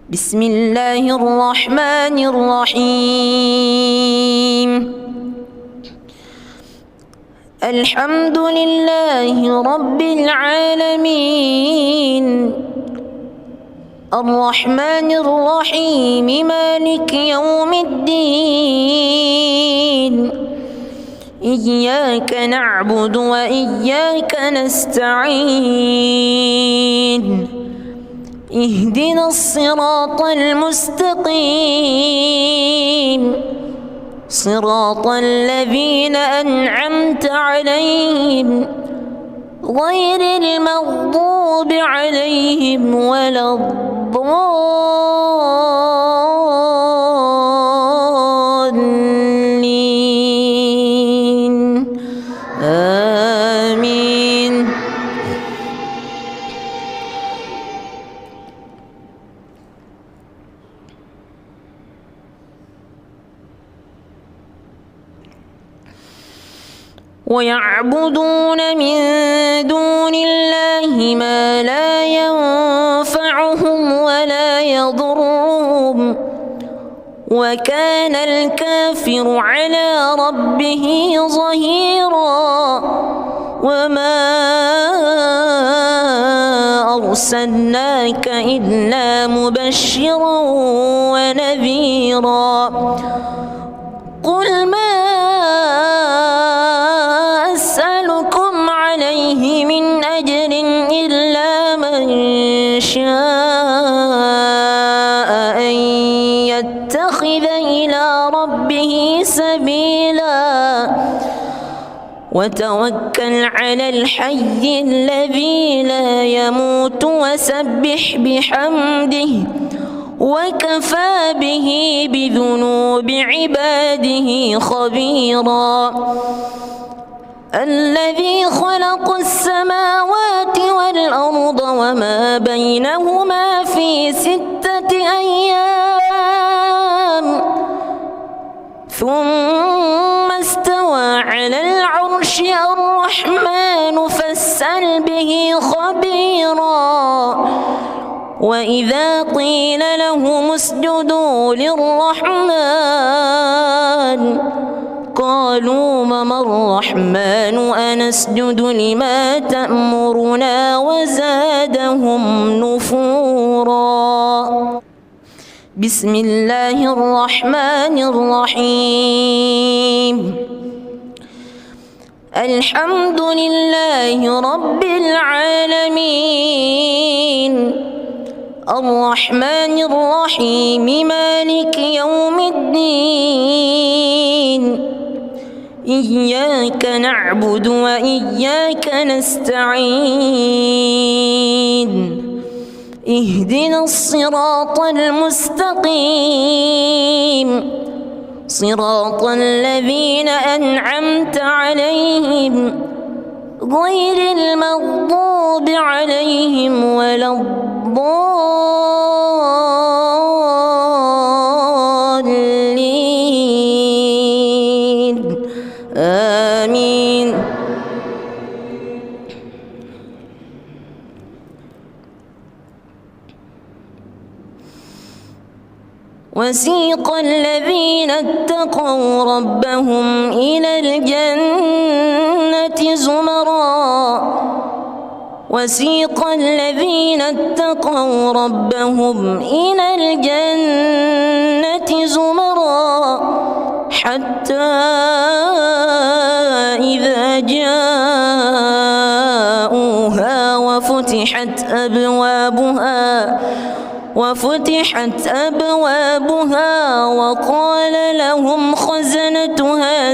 بسم الله الرحمن الرحيم. الحمد لله رب العالمين، الرحمن الرحيم، مالك يوم الدين. إياك نعبد وإياك نستعين. اهدنا الصراط المستقيم، صراط الذين أنعمت عليهم غير المغضوب عليهم ولا الضالين. آمين. ويعبدون من دون الله ما لا ينفعهم ولا يضرهم، وكان الكافر على ربه ظهيرا. وما أرسلناك إلا مبشرا ونذيرا. قل ما أسألكم عليه من أجر إلا من شاء أن يتخذ إلى ربه سبيلا. وتوكل على الحي الذي لا يموت وسبح بحمده، وكفى به بذنوب عباده خبيرا. الذي خلق السماوات والأرض وما بينهما في 6 أيام ثم استوى على العرش. الرحمن فاسأل به خبيرا. وإذا قيل لهم اسجدوا للرحمن قالوا وما الرحمن أنسجد لما تأمرنا وزادهم نفورا. بسم الله الرحمن الرحيم. الحمد لله رب العالمين، الرحمن الرحيم، مالك يوم الدين. إياك نعبد وإياك نستعين. اهدنا الصراط المستقيم، صراط الذين أنعمت عليهم غير المغضوب عليهم ولا الضالين. آمين. وسيق الذين اتقوا ربهم إلى الجنة زمرا. وسيق الذين اتقوا ربهم إلى الجنة زمرا حتى إذا جاءوها وفتحت أبوابها وقال لهم خزنتها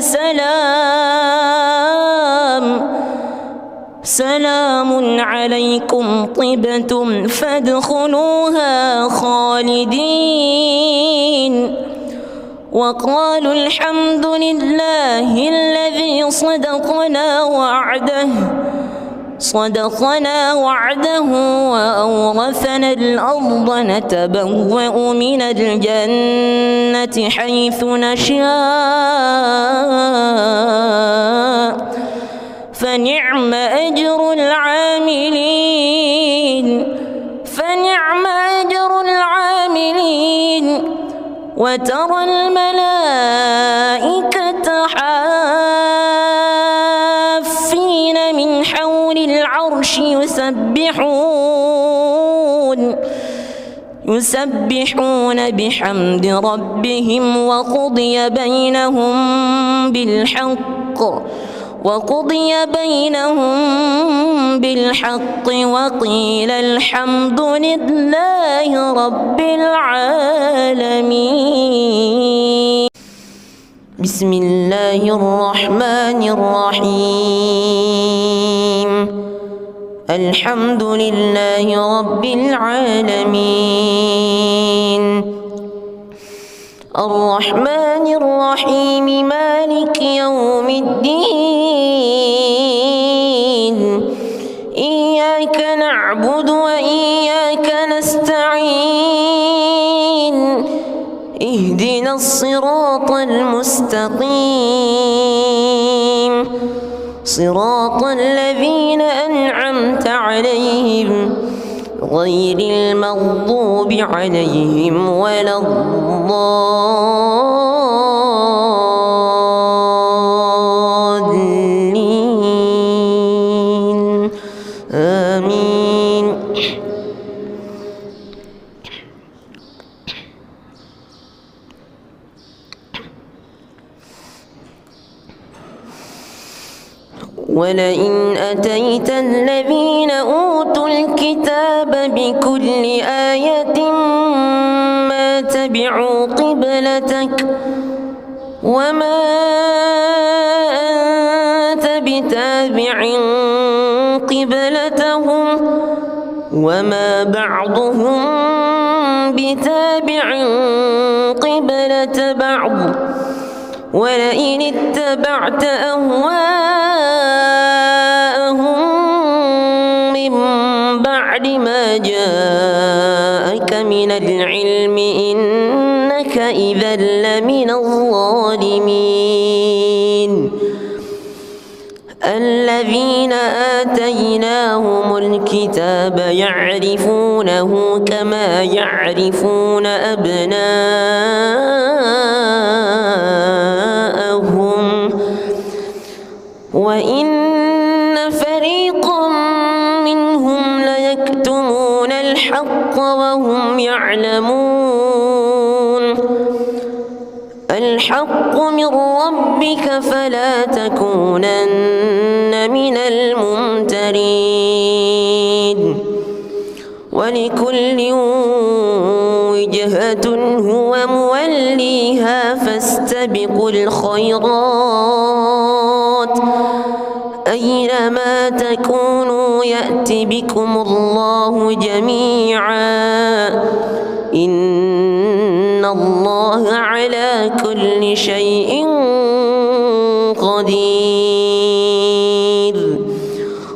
سلام عليكم طبتم فادخلوها خالدين. وقالوا الحمد لله الذي صدقنا وعده وأورثنا الأرض نتبوأ من الجنة حيث نشاء فنعم أجر العاملين. وترى الملائكة حافين من حول العرش يسبحون بحمد ربهم وقضي بينهم بالحق وقيل الحمد لله رب العالمين. بسم الله الرحمن الرحيم. الحمد لله رب العالمين. الرحمن الرحيم مالك يوم الدين. إياك نعبد وإياك نستعين. اهدنا الصراط المستقيم صراط الذين أنعمت عليهم غير المغضوب عليهم ولا الضالين آمين. ولئن أتيت الذين أوتوا الكتاب بكل آية ما تبعوا قبلتك وما أنت بتابع قبلتهم وما بعضهم بتابع قبلة بعض. ولئن اتبعت أهواءهم من بعد ما جاءك من العلم إنك إذا لمن الظالمين. الذين آتيناهم الكتاب يعرفونه كما يعرفون أبناءهم وإن فريقا منهم ليكتمون الحق وهم يعلمون. الحق من ربك فلا تكونن من الممترين. ولكل وجهة هو موليها فاستبقوا الخيرات أينما تكونوا يأت بكم الله جميعا إن الله على كل شيء قدير.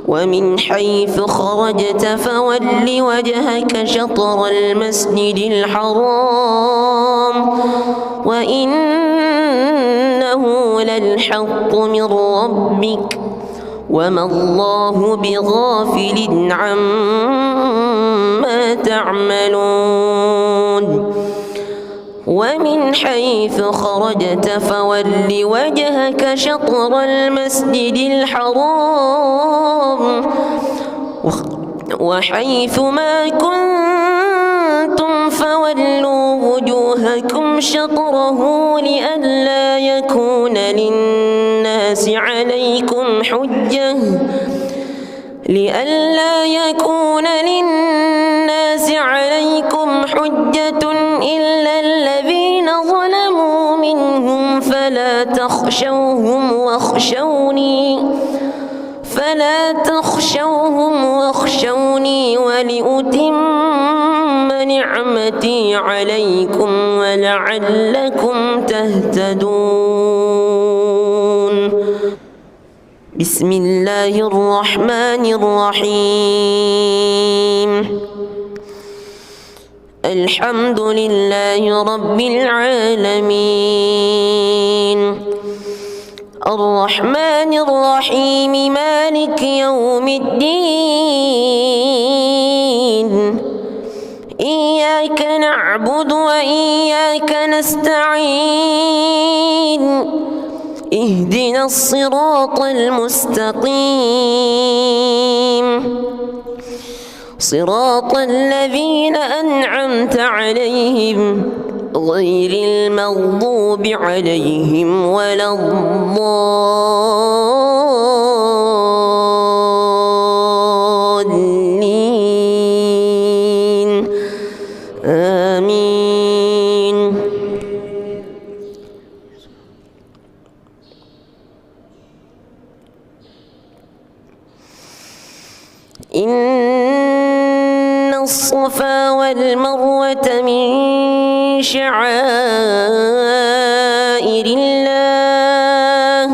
ومن حيث خرجت فول وجهك شطر المسجد الحرام وإنه للحق من ربك وما الله بغافل عما تعملون. ومن حيث خرجت فول وجهك شطر المسجد الحرام وحيث ما كنتم فولوا وجوهكم شطره لئلا يكون للناس عليكم حجة إلا الذين ظلموا منهم فلا تخشوهم واخشوني ولأتم نعمتي عليكم ولعلكم تهتدون. بسم الله الرحمن الرحيم. الحمد لله رب العالمين. الرحمن الرحيم مالك يوم الدين. إياك إياك نعبد وإياك نستعين اهدنا الصراط المستقيم صراط الذين أنعمت عليهم غير المغضوب عليهم ولا الضالين آمين. إن الصفا والمروة من شعائر الله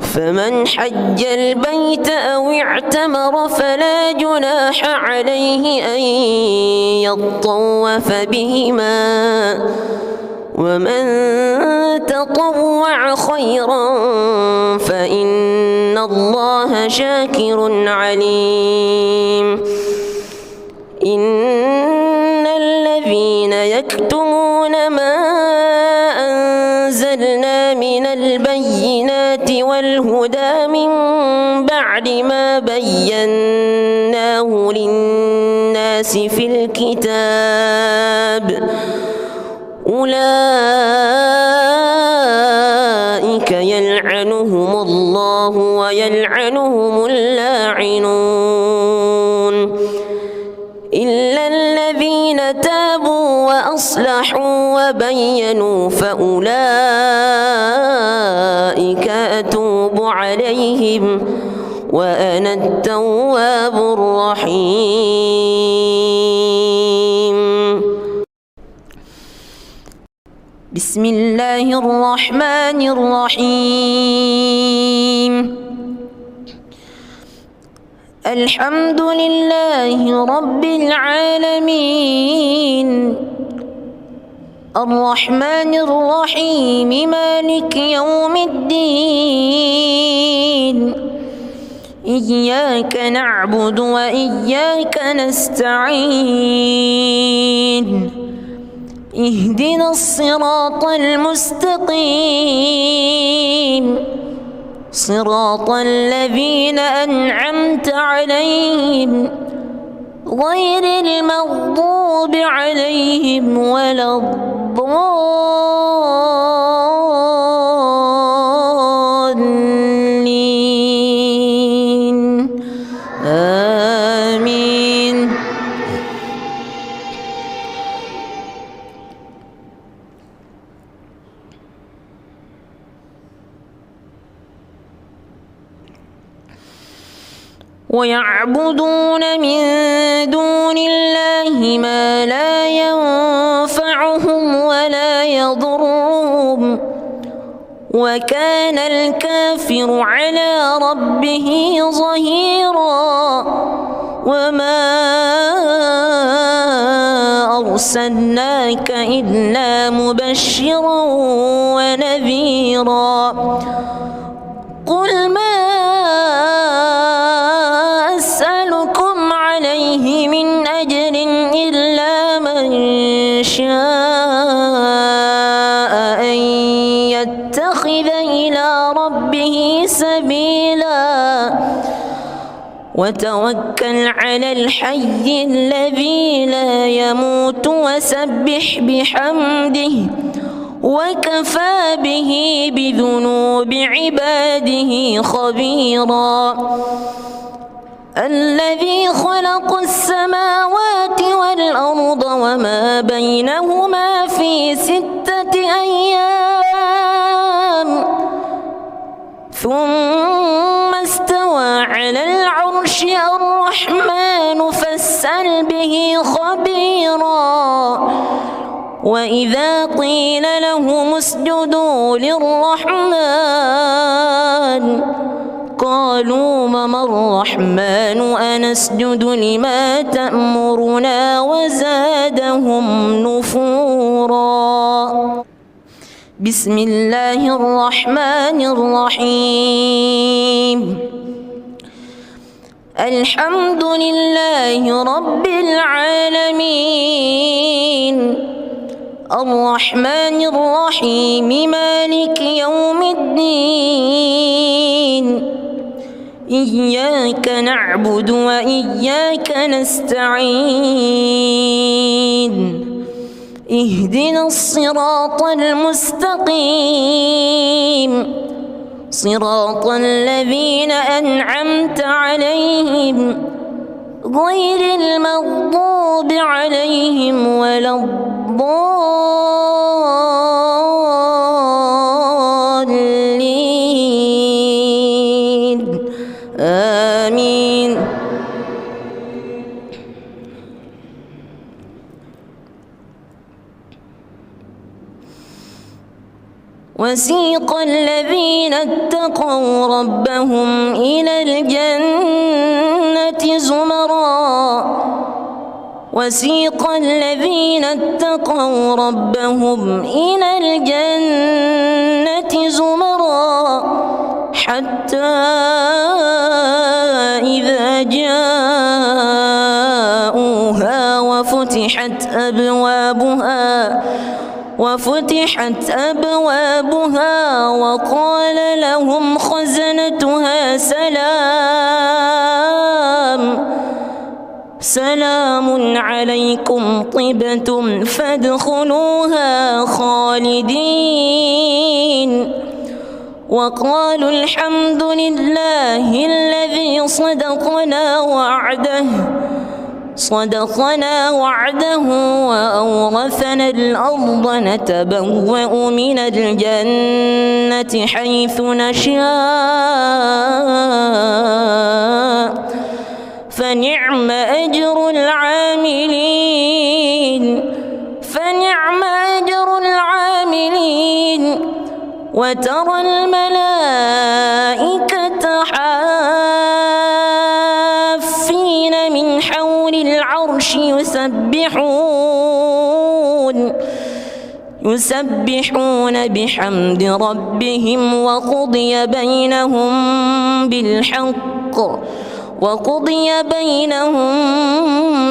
فمن حج البيت أو اعتمر فلا جناح عليه أن يطوف بهما ومن تطوع خيرا فإن الله شاكر عليم. إن الذين يكتمون ما أنزلنا من البينات والهدى من بعد ما بيناه للناس في الكتاب أولئك يلعنهم الله ويلعنهم اللاعنون إلا الذين تابوا وأصلحوا وبينوا فأولئك أتوب عليهم وأنا التواب الرحيم. بسم الله الرحمن الرحيم. الحمد لله رب العالمين الرحمن الرحيم مالك يوم الدين إياك نعبد وإياك نستعين اهدنا الصراط المستقيم صراط الذين أنعمت عليهم غير المغضوب عليهم ولا الضالين آمين. ويعبدون من دون الله ما لا ينفعهم ولا يضرهم وكان الكافر على ربه ظهيرا. وما أرسلناك إلا مبشرا ونذيرا. قل ما أسألكم عليه من أجر إلا من شاء أن يتخذ إلى ربه سبيلا وتوكل على الحي الذي لا يموت وسبح بحمده وكفى به بذنوب عباده خبيرا. الذي خلق السماوات والأرض وما بينهما في 6 أيام ثم استوى على العرش الرحمن فاسأل به خبيرا. وإذا قيل لهم اسجدوا للرحمن قالوا وما الرحمن أنسجد لما تأمرنا وزادهم نفورا. بسم الله الرحمن الرحيم. الحمد لله رب العالمين الرحمن الرحيم مالك يوم الدين إياك نعبد وإياك نستعين اهدنا الصراط المستقيم صراط الذين أنعمت عليهم غير المغضوب عليهم ولا الضالين آمين. وسيق الذين اتقوا ربهم إلى الجنة زمرًا وسيق الذين اتقوا ربهم إلى الجنة زمرًا حتى إذا جاءوها وفتحت أبوابها وقال لهم خزنتها سلام عليكم طبتم فادخلوها خالدين وقالوا الحمد لله الذي صدقنا وعده وأورثنا الأرض نتبوأ من الجنة حيث نشاء فنعم أجر العاملين وترى الملائكة حافين من حول العرش يسبحون بحمد ربهم وقضي بينهم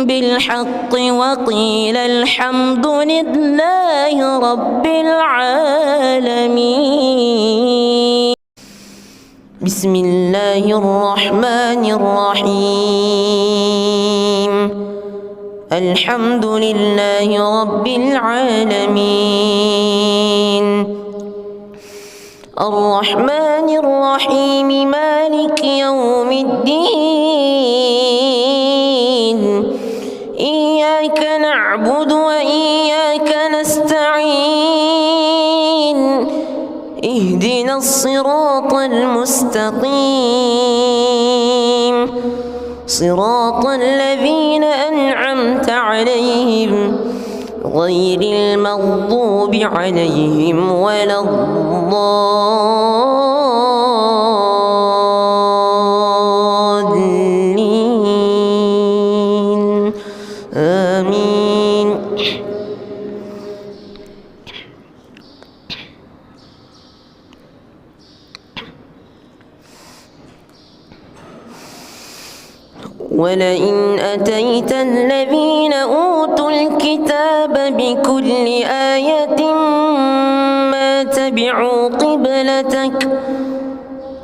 بالحق وقيل الحمد لله رب العالمين. بسم الله الرحمن الرحيم الحمد لله رب العالمين الرحمن الرحيم مالك يوم الدين إياك نعبد وإياك نستعين اهدنا الصراط المستقيم صراط الذين أنعمت عليهم غير المغضوب عليهم ولا الضالين آمين. ولئن أتيت الذين أوتوا الكتاب بكل آية ما تبعوا قبلتك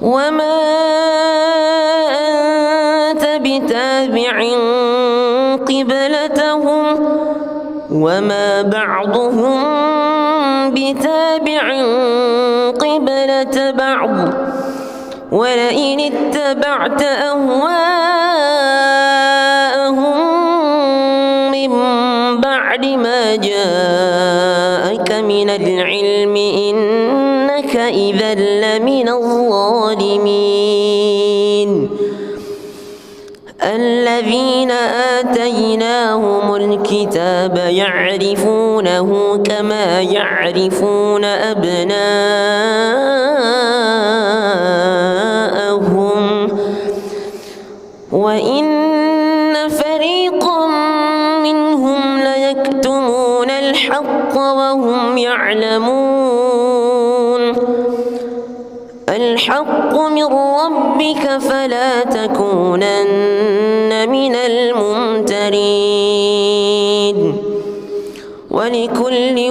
وما أنت بتابع قبلتهم وما بعضهم بتابع قبلة بعض ولئن اتبعت أهواءهم من بعد ما جاءك من العلم إنك إذا لمن الظالمين. الذين آتيناهم الكتاب يعرفونه كما يعرفون أبناءهم وإن فريقا منهم ليكتمون الحق وهم يعلمون. الحق من ربك فلا تكونن من الممترين ولكل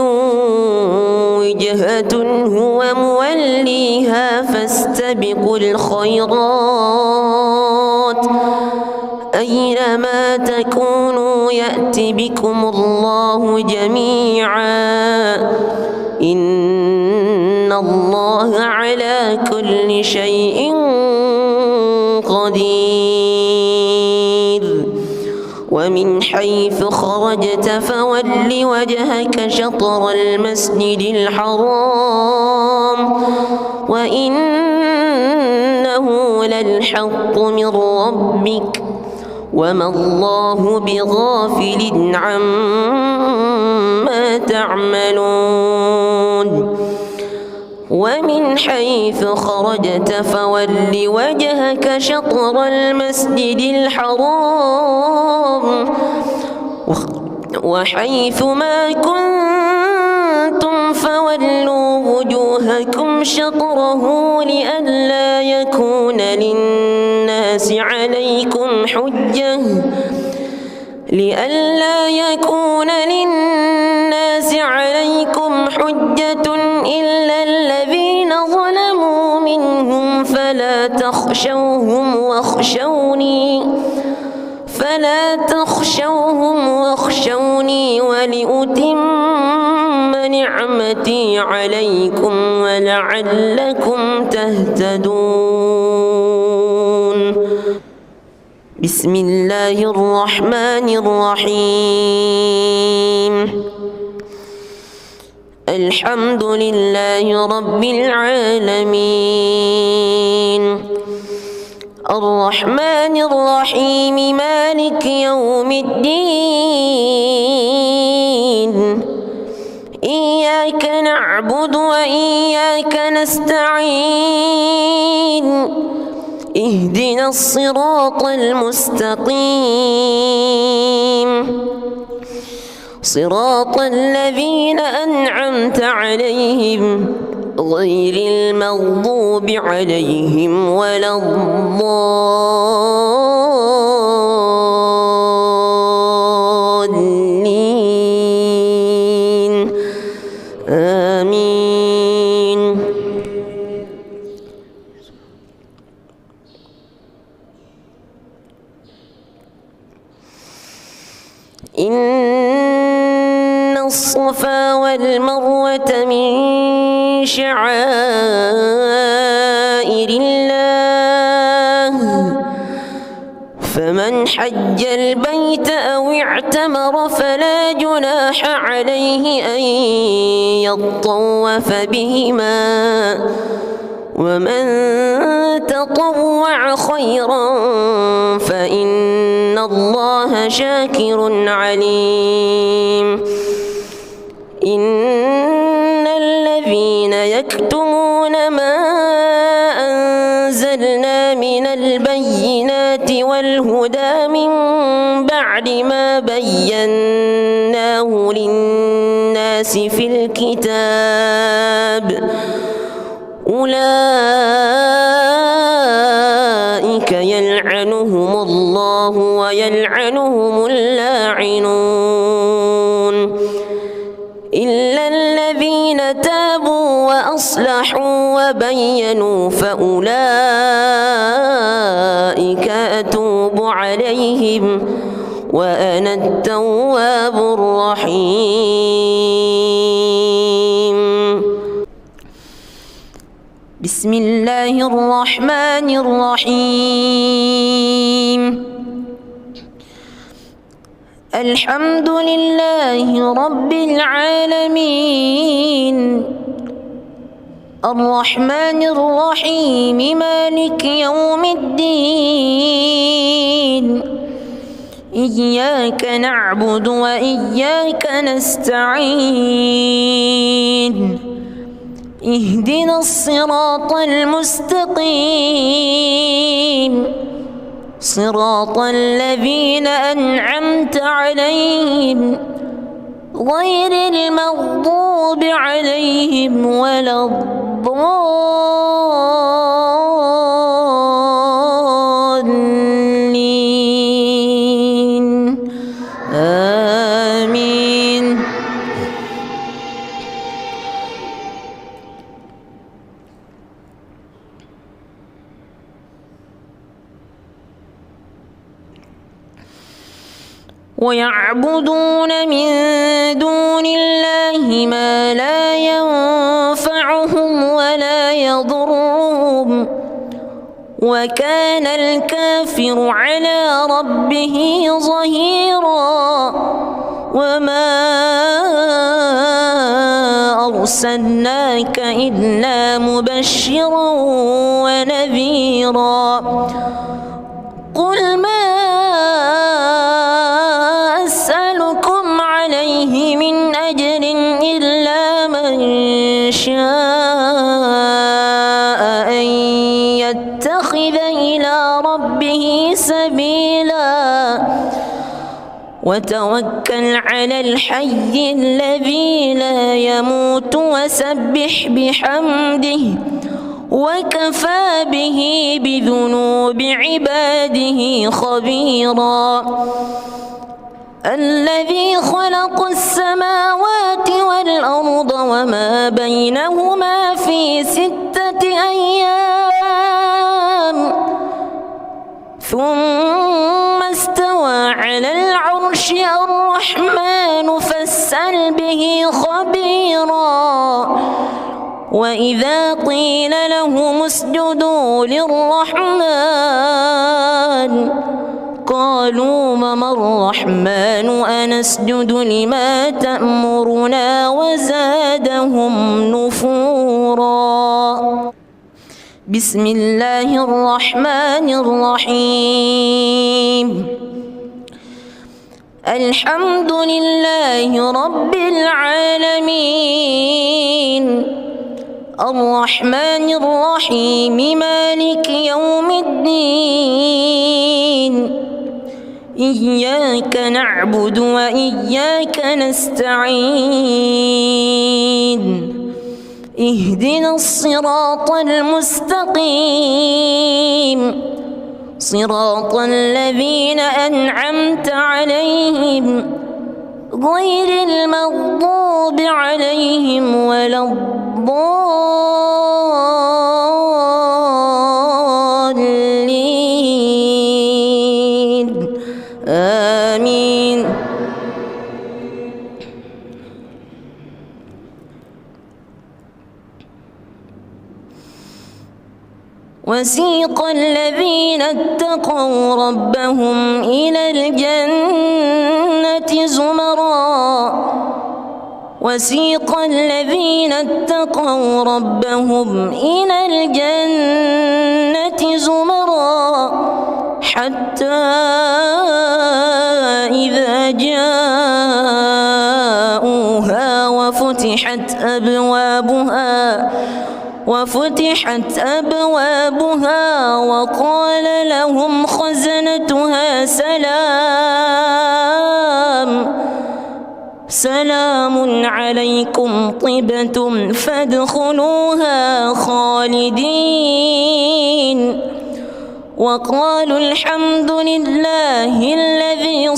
وجهة هو موليها فاستبقوا الخيرات أينما تكونوا يأت بكم الله جميعا إن الله على كل شيء قدير ومن حيث خرجت فول وجهك شطر المسجد الحرام وإنه للحق من ربك وما الله بغافل عما تعملون ومن حيث خرجت فول وجهك شطر المسجد الحرام وحيث ما كنتم فولوا وجوهكم شطره لئلا يكون للناس عليكم حجة إلا الذين ظلموا منهم فلا تخشوهم واخشوني ولأتم نعمتي عليكم ولعلكم تهتدون بسم الله الرحمن الرحيم الحمد لله رب العالمين الرحمن الرحيم مالك يوم الدين إياك نعبد وإياك نستعين اهدنا الصراط المستقيم صراط الذين أنعمت عليهم غير المغضوب عليهم ولا الضالين آمين إن الصفا والمروة من شعائر الله فمن حج البيت أو اعتمر فلا جناح عليه أن يطوف بهما ومن تطوع خيرا فإن الله شاكر عليم إن الذين يكتمون ما أنزلنا من البينات والهدى من بعد ما بيناه للناس في الكتاب أولئك يلعنهم الله ويلعنهم اللاعنون إلا الذين تابوا وأصلحوا وبينوا فأولئك أتوب عليهم وأنا التواب الرحيم بسم الله الرحمن الرحيم الحمد لله رب العالمين الرحمن الرحيم مالك يوم الدين إياك نعبد وإياك نستعين اهدنا الصراط المستقيم صراط الذين أنعمت عليهم غير المغضوب عليهم ولا الضالين ويعبدون من دون الله ما لا ينفعهم ولا يضرهم وكان الكافر على ربه ظهيرا وما أرسلناك إلا مبشرا ونذيرا قل ما أسألكم عليه من أجر إلا من شاء أن يتخذ إلى ربه سبيلا وتوكل على الحي الذي لا يموت وسبح بحمده وكفى به بذنوب عباده خبيرا الذي خلق السماوات والأرض وما بينهما في 6 أيام ثم استوى على العرش الرحمن فاسأل به خبيرا وإذا قيل لهم اسجدوا للرحمن قالوا وما الرحمن أنسجد لما تأمرنا وزادهم نفورا بسم الله الرحمن الرحيم الحمد لله رب العالمين الرحمن الرحيم مالك يوم الدين إياك نعبد وإياك نستعين اهدنا الصراط المستقيم صراط الذين أنعمت عليهم غير المغضوب عليهم ولا الضالين آمين وسيق الذين اتقوا ربهم إلى الجنة زمرا وسيق الذين اتقوا ربهم إلى الجنة زمرا حتى إذا جاءوها وفتحت أبوابها وقال لهم خزنتها سلام عليكم طبتم فادخلوها خالدين وقالوا الحمد لله الذي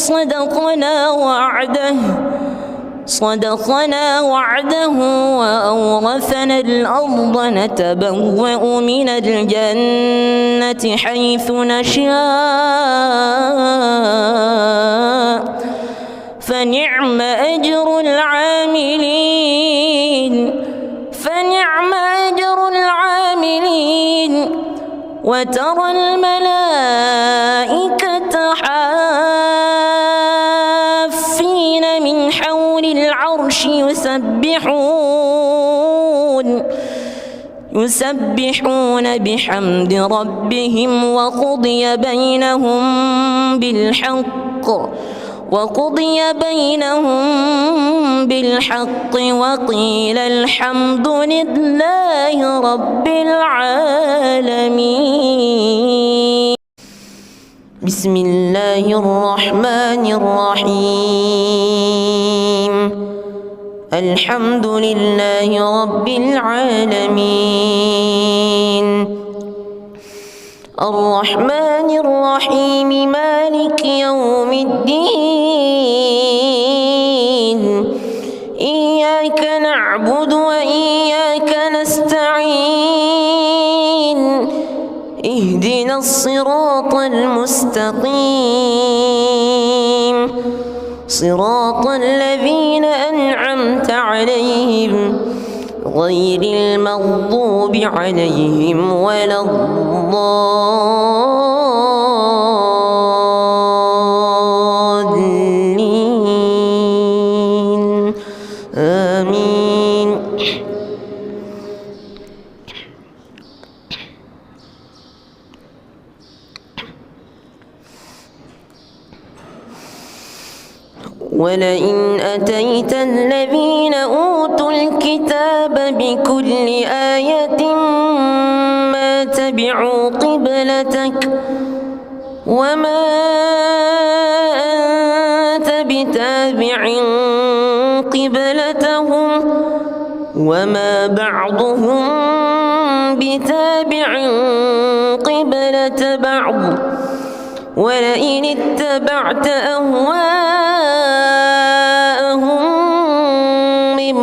صدقنا وعده وأورثنا الأرض نتبوأ من الجنة حيث نشاء فنعم أجر العاملين وترى الملائكة حافين من حول العرش يسبحون بحمد ربهم وقضي بينهم بالحق وقيل الحمد لله رب العالمين بسم الله الرحمن الرحيم الحمد لله رب العالمين الرحمن الرحيم مالك يوم الدين إياك نعبد وإياك نستعين اهدنا الصراط المستقيم صراط الذين أنعمت عليهم غير المغضوب عليهم ولا الضالين آمين. ولئن أتيت الذين أوتوا الكتاب بكل آية ما تبعوا قبلتك وما أنت بتابع قبلتهم وما بعضهم بتابع قبلة بعض ولئن اتبعت أهواءهم من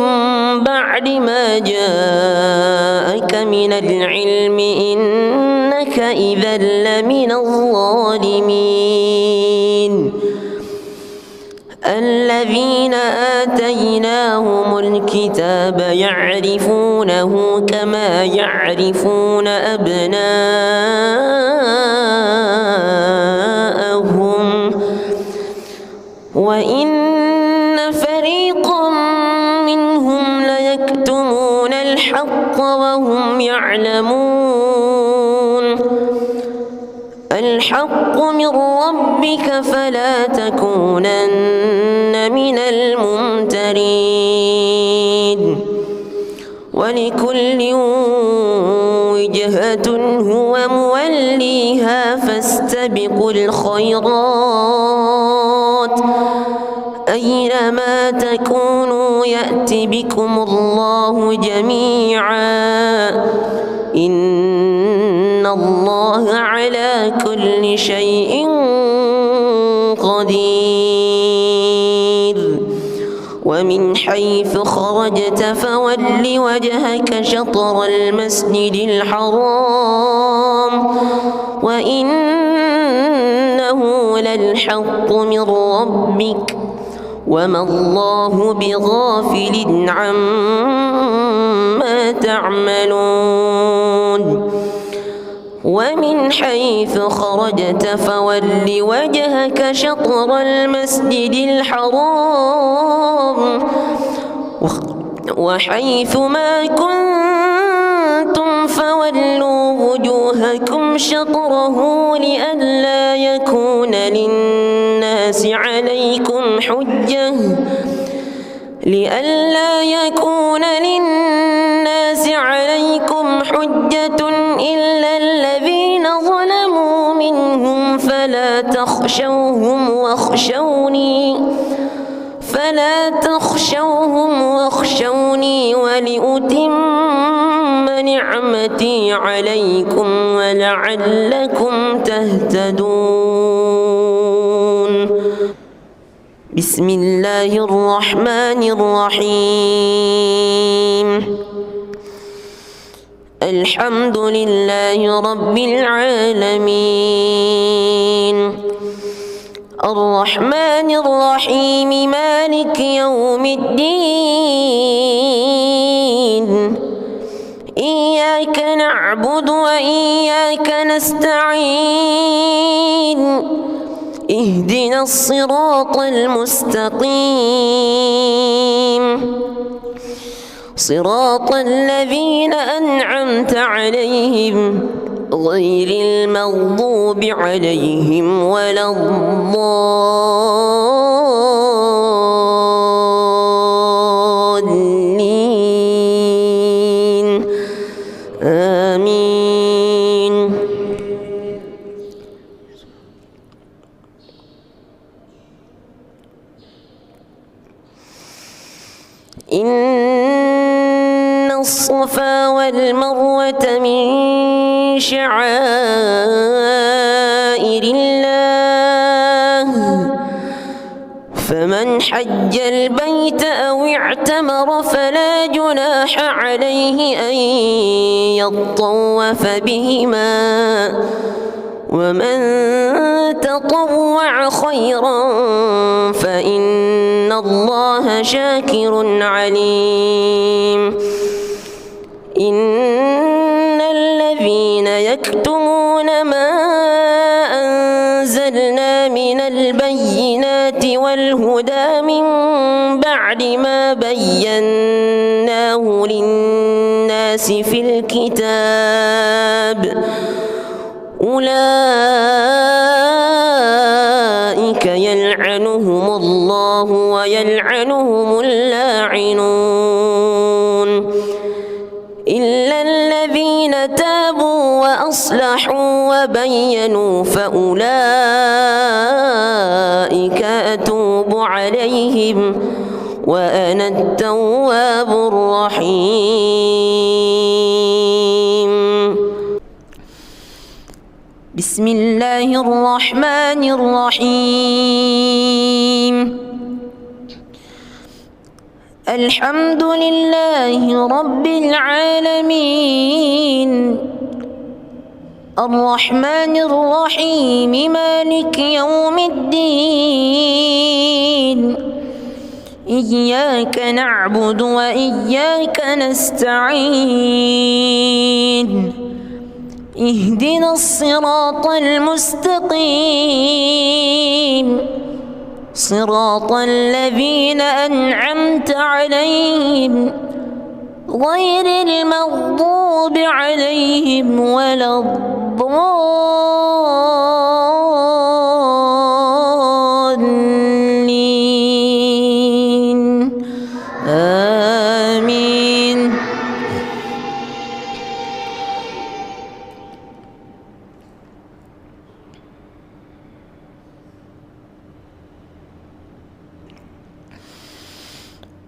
بعد ما جاءك من العلم إنك إذا لمن الظالمين. الذين آتيناهم الكتاب يعرفونه كما يعرفون أبناءهم وإن فريقا منهم ليكتمون الحق وهم يعلمون. الحق من ربك فلا تكونن من الممترين. ولكل وجهة هو موليها فاستبقوا الخيرات أينما تكونوا يأت بكم الله جميعا إن الله على كل شيء قدير. ومن حيث خرجت فول وجهك شطر المسجد الحرام وإنه للحق من ربك وما الله بغافل عما تعملون. ومن حيث خرجت فول وجهك شطر المسجد الحرام وحيث ما كنتم فولوا وجوهكم شطره لئلا يكون للناس عليكم حجة إلا الذين ظلموا منهم فلا تخشوهم واخشوني ولأتم نعمتي عليكم ولعلكم تهتدون. بسم الله الرحمن الرحيم. الحمد لله رب العالمين الرحمن الرحيم مالك يوم الدين إياك نعبد وإياك نستعين اهدنا الصراط المستقيم صراط الذين أنعمت عليهم غير المغضوب عليهم ولا الضالين آمين. إن الصفا والمروة من شعائر الله فمن حج البيت أو اعتمر فلا جناح عليه أن يطوف بهما ومن تطوع خيرا فإن الله شاكر عليم. إن الذين يكتمون ما أنزلنا من البينات والهدى من بعد ما بيناه للناس في الكتاب أولئك يلعنهم الله ويلعنهم اللاعنون إلا الذين تابوا وأصلحوا وبينوا فأولئك أتوب عليهم وأنا التواب الرحيم. بسم الله الرحمن الرحيم. الحمد لله رب العالمين الرحمن الرحيم مالك يوم الدين إياك نعبد وإياك نستعين اهدنا الصراط المستقيم صراط الذين أنعمت عليهم غير المغضوب عليهم ولا الضالين آمين.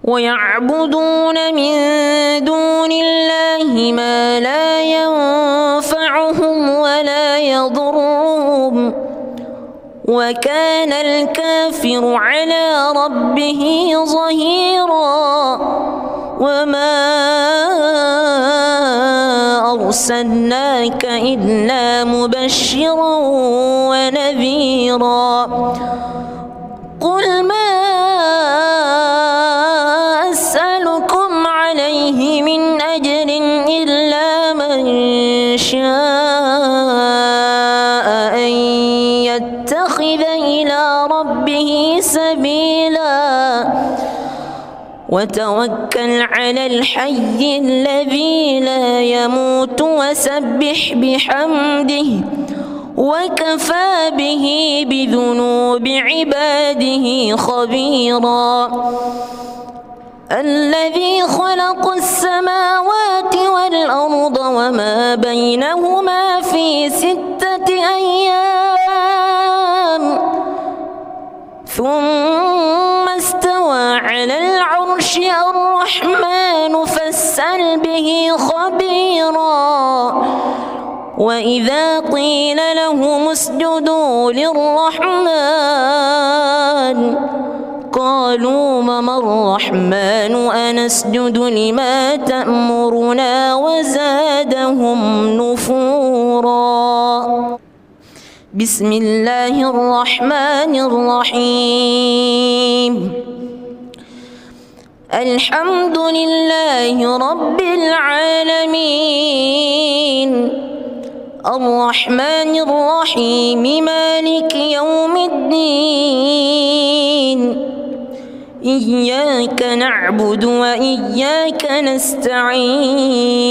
ويعبدون من دون الله ما لا ينفعهم ولا يضرهم وكان الكافر على ربه ظهيرا. وما أرسلناك إلا مبشرا ونذيرا. قل ما أسألكم عليه من أجر إلا من شاء أن يتخذ إلى ربه سبيلا وتوكل على الحي الذي لا يموت وسبح بحمده وكفى به بذنوب عباده خبيرا. الذي خلق السماوات والأرض وما بينهما في 6 أيام ثم استوى على العرش. الرحمن فاسأل به خبيرا. وإذا قيل لهم اسجدوا للرحمن قالوا وما الرحمن أنسجد لما تأمرنا وزادهم نفورا. بسم الله الرحمن الرحيم. الحمد لله رب العالمين الرحمن الرحيم مالك يوم الدين إياك نعبد وإياك نستعين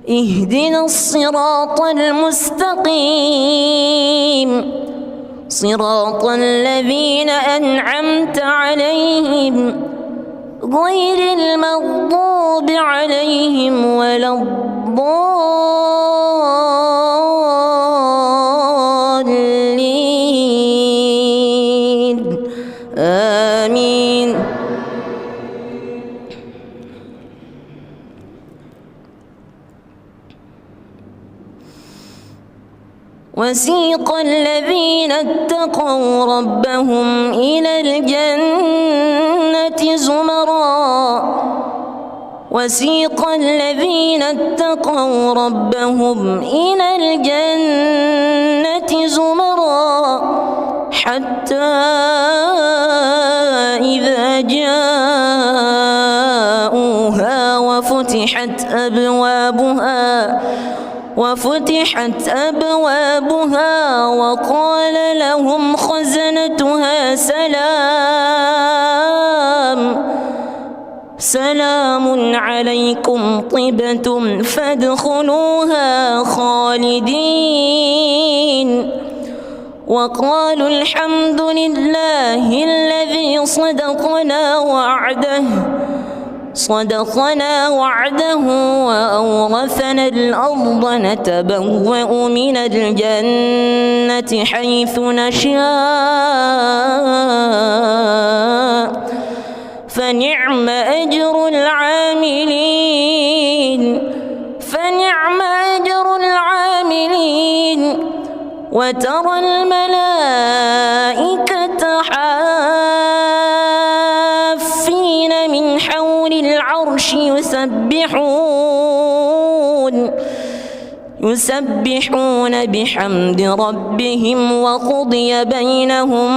اهدنا الصراط المستقيم صراط الذين أنعمت عليهم غير المغضوب عليهم ولا الضالين آمين. وسيق الذين اتقوا ربهم إلى الجنة زمرا وسيق الذين اتقوا ربهم إلى الجنة زمرا حتى إذا جاءوها وفتحت أبوابها وقال لهم خزنتها سلام عليكم طبتم فادخلوها خالدين وقالوا الحمد لله الذي صدقنا وعده وأورثنا الأرض نتبوأ من الجنة حيث نشاء فنعم أجر العاملين وترى الملائكة حافين من حول العرش يسبحون بحمد ربهم وقضي بينهم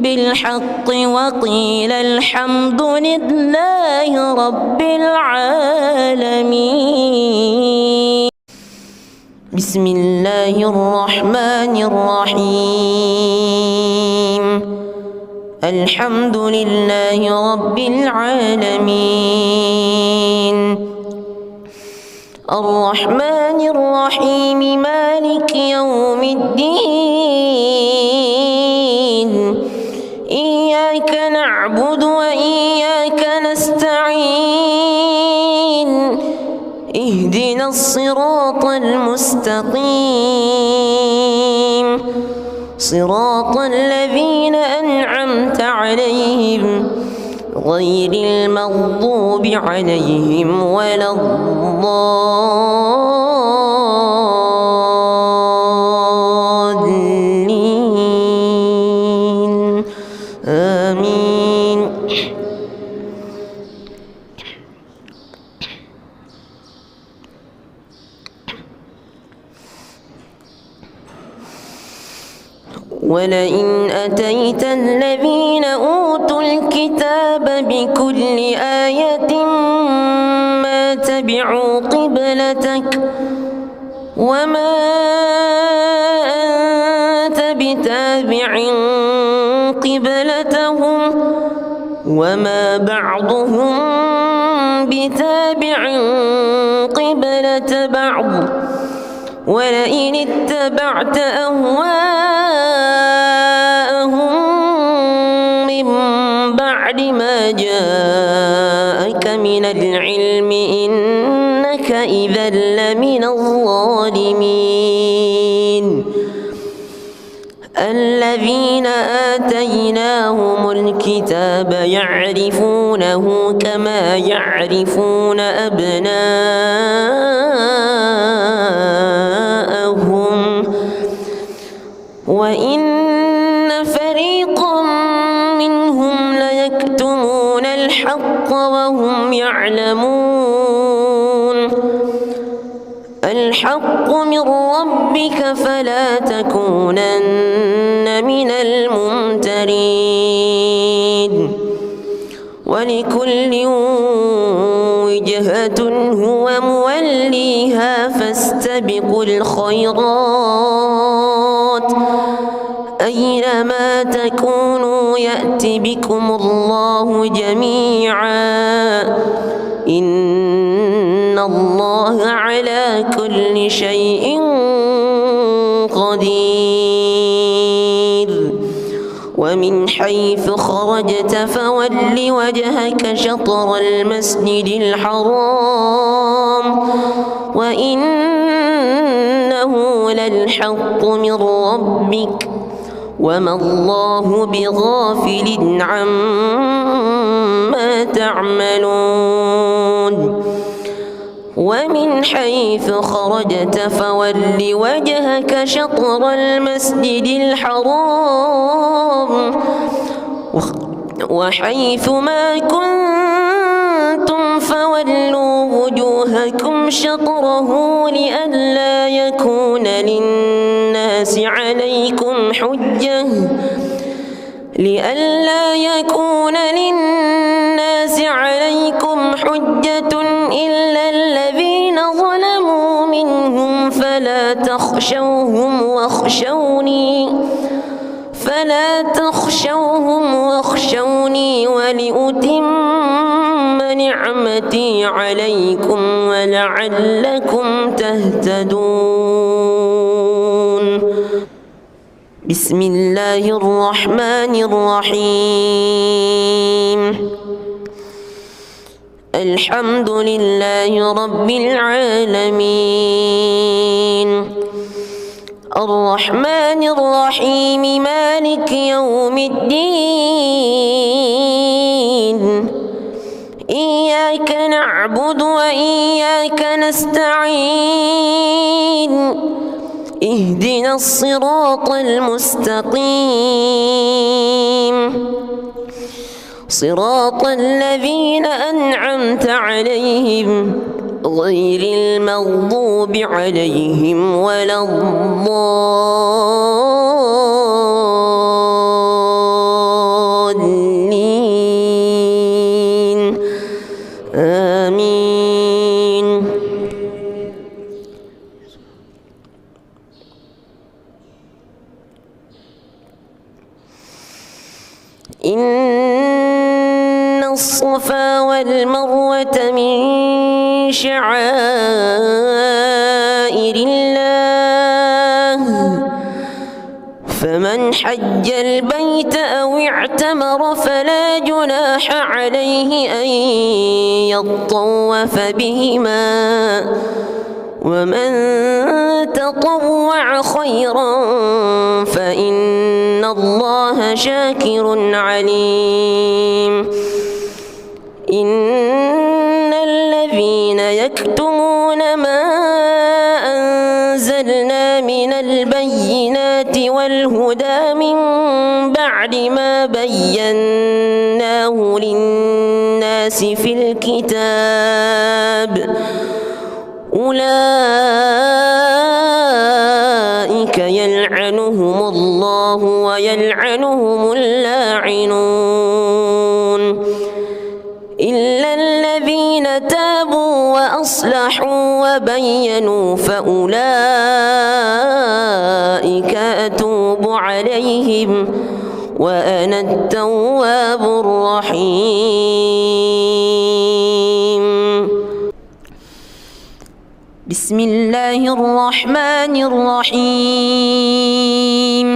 بالحق وقيل الحمد لله رب العالمين. بسم الله الرحمن الرحيم. الحمد لله رب العالمين الرحمن الرحيم مالك يوم الدين إياك نعبد وإياك نستعين اهدنا الصراط المستقيم صراط الذين أنعمت عليهم غير المغضوب عليهم ولا الضالين آمين. ولئن أتيت الذين أوتوا الكتاب بكل آية ما تبعوا قبلتك وما أنت بتابع قبلتهم وما بعضهم بتابع قبلة بعض ولئن اتبعت أهواءهم من بعد ما جاءك من العلم إنك إذا لمن الظالمين. الذين آتيناهم الكتاب يعرفونه كما يعرفون أبناءهم وإن فريقا منهم ليكتمون الحق وهم يعلمون. الحق من ربك فلا تكونن من الممترين. ولكل وجهة هو موليها فاستبقوا الخيرات أينما تكونوا يأت بكم الله جميعا إن الله على كل شيء قدير. ومن حيث خرجت فول وجهك شطر المسجد الحرام وإنه للحق من ربك وما الله بغافل عما تعملون. ومن حيث خرجت فول وجهك شطر المسجد الحرام وحيث ما كنتم فولوا وجوهكم شطره لئلا يكون للناس عليكم حجة إلا الذين ظلموا منهم فلا تخشوهم واخشوني ولأتم نعمتي عليكم ولعلكم تهتدون. بسم الله الرحمن الرحيم. الحمد لله رب العالمين الرحمن الرحيم مالك يوم الدين إياك نعبد وإياك نستعين اهدنا الصراط المستقيم صراط الذين أنعمت عليهم غير المغضوب عليهم ولا الضالين آمين. إن الصفا والمروة من شعائر الله فمن حج البيت أو اعتمر فلا جناح عليه أن يطوف بهما ومن تطوع خيرا فإن الله شاكر عليم. إن الذين يكتمون ما أنزلنا من البينات والهدى من بعد ما بيناه للناس في الكتاب أولئك يلعنهم الله ويلعنهم اللاعنون إلا الذين تابوا وأصلحوا وبينوا فأولئك أتوب عليهم وأنا التواب الرحيم. بسم الله الرحمن الرحيم.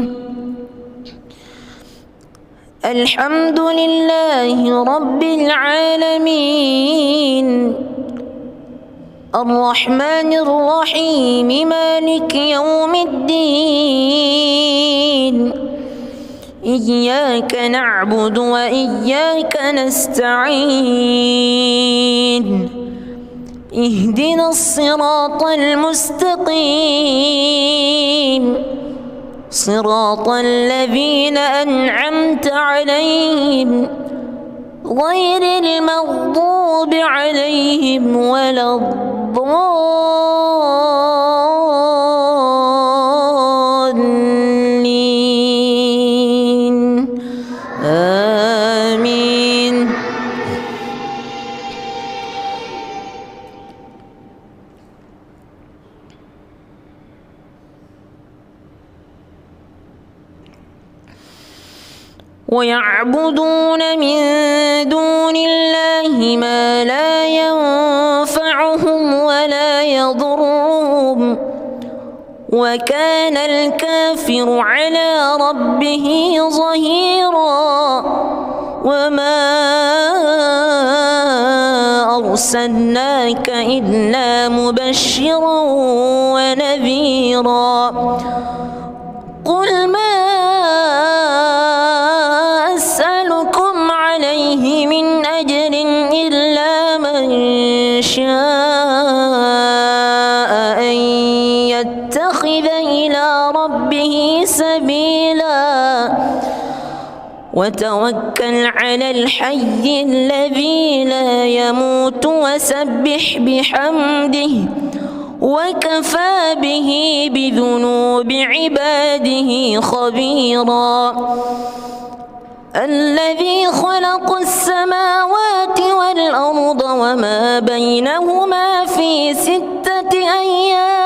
الحمد لله رب العالمين الرحمن الرحيم مالك يوم الدين إياك نعبد وإياك نستعين اهدنا الصراط المستقيم صراط الذين أنعمت عليهم غير المغضوب عليهم ولا الضالين آمين. ويعبدون من دون الله ما لا ينفعهم ولا يضرهم وكان الكافر على ربه ظهيرا. وما أرسلناك إلا مبشرا ونذيرا. قل ما أسألكم عليه من أجر إلا من شاء أن يتخذ إلى ربه سبيلا وتوكل على الحي الذي لا يموت وسبح بحمده وكفى به بذنوب عباده خبيرا. الذي خلق السماوات والأرض وما بينهما في 6 أيام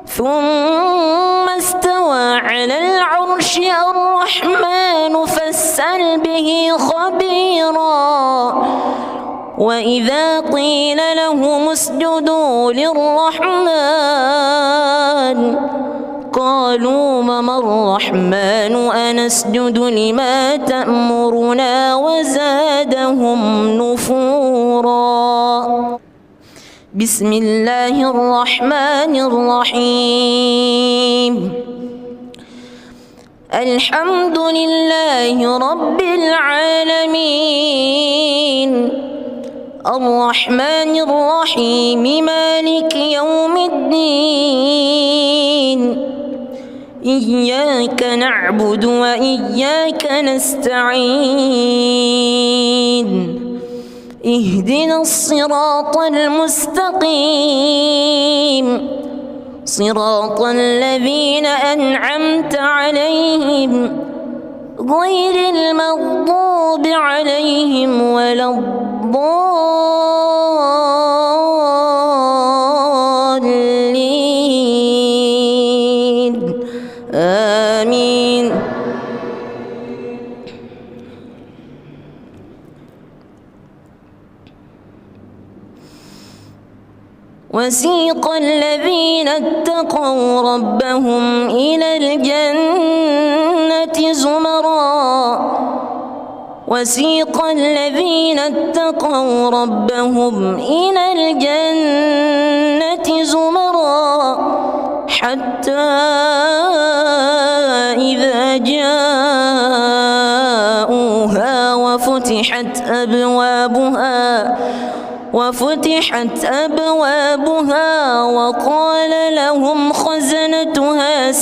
ثم استوى على العرش. الرحمن فاسأل به خبيرا. وإذا قيل لهم اسجدوا للرحمن قالوا وما الرحمن أنسجد لما تأمرنا وزادهم نفورا. بسم الله الرحمن الرحيم. الحمد لله رب العالمين الرحمن الرحيم مالك يوم الدين إياك نعبد وإياك نستعين اهدنا الصراط المستقيم صراط الذين أنعمت عليهم غير المغضوب عليهم ولا الضالين آمين. وسيق الذين اتقوا ربهم إلى الجنة زمرا وسيق الذين اتقوا ربهم إلى الجنة زمرا حتى إذا جاءوها وفتحت أبوابها وقال لهم خزنتها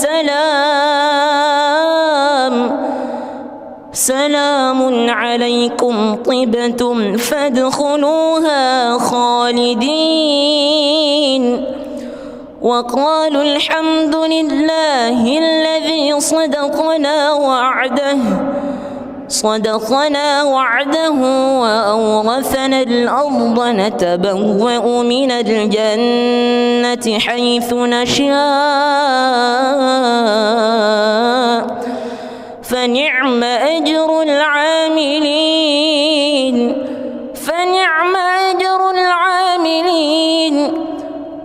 سلام عليكم طبتم فادخلوها خالدين. وقالوا الحمد لله الذي صدقنا وعده وأورثنا الأرض نتبوأ من الجنة حيث نشاء فنعم أجر العاملين.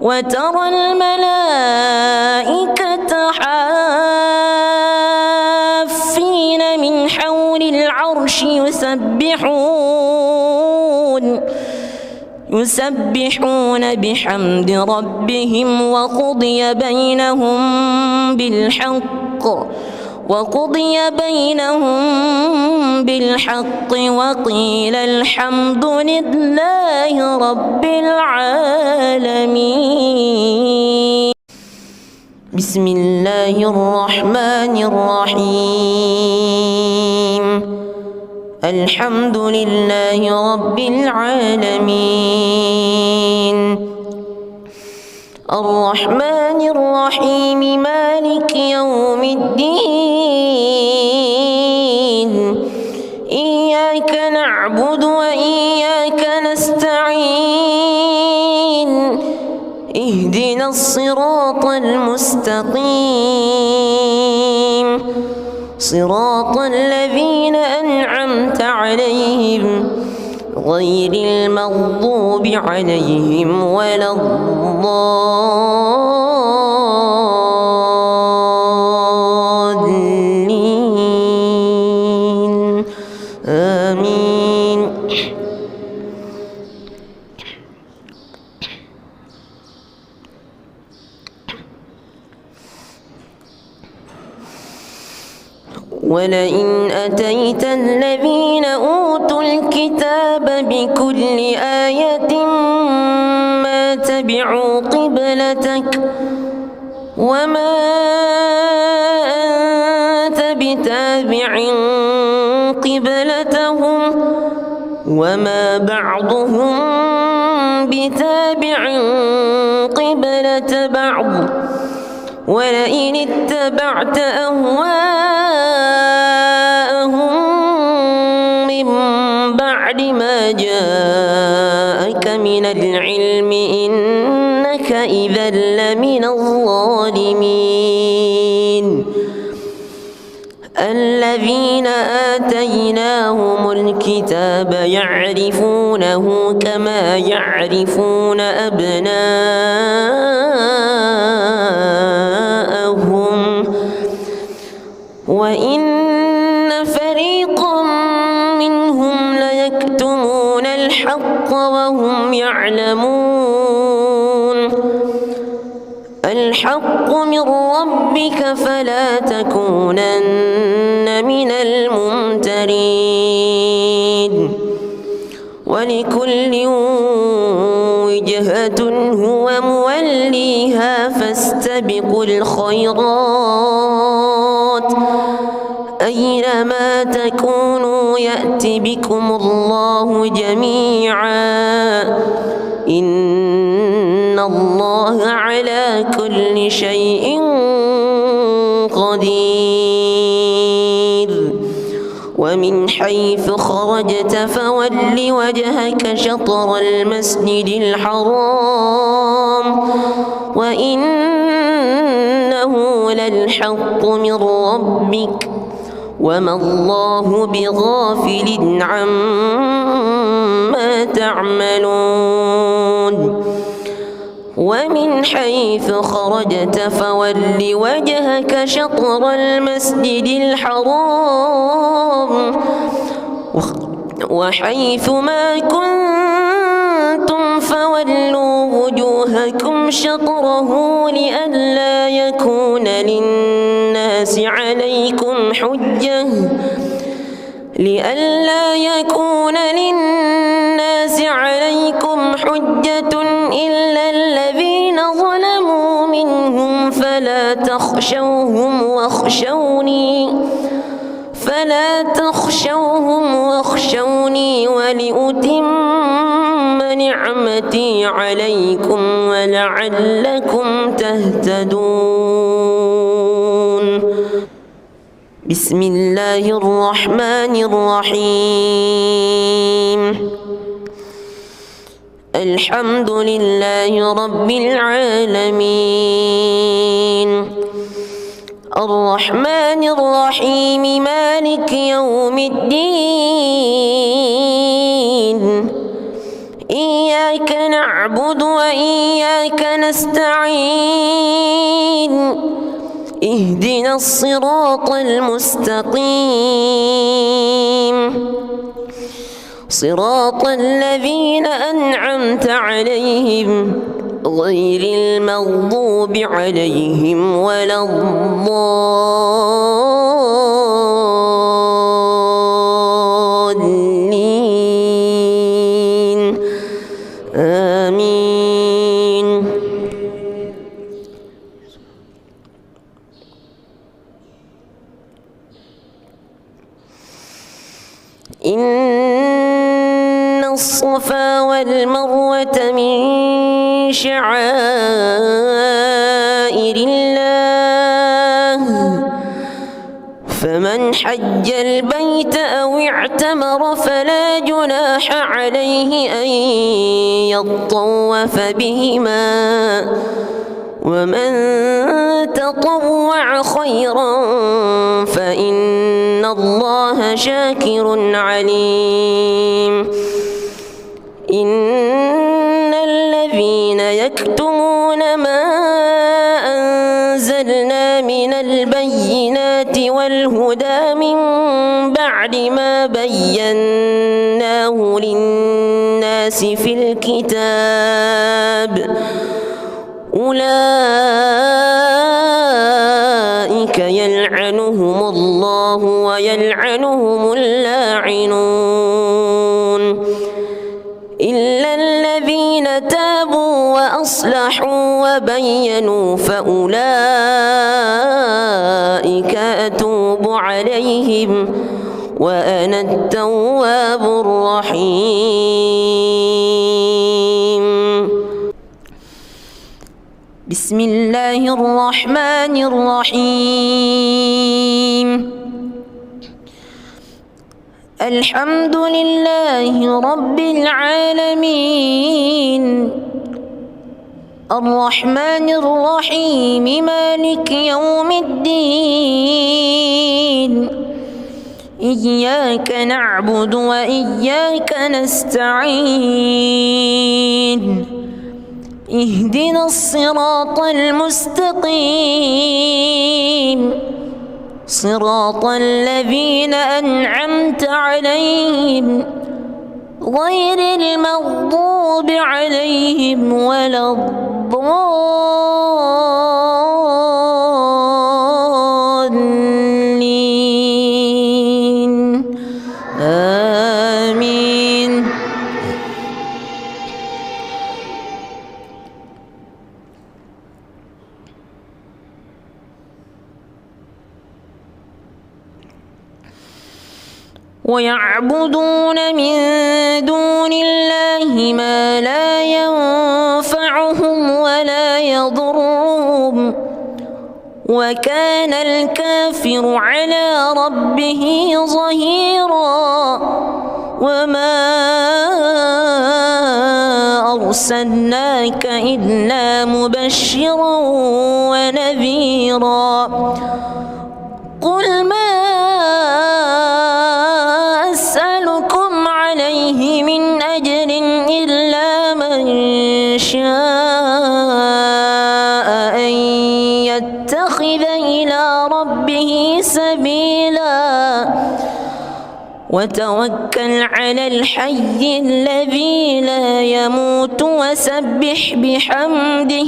وترى الملائكة حافين من حول العرش يسبحون بحمد ربهم وقضي بينهم بالحق وقيل الحمد لله رب العالمين. بسم الله الرحمن الرحيم. الحمد لله رب العالمين الرحمن الرحيم مالك يوم الدين إياك نعبد وإياك نستعين اهدنا الصراط المستقيم صراط الذين أنعمت عليهم غير المغضوب عليهم ولا الضالين آمين. ولئن أتيت الذين أوتوا الكتاب بكل آية ما تبعوا قبلتك وما أنت تابع قبلتهم وما بعضهم بتابع قبلة بعض ولئن اتبعت أهواءهم من بعد ما جاءك من العلم إنك إذا لمن الظالمين الذين آتيناهم الكتاب يعرفونه كما يعرفون أبناءهم وإن فريقا منهم ليكتمون الحق وهم يعلمون الحق من ربك فلا تكونن من الممترين ولكل وجهة هو موليها فاستبقوا الخيرات أينما تكونوا يأت بكم الله جميعا إن الله على كل شيء قدير ومن حيث خرجت فول وجهك شطر المسجد الحرام وإنه للحق من ربك وما الله بغافل عما تعملون ومن حيث خرجت فول وجهك شطر المسجد الحرام وحيث ما كنتم فولوا وجوهكم شطره لئلا يكون للناس عليكم حجة إلا الذين ظلموا منهم فلا تخشوهم واخشوني ولأتم نعمتي عليكم ولعلكم تهتدون بسم الله الرحمن الرحيم الحمد لله رب العالمين الرحمن الرحيم مالك يوم الدين إياك نعبد وإياك نستعين اهدنا الصراط المستقيم صراط الذين أنعمت عليهم غير المغضوب عليهم ولا الضالين آمين إن الصفا والمروة من شعائر الله فمن حج البيت أو اعتمر فلا جناح عليه أن يطوف بهما ومن تطوع خيرا فإن الله شاكر عليم إن الذين يكتمون ما أنزلنا من البينات والهدى من بعد ما بيناه للناس في الكتاب أولئك يلعنهم الله ويلعنهم اللاعنون إلا الذين تابوا وأصلحوا وبينوا فأولئك أتوب عليهم وأنا التواب الرحيم. بسم الله الرحمن الرحيم. الحمد لله رب العالمين الرحمن الرحيم مالك يوم الدين إياك نعبد وإياك نستعين اهدنا الصراط المستقيم صراط الذين أنعمت عليهم غير المغضوب عليهم ولا الضالين آمين. ويعبدون من دون الله ما لا ينفعهم ولا يضرهم وكان الكافر على ربه ظهيرا. وما أرسلناك إلا مبشرا ونذيرا. قل ما أسألكم عليه من أجر إلا من شاء أن يتخذ إلى ربه سبيلا وتوكل على الحي الذي لا يموت وسبح بحمده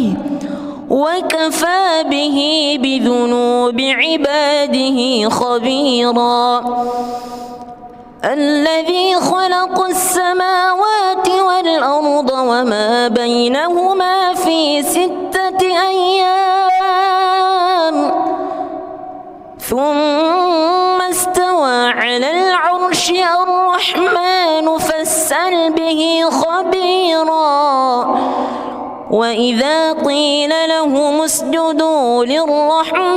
وكفى به بذنوب عباده خبيرا. الذي خلق السماوات والأرض وما بينهما في 6 أيام ثم استوى على العرش. الرحمن فاسأل به خبيرا. وإذا قيل لهم اسجدوا للرحمن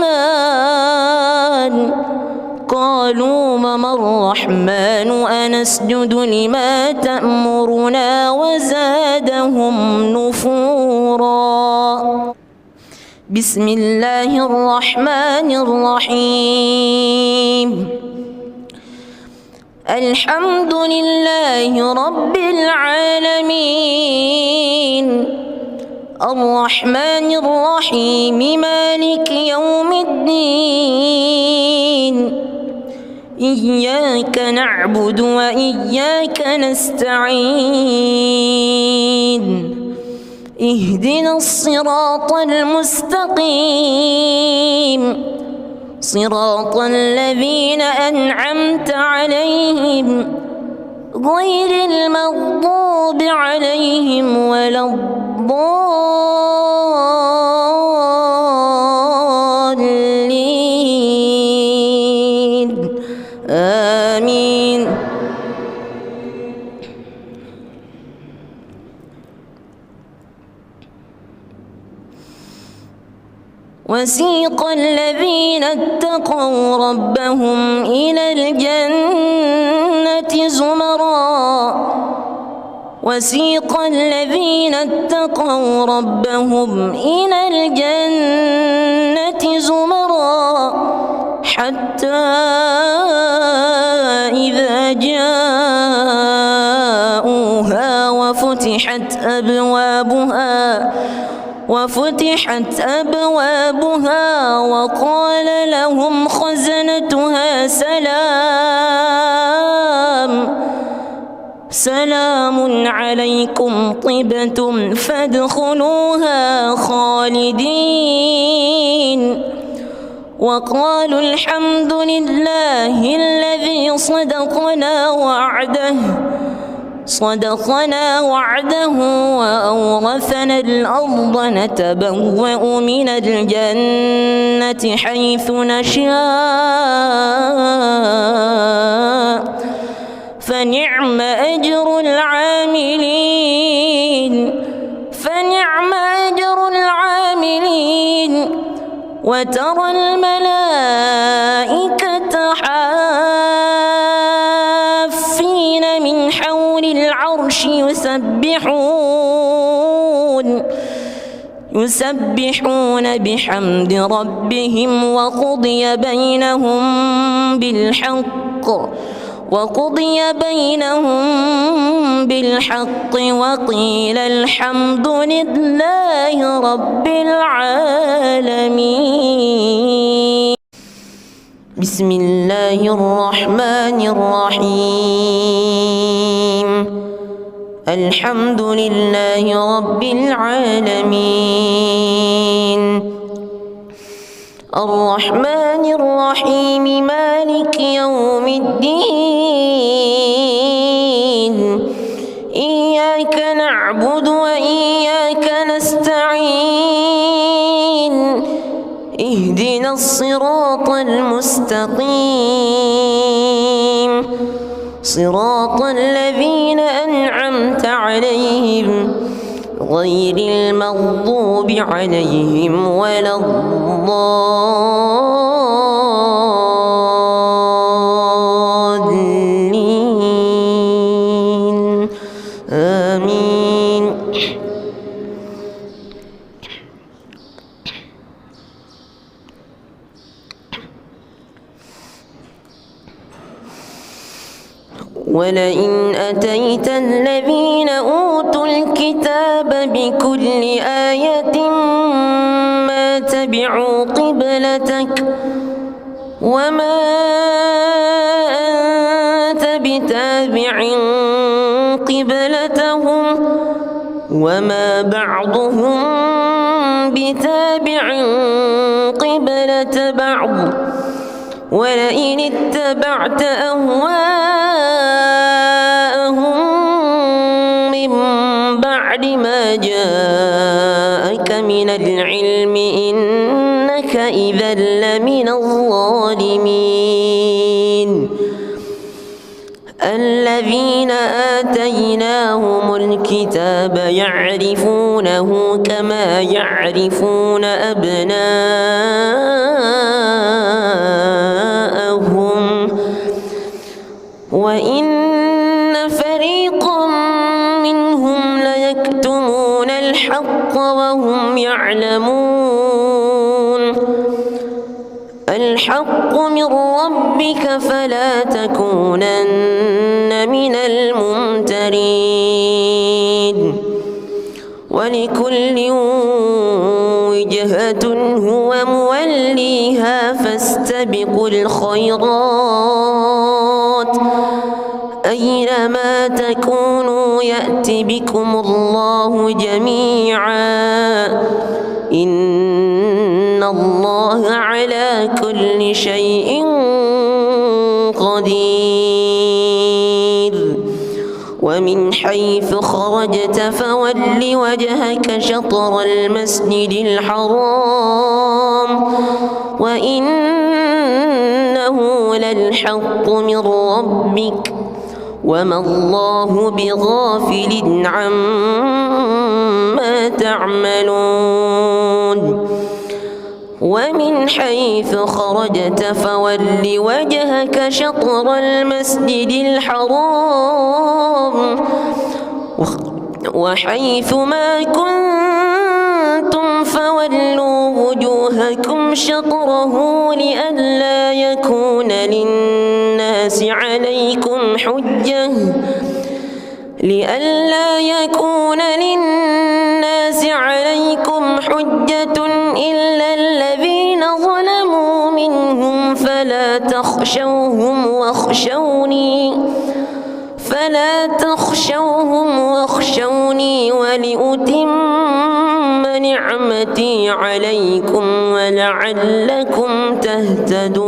قالوا وما الرحمن أنسجد لما تأمرنا وزادهم نفورا. بسم الله الرحمن الرحيم. الحمد لله رب العالمين الرحمن الرحيم مالك يوم الدين إياك نعبد وإياك نستعين اهدنا الصراط المستقيم صراط الذين أنعمت عليهم غير المغضوب عليهم ولا الضالين آمين. وسيق الذين اتقوا ربهم إلى الجنة زمرا وسيق الذين اتقوا ربهم إلى الجنة زمرا حتى إذا جاءوها وفتحت أبوابها وقال لهم خزنتها سلام عليكم طبتم فادخلوها خالدين وقالوا الحمد لله الذي صدقنا وعده صدقنا وعده وأورثنا الأرض نتبوأ من الجنة حيث نشاء فنعم أجر العاملين وترى الملائكة حافين من حول العرش يسبحون بحمد ربهم وقضي بينهم بالحق وقيل الحمد لله رب العالمين. بسم الله الرحمن الرحيم. الحمد لله رب العالمين الرحمن الرحيم مالك يوم الدين إياك نعبد وإياك نستعين اهدنا الصراط المستقيم صراط الذين أنعمت عليهم غير المغضوب عليهم ولا الضالين آمين. ولئن أتيت الذين أوتوا الكتاب بكل آية ما تبعوا قبلتك وما أنت بتابع قبلتهم وما بعضهم بتابع قبلة بعض ولئن اتبعت أهواءهم من بعد ما جاءك من العلم إنك إذا لمن الظالمين. الذين آتيناهم الكتاب يعرفونه كما يعرفون أبناءهم وإن فريقا منهم ليكتمون الحق وهم يعلمون. الحق من ربك فلا تكونن من الممترين. ولكل وجهة هو موليها فاستبقوا الخيرات أينما تكونوا يأت بكم الله جميعا إن الله على كل شيء قدير. ومن حيث خرجت فول وجهك شطر المسجد الحرام وإنه للحق من ربك وما الله بغافل عما تعملون. ومن حيث خرجت فول وجهك شطر المسجد الحرام وحيث ما كنتم فولوا وجوهكم شطره لئلا يكون للناس عليكم حجة إلا الذين ظلموا منهم فلا تخشوهم واخشوني ولأتم نعمتي عليكم ولعلكم تهتدون.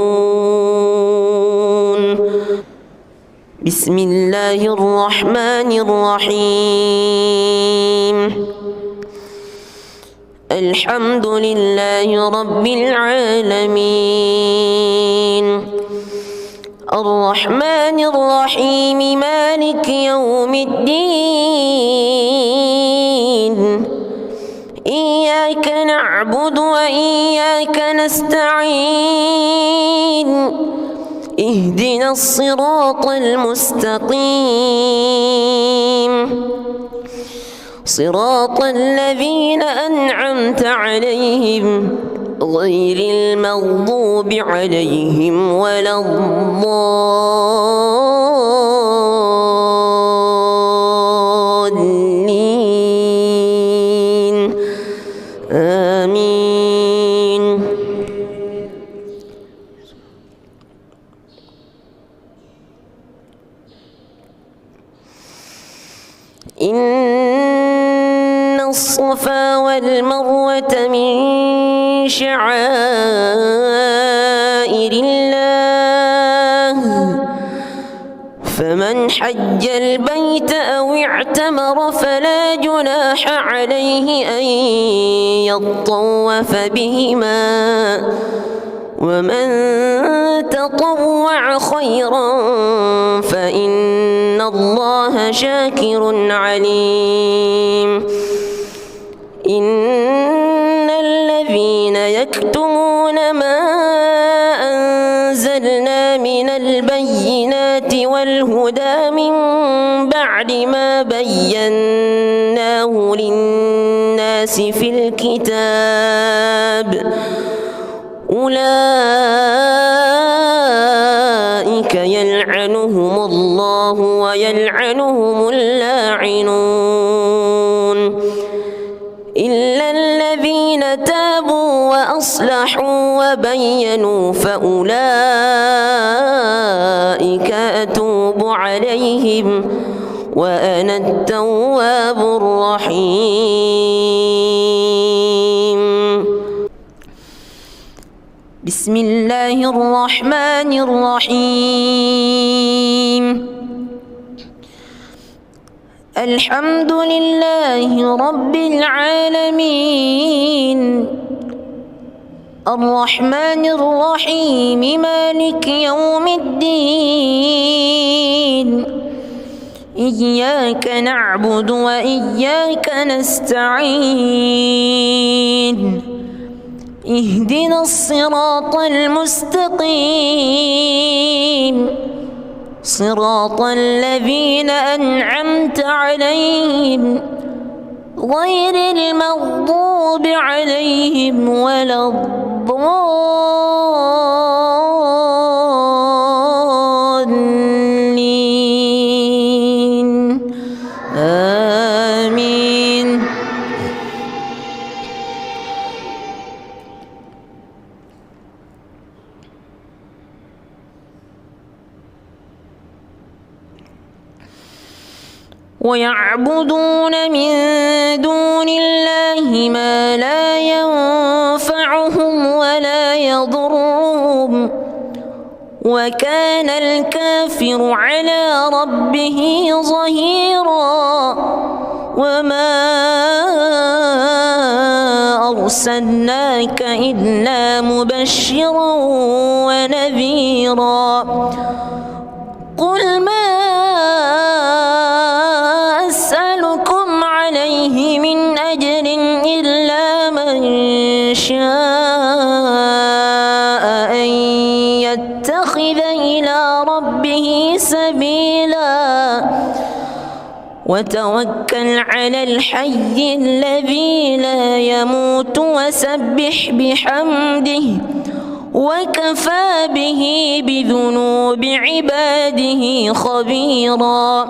بسم الله الرحمن الرحيم الحمد لله رب العالمين الرحمن الرحيم مالك يوم الدين إياك نعبد وإياك نستعين اهدنا الصراط المستقيم صراط الذين أنعمت عليهم غير المغضوب عليهم ولا الضالين آمين. إن الصفا والمروة من شعائر الله فمن حج البيت أو اعتمر فلا جناح عليه أن يطوف بهما ومن تطوع خيرا فإن الله شاكر عليم. إن الذين يكتمون ما أنزلنا من البينات والهدى من بعد ما بيناه للناس في الكتاب أولئك يلعنهم الله ويلعنهم اللاعنون إلا الذين تابوا وأصلحوا وبينوا فأولئك أتوب عليهم وأنا التواب الرحيم. بسم الله الرحمن الرحيم الحمد لله رب العالمين الرحمن الرحيم مالك يوم الدين إياك نعبد وإياك نستعين اهدنا الصراط المستقيم صراط الذين أنعمت عليهم غير المغضوب عليهم ولا الضالين آمين. ويعبدون من دون الله ما لا ينفعهم ولا يضرهم وكان الكافر على ربه ظهيرا وما أرسلناك إلا مبشرا ونذيرا قل ما أسألكم عليه من أجر إلا من شاء أن يتخذ إلى ربه سبيلا وتوكل على الحي الذي لا يموت وسبح بحمده وكفى به بذنوب عباده خبيرا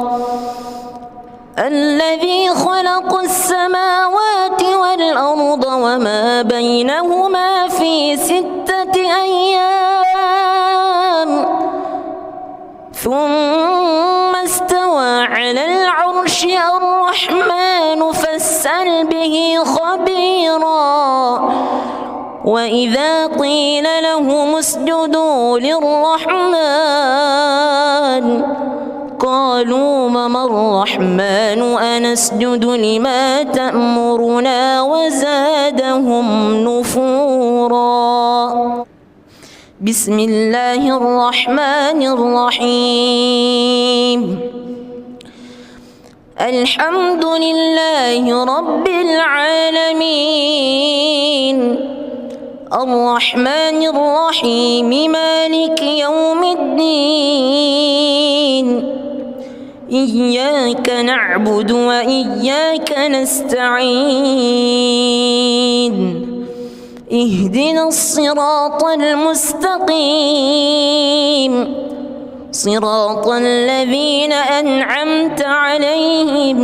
الذي خلق السماوات والأرض وما بينهما في 6 أيام ثم استوى على العرش الرحمن فاسأل به خبيرا وإذا قيل لهم اسجدوا للرحمن قالوا وما الرحمن أنسجد لما تأمرنا وزادهم نفورا. بسم الله الرحمن الرحيم. الحمد لله رب العالمين الرحمن الرحيم مالك يوم الدين إياك نعبد وإياك نستعين اهدنا الصراط المستقيم صراط الذين أنعمت عليهم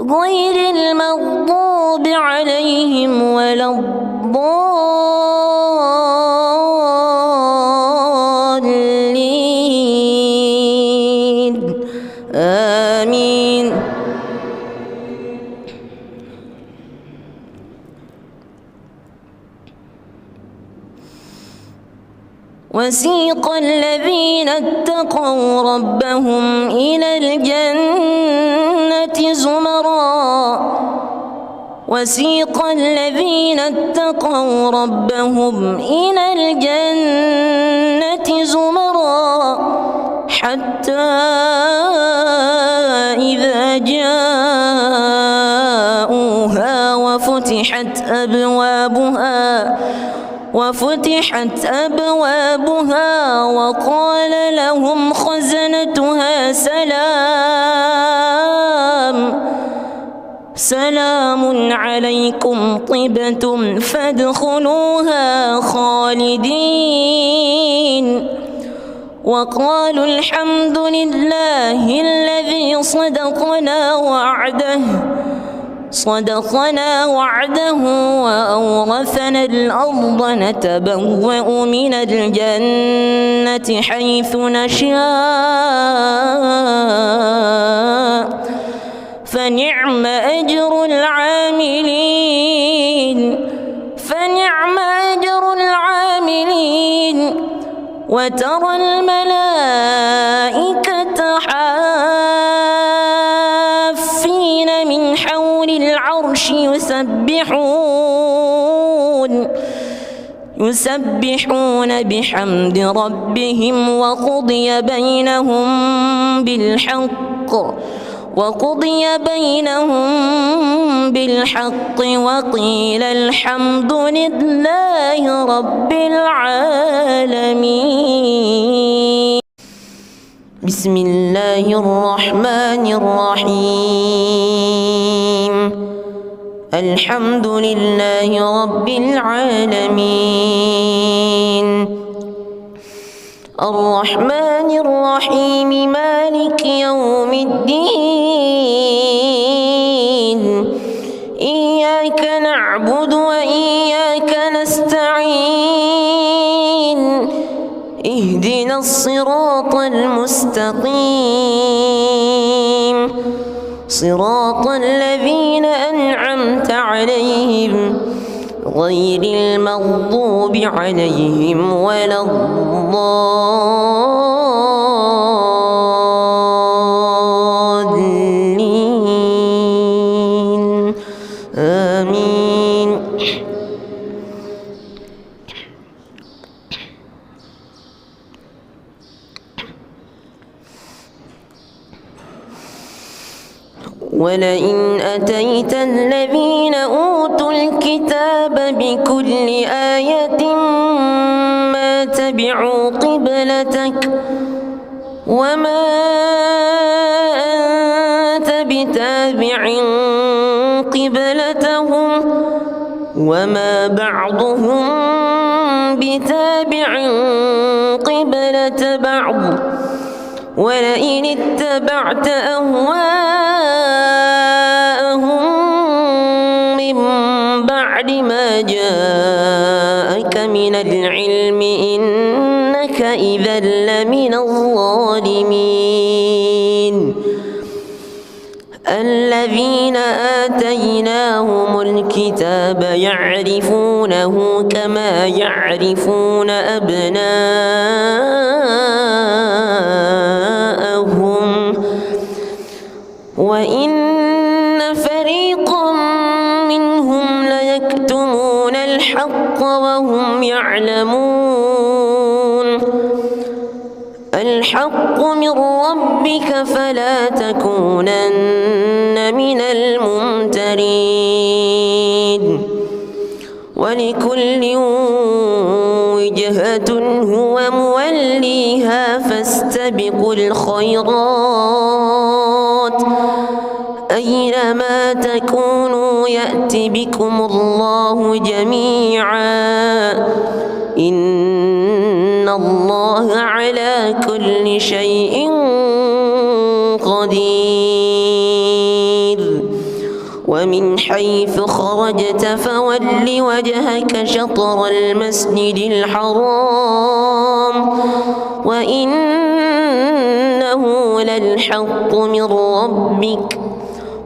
غير المغضوب عليهم ولا الضالين آمين. وسيق الذين اتقوا ربهم إلى الجنة زمرا وسيق الذين اتقوا ربهم إلى الجنة زمرا حتى إذا جاءوها وفتحت أبوابها وقال لهم خزنتها سلام عليكم طبتم فادخلوها خالدين وقالوا الحمد لله الذي صدقنا وعده وأورثنا الأرض نتبوأ من الجنة حيث نشاء فنعم أجر العاملين وترى الملائكة حافين من حول العرش يسبحون بحمد ربهم وقضي بينهم بالحق وقيل الحمد لله رب العالمين. بسم الله الرحمن الرحيم. الحمد لله رب العالمين الرحمن الرحيم مالك يوم الدين إياك نعبد وإياك نستعين اهدنا الصراط المستقيم صراط الذين أنعمت عليهم غير المغضوب عليهم ولا الضالين آمين. ولئن أتيت الذين أوتوا الكتاب بكل آية ما تبعوا قبلتك وما أنت بتابع قبلتهم وما بعضهم بتابع قبلة بعض ولئن اتبعت أهواءهم من بعد ما جاءك من العلم إنك إذا لمن الظالمين. الذين آتيناهم الكتاب يعرفونه كما يعرفون أبناءهم منهم ليكتمون الحق وهم يعلمون الحق من ربك فلا تكونن من الممترين ولكل وجهة هو موليها فاستبقوا الخيرات أينما تكونوا يأت بكم الله جميعا إن الله على كل شيء قدير ومن حيث خرجت فول وجهك شطر المسجد الحرام وإنه للحق من ربك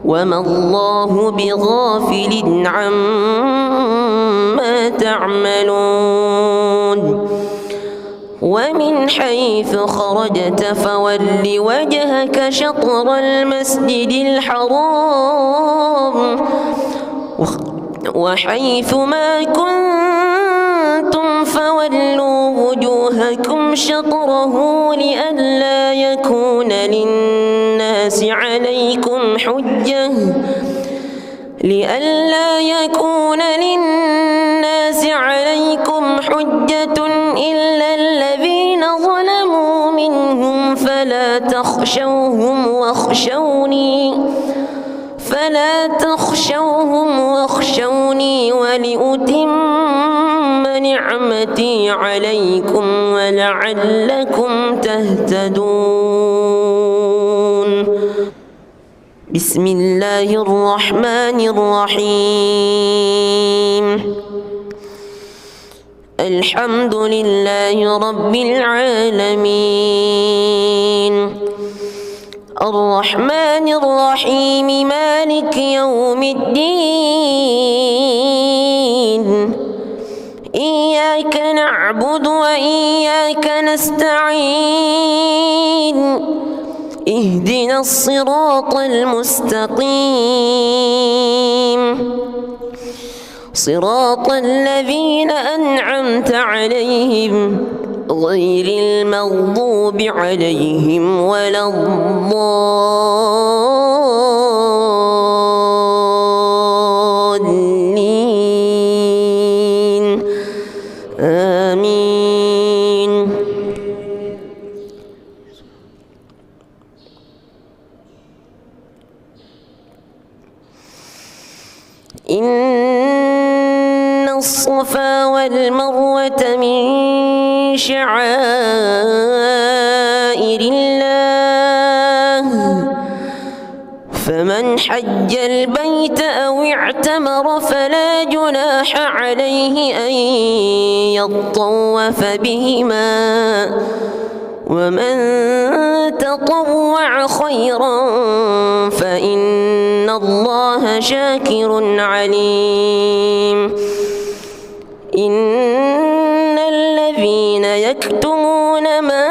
وما الله بغافل عما تعملون ومن حيث خرجت فول وجهك شطر المسجد الحرام وحيث ما كنتم فولوا وجوهكم شطره لئلا يكون للناس عليكم حجة إلا الذين ظلموا منهم فلا تخشوهم واخشوني ولأتم نعمتي عليكم ولعلكم تهتدون بسم الله الرحمن الرحيم الحمد لله رب العالمين الرحمن الرحيم مالك يوم الدين إياك نعبد وإياك نستعين اهدنا الصراط المستقيم صراط الذين أنعمت عليهم غير المغضوب عليهم ولا الضالين آمين إن الصفا والمروة من شعائر الله فمن حج البيت أو اعتمر فلا جناح عليه أن يطوف بهما ومن تطوع خيرا فإن الله شاكر عليم إن الذين يكتمون ما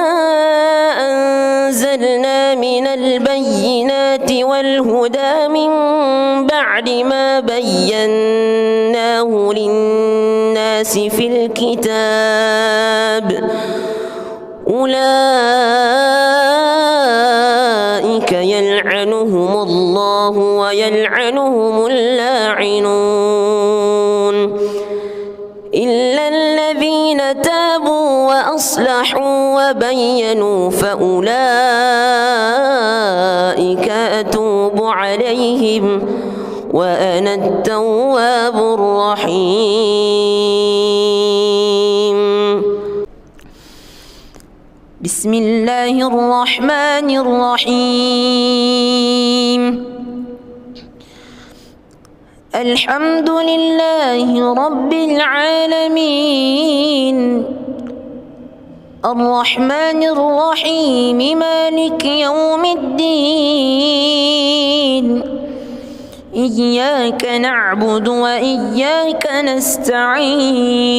أنزلنا من البينات والهدى من بعد ما بيناه للناس في الكتاب أولئك يلعنهم الله ويلعنهم اللاعنون إلا الذين تابوا وأصلحوا وبينوا فأولئك أتوب عليهم وأنا التواب الرحيم بسم الله الرحمن الرحيم الحمد لله رب العالمين الرحمن الرحيم مالك يوم الدين إياك نعبد وإياك نستعين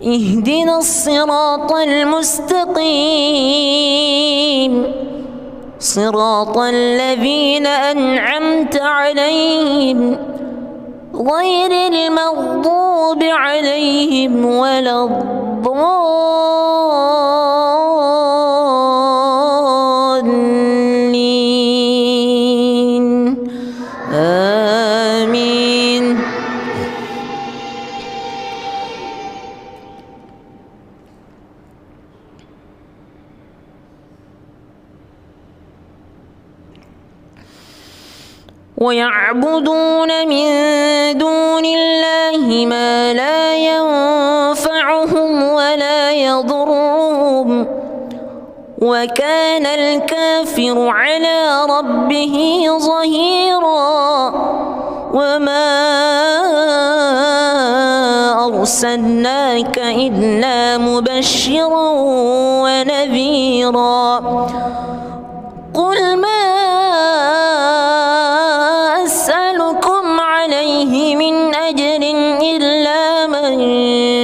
اهدنا الصراط المستقيم صراط الذين أنعمت عليهم غير المغضوب عليهم ولا الضالين آمين. ويعبدون من دون الله ما لا ينفعهم ولا يضرهم وكان الكافر على ربه ظهيرا. وما أرسلناك إلا مبشرا ونذيرا. قل ما أسألكم عليه من أجر إلا من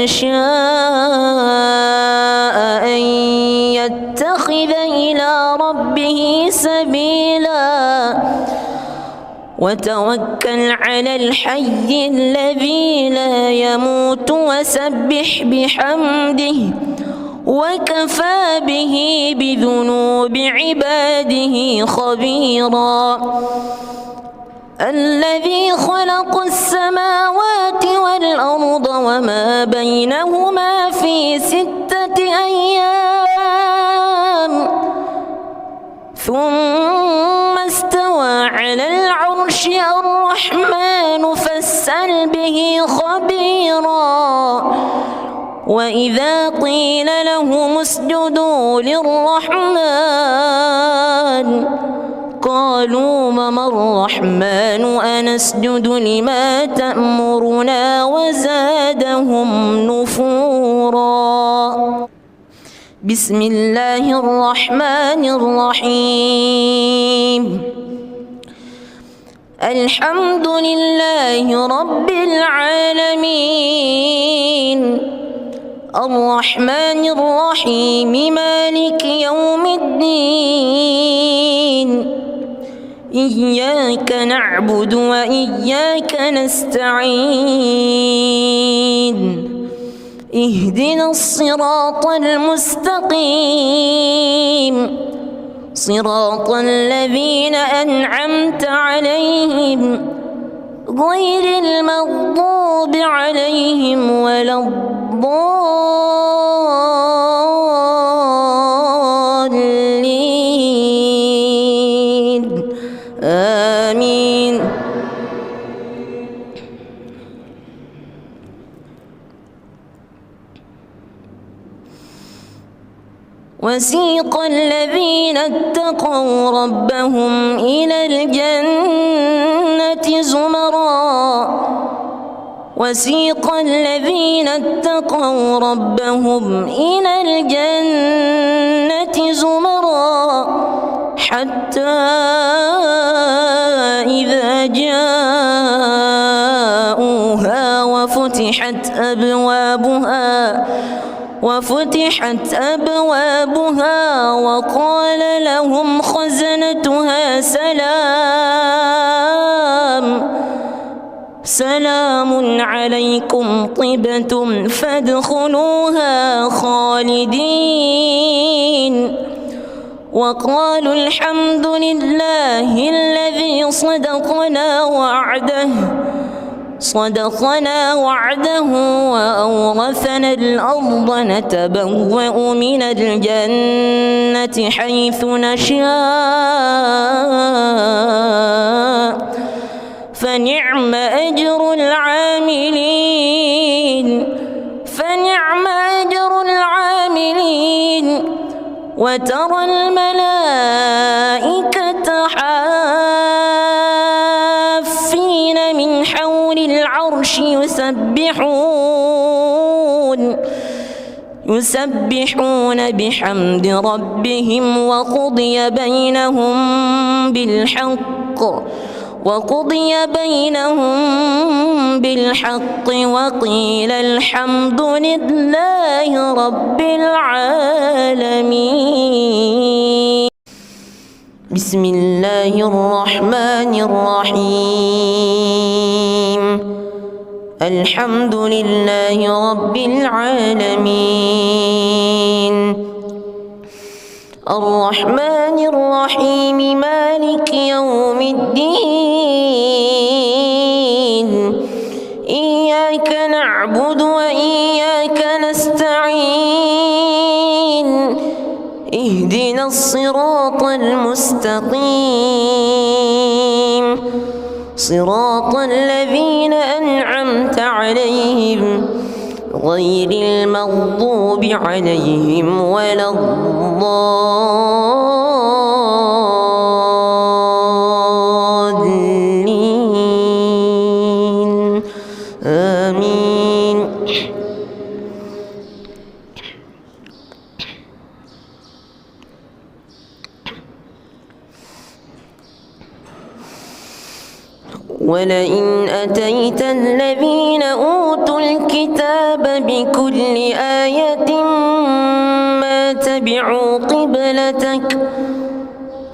شاء أن يتخذ إلى ربه سبيلا. وتوكل على الحي الذي لا يموت وسبح بحمده وكفى به بذنوب عباده خبيرا. الذي خلق السماوات والأرض وما بينهما في 6 أيام ثم استوى على العرش. الرحمن فاسأل به خبيرا. وإذا قيل لهم اسجدوا للرحمن قالوا وما الرحمن أنسجد لما تأمرنا وزادهم نفورا. بسم الله الرحمن الرحيم. الحمد لله رب العالمين الرحمن الرحيم مالك يوم الدين. إياك نعبد وإياك نستعين. اهدنا الصراط المستقيم صراط الذين أنعمت عليهم غير المغضوب عليهم ولا الضالين آمين. وسيق الذين اتقوا ربهم إلى الجنة زمرا. وسيق الذين اتقوا ربهم إلى الجنة زمرا حتى إذا جاءوها وفتحت أبوابها وقال لهم خزنتها سلام عليكم طبتم فادخلوها خالدين. وقالوا الحمد لله الذي صدقنا وعده وأورثنا الأرض نتبوأ من الجنة حيث نشاء فنعم أجر العاملين. وترى الملائكة حافين من حول العرش يسبحون بحمد ربهم وقضي بينهم بالحق وقيل الحمد لله رب العالمين. بسم الله الرحمن الرحيم الحمد لله رب العالمين الرحمن الرحيم مالك يوم الدين إياك نعبد وإياك نستعين اهدنا الصراط المستقيم صراط الذين أنعمت عليهم غير المغضوب عليهم ولا الضالين آمين. ولئن أتيت الذين أوتوا الكتاب بكل آية ما تبعوا قبلتك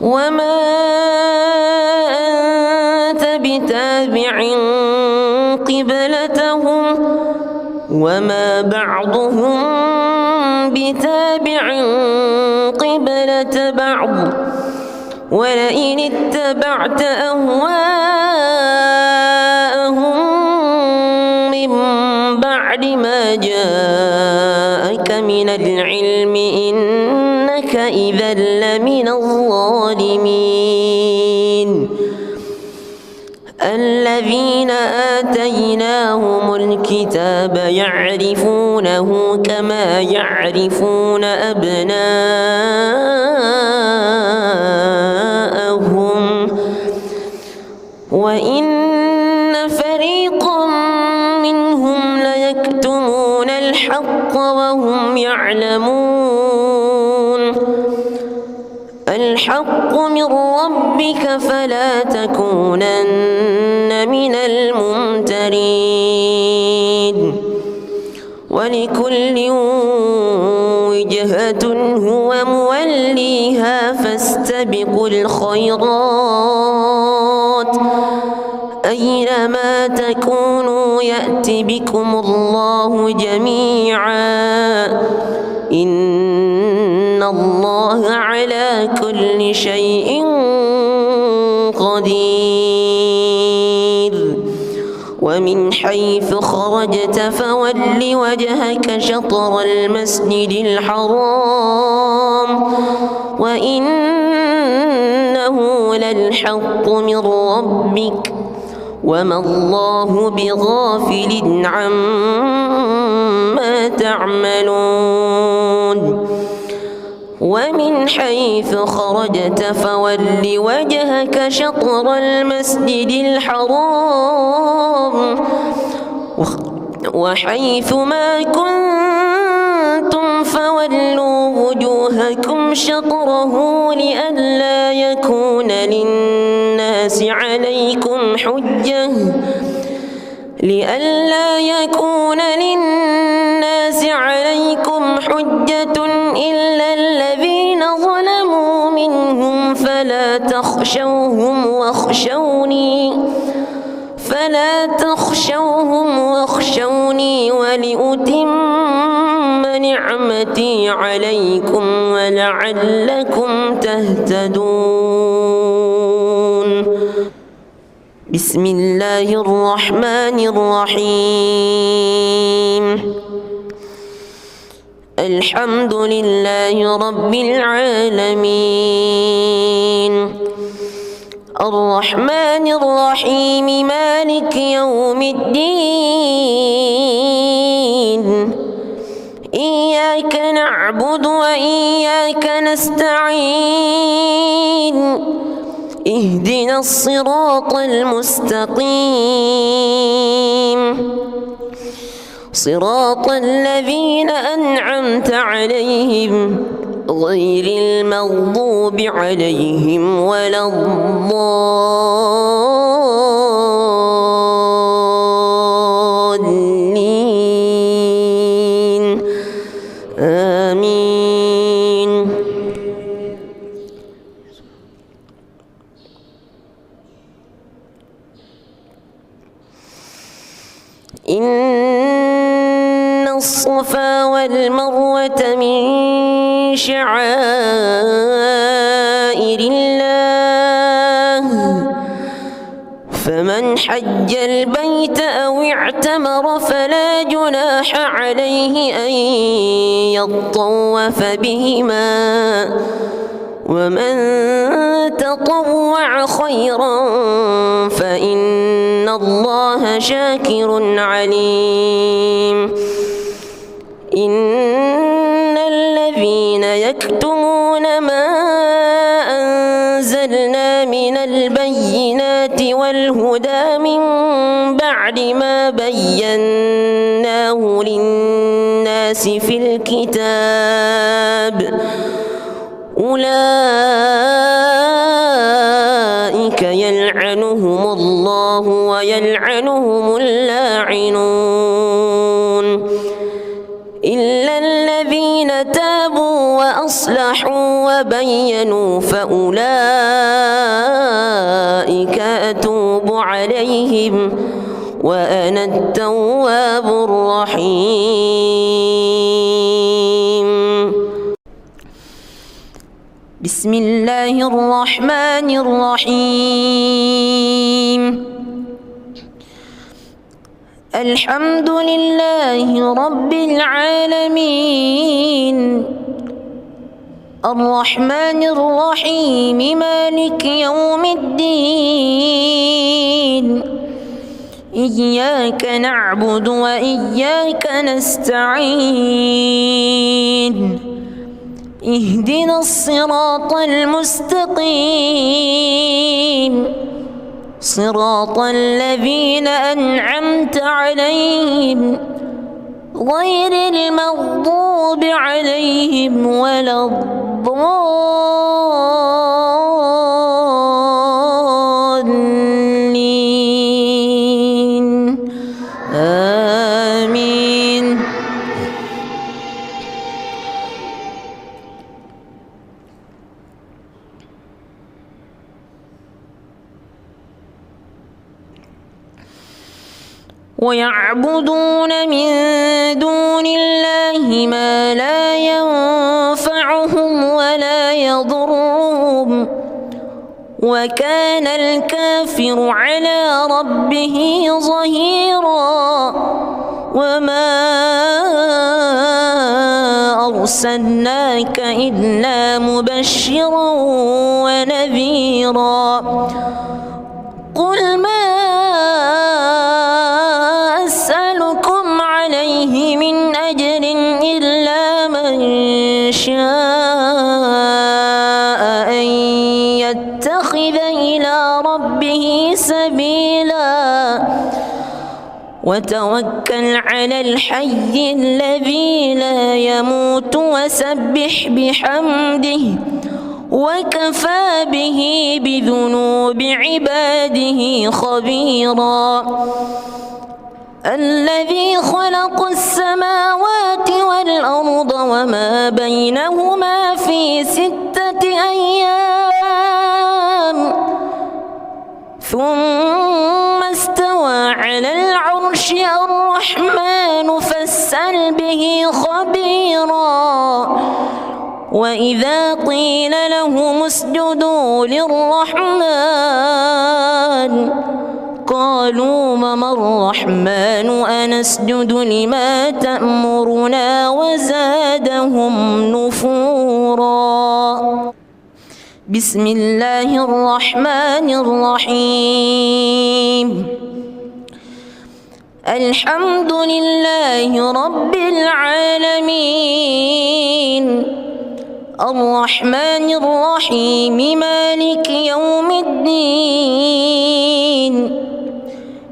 وما أنت بتابع قبلتهم وما بعضهم بتابع قبلة بعض ولئن اتبعت أهواءهم من بعد ما جاءك من العلم إنك إذا لمن الظالمين. الذين آتيناهم الكتاب يعرفونه كما يعرفون أبناءهم وإن فريقا منهم ليكتمون الحق وهم يعلمون. الحق من ربك فلا تكونن من الممترين. ولكل وجهة هو موليها فاستبقوا الخيرات أينما تكونوا يأت بكم الله جميعا إن الله على كل شيء قدير. ومن حيث خرجت فول وجهك شطر المسجد الحرام وإنه للحق من ربك وما الله بغافل عما تعملون. ومن حيث خرجت فول وجهك شطر المسجد الحرام وحيث ما كنتم فولوا وجوهكم شطره لئلا يكون للناس عليكم حجة إلا الذين ظلموا منهم فلا تخشوهم واخشوني ولأتم نعمتي عليكم ولعلكم تهتدون. بسم الله الرحمن الرحيم الحمد لله رب العالمين الرحمن الرحيم مالك يوم الدين إياك نعبد وإياك نستعين اهدنا الصراط المستقيم صراط الذين أنعمت عليهم غير المغضوب عليهم ولا الضالين آمين. إن الصفا والمروة من شعائر الله فمن حج البيت أو اعتمر فلا جناح عليه أن يطوف بهما ومن تطوع خيرا فإن الله شاكر عليم إن الذين يكتمون ما أنزلنا من البينات والهدى من بعد ما بيناه للناس في الكتاب أولئك يلعنهم الله ويلعنهم اللاعنون إلا الذين تابوا وأصلحوا وبينوا فأولئك أتوب عليهم وأنا التواب الرحيم. بسم الله الرحمن الرحيم. الحمد لله رب العالمين الرحمن الرحيم مالك يوم الدين إياك نعبد وإياك نستعين اهدنا الصراط المستقيم صراط الذين أنعمت عليهم غير المغضوب عليهم ولا الضالين آمين. ويعبدون من دون الله ما لا ينفعهم ولا يضرهم وكان الكافر على ربه ظهيرا وما أرسلناك إلا مبشرا ونذيرا قل ما أسألكم عليه من أجر إلا من شاء أن يتخذ إلى ربه سبيلا وتوكل على الحي الذي لا يموت وسبح بحمده وكفى به بذنوب عباده خبيرا الذي خلق السماوات والأرض وما بينهما في 6 أيام ثم استوى على العرش الرحمن فاسأل به خبيرا وإذا قيل لهم اسجدوا للرحمن قالوا وما الرحمن أنسجد لما تأمرنا وزادهم نفورا. بسم الله الرحمن الرحيم. الحمد لله رب العالمين الرحمن الرحيم مالك يوم الدين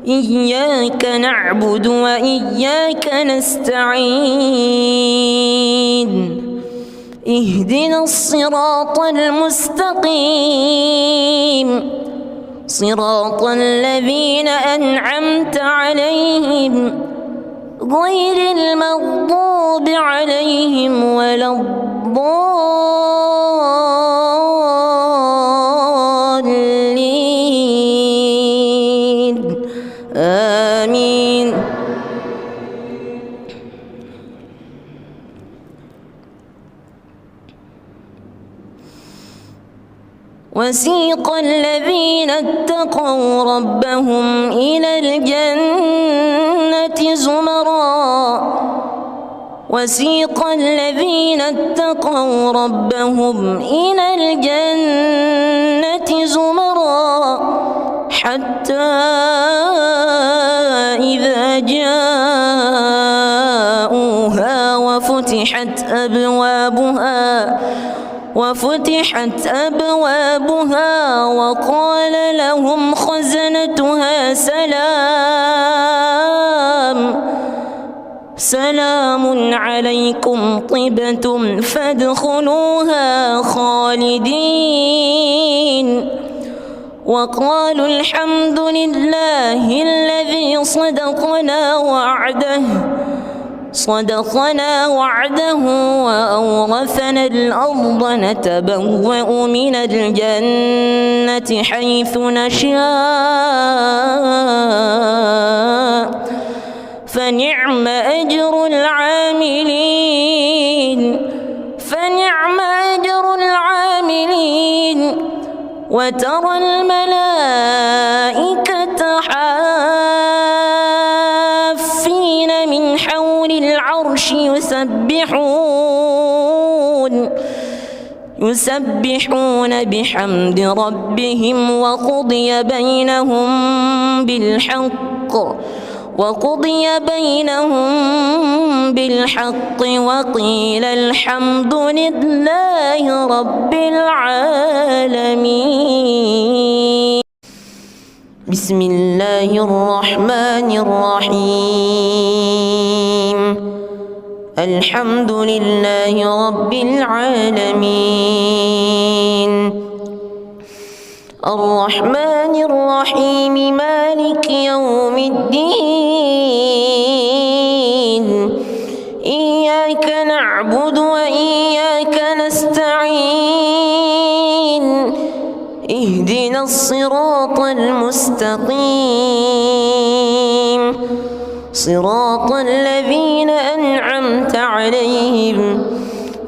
إياك نعبد وإياك نستعين اهدنا الصراط المستقيم صراط الذين أنعمت عليهم غير المغضوب عليهم ولا الضالين آمين. وسيق الذين اتقوا ربهم إلى الجنة زمرا وسيق الذين اتقوا ربهم إلى الجنة زمرا حتى إذا جاءوها وفتحت أبوابها وقال لهم خزنتها سلام عليكم طبتم فادخلوها خالدين وقالوا الحمد لله الذي صدقنا وعده وأورثنا الأرض نتبوأ من الجنة حيث نشاء فنعم أجر العاملين وترى الملائكة حافين من حول العرش يسبحون بحمد ربهم وقضي بينهم بالحق وقيل الحمد لله رب العالمين. بسم الله الرحمن الرحيم. الحمد لله رب العالمين الرحمن الرحيم مالك يوم الدين إياك نعبد وإياك نستعين اهدنا الصراط المستقيم صراط الذين أنعمت عليهم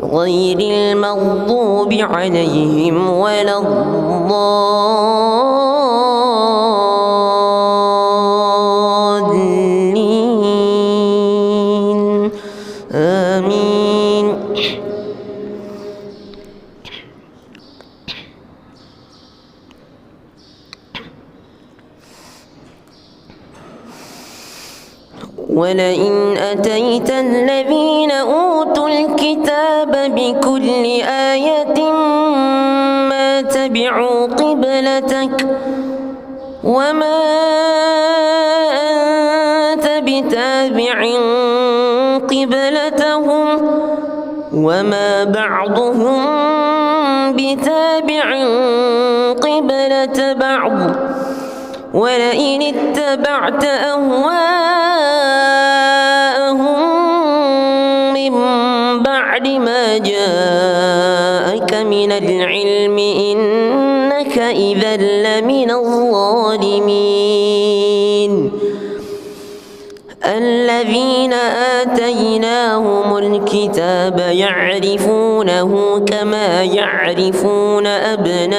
غير المغضوب عليهم ولا الضالين آمين. ولئن أتيت الذين أوتوا الكتاب بكل آية ما تبعوا قبلتك وما أنت بتابع قبلتهم وما بعضهم بتابع قبلة بعض ولئن اتبعت أهواءهم من بعد ما جاءك من العلم إنك إذا لمن الظالمين. الذين آتيناهم الكتاب يعرفونه كما يعرفون أبناءهم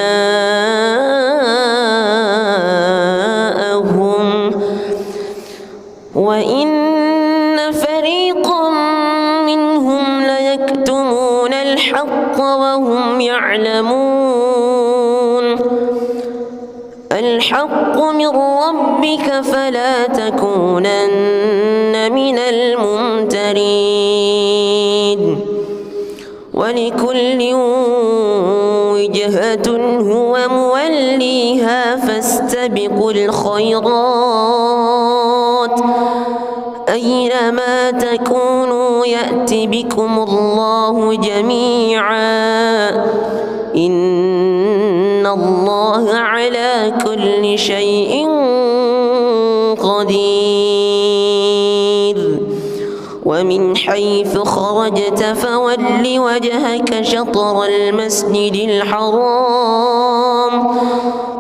وإن فريقا منهم ليكتمون الحق وهم يعلمون. الحق من ربك فلا تكونن من الممترين. ولكل وجهة هو موليها فاستبقوا الخيرات أينما تكونوا يأت بكم الله جميعا إن الله على كل شيء قدير. ومن حيث خرجت فول وجهك شطر المسجد الحرام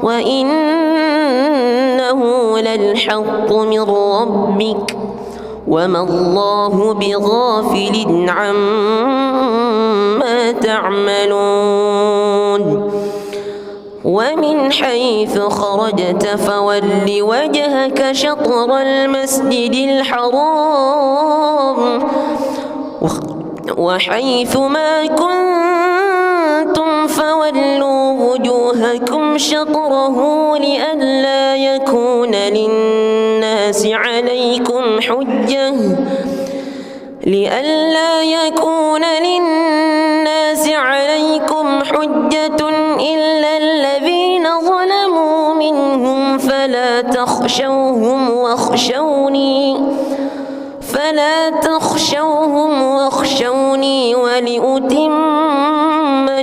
وإنه للحق من ربك وما الله بغافل عما تعملون. ومن حيث خرجت فول وجهك شطر المسجد الحرام وحيث ما كنتم فولوا وجوهكم شطره لئلا يكون للناس عليكم حجة إلا الذين ظلموا منهم فلا تخشوهم واخشوني ولأتم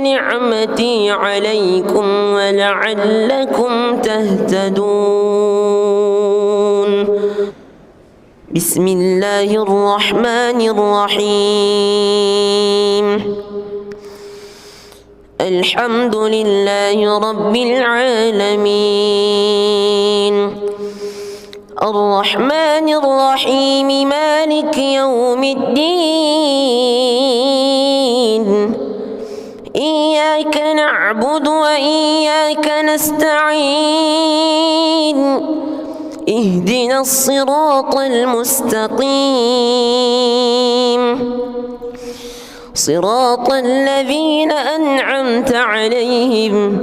نعمتي عليكم ولعلكم تهتدون. بسم الله الرحمن الرحيم. الحمد لله رب العالمين الرحمن الرحيم مالك يوم الدين إياك نعبد وإياك نستعين اهدنا الصراط المستقيم صراط الذين أنعمت عليهم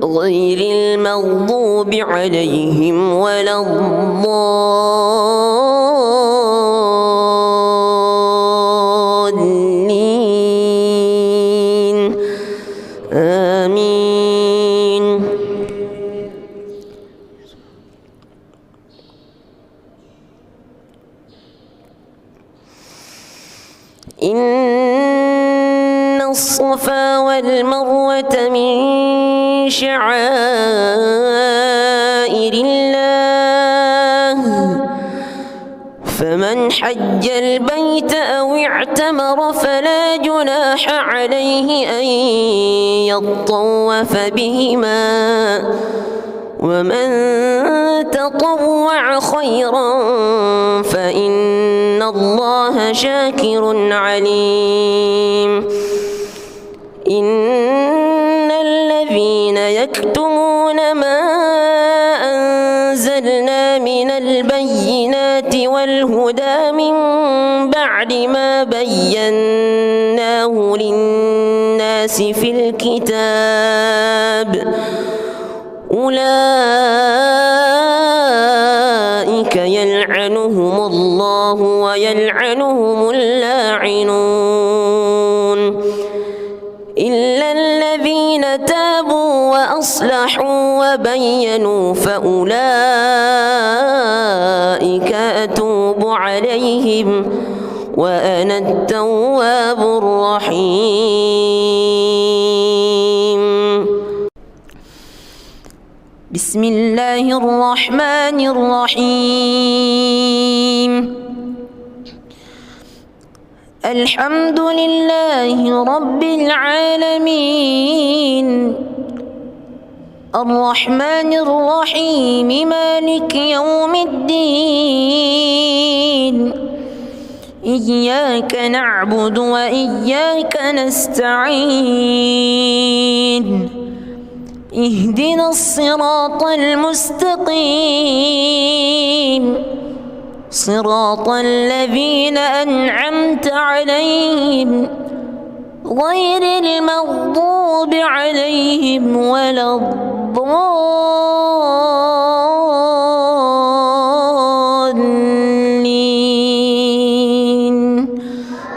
غير المغضوب عليهم ولا الضالين آمين. إن الصفا والمروة من شعائر الله فمن حج البيت أو اعتمر فلا جناح عليه أن يطوف بهما ومن تطوع خيرا فإن الله شاكر عليم. إن الذين يكتمون ما أنزلنا من البينات والهدى من بعد ما بيناه للناس في الكتاب أولئك يلعنهم الله ويلعنهم اللاعنون إلا الذين تابوا وأصلحوا وبينوا فأولئك أتوب عليهم وأنا التواب الرحيم. بسم الله الرحمن الرحيم. الحمد لله رب العالمين الرحمن الرحيم مالك يوم الدين إياك نعبد وإياك نستعين اهدنا الصراط المستقيم صراط الذين أنعمت عليهم غير المغضوب عليهم ولا الضالين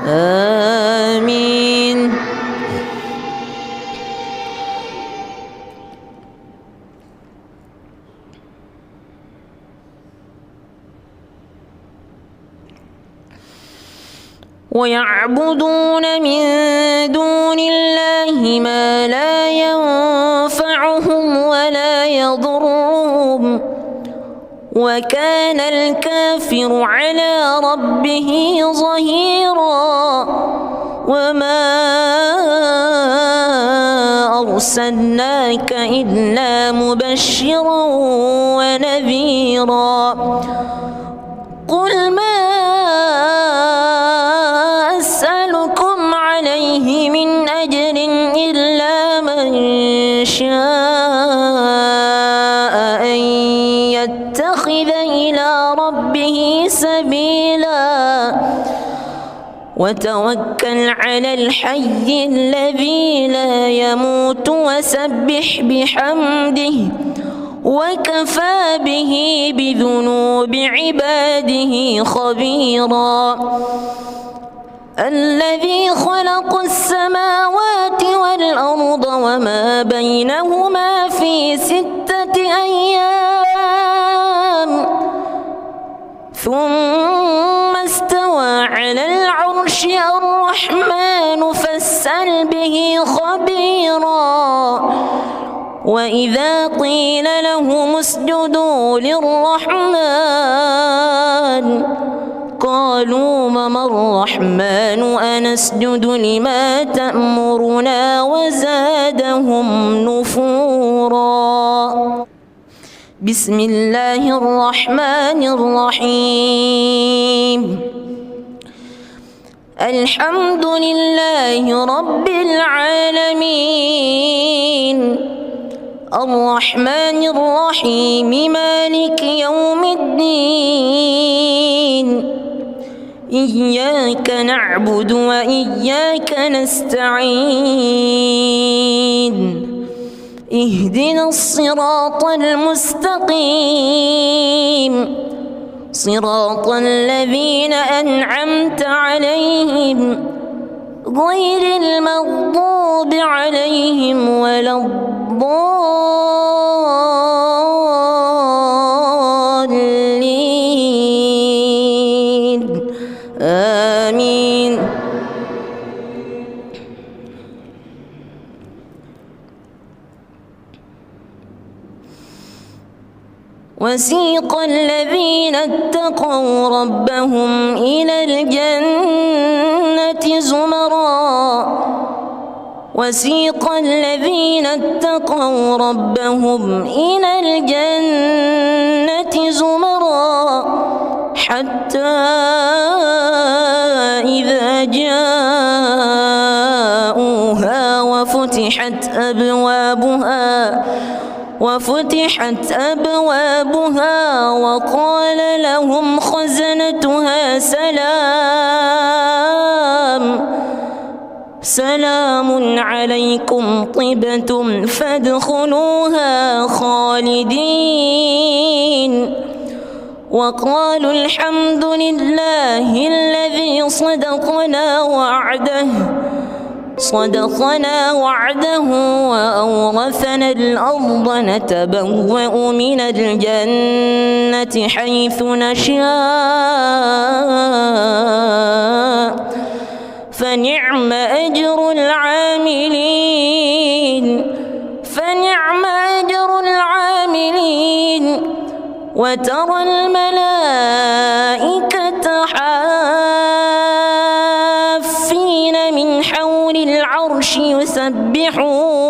آمين. ويعبدون من دون الله ما لا ينفعهم ولا يضرهم وكان الكافر على ربه ظهيرا وما أرسلناك إلا مبشرا ونذيرا قل ما أسألكم عليه من أجر إلا من شاء إلى ربه سبيلا وتوكل على الحي الذي لا يموت وسبح بحمده وكفى به بذنوب عباده خبيرا الذي خلق السماوات والأرض وما بينهما في 6 أيام ثم استوى على العرش الرحمن فاسأل به خبيرا وإذا قيل لهم اسجدوا للرحمن قالوا وما الرحمن أنسجد لما تأمرنا وزادهم نفورا. بسم الله الرحمن الرحيم. الحمد لله رب العالمين الرحمن الرحيم مالك يوم الدين إياك نعبد وإياك نستعين اهدنا الصراط المستقيم صراط الذين أنعمت عليهم غير المغضوب عليهم ولا الضالين آمين. وسيق الذين اتقوا ربهم إلى الجنة زمرا وسيق الذين اتقوا ربهم إلى الجنة زمرا حتى إذا جاءوها وفتحت أبوابها وقال لهم خزنتها سلام عليكم طبتم فادخلوها خالدين وقالوا الحمد لله الذي صدقنا وعده وأورثنا الأرض نتبوأ من الجنة حيث نشاء فنعم أجر العاملين وترى الملائكة حافين من حول العرش يسبحون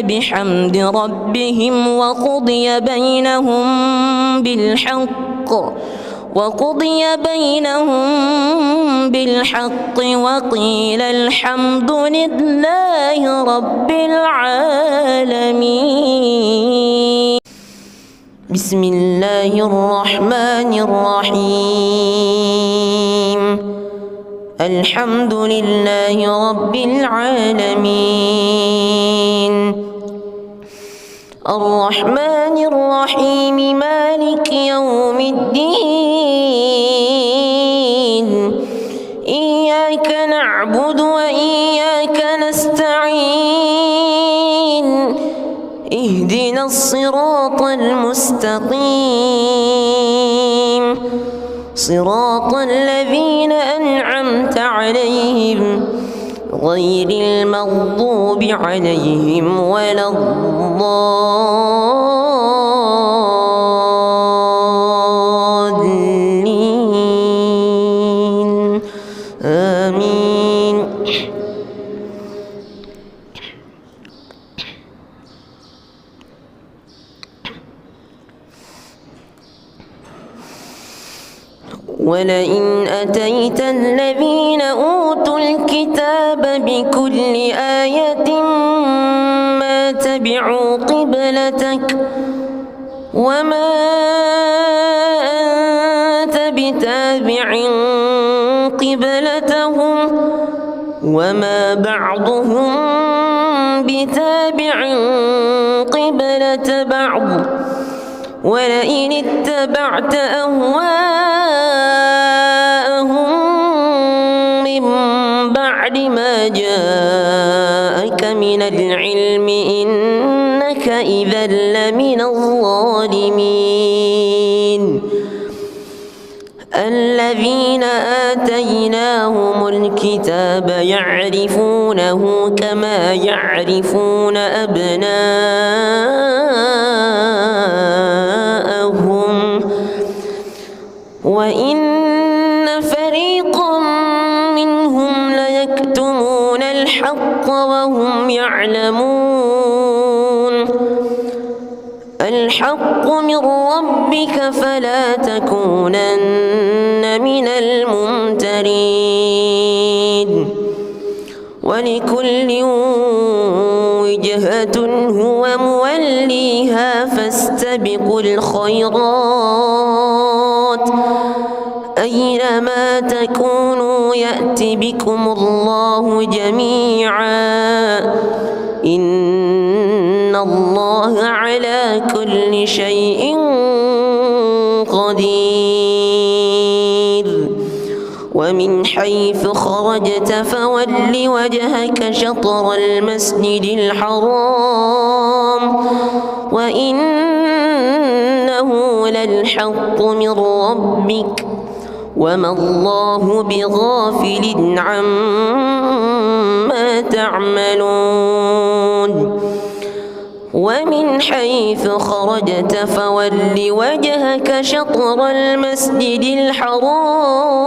بحمد ربهم وقضي بينهم بالحق وقيل الحمد لله رب العالمين. بسم الله الرحمن الرحيم. الحمد لله رب العالمين الرحمن الرحيم مالك يوم الدين إياك نعبد وإياك نستعين اهدنا الصراط المستقيم صراط الذين أنعمت عليهم غير المغضوب عليهم ولا الضالين آمين. ولئن أتيت الذين أوتوا الكتاب بكل آية ما تبعوا قبلتك وما أنت بتابع قبلتهم وما بعضهم بتابع قبلة بعض ولئن اتبعت أهواءهم من بعد ما جاءك من العلم إنك إذا لمن الظالمين الذين آتيناهم الكتاب يعرفونه كما يعرفون أبناءهم وإن فريقا منهم ليكتمون الحق وهم يعلمون الحق من ربك فلا تكونن من الممترين ولكل وجهة هو موليها فاستبقوا الخيرات أينما تكونوا يأت بكم الله جميعا إن الله على كل شيء قدير ومن حيث خرجت فول وجهك شطر المسجد الحرام وإنه للحق من ربك وما الله بغافل عما تعملون ومن حيث خرجت فول وجهك شطر المسجد الحرام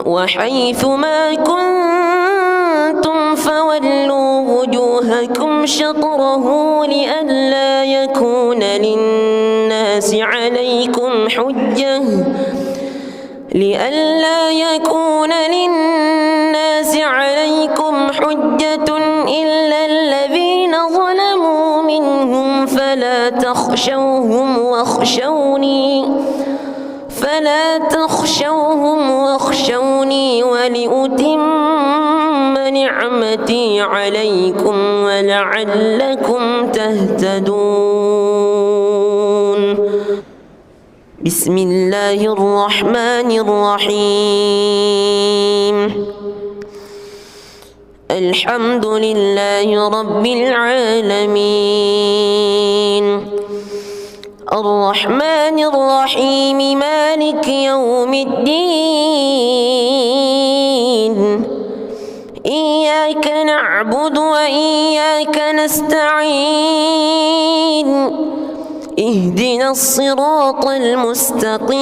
وحيث ما كنتم فولوا وجوهكم شطره لئلا يكون للناس عليكم حجة إلا الذين ظلموا منهم فلا تخشوهم واخشوني ولأتم نعمتي عليكم ولعلكم تهتدون بسم الله الرحمن الرحيم الحمد لله رب العالمين الرحمن الرحيم مالك يوم الدين إياك نعبد وإياك نستعين اهدنا الصراط المستقيم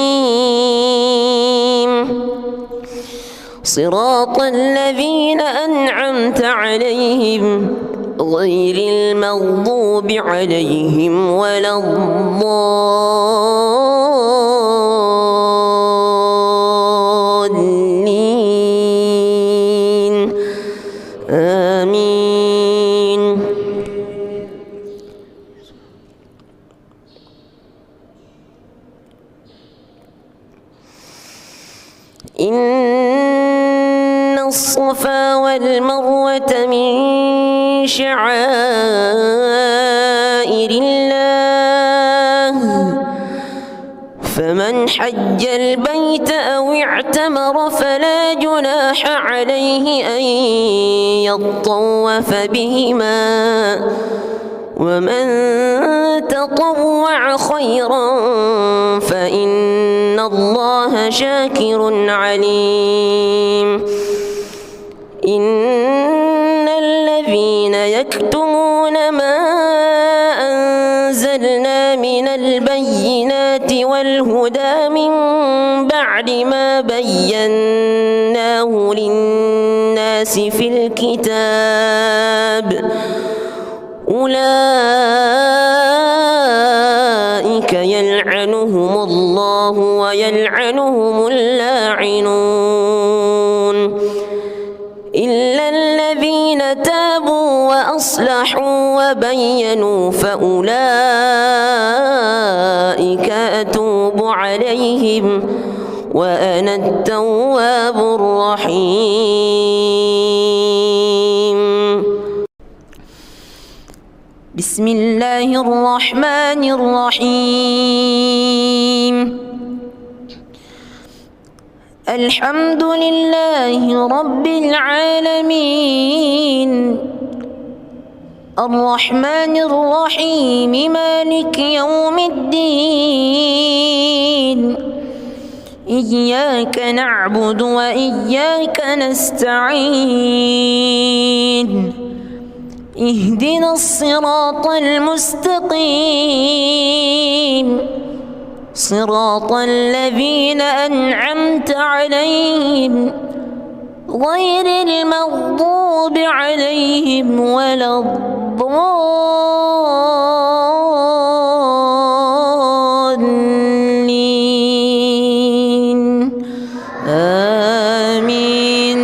صراط الذين أنعمت عليهم غير المغضوب عليهم ولا الضالين آمين إن الصفا والمروة من شعائر الله فمن حج البيت أو اعتمر فلا جناح عليه أن يطوف بهما ومن تطوع خيرا فإن الله شاكر عليم إن الذين يكتمون ما أنزلنا من البينات والهدى من بعد ما بيناه للناس في الكتاب أولئك يلعنهم الله ويلعنهم اللاعنون إلا الذين تابوا وأصلحوا وبينوا فأولئك أتوب عليهم وأنا التواب الرحيم. بسم الله الرحمن الرحيم. الحمد لله رب العالمين الرحمن الرحيم مالك يوم الدين إياك نعبد وإياك نستعين اهدنا الصراط المستقيم صراط الذين أنعمت عليهم غير المغضوب عليهم ولا الضالين آمين.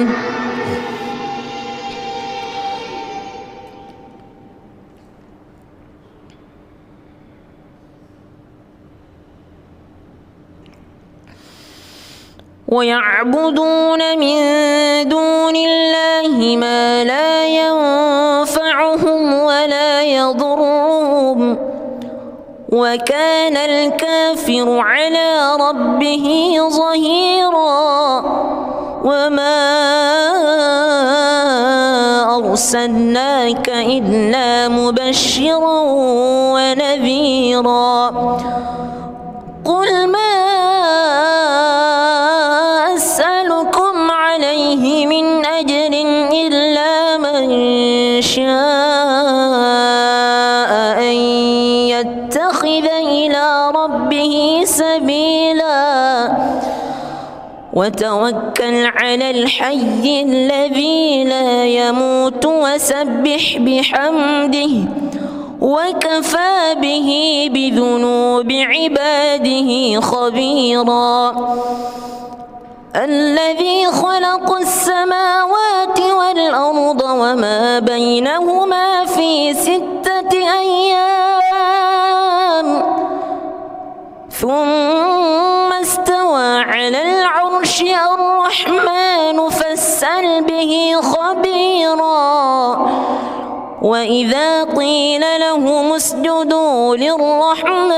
ويعبدون من دون الله ما لا ينفعهم ولا يضرهم وكان الكافر على ربه ظهيرا. وما أرسلناك إلا مبشرا ونذيرا. قل ما أسألكم عليه من أجر إلا من شاء أن يتخذ إلى ربه سبيلا وتوكل على الحي الذي لا يموت وسبح بحمده وكفى به بذنوب عباده خبيرا. الذي خلق السماوات والأرض وما بينهما في 6 أيام ثم استوى على العرش الرحمن فاسأل به خبيرا. وإذا قيل لهم اسجدوا للرحمن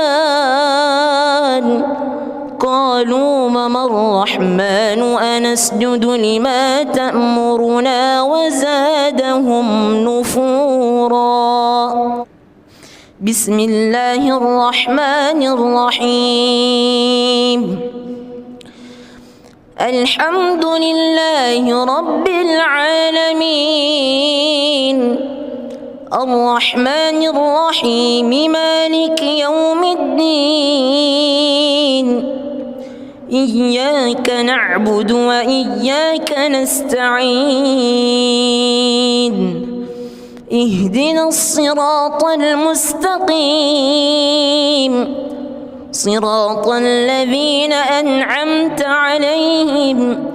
قالوا وما الرحمن أنسجد لما تأمرنا وزادهم نفورا. بسم الله الرحمن الرحيم. الحمد لله رب العالمين الرحمن الرحيم مالك يوم الدين إياك نعبد وإياك نستعين اهدنا الصراط المستقيم صراط الذين أنعمت عليهم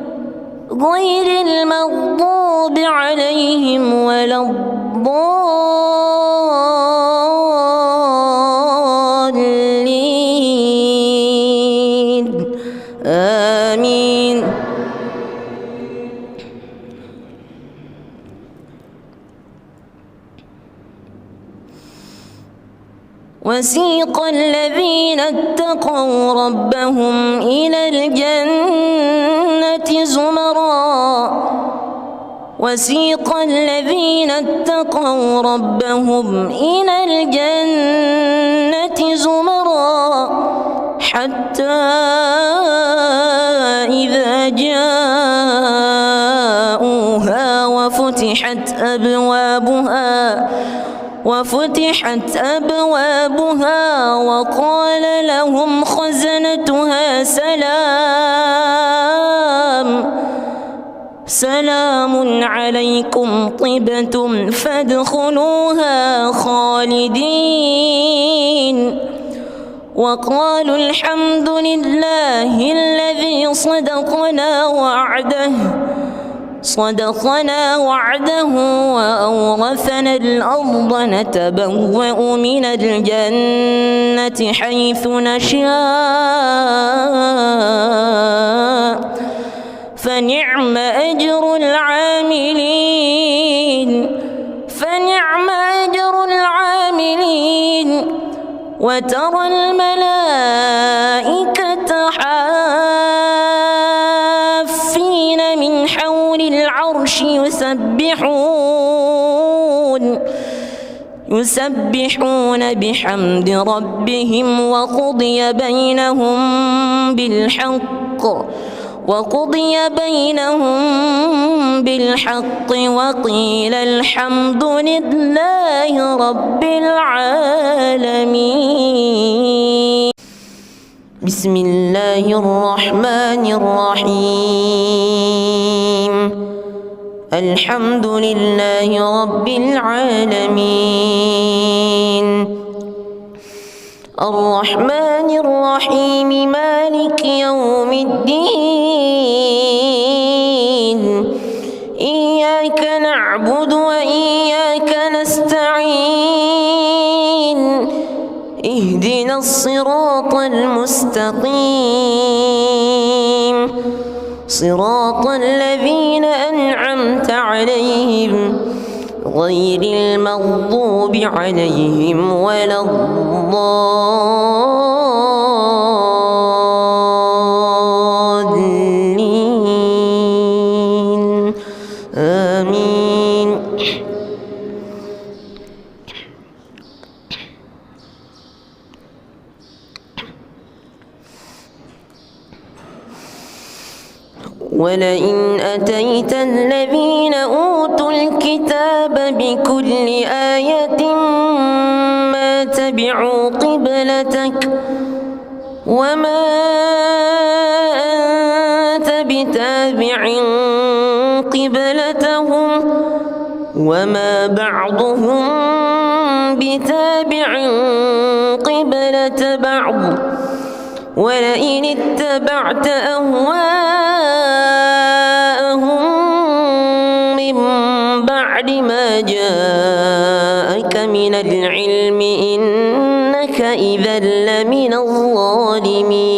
غير المغضوب عليهم ولا الضالين آمين. وسيق الذين اتقوا ربهم إلى الجنة زمرا وسيق الذين اتقوا ربهم إلى الجنة زمرا حتى إذا جاءوها وفتحت أبوابها وقال لهم خزنتها سلام عليكم طبتم فادخلوها خالدين وقالوا الحمد لله الذي صدقنا وعده صدقنا وعده وأورثنا الأرض نتبوأ من الجنة حيث نشاء فنعم أجر العاملين وترى الملائكة حافين من حول العرش يسبحون بحمد ربهم وقضي بينهم بالحق وقيل الحمد لله رب العالمين. بسم الله الرحمن الرحيم. الحمد لله رب العالمين الرحمن الرحيم مالك يوم الدين إياك نعبد وإياك نستعين اهدنا الصراط المستقيم صراط الذين أنعمت عليهم غير المغضوب عليهم ولا الضالين آمين. ولئن أتيت الذين أوتوا الكتاب بكل آية ما تبعوا قبلتك وما أنت بتابع قبلتهم وما بعضهم بتابع قبلة بعض ولئن اتبعت أهواءهم من بعد ما جاءك من العلم إنك إذا لمن الظالمين.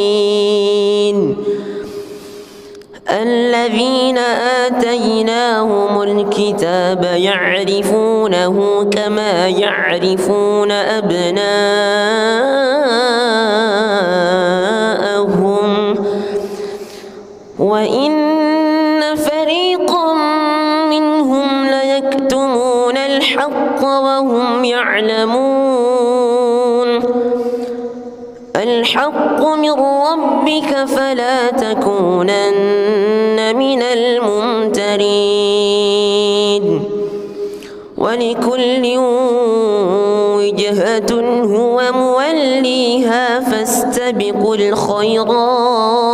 الذين آتيناهم الكتاب يعرفونه كما يعرفون أبناءهم وإن فريقا منهم ليكتمون الحق وهم يعلمون. الحق من ربك فلا تكونن من الممترين. ولكل وجهة هو موليها فاستبقوا الخيرات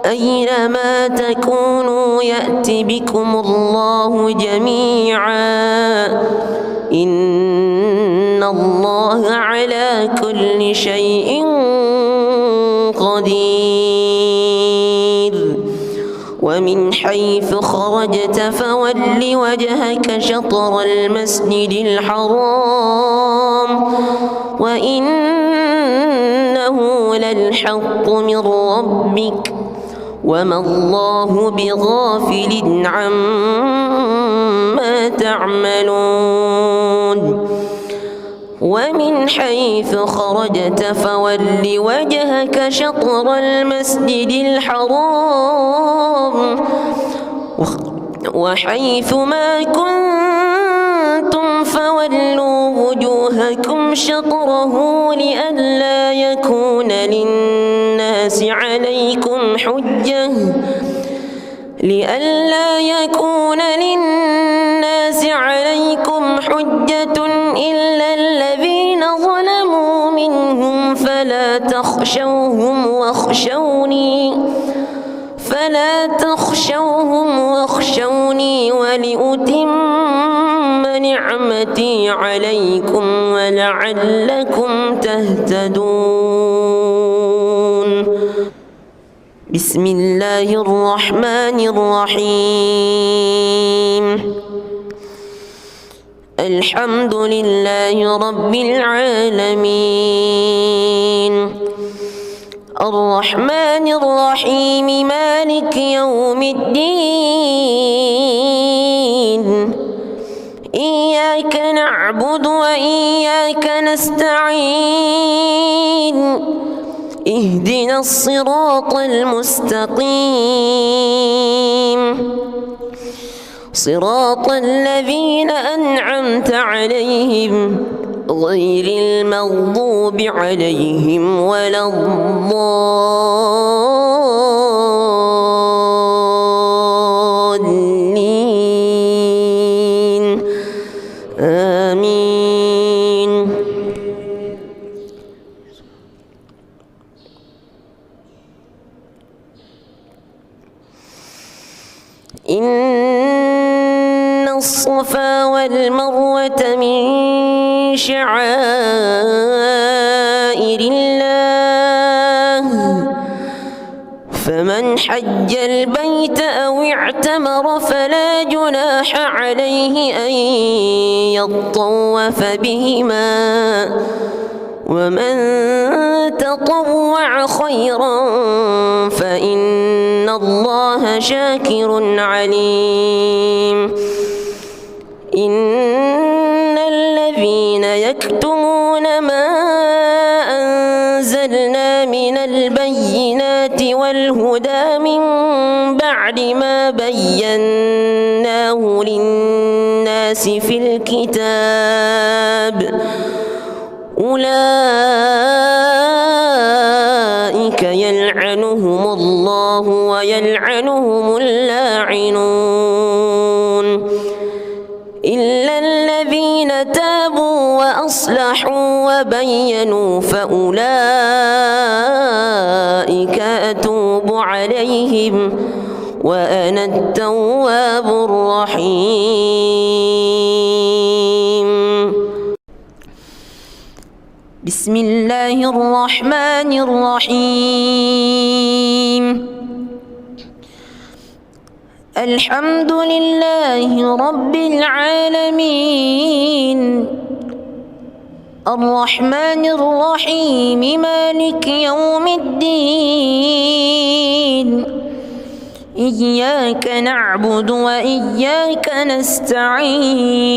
أينما تكونوا يأت بكم الله جميعا إن الله على كل شيء قدير. ومن حيث خرجت فول وجهك شطر المسجد الحرام وإنه للحق من ربك وما الله بغافل عما تعملون. ومن حيث خرجت فول وجهك شطر المسجد الحرام وحيث ما كنتم فولوا وجوهكم شطره لئلا يكون للناس عليكم حجة إلا الذين ظلموا منهم فلا تخشوهم واخشوني ولأتم نعمتي عليكم ولعلكم تهتدون. بسم الله الرحمن الرحيم الحمد لله رب العالمين الرحمن الرحيم مالك يوم الدين إياك نعبد وإياك نستعين اهدنا الصراط المستقيم صراط الذين أنعمت عليهم غير المغضوب عليهم ولا الضالين آمين. إن الصفا والمروة من شعائر الله فمن حج البيت أو اعتمر فلا جناح عليه أن يطوف بهما ومن تطوع خيرا فإن الله شاكر عليم. إن الذين يكتمون ما أنزلنا من البينات والهدى من بعد ما بيناه للناس في الكتاب أولئك يلعنهم الله ويلعنهم اللاعنون إلا الذين تابوا وأصلحوا وبينوا فأولئك أتوب عليهم وأنا التواب الرحيم. بسم الله الرحمن الرحيم الحمد لله رب العالمين الرحمن الرحيم مالك يوم الدين إياك نعبد وإياك نستعين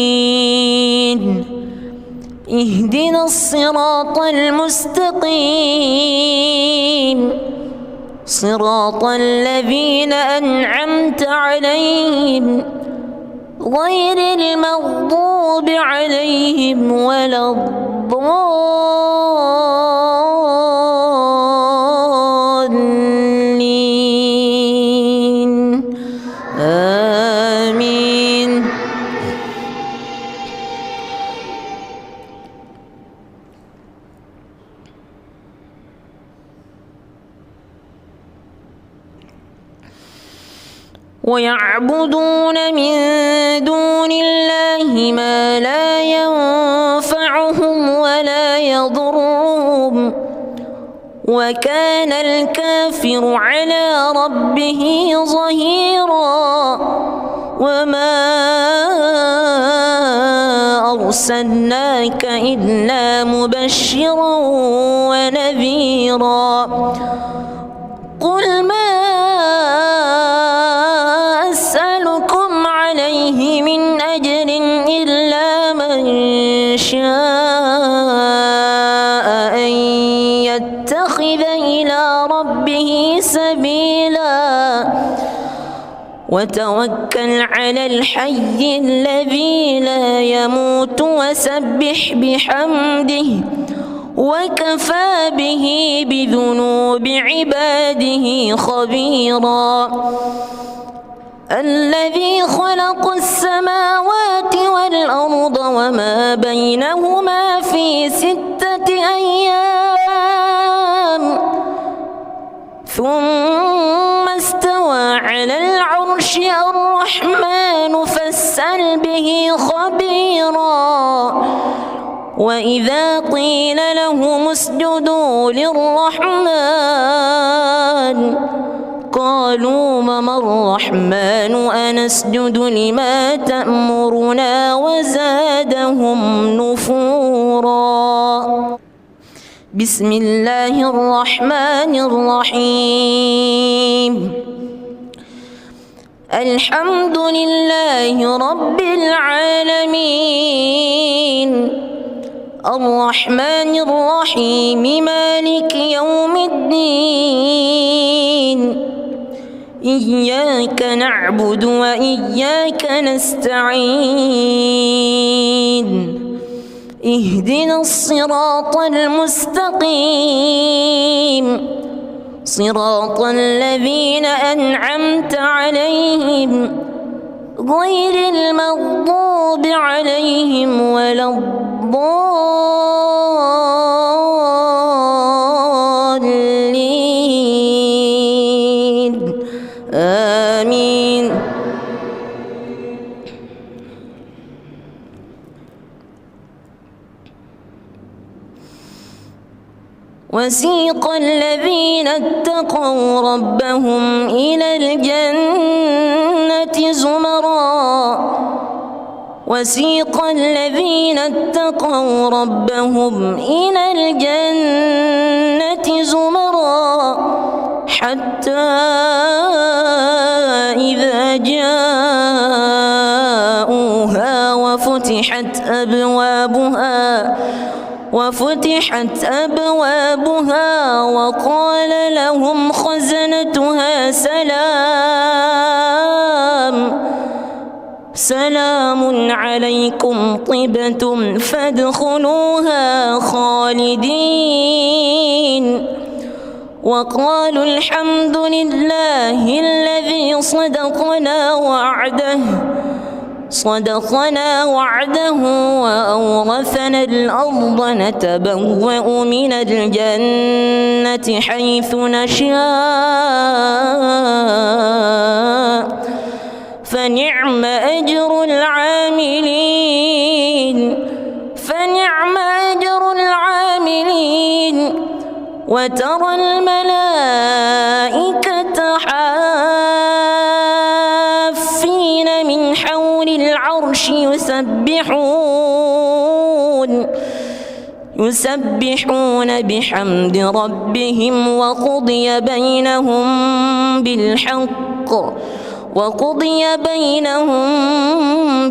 اهدنا الصراط المستقيم صراط الذين أنعمت عليهم غير المغضوب عليهم ولا الضالين آمين. ويعبدون من دون الله ما لا ينفعهم ولا يضرهم وكان الكافر على ربه ظهيرا وما أرسلناك إلا مبشرا ونذيرا قل ما أسألكم عليه من أجر إلا من شاء أن يتخذ إلى ربه سبيلا وتوكل على الحي الذي لا يموت وسبح بحمده وكفى به بذنوب عباده خبيرا الذي خلق السماوات والأرض وما بينهما في 6 أيام ثم استوى على العرش الرحمن فاسأل به خبيرا وإذا قيل لهم اسجدوا للرحمن قالوا وما الرحمن أنسجد لما تأمرنا وزادهم نفورا. بسم الله الرحمن الرحيم. الحمد لله رب العالمين الرحمن الرحيم مالك يوم الدين إياك نعبد وإياك نستعين اهدنا الصراط المستقيم صراط الذين أنعمت عليهم غير المغضوب عليهم ولا الضالين آمين. وسيق الذين اتقوا ربهم إلى الجنة زمرا وسيق الذين اتقوا ربهم إلى الجنة زمرا حتى إذا جاءوها وفتحت أبوابها وقال لهم خزنتها سلام عليكم طبتم فادخلوها خالدين وقالوا الحمد لله الذي صدقنا وعده وأورثنا الأرض نتبوأ من الجنة حيث نشاء فنعم أجر العاملين وترى الملائكة حافين من حول العرش يسبحون بحمد ربهم وقضي بينهم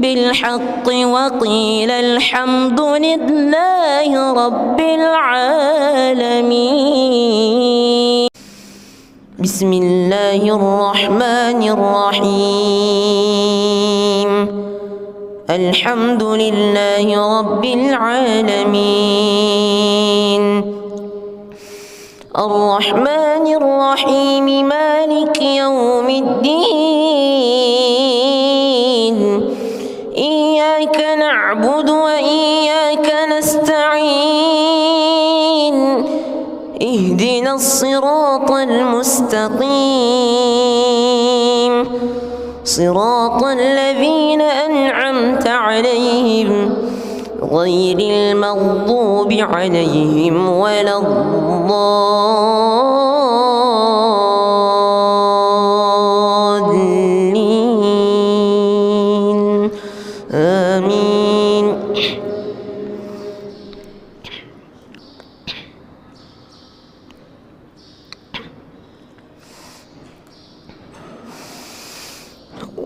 بالحق وقيل الحمد لله رب العالمين. بسم الله الرحمن الرحيم. الحمد لله رب العالمين الرحمن الرحيم مالك يوم الدين إياك نعبد وإياك نستعين اهدنا الصراط المستقيم صراط الذين أنعمت عليهم غير المغضوب عليهم ولا الضالين آمين.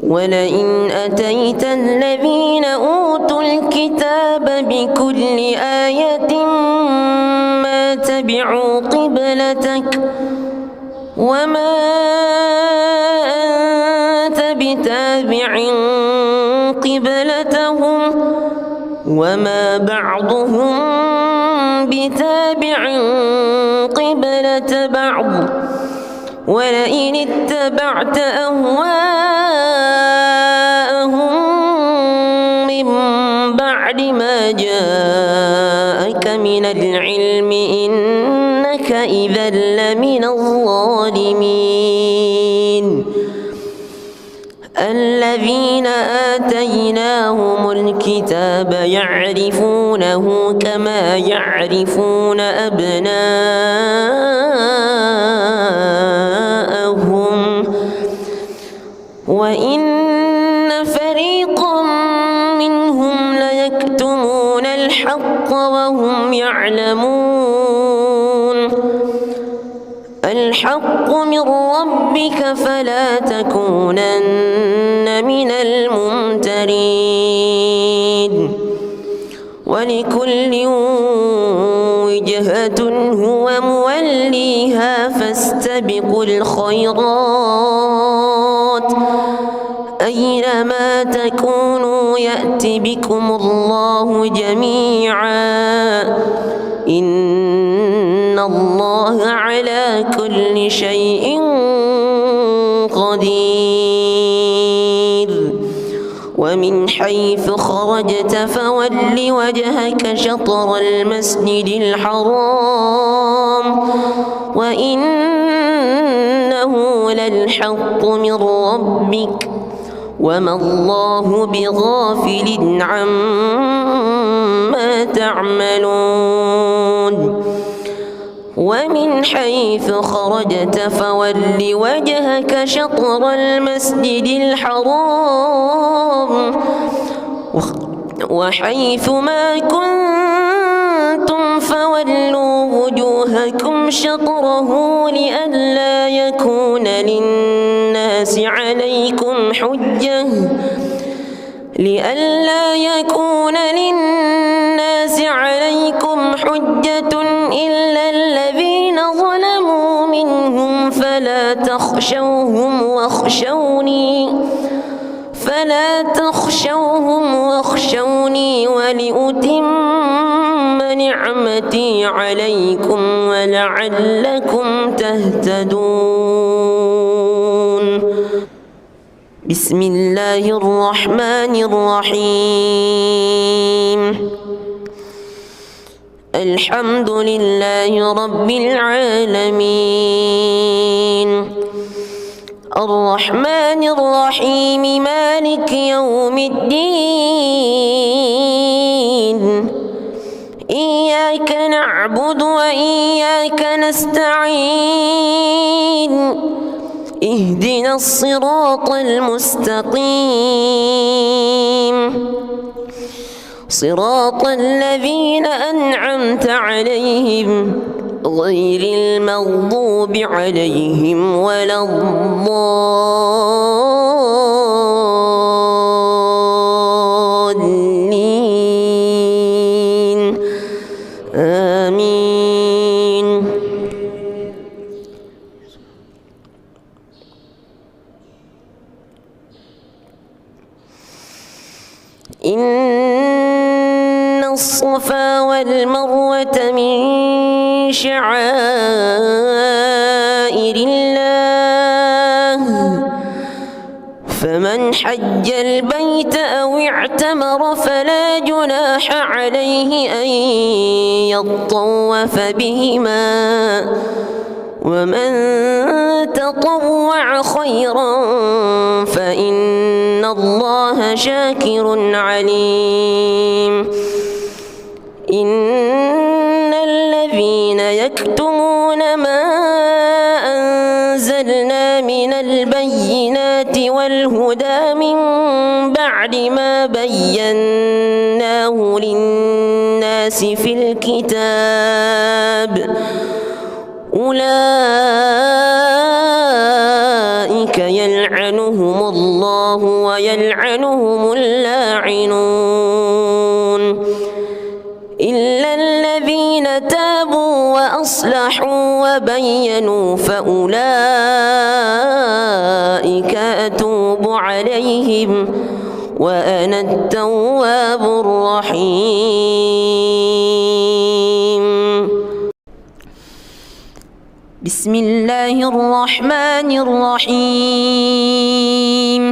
ولئن أتيت الذين أوتوا الكتاب بكل آية ما تبعوا قبلتك وما أنت بتابع قبلتهم وما بعضهم بتابع قبلة بعض ولئن اتبعت أهواءهم من بعد ما جاءك من العلم إنك إذا لمن الظالمين. الذين آتيناهم الكتاب يعرفونه كما يعرفون أبناءهم وإن فريقا منهم ليكتمون الحق وهم يعلمون الحق من ربك فلا تكونن من الممترين ولكل وجهة هو موليها فاستبقوا الخيرات أينما تكونوا يأت بكم الله جميعا إن الله على كل شيء قدير ومن حيث خرجت فول وجهك شطر المسجد الحرام وإنه للحق من ربك وما الله بغافل عما تعملون ومن حيث خرجت فول وجهك شطر المسجد الحرام وحيث ما كنتم فولوا وجوهكم شطره لئلا يكون للناس عليكم حجة إلا الذين ظلموا منهم فلا تخشوهم واخشوني ولأتم نعمتي عليكم ولعلكم تهتدون بسم الله الرحمن الرحيم الحمد لله رب العالمين الرحمن الرحيم مالك يوم الدين إياك نعبد وإياك نستعين اهدنا الصراط المستقيم صراط الذين أنعمت عليهم غير المغضوب عليهم ولا الضالين آمين إن الصفا والمروة من شعائر الله فمن حج البيت أو اعتمر فلا جناح عليه أن يطوف بهما ومن تطوع خيرا فإن الله شاكر عليم إن الذين يكتمون ما أنزلنا من البينات والهدى من بعد ما بيناه للناس في الكتاب أولئك يلعنهم الله ويلعنهم اللاعنون إلا الذين تابوا وأصلحوا وبينوا فأولئك أتوب عليهم وأنا التواب الرحيم بسم الله الرحمن الرحيم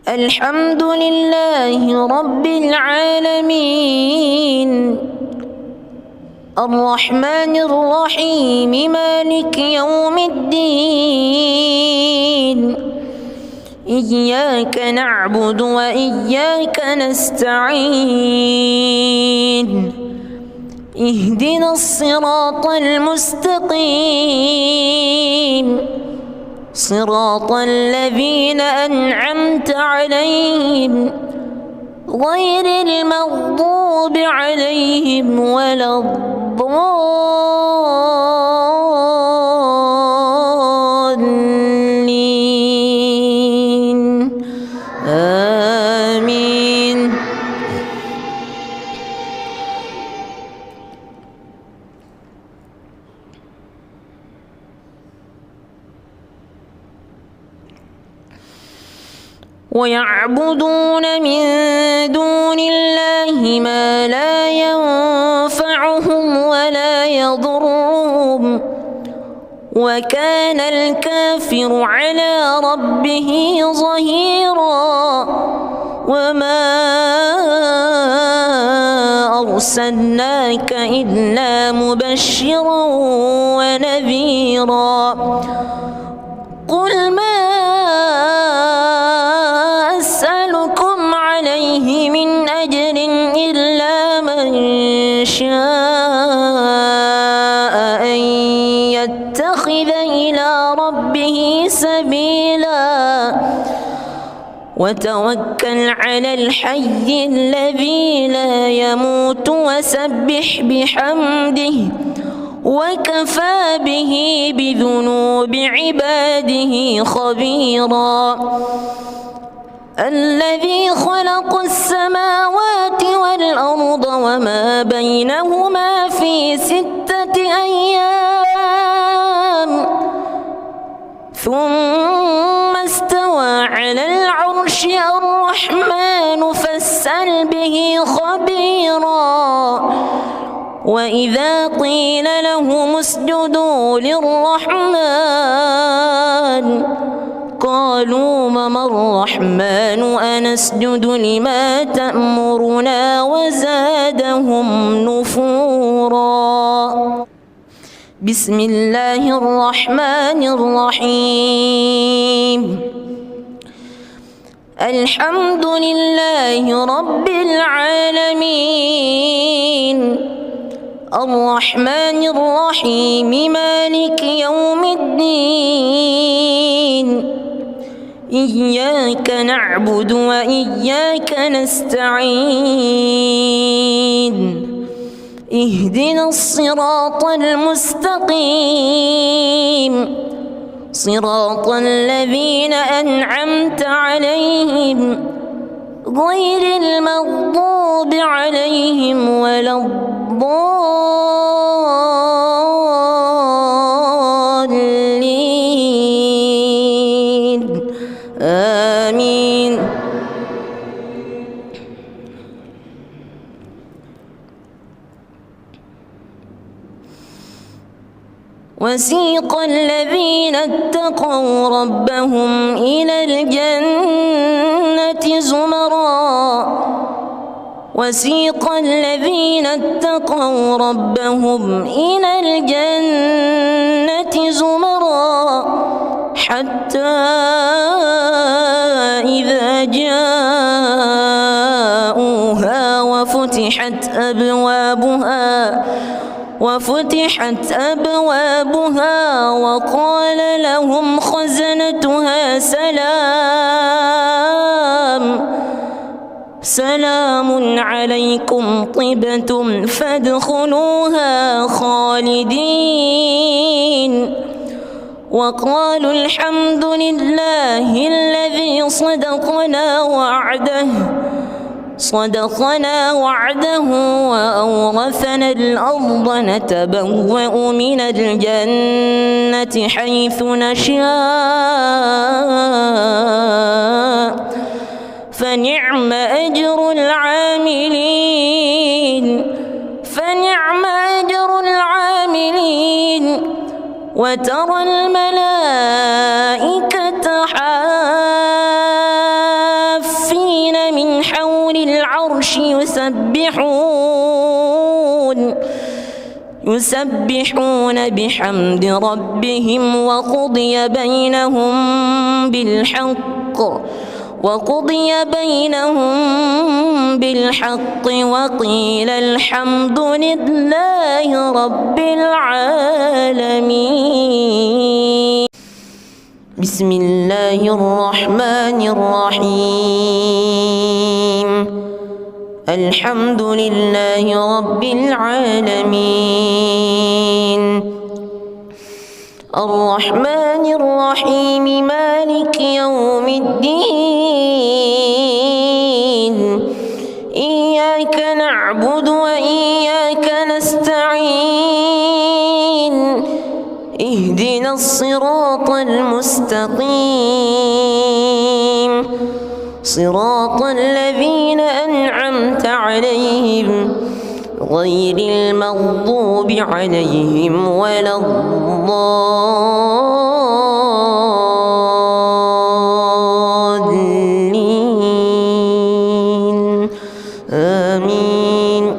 الحمد لله رب العالمين الرحمن الرحيم مالك يوم الدين إياك نعبد وإياك نستعين اهدنا الصراط المستقيم صراط الذين أنعمت عليهم غير المغضوب عليهم ولا الضالين آمين. ويعبدون من دون الله ما لا ينفعهم ولا يضرهم وكان الكافر على ربه ظهيرا. وما أرسلناك إلا مبشرا ونذيرا. قل ما أسألكم عليه من أجر إلا من شاء أن يتخذ إلى ربه سبيلا. وتوكل على الحي الذي لا يموت وسبح بحمده وكفى به بذنوب عباده خبيرا. الذي خلق السماوات والأرض وما بينهما في 6 أيام ثم استوى على العرش. الرحمن فاسأل به خبيرا. وإذا قيل لهم اسجدوا للرحمن قالوا وما الرحمن أنسجد لما تأمرنا وزادهم نفورا. بسم الله الرحمن الرحيم. الحمد لله رب العالمين الرحمن الرحيم مالك يوم الدين. إياك نعبد وإياك نستعين. اهدنا الصراط المستقيم صراط الذين أنعمت عليهم غير المغضوب عليهم ولا الضالين آمين. وسيق الذين اتقوا ربهم إلى الجنة زمرا. وسيق الذين اتقوا ربهم إلى الجنة زمرا حتى إذا جاءوها وفتحت أبوابها وقال لهم خزنتها سلام عليكم طبتم فادخلوها خالدين. وقالوا الحمد لله الذي صدقنا وعده وأورثنا الأرض نتبوأ من الجنة حيث نشاء فنعم أجر العاملين. وترى الملائكة حافين من حول العرش يسبحون بحمد ربهم وقضي بينهم بالحق وقيل الحمد لله رب العالمين. بسم الله الرحمن الرحيم الحمد لله رب العالمين الرحمن الرحيم مالك يوم الدين إياك نعبد وإياك نستعين اهدنا الصراط المستقيم صراط الذين أنعمت عليهم غير المغضوب عليهم ولا الضالين آمين.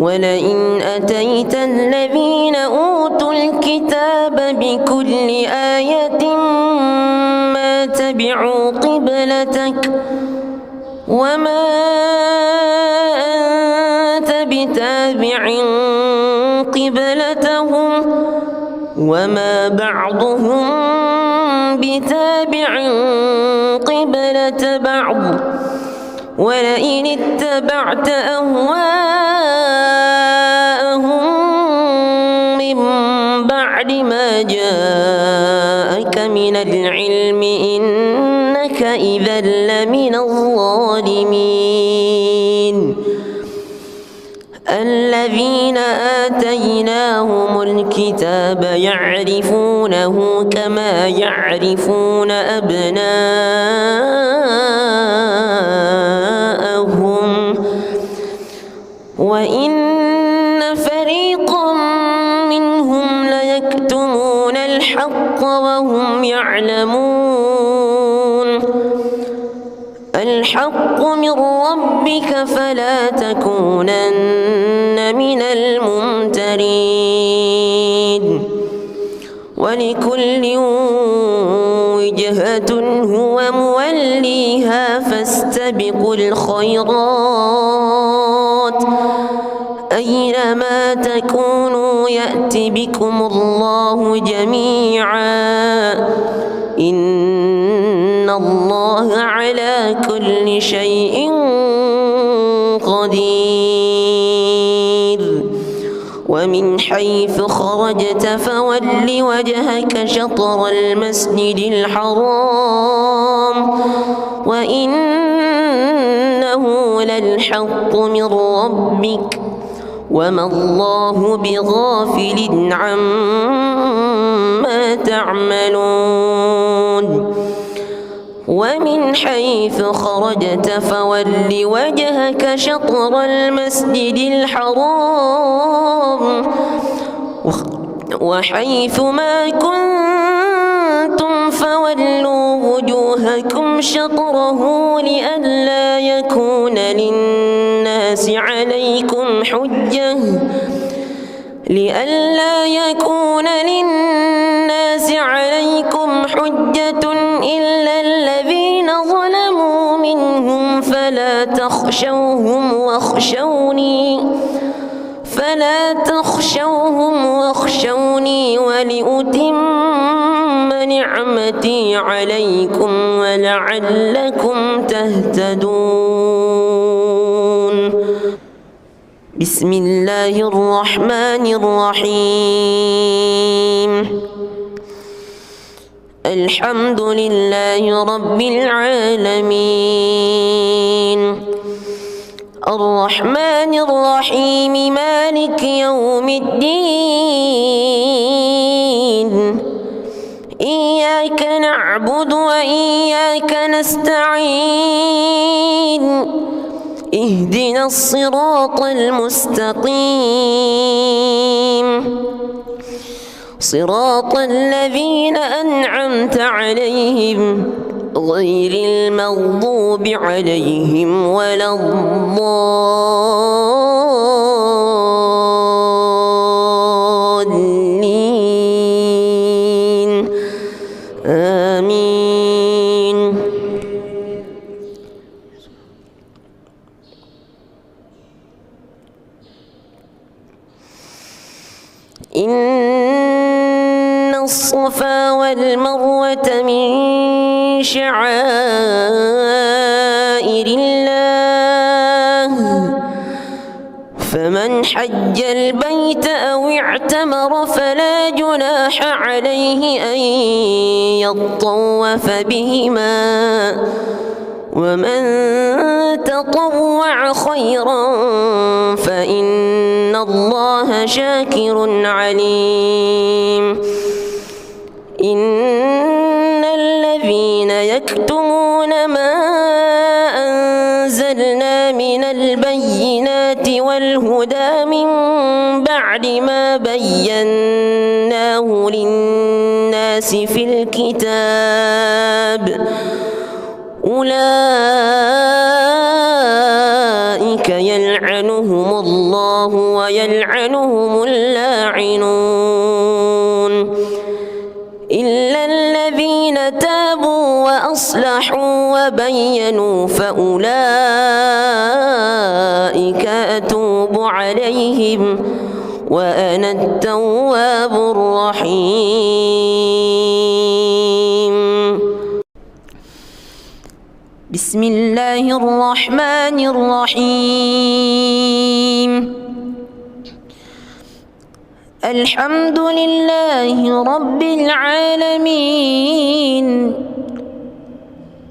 ولئن أتيت الذين أوتوا الكتاب بكل آية ما تبعوا قبلتك وما أنت بتابع قبلتهم وما بعضهم بتابع قبلة بعض ولئن اتبعت أهواءهم من بعد ما جاءك من العلم إنك إذا لمن الظالمين. الذين آتيناهم الكتاب يعرفونه كما يعرفون أبناءهم وإن فريقا منهم ليكتمون الحق وهم يعلمون. الحق من ربك فلا تكونن من الممترين. ولكل وجهة هو موليها فاستبقوا الخيرات أينما تكونوا يأت بكم الله جميعا إن الله على كل شيء قدير. ومن حيث خرجت فول وجهك شطر المسجد الحرام وإنه للحق من ربك وما الله بغافل عما تعملون. ومن حيث خرجت فول وجهك شطر المسجد الحرام وحيث ما كنتم فولوا وجوهكم شطره لئلا يكون للناس عليكم حجة إلا الذين ظلموا منهم فلا تخشوهم واخشوني ولأتم نعمتي عليكم ولعلكم تهتدون. بسم الله الرحمن الرحيم الحمد لله رب العالمين الرحمن الرحيم مالك يوم الدين إياك نعبد وإياك نستعين اهدنا الصراط المستقيم صراط الذين أنعمت عليهم غير المغضوب عليهم ولا الضالين آمين. الصفا والمروة من شعائر الله فمن حج البيت أو اعتمر فلا جناح عليه أن يطوف بهما ومن تطوع خيرا فإن الله شاكر عليم إن الذين يكتمون ما أنزلنا من البينات والهدى من بعد ما بيناه للناس في الكتاب أولئك يلعنهم الله ويلعنهم اللاعنون إلا الذين تابوا وأصلحوا وبينوا فأولئك أتوب عليهم وأنا التواب الرحيم. بسم الله الرحمن الرحيم. الحمد لله رب العالمين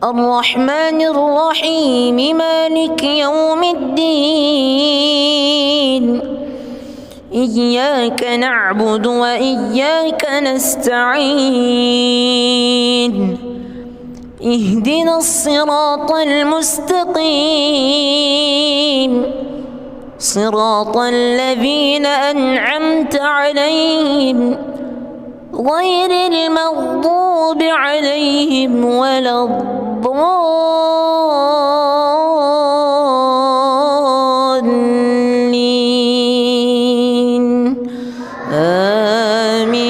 الرحمن الرحيم مالك يوم الدين إياك نعبد وإياك نستعين اهدنا الصراط المستقيم صراط الذين أنعمت عليهم غير المغضوب عليهم ولا الضالين آمين.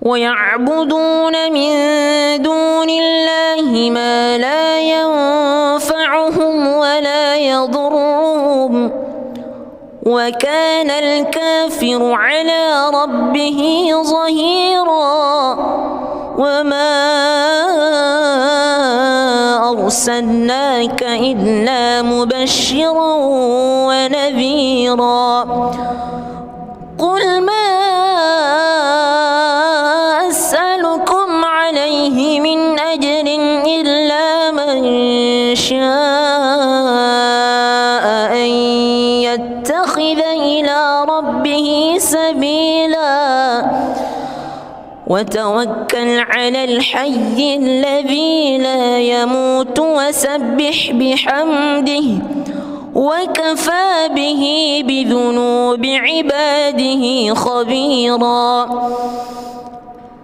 ويعبدون من دون الله ما لا ينفعهم ولا يضرهم وكان الكافر على ربه ظهيرا وما أرسلناك إلا مبشرا ونذيرا قل ما أسألكم عليه من أجر إلا من شاء أن يتخذ إلى ربه سبيلا وتوكل على الحي الذي لا يموت وسبح بحمده وكفى به بذنوب عباده خبيرا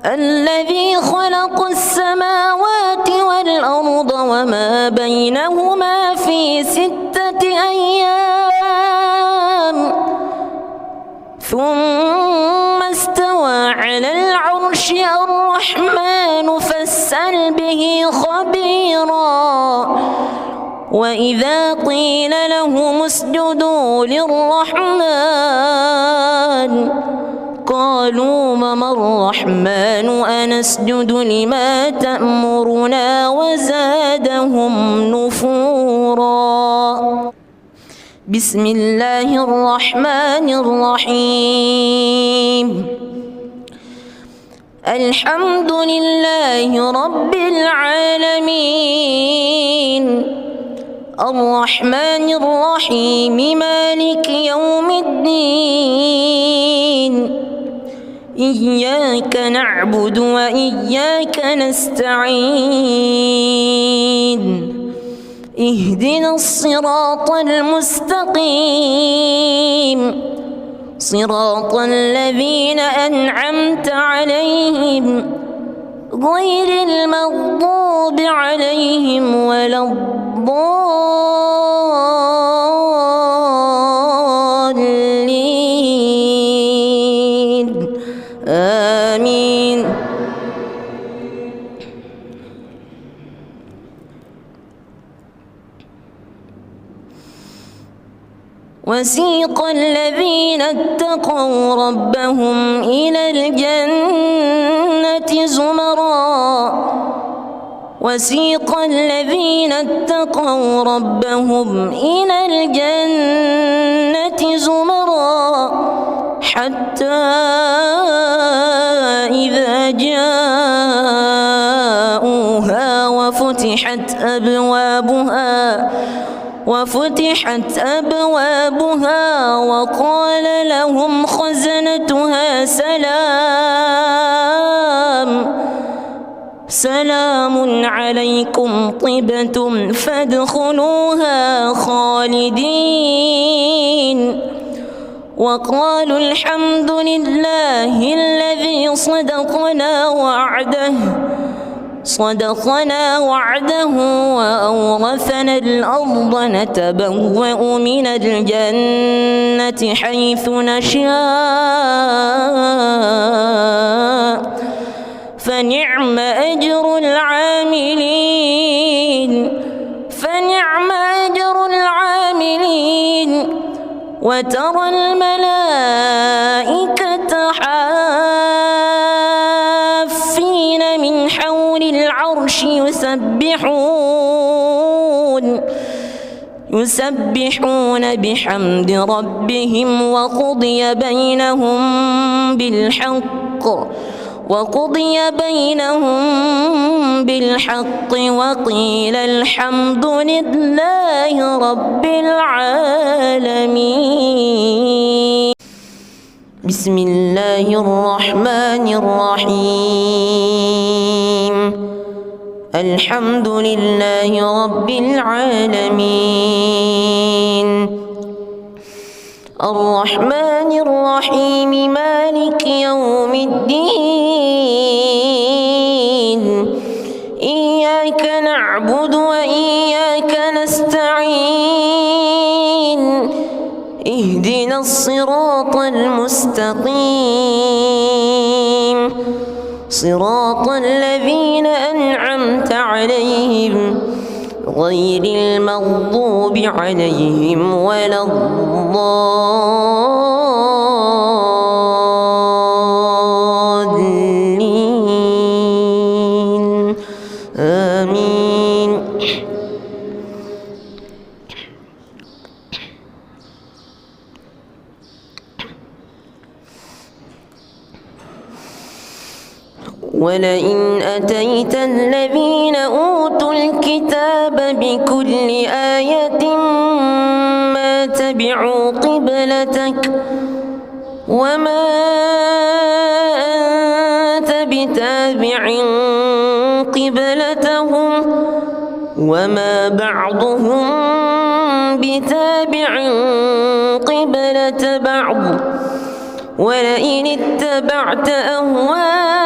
الذي خلق السماوات والأرض وما بينهما في 6 أيام ثم استوى على العرش الرحمن فاسأل به خبيرا وإذا قيل لهم اسجدوا للرحمن قالوا وما الرحمن أنسجد لما تأمرنا وزادهم نفورا. بسم الله الرحمن الرحيم. الحمد لله رب العالمين الرحمن الرحيم مالك يوم الدين إياك نعبد وإياك نستعين اهدنا الصراط المستقيم صراط الذين أنعمت عليهم غير المغضوب عليهم ولا الضالين آمين. وسيق الذين اتقوا ربهم إلى الجنة زمرًا وسيق الذين اتقوا ربهم إلى الجنة زمرًا حتى إذا جاءوها وفتحت أبوابها وقال لهم خزنتها سلام عليكم طبتم فادخلوها خالدين وقالوا الحمد لله الذي صدقنا وعده وأورثنا الأرض نتبوأ من الجنة حيث نشاء فنعم أجر العاملين وترى الملائكة حافين من حول العرش يسبحون بحمد ربهم وقضي بينهم بالحق وقيل الحمد لله رب العالمين. بسم الله الرحمن الرحيم. الحمد لله رب العالمين الرحمن الرحيم مالك يوم الدين إياك نعبد وإياك نستعين اهدنا الصراط المستقيم صراط الذين أنعمت عليهم غير المغضوب عليهم ولا الضالين آمين. ولئن أتيت الذين أوتوا الكتاب بكل آية ما تبعوا قبلتك وما أنت بتابع قبلتهم وما بعضهم بتابع قبلة بعض ولئن اتبعت أهواءهم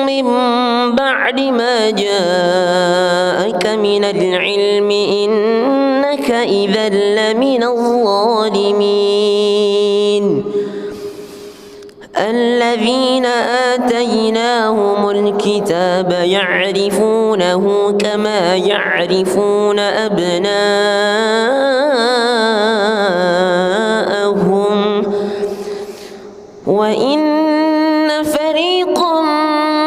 من بعد ما جاءك من العلم إنك إذا لمن الظالمين. الذين آتيناهم الكتاب يعرفونه كما يعرفون أبناءهم وإن فريقا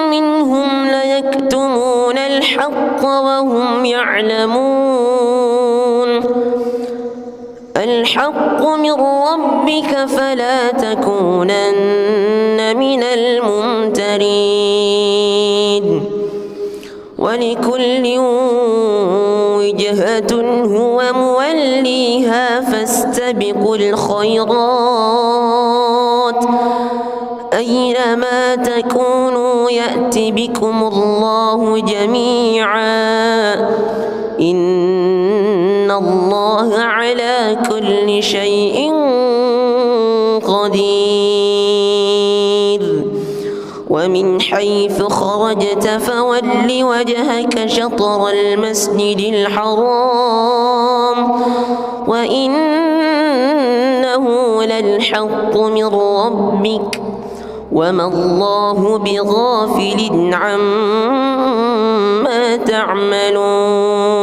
منهم ليكتمون الحق وهم يعلمون. الحق من ربك فلا تكونن من الممترين. ولكل وجهة هو موليها فاستبقوا الخيرات أينما تكونوا يأت بكم الله جميعا إن الله على كل شيء قدير. ومن حيث خرجت فول وجهك شطر المسجد الحرام وإنه للحق من ربك وما الله بغافل عما تعملون.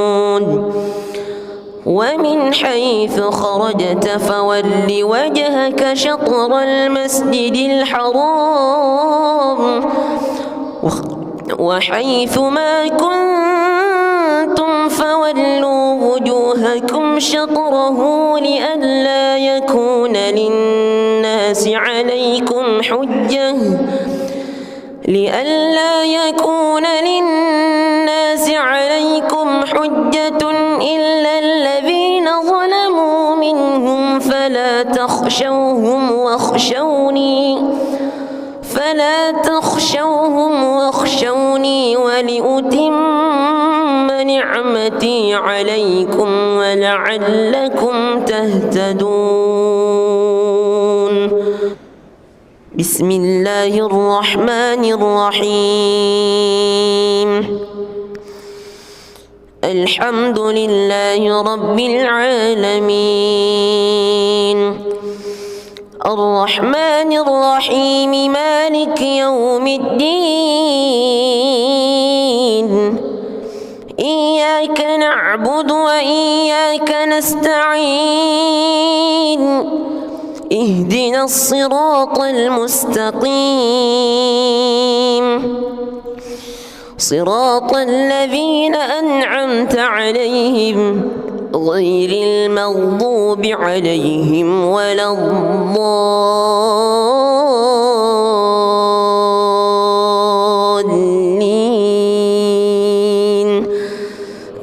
ومن حيث خرجت فول وجهك شطر المسجد الحرام وحيث ما كنتم فولوا وجوهكم شطره لئلا يكون للناس عليكم حجة إلا الذين ظلموا منهم فلا تخشوهم واخشوني ولأتم نعمتي عليكم ولعلكم تهتدون. بسم الله الرحمن الرحيم. الحمد لله رب العالمين الرحمن الرحيم مالك يوم الدين إياك نعبد وإياك نستعين اهدنا الصراط المستقيم صراط الذين أنعمت عليهم غير المغضوب عليهم ولا الضالين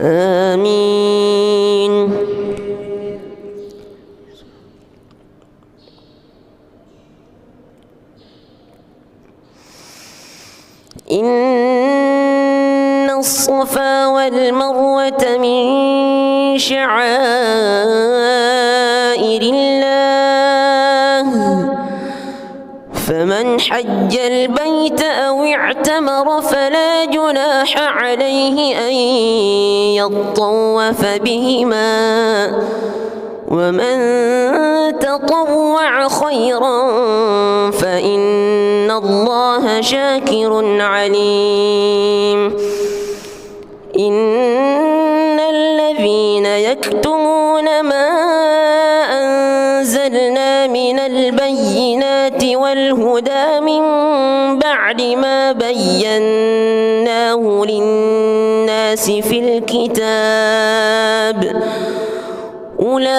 آمين. إن الصفا والمروة من شعائر الله فمن حج البيت أو اعتمر فلا جناح عليه أن يطوف بهما ومن تطوع خيرا فإن الله شاكر عليم. إن الذين يكتمون ما أنزلنا من البينات والهدى من بعد ما بيناه للناس في الكتاب أولئك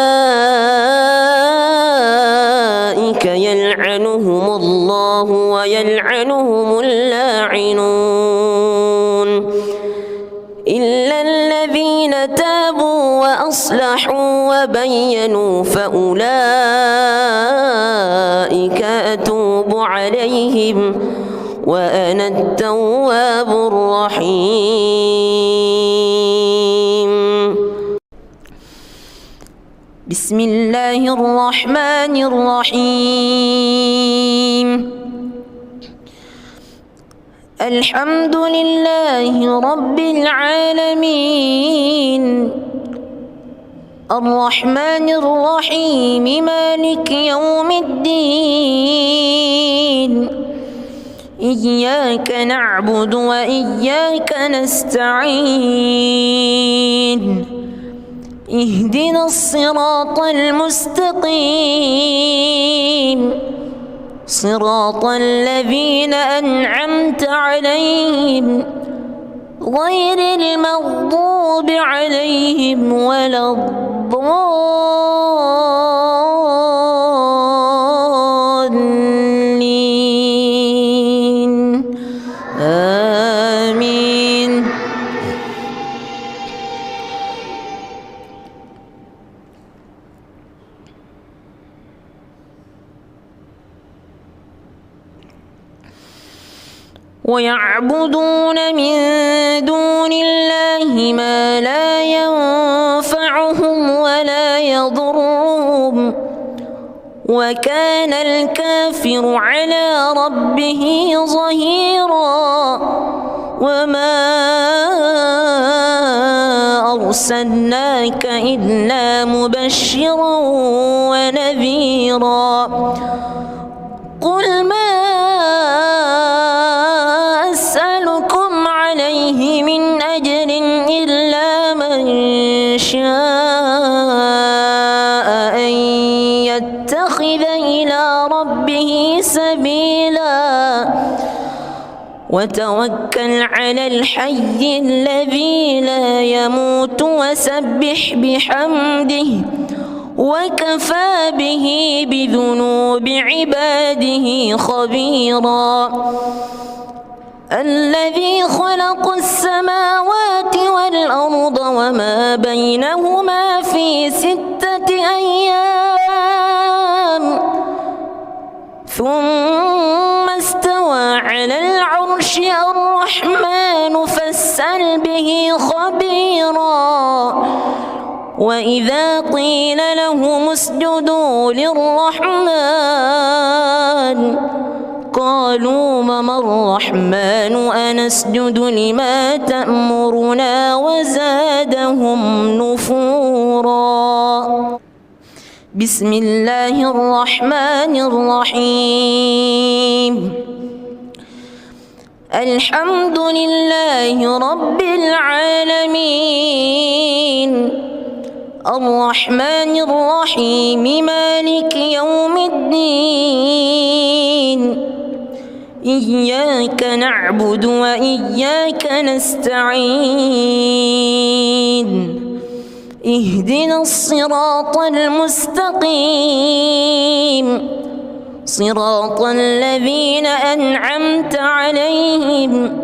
يلعنهم الله ويلعنهم اللاعنون إلا الذين تابوا وأصلحوا وبينوا فأولئك أتوب عليهم وأنا التواب الرحيم. بسم الله الرحمن الرحيم. الحمد لله رب العالمين الرحمن الرحيم مالك يوم الدين إياك نعبد وإياك نستعين اهدنا الصراط المستقيم صراط الذين أنعمت عليهم غير المغضوب عليهم ولا الضالين آمين. ويعبدون من دون الله ما لا ينفعهم ولا يضرهم وكان الكافر على ربه ظهيرا. وما أرسلناك إلا مبشرا ونذيرا. قل ما أسألكم عليه من أجر إلا من شاء وتوكل على الحي الذي لا يموت وسبح بحمده وكفى به بذنوب عباده خبيرا الذي خلق السماوات والأرض وما بينهما في 6 أيام ثم استوى على العرش الرحمن فاسأل به خبيرا وإذا قيل لهم اسجدوا للرحمن قالوا وما الرحمن أنسجد لما تأمرنا وزادهم نفورا. بسم الله الرحمن الرحيم. الحمد لله رب العالمين الرحمن الرحيم مالك يوم الدين إياك نعبد وإياك نستعين اهدنا الصراط المستقيم صراط الذين أنعمت عليهم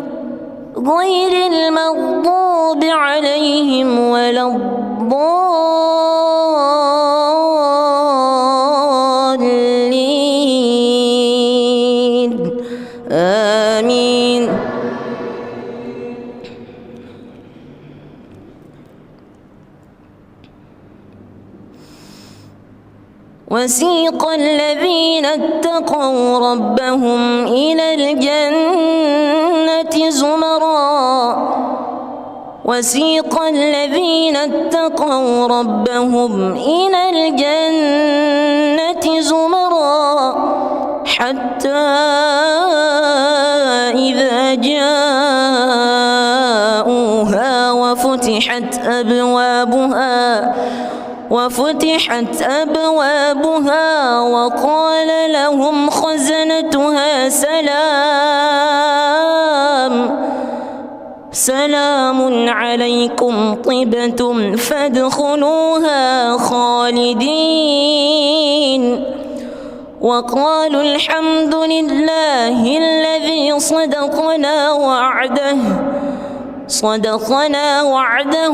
غير المغضوب عليهم ولا الضالين آمين. وسيق الذين اتقوا ربهم إلى الجنة زمرا وسيق الذين اتقوا ربهم إلى الجنة زمرا حتى إذا جاءوها وفتحت أبوابها وقال لهم خزنتها سلام عليكم طبتم فادخلوها خالدين وقالوا الحمد لله الذي صدقنا وعده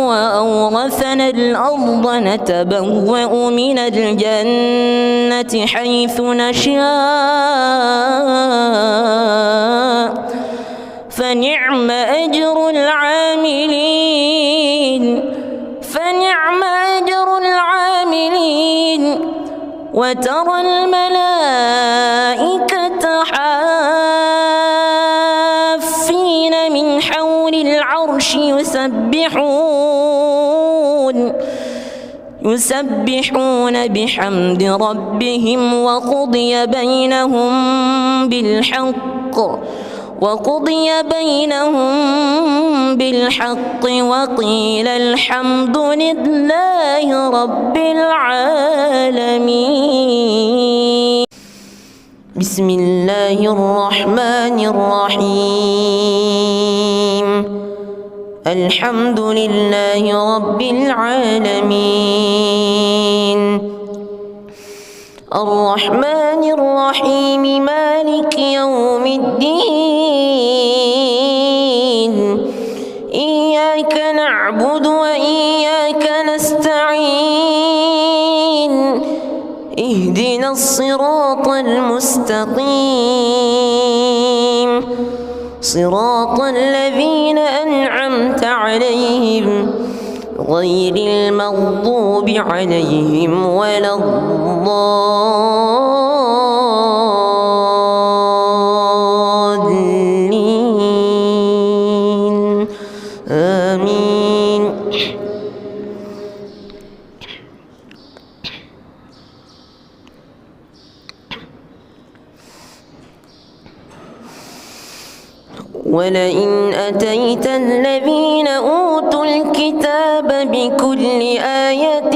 وأورثنا الأرض نتبوأ من الجنة حيث نشاء فنعم أجر العاملين وترى الملائكة حافين من حول العرش يسبحون بحمد ربهم وقضي بينهم بالحق وقيل الحمد لله رب العالمين. بسم الله الرحمن الرحيم. الحمد لله رب العالمين الرحمن الرحيم مالك يوم الدين إياك نعبد وإياك نستعين اهدنا الصراط المستقيم صراط الذين أنعمت عليهم غير المغضوب عليهم ولا الضالين آمين. ولئن أتيت الذين أوتوا الكتاب بكل آية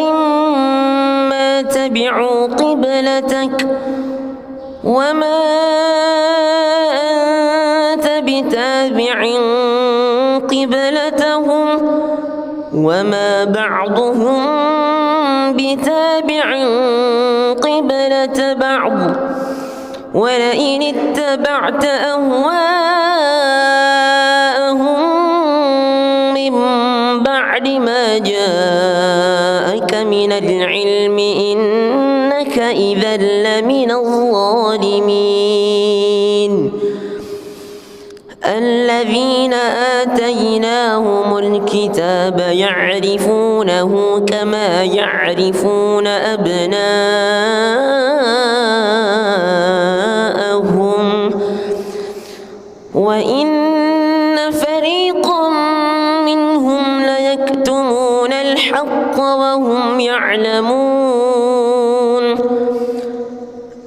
ما تبعوا قبلتك وما أنت بتابع قبلتهم وما بعضهم بتابع قبلة بعض ولئن اتبعت أهواءهم من بعد ما جاءك من العلم إنك إذا لمن الظالمين الذين آتيناهم الكتاب يعرفونه كما يعرفون أبناءهم وإن فريقا منهم ليكتمون الحق وهم يعلمون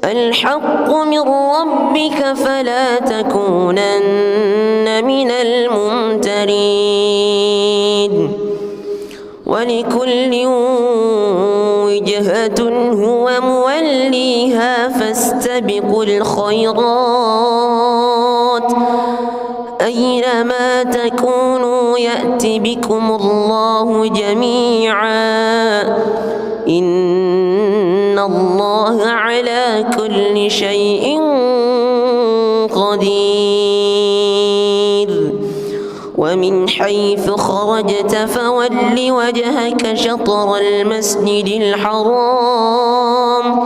الحق من ربك فلا تكونن من الممترين ولكل وجهة هو موليها فاستبقوا الخيرات أينما تكونوا يأت بكم الله جميعا إن الله على كل شيء قدير ومن حيث خرجت فول وجهك شطر المسجد الحرام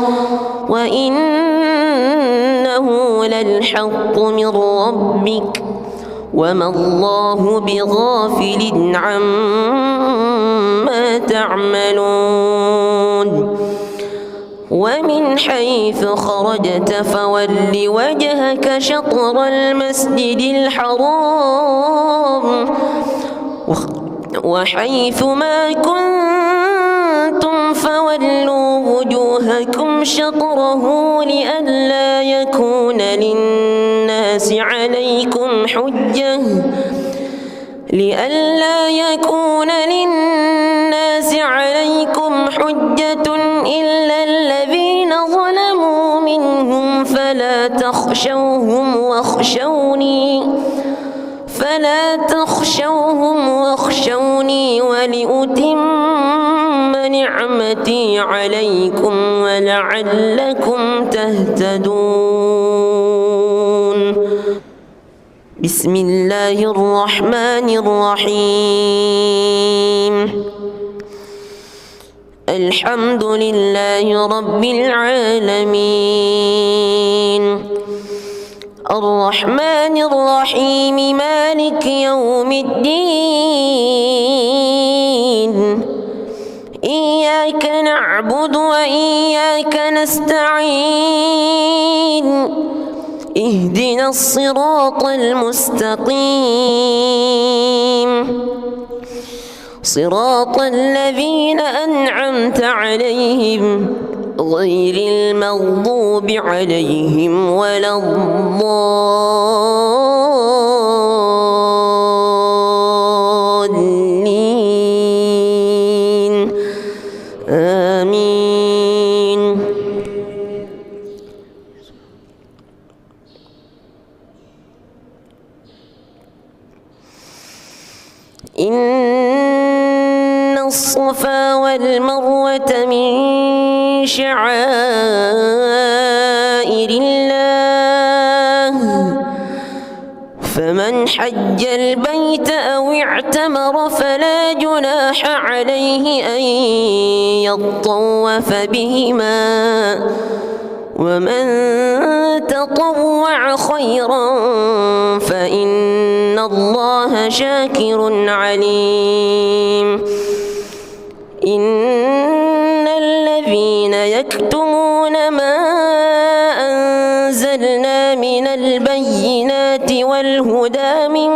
وإنه للحق من ربك وما الله بغافل عما تعملون ومن حيث خرجت فول وجهك شطر المسجد الحرام وحيث ما كنتم فولوا وجوهكم شطره لئلا يكون للناس عليكم حجة إلا الذين ظلموا منهم فلا تخشوهم واخشوني ولأتم نعمتي عليكم ولعلكم تهتدون بسم الله الرحمن الرحيم الحمد لله رب العالمين الرحمن الرحيم مالك يوم الدين إياك نعبد وإياك نستعين اهدنا الصراط المستقيم صراط الذين أنعمت عليهم غير المغضوب عليهم ولا الضالين آمين إن الصفا والمروة من شعائر الله فمن حج البيت أو اعتمر فلا جناح عليه أن يطوف بهما ومن تطوع خيرا فإن الله شاكر عليم إن الذين يكتمون ما أنزلنا من البينات والهدى من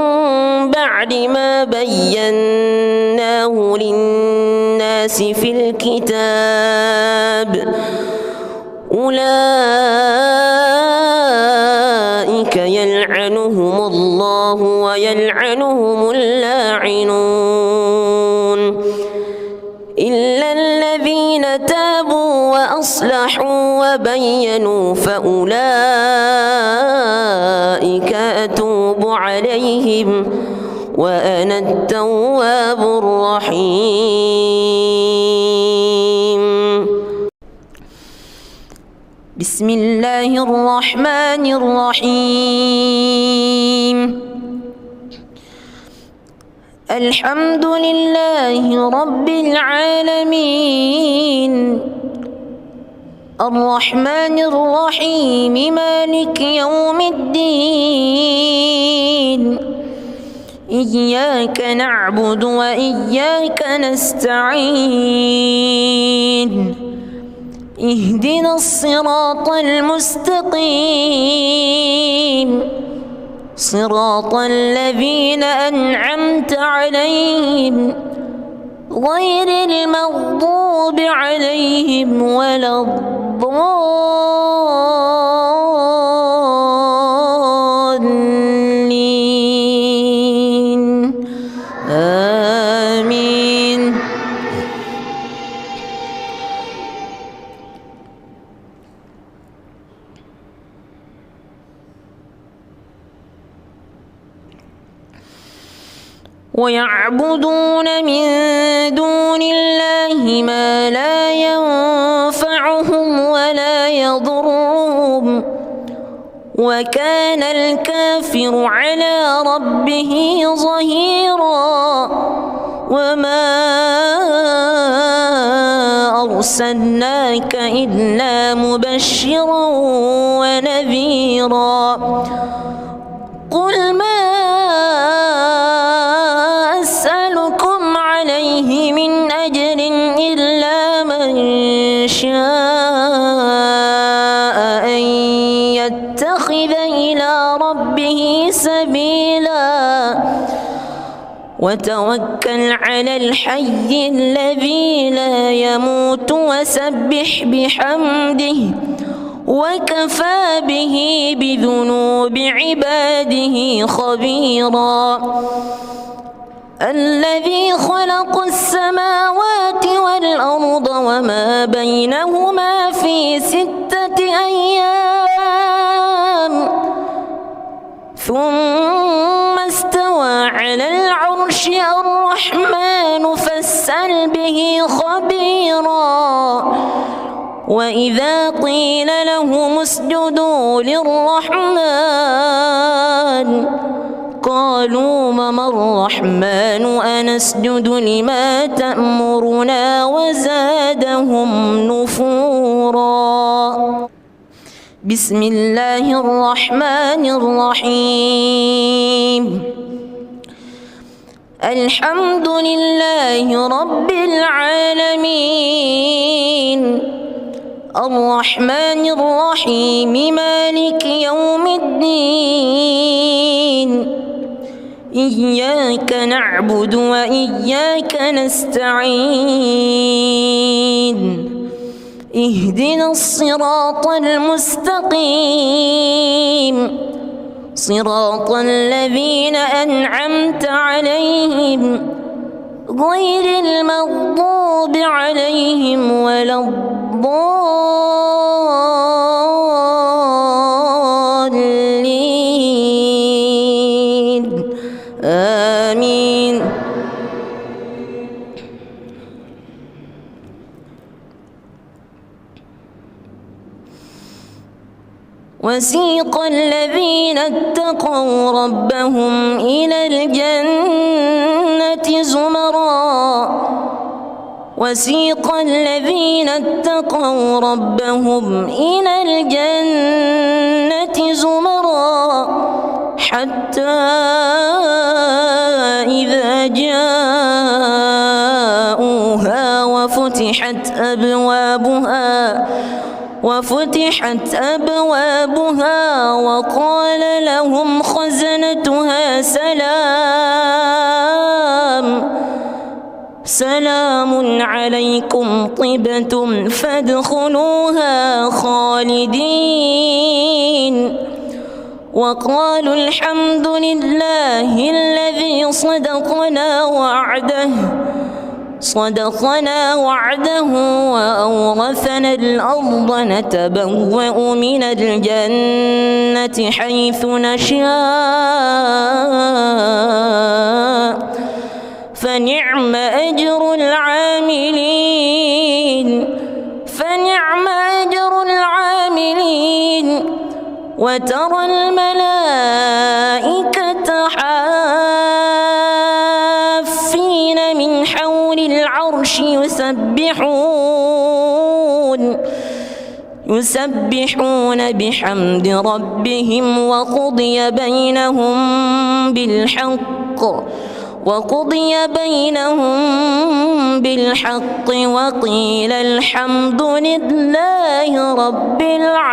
بعد ما بيناه للناس في الكتاب أولئك يلعنهم الله ويلعنهم اللاعنون إلا الذين تابوا وأصلحوا وبينوا فأولئك أتوب عليهم وأنا التواب الرحيم. بسم الله الرحمن الرحيم. الحمد لله رب العالمين الرحمن الرحيم مالك يوم الدين إياك نعبد وإياك نستعين اهدنا الصراط المستقيم صراط الذين أنعمت عليهم غير المغضوب عليهم ولا الضالين آمين. ويعبدون من دون الله ما لا ينفعهم ولا يضرهم وكان الكافر على ربه ظهيرا. وما أرسلناك إلا مبشرا ونذيرا. قل ما أسألكم عليه من أجر إلا من شاء أن يتخذ إلى ربه سبيلا وتوكل على الحي الذي لا يموت وسبح بحمده وكفى به بذنوب عباده خبيرا. الذي خلق السماوات والأرض وما بينهما في 6 أيام ثم استوى على العرش. الرحمن فاسأل به خبيرا. وإذا قيل لهم اسجدوا للرحمن قالوا وما الرحمن أنسجد لما تأمرنا وزادهم نفورا. بسم الله الرحمن الرحيم. الحمد لله رب العالمين الرحمن الرحيم مالك يوم الدين إياك نعبد وإياك نستعين اهدنا الصراط المستقيم صراط الذين أنعمت عليهم غير المغضوب عليهم ولا الضالين آمين. وسيق الذين اتقوا ربهم إلى الجنة زمرا وسيق الذين اتقوا ربهم إلى الجنة زمرا حتى إذا جاءوها وفتحت أبوابها وقال لهم خزنتها سلام عليكم طبتم فادخلوها خالدين وقالوا الحمد لله الذي صدقنا وعده صدقنا وعده وأورثنا الأرض نتبوأ من الجنة حيث نشاء فنعم أجر العاملين وترى الملائكة حافين من حول العرش يسبحون بحمد ربهم وقضي بينهم بالحق وقيل الحمد لله رب العالمين.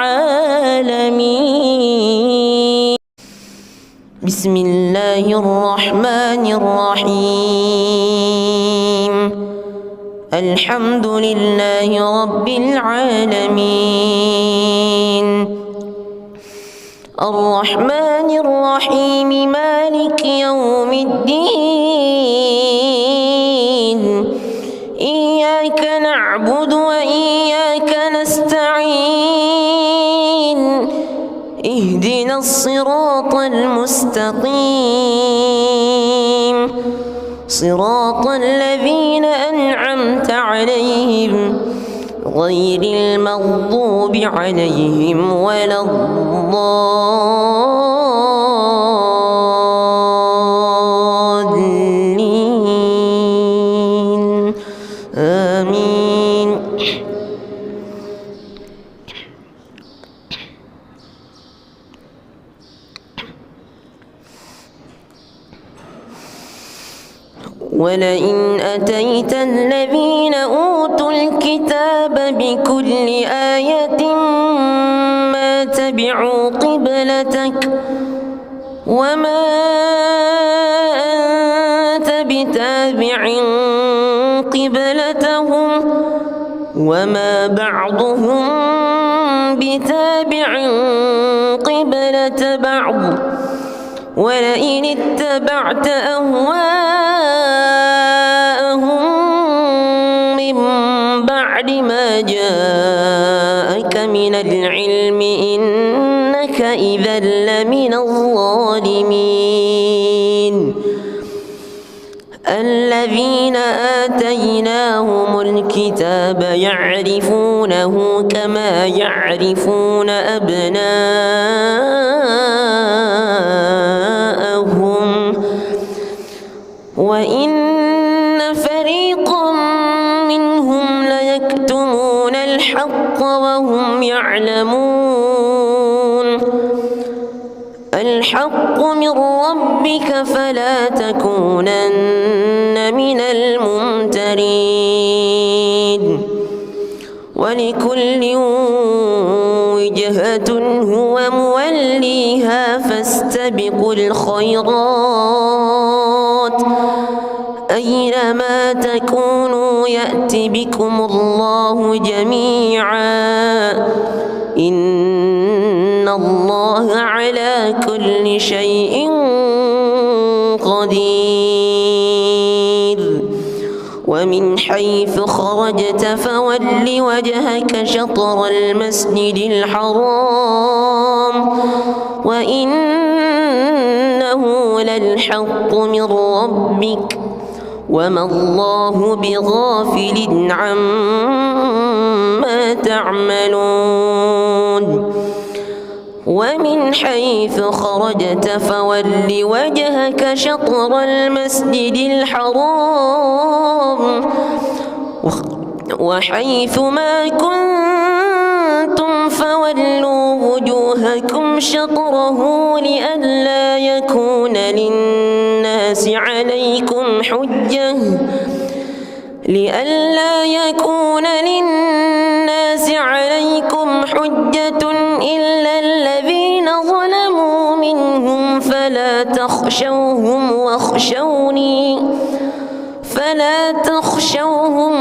بسم الله الرحمن الرحيم. الحمد لله رب العالمين الرحمن الرحيم مالك يوم الدين إياك نعبد وإياك نستعين اهدنا الصراط المستقيم صراط الذين أنعمت عليهم غير المغضوب عليهم ولا الضالين آمين. ولئن أتيت الذين أوتوا الكتاب بكل آية ما تبعوا قبلتك وما أنت بتابع قبلتهم وما بعضهم بتابع قبلة بعض ولئن اتبعت أهواءهم من بعد ما جاءك من العلم إنك إذا لمن الظالمين. الذين آتيناهم الكتاب يعرفونه كما يعرفون أبناءهم وإن فريقا منهم ليكتمون الحق وهم يعلمون. الحق من ربك فلا تكونن من الممترين. ولكل وجهة هو موليها فاستبقوا الخيرات أينما تكونوا يأت بكم الله جميعا إن الله على كل شيء قدير. ومن حيث خرجت فول وجهك شطر المسجد الحرام وإنه للحق من ربك وما الله بغافل عما تعملون. ومن حيث خرجت فول وجهك شطر المسجد الحرام وحيث ما كنتم فولوا وجوهكم شطره لئلا يكون للناس عليكم حجة إلا الذين ظلموا منهم فلا تخشوهم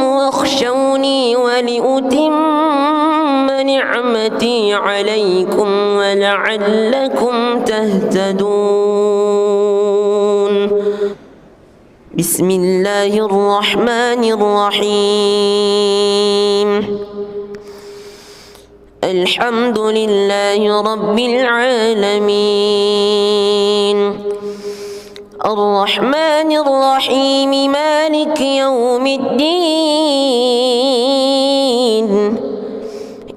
واخشوني ولأتم نعمتي عليكم ولعلكم تهتدون. بسم الله الرحمن الرحيم الحمد لله رب العالمين الرحمن الرحيم مالك يوم الدين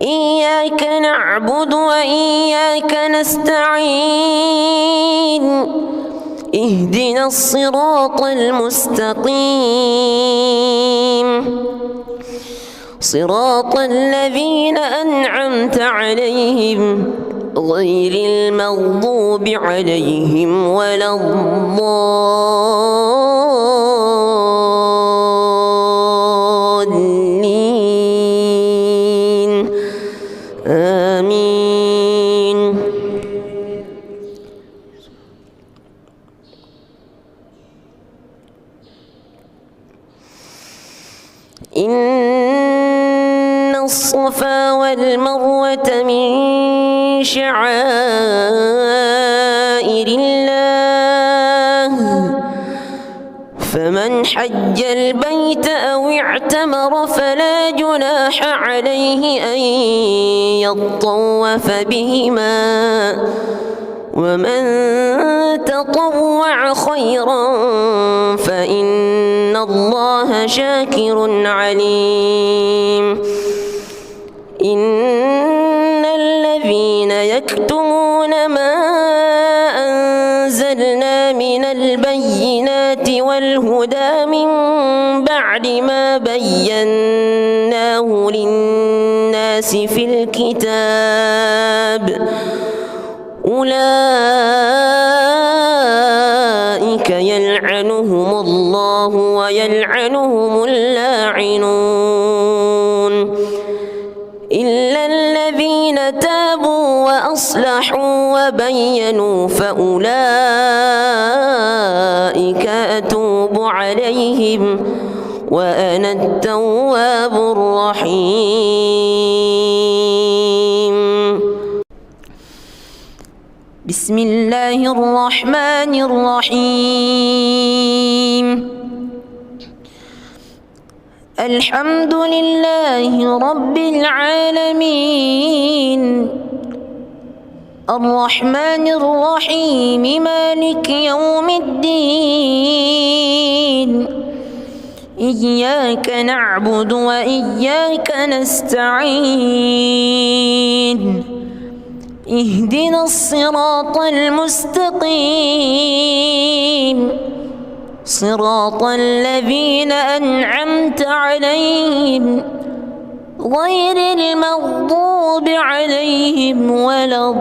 إياك نعبد وإياك نستعين اهدنا الصراط المستقيم صراط الذين أنعمت عليهم غير المغضوب عليهم ولا الضالين آمين. إن الصفا والمروة من شعائر الله فمن حج البيت أو اعتمر فلا جناح عليه أن يطوف بهما ومن تطوع خيرا فإن الله شاكر عليم. إن الذين يكتمون ما أنزلنا من البينات والهدى من بعد ما بيناه للناس في الكتاب أولئك يلعنهم الله ويلعنهم اللاعنون إلا الذين تابوا وأصلحوا وبينوا فأولئك أتوب عليهم وأنا التواب الرحيم. بسم الله الرحمن الرحيم الحمد لله رب العالمين الرحمن الرحيم مالك يوم الدين إياك نعبد وإياك نستعين اهدنا الصراط المستقيم صراط الذين أنعمت عليهم غير المغضوب عليهم ولا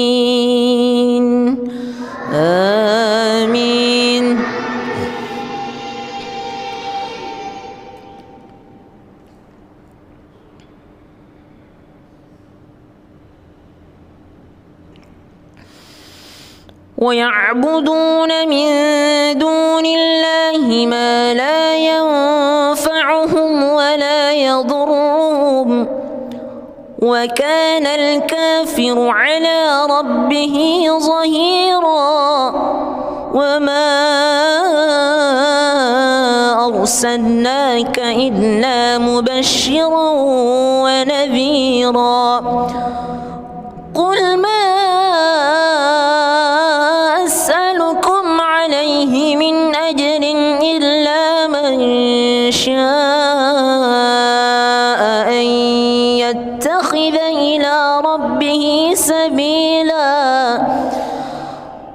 الضالين آمين. ويعبدون من دون الله ما لا ينفعهم ولا يضرهم وكان الكافر على ربه ظهيرا وما أرسلناك إلا مبشرا ونذيرا قل ما أسألكم عليه من أجر إلا من شاء أن يتخذ إلى ربه سبيلا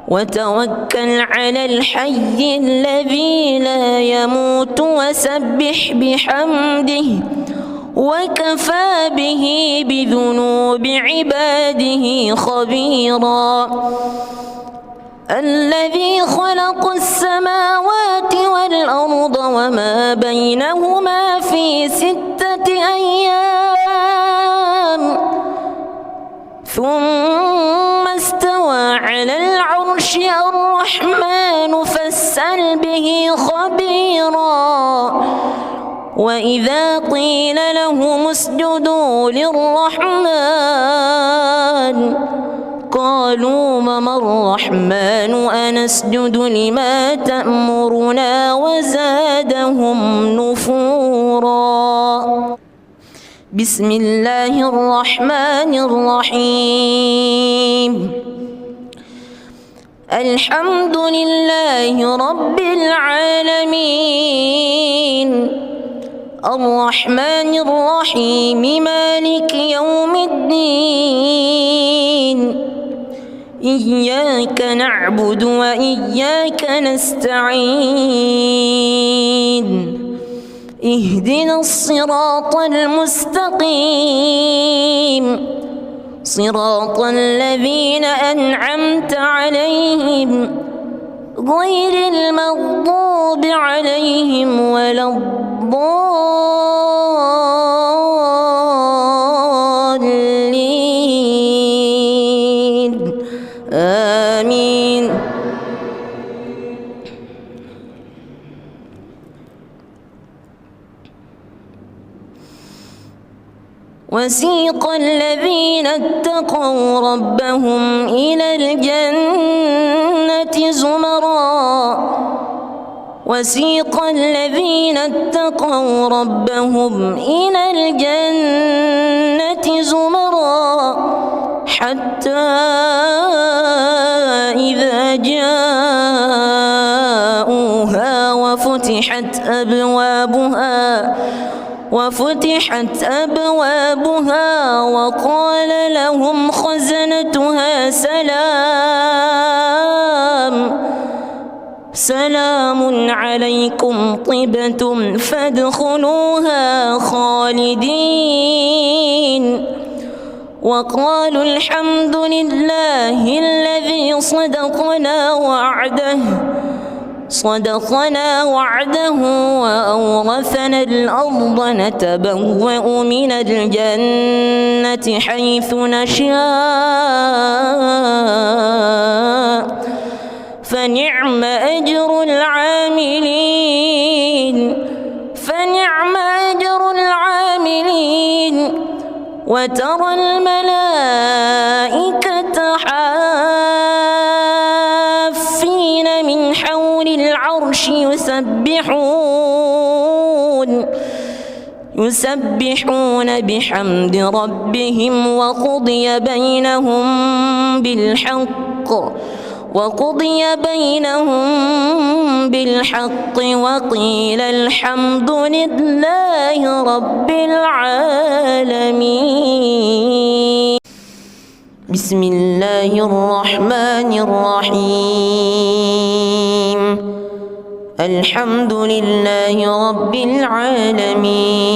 وتوكل على الحي الذي لا يموت وسبح بحمده وكفى به بذنوب عباده خبيرا الذي خلق السماوات والأرض وما بينهما في 6 أيام ثم استوى على العرش الرحمن فاسأل به خبيرا وإذا قيل لهم اسجدوا للرحمن قالوا وما الرحمن أنسجد لما تأمرنا وزادهم نفورا. بسم الله الرحمن الرحيم. الحمد لله رب العالمين الرحمن الرحيم مالك يوم الدين إياك نعبد وإياك نستعين اهدنا الصراط المستقيم صراط الذين أنعمت عليهم غير المغضوب عليهم ولا الضالين آمين. وسيق الذين اتقوا ربهم إلى الجنة زمرا وسيق الذين اتقوا ربهم إلى الجنة زمرا حتى إذا جاءوها وفتحت أبوابها وقال لهم خزنتها سلام عليكم طبتم فادخلوها خالدين وقالوا الحمد لله الذي صدقنا وعده وأورثنا الأرض نتبوأ من الجنة حيث نشاء فنعم أجر العاملين وترى الملائكة حافين من حول العرش يسبحون بحمد ربهم وقضي بينهم بالحق وقيل الحمد لله رب العالمين. بسم الله الرحمن الرحيم. الحمد لله رب العالمين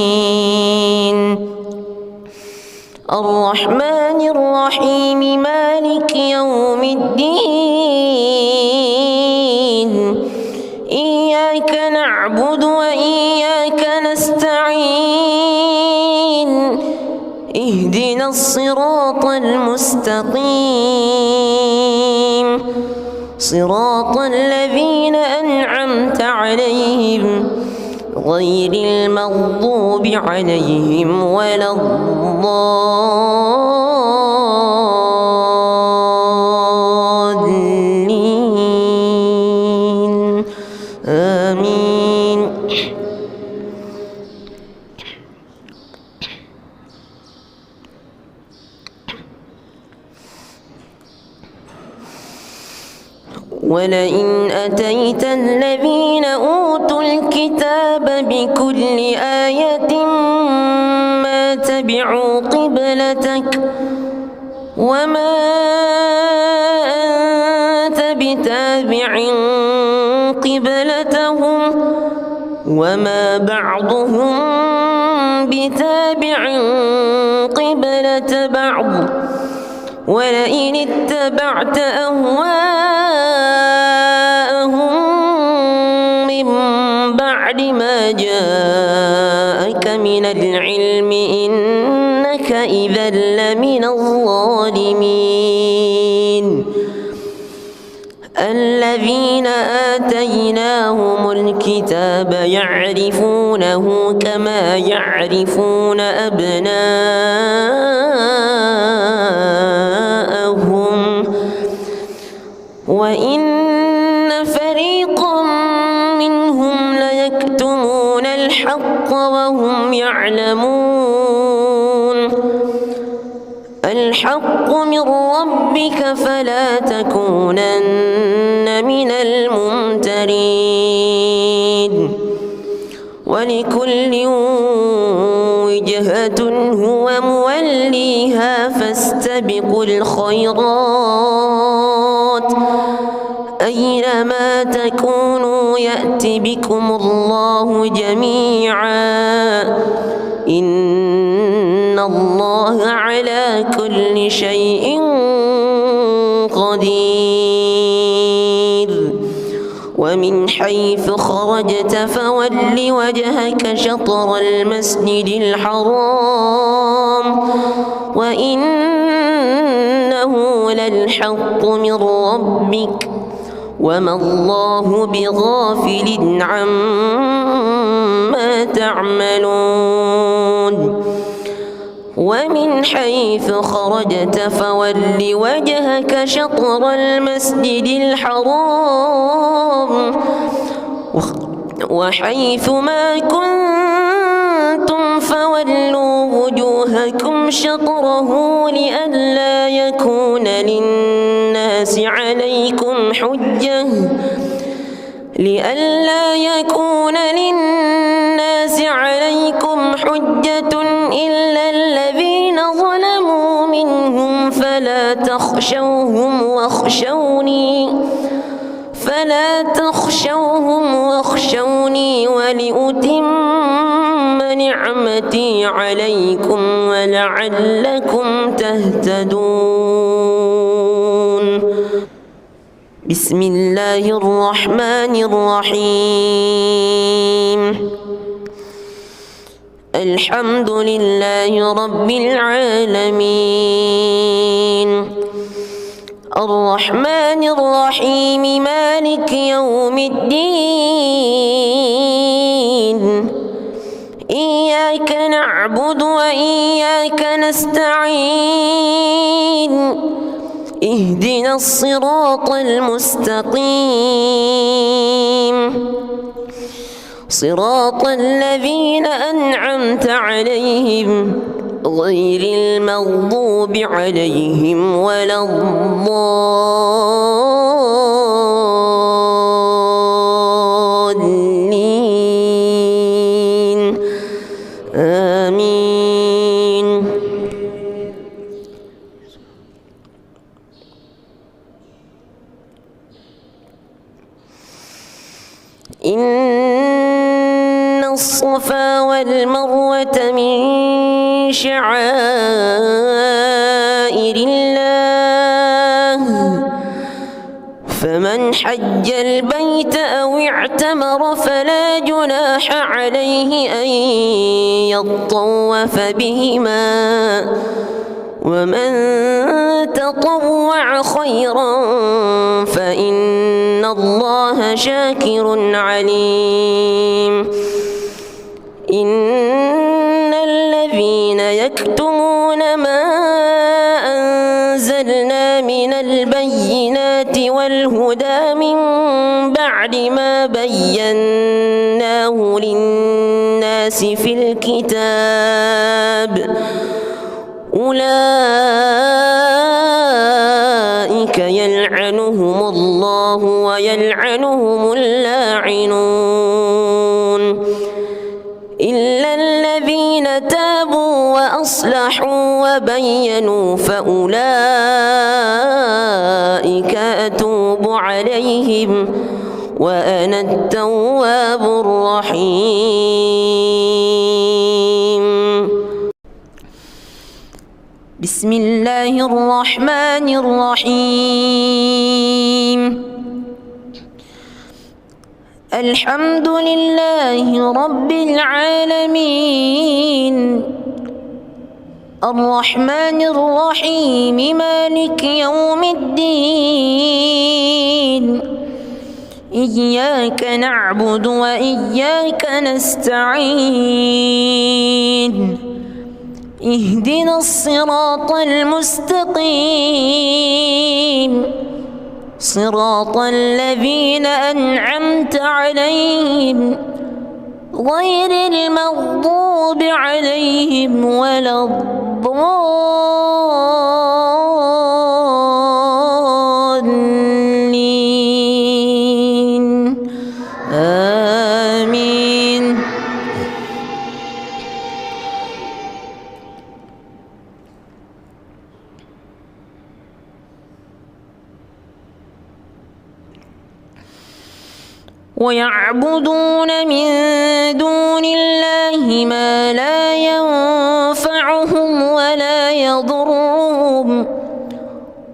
الرحمن الرحيم مالك يوم الدين إياك نعبد وإياك نستعين اهدنا الصراط المستقيم صراط الذين أنعمت عليهم غير المغضوب عليهم ولا الضالين آمين. ولئن أتيت الذين أوتوا الكتاب بكل آية ما تبعوا قبلتك وما أنت بتابع قبلتهم وما بعضهم بتابع قبلة بعض ولئن اتبعت أهواءهم من بعد ما جاءك من العلم إنك إذا لمن الظالمين. الذين آتيناهم الكتاب يعرفونه كما يعرفون أبناءهم الحق من ربك فلا تكونن من الممترين ولكل وجهة هو موليها فاستبقوا الخيرات أينما تكونوا يأت بكم الله جميعا إن الله على كل شيء قدير ومن حيث خرجت فول وجهك شطر المسجد الحرام وإنه للحق من ربك وما الله بغافل عما تعملون ومن حيث خرجت فول وجهك شطر المسجد الحرام وحيث ما كنتم فولوا وجوهكم شطره لئلا يكون للناس عليكم حجة إلا الذين ظلموا منهم فلا تخشوهم واخشوني ولأتم نعمتي عليكم ولعلكم تهتدون بسم الله الرحمن الرحيم الحمد لله رب العالمين الرحمن الرحيم مالك يوم الدين إياك نعبد وإياك نستعين اهدنا الصراط المستقيم صراط الذين أنعمت عليهم غير المغضوب عليهم ولا الضالين آمين إن الصفا والمروة من شعائر الله فمن حج البيت أو اعتمر فلا جناح عليه أن يطوف بهما ومن تطوع خيرا فإن الله شاكر عليم إن الذين يكتمون ما أنزلنا من البينات والهدى من بعد ما بيناه للناس في الكتاب أولئك يلعنهم الله ويلعنهم اللاعنون إلا الذين تابوا وأصلحوا وبينوا فأولئك أتوب عليهم وأنا التواب الرحيم بسم الله الرحمن الرحيم الحمد لله رب العالمين الرحمن الرحيم مالك يوم الدين إياك نعبد وإياك نستعين اهدنا الصراط المستقيم صراط الذين أنعمت عليهم غير المغضوب عليهم ولا الضالين ويعبدون من دون الله ما لا ينفعهم ولا يضرهم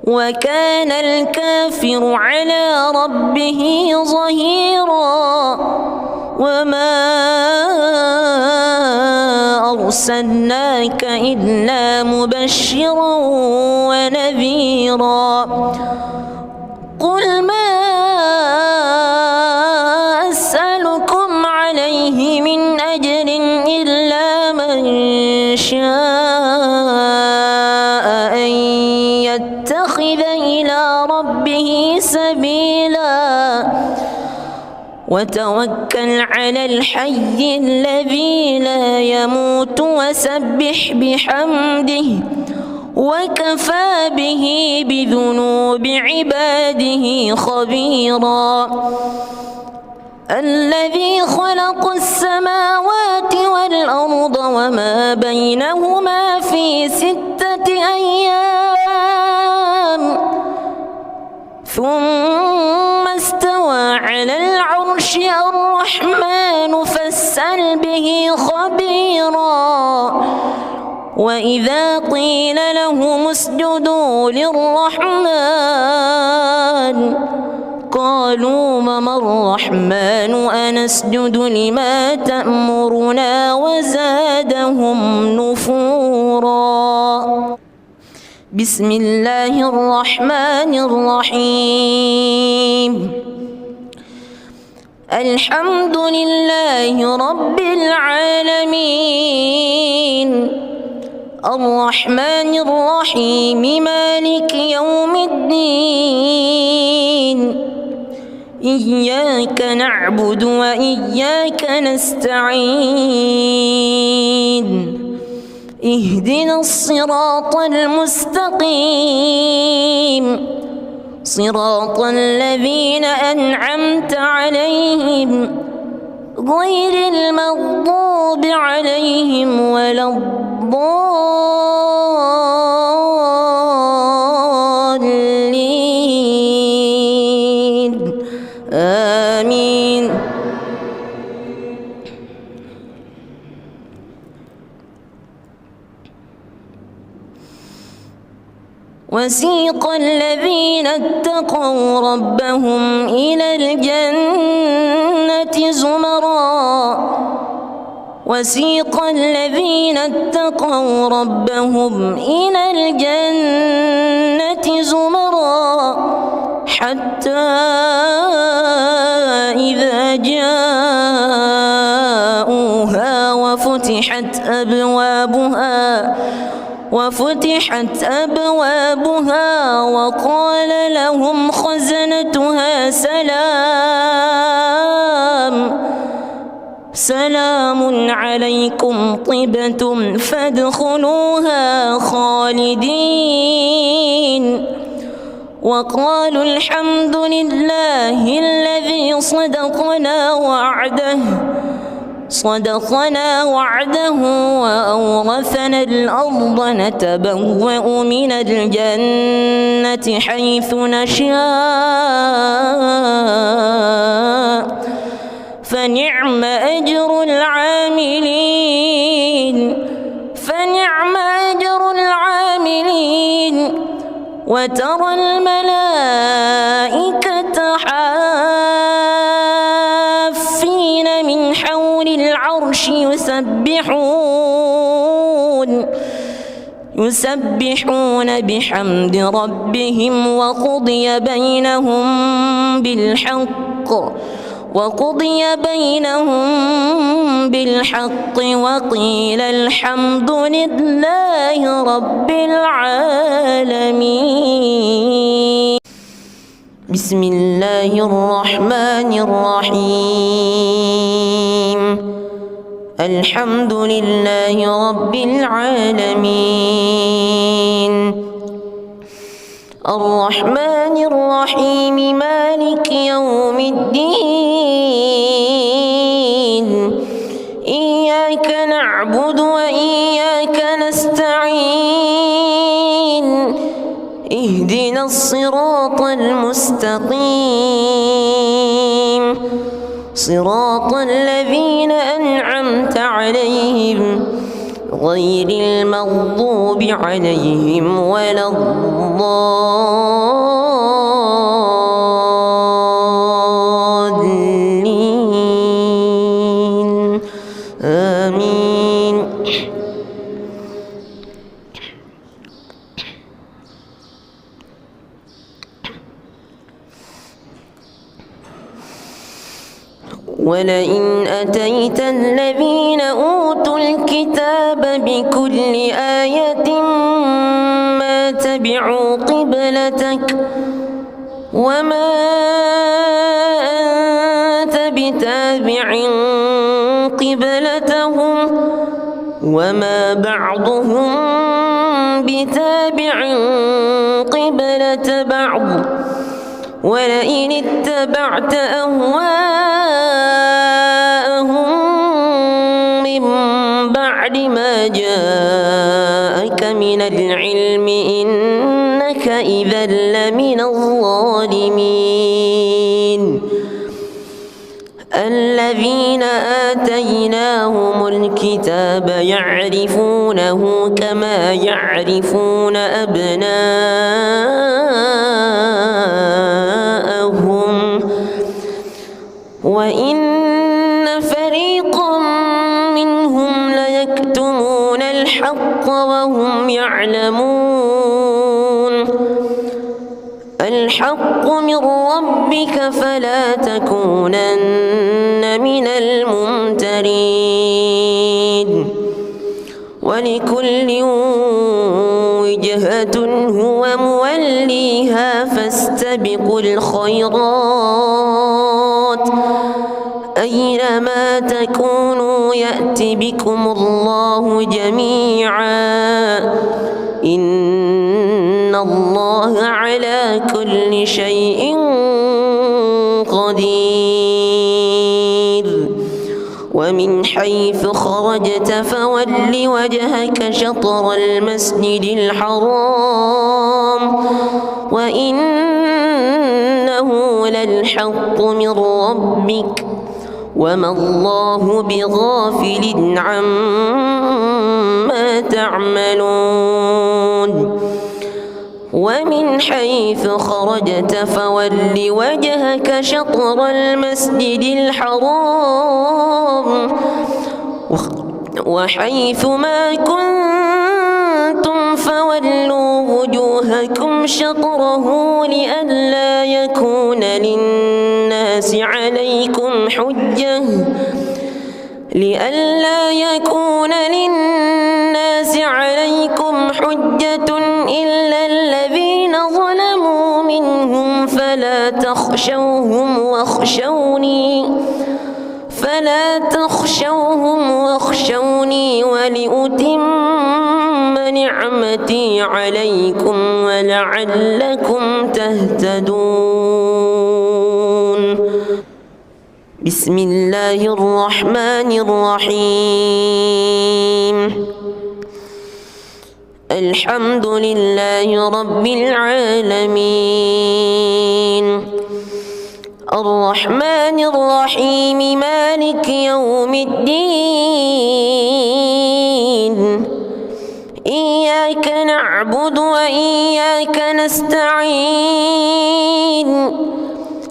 وكان الكافر على ربه ظهيرا وما أرسلناك إلا مبشرا ونذيرا قل ما أسألكم عليه من أجر إلا من شاء أن يتخذ إلى ربه سبيلا وتوكل على الحي الذي لا يموت وسبح بحمده وكفى به بذنوب عباده خبيرا الذي خلق السماوات والأرض وما بينهما في 6 أيام ثم استوى على العرش الرحمن فاسأل به خبيرا وإذا قيل لهم اسجدوا للرحمن قالوا وما الرحمن أنسجد لما تأمرنا وزادهم نفورا بسم الله الرحمن الرحيم الحمد لله رب العالمين الرحمن الرحيم مالك يوم الدين إياك نعبد وإياك نستعين اهدنا الصراط المستقيم صراط الذين أنعمت عليهم غير المغضوب عليهم ولا الضالين آمين وسيق الذين اتقوا ربهم إلى الجنة زمرا وسيق الذين اتقوا ربهم إلى الجنة زمرا حتى إذا جاءوها وفتحت أبوابها وقال لهم خزنتها سلام عليكم طبتم فادخلوها خالدين وقالوا الحمد لله الذي صدقنا وعده وأورثنا الأرض نتبوأ من الجنة حيث نشاء فنعم أجر العاملين وترى الملائكة حافين من حول العرش يسبحون بحمد ربهم وقضي بينهم بالحق وقيل الحمد لله رب العالمين بسم الله الرحمن الرحيم الحمد لله رب العالمين الرحمن الرحيم مالك يوم الدين إياك نعبد وإياك نستعين اهدنا الصراط المستقيم صراط الذين أنعمت عليهم غير المغضوب عليهم ولا الضالين آمين. ولئن أتيت الذين أوتوا الكتاب بكل آية ما تبعوا قبلتك وما أنت بتابع قبلتهم وما بعضهم بتابع قبلة بعض ولئن اتبعت أهواءهم من بعد ما جاءك من العلم إنك إذا لمن الظالمين. الذين آتيناهم الكتاب يعرفونه كما يعرفون أبناءهم وإن فريقا منهم ليكتمون الحق وهم يعلمون. الحق من ربك فلا تكونن من الممترين. ولكل وجهة هو موليها فاستبقوا الخيرات أينما تكونوا يأت بكم الله جميعا إن الله على كل شيء قدير. ومن حيث خرجت فول وجهك شطر المسجد الحرام وإنه للحق من ربك وما الله بغافل عما تعملون. ومن حيث خرجت فول وجهك شطر المسجد الحرام وحيث ما كنتم فولوا وجوهكم شطره لئلا يكون للناس عليكم حجة إلا الذين ظلموا منهم فلا تخشوهم واخشوني ولأتم نعمتي عليكم ولعلكم تهتدون. بسم الله الرحمن الرحيم. الحمد لله رب العالمين الرحمن الرحيم مالك يوم الدين إياك نعبد وإياك نستعين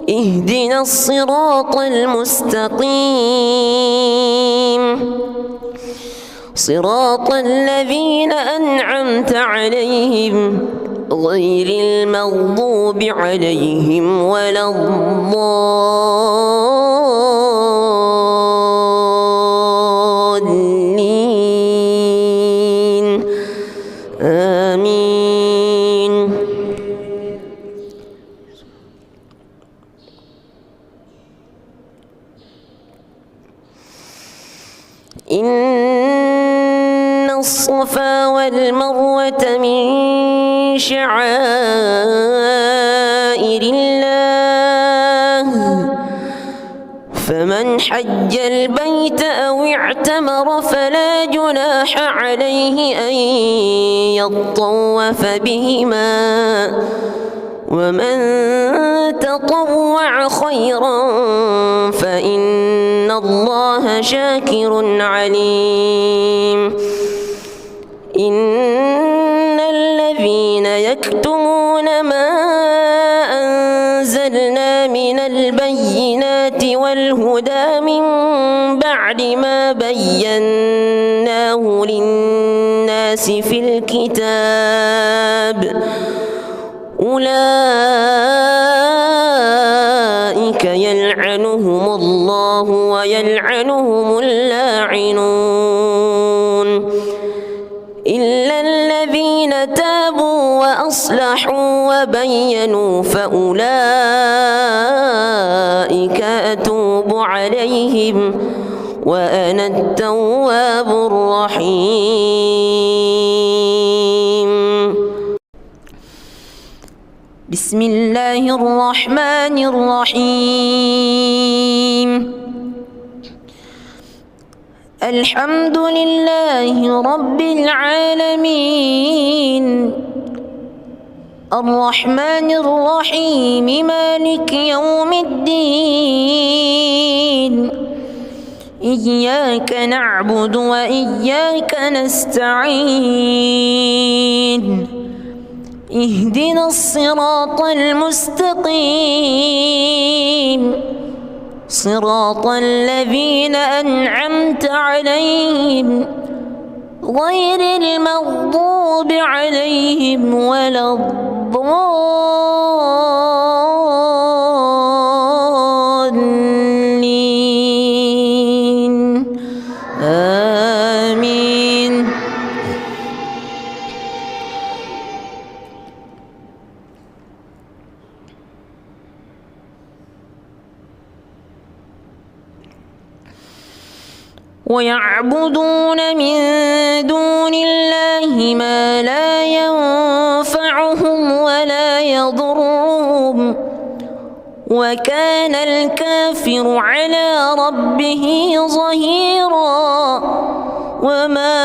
اهدنا الصراط المستقيم صراط الذين أنعمت عليهم غير المغضوب عليهم ولا الضالين آمين. إن الصفا والمروة من شعائر الله فمن حج البيت أو اعتمر فلا جناح عليه أن يطوف بهما ومن تطوع خيرا فإن الله شاكر عليم. إن الذين يكتمون ما أنزلنا من البينات والهدى من بعد ما بيناه للناس في الكتاب أولئك يلعنهم الله ويلعنهم اللاعنون إلا الذين تابوا وأصلحوا وبينوا فأولئك أتوب عليهم وأنا التواب الرحيم. بسم الله الرحمن الرحيم. الحمد لله رب العالمين الرحمن الرحيم مالك يوم الدين إياك نعبد وإياك نستعين اهدنا الصراط المستقيم صراط الذين أنعمت عليهم غير المغضوب عليهم ولا الضالين آمين. ويعبدون من دون الله ما لا ينفعهم ولا يضرهم وكان الكافر على ربه ظهيرا. وما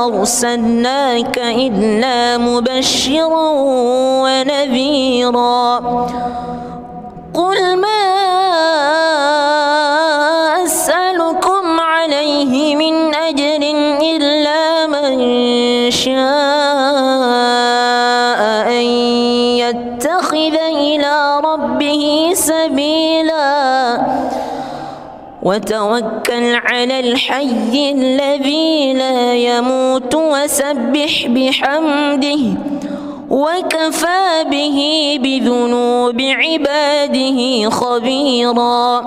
أرسلناك إلا مبشرا ونذيرا. قل ما أسألكم عليه من أجر إلا من شاء أن يتخذ إلى ربه سبيلا وتوكل على الحي الذي لا يموت وسبح بحمده وكفى به بذنوب عباده خبيرا.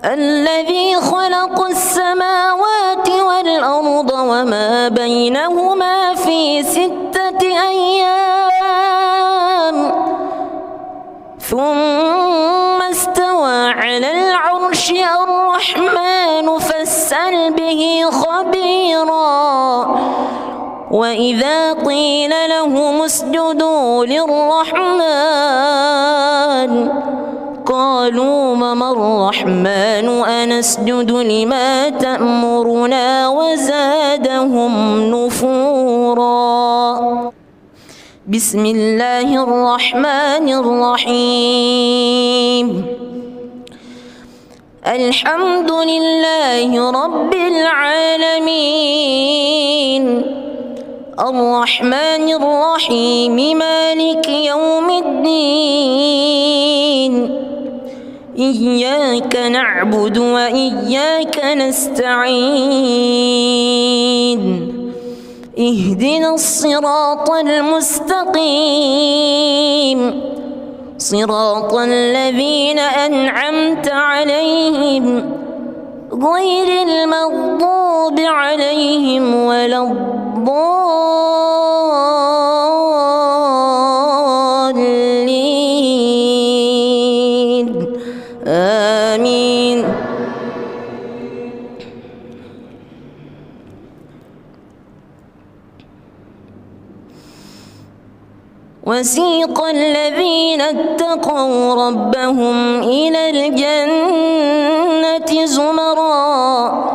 الذي خلق السماوات والأرض وما بينهما في 6 أيام ثم استوى على العرش الرحمن فاسأل به خبيرا. وإذا قيل لهم اسجدوا للرحمن قالوا وما الرحمن أنسجد لما تأمرنا وزادهم نفورا. بسم الله الرحمن الرحيم. الحمد لله رب العالمين الرحمن الرحيم مالك يوم الدين إياك نعبد وإياك نستعين اهدنا الصراط المستقيم صراط الذين أنعمت عليهم غير المغضوب عليهم ولا الضالين آمين. وسيق الذين اتقوا ربهم إلى الجنة زمرا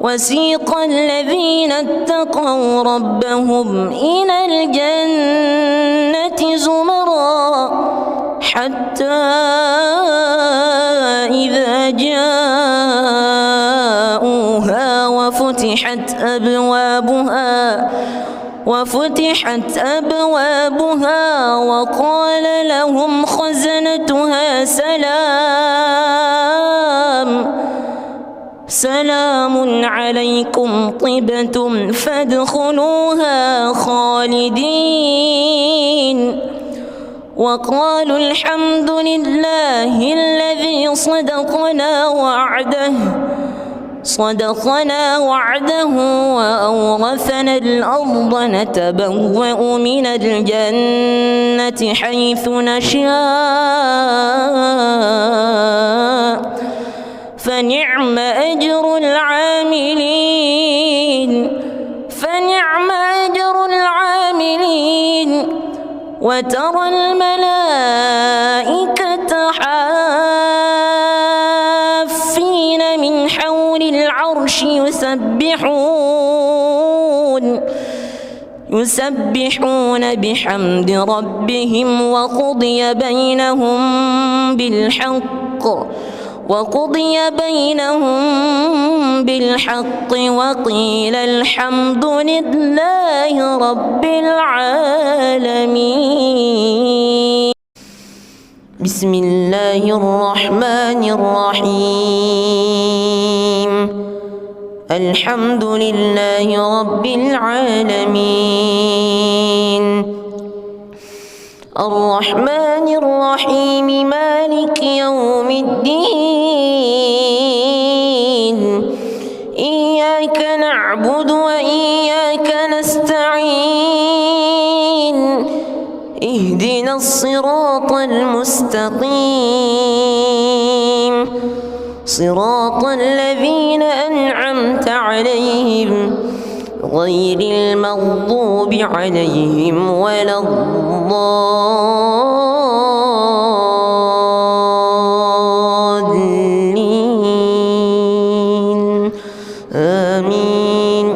وسيق الذين اتقوا ربهم إلى الجنة زمرا حتى إذا جاءوها وفتحت أبوابها وقال لهم خزنتها سلام عليكم طبتم فادخلوها خالدين وقالوا الحمد لله الذي صدقنا وعده وأورثنا الأرض نتبوأ من الجنة حيث نشاء فنعم أجر العاملين وترى الملائكة حافين من حول العرش يسبحون بحمد ربهم وقضي بينهم بالحق وقيل الحمد لله رب العالمين. بسم الله الرحمن الرحيم. الحمد لله رب العالمين الرحمن الرحيم مالك يوم الدين إياك نعبد وإياك نستعين اهدنا الصراط المستقيم صراط الذين أنعمت عليهم غير المغضوب عليهم ولا الضالين آمين.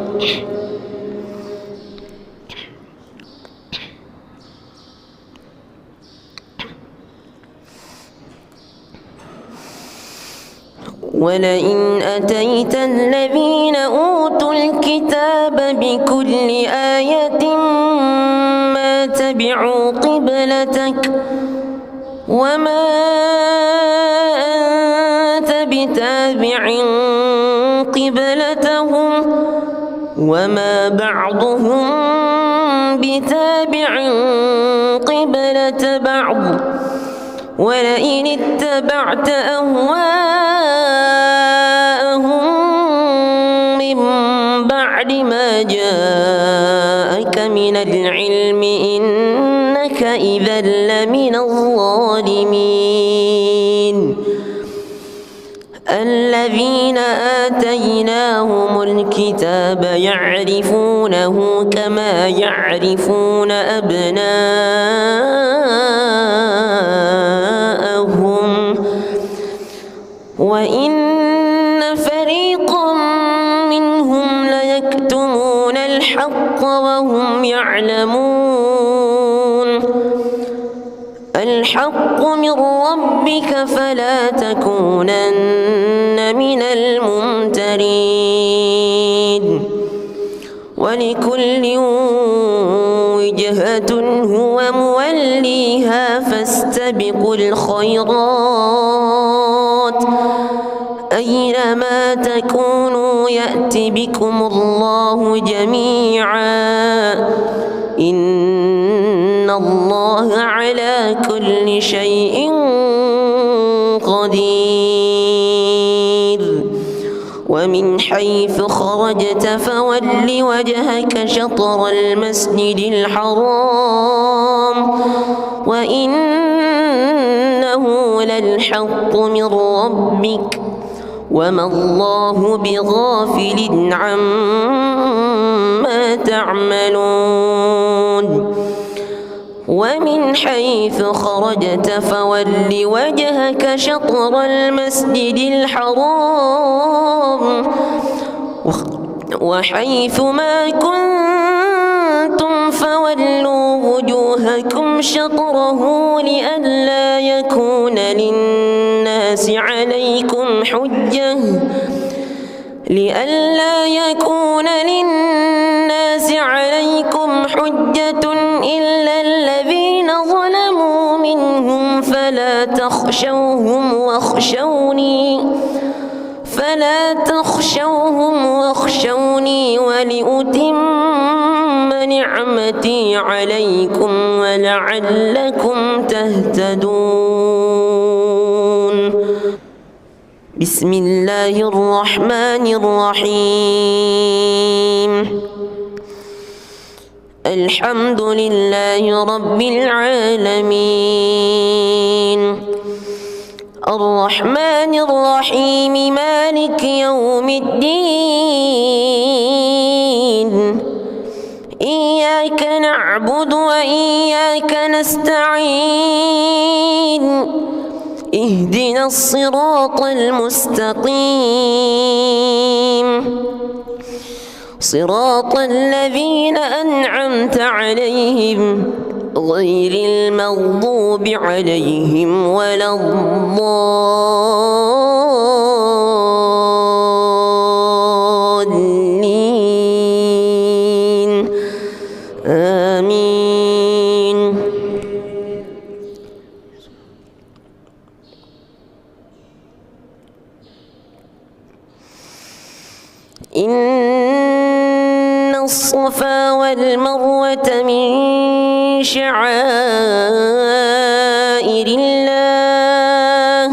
ولئن أتيت الذين أوتوا الكتاب بكل آية ما تبعوا قبلتك وما أنت بتابع قبلتهم وما بعضهم بتابع قبلة بعض ولئن اتبعت أهواءهم من بعد ما جاءك من العلم إنك إذا لمن الظالمين. الذين آتيناهم الكتاب يعرفونه كما يعرفون أبناءهم وإن فريقا منهم ليكتمون الحق وهم يعلمون. الحق من ربك فلا تكونن من الممترين. ولكل وجهة هو موليها فاستبقوا الخيرات أينما تكونوا يأت بكم الله جميعا إن الله على كل شيء قدير. ومن حيث خرجت فول وجهك شطر المسجد الحرام وإنه للحق من ربك وما الله بغافل عما تعملون. ومن حيث خرجت فول وجهك شطر المسجد الحرام وحيث ما كنتم فولوا وجوهكم شطره لئلا يكون للناس عليكم حجة إلا الذين ظلموا منهم فلا تخشوهم واخشوني ولأتم نعمتي عليكم ولعلكم تهتدون. بسم الله الرحمن الرحيم. الحمد لله رب العالمين الرحمن الرحيم مالك يوم الدين إياك نعبد وإياك نستعين اهدنا الصراط المستقيم صراط الذين أنعمت عليهم غير المغضوب عليهم ولا الضالين آمين. إن الصفا والمروة من شعائر الله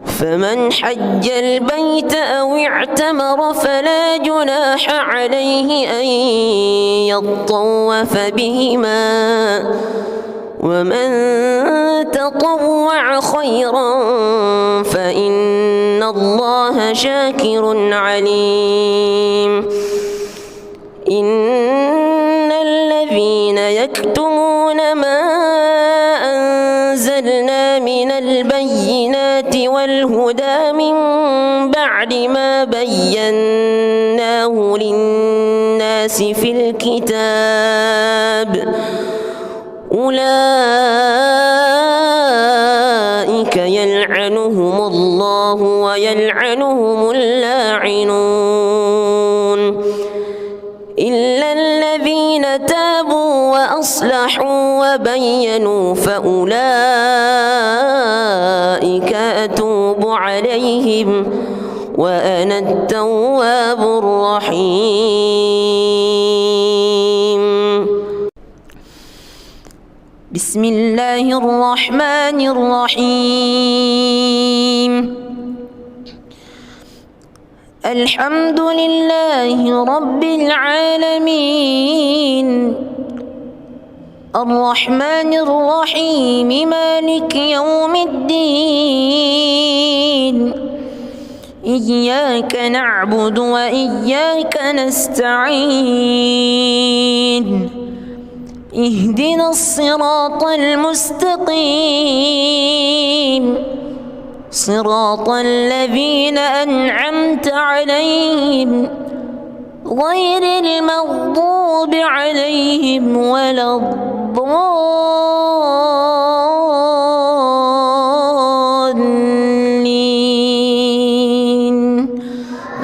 فمن حج البيت أو اعتمر فلا جناح عليه أن يطوف بهما ومن تطوع خيرا فإن الله شاكر عليم. إن الذين يكتمون ما أنزلنا من البينات والهدى من بعد ما بيناه للناس في الكتاب أولئك يلعنهم الله ويلعنهم اللاعنون إلا الذين تابوا وأصلحوا وبينوا فأولئك أتوب عليهم وأنا التواب الرحيم. بسم الله الرحمن الرحيم. الحمد لله رب العالمين الرحمن الرحيم مالك يوم الدين إياك نعبد وإياك نستعين اهدنا الصراط المستقيم صراط الذين أنعمت عليهم غير المغضوب عليهم ولا الضالين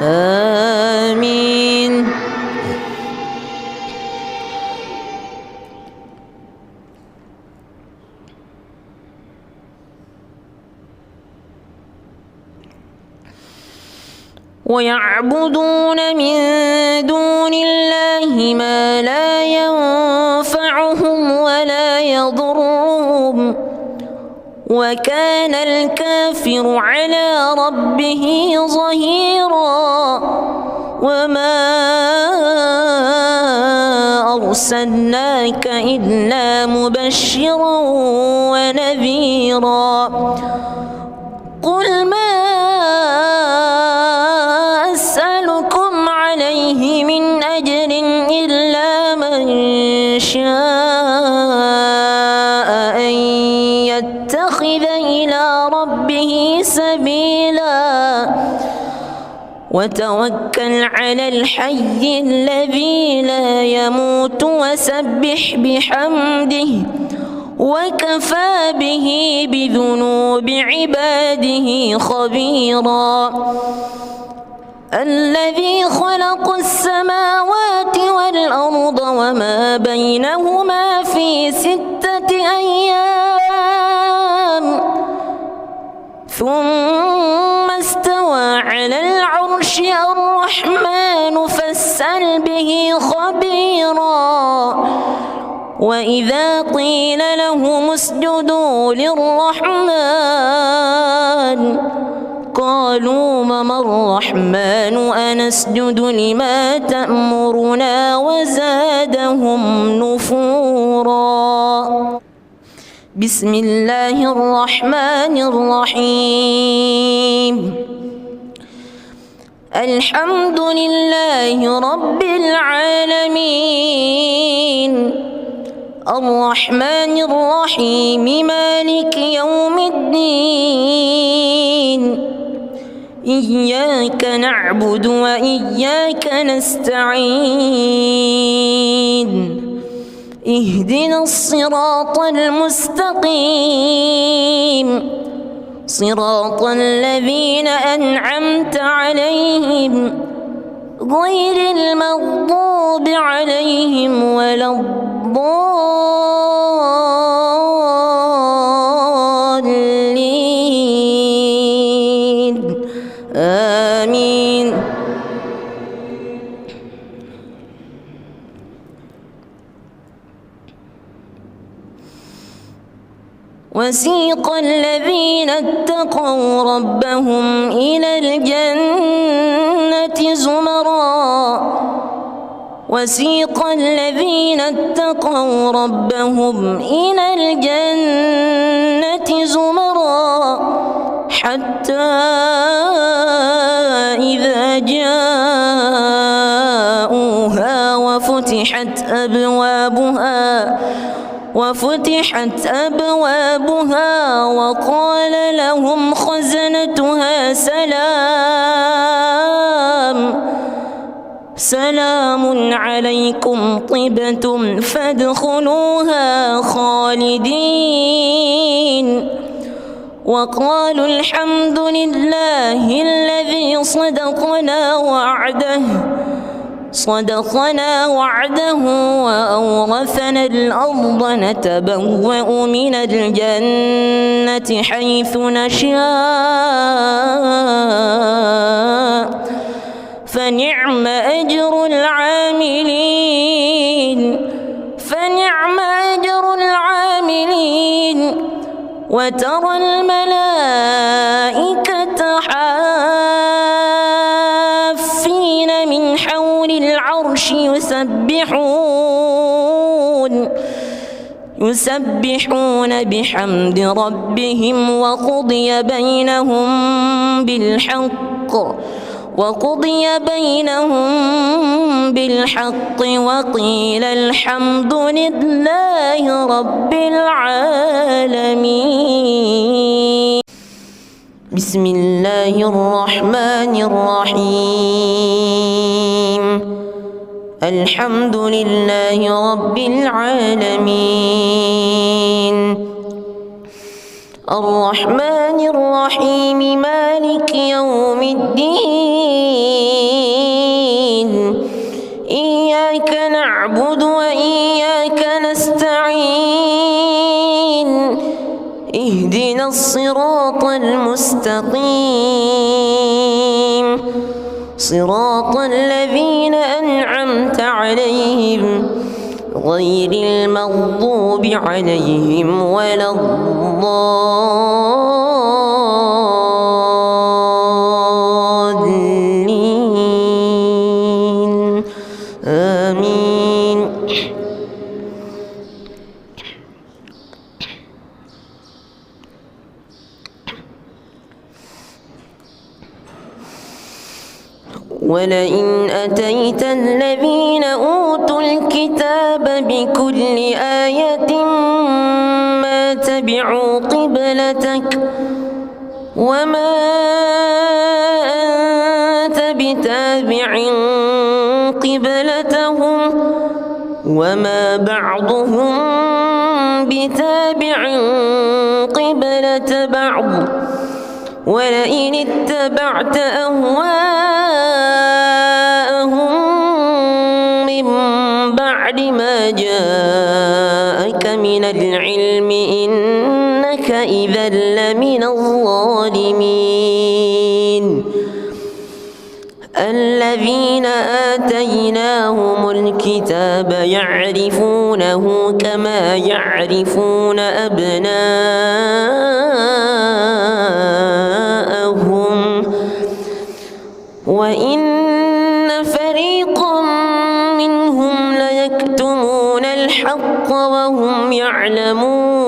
آمين. ويعبدون من دون الله ما لا ينفعهم ولا يضرهم وكان الكافر على ربه ظهيرا. وما أرسلناك إلا مبشرا ونذيرا. قل ما أسألكم عليه من أجر إلا من شاء أن يتخذ إلى ربه سبيلا وتوكل على الحي الذي لا يموت وسبح بحمده وكفى به بذنوب عباده خبيرا الذي خلق السماوات والأرض وما بينهما في 6 أيام ثم استوى على العرش الرحمن فاسأل به خبيرا وإذا قيل لهم اسجدوا للرحمن قالوا وما الرحمن أنسجد لما تأمرنا وزادهم نفورا. بسم الله الرحمن الرحيم. الحمد لله رب العالمين الرحمن الرحيم مالك يوم الدين إياك نعبد وإياك نستعين اهدنا الصراط المستقيم صراط الذين أنعمت عليهم غير المغضوب عليهم ولا الضالين آمين. وسيق الذين اتقوا ربهم إلى الجنة زمرا وسيق الذين اتقوا ربهم إلى الجنة زمرا حتى إذا جاءوها وفتحت أبوابها وقال لهم خزنتها سلام عليكم طبتم فادخلوها خالدين وقالوا الحمد لله الذي صدقنا وعده وأورثنا الأرض نتبوأ من الجنة حيث نشاء فنعم أجر العاملين وترى الملائكة حافين من حول العرش يسبحون بحمد ربهم وقضي بينهم بالحق وقيل الحمد لله رب العالمين. بسم الله الرحمن الرحيم. الحمد لله رب العالمين الرحمن الرحيم مالك يوم الدين إياك نعبد وإياك نستعين اهدنا الصراط المستقيم صراط الذين أنعمت عليهم غير المغضوب عليهم ولا الضالين آمين. ولئن أتيت الذين أوتوا الكتاب بكل آية ما تبعوا قبلتك وما أنت قبلتهم وما بعضهم بتابع قبلة بعض ولئن اتبعت أهواءهم من بعد ما جاءك من العلم إنك إذا لمن الظالمين الذين آتيناهم الكتاب يعرفونه كما يعرفون أبناءهم وإن فريقا منهم ليكتمون الحق وهم يعلمون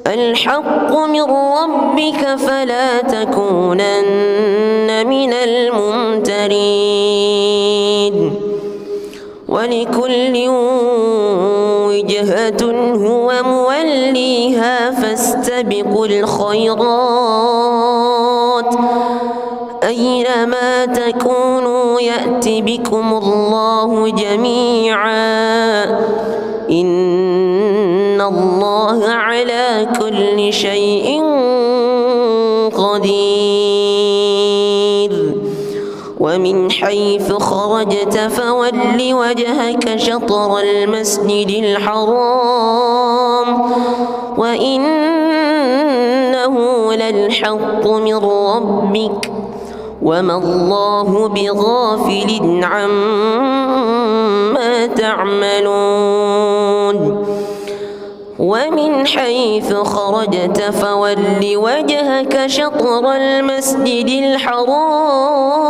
الحق من ربك فلا تكونن من الممترين ولكل وجهة هو موليها فاستبقوا الخيرات أينما تكونوا يأت بكم الله جميعا إن الله على كل شيء قدير ومن حيث خرجت فول وجهك شطر المسجد الحرام وإنه للحق من ربك وما الله بغافل عما تعملون ومن حيث خرجت فول وجهك شطر المسجد الحرام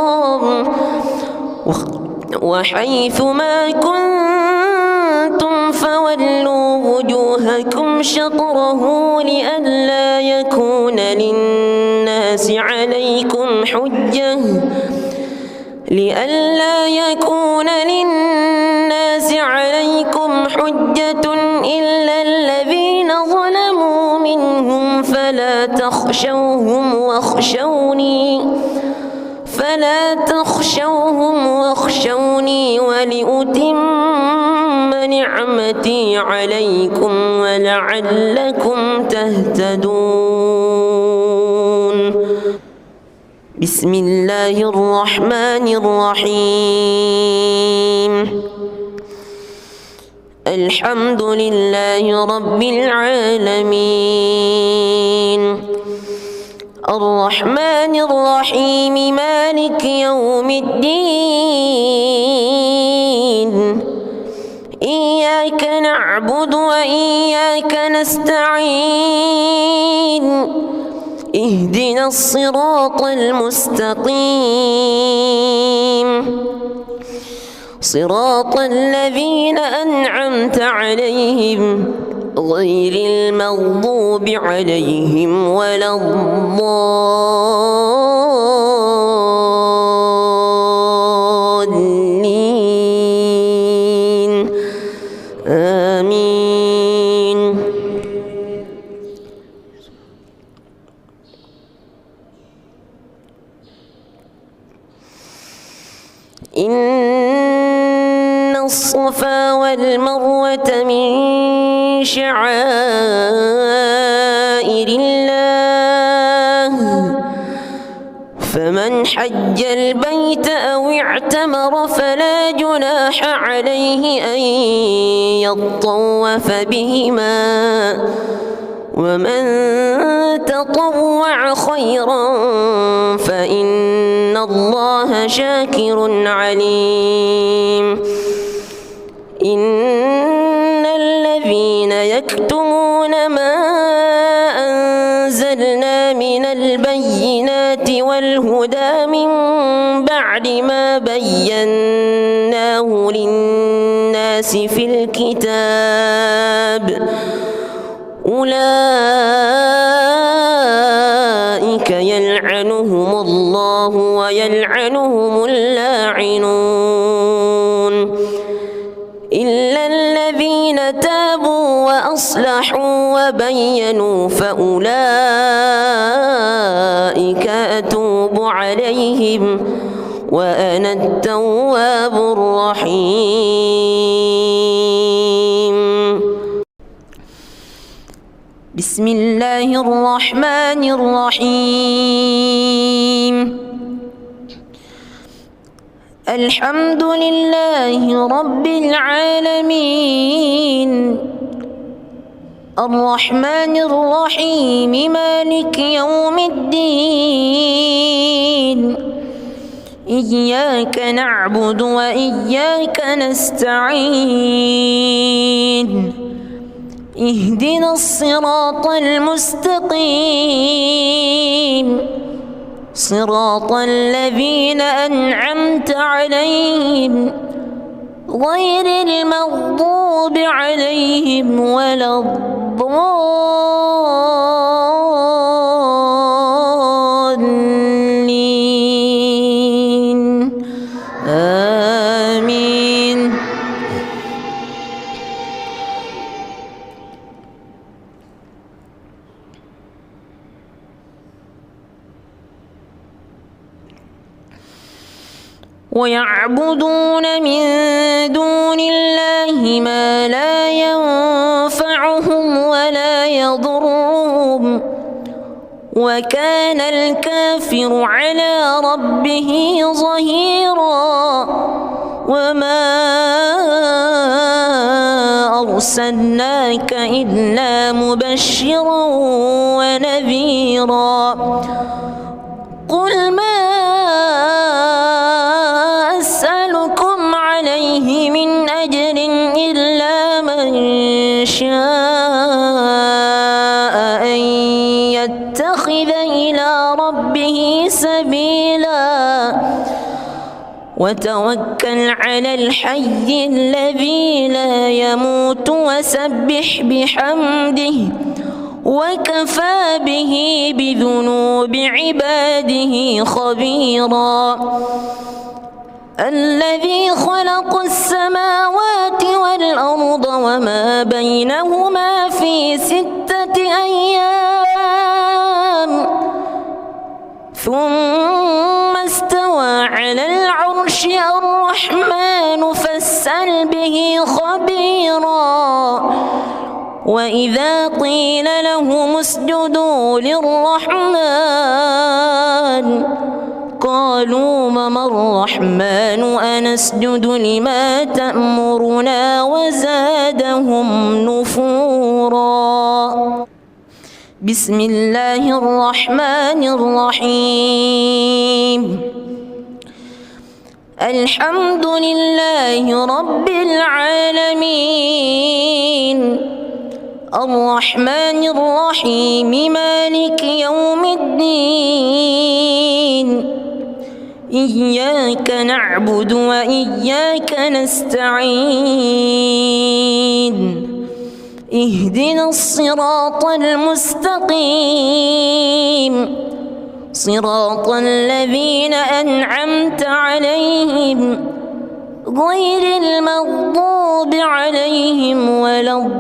وحيث ما كنتم فولوا وجوهكم شطره لئلا يكون للناس عليكم حجة إلا الذين ظلموا منهم فلا تخشوهم واخشوني ولأتم نعمتي عليكم ولعلكم تهتدون بسم الله الرحمن الرحيم الحمد لله رب العالمين الرحمن الرحيم مالك يوم الدين إياك نعبد وإياك نستعين اهدنا الصراط المستقيم صراط الذين أنعمت عليهم غير المغضوب عليهم ولا الضالين آمين إن الصفا والمروة من شعائر الله فمن حج البيت أو اعتمر فلا جناح عليه أن يطوف بهما ومن تطوع خيرا فإن الله شاكر عليم إن الذين يكتمون ما أنزلنا من البينات والهدى من بعد ما بيناه للناس في الكتاب أولئك يلعنهم الله ويلعنهم اللاعنون إلا الذين تابوا وأصلحوا وبينوا فأولئك أتوب عليهم وأنا التواب الرحيم. بسم الله الرحمن الرحيم. الحمد لله رب العالمين الرحمن الرحيم مالك يوم الدين إياك نعبد وإياك نستعين اهدنا الصراط المستقيم صراط الذين أنعمت عليهم غير المغضوب عليهم ولا الضالين آمين. ويعبدون من دون الله ما لا ينفعهم ولا يضرهم وكان الكافر على ربه ظهيرا. وما أرسلناك إلا مبشرا ونذيرا. قل ما أسألكم عليه من أجر إلا من شاء أن يتخذ إلى ربه سبيلا وتوكل على الحي الذي لا يموت وسبح بحمده وكفى به بذنوب عباده خبيرا. الذي خلق السماوات والأرض وما بينهما في 6 أيام ثم استوى على العرش الرحمن فاسأل به خبيرا. وإذا قيل لهم اسجدوا للرحمن قالوا وما الرحمن أنسجد لما تأمرنا وزادهم نفورا. بسم الله الرحمن الرحيم. الحمد لله رب العالمين الرحمن الرحيم مالك يوم الدين إياك نعبد وإياك نستعين اهدنا الصراط المستقيم صراط الذين أنعمت عليهم غير المغضوب عليهم ولا الضالين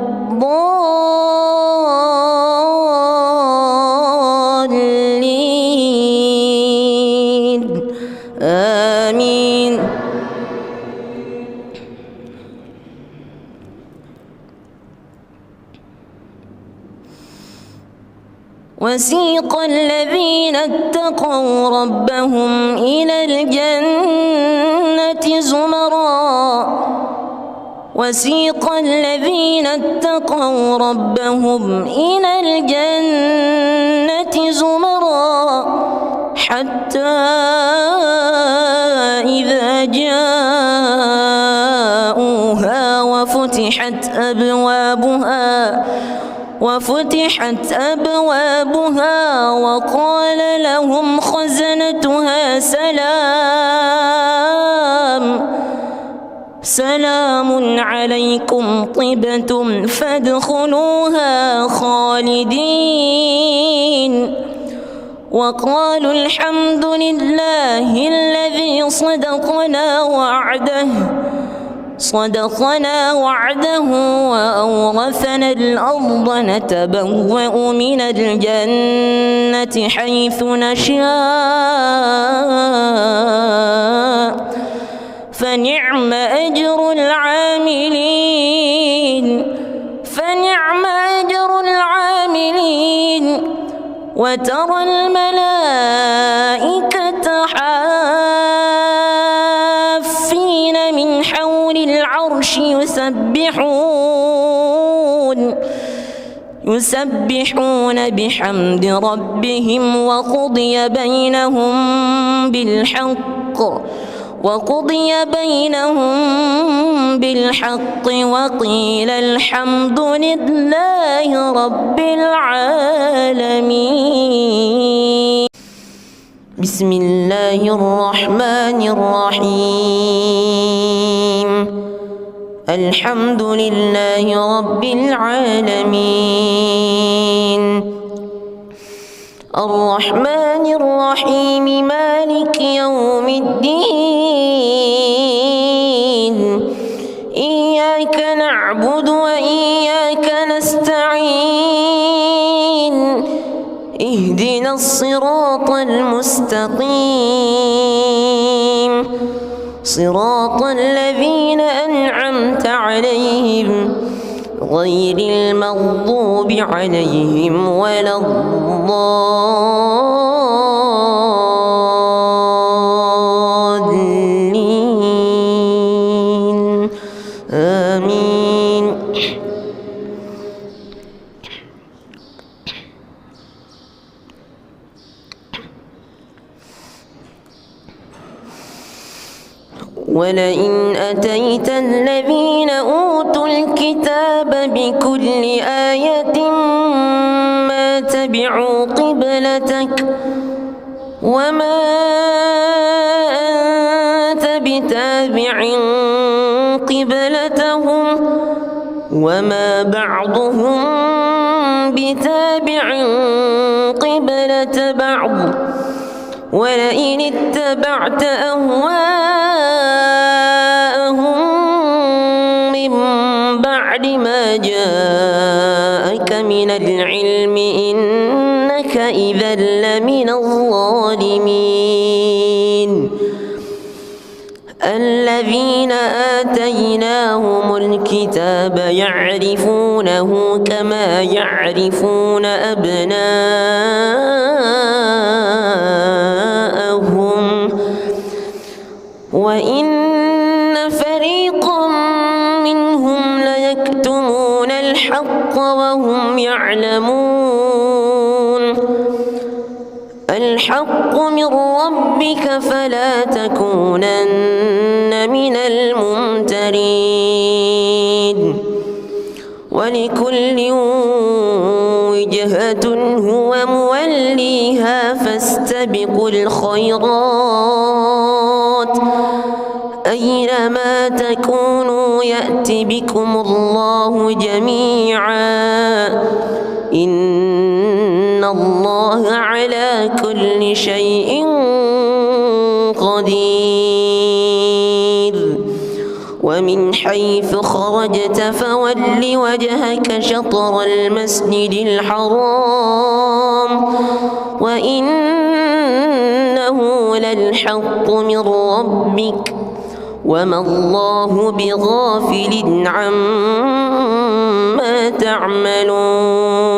آمين. وسيق الذين اتقوا ربهم إلى الجنة زمرا وسيق الذين اتقوا ربهم إلى الجنة زمرا حتى إذا جاءوها وفتحت أبوابها وقال لهم خزنتها سلام عليكم طبتم فادخلوها خالدين وقالوا الحمد لله الذي صدقنا وعده صدقنا وعده وأورثنا الأرض نتبوأ من الجنة حيث نشاء فنعم أجر العاملين وترى الملائكة حافين من حول العرش يسبحون بحمد ربهم وقضي بينهم بالحق وقيل الحمد لله رب العالمين. بسم الله الرحمن الرحيم. الحمد لله رب العالمين الرحمن الرحيم مالك يوم الدين إياك نعبد وإياك نستعين اهدنا الصراط المستقيم صراط الذين أنعمت عليهم غير المغضوب عليهم ولا الضالين آمين. ولئن أتيت الذين أوتوا الكتاب بكل آية ما تبعوا قبلتك وما أنت بتابع قبلتهم وما بعضهم بتابع قبلة بعض ولئن اتبعت أهواءهم من بعد ما جاءك من العلم إنك إذا لمن الظالمين. الذين آتيناهم الكتاب يعرفونه كما يعرفون أبناءهم وإن فريقا منهم ليكتمون الحق وهم يعلمون. الحق من ربك فلا تكونن من الممترين. ولكل وجهة هو موليها فاستبقوا الخيرات أينما تكونوا يأت بكم الله جميعا إن الله على كل شيء قدير. ومن حيث خرجت فول وجهك شطر المسجد الحرام وإنه للحق من ربك وما الله بغافل عما تعملون.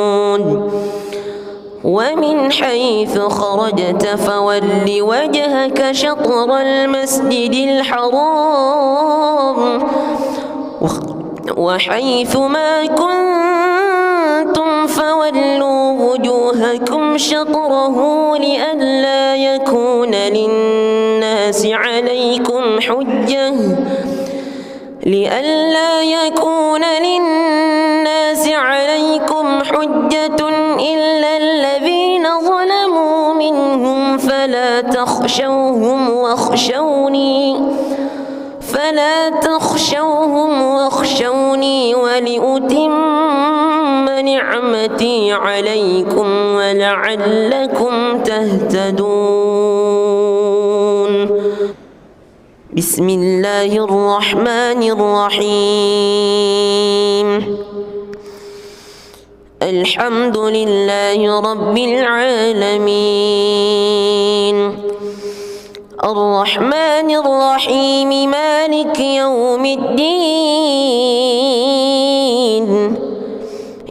ومن حيث خرجت فول وجهك شطر المسجد الحرام وحيث ما كنتم فولوا وجوهكم شطره لئلا يكون للناس عليكم حجة إلا الذين ظلموا منهم فلا تخشوهم واخشوني ولأتم نعمتي عليكم ولعلكم تهتدون. بسم الله الرحمن الرحيم الحمد لله رب العالمين الرحمن الرحيم مالك يوم الدين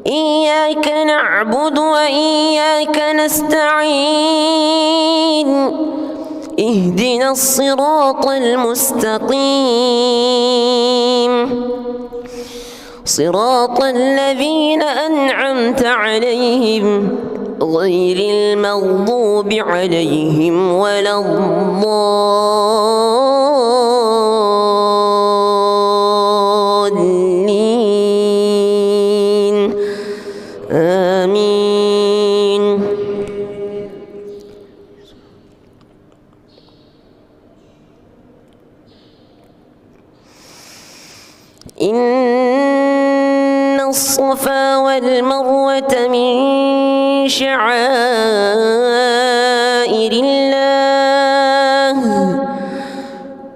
إياك نعبد وإياك نستعين اهدنا الصراط المستقيم صراط الذين أنعمت عليهم غير المغضوب عليهم ولا الضالين آمين. إن الصفا والمروة من شعائر الله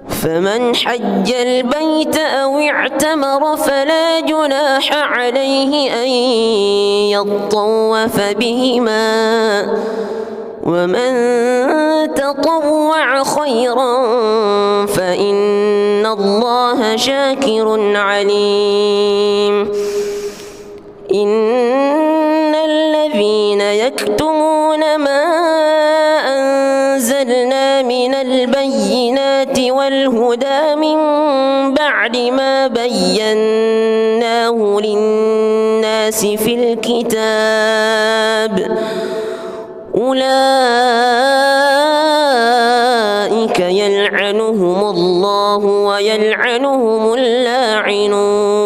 فمن حج البيت أو اعتمر فلا جناح عليه أن يطوف بهما ومن تطوع خيرا فإن الله شاكر عليم. إن الذين يكتمون ما أنزلنا من البينات والهدى من بعد ما بيناه للناس في الكتاب أولئك يلعنهم الله ويلعنهم اللاعنون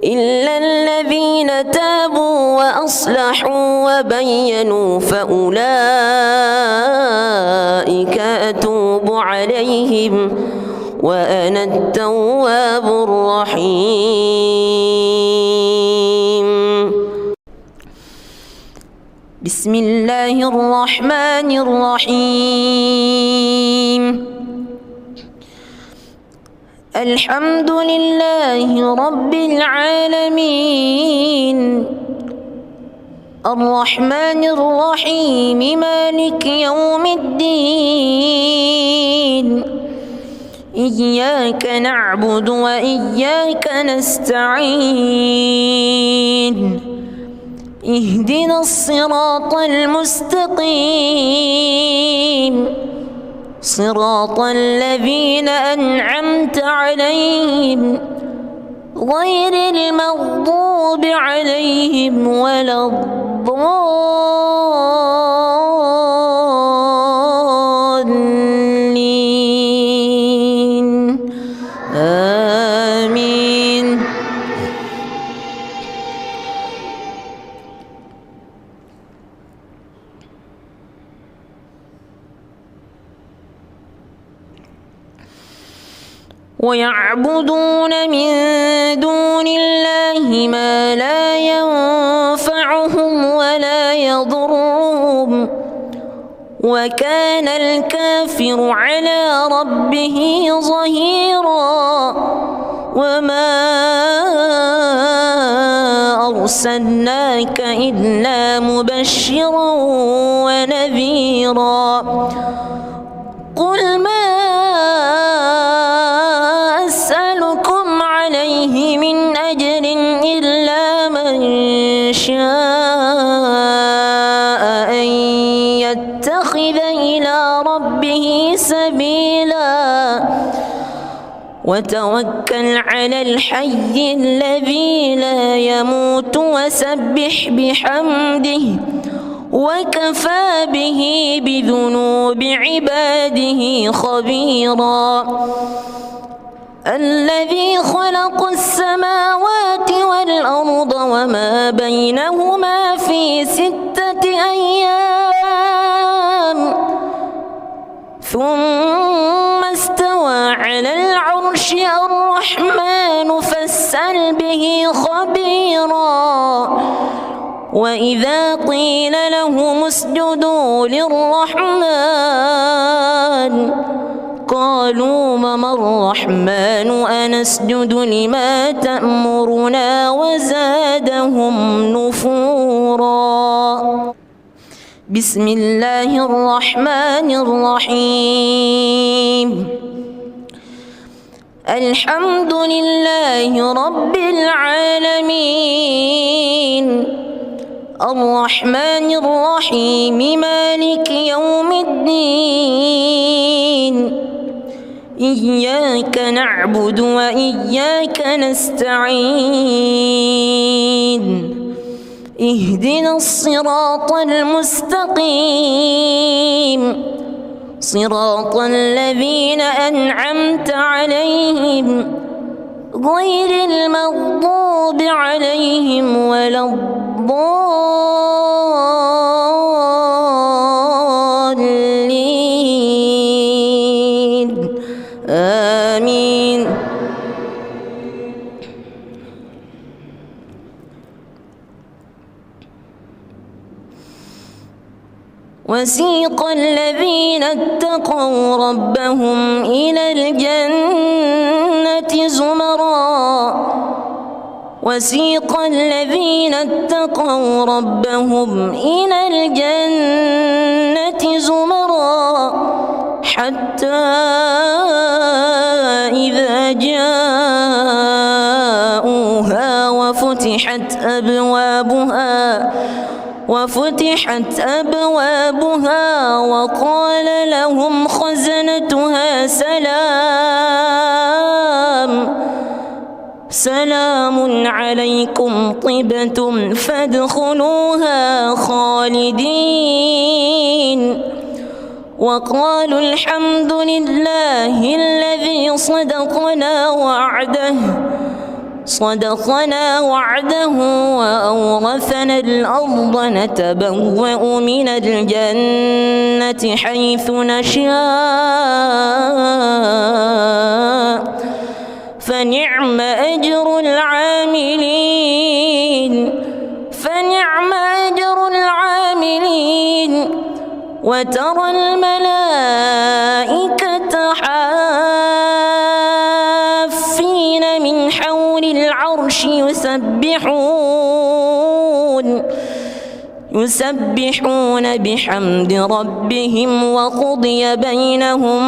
إلا الذين تابوا وأصلحوا وبينوا فأولئك أتوب عليهم وأنا التواب الرحيم. بسم الله الرحمن الرحيم الحمد لله رب العالمين الرحمن الرحيم مالك يوم الدين إياك نعبد وإياك نستعين اهدنا الصراط المستقيم صراط الذين أنعمت عليهم غير المغضوب عليهم ولا الضالين آمين. ويعبدون من دون الله ما لا ينفعهم ولا يضرهم وكان الكافر على ربه ظهيرا وما أرسلناك إلا مبشرا ونذيرا قل ما أسألكم عليه من أجر إلا من شاء أن يتخذ إلى ربه سبيلا وتوكل على الحي الذي لا يموت وسبح بحمده وكفى به بذنوب عباده خبيرا الذي خلق السماوات والأرض وما بينهما في 6 أيام ثم استوى على العرش الرحمن فاسأل به خبيرا وإذا قيل لهم اسجدوا للرحمن قالوا وما الرحمن أنسجد لما تأمرنا وزادهم نفورا. بسم الله الرحمن الرحيم. الحمد لله رب العالمين الرحمن الرحيم مالك يوم الدين إياك نعبد وإياك نستعين اهدنا الصراط المستقيم صراط الذين أنعمت عليهم غير المغضوب عليهم ولا الضالين آمين. وسيق الذين اتقوا ربهم إلى الجنة زمرا وسيق الذين اتقوا ربهم إلى الجنة زمرا حتى إذا جاءوها وفتحت أبوابها وقال لهم خزنتها سلام عليكم طبتم فادخلوها خالدين وقالوا الحمد لله الذي صدقنا وعده وأورثنا الأرض نتبوأ من الجنة حيث نشاء فنعم أجر العاملين وترى الملائكة حافين من حول العرش يسبحون بحمد ربهم وقضي بينهم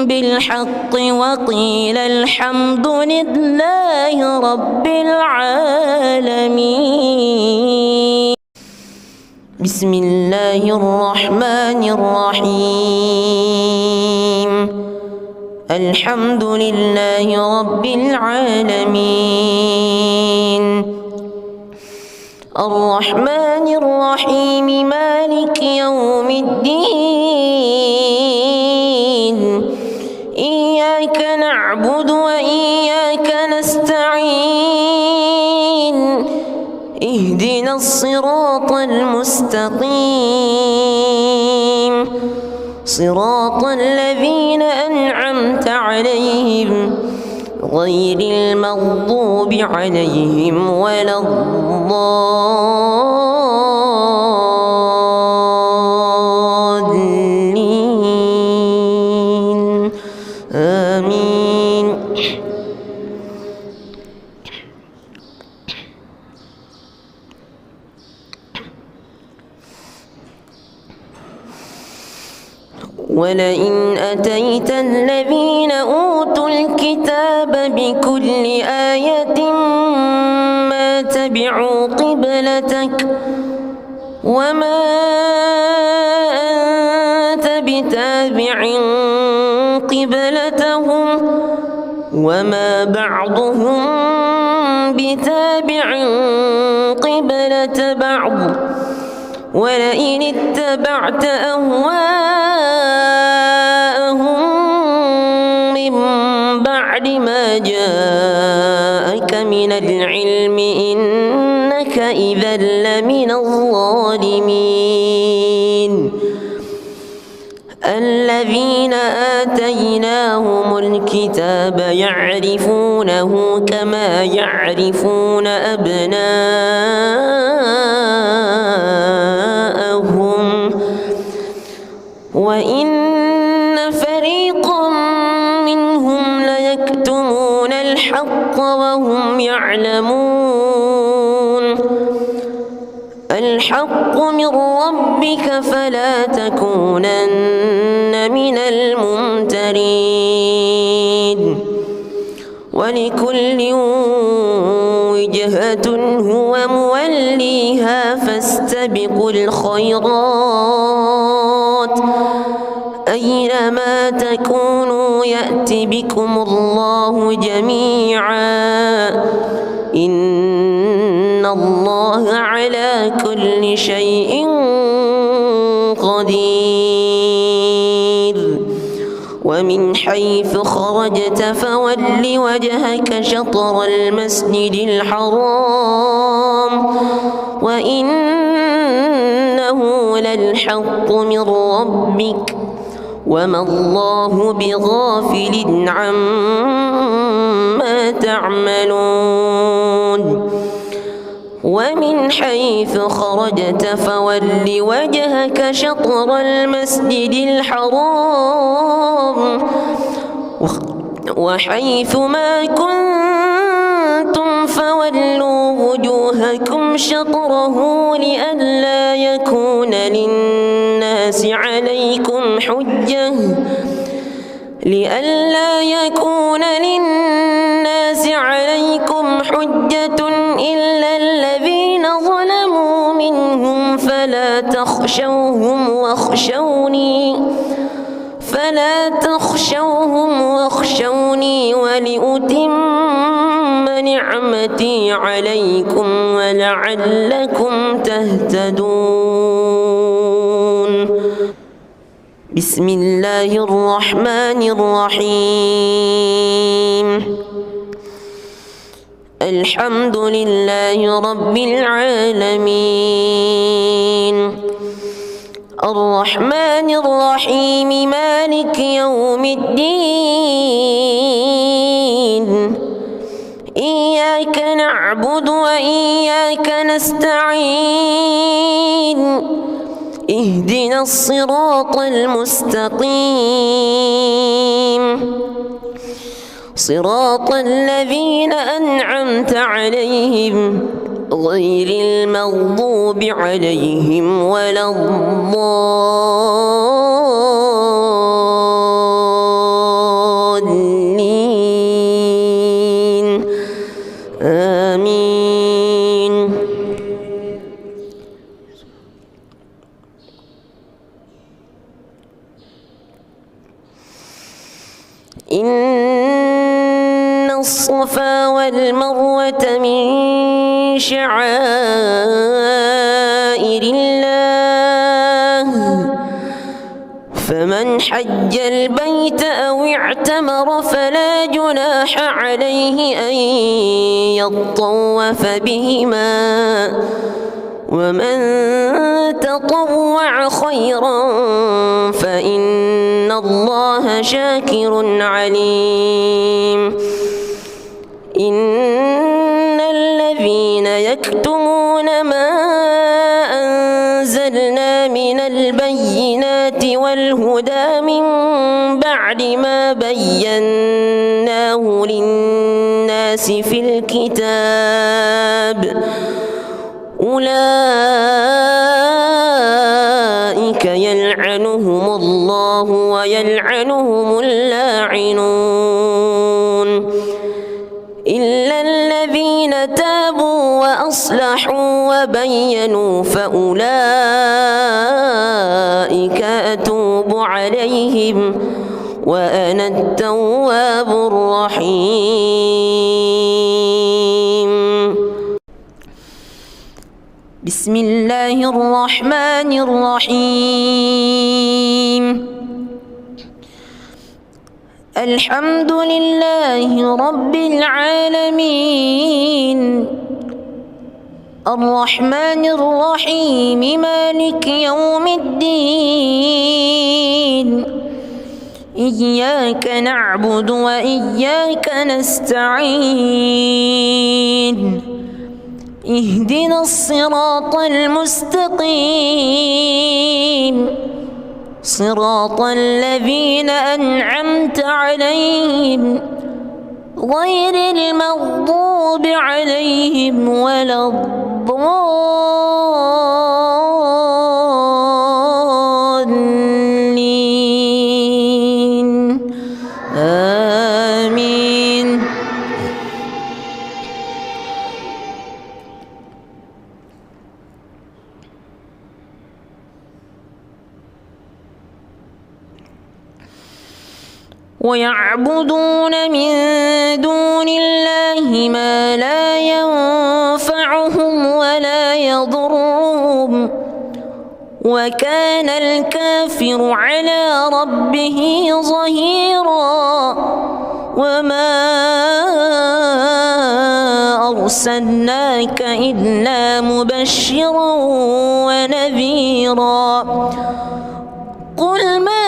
بالحق وقيل الحمد لله رب العالمين. بسم الله الرحمن الرحيم. الحمد لله رب العالمين الرحمن الرحيم مالك يوم الدين إياك نعبد وإياك نستعين اهدنا الصراط المستقيم صراط الذين أنعمت عليهم غير المغضوب عليهم ولا الضالين آمين. ولئن أتيت الذين أوتوا الكتاب بكل آية ما تبعوا قبلتك وما أنت بتابع قبلتهم وما بعضهم بتابع قبلة بعض ولئن اتبعت أهواءهم من بعد ما جاءك من العلم إنك إذا لمن الظالمين. الذين آتيناهم الكتاب يعرفونه كما يعرفون أبناءهم فريقا منهم ليكتمون الحق وهم يعلمون الحق من ربك فلا تكونن من الممترين ولكل وجهة هو موليها فاستبقوا الخيرات أينما تكونوا يأت بكم الله جميعا إن الله على كل شيء قدير ومن حيث خرجت فول وجهك شطر المسجد الحرام وإنه للحق من ربك وما الله بغافل عما تعملون ومن حيث خرجت فول وجهك شطر المسجد الحرام وحيث ما كنتم فولوا وجوهكم شطره لئلا يكون للناس عليكم حجة إلا الذين ظلموا منهم فلا تخشوهم واخشوني ولأتم نعمتي عليكم ولعلكم تهتدون بسم الله الرحمن الرحيم الحمد لله رب العالمين الرحمن الرحيم مالك يوم الدين إياك نعبد وإياك نستعين اهدنا الصراط المستقيم صراط الذين أنعمت عليهم غير المغضوب عليهم ولا الضالين آمين إن الصفا والمروة من شعائر الله فمن حج البيت أو اعتمر فلا جناح عليه أن يطوف بهما ومن تطوع خيرا فإن الله شاكر عليم إن الذين يكتمون ما أنزلنا من البينات والهدى من بعد ما بيناه للناس في الكتاب أولئك يلعنهم الله ويلعنهم اللاعنون إلا الذين تابوا وأصلحوا وبينوا فأولئك أتوب عليهم وأنا التواب الرحيم بسم الله الرحمن الرحيم الحمد لله رب العالمين الرحمن الرحيم مالك يوم الدين إياك نعبد وإياك نستعين اهدنا الصراط المستقيم صراط الذين أنعمت عليهم غير المغضوب عليهم ولا الضالين آمين. ويعبدون من دون الله ما لا ينفعهم ولا يضرهم وكان الكافر على ربه ظهيرا. وما أرسلناك إلا مبشرا ونذيرا. قل ما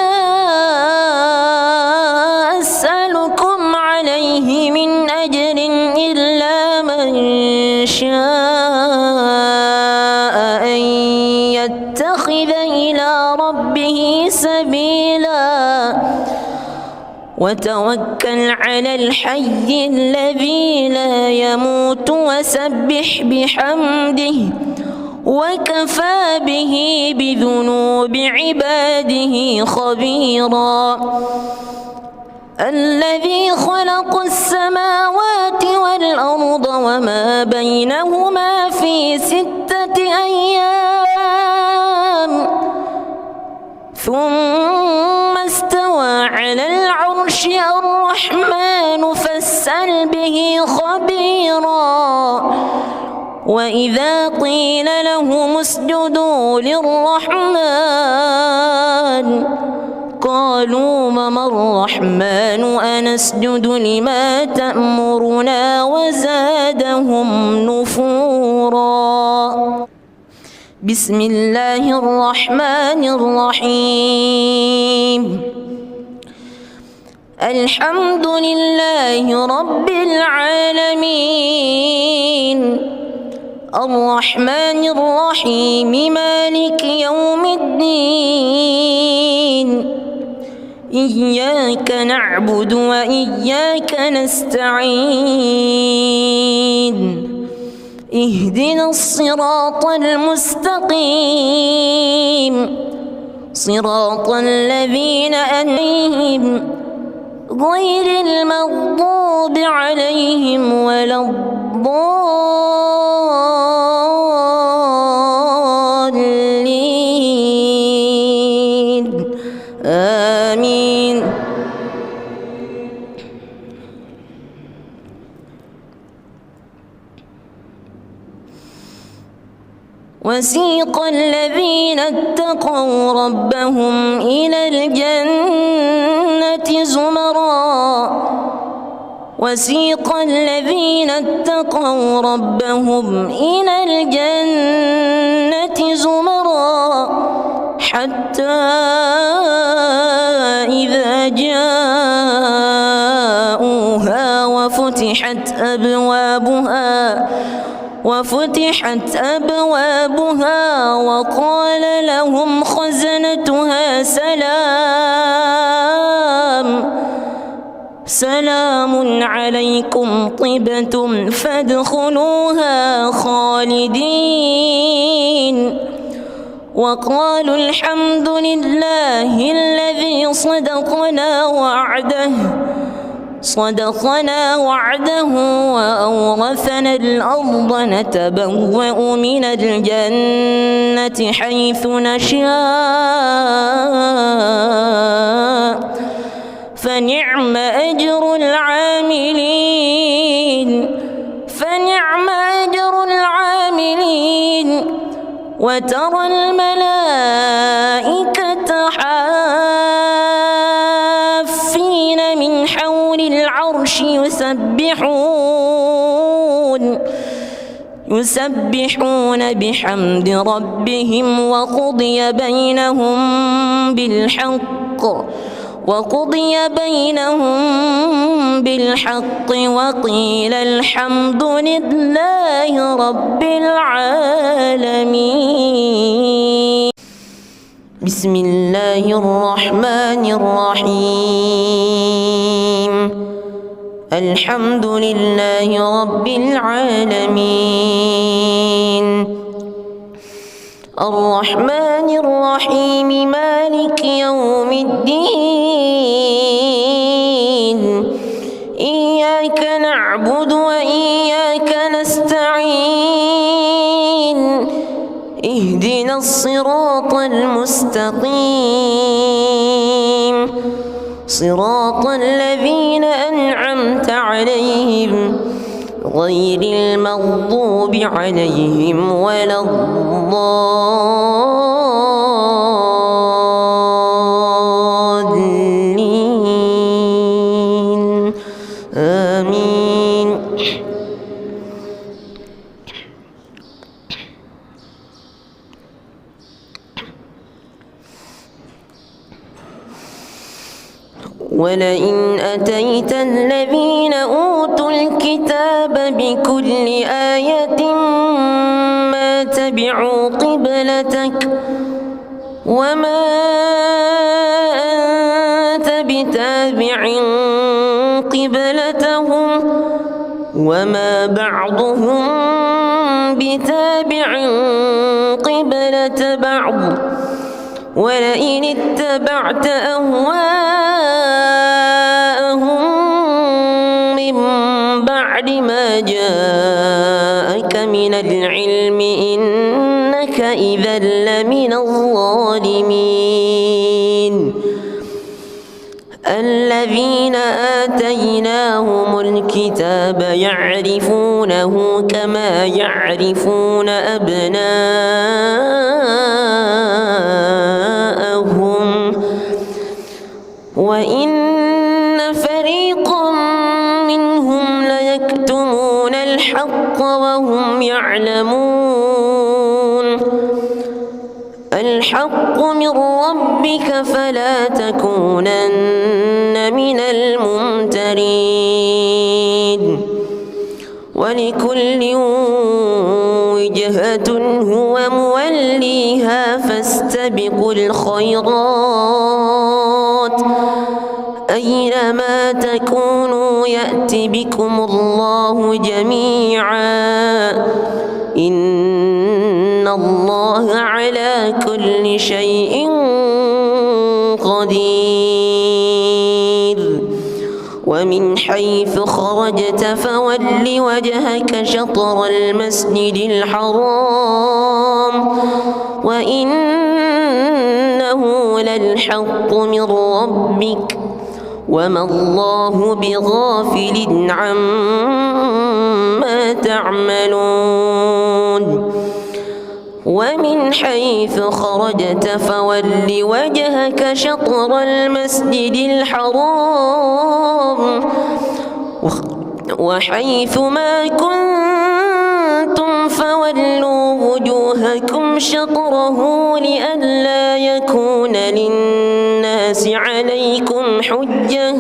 أسألكم عليه من أجر إلا من شاء أن يتخذ إلى ربه سبيلا. وتوكل على الحي الذي لا يموت وسبح بحمده وكفى به بذنوب عباده خبيرا. الذي خلق السماوات والأرض وما بينهما في 6 أيام ثم استوى على العرش. الرحمن فاسأل به خبيرا. وإذا قيل لهم اسجدوا للرحمن قالوا وما الرحمن أنسجد لما تأمرنا وزادهم نفورا. بسم الله الرحمن الرحيم. الحمد لله رب العالمين الرحمن الرحيم مالك يوم الدين. إياك نعبد وإياك نستعين. اهدنا الصراط المستقيم صراط الذين أنعمت غير المغضوب عليهم ولا الضالين آمين. وسيق الذين اتقوا ربهم إلى الجنة زمرا. وسيق الذين اتقوا ربهم إلى الجنة زمرا حتى إذا جاءوها وفتحت أبوابها وقال لهم خزنتها سلام عليكم طبتم فادخلوها خالدين. وقالوا الحمد لله الذي صدقنا وعده وأورثنا الأرض نتبوأ من الجنة حيث نشاء فنعم أجر العاملين. وترى الملائكة حافين من حول العرش يسبحون بحمد ربهم وقضي بينهم بالحق وقيل الحمد لله رب العالمين. بسم الله الرحمن الرحيم الحمد لله رب العالمين الرحمن الرحيم مالك يوم الدين إياك نعبد وإياك نستعين اهدنا الصراط المستقيم صراط الذين أنعمت عليهم غير المغضوب عليهم ولا الضالين آمين. ولئن أتيت الذين أوتوا الكتاب بكل آية ما تبعوا قبلتك وما أنت بتابع قبلتهم وما بعضهم بتابع قبلة بعض ولئن اتبعت أهواءهم من بعد ما جاءك من العلم إنك إذا لمن الظالمين. الذين آتيناهم الكتاب يعرفونه كما يعرفون أبناءهم وإن فريقا منهم ليكتمون الحق وهم يعلمون. الحق من ربك فلا تكونن من الممترين. ولكل وجهة هو موليها فاستبقوا الخيرات أينما تكونوا يأت بكم الله جميعا إن الله على كل شيء قدير. ومن حيث خرجت فول وجهك شطر المسجد الحرام وإنه للحق من ربك وما الله بغافل عما تعملون. ومن حيث خرجت فول وجهك شطر المسجد الحرام وحيث ما كنتم فولوا وجوهكم شطره لئلا يكون للناس عليكم حجة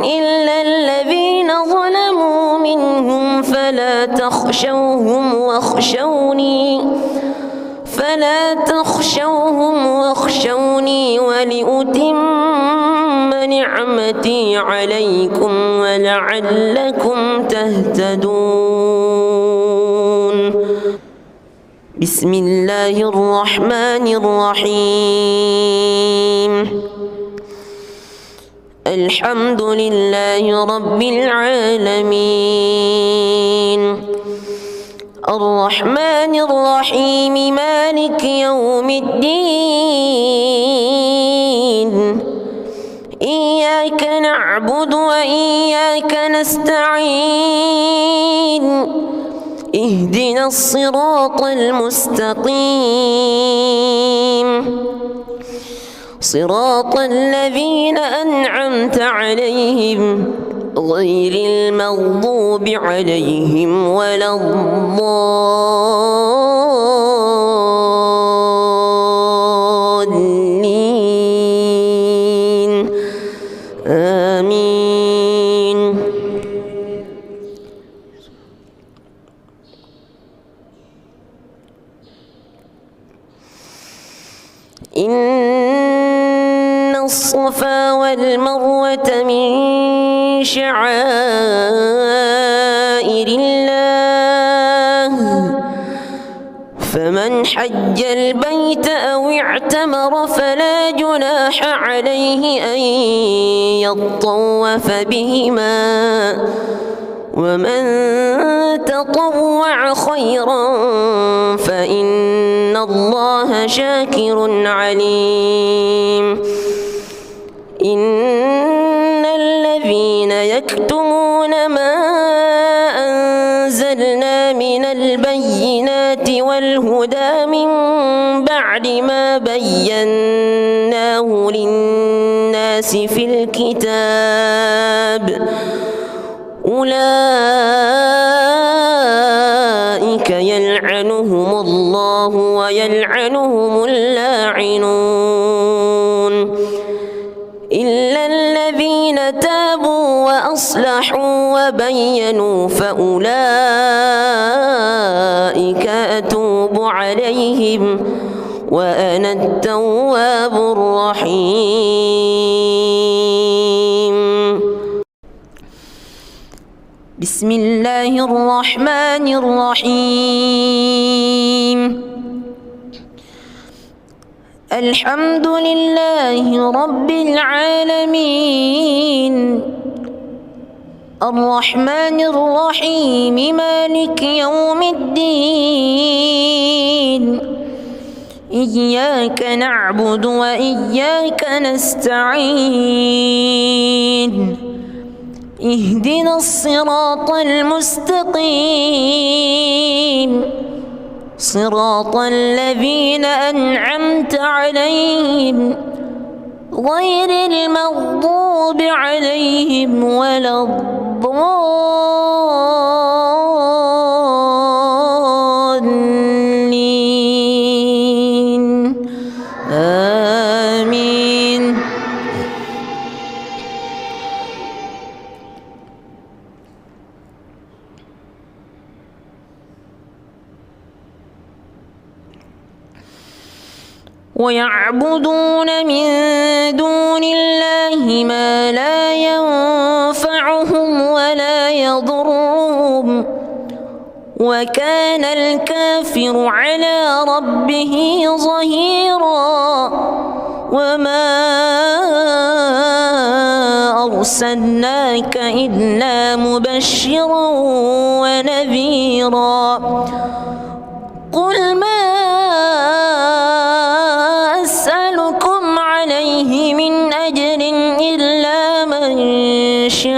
إلا الذين ظلموا منهم فلا تخشوهم واخشوني ولأتم نعمتي عليكم ولعلكم تهتدون. بسم الله الرحمن الرحيم الحمد لله رب العالمين الرحمن الرحيم مالك يوم الدين إياك نعبد وإياك نستعين اهدنا الصراط المستقيم صراط الذين أنعمت عليهم غير المغضوب عليهم ولا الضالين آمين. إن الصفا والمروة من شعائر الله فمن حج البيت أو اعتمر فلا جناح عليه أن يطوف بهما ومن تطوع خيرا فإن الله شاكر عليم إن الذين يكتمون ما أنزلنا من البينات والهدى من بعد ما بيناه للناس في الكتاب أولئك يلعنهم الله ويلعنهم اللاعنون إلا الذين تابوا وأصلحوا وبينوا فأولئك أتوب عليهم وأنا التواب الرحيم. بسم الله الرحمن الرحيم. الحمد لله رب العالمين الرحمن الرحيم مالك يوم الدين إياك نعبد وإياك نستعين اهدنا الصراط المستقيم صراط الذين أنعمت عليهم غير المغضوب عليهم ولا الضالين آمين. ويعبدون من دون الله ما لا ينفعهم ولا يضرهم وكان الكافر على ربه ظهيرا وما أرسلناك إلا مبشرا ونذيرا قل ما أسألكم عليه من أجر إلا من شاء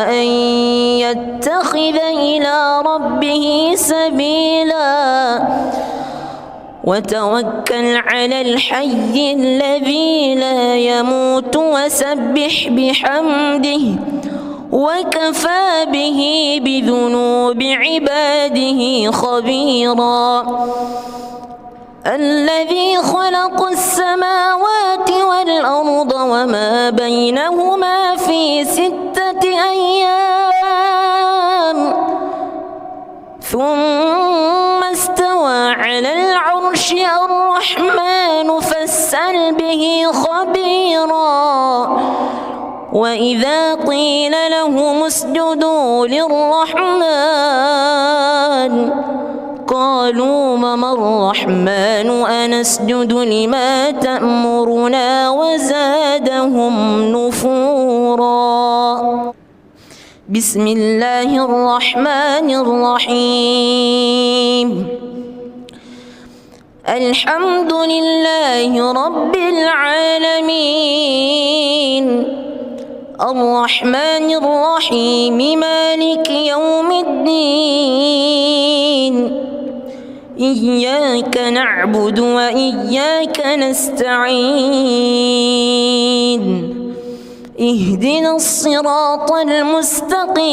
أن يتخذ إلى ربه سبيلا وتوكل على الحي الذي لا يموت وسبح بحمده وكفى به بذنوب عباده خبيرا الذي خلق السماوات والأرض وما بينهما في 6 أيام ثم استوى على العرش الرحمن فاسأل به خبيرا وإذا قيل لهم اسجدوا للرحمن قالوا وما الرحمن أنسجد لما تأمرنا وزادهم نفورا. بسم الله الرحمن الرحيم. الحمد لله رب العالمين الرحمن الرحيم مالك يوم الدين إياك نعبد وإياك نستعين اهدنا الصراط المستقيم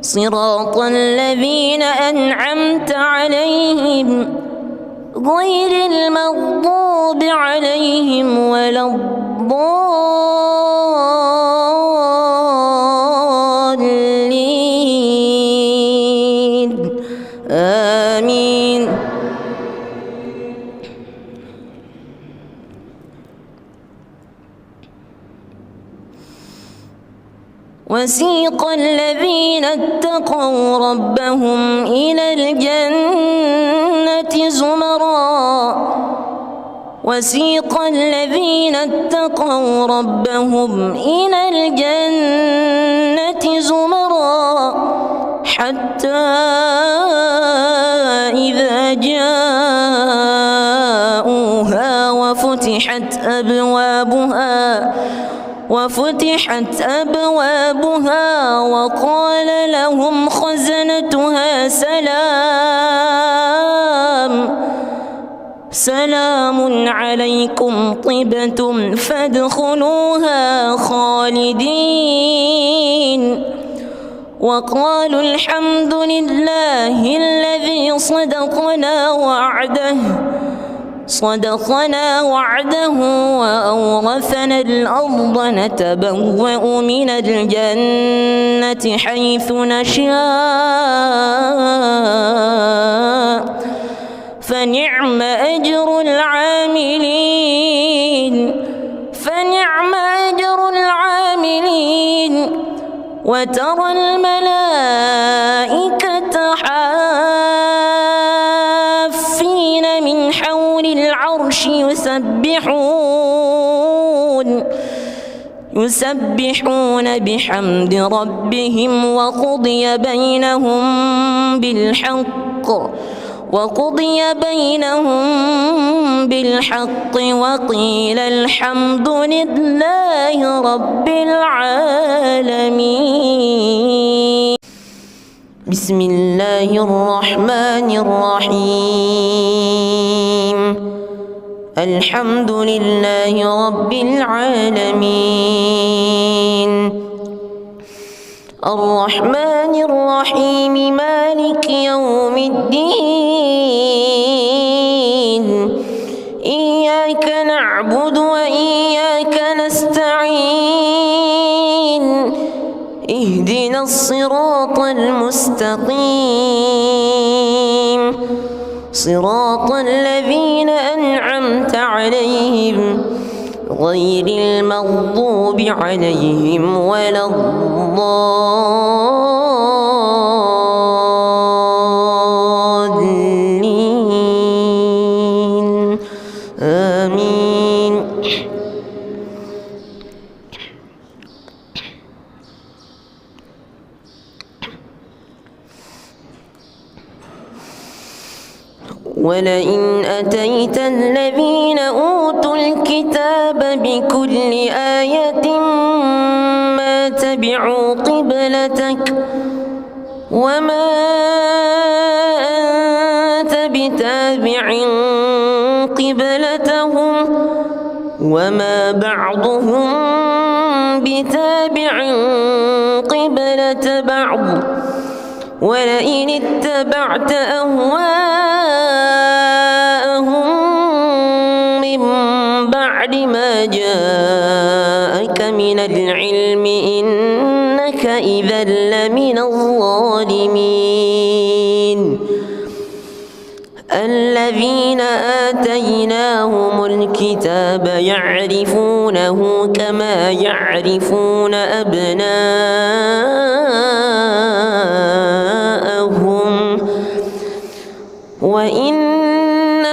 صراط الذين أنعمت عليهم غير المغضوب عليهم ولا الضالين آمين. وسيق الذين اتقوا ربهم إلى الجنة زمرا وسيق الذين اتقوا ربهم إلى الجنة زمرا حتى إذا جاءوها وفتحت أبوابها وقال لهم خزنتها سلام عليكم طبتم فادخلوها خالدين وقالوا الحمد لله الذي صدقنا وعده وأورثنا الأرض نتبوأ من الجنة حيث نشاء فنعم أجر العاملين وترى الملائكة حافين من حول العرش يسبحون بحمد ربهم وقضي بينهم بالحق وقيل الحمد لله رب العالمين. بسم الله الرحمن الرحيم. الحمد لله رب العالمين الرحمن الرحيم مالك يوم الدين إياك نعبد وإياك نستعين اهدنا الصراط المستقيم صراط الذين أنعمت عليهم غير المغضوب عليهم ولا الضالين آمين. ولئن أتيت الذين أوتوا الكتاب بكل آية ما تبعوا قبلتك وما أنت بتابع قبلتهم وما بعضهم بتابع قبلة بعض ولئن اتبعت أهواءهم من بعد ما جاءك من العلم إنك إذا لمن الظالمين. الذين آتيناهم الكتاب يعرفونه كما يعرفون أبناءهم وإن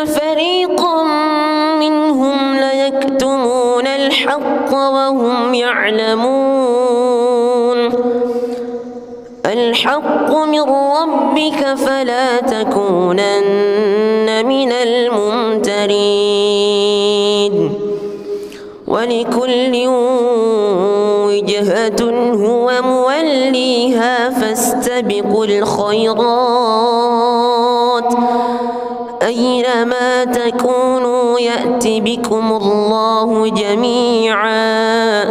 فريقا منهم ليكتمون الحق وهم يعلمون. الحق من ربك فلا تكونن من الممترين. ولكل وجهة هو موليها فاستبقوا الخيرات أينما تكونوا يأت بكم الله جميعا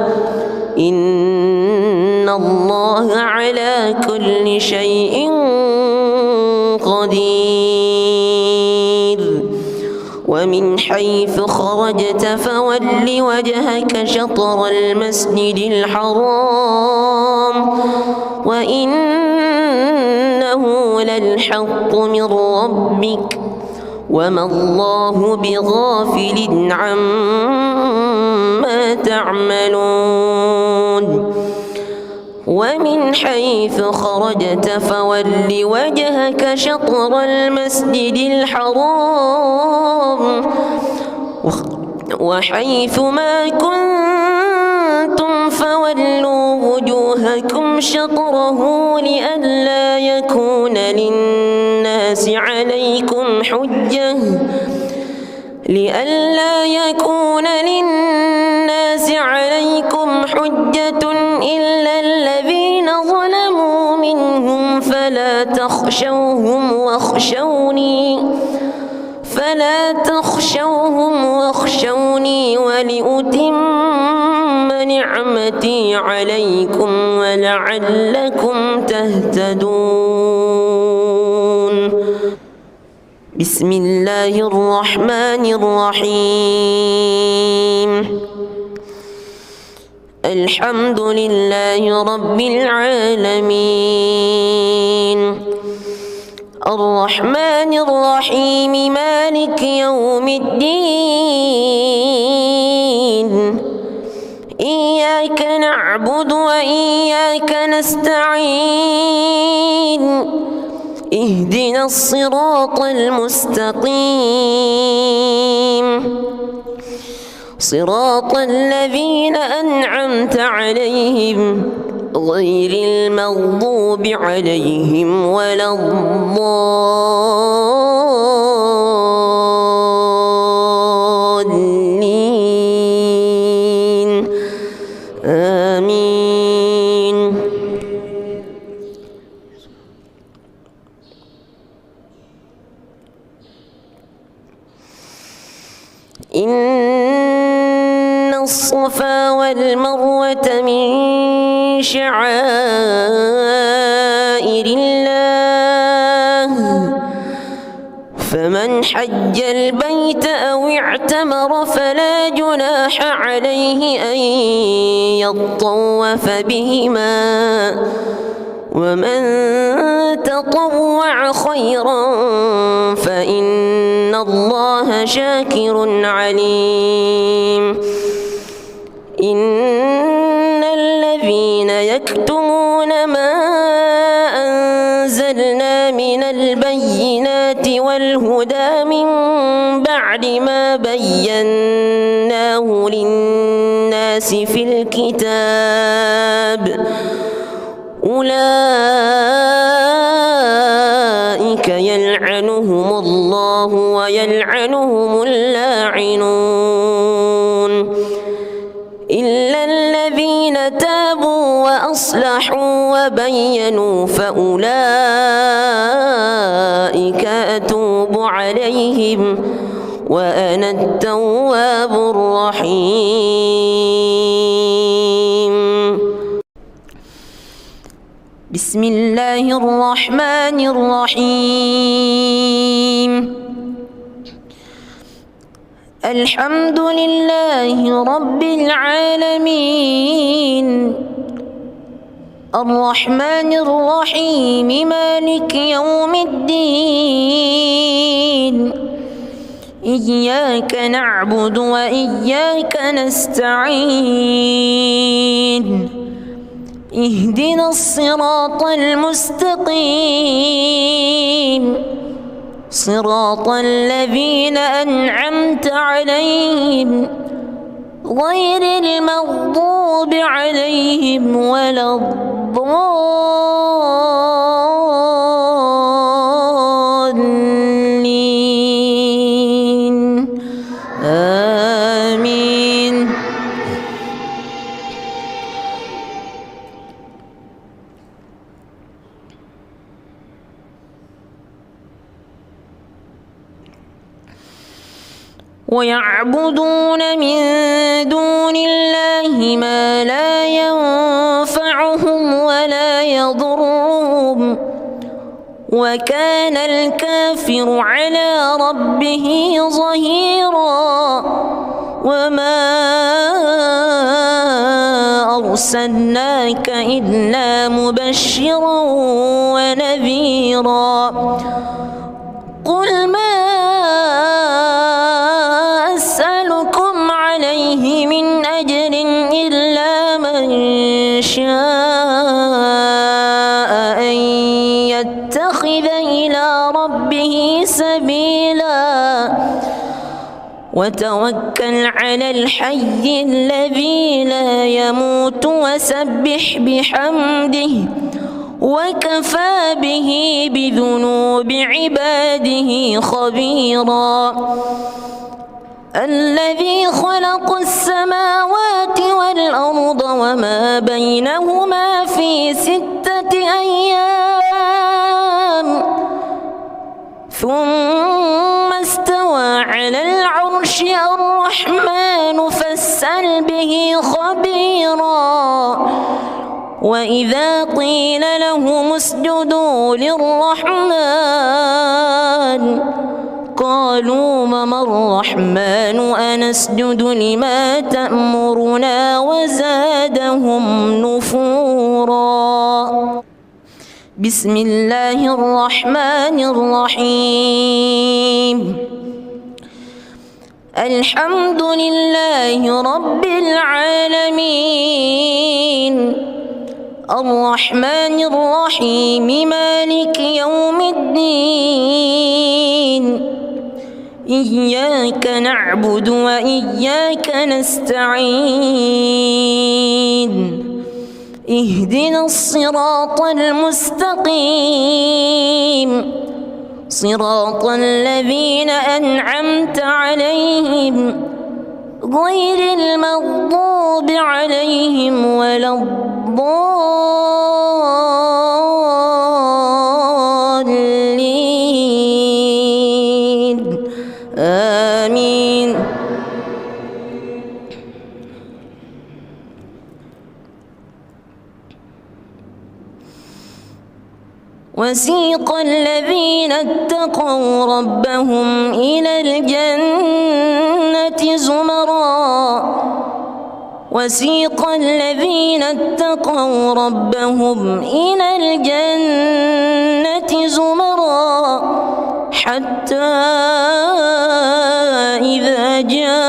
إن الله على كل شيء قدير. ومن حيث خرجت فول وجهك شطر المسجد الحرام وإنه للحق من ربك وما الله بغافل عما تعملون. ومن حيث خرجت فول وجهك شطر المسجد الحرام وحيث ما كنتم فولوا وجوهكم شطره لئلا يكون للناس عليكم حجة إلا الذين ظلموا منهم فلا تخشوهم واخشوني ولأتم نعمتي عليكم ولعلكم تهتدون. بسم الله الرحمن الرحيم. الحمد لله رب العالمين الرحمن الرحيم مالك يوم الدين إياك نعبد وإياك نستعين اهدنا الصراط المستقيم صراط الذين أنعمت عليهم غير المغضوب عليهم ولا الضالين آمين. إن الصفا والمروة من شعائر الله فمن حج البيت أو اعتمر فلا جناح عليه أن يطوف بهما ومن تطوع خيرا فإن الله شاكر عليم. إن الذين يكتمون ما أنزلنا من البينات والهدى من بعد ما بيناه للناس في الكتاب أولئك يلعنهم الله ويلعنهم اللاعنون إلا الذين تابوا وأصلحوا وبينوا فأولئك أتوب عليهم وأنا التواب الرحيم. بسم الله الرحمن الرحيم. الحمد لله رب العالمين الرحمن الرحيم مالك يوم الدين إياك نعبد وإياك نستعين اهدنا الصراط المستقيم صراط الذين أنعمت عليهم غير المغضوب عليهم ولا الضالين آمين. ويعبدون من دون الله ما لا ينفعهم ولا يضرهم وكان الكافر على ربه ظهيرا. وما أرسلناك إلا مبشرا ونذيرا. قل ما أسألكم عليه من أجر إلا من شاء إلى ربه سبيلا وتوكل على الحي الذي لا يموت وسبح بحمده وكفى به بذنوب عباده خبيرا الذي خلق السماوات والأرض وما بينهما في 6 أيام ثم استوى على العرش الرحمن فاسأل به خبيرا وإذا قيل لهم اسجدوا للرحمن قالوا وما الرحمن أنسجد لما تأمرنا وزادهم نفورا. بسم الله الرحمن الرحيم. الحمد لله رب العالمين الرحمن الرحيم مالك يوم الدين إياك نعبد وإياك نستعين اهدنا الصراط المستقيم صراط الذين أنعمت عليهم غير المغضوب عليهم ولا الضالين آمين. وسيق الذين اتقوا ربهم إلى الجنة زمرا وسيق الذين اتقوا ربهم إلى الجنة زمرا حتى إذا جاءوها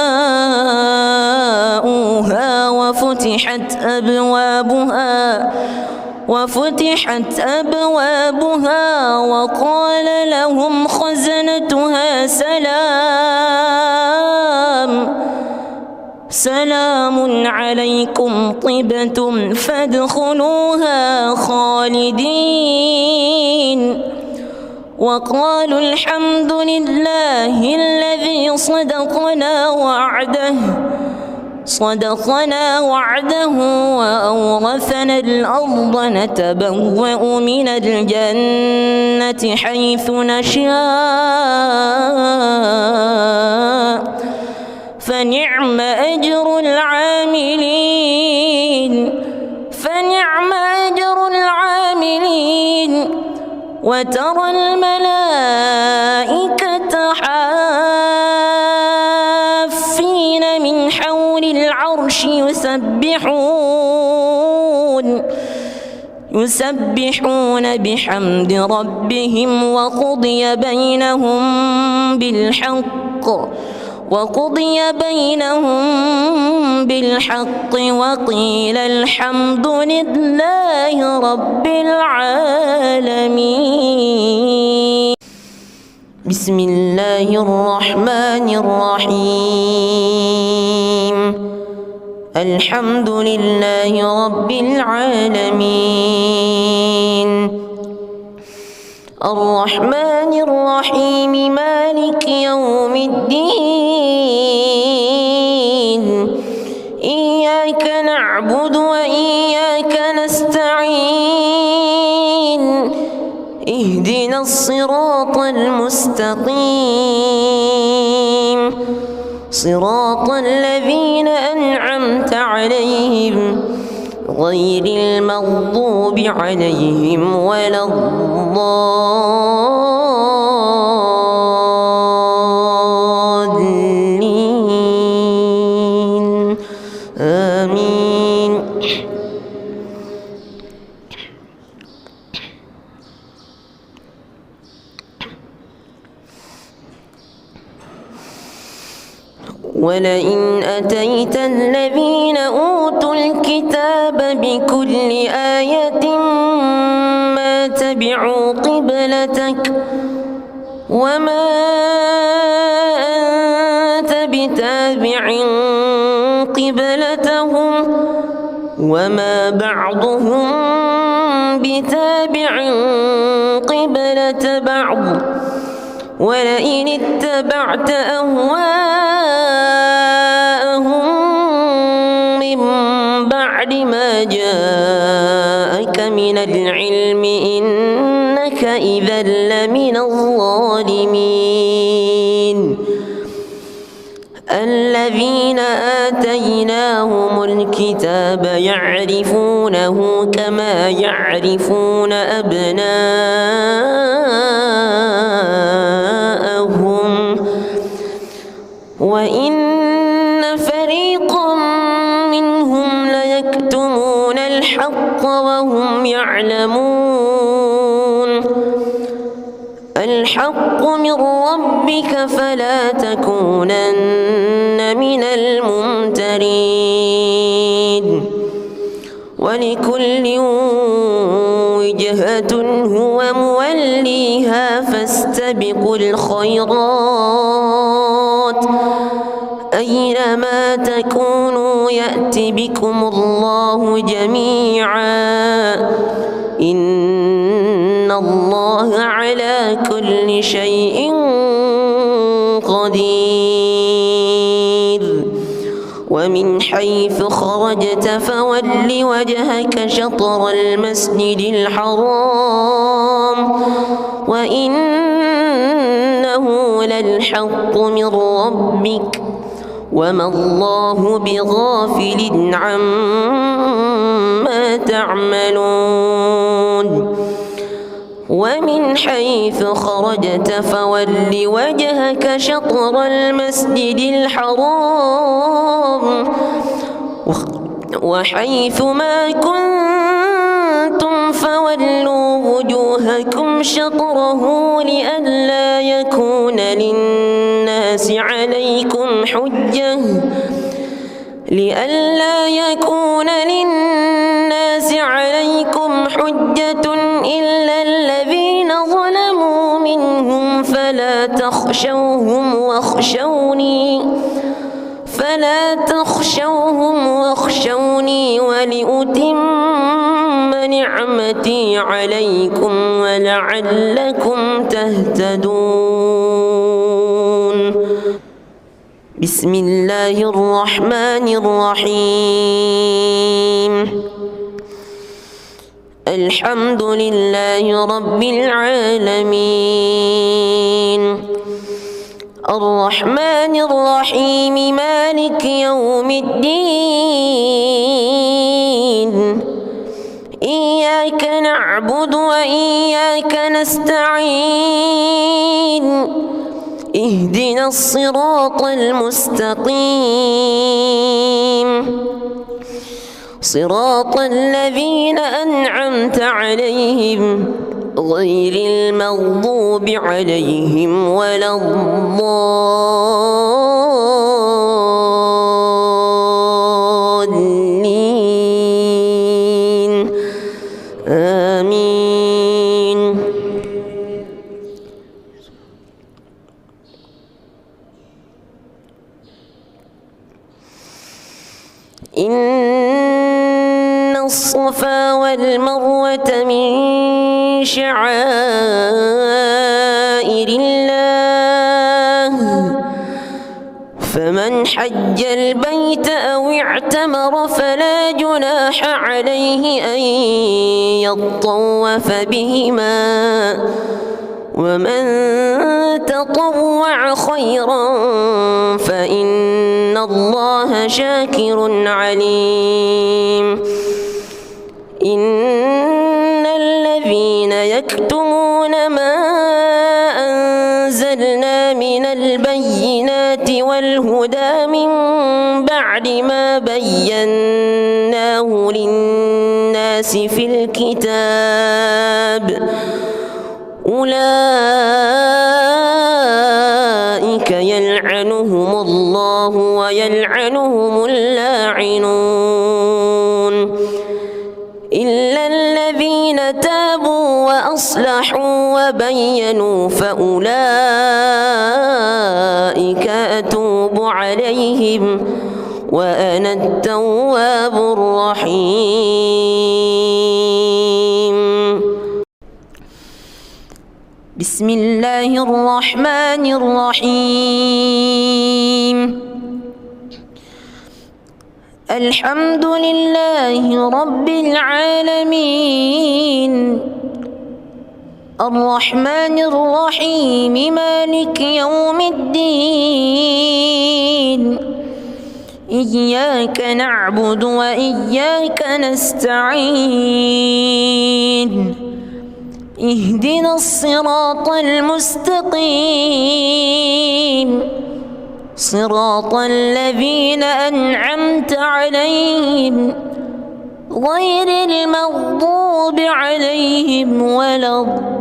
وفتحت أبوابها وقال لهم خزنتها سلام عليكم طبتم فادخلوها خالدين وقالوا الحمد لله الذي صدقنا وعده وأورثنا الأرض نتبوأ من الجنة حيث نشاء فنعم أجر العاملين وترى الملائكة حافين من حول العرش يسبحون بحمد ربهم وقضي بينهم بالحق وقيل الحمد لله رب العالمين. بسم الله الرحمن الرحيم. الحمد لله رب العالمين الرحمن الرحيم مالك يوم الدين إياك نعبد وإياك نستعين اهدنا الصراط المستقيم صراط الذين أنعمت عليهم غير المغضوب عليهم ولا الضالين آمين. ولئن أتيت الذين أوتوا الكتاب بكل آية ما تبعوا قبلتك قبلتك وما أنت بتابع قبلتهم وما بعضهم بتابع قبلة بعض ولئن اتبعت أهواءهم من بعد ما جاءك من العلم إنك إذا لمن الظالمين الذين آتيناهم الكتاب يعرفونه كما يعرفون أبناءهم وإن فريقا منهم ليكتمون الحق وهم يعلمون الحق من ربك فلا تكونن من الممترين ولكل وجهة هو موليها فاستبقوا الخيرات أينما تكونوا يأت بكم الله جميعا إن الله على كل شيء قدير ومن حيث خرجت فول وجهك شطر المسجد الحرام وإنه للحق من ربك وما الله بغافل عما تعملون ومن حيث خرجت فول وجهك شطر المسجد الحرام وحيث ما كنتم فولوا وجوهكم شطره لئلا يكون للناس عليكم حجة إلا الذين ظلموا منهم فلا تخشوهم واخشوني ولأتم نعمتي عليكم ولعلكم تهتدون بسم الله الرحمن الرحيم الحمد لله رب العالمين الرحمن الرحيم مالك يوم الدين إياك نعبد وإياك نستعين اهدنا الصراط المستقيم صراط الذين أنعمت عليهم غير المغضوب عليهم ولا الضالين آمين إن الصفا والمروة من شعائر الله فمن حج البيت أو اعتمر فلا جناح عليه أن يطوف بهما ومن تطوع خيرا فإن الله شاكر عليم إن الذين يكتمون ما أنزلنا من البينات والهدى من بعد ما بيناه للناس في الكتاب أولئك يلعنهم الله ويلعنهم اللاعنون إلا الذين تابوا وأصلحوا وبينوا فأولئك أتوب عليهم وأنا التواب الرحيم. بسم الله الرحمن الرحيم. الحمد لله رب العالمين الرحمن الرحيم مالك يوم الدين إياك نعبد وإياك نستعين اهدنا الصراط المستقيم صراط الذين أنعمت عليهم غير المغضوب عليهم ولا الضالين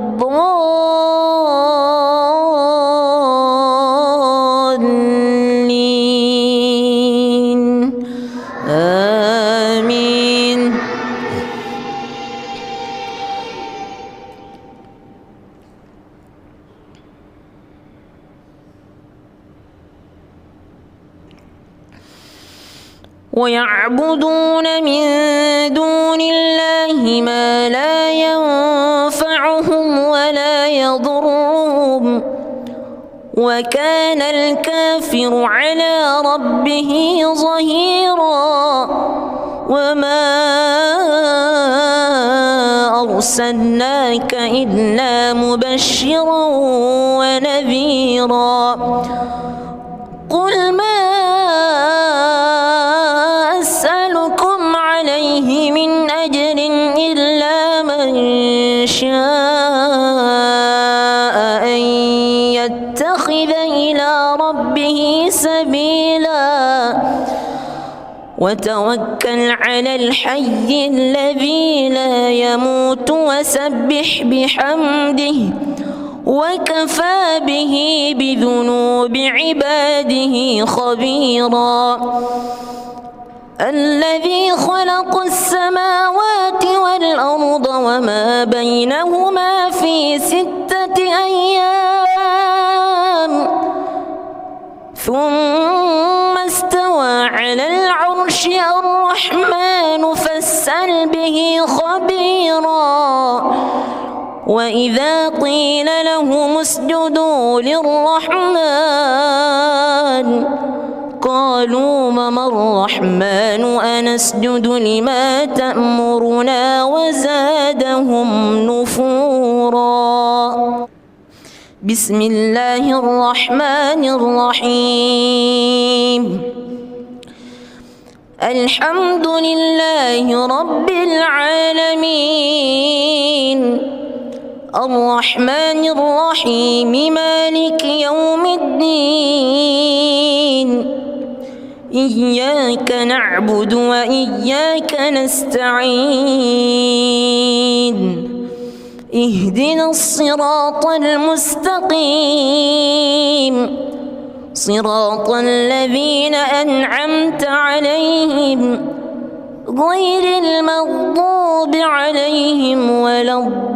آمين. ويعبدون من دون الله ما لا ينفعهم ولا يضرهم وكان الكافر على ربه ظهيرا. وما أرسلناك إلا مبشرا ونذيرا. قل ما أسألكم عليه من أجر إلا من شاء أن يتخذ إلى ربه سبيلا وتوكل على الحي الذي لا يموت وسبح بحمده وكفى به بذنوب عباده خبيرا. الذي خلق السماوات والأرض وما بينهما في 6 أيام ثم استوى على العرش الرحمن فاسأل به خبيرا. وإذا قيل لهم اسجدوا للرحمن قالوا وما الرحمن أنسجد لما تأمرنا وزادهم نفورا. بسم الله الرحمن الرحيم. الحمد لله رب العالمين الرحمن الرحيم مالك يوم الدين إياك نعبد وإياك نستعين اهدنا الصراط المستقيم صراط الذين أنعمت عليهم غير المغضوب عليهم ولا الضالين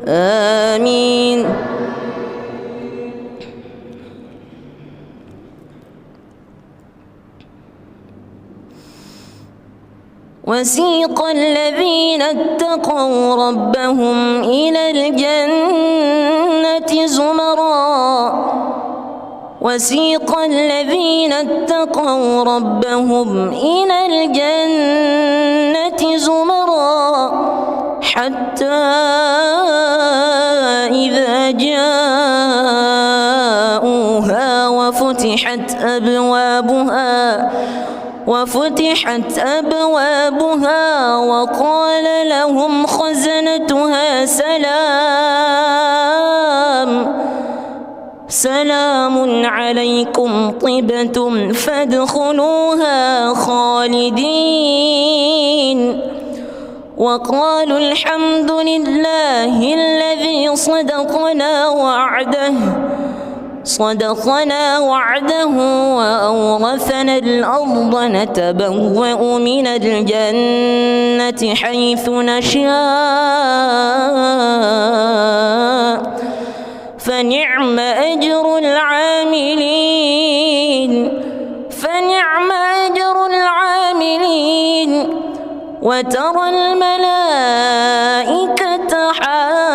آمين. وسيق الذين اتقوا ربهم إلى الجنة زمرا وسيق الذين اتقوا ربهم إلى الجنة زمرا حتى إذا جاءوها وفتحت أبوابها وقال لهم خزنتها سلام عليكم طبتم فادخلوها خالدين وقالوا الحمد لله الذي صدقنا وعده صدقنا وعده وأورثنا الأرض نتبوأ من الجنة حيث نشاء فنعم أجر العاملين وترى الملائكة حافين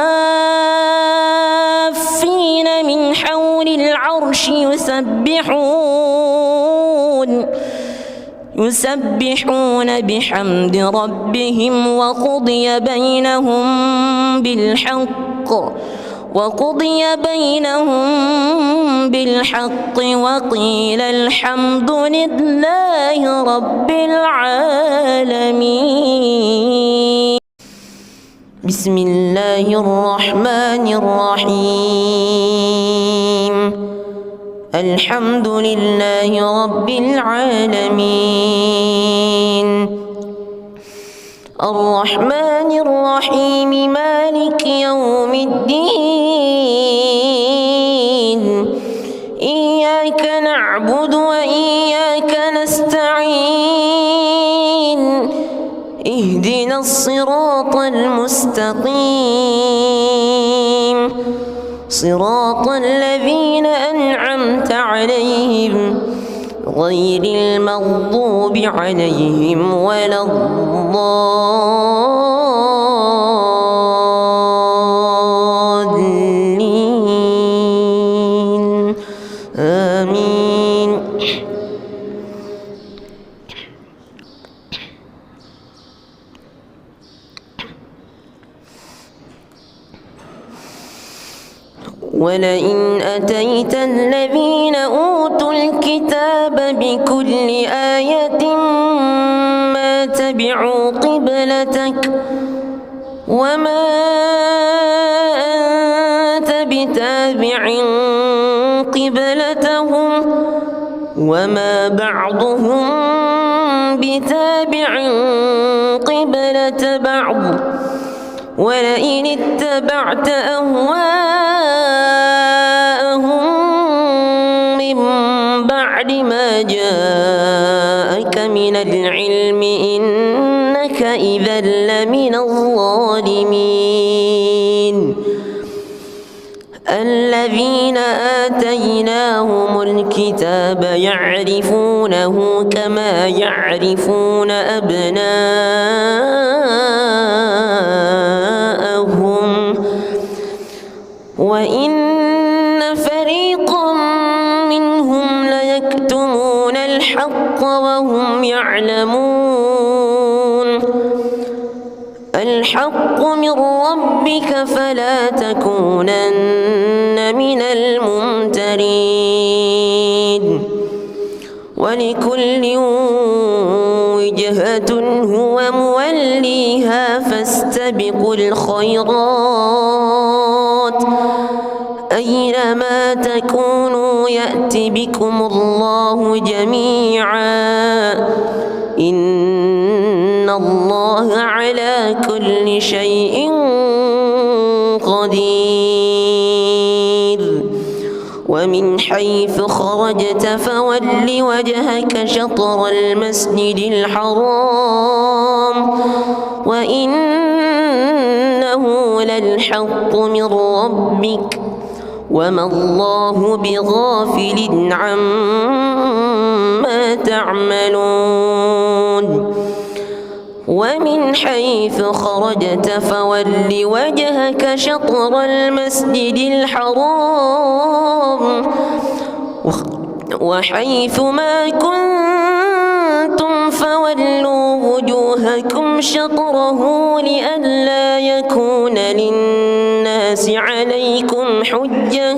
من حول العرش يسبحون بحمد ربهم وقضي بينهم بالحق وقيل الحمد لله رب العالمين. بسم الله الرحمن الرحيم. الحمد لله رب العالمين الرحمن الرحيم مالك يوم الدين إياك نعبد وإياك نستعين اهدنا الصراط المستقيم صراط الذين أنعمت عليهم غير المغضوب عليهم ولا الضالين آمين. ولئن أتيت الذين أوتوا الكتاب بكل آية ما تبعوا قبلتك وما أنت بتابع قبلتهم وما بعضهم بتابع قبلة بعض ولئن اتبعت أهواءهم من بعد ما جاءك من العلم إنك إذا لمن الظالمين. الذين آتيناهم الكتاب يعرفونه كما يعرفون أبناءهم وإن فريقا منهم ليكتمون الحق وهم يعلمون. الحق من ربك فلا تكونن من الممترين. ولكل وجهة هو موليها فاستبقوا الخيرات أينما تكونوا يأت بكم الله جميعا إن الله على كل شيء قدير. ومن حيث خرجت فول وجهك شطر المسجد الحرام وإنه للحق من ربك وما الله بغافل عما تعملون. ومن حيث خرجت فول وجهك شطر المسجد الحرام وحيث ما كنتم فولوا وجوهكم شطره لئلا يكون للناس عليكم حجة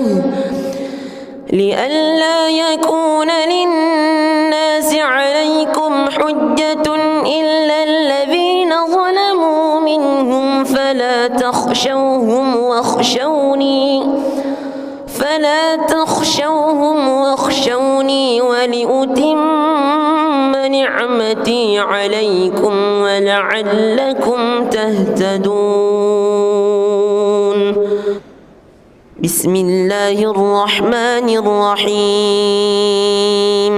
إلا الذين ظلموا منهم فلا تخشوهم واخشوني ولأتم نعمتي عليكم ولعلكم تهتدون. بسم الله الرحمن الرحيم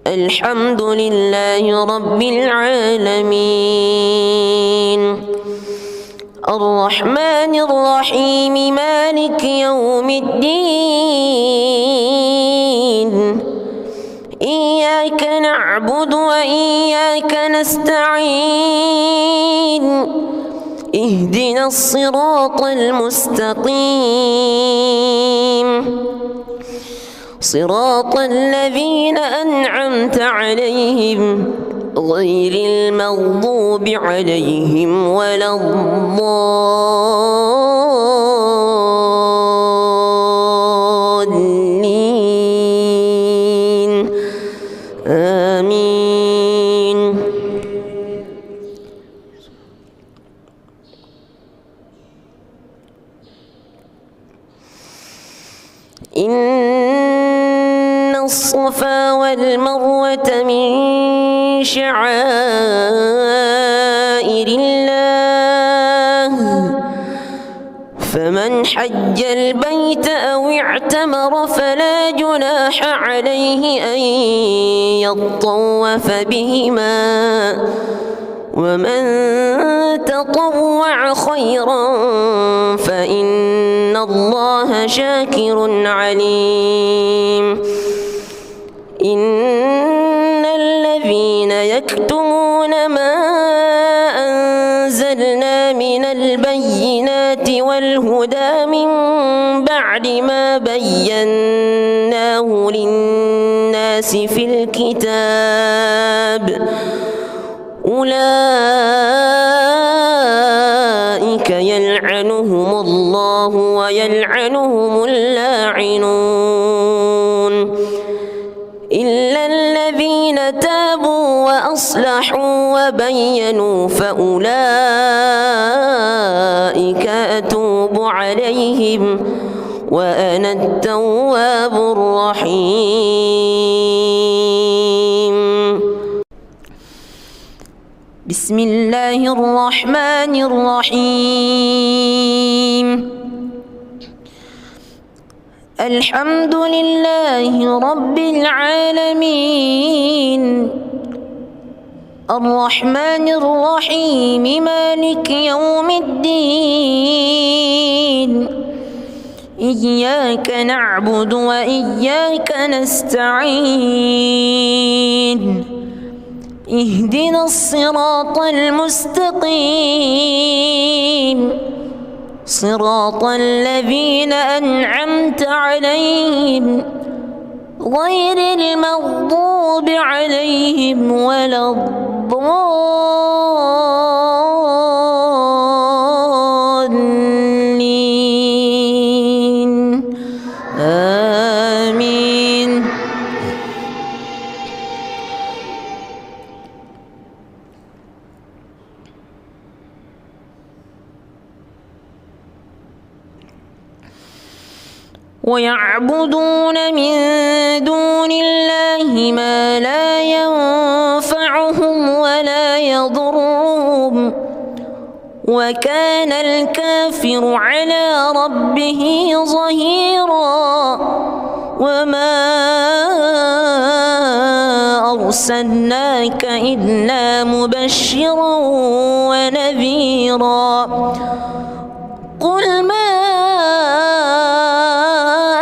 الحمد لله رب العالمين الرحمن الرحيم مالك يوم الدين إياك نعبد وإياك نستعين اهدنا الصراط المستقيم صراط الذين أنعمت عليهم غير المغضوب عليهم ولا الضالين آمين. إن الصفا والمروة من شعائر الله فمن حج البيت أو اعتمر فلا جناح عليه أن يطوف بهما ومن تطوع خيرا فإن الله شاكر عليم. إن الذين يكتمون ما أنزلنا من البينات والهدى من بعد ما بيناه للناس في الكتاب أولئك يلعنهم الله ويلعنهم اللاعنون إلا الذين تابوا وأصلحوا وبينوا فأولئك أتوب عليهم وأنا التواب الرحيم. بسم الله الرحمن الرحيم الحمد لله رب العالمين الرحمن الرحيم مالك يوم الدين إياك نعبد وإياك نستعين اهدنا الصراط المستقيم صراط الذين أنعمت عليهم غير المغضوب عليهم ولا الضالين آمين. ويعبدون من دون الله ما لا ينفعهم ولا يضرهم وكان الكافر على ربه ظهيرا وما أرسلناك إلا مبشرا ونذيرا قل ما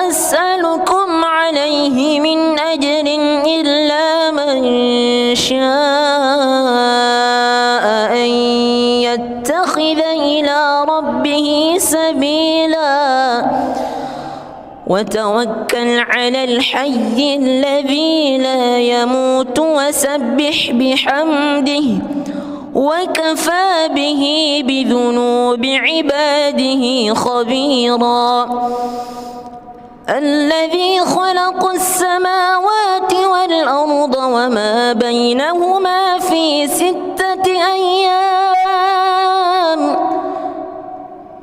أسألكم عليه من أجر إلا من شاء أن يتخذ إلى ربه سبيلا وتوكل على الحي الذي لا يموت وسبح بحمده وكفى به بذنوب عباده خبيرا الذي خلق السماوات والأرض وما بينهما في 6 أيام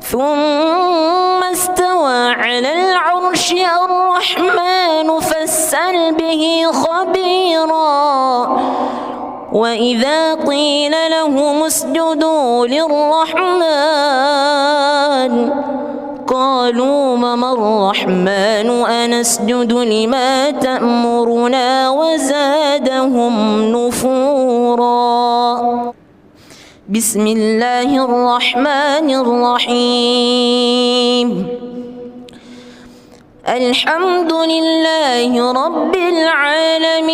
ثم استوى على العرش الرحمن فاسأل به خبيرا وإذا قيل لهم اسجدوا للرحمن قالوا وما الرحمن أنسجد لما تأمرنا وزادهم نفورا. بسم الله الرحمن الرحيم. الحمد لله رب العالمين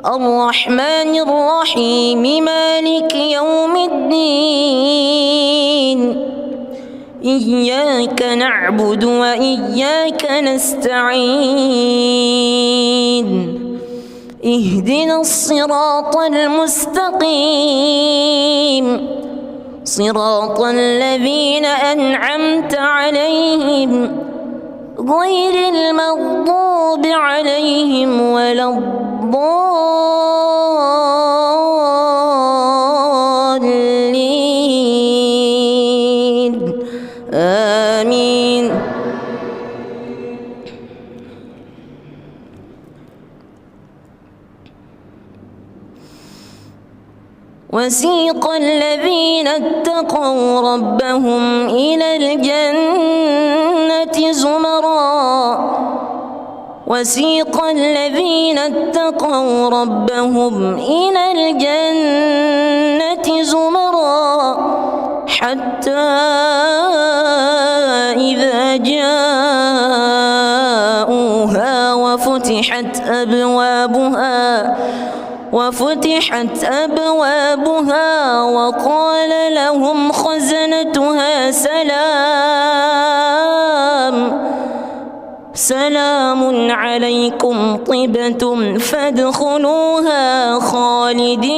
الرحمن الرحيم مالك يوم الدين إياك نعبد وإياك نستعين اهدنا الصراط المستقيم صراط الذين أنعمت عليهم غير المغضوب عليهم ولا الضالين آمين. وسيق الذين اتقوا ربهم إلى الجنة زمرا وسيق الذين اتقوا ربهم إلى الجنة زمرا حتى إذا جاءوها وفتحت أبوابها وقال لهم خزنتها سلام عليكم طبتم فادخلوها خالدين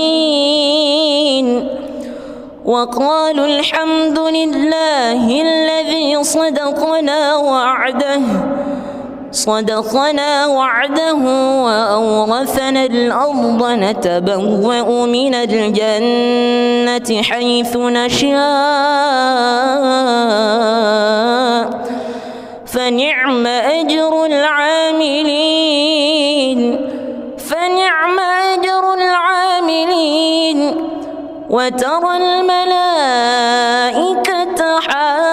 وقالوا الحمد لله الذي صدقنا وعده وأورثنا الأرض نتبوأ من الجنة حيث نشاء فنعم أجر العاملين وترى الملائكة حافين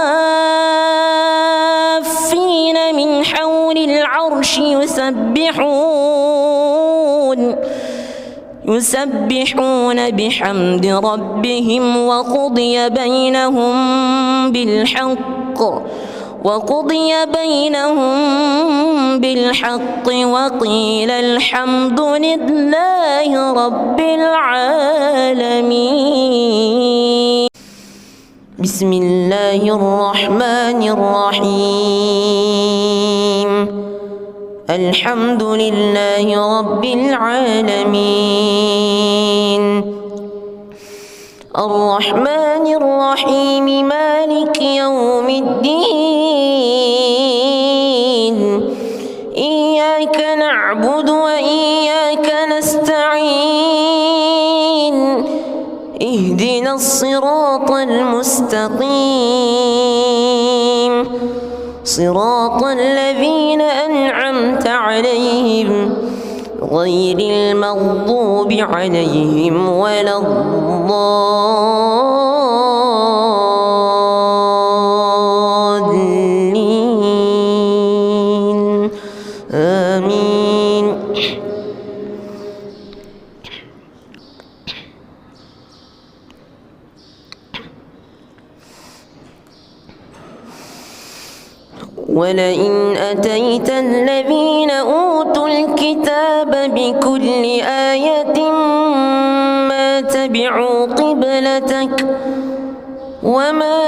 من حول العرش يسبحون بحمد ربهم وقضي بينهم بالحق وقيل الحمد لله رب العالمين. بسم الله الرحمن الرحيم. الحمد لله رب العالمين الرحمن الرحيم مالك يوم الدين إياك نعبد وإياك نستعين اهدنا الصراط المستقيم صراط الذين أنعمت عليهم غير المغضوب عليهم ولا الضالين آمين. ولئن أتيت الذين أوتوا الكتاب بكل آية ما تبعوا قبلتك وما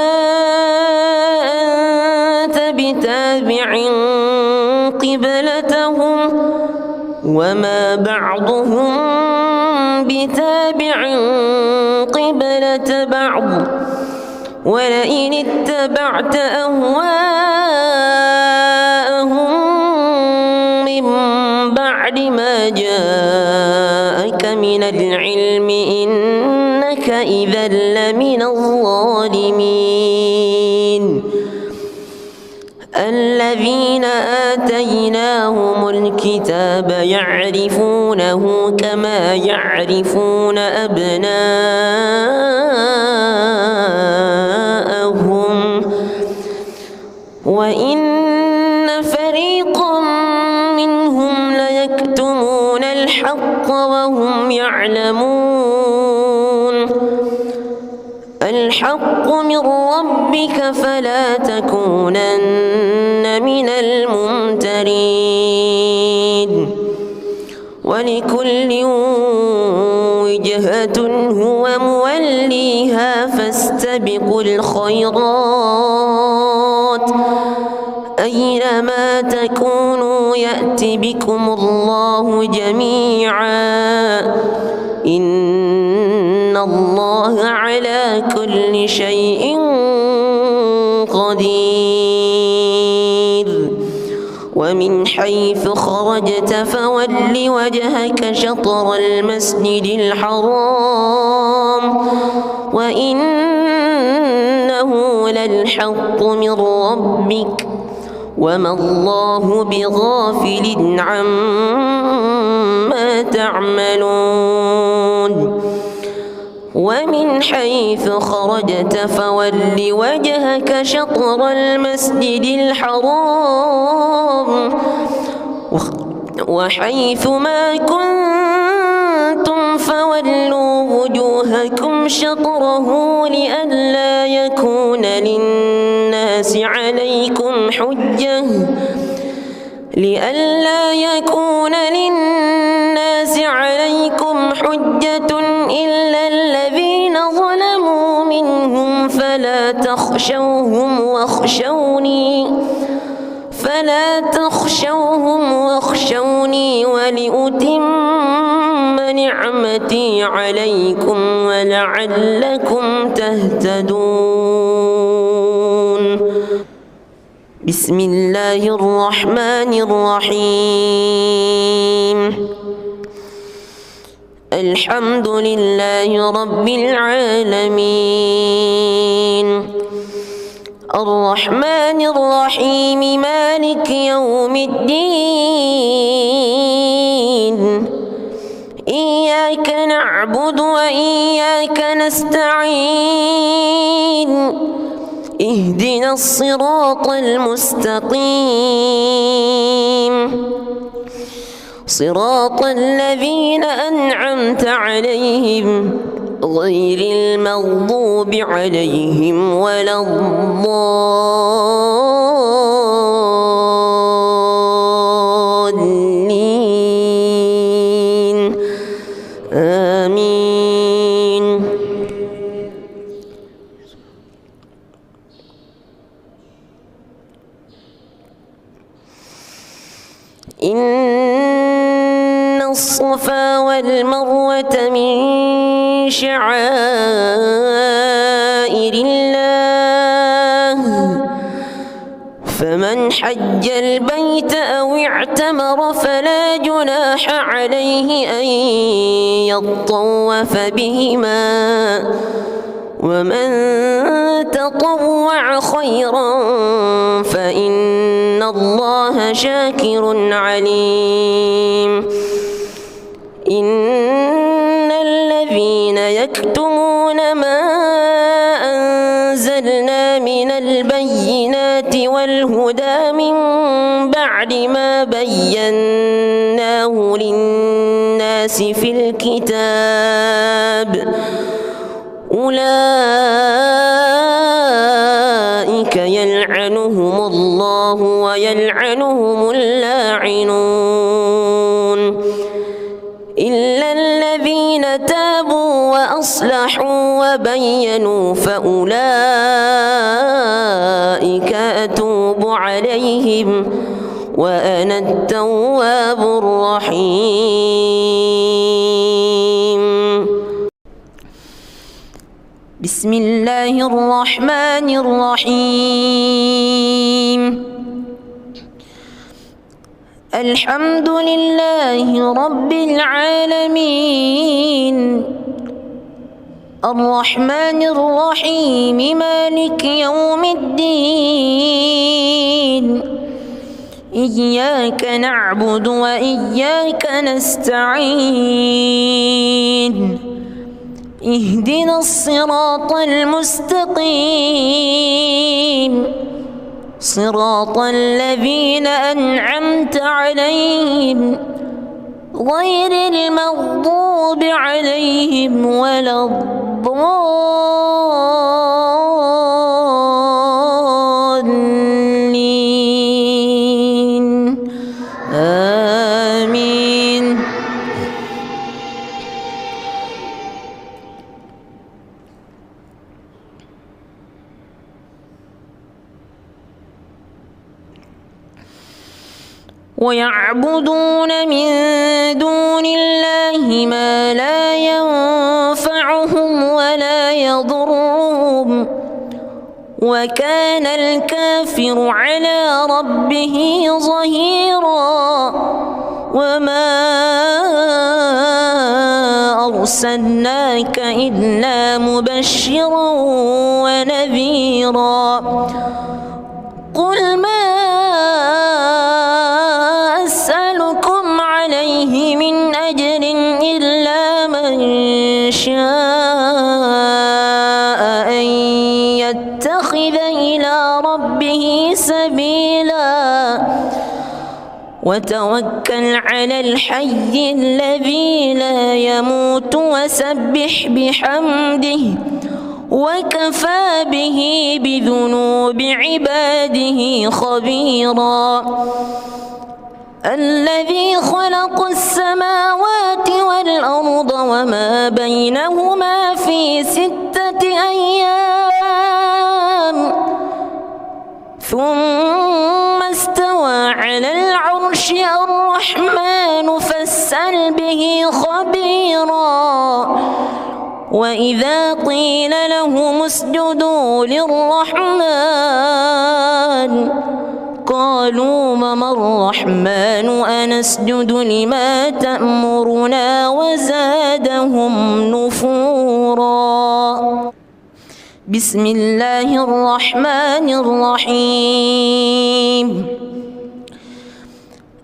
أنت بتابع قبلتهم وما بعضهم بتابع قبلة بعض ولئن اتبعت أهواءهم من بعد ما جاءك من العلم إنك إذا لمن الظالمين. الذين آتيناهم الكتاب يعرفونه كما يعرفون أبناءهم وهم يعلمون الحق من ربك فلا تكونن من الممترين ولكل وجهة هو موليها فاستبقوا الخيرات أينما تكونوا يأت بكم الله جميعا إن الله على كل شيء قدير ومن حيث خرجت فول وجهك شطر المسجد الحرام وإنه للحق من ربك وما الله بغافل عما تعملون ومن حيث خرجت فول وجهك شطر المسجد الحرام وحيث ما كنتم فولوا وجوهكم شطره لئلا يكون للناس عليكم حجة إلا الذين ظلموا منهم فلا تخشوهم واخشوني ولأتم نعمتي عليكم ولعلكم تهتدون بسم الله الرحمن الرحيم الحمد لله رب العالمين الرحمن الرحيم مالك يوم الدين إياك نعبد وإياك نستعين اهدنا الصراط المستقيم صراط الذين أنعمت عليهم غير المغضوب عليهم ولا الضالين آمين إن الصفا والمروة من شعائر الله فمن حج البيت أو اعتمر فلا جناح عليه أن يطوف بهما ومن تطوع خيرا فإن الله شاكر عليم إن الذين يكتمون ما أنزلنا من البينات والهدى من بعد ما بيناه للناس في الكتاب أولئك يلعنهم الله ويلعنهم اللاعنون إلا الذين تابوا وأصلحوا وبينوا فأولئك أتوب عليهم وأنا التواب الرحيم بسم الله الرحمن الرحيم الحمد لله رب العالمين الرحمن الرحيم مالك يوم الدين إياك نعبد وإياك نستعين اهدنا الصراط المستقيم صراط الذين أنعمت عليهم غير المغضوب عليهم ولا الضالين آمين. ويعبدون من دون الله ما لا ينفعهم ولا يضرهم وكان الكافر على ربه ظهيرا. وما أرسلناك إلا مبشرا ونذيرا. قل ما أسألكم عليه من أجر إلا من شاء أن يتخذ إلى ربه سبيلا. وتوكل على الحي الذي لا يموت وسبح بحمده وكفى به بذنوب عباده خبيرا. الذي خلق السماوات والأرض وما بينهما في 6 أيام ثم استوى على العرش. الرحمن فاسأل به خبيرا. وإذا قيل لهم اسجدوا للرحمن قالوا وما الرحمن أنسجد لما تأمرنا وزادهم نفورا. بسم الله الرحمن الرحيم.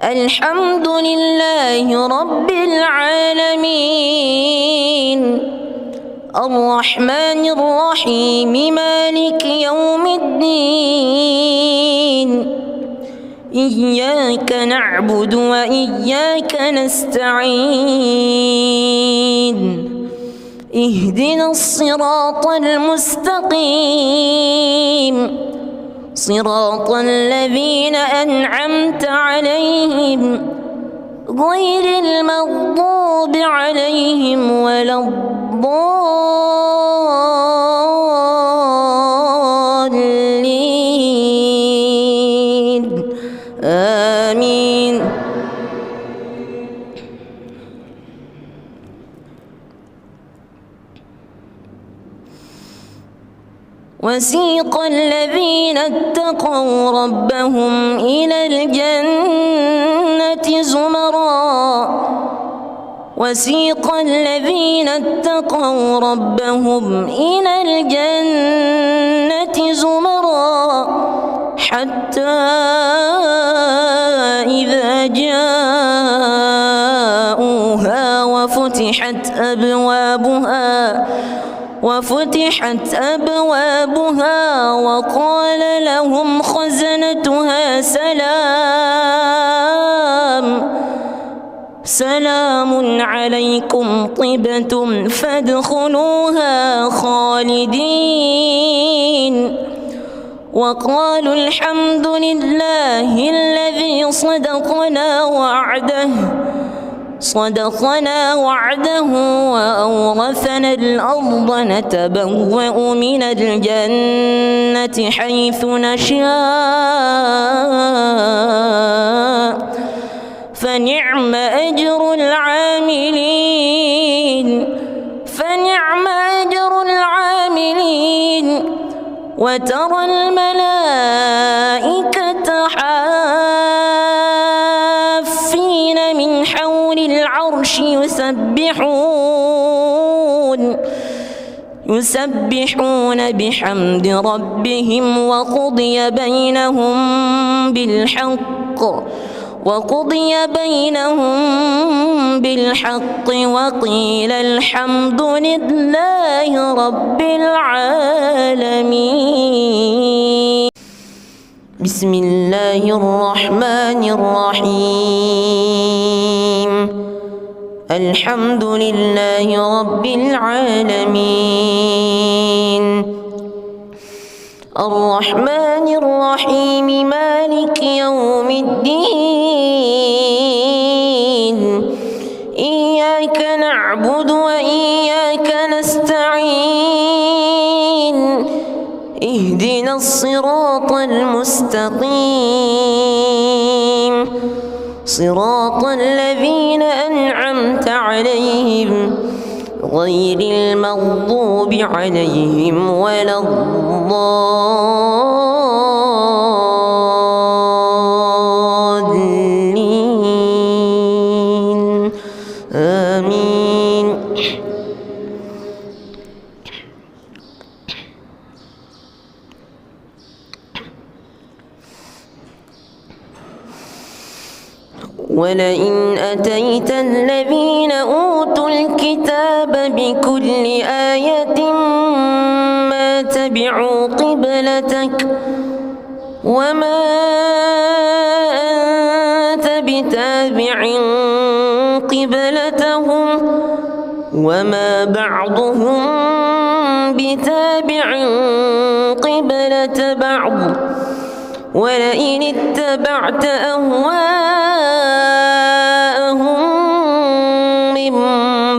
الحمد لله رب العالمين الرحمن الرحيم مالك يوم الدين. إياك نعبد وإياك نستعين. اهدنا الصراط المستقيم صراط الذين أنعمت عليهم غير المغضوب عليهم ولا الضالين آمين. وسيق الذين اتقوا ربهم إلى الجنة زمرا. وسيق الذين اتقوا ربهم إلى الجنة زمرا حتى إذا جاءوها وفتحت أبوابها وقال لهم خزنتها سلام عليكم طبتم فادخلوها خالدين. وقالوا الحمد لله الذي صدقنا وعده وأورثنا الأرض نتبوأ من الجنة حيث نشاء فنعم أجر العاملين. وترى الملائكة حافين من حول العرش يسبحون بحمد ربهم وقضي بينهم بالحق وقيل الحمد لله رب العالمين. بسم الله الرحمن الرحيم. الحمد لله رب العالمين الرحمن الرحيم مالك يوم الدين إياك نعبد وإياك نستعين اهدنا الصراط المستقيم صراط الذين أنعمت عليهم غير المغضوب عليهم ولا الضالين آمين. ولئن أتيت الذين أوتوا الكتاب بكل آية ما تبعوا قبلتك وما أنت بتابع قبلتهم وما بعضهم بتابع قبلة بعض ولئن اتبعت أهواءهم من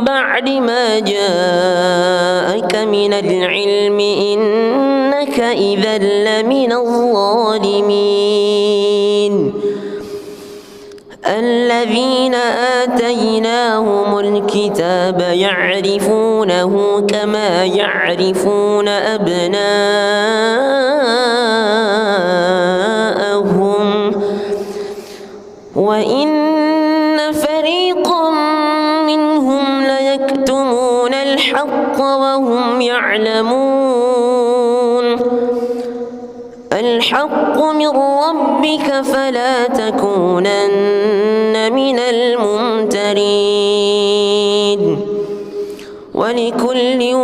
بعد ما جاءك من العلم إنك إذا لمن الظالمين. الذين آتيناهم الكتاب يعرفونه كما يعرفون أبناءهم وإن فريقا منهم ليكتمون الحق وهم يعلمون. الحق من ربك فلا تكونن من الممترين. ولكل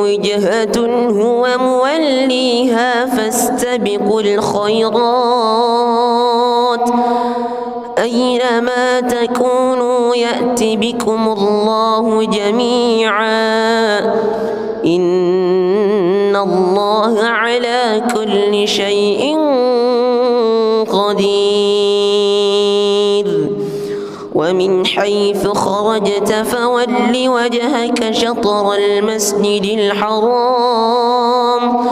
وجهة هو موليها فاستبقوا الخيرات أينما تكونوا يأت بكم الله جميعا إن الله على كل شيء قدير. ومن حيث خرجت فول وجهك شطر المسجد الحرام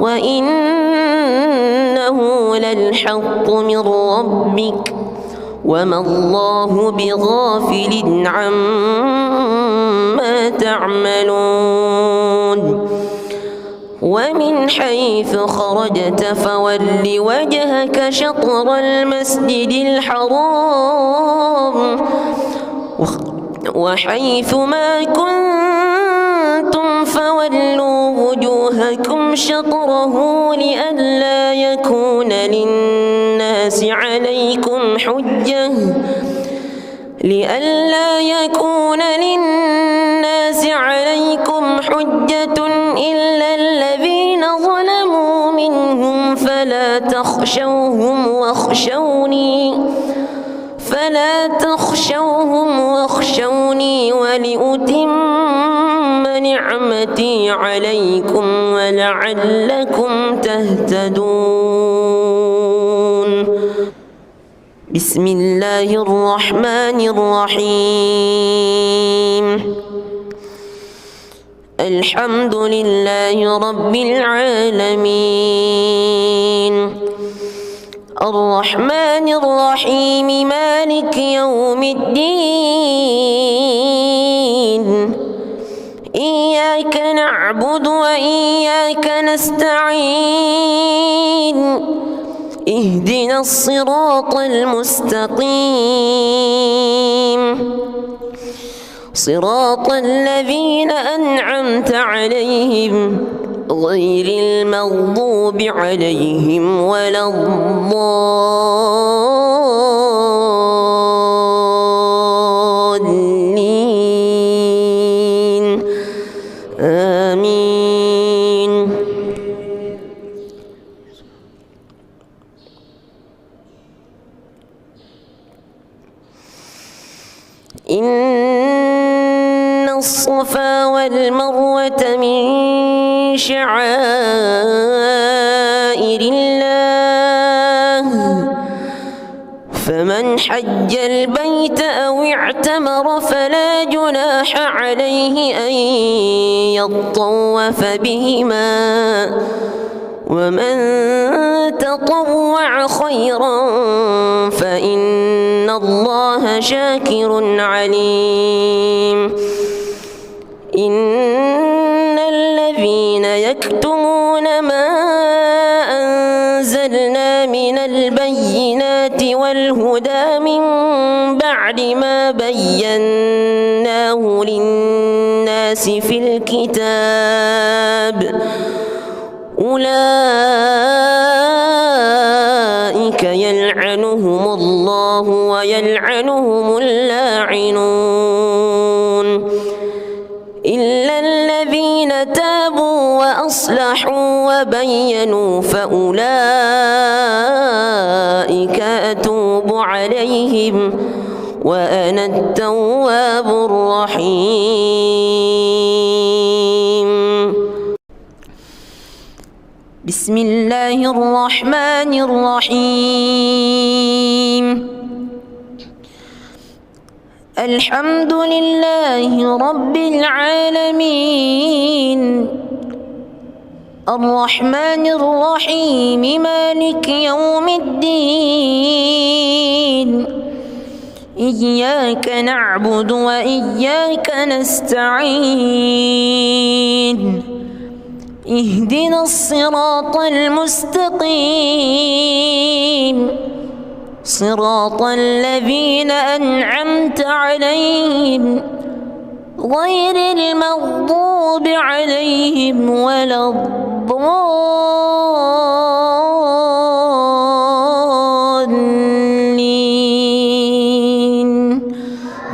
وإنه للحق من ربك وما الله بغافل عما تعملون. ومن حيث خرجت فول وجهك شطر المسجد الحرام وحيث ما كنتم فولوا وجوهكم شطره لئلا يكون للناس عليكم حجة إلا الذين ظلموا منهم فلا تخشوهم واخشوني ولأتم نعمتي عليكم ولعلكم تهتدون. بسم الله الرحمن الرحيم الحمد لله رب العالمين الرحمن الرحيم مالك يوم الدين إياك نعبد وإياك نستعين اهدنا الصراط المستقيم صراط الذين أنعمت عليهم غير المغضوب عليهم ولا الضالين آمين. إن الصفا والمروة من شعائر الله فمن حج البيت أو اعتمر فلا جناح عليه أن يطوف بهما ومن تطوع خيرا فإن الله شاكر عليم إن الذين يكتمون ما أنزلنا من البينات والهدى من بعد ما بيناه للناس في الكتاب أولئك يلعنهم الله ويلعنهم اللاعنون إلا الذين تابوا وأصلحوا وبينوا فأولئك أتوب عليهم وأنا التواب الرحيم. بسم الله الرحمن الرحيم. الحمد لله رب العالمين الرحمن الرحيم مالك يوم الدين إياك نعبد وإياك نستعين اهدنا الصراط المستقيم صراط الذين أنعمت عليهم غير المغضوب عليهم ولا الضالين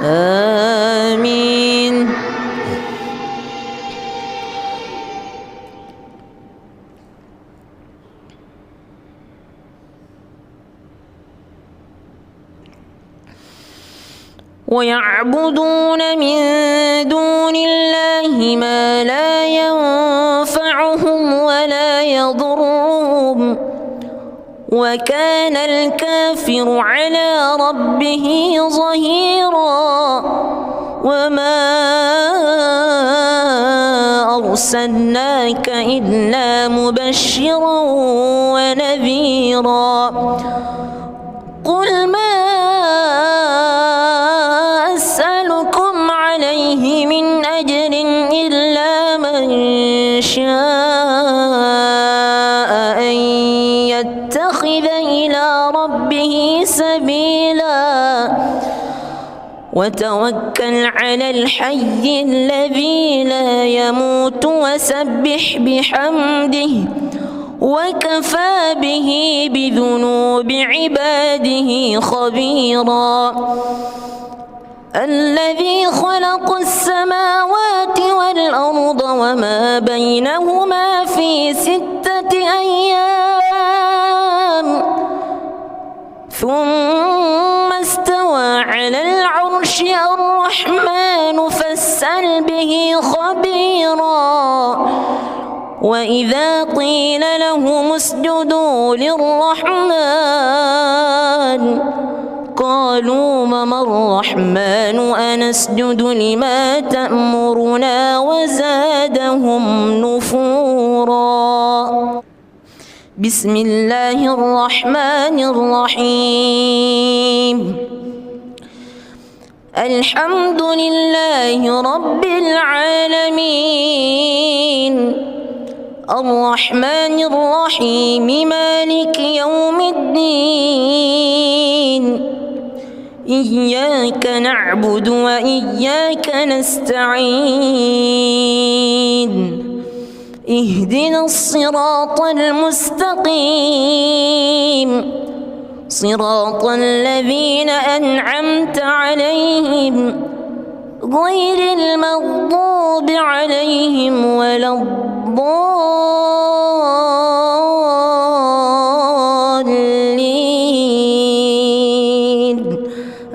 آمين. ويعبدون من دون الله ما لا ينفعهم ولا يضرهم وكان الكافر على ربه ظهيرا وما أرسلناك إلا مبشرا ونذيرا قل ما أسألكم عليه من أجر إلا من شاء أن يتخذ إلى ربه سبيلا وتوكل على الحي الذي لا يموت وسبح بحمده وكفى به بذنوب عباده خبيرا الذي خلق السماوات والأرض وما بينهما في 6 أيام ثم استوى على العرش الرحمن فاسأل به خبيرا وإذا قيل لهم اسجدوا للرحمن قالوا وما الرحمن أنسجد لما تأمرنا وزادهم نفورا. بسم الله الرحمن الرحيم. الحمد لله رب العالمين الرحمن الرحيم مالك يوم الدين إياك نعبد وإياك نستعين اهدنا الصراط المستقيم صراط الذين أنعمت عليهم غير المغضوب عليهم ولا الضالين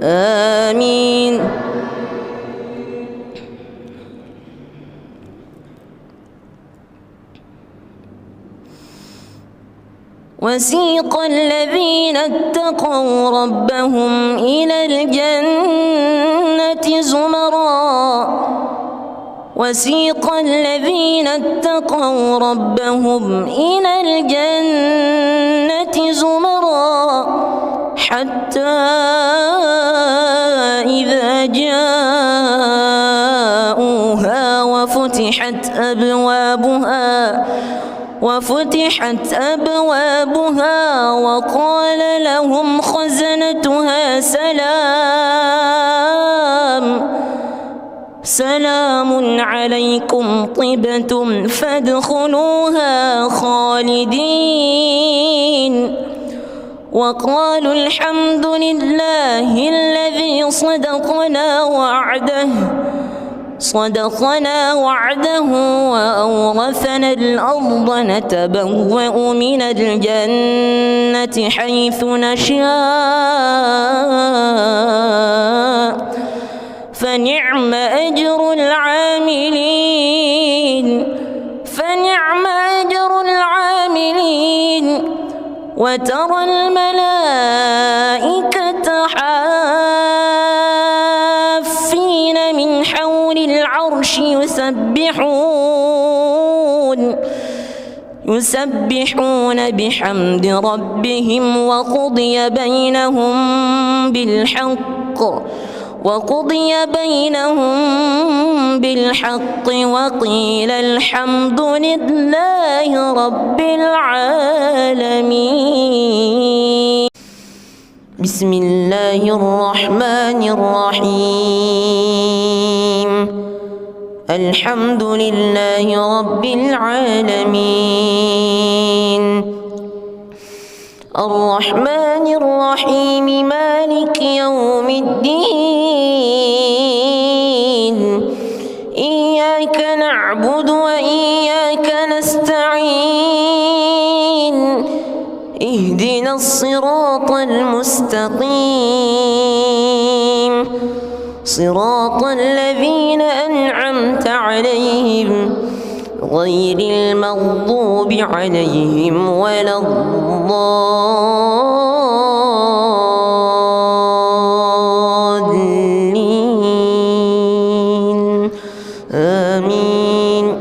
آمين. وسيق الذين اتقوا ربهم إلى الجنة زمرا وسيق الذين اتقوا ربهم إلى الجنة زمرا حتى إذا جاءوها وفتحت أبوابها وقال لهم خزنتها سلام عليكم طبتم فادخلوها خالدين وقالوا الحمد لله الذي صدقنا وعده وأورثنا الأرض نتبوأ من الجنة حيث نشاء فنعم أجر العاملين وترى الملائكة حافين من حول العرش يسبحون بحمد ربهم وقضي بينهم بالحق وقيل الحمد لله رب العالمين. بسم الله الرحمن الرحيم. الحمد لله رب العالمين الرحمن الرحيم مالك يوم الدين إياك نعبد وإياك نستعين اهدنا الصراط المستقيم صراط الذين أنعمت عليهم غير المغضوب عليهم ولا الضالين آمين.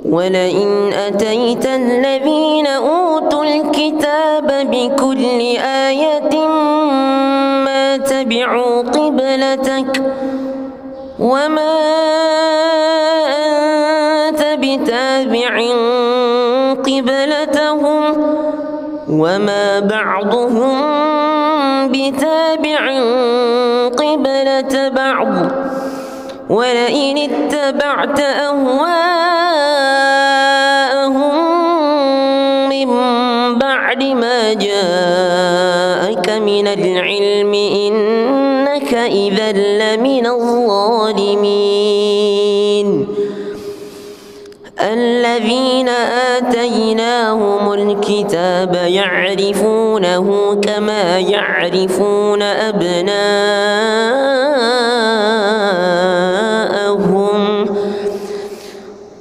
ولئن أتيت الذين أوتوا الكتاب بكل آية ما تبعوا قبلتك وما أنت بتابع قبلتهم وما بعضهم بتابع قبلة بعض ولئن اتبعت أهواءهم من بعد ما جاءك من العلم إنك إذا لمن الظالمين. الذين آتيناهم الكتاب يعرفونه كما يعرفون أبناءهم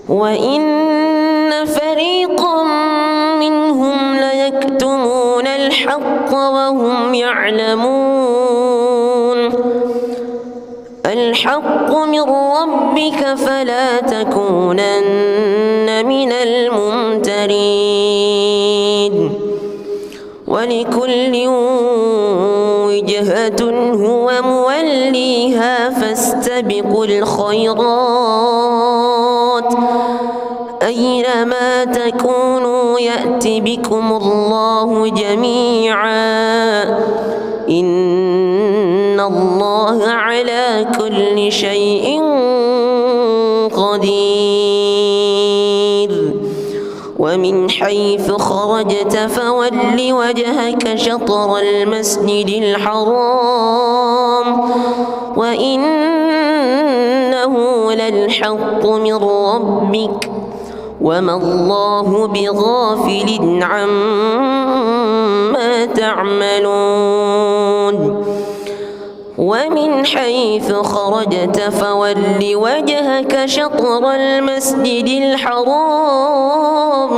وإن فريقا منهم ليكتمون الحق وهم يعلمون. الحق من ربك فلا تكونن من الممترين. ولكل وجهة هو موليها فاستبقوا الخيرات أينما تكونوا يأت بكم الله جميعا إن الله على كل شيء قدير. ومن حيث خرجت فول وجهك شطر المسجد الحرام وإنه للحق من ربك وما الله بغافل عما تعملون. ومن حيث خرجت فول وجهك شطر المسجد الحرام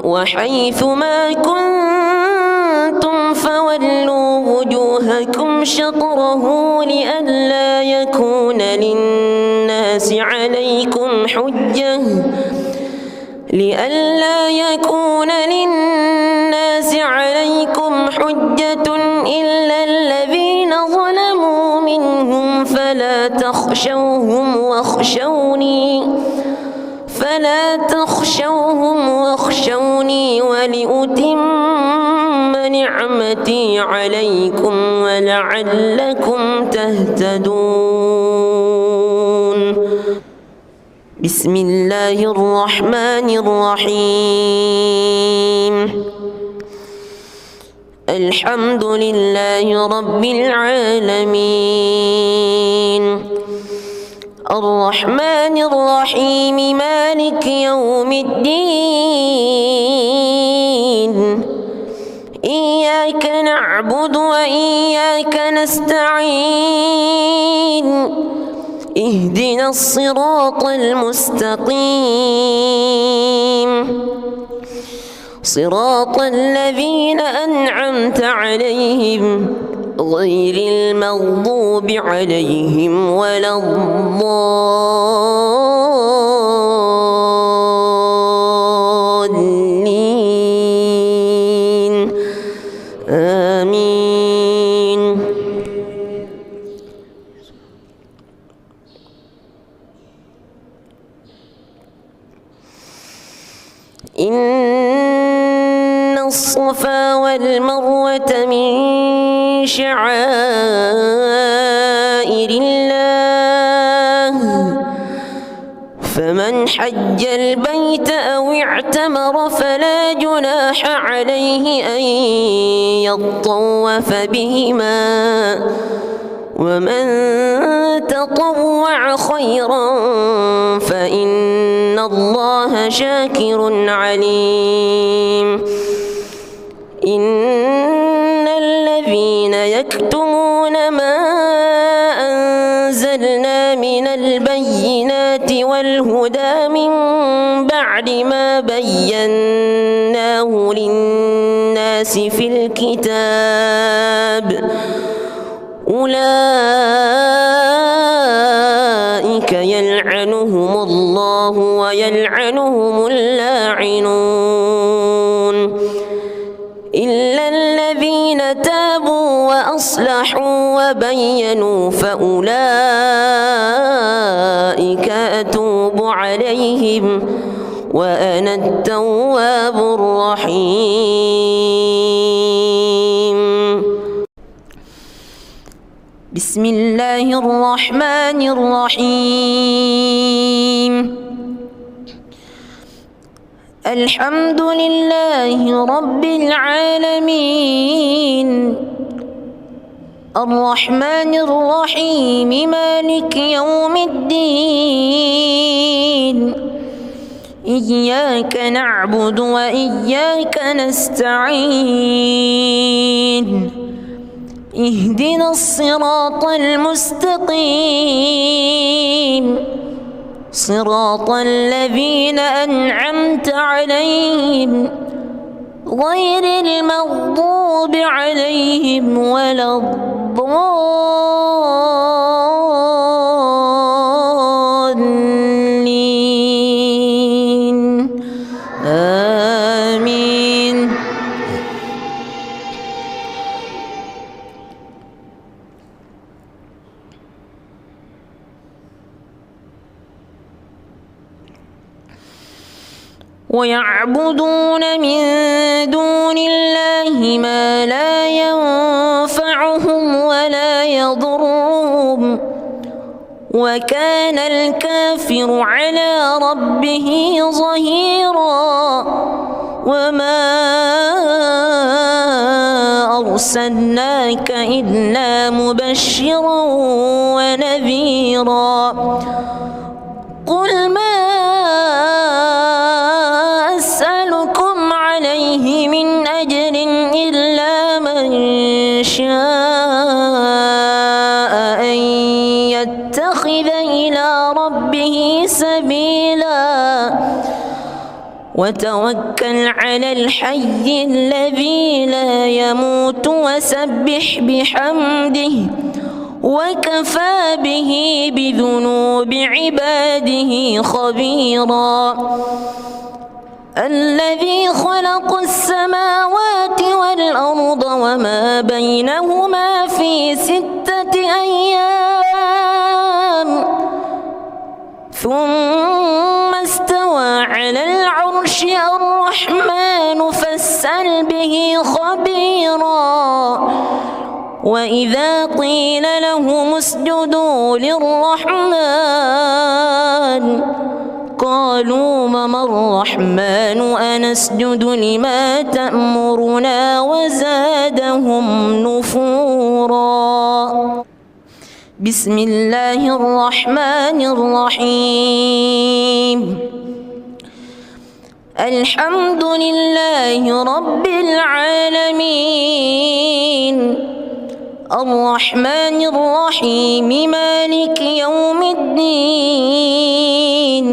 وحيث ما كنتم فولوا وجوهكم شطره لئلا يكون للناس عليكم حجة إلا الذين ظلموا منهم فلا تخشوهم واخشوني ولأتم نعمتي عليكم ولعلكم تهتدون. بسم الله الرحمن الرحيم. الحمد لله رب العالمين الرحمن الرحيم مالك يوم الدين إياك نعبد وإياك نستعين اهدنا الصراط المستقيم صراط الذين أنعمت عليهم غير المغضوب عليهم ولا الضالين آمين. إن الصفا والمروة من شعائر الله فمن حج البيت أو اعتمر فلا جناح عليه أن يطوف بهما ومن تطوع خيرا فإن الله شاكر عليم. إن الذين يكتمون ما أنزلنا من البينات والهدى من بعد ما بيناه للناس في الكتاب أولئك يلعنهم الله ويلعنهم اللاعنون إلا الذين تابوا وأصلحوا وبينوا فأولئك أتوب عليهم وأنا التواب الرحيم. بسم الله الرحمن الرحيم. الحمد لله رب العالمين الرحمن الرحيم مالك يوم الدين إياك نعبد وإياك نستعين اهدنا الصراط المستقيم صراط الذين أنعمت عليهم غير المغضوب عليهم ولا الضالين آمين. ويعبدون من دون الله ما لا ينفعهم ولا يضرهم وكان الكافر على ربه ظهيرا. وما أرسلناك إلا مبشرا ونذيرا. قل ما أسألكم عليه من أجر إلا من شاء وتوكل على الحي الذي لا يموت وسبح بحمده وكفى به بذنوب عباده خبيرا. الذي خلق السماوات والأرض وما بينهما في 6 أيام ثم استوى على العرش. الرحمن فاسأل به خبيرا. وإذا قيل لهم اسجدوا للرحمن قالوا وما الرحمن أنسجد لما تأمرنا وزادهم نفورا. بسم الله الرحمن الرحيم. الحمد لله رب العالمين الرحمن الرحيم مالك يوم الدين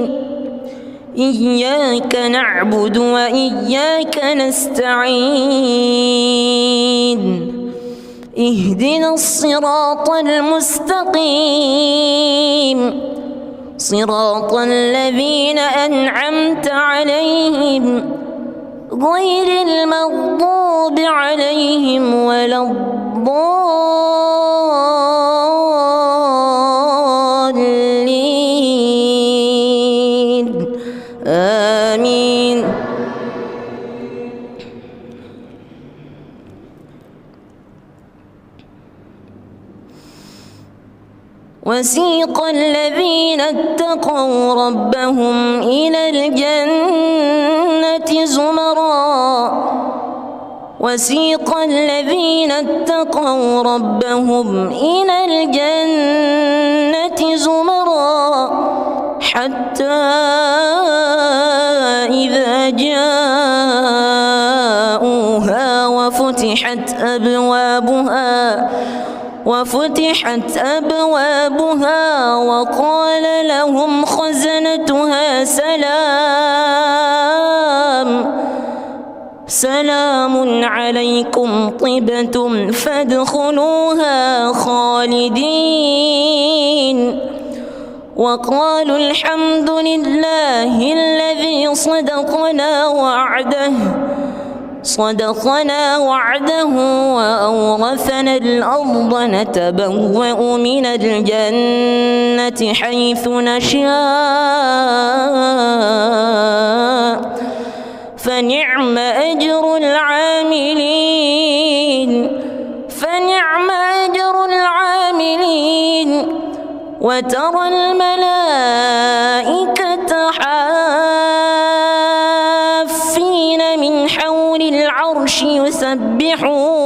إياك نعبد وإياك نستعين اهدنا الصراط المستقيم صراط الذين أنعمت عليهم غير المغضوب عليهم ولا الضالين آمين. وسيق الذين اتقوا ربهم إلى الجنة زمرا وسيق الذين اتقوا ربهم إلى الجنة زمرا حتى إذا جاءوها وفتحت أبوابها وقال لهم خزنتها سلام عليكم طبتم فادخلوها خالدين وقالوا الحمد لله الذي صدقنا وعده وأورثنا الأرض نتبوأ من الجنة حيث نشاء فنعم أجر العاملين وترى الملائكة حافين من حول العرش يسبحون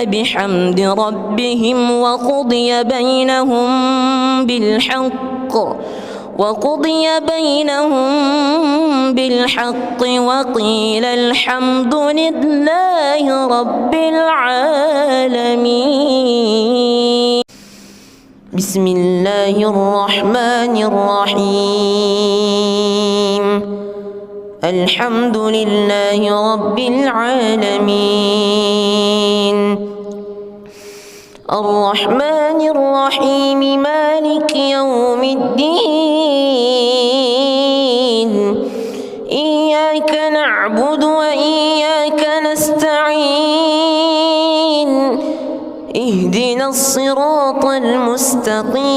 بحمد ربهم وقضي بينهم بالحق وقيل الحمد لله رب العالمين. بسم الله الرحمن الرحيم. الحمد لله رب العالمين الرحمن الرحيم مالك يوم الدين إياك نعبد وإياك نستعين اهدنا الصراط المستقيم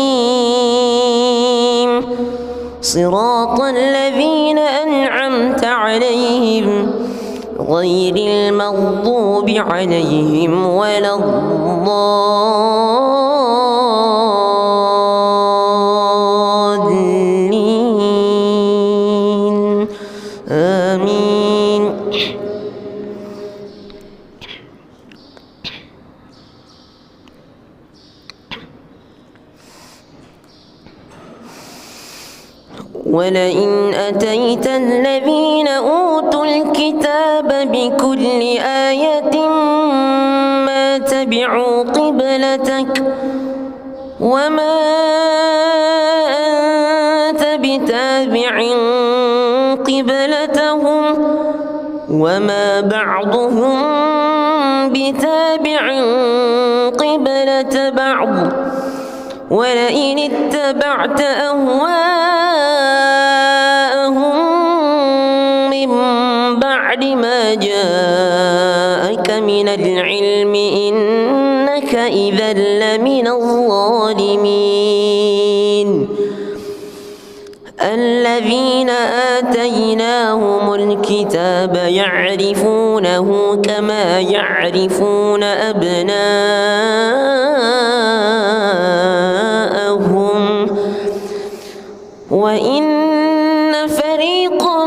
صراط الذين أنعمت عليهم غير المغضوب عليهم ولا الضالين آمين. ولئن أتيت الذين أوتوا الكتاب بكل آية ما تبعوا قبلتك وما أنت بتابع قبلتهم وما بعضهم بتابع قبلة بعض ولئن اتبعت أهواءهم من بعد ما جاءك من العلم إنك إذا لمن الظالمين الذين آتيناهم الكتاب يعرفونه كما يعرفون أبناءهم وإن فريقا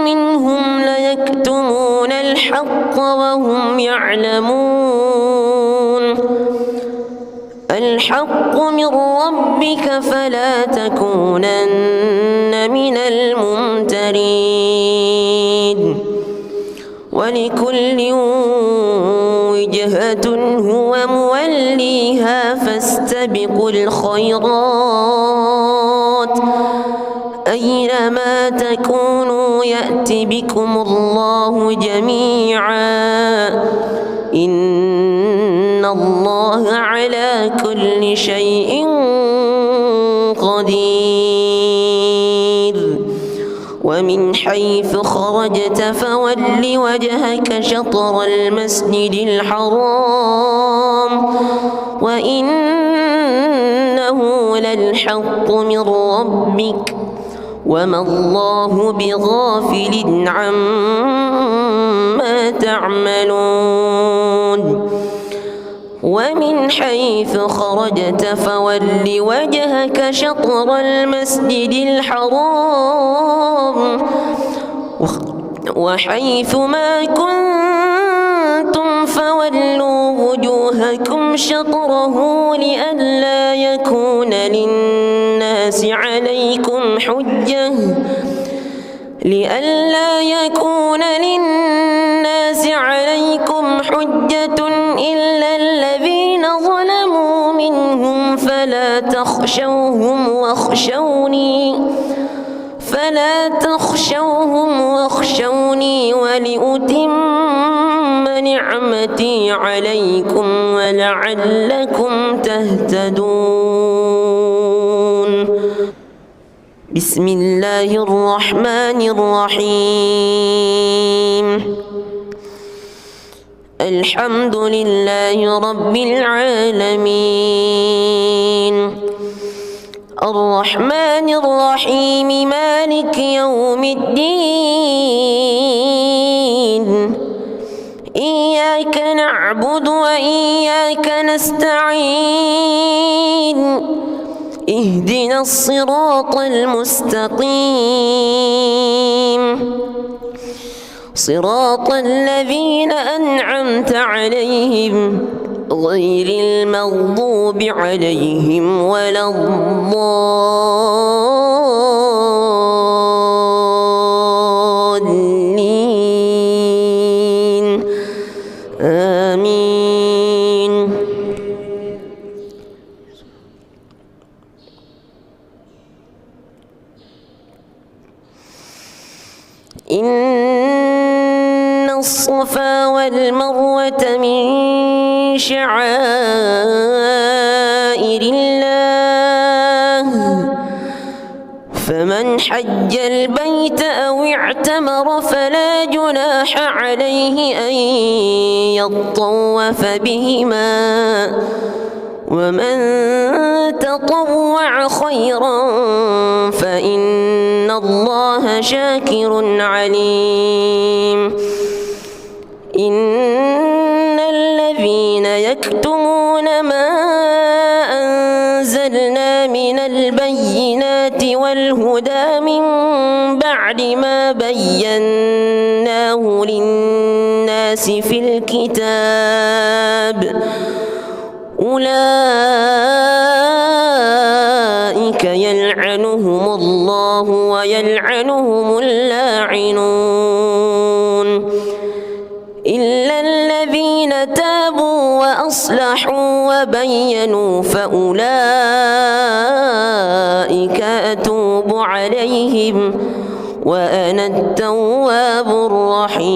منهم ليكتمون الحق وهم يعلمون الحق من ربك فلا تكونن من الممترين ولكل وجهة هو موليها فاستبقوا الخيرات أينما تكونوا يأت بكم الله جميعا إن الله على كل شيء قدير ومن حيث خرجت فول وجهك شطر المسجد الحرام وإنه للحق من ربك وما الله بغافل عما تعملون ومن حيث خرجت فول وجهك شطر المسجد الحرام وحيث ما كنتم فولوا وجوهكم شطره لئلا يكون للناس عليكم حجة إلا الذين ظلموا منهم فلا تخشوهم واخشوني ولأتم نعمتي عليكم ولعلكم تهتدون بسم الله الرحمن الرحيم الحمد لله رب العالمين الرحمن الرحيم مالك يوم الدين إياك نعبد وإياك نستعين اهدنا الصراط المستقيم صراط الذين أنعمت عليهم غير المغضوب عليهم ولا الضالين آمين إن الصفا والمروة من شعائر الله فمن حج البيت أو اعتمر فلا جناح عليه أن يطوف بهما ومن تطوع خيرا فإن الله شاكر عليم إن الذين يكتمون ما أنزلنا من البينات والهدى من بعد ما بيناه للناس في الكتاب أولئك يلعنهم الله ويلعنهم اللاعنون إلا الذين تابوا وأصلحوا وبينوا فأولئك أتوب عليهم وأنا التواب الرحيم.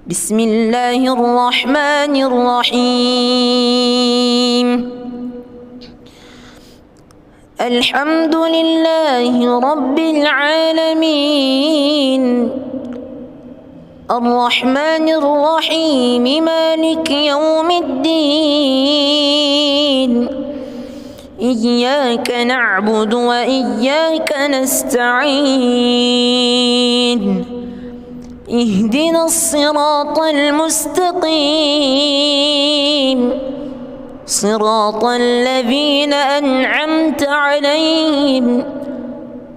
بسم الله الرحمن الرحيم. الحمد لله رب العالمين الرحمن الرحيم مالك يوم الدين إياك نعبد وإياك نستعين اهدنا الصراط المستقيم صراط الذين أنعمت عليهم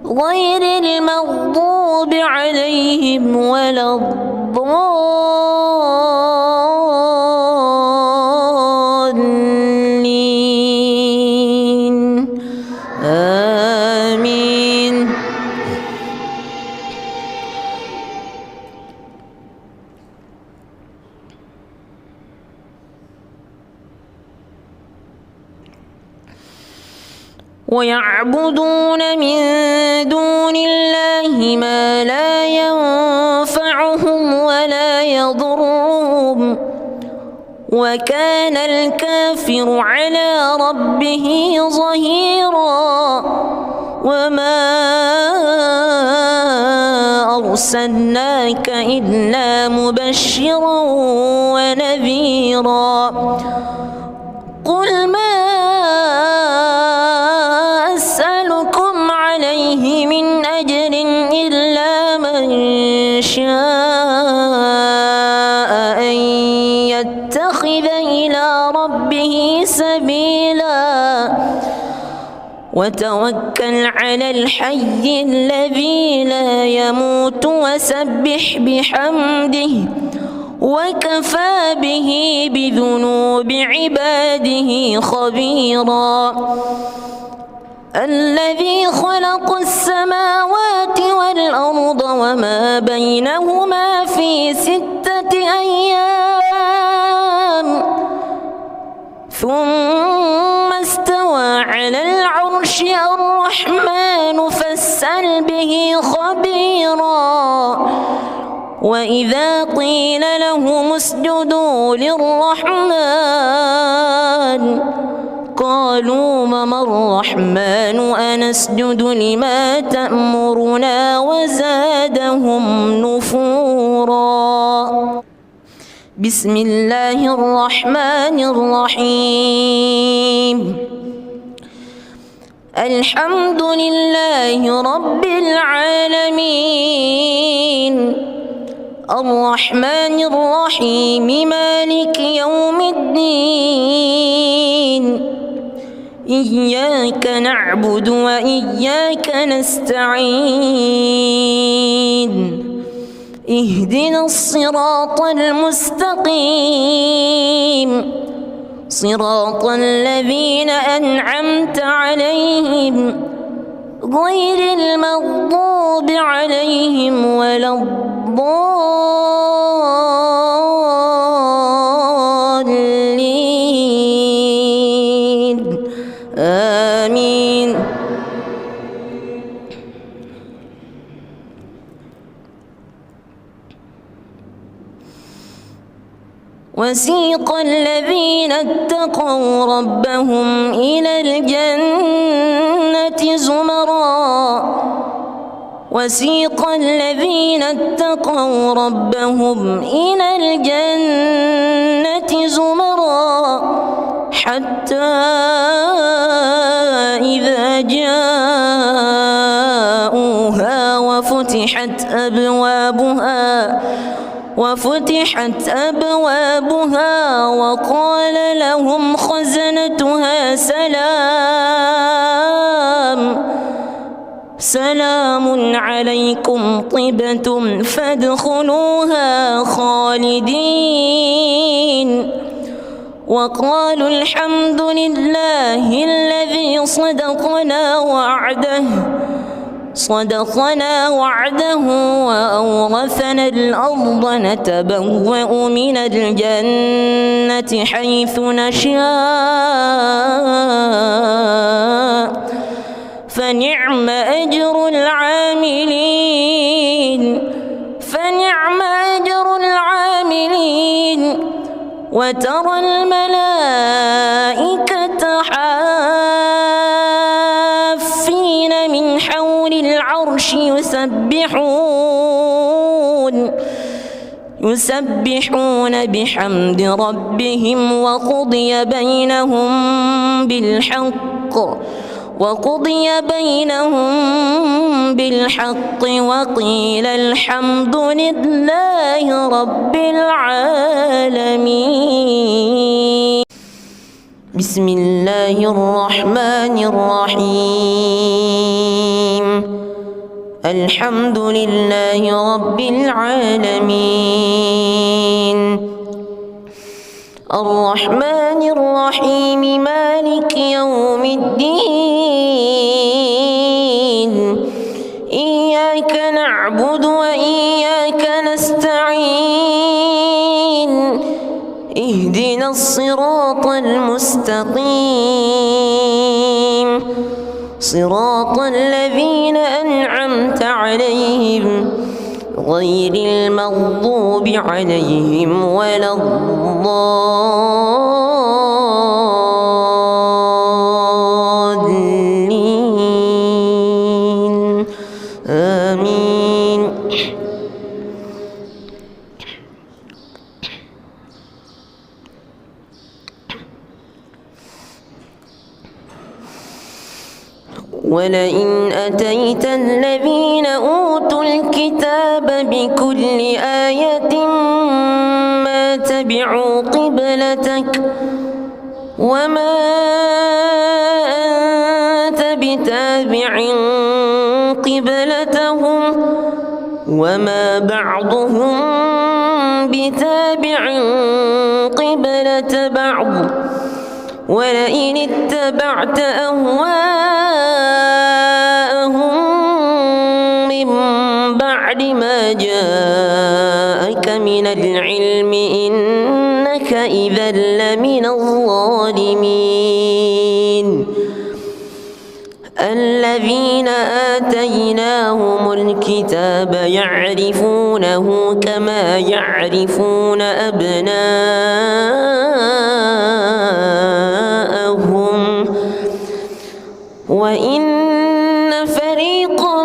غير المغضوب عليهم ولا الضالين آمين. ويعبدون من دون الله ما لا ينفعهم ولا يضرهم وكان الكافر على ربه ظهيرا. وما أرسلناك إلا مبشرا ونذيرا. قل ما أسألكم عليه من أجر إلا من شاء أن يتخذ إلى ربه سبيلا وتوكل على الحي الذي لا يموت وسبح بحمده وكفى به بذنوب عباده خبيرا. الذي خلق السماوات والأرض وما بينهما في 6 أيام ثم استوى على العرش الرحمن فاسأل به خبيرا. وإذا قيل لهم اسجدوا للرحمن قالوا وما الرحمن أنسجد لما تأمرنا وزادهم نفورا. بسم الله الرحمن الرحيم. الحمد لله رب العالمين الرحمن الرحيم مالك يوم الدين إياك نعبد وإياك نستعين اهدنا الصراط المستقيم صراط الذين أنعمت عليهم غير المغضوب عليهم ولا الضالين آمين. وسيق الذين اتقوا ربهم إلى الجنة زمرا وسيق الذين اتقوا ربهم إلى الجنة زمرا حتى إذا جاءوها وفتحت أبوابها وقال لهم خزنتها سلام عليكم طبتم فادخلوها خالدين وقالوا الحمد لله الذي صدقنا وعده صدقنا وعده وأورثنا الأرض نتبوأ من الجنة حيث نشاء فنعم أجر العاملين وترى الملائكة حافين من حول العرش يسبحون بحمد ربهم وقضي بينهم بالحق وقيل الحمد لله رب العالمين. بسم الله الرحمن الرحيم. الحمد لله رب العالمين الرحمن الرحيم مالك يوم الدين إياك نعبد وإياك نستعين اهدنا الصراط المستقيم صراط الذين أنعمت عليهم غير المغضوب عليهم ولا الضالين آمين. ولئن أتيت الذين أوتوا الكتاب بكل آية ما تبعوا قبلتك وما أنت بتابع قبلتهم وما بعضهم بتابع قبلة بعض ولئن اتبعت أهواءهم من بعد ما جاءك من العلم إنك إذا لمن الظالمين. الذين آتيناهم الكتاب يعرفونه كما يعرفون أبناءهم وإن فريقا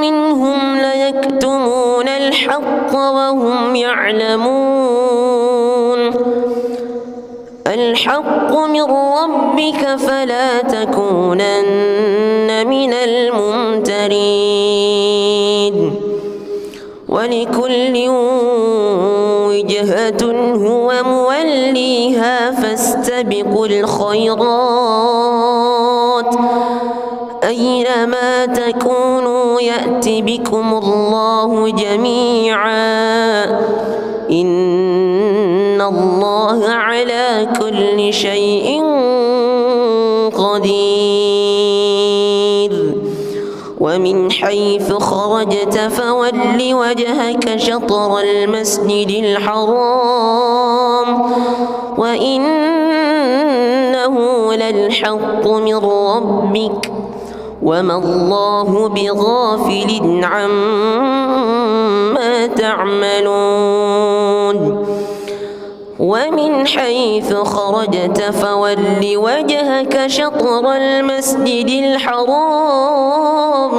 منهم ليكتمون الحق وهم يعلمون. الحق من ربك فلا تكونن من الممترين. ولكل وجهة هو موليها فاستبقوا الخيرات أينما تكونوا يأت بكم الله جميعا إن الله على كل شيء قدير. ومن حيث خرجت فول وجهك شطر المسجد الحرام وإنه للحق من ربك وما الله بغافل عما تعملون. ومن حيث خرجت فول وجهك شطر المسجد الحرام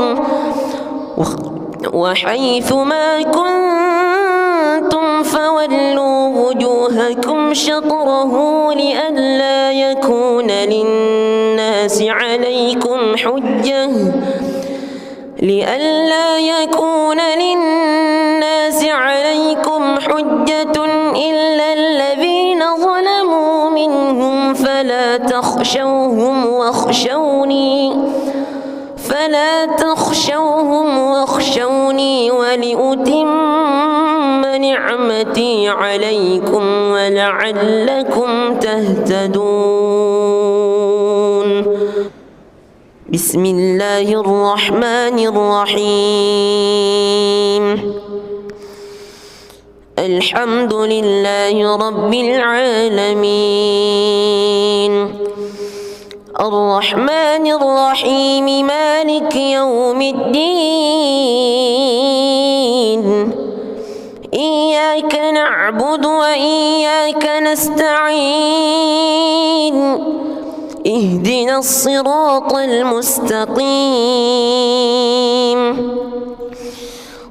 وحيث ما كنتم فولوا وجوهكم شطره لئلا يكون للناس عليكم حجة إلا الذين ظلموا منهم فلا تخشوهم واخشوني ولأتم نعمتي عليكم ولعلكم تهتدون. بسم الله الرحمن الرحيم الحمد لله رب العالمين الرحمن الرحيم مالك يوم الدين إياك نعبد وإياك نستعين اهدنا الصراط المستقيم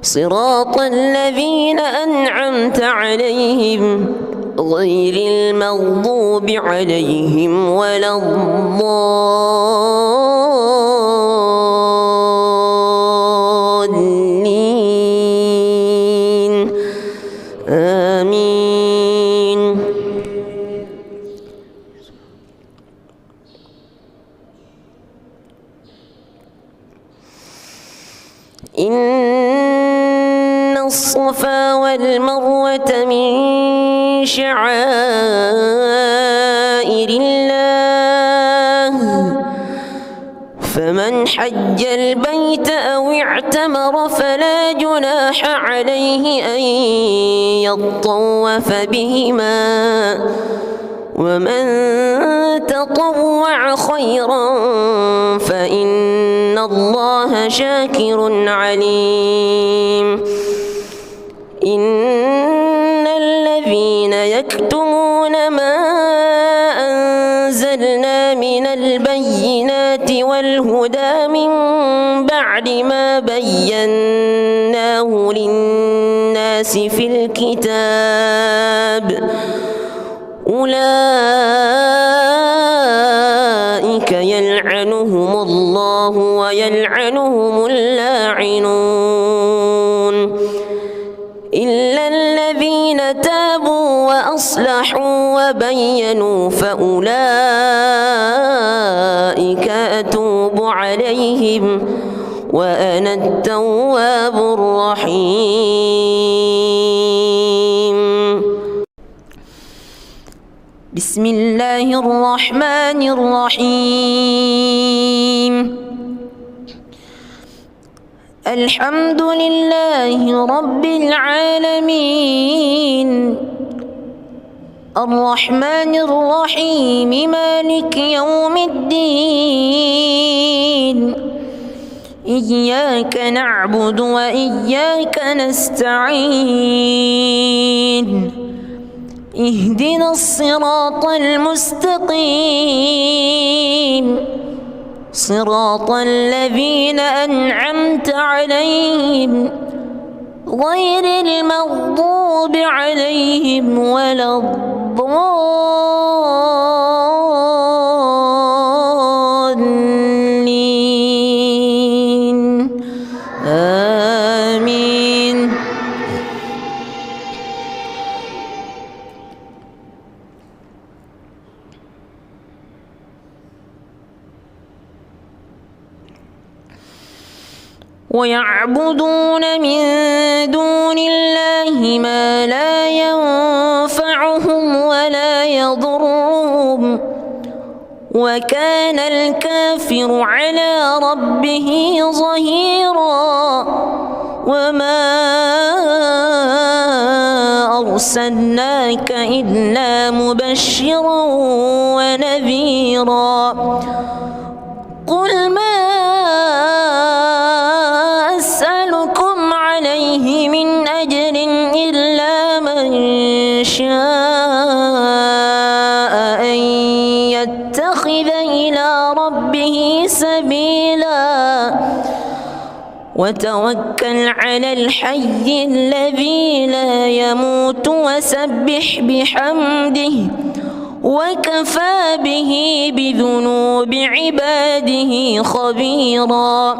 صراط الذين أنعمت عليهم غير المغضوب عليهم ولا الضالين آمين. إن الصفا والمروة من شعائر الله فمن حج البيت أو اعتمر فلا جناح عليه أن يطوف بهما ومن تطوع خيرا فإن الله شاكر عليم. إن الذين يكتمون ما أنزلنا من البينات والهدى من بعد ما بيناه للناس في الكتاب أولئك يلعنهم الله ويلعنهم اللاعنون إلا الذين تابوا وأصلحوا وبينوا فأولئك أتوب عليهم وأنا التواب الرحيم. بسم الله الرحمن الرحيم الحمد لله رب العالمين الرحمن الرحيم مالك يوم الدين إياك نعبد وإياك نستعين اهدنا الصراط المستقيم صراط الذين أنعمت عليهم غير المغضوب عليهم ولا الضالين آمين. ويعبدون من دون الله ما لا ينفعهم ولا يضرهم وكان الكافر على ربه ظهيرا وما أرسلناك إلا مبشرا ونذيرا قل ما أسألكم عليه من أجر إلا من شاء أن يتخذ إلى ربه سبيلا وتوكل على الحي الذي لا يموت وسبح بحمده وكفى به بذنوب عباده خبيرا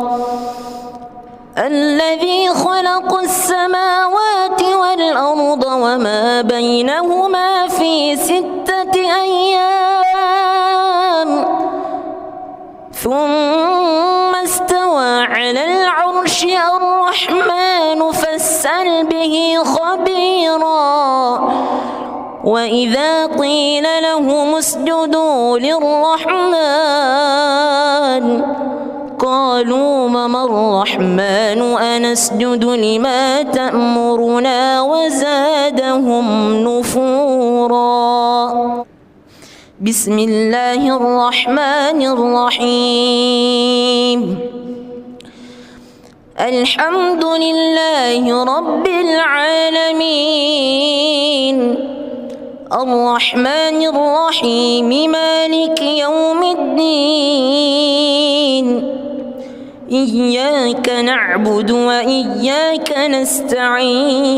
الذي خلق السماوات والأرض وما بينهما في 6 أيام ثم استوى على العرش الرحمن فاسأل به خبيرا وإذا قيل لهم اسجدوا للرحمن قالوا وما الرحمن أنسجد لما تأمرنا وزادهم نفورا. بسم الله الرحمن الرحيم. الحمد لله رب العالمين الرحمن الرحيم مالك يوم الدين إياك نعبد وإياك نستعين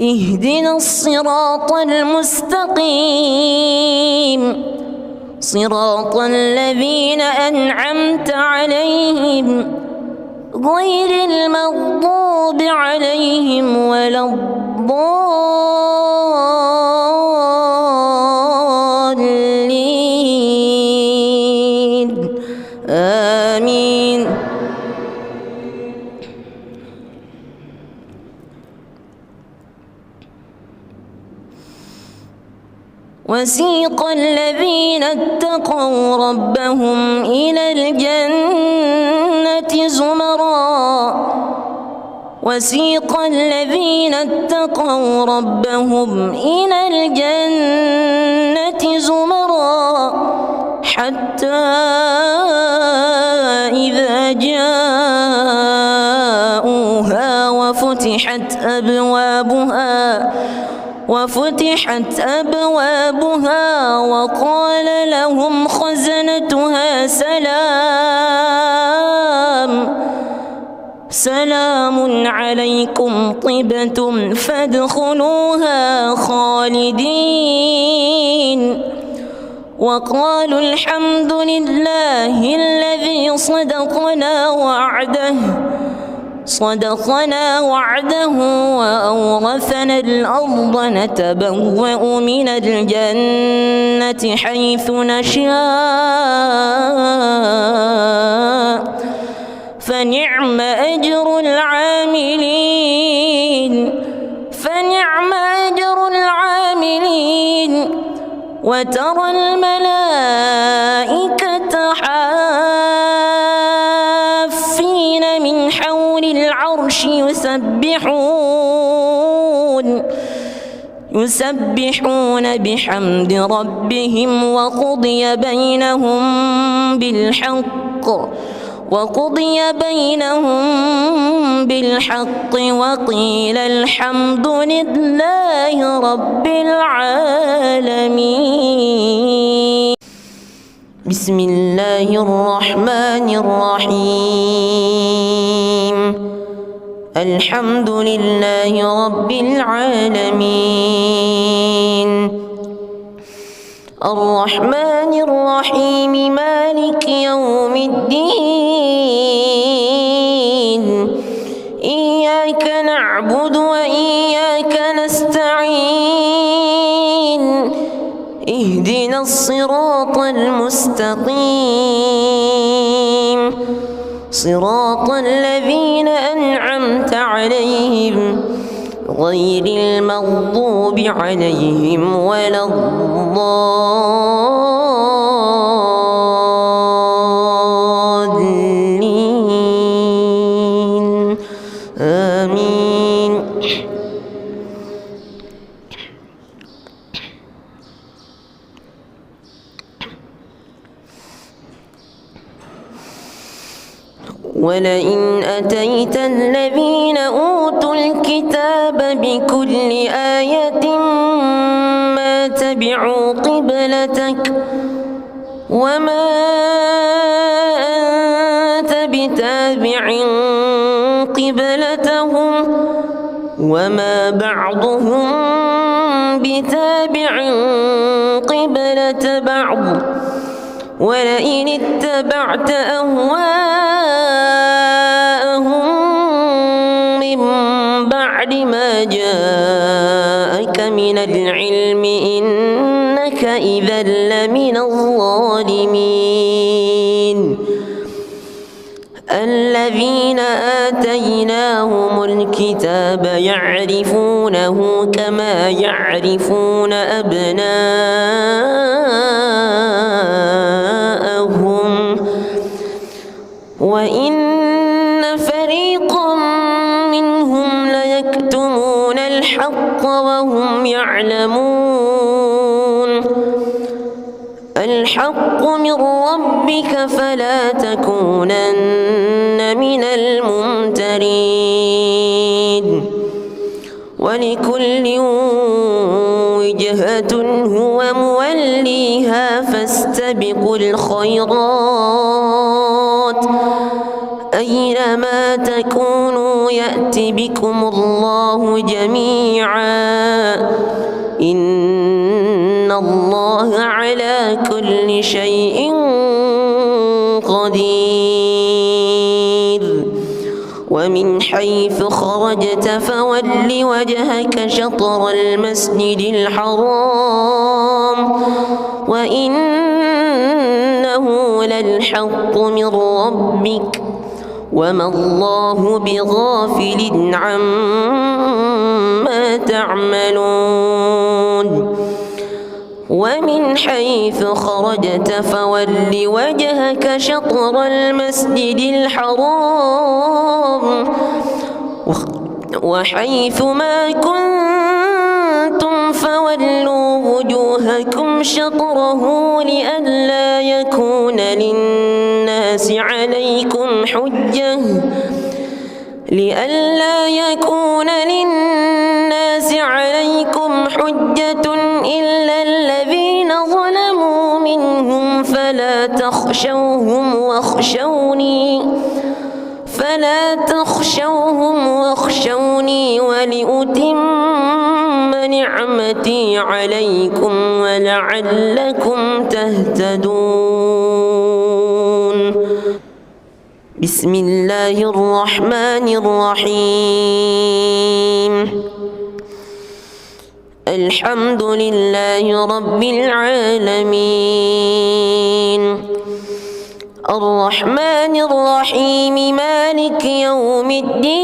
اهدنا الصراط المستقيم صراط الذين أنعمت عليهم غير المغضوب عليهم ولا الضالين آمين. وسيق الذين اتقوا ربهم إلى الجنة زمرا وسيق الذين اتقوا ربهم إلى الجنة زمرا حتى إذا جاءوها وفتحت أبوابها وقال لهم خزنتها سلام عليكم طبتم فادخلوها خالدين وقالوا الحمد لله الذي صدقنا وعده وأورثنا الأرض نتبوأ من الجنة حيث نشاء فنعم أجر العاملين وترى الملائكة حافين من حول العرش يسبحون بحمد ربهم وقضي بينهم بالحق وقيل الحمد لله رب العالمين. بسم الله الرحمن الرحيم. الحمد لله رب العالمين الرحمن الرحيم مالك يوم الدين إياك نعبد وإياك نستعين اهدنا الصراط المستقيم صراط الذين أنعمت عليهم غير المغضوب عليهم ولا الضالين آمين. ولئن أتيت الذين أوتوا الكتاب بكل آية ما تبعوا قبلتك وما أنت بتابع قبلتهم وما بعضهم بتابع قبلة بعض ولئن اتبعت أهواءهم من بعد ما جاءك من العلم إنك إذا لمن الظالمين. الذين آتيناهم الكتاب يعرفونه كما يعرفون أبناءهم وإن فريقا منهم ليكتمون الحق وهم يعلمون الحق من ربك فلا تكونن من الممترين ولكل وجهة هو موليها فاستبقوا الخيرات أينما تكونوا يأت بكم الله جميعا إن الله على كل شيء قدير ومن حيث خرجت فول وجهك شطر المسجد الحرام وإنه للحق من ربك وما الله بغافل عما تعملون ومن حيث خرجت فول وجهك شطر المسجد الحرام وحيث ما كنتم فولوا وجوهكم شطره لئلا يكون للناس عليكم حجة إلا الذين ظلموا منهم فلا تخشوهم واخشوني ولأتم نعمتي عليكم ولعلكم تهتدون بسم الله الرحمن الرحيم الحمد لله رب العالمين الرحمن الرحيم مالك يوم الدين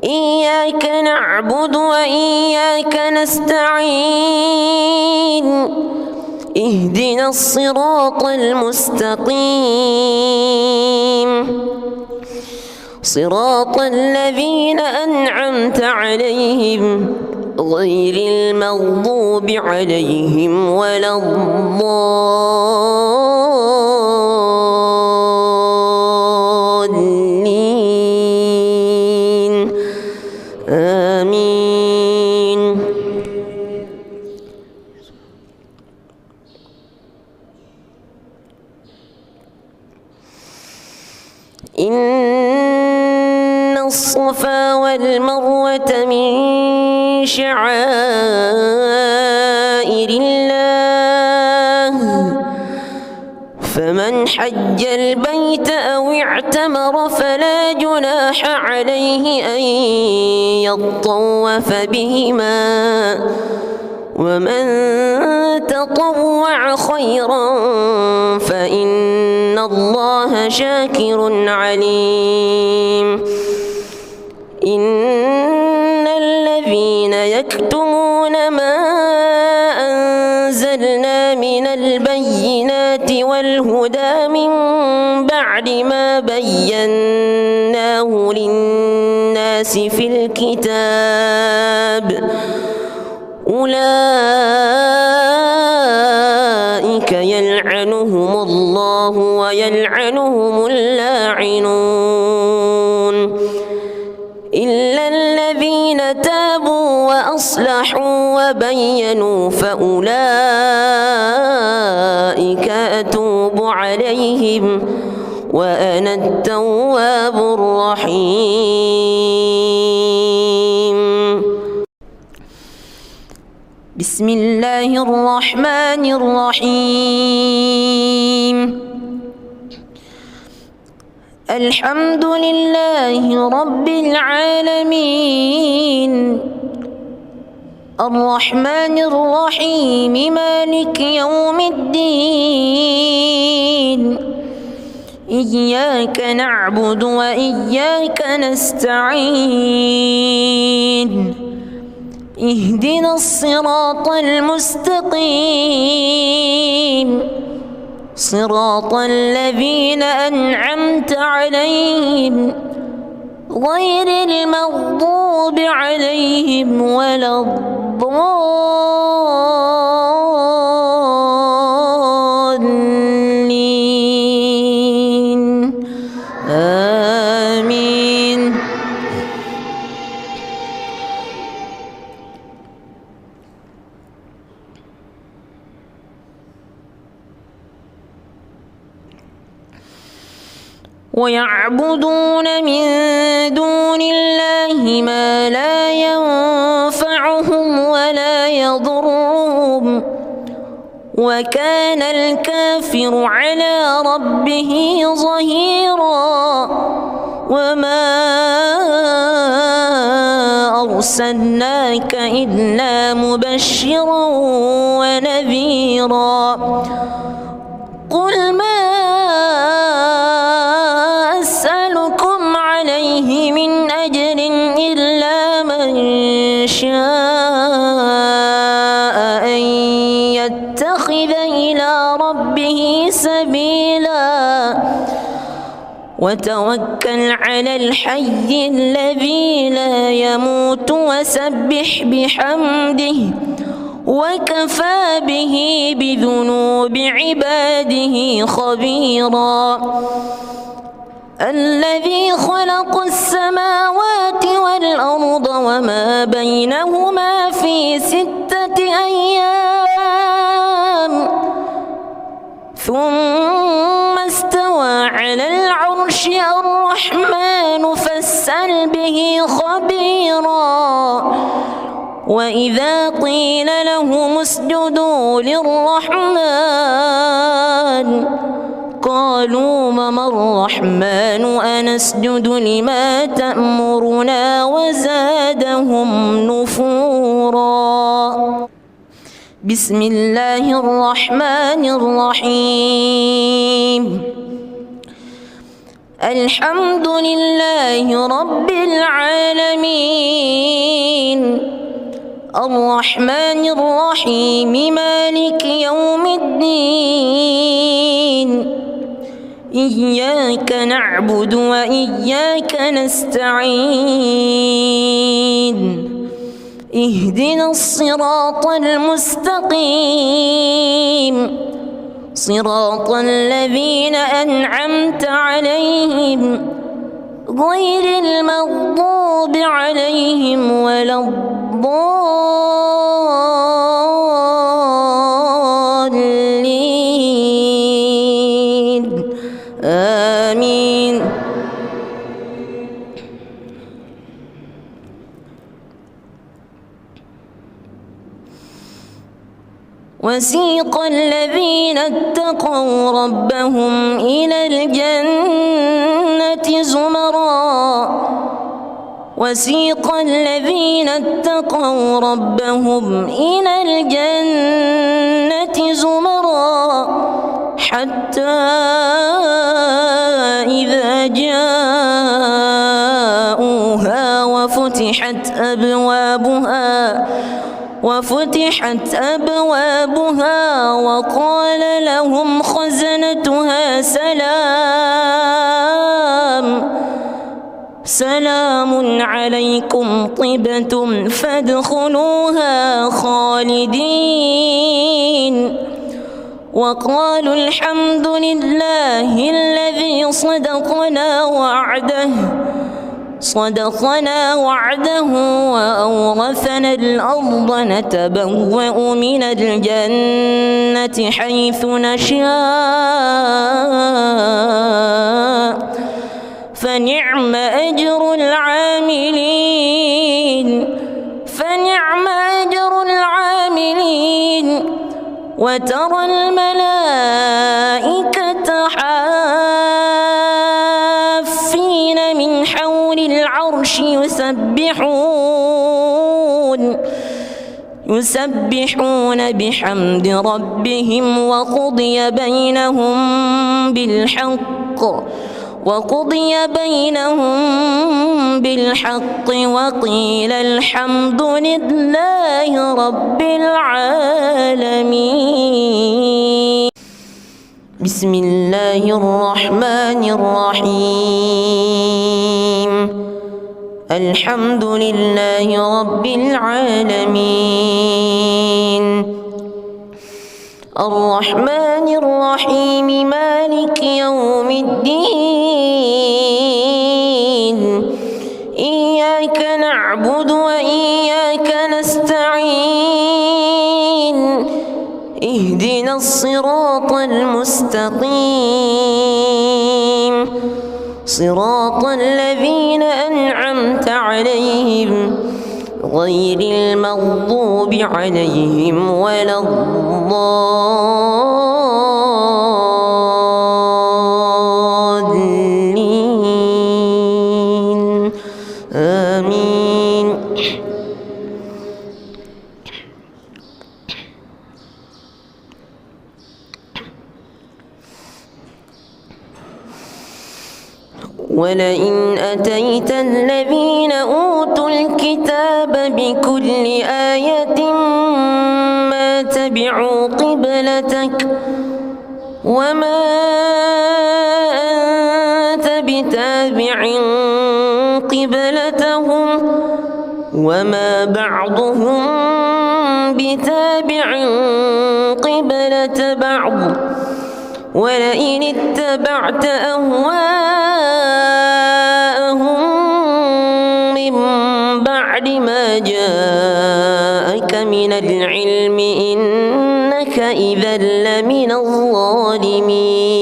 إياك نعبد وإياك نستعين اهدنا الصراط المستقيم صراط الذين أنعمت عليهم غير المغضوب عليهم ولا الضالين آمين إن الصفا والمروة من شعائر الله فمن حج البيت أو اعتمر فلا جناح عليه أن يطوف بهما ومن تطوع خيرا فإن الله شاكر عليم إن الذين يكتمون ما أنزلنا من البينات والهدى من بعد ما بيناه للناس في الكتاب أولئك يلعنهم الله ويلعنهم اللاعنون إلا الذين تابوا وأصلحوا وبينوا فأولئك أتوب عليهم وأنا التواب الرحيم بسم الله الرحمن الرحيم الحمد لله رب العالمين الرحمن الرحيم مالك يوم الدين إياك نعبد وإياك نستعين اهدنا الصراط المستقيم صراط الذين أنعمت عليهم غير المغضوب عليهم ولا الضالين آمين. ويعبدون من دون الله ما لا ينفعهم ولا يضرهم وكان الكافر على ربه ظهيرا. وما أرسلناك إلا مبشرا ونذيرا. قل ما أسألكم عليه من أجر إلا من شاء أن يتخذ إلى ربه سبيلا. وتوكل على الحي الذي لا يموت وسبح بحمده وكفى به بذنوب عباده خبيرا. الذي خلق السماوات والأرض وما بينهما في 6 أيام ثم استوى على العرش. الرحمن فاسأل به خبيرا. وإذا قيل لهم اسجدوا للرحمن قالوا وما الرحمن أنسجد لما تأمرنا وزادهم نفورا. بسم الله الرحمن الرحيم. الحمد لله رب العالمين الرحمن الرحيم مالك يوم الدين. إياك نعبد وإياك نستعين. اهدنا الصراط المستقيم صراط الذين أنعمت عليهم غير المغضوب عليهم ولا الضالين آمين. وسيق الذين اتقوا ربهم إلى الجنة زمرا. وسيق الذين اتقوا ربهم إلى الجنة زمرا حتى إذا جاءوها وفتحت أبوابها وقال لهم خزنتها سلام عليكم طبتم فادخلوها خالدين. وقالوا الحمد لله الذي صدقنا وعده وأورثنا الأرض نتبوأ من الجنة حيث نشاء فنعم أجر العاملين. وترى الملائكة حافين من حول العرش يسبحون بحمد ربهم وقضي بينهم بالحق وقيل الحمد لله رب العالمين. بسم الله الرحمن الرحيم الحمد لله رب العالمين الرحمن الرحيم مالك يوم الدين إياك نعبد وإياك نستعين اهدنا الصراط المستقيم صراط الذين أنعمت عليهم غير المغضوب عليهم ولا الضالين آمين. ولئن أتيت الذين أوتوا الكتاب بكل آية ما تبعوا قبلتك وما أنت بتابع قبلتهم وما بعضهم بتابع قبلة بعض ولئن اتبعت أهواءهم من بعد ما جاءك من العلم إنك إذا لمن الظالمين.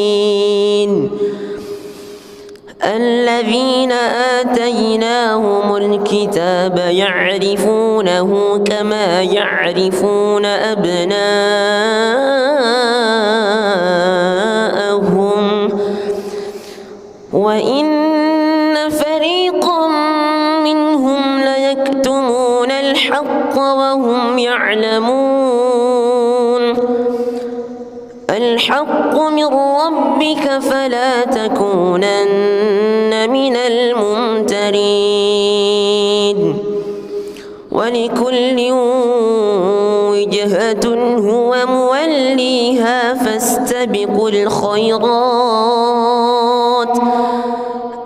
الذين آتيناهم الكتاب يعرفونه كما يعرفون أبناءهم وإن فريقا منهم ليكتمون الحق وهم يعلمون. الحق من ربك فلا تكونن من الممترين. ولكل وجهة هو موليها فاستبقوا الخيرات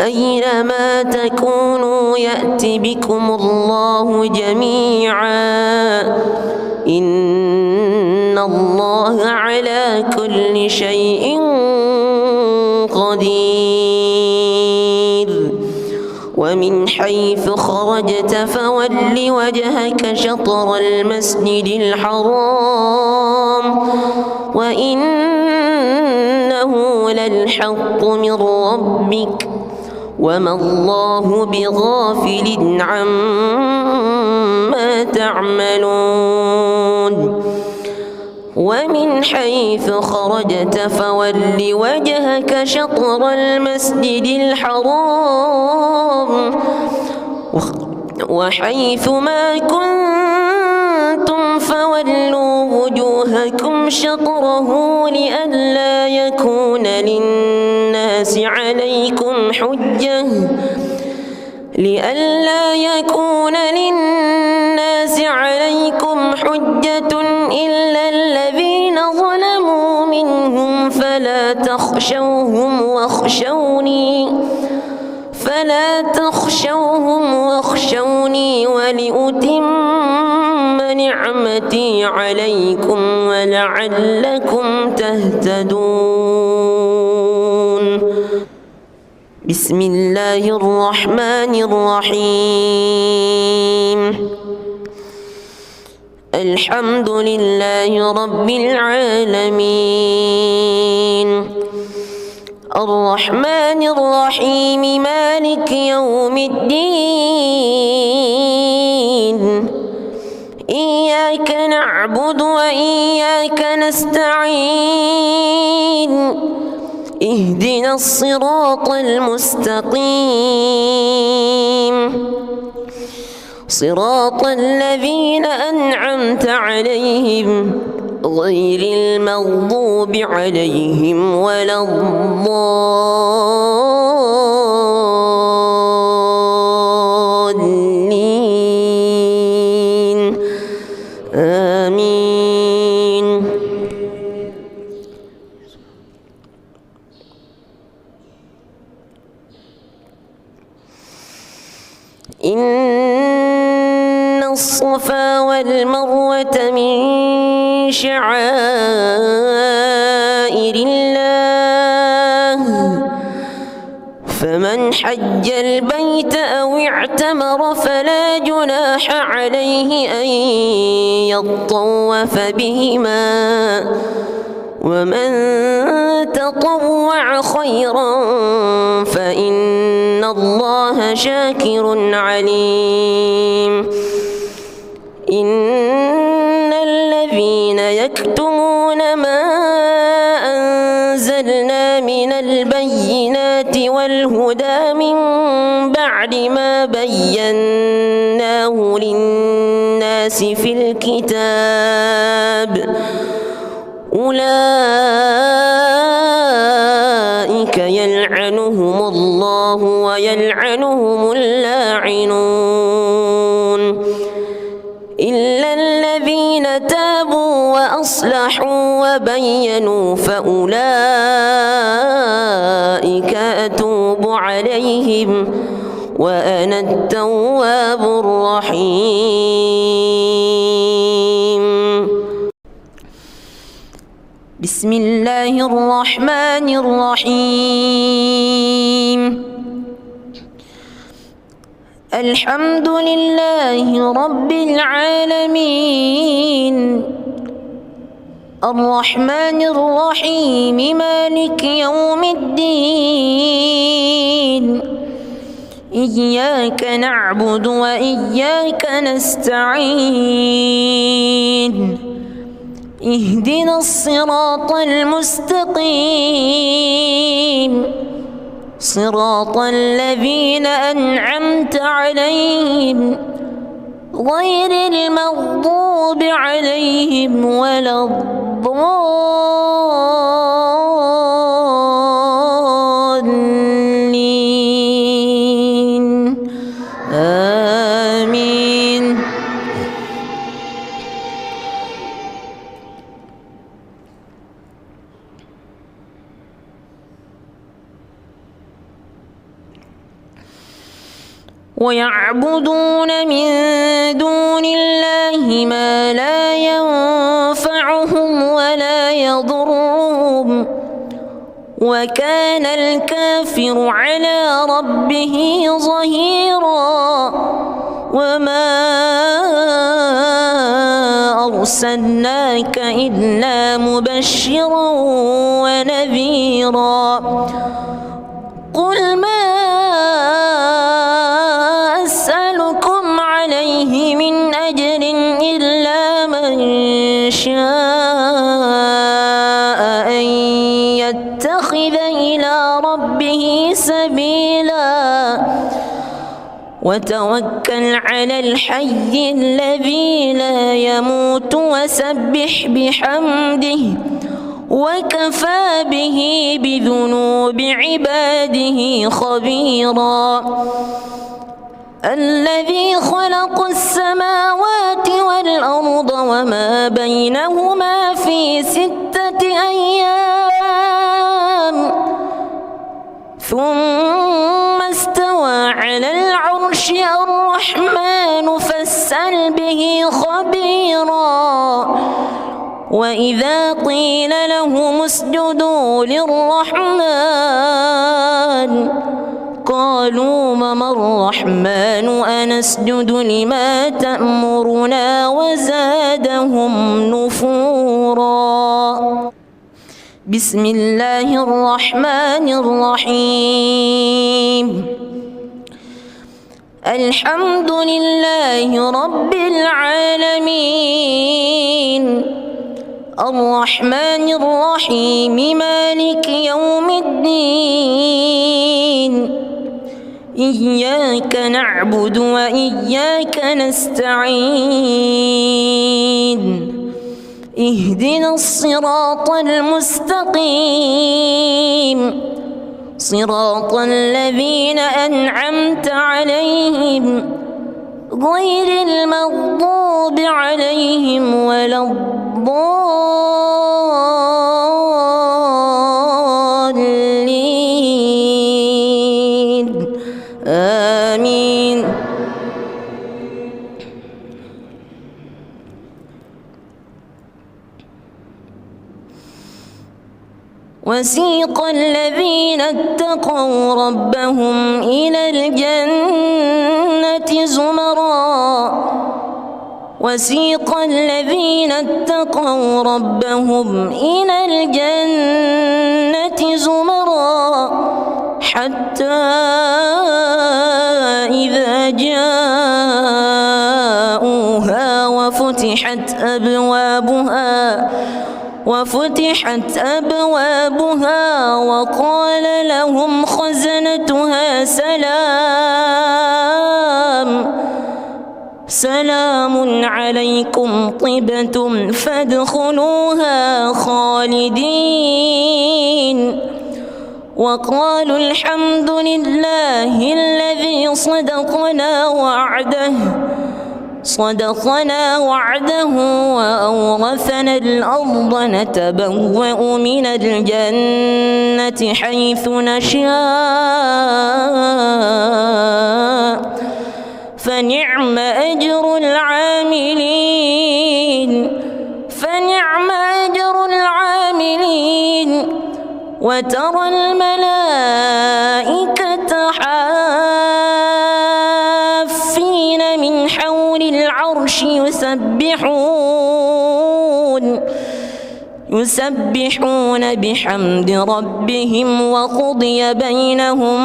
أينما تكونوا يأت بكم الله جميعا إن الله على كل شيء قدير. ومن حيث خرجت فول وجهك شطر المسجد الحرام وإنه للحق من ربك وما الله بغافل عما تعملون. ومن حيث خرجت فول وجهك شطر المسجد الحرام وحيث ما كنتم فولوا وجوهكم شطره لئلا يكون للناس عليكم حجة إلا الذين ظلموا منهم فلا تخشوهم واخشوني ولأتم نعمتي عليكم ولعلكم تهتدون. بسم الله الرحمن الرحيم الحمد لله رب العالمين الرحمن الرحيم مالك يوم الدين إياك نعبد وإياك نستعين اهدنا الصراط المستقيم صراط الذين أنعمت عليهم غير المغضوب عليهم ولا الضالين آمين. الصفا والمروة من شعائر الله فمن حج البيت أو اعتمر فلا جناح عليه أن يطوف بهما ومن تطوع خيرا فإن الله شاكر عليم إن الذين يكتمون ما أنزلنا من البينات والهدى من بعد ما بيناه للناس في الكتاب أولئك يلعنهم الله ويلعنهم اللاعنون إلا الذين تابوا وأصلحوا وبينوا فأولئك أتوب عليهم وأنا التواب الرحيم. بسم الله الرحمن الرحيم. الحمد لله رب العالمين الرحمن الرحيم مالك يوم الدين إياك نعبد وإياك نستعين اهدنا الصراط المستقيم صراط الذين أنعمت عليهم غير المغضوب عليهم ولا الضالين آمين. ويعبدون من دون الله ما لا ينفعهم ولا يضرهم وكان الكافر على ربه ظهيرا وما أرسلناك إلا مبشرا ونذيرا قل ما أسألكم عليه من أجر إلا من شاء أن يتخذ إلى ربه سبيلا وتوكل على الحي الذي لا يموت وسبح بحمده وكفى به بذنوب عباده خبيرا الذي خلق السماوات والأرض وما بينهما في 6 أيام ثم استوى على العرش الرحمن فاسأل به خبيرا وإذا قيل لهم اسجدوا للرحمن قالوا وما الرحمن أنسجد لما تأمرنا وزادهم نفورا. بسم الله الرحمن الرحيم. الحمد لله رب العالمين الرحمن الرحيم مالك يوم الدين إياك نعبد وإياك نستعين اهدنا الصراط المستقيم صراط الذين أنعمت عليهم غير المغضوب عليهم ولا الضالين آمين. وسيق الذين اتقوا ربهم إلى الجنة زمرًا وسيق الذين اتقوا ربهم إلى الجنة زمرًا حتى إذا جاءوها وفتحت أبوابها وقال لهم خزنتها سلام عليكم طبتم فادخلوها خالدين وقالوا الحمد لله الذي صدقنا وعده وأورثنا الأرض نتبوأ من الجنة حيث نشاء فنعم أجر العاملين وترى الملائكة حافين من حول العرش يسبحون بحمد ربهم وقضي بينهم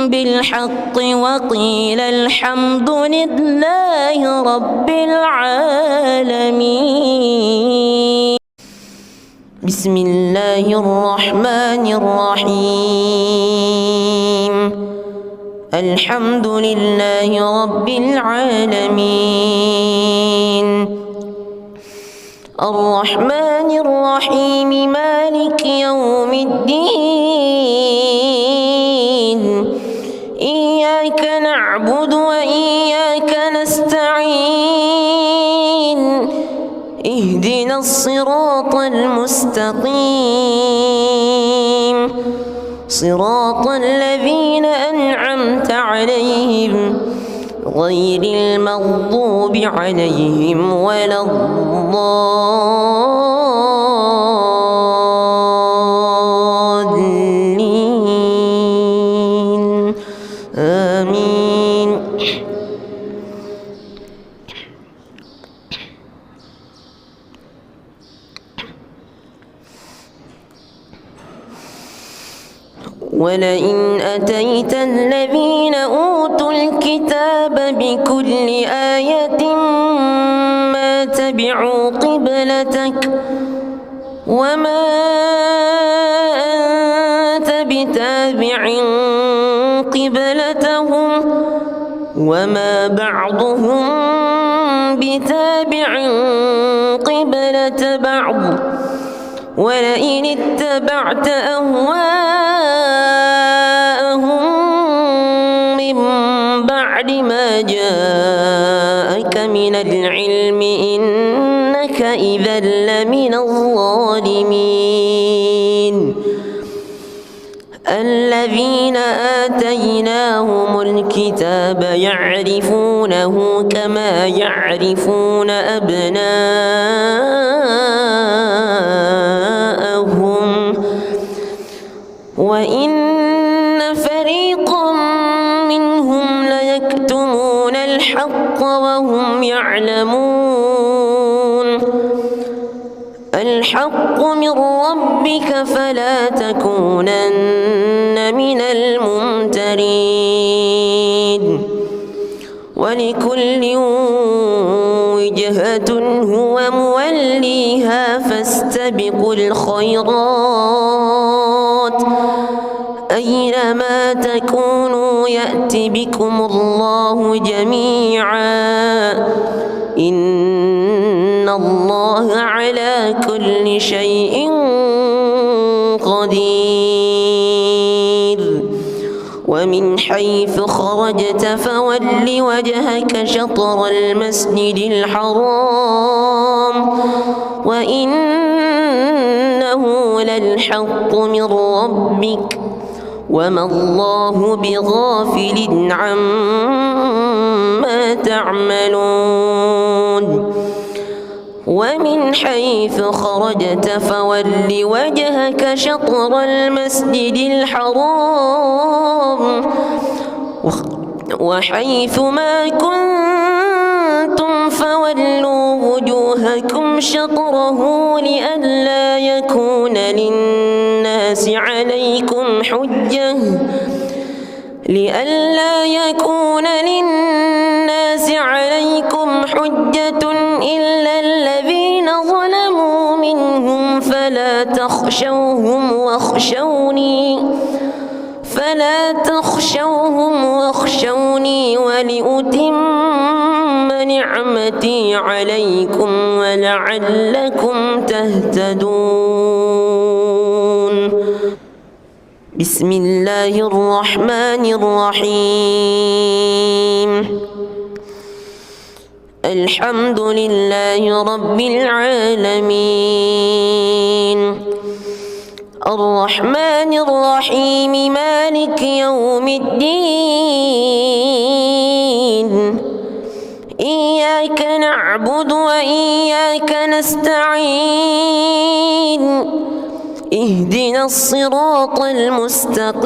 بالحق وقيل الحمد لله رب العالمين. بسم الله الرحمن الرحيم. الحمد لله رب العالمين الرحمن الرحيم مالك يوم الدين إياك نعبد وإياك نستعين اهدنا الصراط المستقيم صراط الذين أنعمت عليهم غير المغضوب عليهم ولا الضالين آمين. ولئن أتيت الذين أوتوا الكتاب بكل آية ما تبعوا قبلتك وما أنت بتابع قبلتهم وما بعضهم بتابع قبلة بعض ولئن اتبعت أهواءهم من بعد ما جاءك من العلم إنك إذا لمن الظالمين. الذين آتيناهم الكتاب يعرفونه كما يعرفون أبناءهم وإن فريقا منهم ليكتمون الحق وهم يعلمون. الحق من ربك فلا تكونن من الممترين. ولكل وجهة هو موليها فاستبقوا الخيرات أينما تكونوا يأت بكم الله جميعا إن الله على كل شيء قدير. ومن حيث خرجت فول وجهك شطر المسجد الحرام وإنه للحق من ربك وما الله بغافل عما تعملون. ومن حيث خرجت فول وجهك شطر المسجد الحرام وحيث ما كنتم فولوا وجوهكم شطره لئلا يكون للناس عليكم حجة إلا الذين ظلموا منهم فلا تخشوهم واخشوني ولأتم نعمتي عليكم ولعلكم تهتدون. بسم الله الرحمن الرحيم. الحمد لله رب العالمين الرحمن الرحيم مالك يوم الدين إياك نعبد وإياك نستعين اهدنا الصراط المستقيم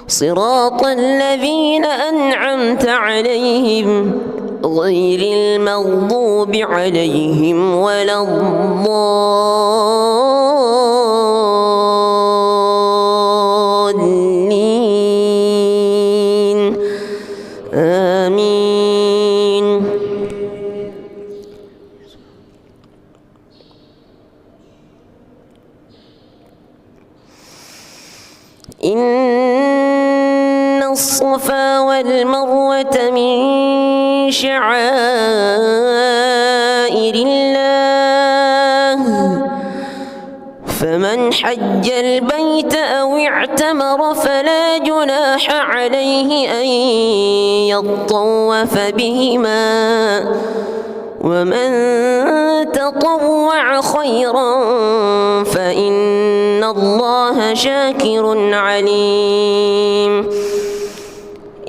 صراط الذين أنعمت عليهم غير المغضوب عليهم ولا الضالين آمين. إن الصفا والمروة من شعائر الله فمن حج البيت أو اعتمر فلا جناح عليه أن يطوف بهما ومن تطوع خيرا فإن الله شاكر عليم.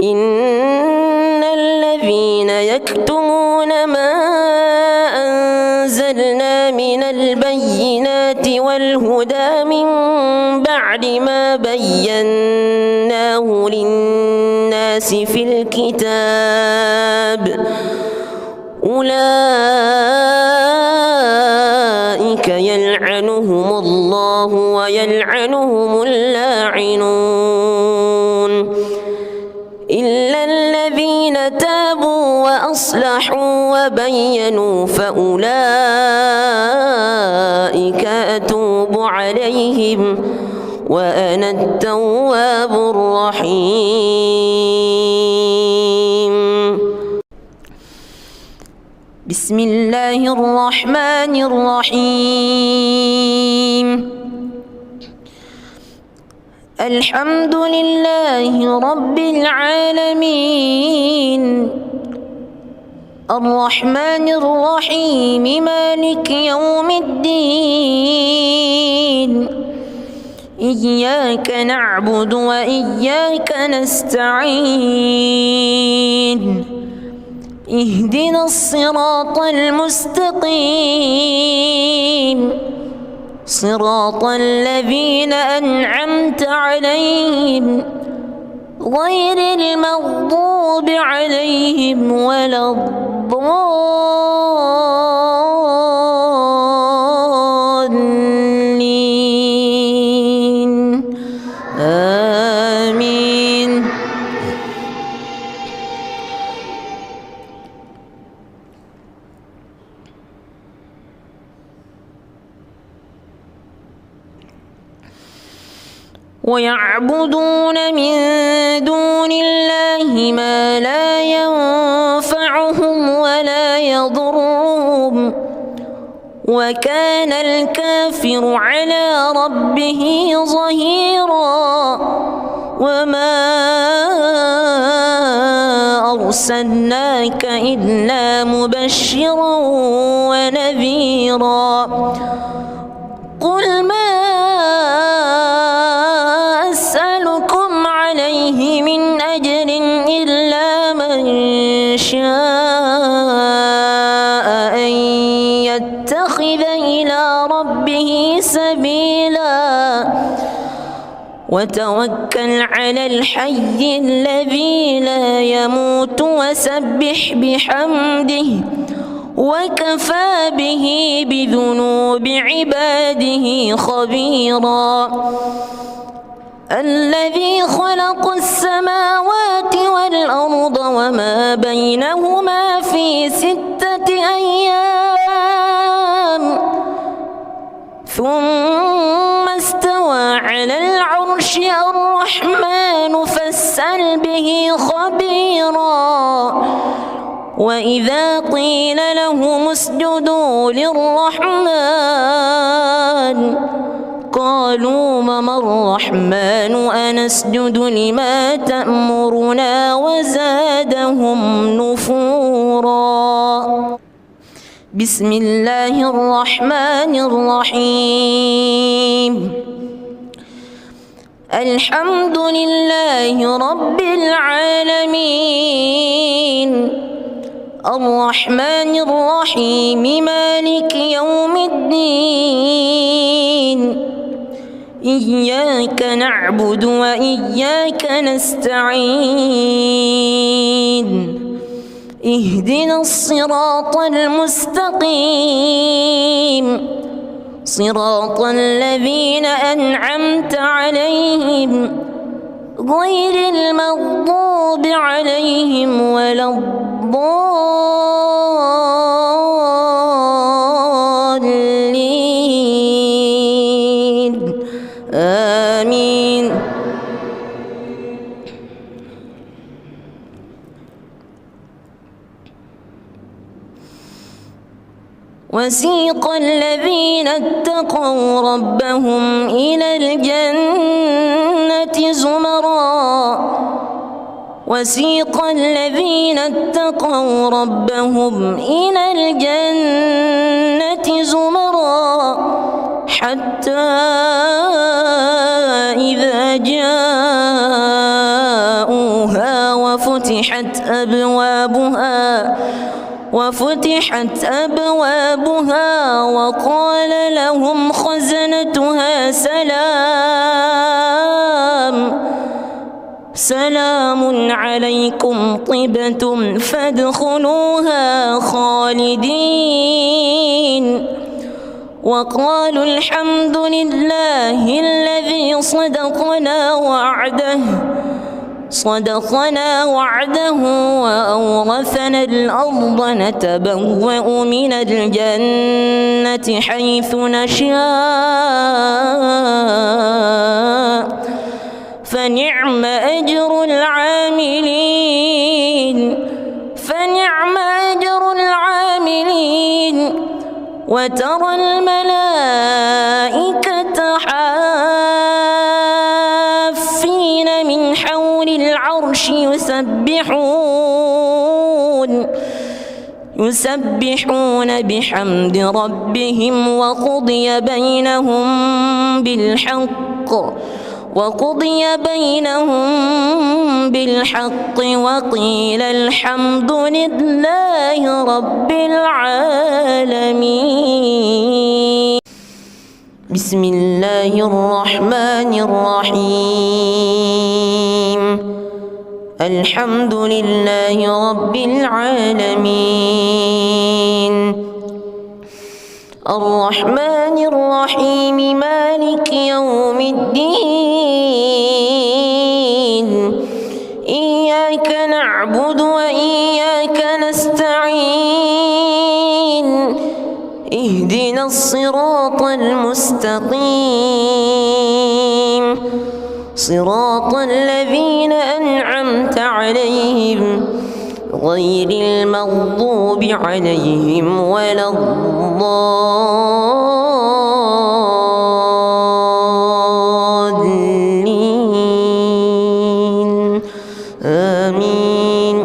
إن الذين يكتمون ما أنزلنا من البينات والهدى من بعد ما بيناه للناس في الكتاب أولئك يلعنهم الله ويلعنهم اللاعنون إلا الذين تابوا وأصلحوا وبينوا فأولئك أتوب عليهم وأنا التواب الرحيم. بسم الله الرحمن الرحيم. الحمد لله رب العالمين الرحمن الرحيم مالك يوم الدين إياك نعبد وإياك نستعين اهدنا الصراط المستقيم صراط الذين أنعمت عليهم غير المغضوب عليهم ولا الضالين آمين. ويعبدون من دون الله ما لا ينفعهم ولا يضرهم وكان الكافر على ربه ظهيرا. وما أرسلناك إلا مبشرا ونذيرا. قل ما أسألكم عليه من أجر إلا من شاء سبيلا وتوكل على الحي الذي لا يموت وسبح بحمده وكفى به بذنوب عباده خبيرا الذي خلق السماوات والأرض وما بينهما في 6 أيام ثم استوى على العرش الرحمن فاسأل به خبيرا وإذا قيل لهم اسجدوا للرحمن قالوا وما الرحمن أنسجد لما تأمرنا وزادهم نفورا. بسم الله الرحمن الرحيم. الحمد لله رب العالمين الرحمن الرحيم مالك يوم الدين إياك نعبد وإياك نستعين اهدنا الصراط المستقيم صراط الذين أنعمت عليهم غير المغضوب عليهم ولا الضالين آمين. وسيق الذين اتقوا ربهم إلى الجنة زمرا وسيق الذين اتقوا ربهم إلى الجنة زمرا حتى إذا جاءوها وفتحت أبوابها وقال لهم خزنتها سلام عليكم طبتم فادخلوها خالدين وقالوا الحمد لله الذي صدقنا وعده وأورثنا الأرض نتبوأ من الجنة حيث نشاء فنعم أجر العاملين وترى الملائكة حافين من حول العرش يسبحون بحمد ربهم وقضي بينهم بالحق وقيل الحمد لله رب العالمين. بسم الله الرحمن الرحيم. الحمد لله رب العالمين الرحمن الرحيم مالك يوم الدين إياك نعبد وإياك نستعين اهدنا الصراط المستقيم صراط الذين أنعمت عليهم غير المغضوب عليهم ولا الضالين آمين.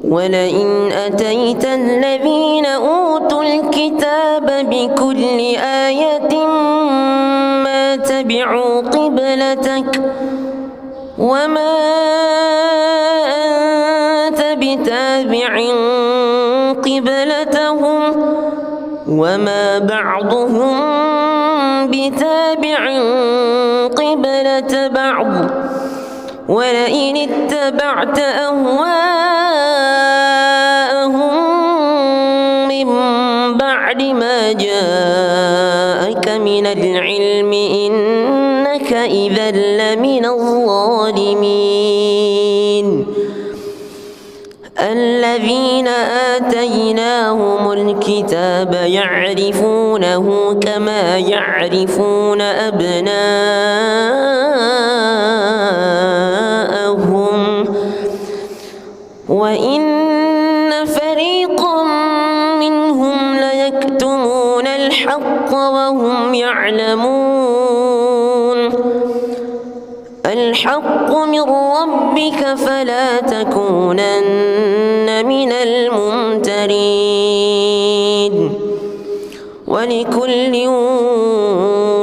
ولئن أتيت الذين أوتوا الكتاب بكل آية ما تبعوا قبلتك وما أنت بتابع قبلتهم وما بعضهم بتابع قبلة بعض ولئن اتبعت أهواءهم من بعد ما جاءك من العلم إنك إذا لمن الظالمين الذين آتيناهم الكتاب يعرفونه كما يعرفون أبناءهم وإن فريقا منهم ليكتمون الحق وهم يعلمون الحق من ربك فلا تكونن من الممترين ولكل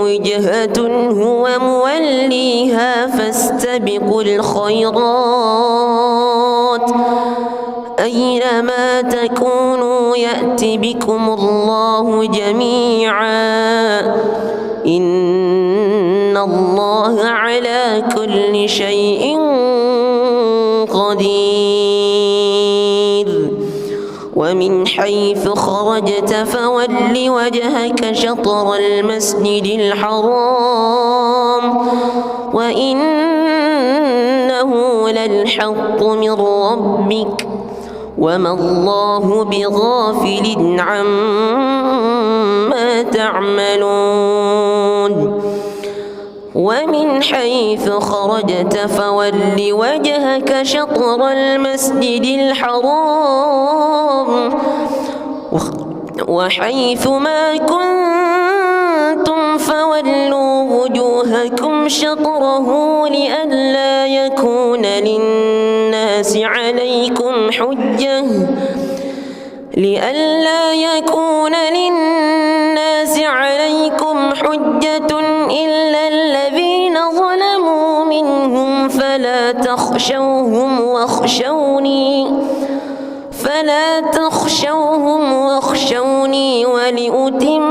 وجهة هو موليها فاستبقوا الخيرات أينما تكونوا يأت بكم الله جميعا إن الله على كل شيء قدير ومن حيث خرجت فول وجهك شطر المسجد الحرام وإنه للحق من ربك وما الله بغافل عما تعملون ومن حيث خرجت فول وجهك شطر المسجد الحرام وحيث ما كنتم فولوا وجوهكم شطره لئلا يكون للناس عليكم حجة إلا الذين ظلموا منهم فلا تخشوهم واخشوني ولأتم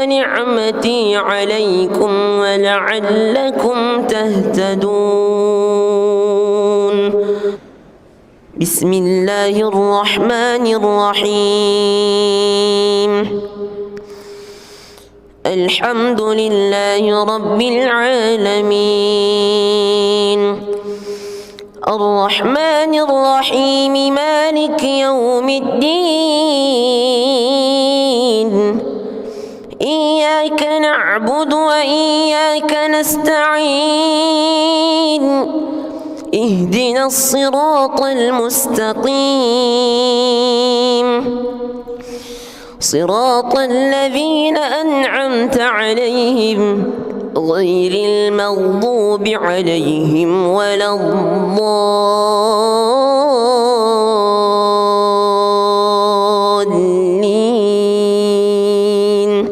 نعمتي عليكم ولعلكم تهتدون بسم الله الرحمن الرحيم الحمد لله رب العالمين الرحمن الرحيم مالك يوم الدين إياك نعبد وإياك نستعين اهدنا الصراط المستقيم صراط الذين أنعمت عليهم غير المغضوب عليهم ولا الضالين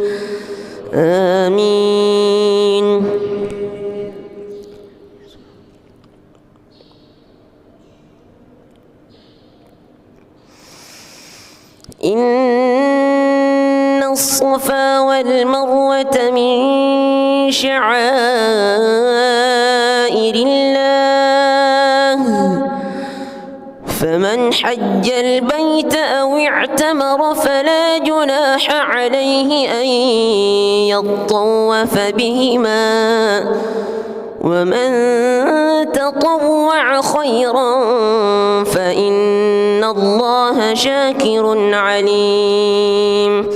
آمين إن الصفا والمروة من شعائر الله فمن حج البيت أو اعتمر فلا جناح عليه أن يطوف بهما ومن تطوع خيرا فإن الله شاكر عليم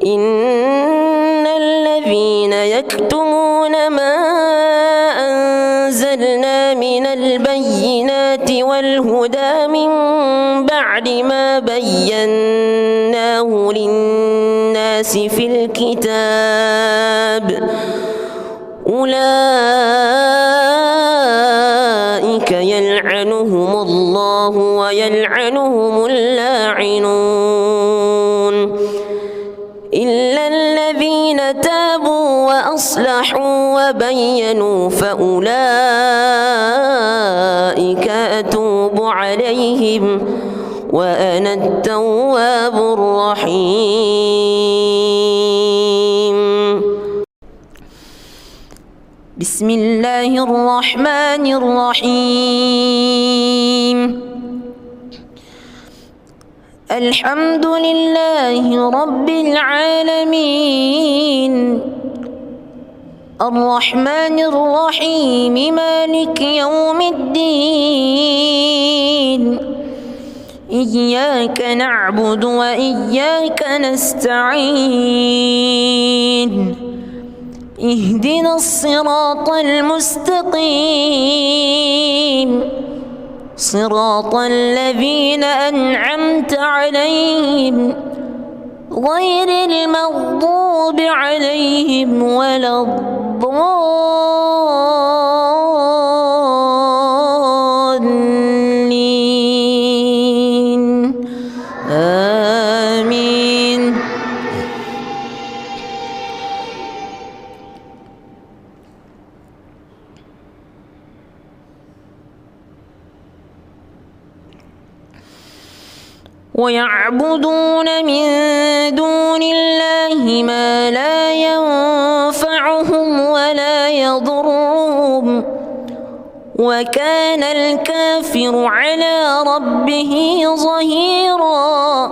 إن الذين يكتمون ما أنزلنا من البينات والهدى من بعد ما بيناه للناس في الكتاب أولئك يلعنهم الله ويلعنهم اللاعنون إلا الذين تابوا وأصلحوا وبينوا فأولئك أتوب عليهم وأنا التواب الرحيم. بسم الله الرحمن الرحيم. الحمد لله رب العالمين الرحمن الرحيم مالك يوم الدين إياك نعبد وإياك نستعين اهدنا الصراط المستقيم صراط الذين أنعمت عليهم غير المغضوب عليهم ولا الضالين آمين. ويعبدون من دون الله ما لا ينفعهم ولا يضرهم وكان الكافر على ربه ظهيرا.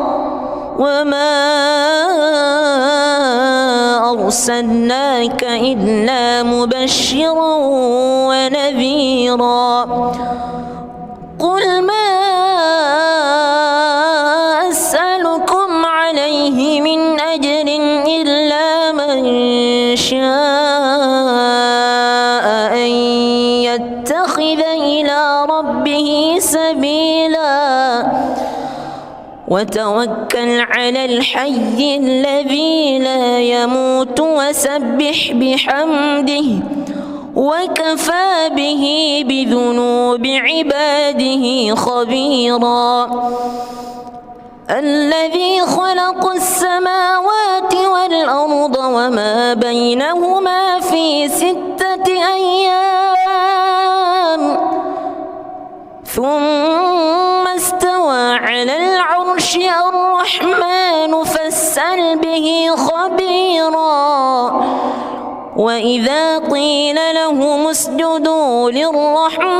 وما أرسلناك إلا مبشرا ونذيرا. قل ما أسألكم عليه من أجر إلا من شاء أن يتخذ إلى ربه سبيلا وتوكل على الحي الذي لا يموت وسبح بحمده وكفى به بذنوب عباده خبيرا. الذي خلق السماوات والأرض وما بينهما في 6 أيام ثم استوى على العرش الرحمن فاسأل به خبيرا. وإذا قيل لهم اسجدوا للرحمن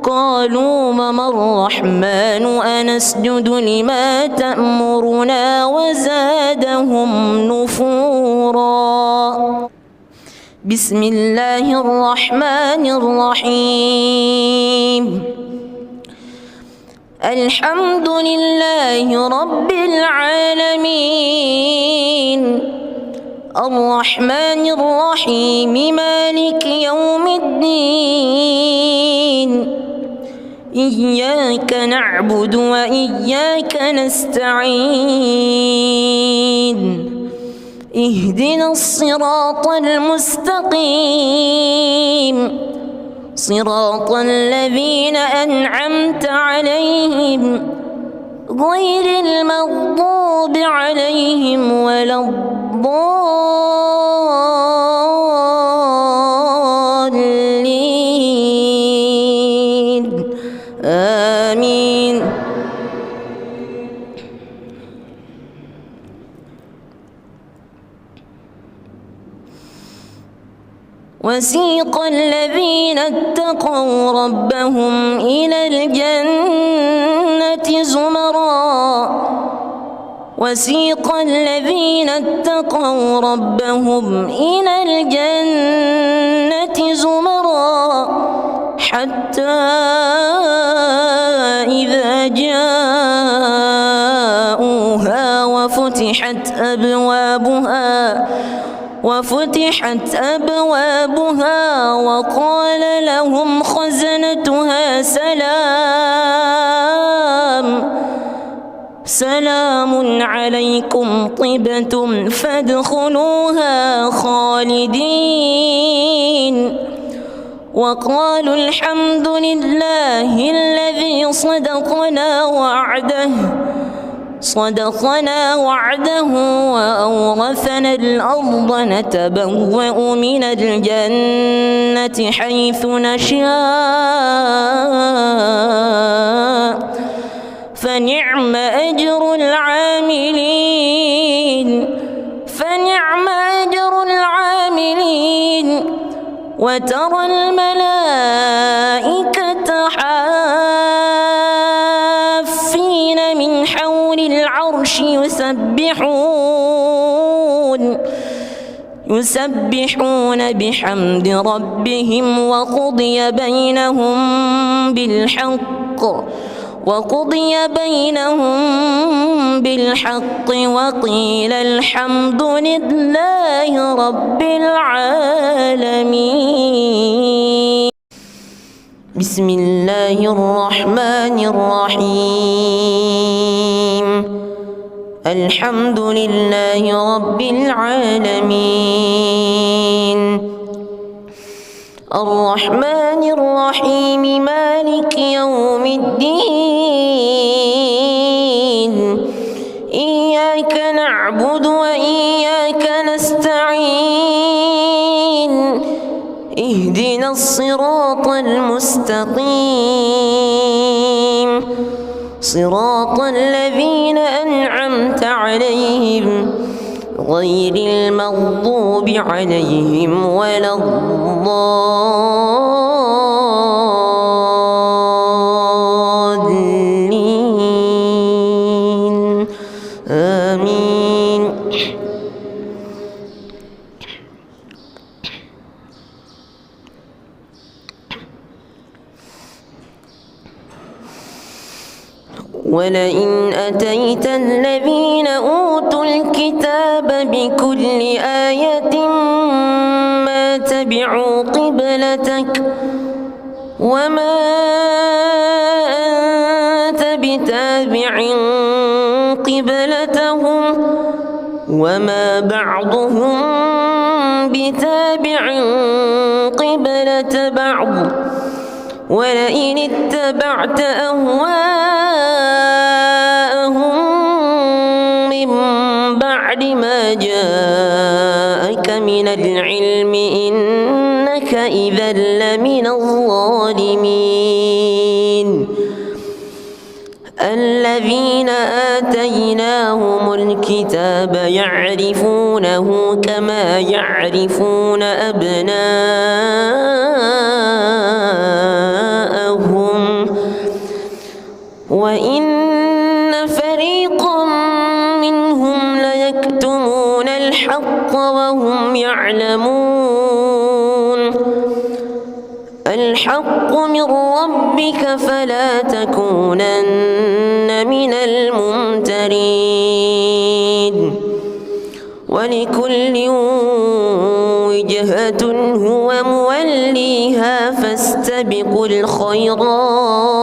قالوا وما الرحمن أنسجد لما تأمرنا وزادهم نفورا. بسم الله الرحمن الرحيم. الحمد لله رب العالمين الرحمن الرحيم مالك يوم الدين إياك نعبد وإياك نستعين اهدنا الصراط المستقيم صراط الذين أنعمت عليهم غير المغضوب عليهم ولا الضالين آمين. وسيق الذين اتقوا ربهم إلى الجنة زمرا وسيق الذين اتقوا ربهم إلى الجنة زمرا حتى إذا جاءوها وفتحت أبوابها وقال لهم خزنتها سلام عليكم طبتم فادخلوها خالدين وقالوا الحمد لله الذي صدقنا وعده صدقنا وعده وأورثنا الأرض نتبوأ من الجنة حيث نشاء فنعم أجر العاملين وترى الملائكة حافين من حول العرش يسبحون بحمد ربهم وقضي بينهم بالحق وقيل الحمد لله رب العالمين. بسم الله الرحمن الرحيم. الحمد لله رب العالمين. الرحمن الرحيم مالك يوم الدين. إياك نعبد وإياك نستعين. اهدنا الصراط المستقيم صراط الذين أنعمت عليهم غير المغضوب عليهم ولا الضالين آمين. ولئن أتيت الذين أوتوا الكتاب بكل آية ما تبعوا قبلتك وما أنت بتابع قبلتهم وما بعضهم بتابع قبلة بعض. ولئن اتبعت أهواءهم من بعد ما جاءك من العلم إنك إذا لمن الظالمين. الذين آتيناهم الكتاب يعرفونه كما يعرفون أبناءهم وإن فريقا منهم ليكتمون الحق وهم يعلمون. الحق من ربك فلا تكونن من الممترين. ولكل وجهة هو موليها فاستبقوا الخيرات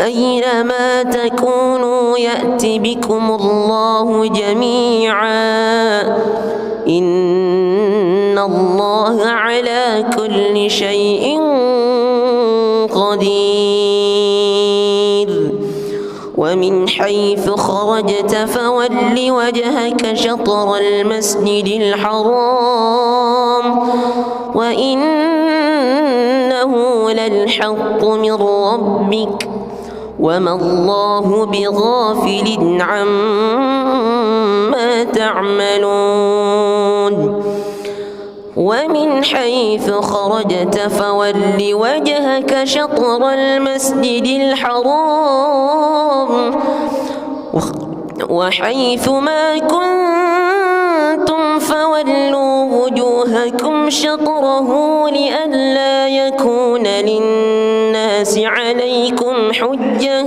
أينما تكونوا يأت بكم الله جميعا إن الله على كل شيء قدير. ومن حيث خرجت فول وجهك شطر المسجد الحرام وإنه للحق من ربك وما الله بغافل عما تعملون. ومن حيث خرجت فول وجهك شطر المسجد الحرام وحيث ما كنتم فولوا وجوهكم شطره لئلا يكون للناس عليكم حجة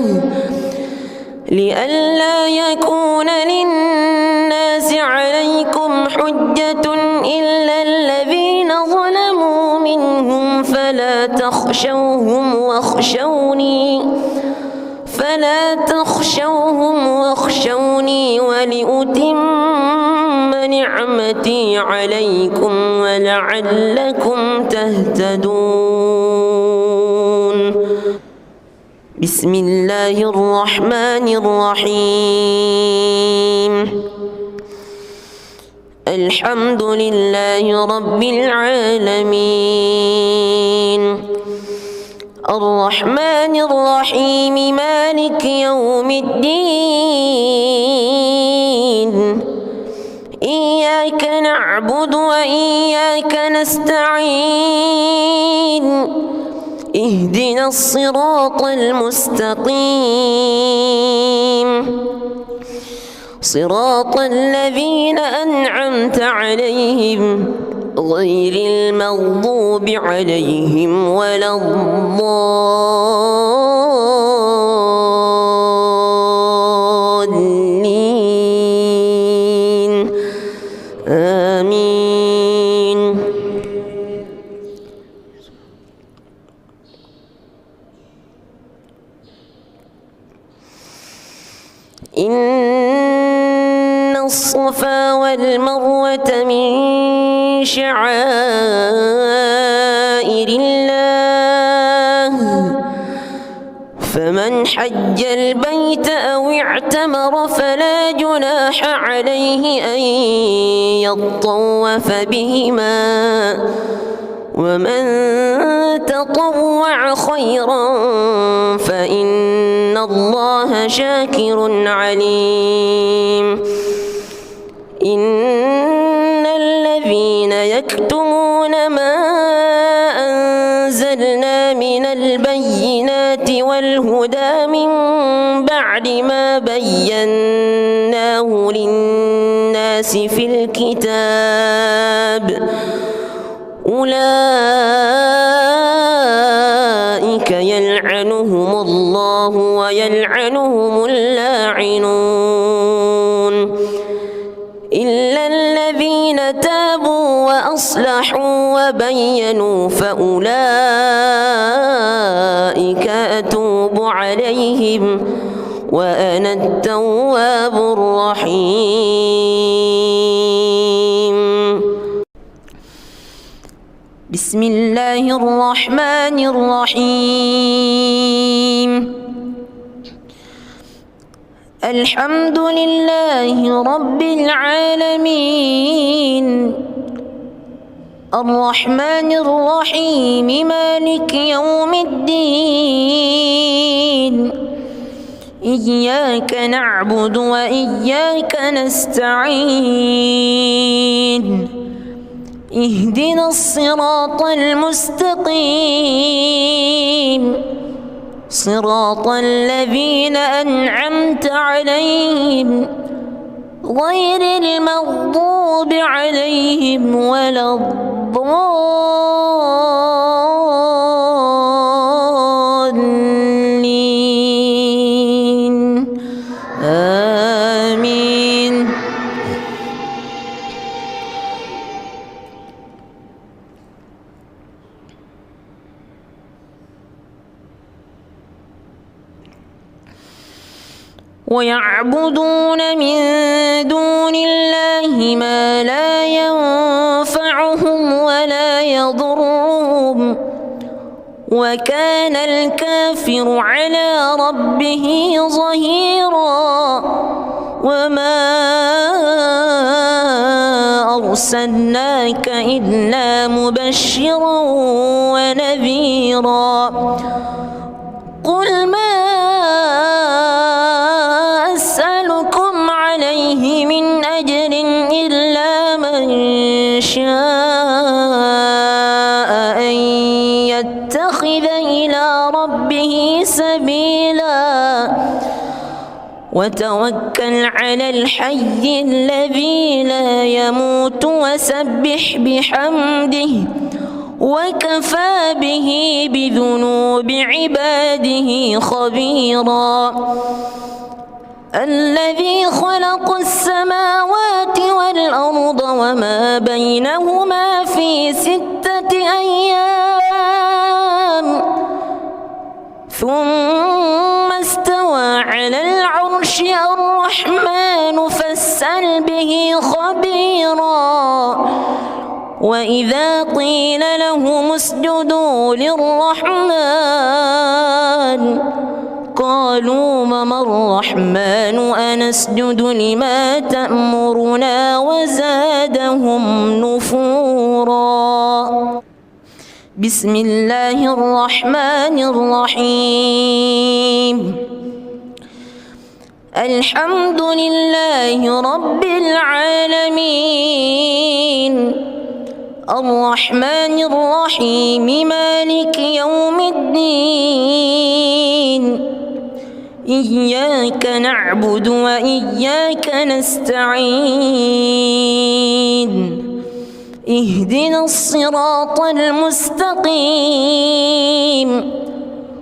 إلا الذين ظلموا منهم فلا تخشوهم واخشوني ولأتم نعمتي عليكم ولعلكم تهتدون. بسم الله الرحمن الرحيم الحمد لله رب العالمين الرحمن الرحيم مالك يوم الدين إياك نعبد وإياك نستعين اهدنا الصراط المستقيم صراط الذين أنعمت عليهم غير المغضوب عليهم ولا الضالين آمين. إن الصفا والمروة من شعائر الله فمن حج البيت أو اعتمر فلا جناح عليه أن يطوف بهما ومن تطوع خيرا فإن الله شاكر عليم. إن الذين يكتمون ما أنزلنا من البينات والهدى من بعد ما بيناه للناس في الكتاب أولئك يلعنهم الله ويلعنهم اللاعنون إلا الذين تابوا وأصلحوا وبينوا فأولئك أتوب عليهم وأنا التواب الرحيم. بسم الله الرحمن الرحيم الحمد لله رب العالمين الرحمن الرحيم مالك يوم الدين إياك نعبد وإياك نستعين اهدنا الصراط المستقيم صراط الذين أنعمت عليهم غير المغضوب عليهم ولا الضالين آمين. ويعبدون من دون الله ما لا ينفعهم ولا يضرهم وكان الكافر على ربه ظهيرا وما أرسلناك إلا مبشرا ونذيرا قل ما أسألكم عليه من أجر إلا من شاء أن يتخذ إلى ربه سبيلا وتوكل على الحي الذي لا يموت وسبح بحمده وكفى به بذنوب عباده خبيرا الذي خلق السماوات والأرض وما بينهما في 6 أيام ثم استوى على العرش الرحمن فاسأل به خبيرا وإذا قيل لهم اسجدوا للرحمن قالوا وما الرحمن أنسجد لما تأمرنا وزادهم نفورا. بسم الله الرحمن الرحيم. الحمد لله رب العالمين الرحمن الرحيم مالك يوم الدين إياك نعبد وإياك نستعين اهدنا الصراط المستقيم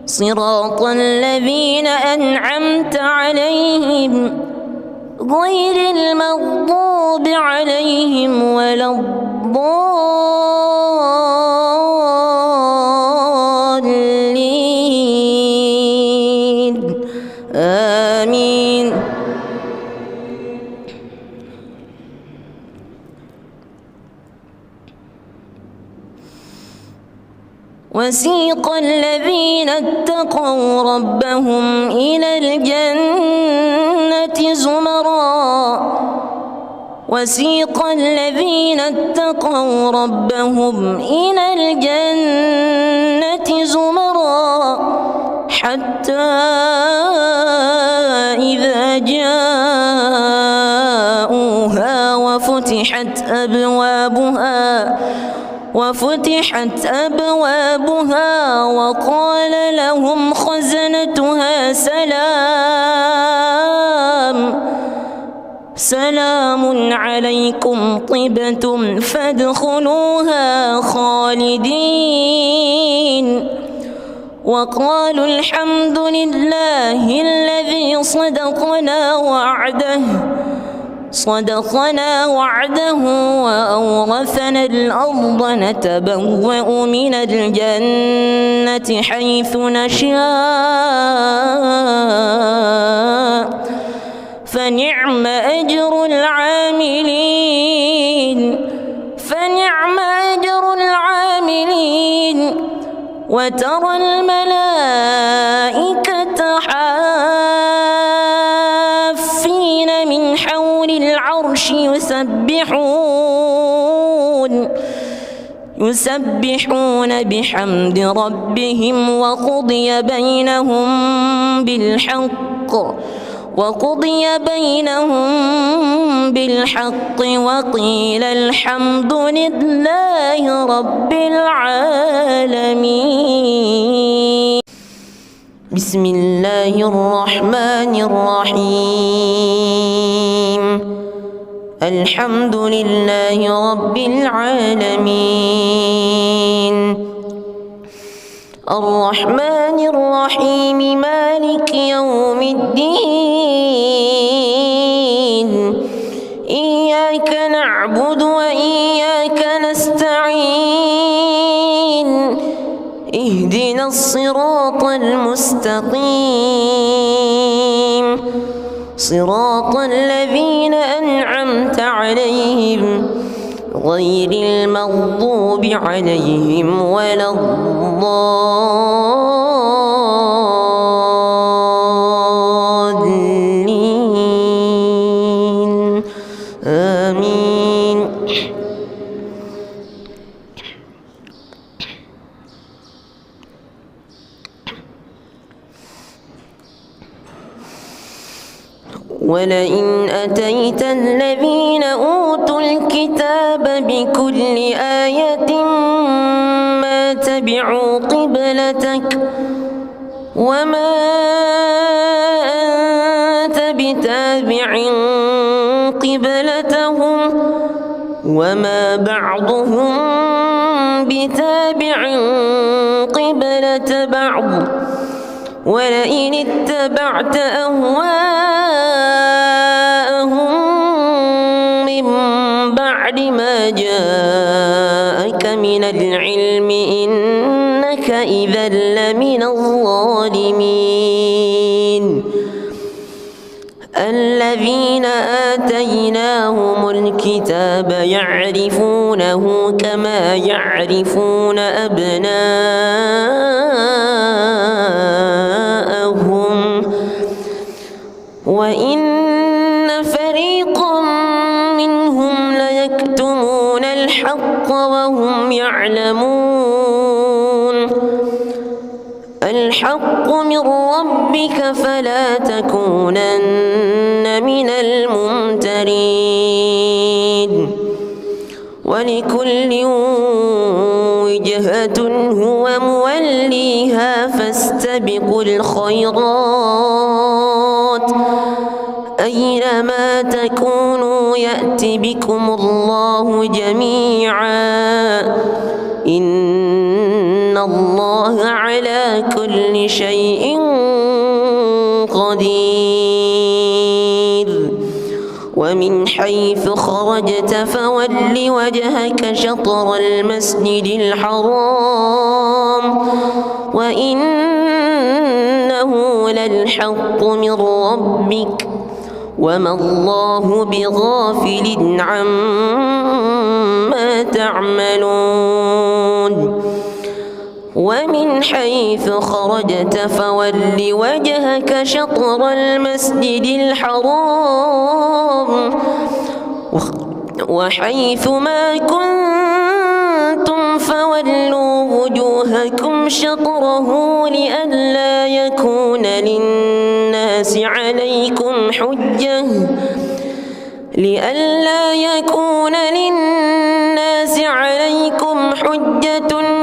صراط الذين أنعمت عليهم غير المغضوب عليهم ولا الضالين آمين. وسيق الذين اتقوا ربهم إلى الجنة زمرا وسيق الذين اتقوا ربهم إلى الجنة زمرا حتى إذا جاءوها وفتحت أبوابها وقال لهم خزنتها سلام عليكم طبتم فادخلوها خالدين وقالوا الحمد لله الذي صدقنا وعده وأورثنا الأرض نتبوأ من الجنة حيث نشاء فنعم أجر العاملين وترى الملائكة حافين من حول العرش يسبحون بحمد ربهم وقضي بينهم بالحق وقيل الحمد لله رب العالمين. بسم الله الرحمن الرحيم. الحمد لله رب العالمين الرحمن الرحيم مالك يوم الدين إياك نعبد وإياك نستعين اهدنا الصراط المستقيم صراط الذين أنعمت عليهم غير المغضوب عليهم ولا الضالين آمين. ولئن أتيت الذين أوتوا الكتاب بكل آية ما تبعوا قبلتك وما أنت بتابع قبلتهم وما بعضهم بتابع قبلة بعض ولئن اتبعت أهواءهم من بعد ما جاءك من العلم إنك إذا لمن الظالمين. الذين آتيناهم الكتاب يعرفونه كما يعرفون أبناءهم وإن فريقا منهم ليكتمون الحق وهم يعلمون الحق من ربك فلا تكونن من الممترين ولكل وجهة هو موليها فاستبقوا الخيرات أينما تكونوا يأت بكم الله جميعا إن الله على كل شيء قدير ومن حيث خرجت فول وجهك شطر المسجد الحرام وإنه للحق من ربك وما الله بغافل عما تعملون ومن حيث خرجت فول وجهك شطر المسجد الحرام وحيث ما كنتم فولوا وجوهكم شطره لئلا يكون للناس عليكم حجة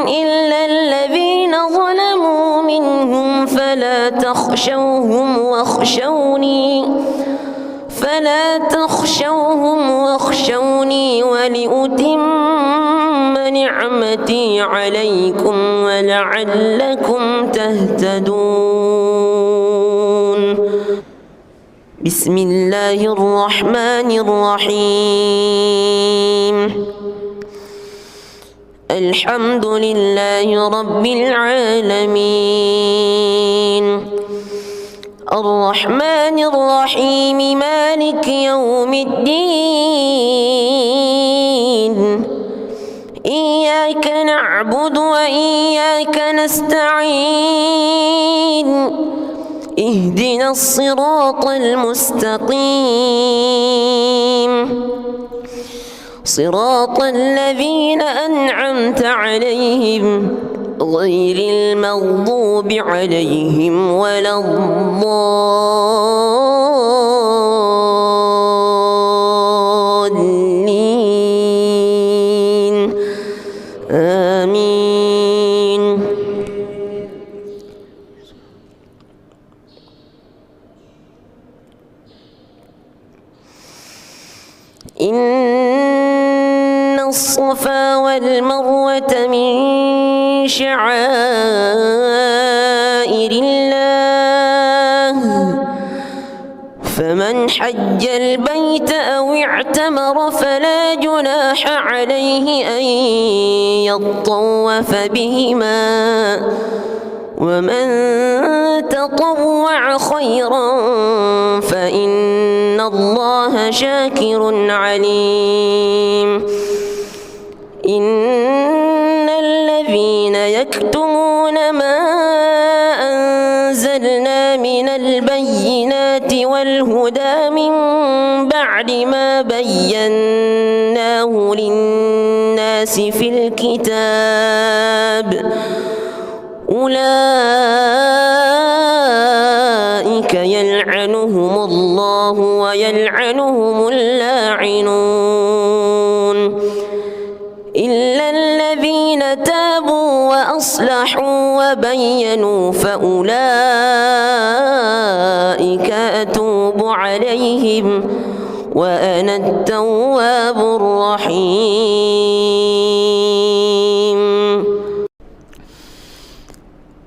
إلا الذين ظلموا منهم فلا تخشوهم واخشوني ولأتم نعمتي عليكم ولعلكم تهتدون بسم الله الرحمن الرحيم الحمد لله رب العالمين الرحمن الرحيم مالك يوم الدين إياك نعبد وإياك نستعين اهدنا الصراط المستقيم صراط الذين أنعمت عليهم غير المغضوب عليهم ولا الضالين آمين إن الصفا والمروة من شعائر الله فمن حج البيت أو اعتمر فلا جناح عليه أن يطوف بهما ومن تطوع خيرا فإن الله شاكر عليم إن الذين يكتمون ما أنزلنا من البينات والهدى من بعد ما بيناه للناس في الكتاب أولئك يلعنهم الله ويلعنهم اللاعنون إلا الذين تابوا وأصلحوا وبينوا فأولئك أتوب عليهم وأنا التواب الرحيم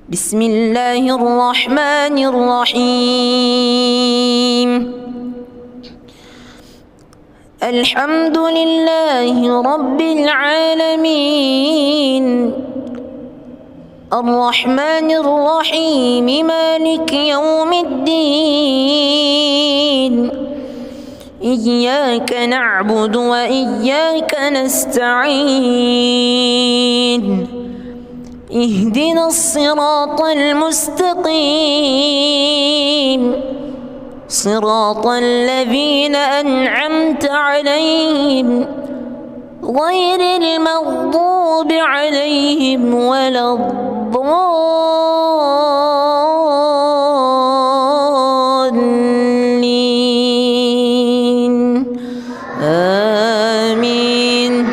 بسم الله الرحمن الرحيم الحمد لله رب العالمين الرحمن الرحيم مالك يوم الدين إياك نعبد وإياك نستعين اهدنا الصراط المستقيم صراط الذين أنعمت عليهم غير المغضوب عليهم ولا الضالين آمين.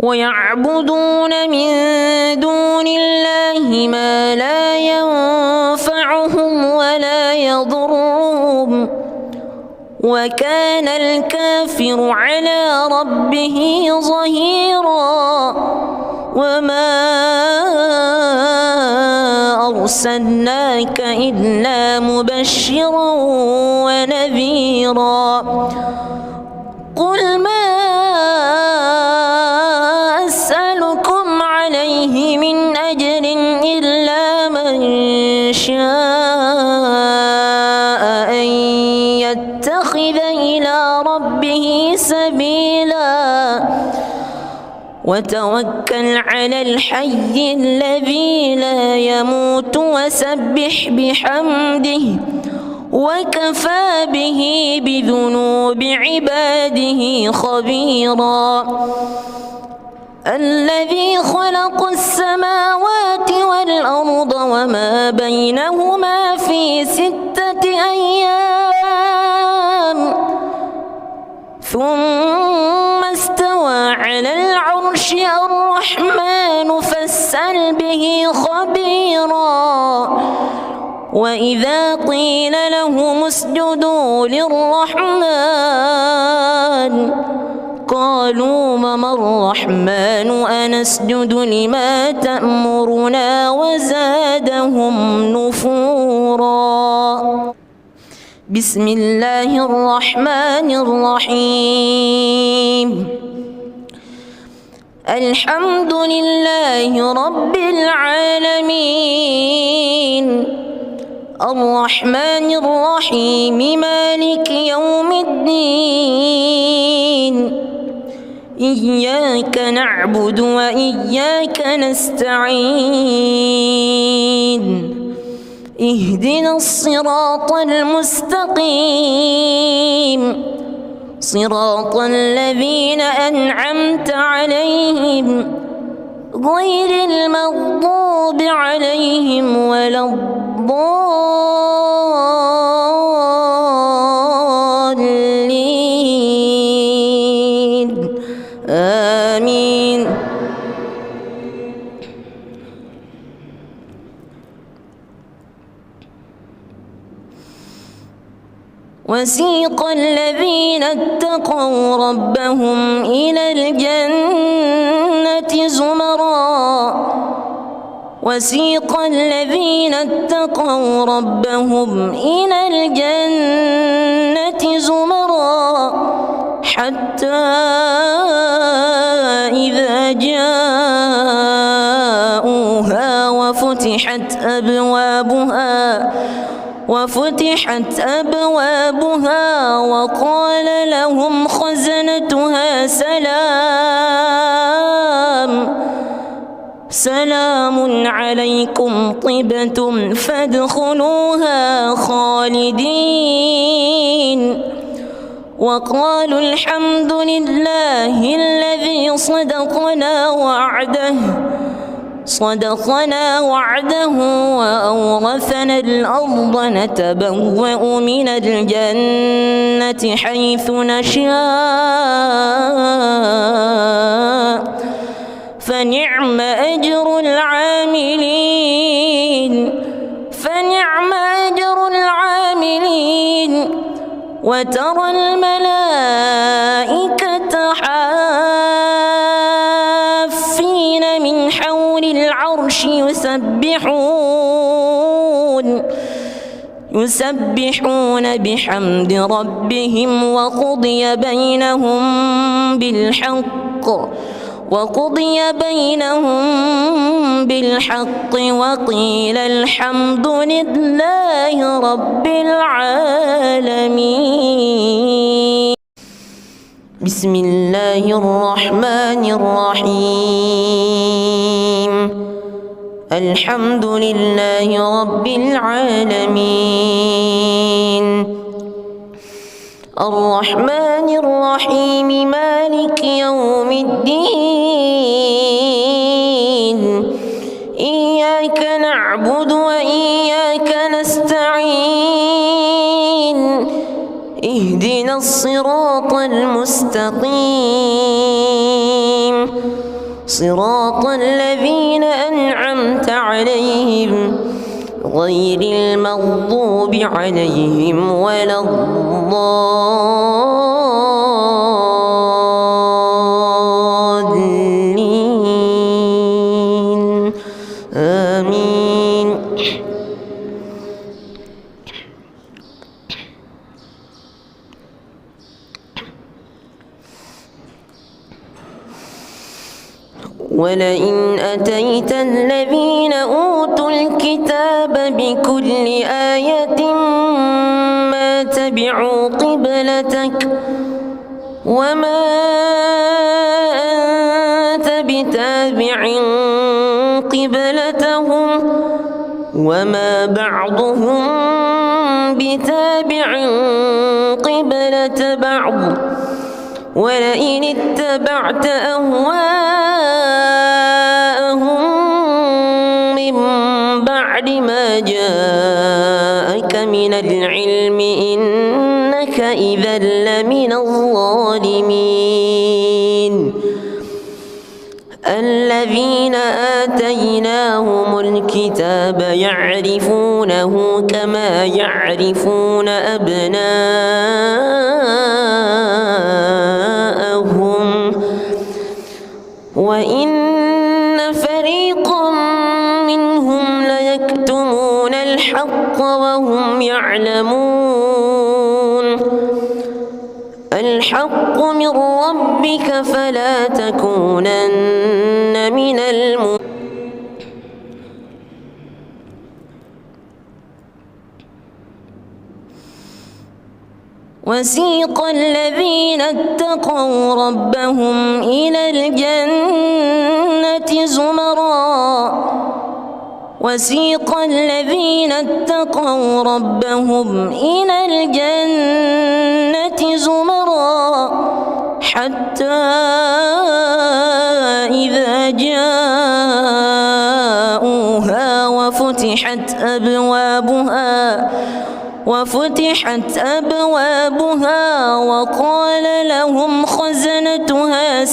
ويعبدون من دون الله ما لا ينفعهم ولا يضرهم وكان الكافر على ربه ظهيرا. وما أرسلناك إلا مبشرا ونذيرا. قل ما أسألكم عليه من أجر إلا من شاء أن يتخذ إلى ربه سبيلا. وتوكل على الحي الذي لا يموت وسبح بحمده وكفى به بذنوب عباده خبيرا. الذي خلق السماوات والأرض وما بينهما في 6 أيام ثم استوى على العرش. الرحمن فاسأل به خبيرا. وإذا قيل لهم اسجدوا للرحمن قالوا وما الرحمن أنسجد لما تأمرنا وزادهم نفورا. بسم الله الرحمن الرحيم. الحمد لله رب العالمين الرحمن الرحيم مالك يوم الدين. إياك نعبد وإياك نستعين. اهدنا الصراط المستقيم صراط الذين أنعمت عليهم غير المغضوب عليهم ولا الضالين آمين. وسيق الذين اتقوا ربهم إلى الجنة زمرا. وسيق الذين اتقوا ربهم إلى الجنة زمرا حتى إذا جاءوها وفتحت أبوابها وقال لهم خزنتها سلام عليكم طبتم فادخلوها خالدين. وقالوا الحمد لله الذي صدقنا وعده وأورثنا الأرض نتبوأ من الجنة حيث نشاء فنعم أجر العاملين. وترى الملائكة حافين من حول العرش يسبحون بحمد ربهم وقضي بينهم بالحق وقيل الحمد لله رب العالمين. بسم الله الرحمن الرحيم الحمد لله رب العالمين الرحمن الرحيم مالك يوم الدين إياك نعبد وإياك نستعين اهدنا الصراط المستقيم صراط الذين أنعمت عليهم غير المغضوب عليهم ولا الضالين آمين. ولئن أتيت الذين أوتوا الكتاب بكل آية ما تبعوا قبلتك وما أنت بتابع قبلتهم وما بعضهم بتابع قبلة بعض ولئن اتبعت أهواءهم من بعد ما جاءك من العلم إنك إذا لمن الظالمين. الذين آتيناهم الكتاب يعرفونه كما يعرفون أبناءهم وإن فريقا منهم ليكتمون الحق وهم يعلمون. الحق من ربك فلا تكونن من وسيق الذين اتقوا ربهم إلى الجنة زمرا وسيق الذين اتقوا ربهم إلى الجنة زمرا حتى إذا جاءوها وفتحت أبوابها وقال لهم خزنتها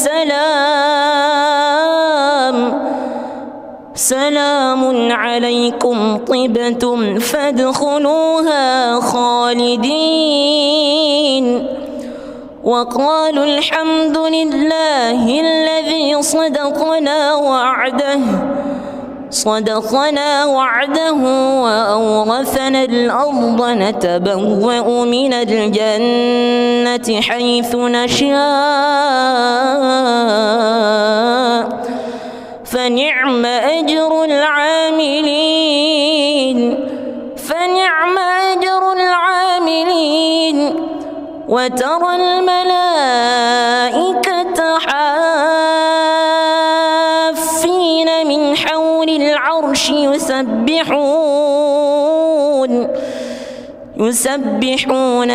سلام عليكم طبتم فادخلوها خالدين وقالوا الحمد لله الذي صدقنا وعده وأورثنا الأرض نتبوأ من الجنة حيث نشاء فنعم أجر العاملين وترى الملائكة حافين من حول العرش يسبحون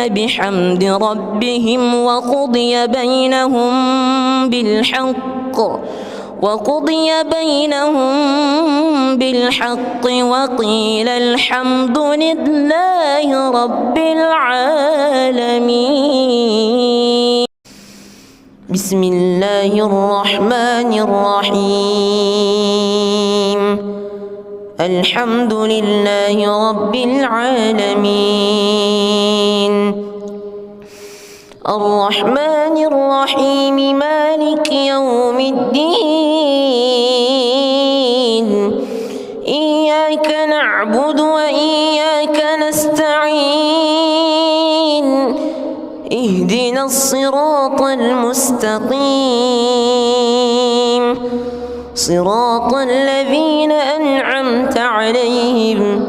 بحمد ربهم وقضي بينهم بالحق وقيل الحمد لله رب العالمين. بسم الله الرحمن الرحيم الحمد لله رب العالمين الرحمن الرحيم مالك يوم الدين إياك نعبد وإياك نستعين اهدنا الصراط المستقيم صراط الذين أنعمت عليهم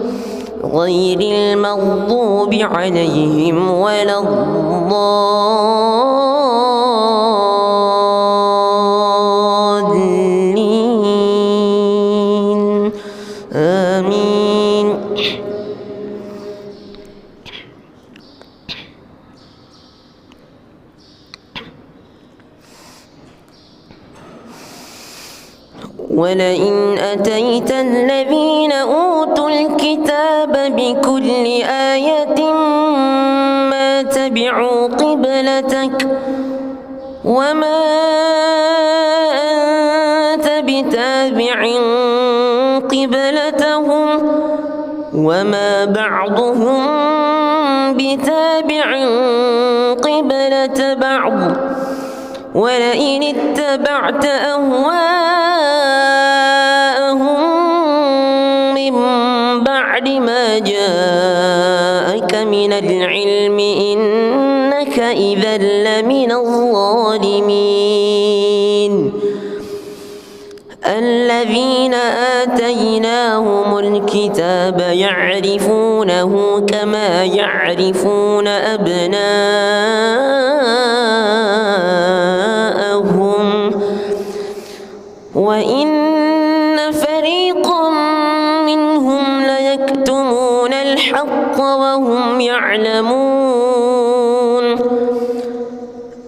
غير المغضوب عليهم ولا الضالين ولئن أتيت الذين أوتوا الكتاب بكل آية ما تبعوا قبلتك وما أنت بتابع قبلتهم وما بعضهم بتابع قبلة بعض ولئن اتبعت أهواءهم من بعد ما جاءك من العلم إنك إذا لمن الظالمين الذين آتيناهم الكتاب يعرفونه كما يعرفون أبناءهم وإن فريقا منهم ليكتمون الحق وهم يعلمون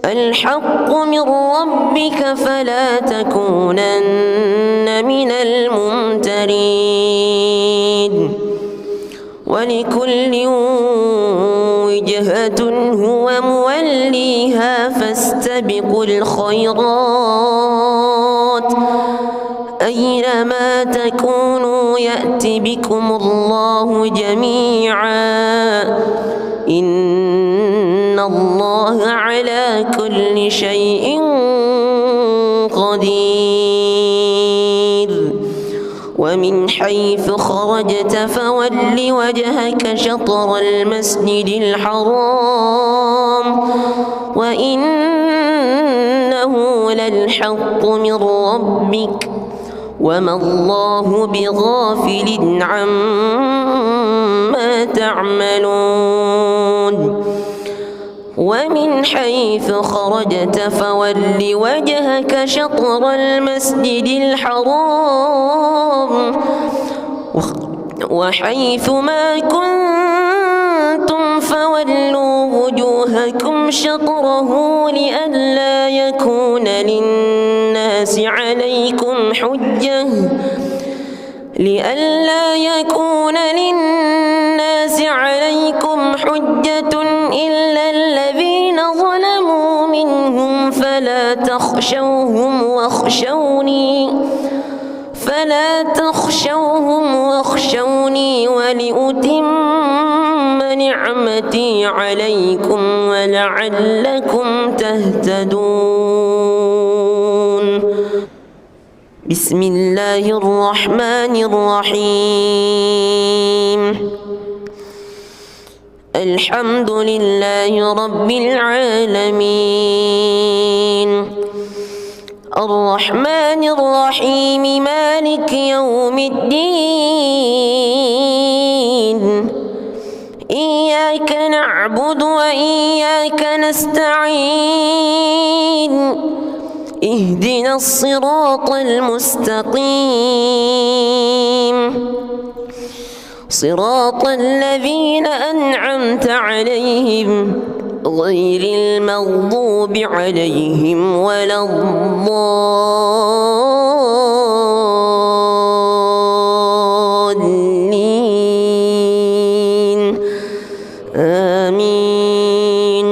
الحق من ربك فلا تكونن من الممترين ولكل وجهة هو موليها فاستبقوا الخيرات أينما تكونوا يأت بكم الله جميعا إن الله على كل شيء قدير ومن حيث خرجت فول وجهك شطر المسجد الحرام وإنه للحق من ربك وما الله بغافل عما تعملون ومن حيث خرجت فول وجهك شطر المسجد الحرام وحيث ما كنتم فولوا وجوهكم شطره لئلا يكون للناس عليكم حجة إلا الذين ظلموا منهم فلا تخشوهم واخشوني ولأتم نعمتي عليكم ولعلكم تهتدون بسم الله الرحمن الرحيم الحمد لله رب العالمين الرحمن الرحيم مالك يوم الدين إياك نعبد وإياك نستعين اهدنا الصراط المستقيم صراط الذين أنعمت عليهم غير المغضوب عليهم ولا الضالين آمين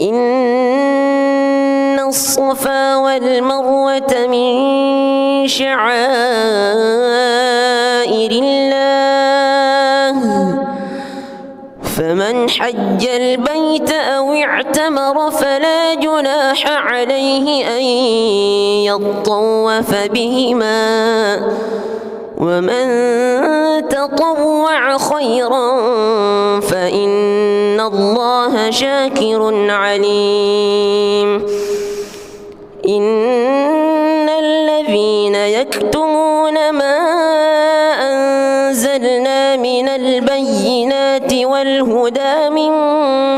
إن الصفا والمروة من شعائر الله فمن حج البيت أو اعتمر فلا جناح عليه أن يطوف بهما ومن تطوع خيرا فإن الله شاكر عليم إن الذين يكتمون ما أنزلنا من البينات والهدى من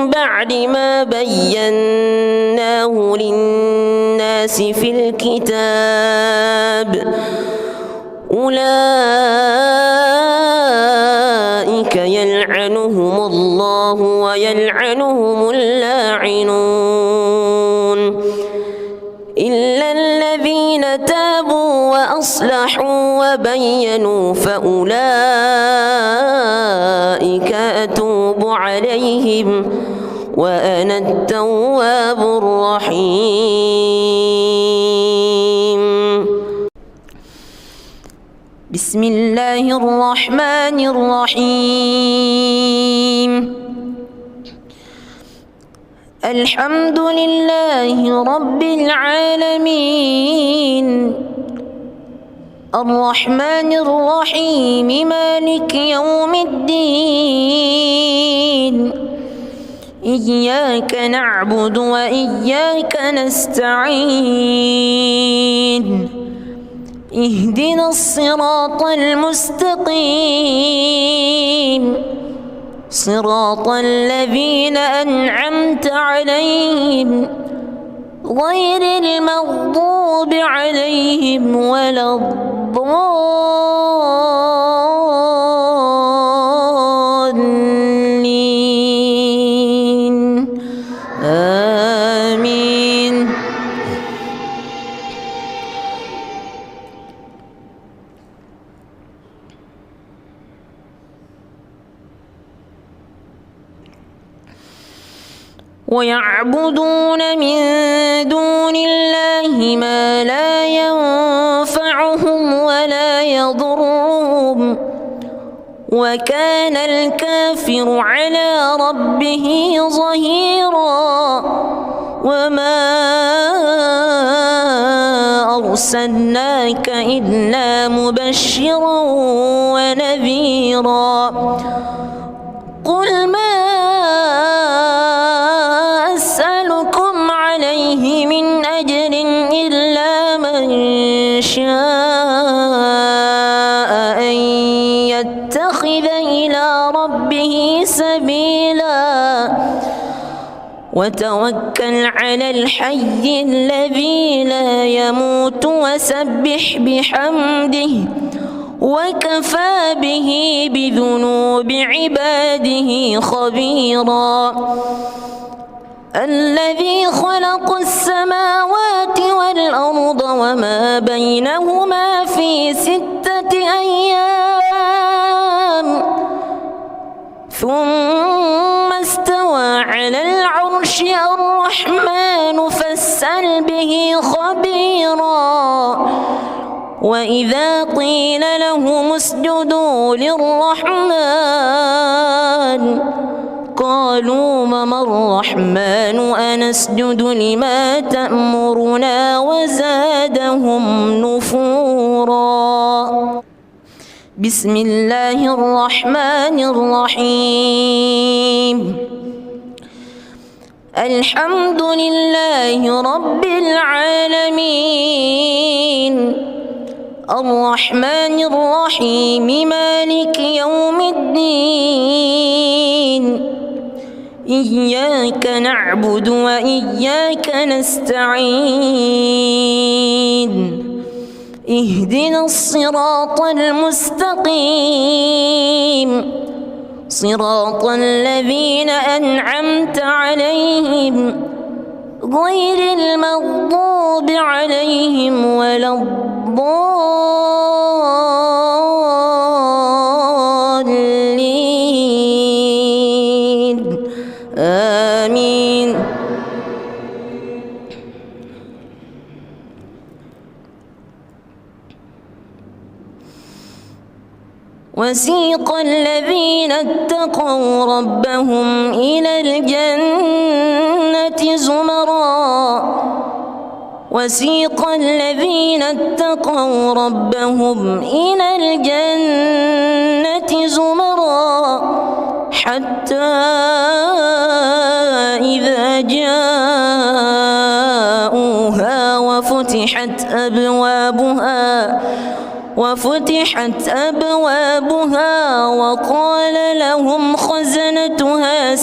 بعد ما بيناه للناس في الكتاب أولئك يلعنون يلعنهم الله ويلعنهم اللاعنون إلا الذين تابوا وأصلحوا وبينوا فأولئك أتوب عليهم وأنا التواب الرحيم. بسم الله الرحمن الرحيم. الحمد لله رب العالمين الرحمن الرحيم مالك يوم الدين إياك نعبد وإياك نستعين اهدنا الصراط المستقيم صراط الذين أنعمت عليهم غير المغضوب عليهم ولا الضالين آمين. ويعبدون من دون الله ما لا ينفعهم ولا يضرهم وكان الكافر على ربه ظهيرا. وما أرسلناك إلا مبشرا ونذيرا. قل ما أسألكم عليه من أجر إلا من شاء أن يتخذ إلى ربه سبيلا وتوكل على الحي الذي لا يموت وسبح بحمده وكفى به بذنوب عباده خبيرا. الذي خلق السماوات والأرض وما بينهما في 6 أيام ثم استوى على العرش الرحمن فاسأل به خبيرا. وإذا قيل لهم اسجدوا للرحمن قالوا وما الرحمن أنسجد لما تأمرنا وزادهم نفورا. بسم الله الرحمن الرحيم. الحمد لله رب العالمين الرحمن الرحيم مالك يوم الدين إياك نعبد وإياك نستعين اهدنا الصراط المستقيم صراط الذين أنعمت عليهم غير المغضوب عليهم ولا الضالين آمين. وسيق الذين اتقوا ربهم إلى الجنة زمرا وسيق الذين اتقوا ربهم إلى الجنة زمرا حتى إذا جاءوها وفتحت أبوابها وقال لهم خزنتها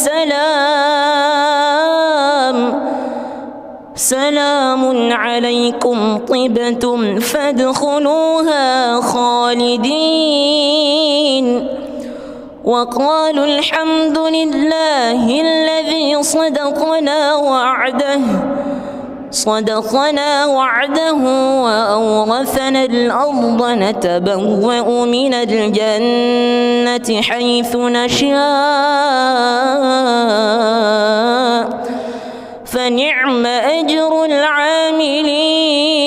سلام عليكم طبتم فادخلوها خالدين وقالوا الحمد لله الذي صدقنا وعده وأورثنا الأرض نتبوأ من الجنة حيث نشاء فنعم أجر العاملين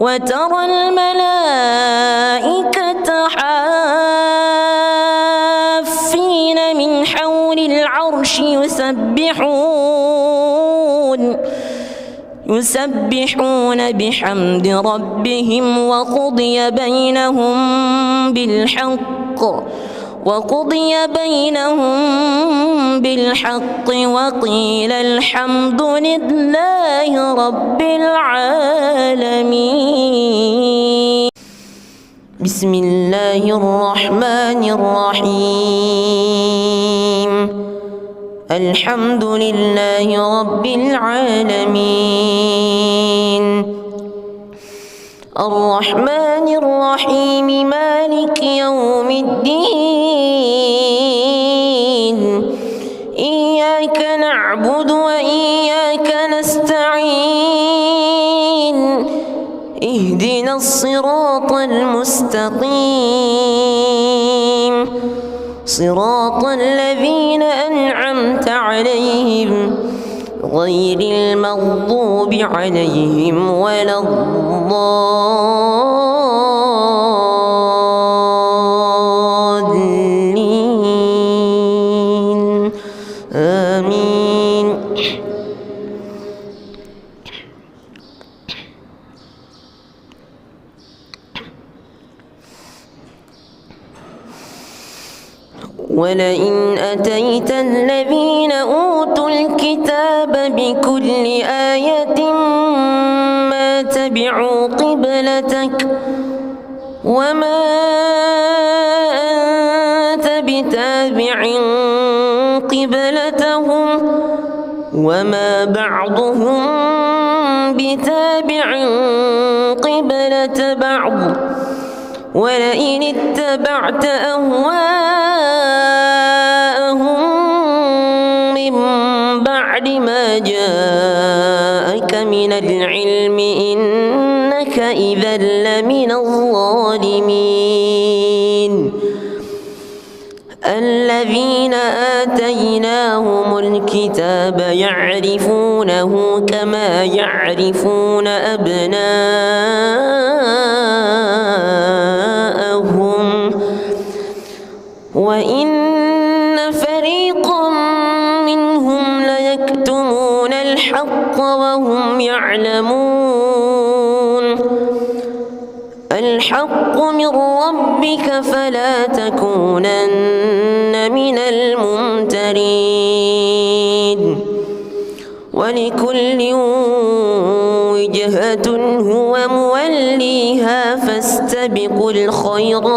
وترى الملائكة حافين من حول العرش يسبحون بحمد ربهم وقضي بينهم بالحق وقيل الحمد لله رب العالمين. بسم الله الرحمن الرحيم. الحمد لله رب العالمين الرحمن الرحيم مالك يوم الدين إياك نعبد وإياك نستعين اهدنا الصراط المستقيم صراط الذين أنعمت عليهم غير المغضوب عليهم ولا الضالين آمين. ولئن أتيت الذين أوتوا الكتاب بكل آية ما تبعوا قبلتك وما أنت بتابع قبلتهم وما بعضهم بتابع قبلة بعض ولئن اتبعت أهواءهم من بعد ما جاءك من العلم إنك إذا لمن الظالمين. الذين آتيناهم الكتاب يعرفونه كما يعرفون أبناءهم وإن فريقا منهم ليكتمون الحق وهم يعلمون. الحق من ربك فلا تكونن من الممترين. ولكل وجهة هو موليها فاستبقوا الخيرات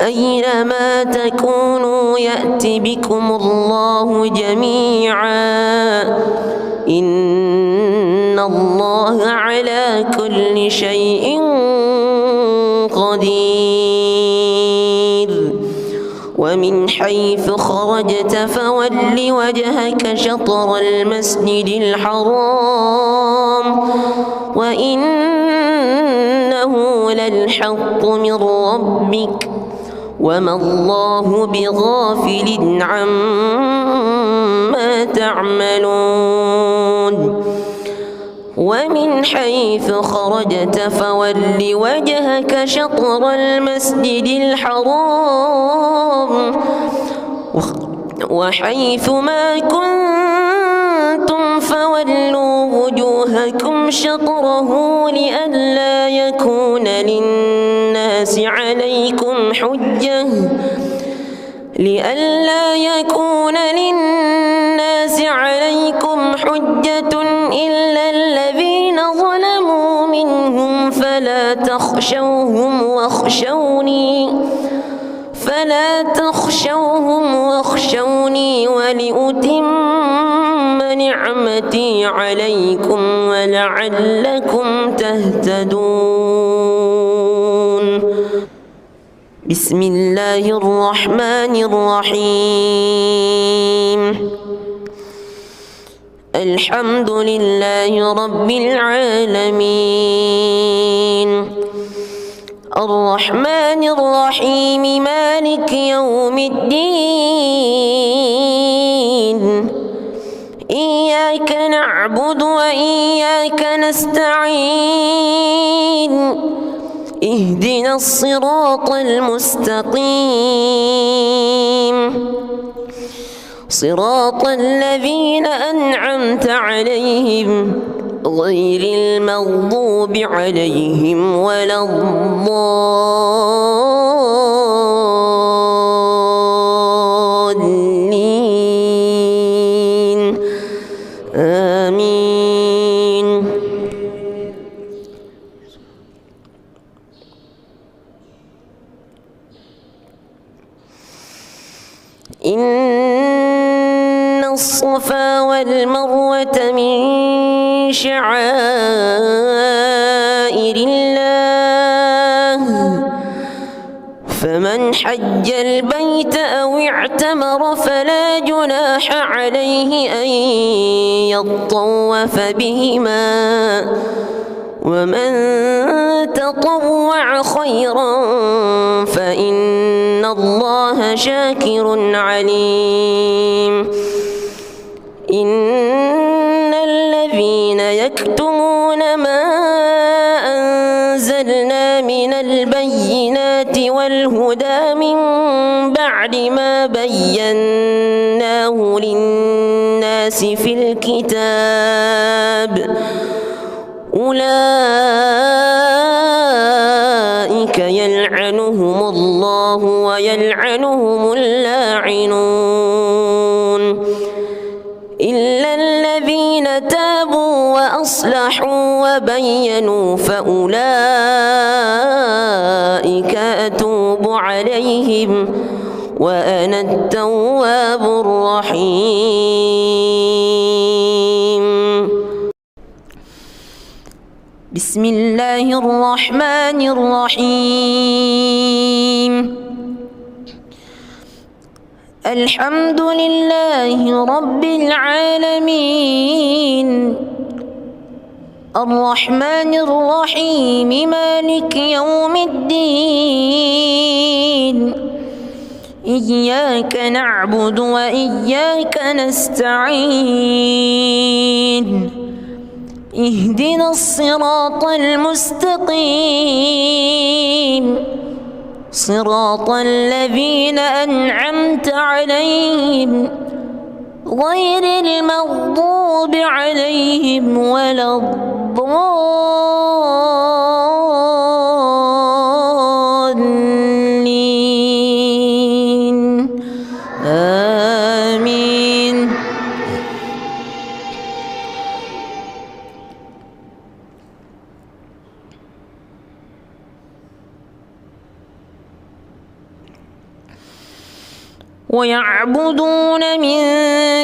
أينما تكونوا يأت بكم الله جميعا إن الله على كل شيء قدير. ومن حيث خرجت فول وجهك شطر المسجد الحرام وإنه للحق من ربك وما الله بغافل عما تعملون. ومن حيث خرجت فول وجهك شطر المسجد الحرام وحيث ما كنتم فولوا وجوهكم شطره لئلا يكون للناس عليكم حجة إلا الذين ظلموا منهم فلا تخشوهم واخشوني ولأتم ونعمتي عليكم ولعلكم تهتدون. بسم الله الرحمن الرحيم. الحمد لله رب العالمين الرحمن الرحيم مالك يوم الدين إياك نعبد وإياك نستعين اهدنا الصراط المستقيم صراط الذين أنعمت عليهم غير المغضوب عليهم ولا الضالين آمين. إن الصفا والمروة من شعائر الله فمن حج البيت أو اعتمر فلا جناح عليه أن يطوف بهما ومن تطوع خيرا فإن الله شاكر عليم. إن الذين يكتمون ما أنزلنا من البينات والهدى من بعد ما بيناه للناس في الكتاب أولئك يلعنهم الله ويلعنهم اللاعنون إلا الذين تابوا وأصلحوا وبينوا فأولئك أتوب عليهم وأنا التواب الرحيم. بسم الله الرحمن الرحيم. الحمد لله رب العالمين الرحمن الرحيم مالك يوم الدين إياك نعبد وإياك نستعين اهدنا الصراط المستقيم صراط الذين أنعمت عليهم غير المغضوب عليهم ولا الضالين آمين. ويعبدون من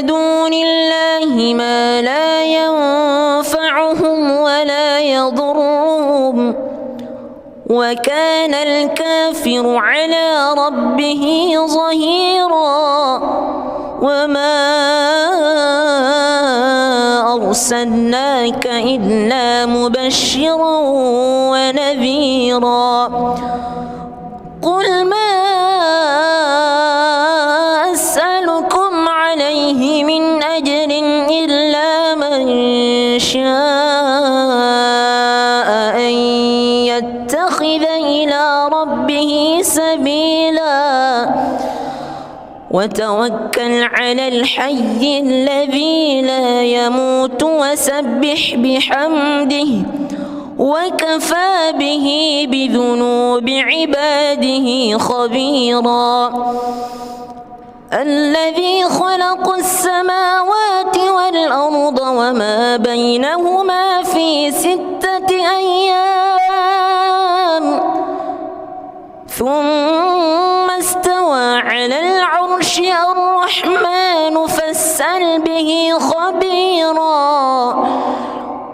دون الله ما لا ينفعهم ولا يضرهم وكان الكافر على ربه ظهيرا. وما أرسلناك إلا مبشرا ونذيرا. قل ما أسألكم عليه من أجر إلا من شاء أن يتخذ إلى ربه سبيلا وتوكل على الحي الذي لا يموت وسبح بحمده وكفى به بذنوب عباده خبيرا. الذي خلق السماوات والأرض وما بينهما في 6 أيام ثم استوى على العرش. الرحمن فاسأل به به خبيرا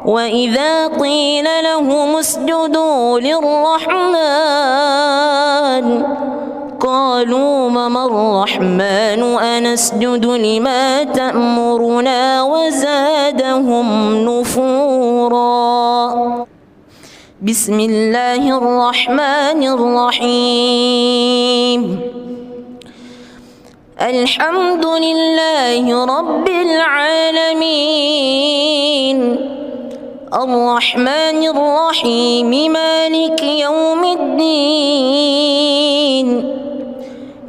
وإذا قيل لهم اسجدوا للرحمن قالوا وما الرحمن أنسجد لما تأمرنا وزادهم نفورا. بسم الله الرحمن الرحيم. الحمد لله رب العالمين الرحمن الرحيم مالك يوم الدين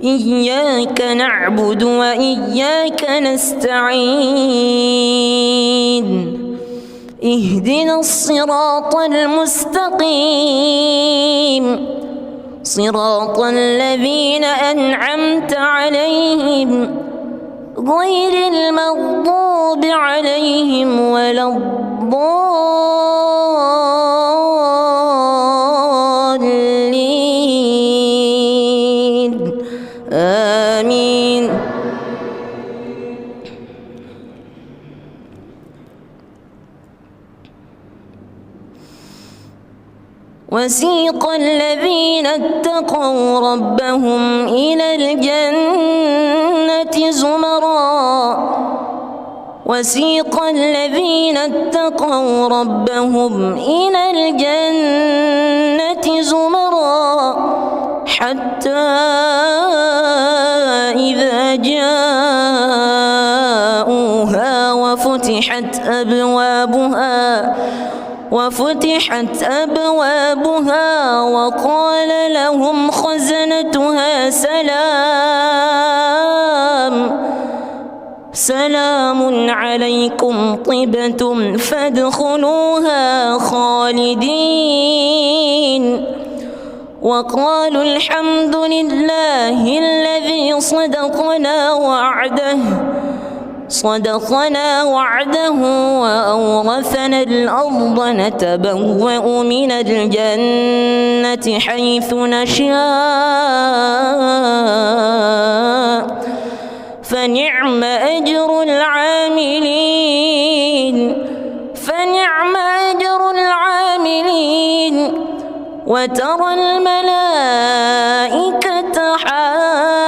إياك نعبد وإياك نستعين اهدنا الصراط المستقيم صراط الذين أنعمت عليهم غير المغضوب عليهم ولا الضالين آمين. وسيق الذين اتقوا ربهم إلى الجنة زمرا وسيق الذين اتقوا ربهم إلى الجنة زمرا حتى إذا جاءوها وفتحت أبوابها وقال لهم خزنتها سلام عليكم طبتم فادخلوها خالدين وقالوا الحمد لله الذي صدقنا وعده وأورثنا الأرض نتبوأ من الجنة حيث نشاء فنعم أجر العاملين وترى الملائكة حافين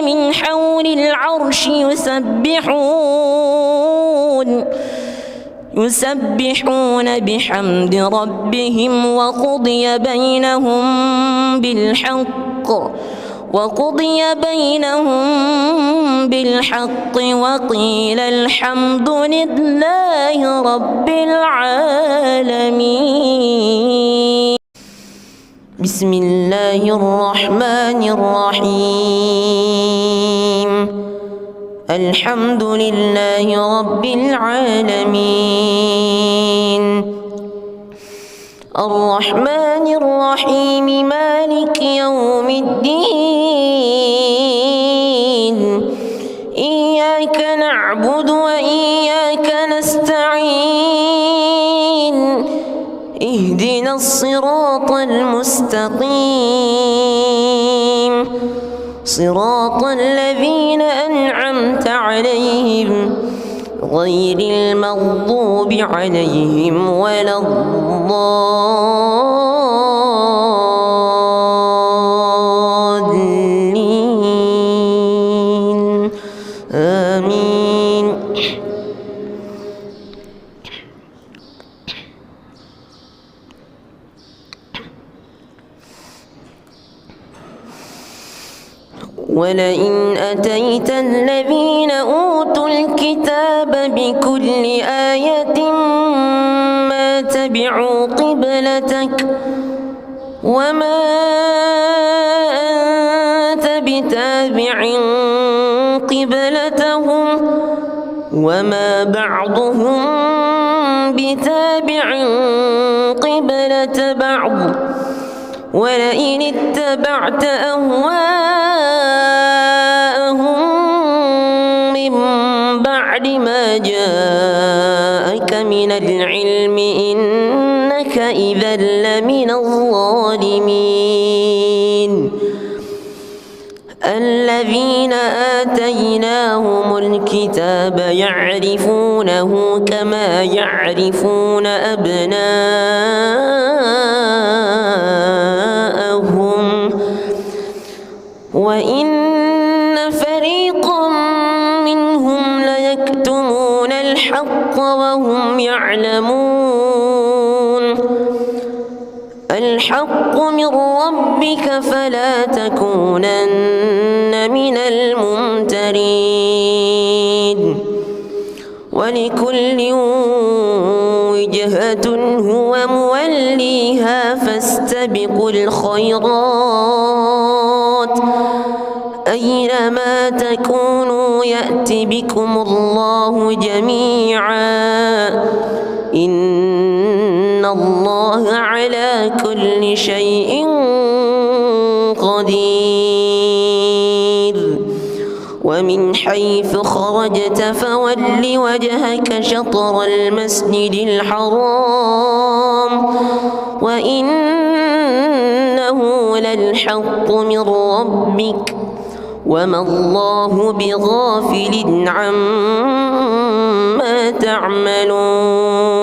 من حول العرش يسبحون بحمد ربهم وقضي بينهم بالحق وقيل الحمد لله رب العالمين. بسم الله الرحمن الرحيم. الحمد لله رب العالمين الرحمن الرحيم مالك يوم الدين إياك نعبد وإياك نستعين اهدنا الصراط المستقيم صراط الذين أنعمت عليهم غير المغضوب عليهم ولا الضالين آمين. ولئن أتيت الذين أوتوا الكتاب بكل آية ما تبعوا قبلتك وما أنت بتابع قبلتهم وما بعضهم بتابع قبلة بعض ولئن اتبعت أهواءهم من بعد ما جاءك من العلم إنك إذا لمن الظالمين. الذين آتيناهم الكتاب يعرفونه كما يعرفون أبناءهم وإن فريقا منهم ليكتمون الحق وهم يعلمون الحق من ربك فلا تكونن من الممترين ولكل وجهة هو موليها فاستبقوا الخيرات أينما تكونوا يأت بكم الله جميعا إن الله على كل شيء قدير ومن حيث خرجت فول وجهك شطر المسجد الحرام وإنه للحق من ربك وما الله بغافل عما تعملون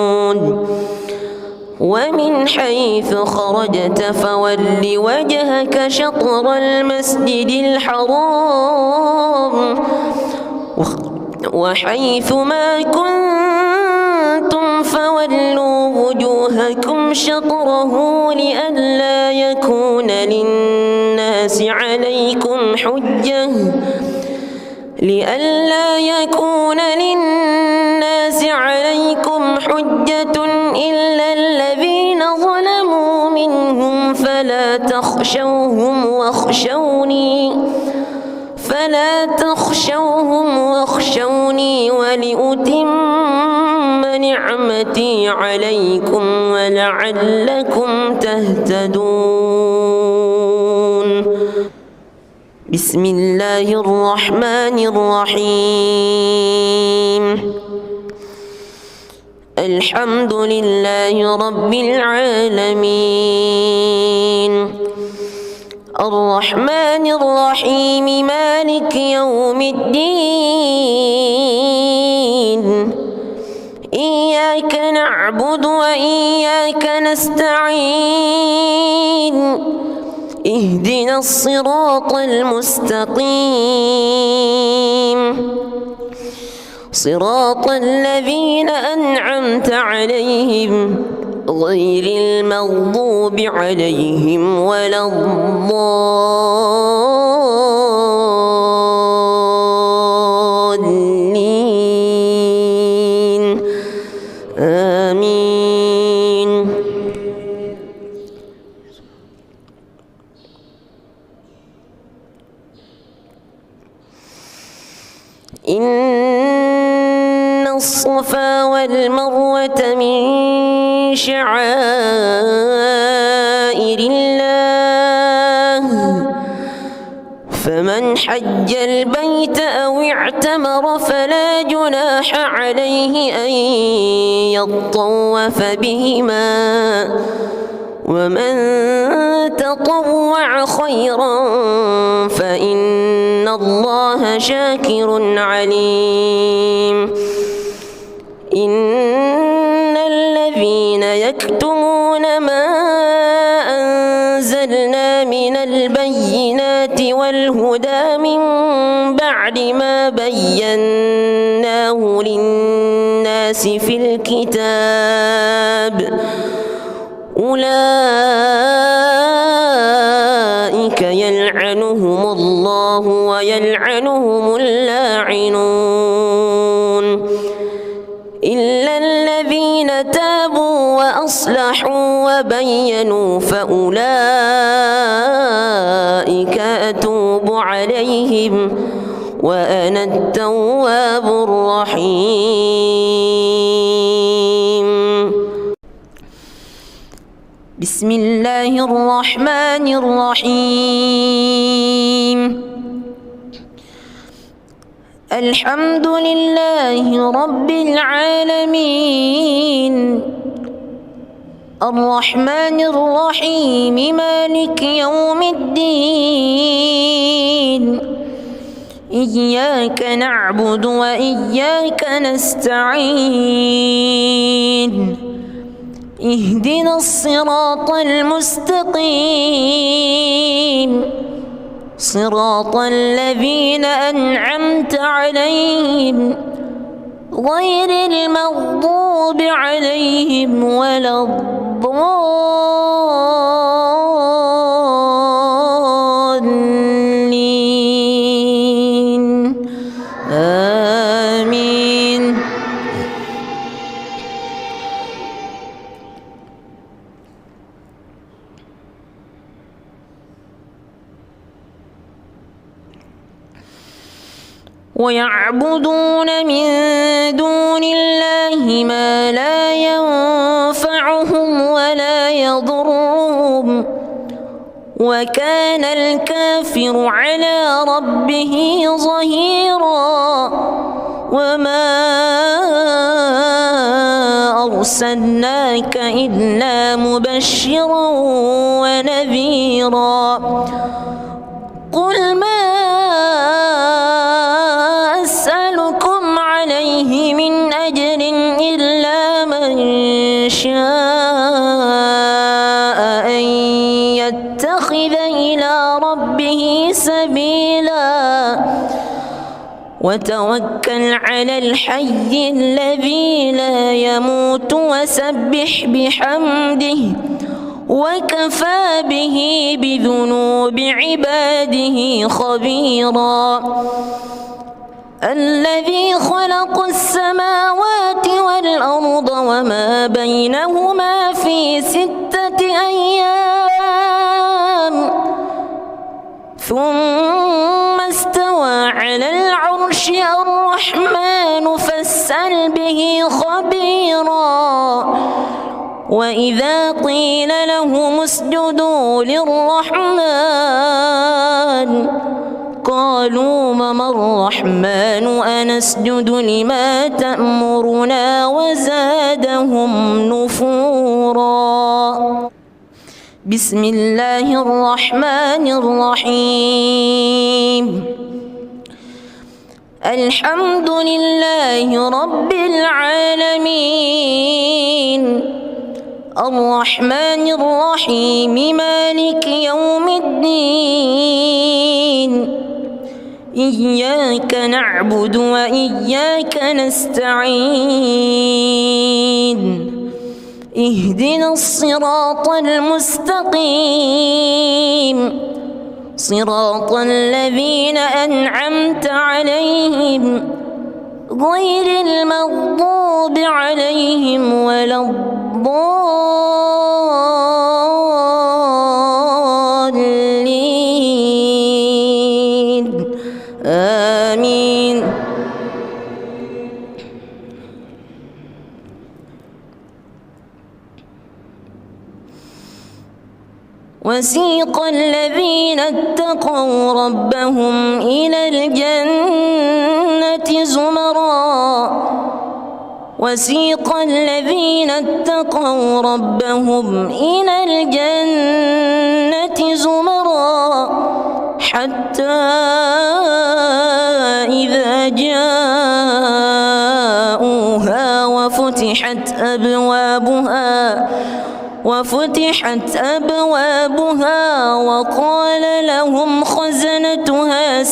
ومن حيث خرجت فول وجهك شطر المسجد الحرام وحيث ما كنتم فولوا وجوهكم شطره لئلا يكون للناس عليكم حجة إلا الذين ظلموا منهم فلا تخشوهم واخشوني ولأتم نعمتي عليكم ولعلكم تهتدون بسم الله الرحمن الرحيم الحمد لله رب العالمين الرحمن الرحيم مالك يوم الدين إياك نعبد وإياك نستعين اهدنا الصراط المستقيم صراط الذين أنعمت عليهم غير المغضوب عليهم ولا الضالين آمين إن الصفا والمروة من شعائر الله فمن حج البيت أو اعتمر فلا جناح عليه أن يطوف بهما ومن تطوع خيرا فإن الله شاكر عليم إن الذين يكتمون ما أنزلنا من البينات والهدى من بعد ما بيناه للناس في الكتاب أولئك يلعنهم الله ويلعنهم اللاعنون إلا الذين تابوا وأصلحوا وبينوا فأولئك أتوب عليهم وأنا التواب الرحيم بسم الله الرحمن الرحيم الحمد لله رب العالمين الرحمن الرحيم مالك يوم الدين إياك نعبد وإياك نستعين اهدنا الصراط المستقيم صراط الذين أنعمت عليهم غير المغضوب عليهم ولا الضالين آمين. ويعبدون من دون الله ما لا ينفعهم ولا يضرهم وكان الكافر على ربه ظهيرا وما أرسلناك إلا مبشرا ونذيرا قل ما أسألكم عليه من أجر إلا من شاء أن يتخذ إلى ربه سبيلا وتوكل على الحي الذي لا يموت وسبح بحمده وكفى به بذنوب عباده خبيرا الذي خلق السماوات والأرض وما بينهما في 6 أيام ثم استوى على العرش الرحمن فاسأل به خبيرا وإذا قيل لهم اسجدوا للرحمن قالوا وما الرحمن أنسجد لما تأمرنا وزادهم نفورا. بسم الله الرحمن الرحيم الحمد لله رب العالمين الرحمن الرحيم مالك يوم الدين إياك نعبد وإياك نستعين اهدنا الصراط المستقيم صراط الذين أنعمت عليهم غير المغضوب عليهم ولا الضالين آمين. وسيق الذين اتقوا ربهم إلى الجنة زمرا وسيق الذين اتقوا ربهم إلى الجنة زمرا حتى إذا جاءوها وفتحت أبوابها وقال لهم خزنتها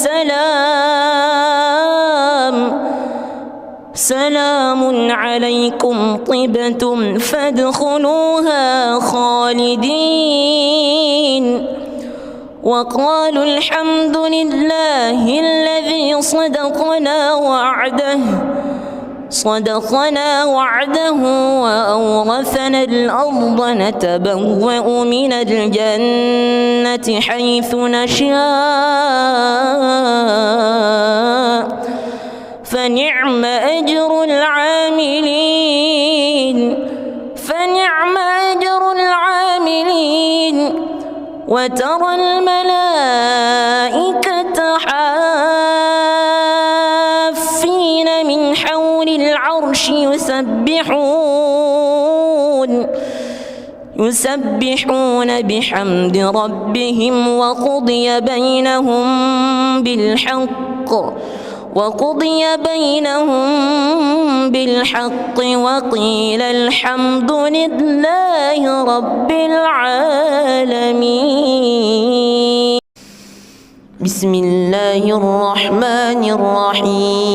سلام عليكم طبتم فادخلوها خالدين وقالوا الحمد لله الذي صدقنا وعده وأورثنا الأرض نتبوأ من الجنة حيث نشاء فنعم أجر العاملين وترى الملائكة حافين من حول العرش يسبحون بحمد ربهم وقضي بينهم بالحق وقيل الحمد لله رب العالمين. بسم الله الرحمن الرحيم.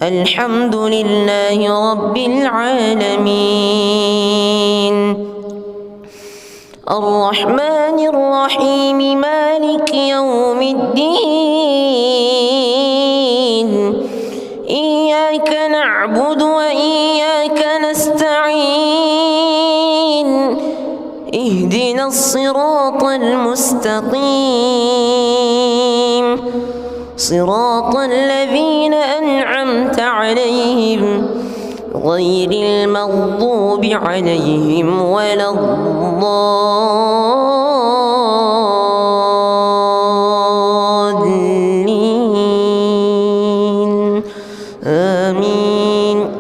الحمد لله رب العالمين. الرحمن الرحيم مالك يوم الدين. إياك نعبد وإياك نستعين. اهدنا الصراط المستقيم صراط الذين أنعمت عليهم غير المغضوب عليهم ولا الضالين آمين.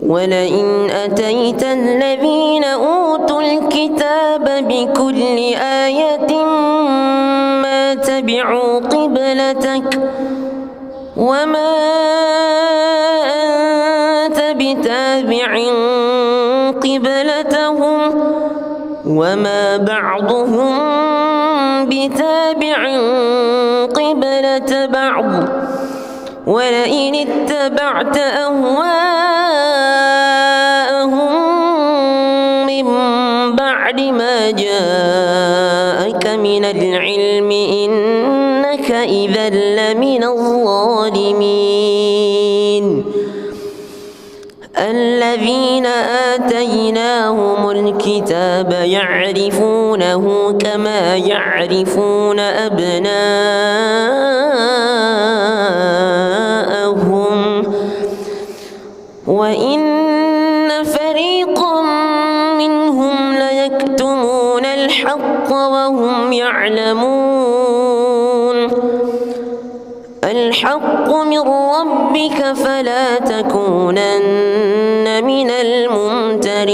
ولئن أتيت الذين أوتوا الكتاب بكل آية ما تبعوا قبلتك وما أنت بتابع قبلتهم وما بعضهم بتابع قبلة بعض. ولئن اتبعت أهواءهم من بعد ما جاءك من العلم إنك إذا لمن الظالمين. الذين آتيناهم الكتاب يعرفونه كما يعرفون أبناءهم وإن فريقا منهم ليكتمون الحق وهم يعلمون. الحق من ربك فلا تكونن من الممترين.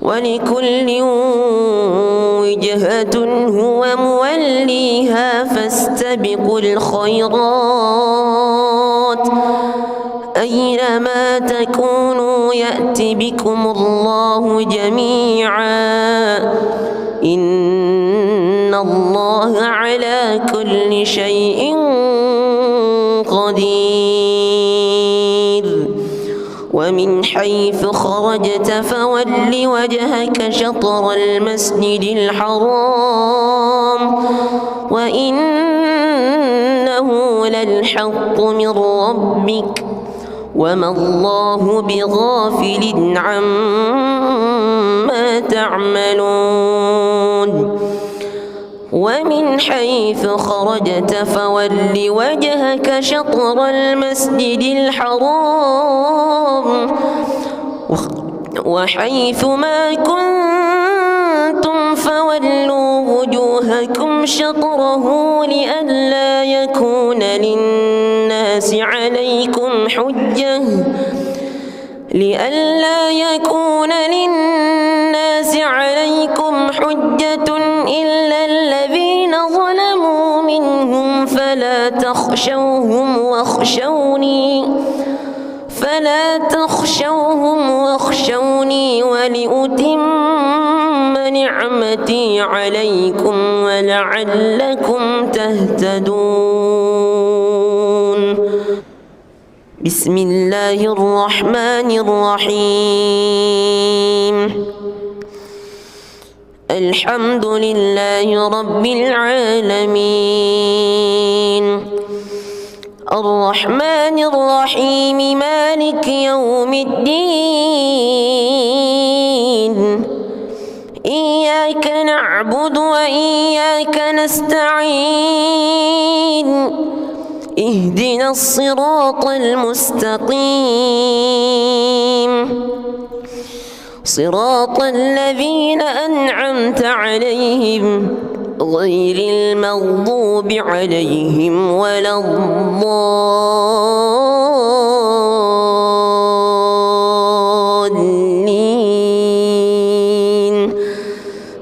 ولكل وجهة هو موليها فاستبقوا الخيرات أينما تكونوا يأت بكم الله جميعا إن الله على كل شيء قدير. ومن حيث خرجت فول وجهك شطر المسجد الحرام وإنه للحق من ربك وما الله بغافل عما تعملون. ومن حيث خرجت فول وجهك شطر المسجد الحرام وحيث ما كنتم فولوا وجوهكم شطره لئلا يكون للناس عليكم حجة إلا الذين ظلموا منهم فلا تخشوهم واخشوني ولأتم نعمتي عليكم ولعلكم تهتدون. بسم الله الرحمن الرحيم. الحمد لله رب العالمين. الرحمن الرحيم مالك يوم الدين. إياك نعبد وإياك نستعين. اهدنا الصراط المستقيم صراط الذين أنعمت عليهم غير المغضوب عليهم ولا الضالين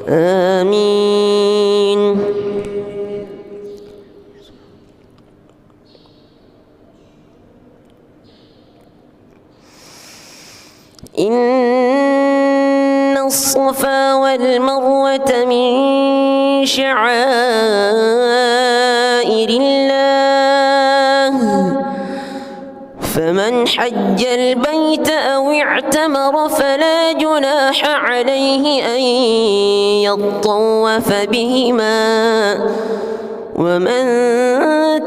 آمين. إن الصفا والمروة من شعائر الله فمن حج البيت أو اعتمر فلا جناح عليه أن يطوف بهما ومن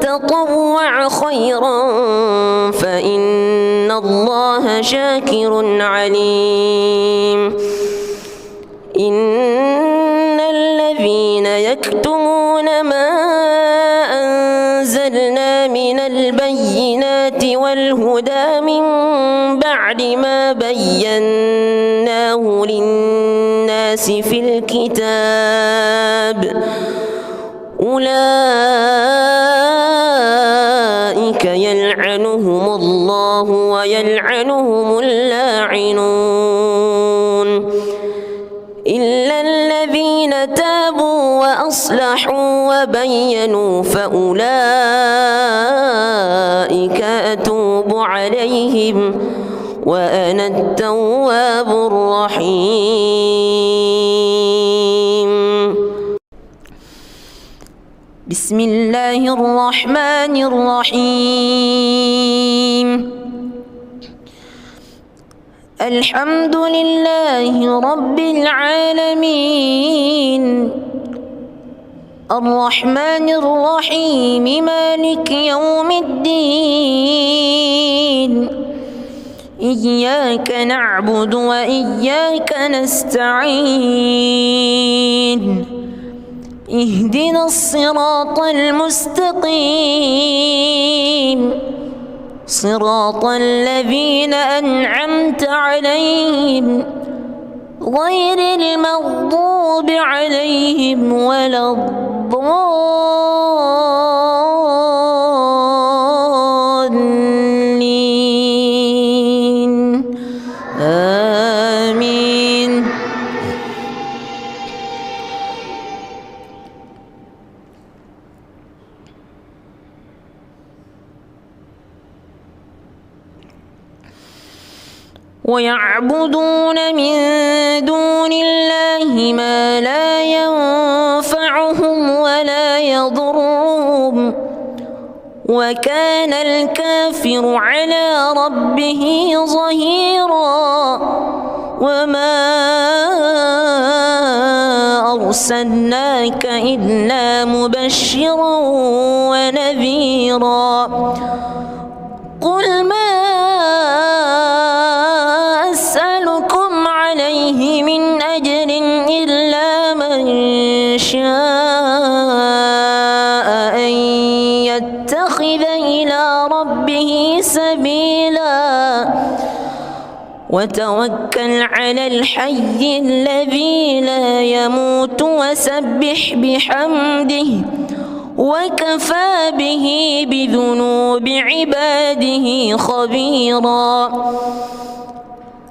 تطوع خيرا فإن الله شاكر عليم. إن الذين يكتمون ما أنزلنا من البينات والهدى من بعد ما بيناه للناس في الكتاب أولئك يلعنهم الله ويلعنهم اللاعنون إلا الذين تابوا وأصلحوا وبينوا فأولئك أتوب عليهم وأنا التواب الرحيم. بسم الله الرحمن الرحيم. الحمد لله رب العالمين الرحمن الرحيم مالك يوم الدين إياك نعبد وإياك نستعين اهدنا الصراط المستقيم صراط الذين أنعمت عليهم غير المغضوب عليهم ولا الضالين آمين. ويعبدون من دون الله ما لا ينفعهم ولا يضرهم وكان الكافر على ربه ظهيرا وما أرسلناك إلا مبشرا ونذيرا قل ما أسألكم عليه من أجر إلا من شاء أن يتخذ إلى ربه سبيلا وتوكل على الحي الذي لا يموت وسبح بحمده وكفى به بذنوب عباده خبيرا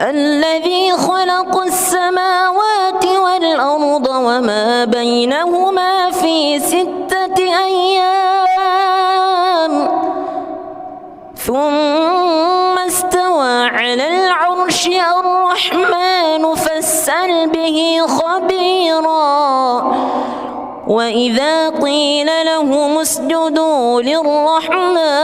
الذي خلق السماوات والأرض وما بينهما في 6 أيام ثم استوى على العرش الرحمن فاسأل به خبيرا وإذا قيل لهم اسجدوا للرحمن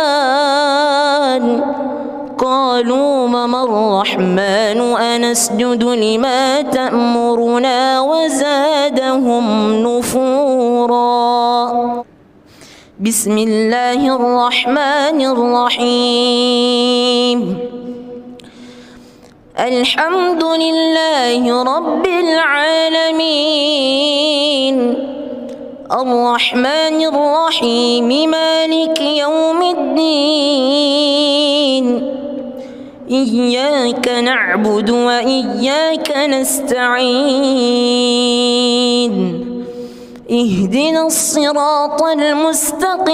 قالوا وما الرحمن أنسجد لما تأمرنا وزادهم نفورا. بسم الله الرحمن الرحيم. الحمد لله رب العالمين الرحمن الرحيم مالك يوم الدين إياك نعبد وإياك نستعين اهدنا الصراط المستقيم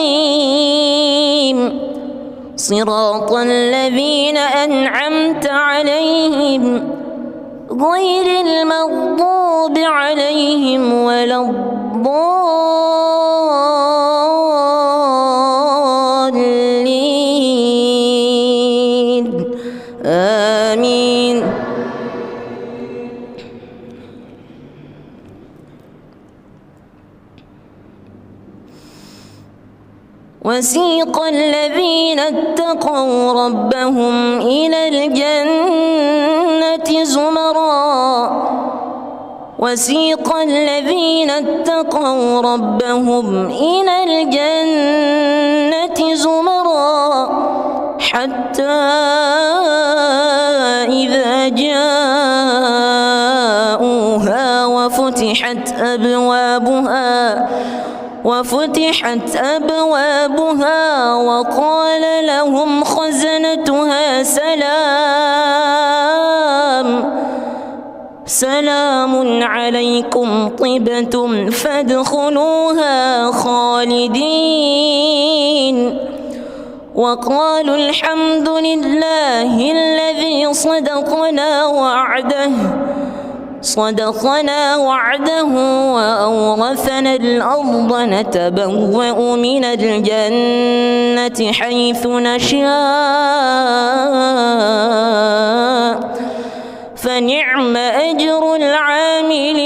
صراط الذين أنعمت عليهم غير المغضوب عليهم ولا الضالين آمين. وسيق الذين اتقوا ربهم إلى الجنة زمرًا وسيق الذين اتقوا ربهم إلى الجنة زمرًا حتى إذا جاءوها وفتحت أبوابها وقال لهم خزنتها سلام عليكم طبتم فادخلوها خالدين وقالوا الحمد لله الذي صدقنا وعده وأورثنا الأرض نتبوأ من الجنة حيث نشاء فنعم أجر العاملين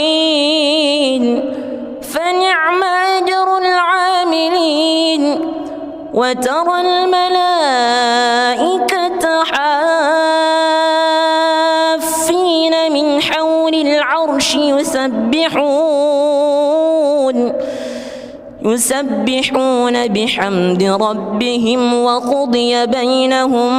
وترى الملائكة حافين من حول العرش يسبحون بحمد ربهم وقضي بينهم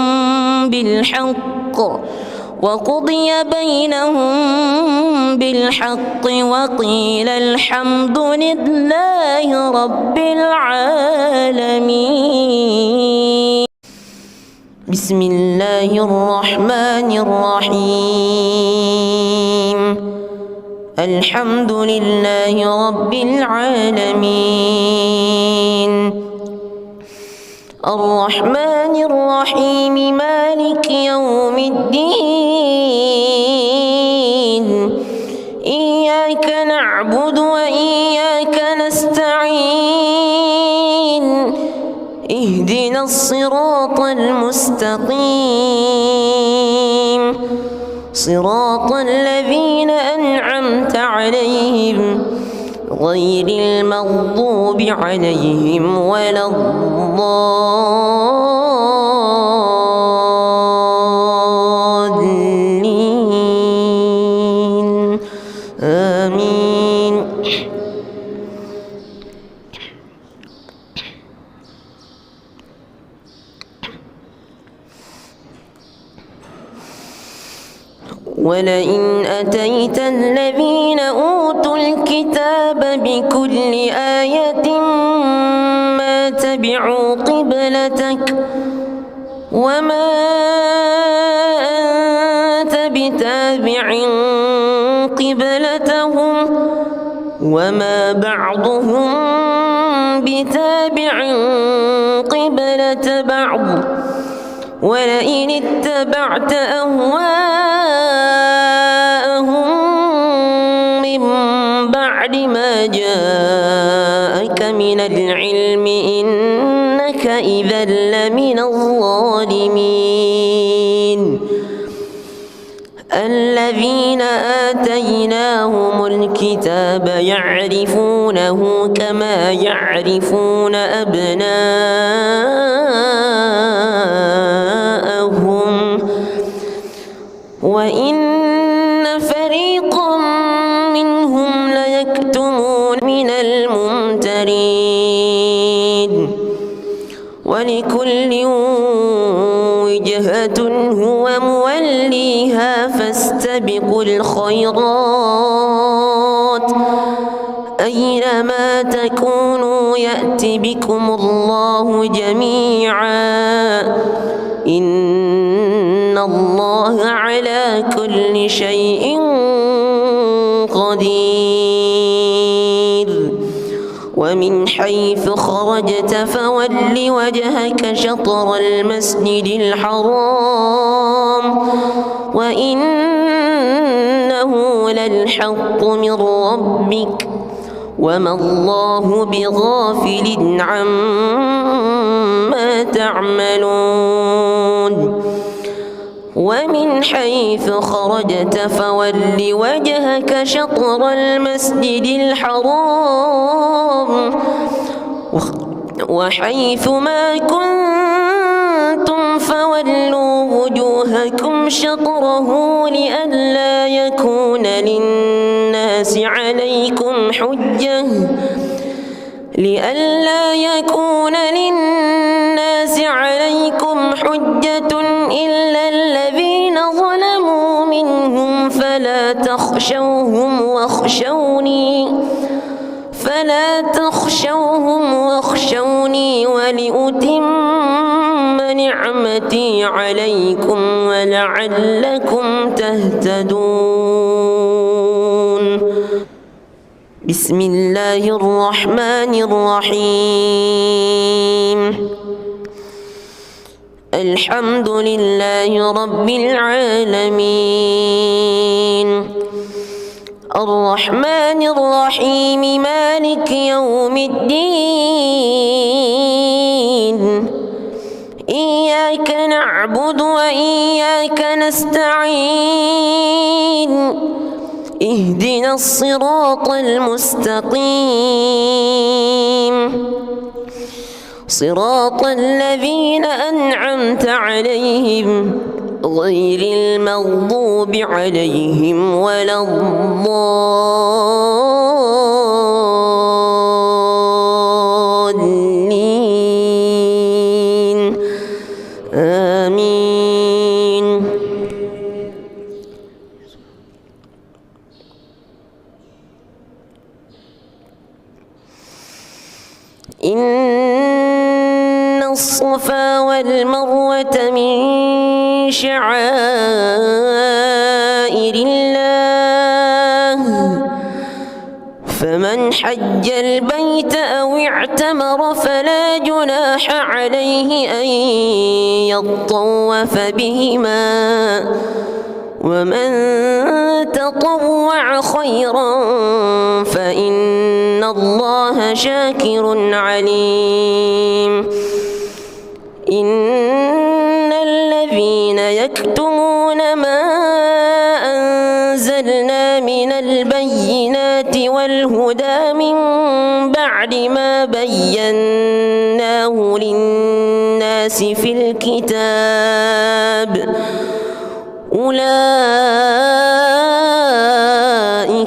بالحق وقيل الحمد لله رب العالمين. بسم الله الرحمن الرحيم الحمد لله رب العالمين الرحمن الرحيم مالك يوم الدين إياك نعبد وإياك نستعين اهدنا الصراط المستقيم صراط الذين أنعمت عليهم غير المغضوب عليهم ولا الضالين آمين. ولئن أتيت الذين أوتوا الكتاب بكل آية ما تبعوا قبلتك وما أنت بتابع قبلتهم وما بعضهم بتابع قبلة بعض ولئن اتبعت أهواءهم من بعد ما جاءك من العلم إنك إذا لمن الظالمين. الذين آتيناهم الكتاب يعرفونه كما يعرفون أبناءهم وإن فريقا منهم ليكتمون من الممترين ولكل وجهة هو موليها فاستبقوا الخيرات أينما تكونوا يأت بكم الله جميعا إن الله على كل شيء قدير ومن حيث خرجت فول وجهك شطر المسجد الحرام وإنه للحق من ربك وما الله بغافل عما تعملون ومن حيث خرجت فول وجهك شطر المسجد الحرام وحيث ما كنتم فولوا وجوهكم شطره لئلا يكون للناس عليكم حجة إلا الذين ظلموا منهم فلا تخشوهم واخشوني ولأتم نعمتي عليكم ولعلكم تهتدون. بسم الله الرحمن الرحيم. الحمد لله رب العالمين الرحمن الرحيم مالك يوم الدين إياك نعبد وإياك نستعين اهدنا الصراط المستقيم صراط الذين أنعمت عليهم غير المغضوب عليهم ولا الضالين آمين. إن الصفا والمروة من شعائر الله فمن حج البيت أو اعتمر فلا جناح عليه أن يطوف بهما ومن تطوع خيرا فإن الله شاكر عليم. إن الذين يكتمون ما أنزلنا من البينات والهدى من بعد ما بيناه للناس في الكتاب أولئك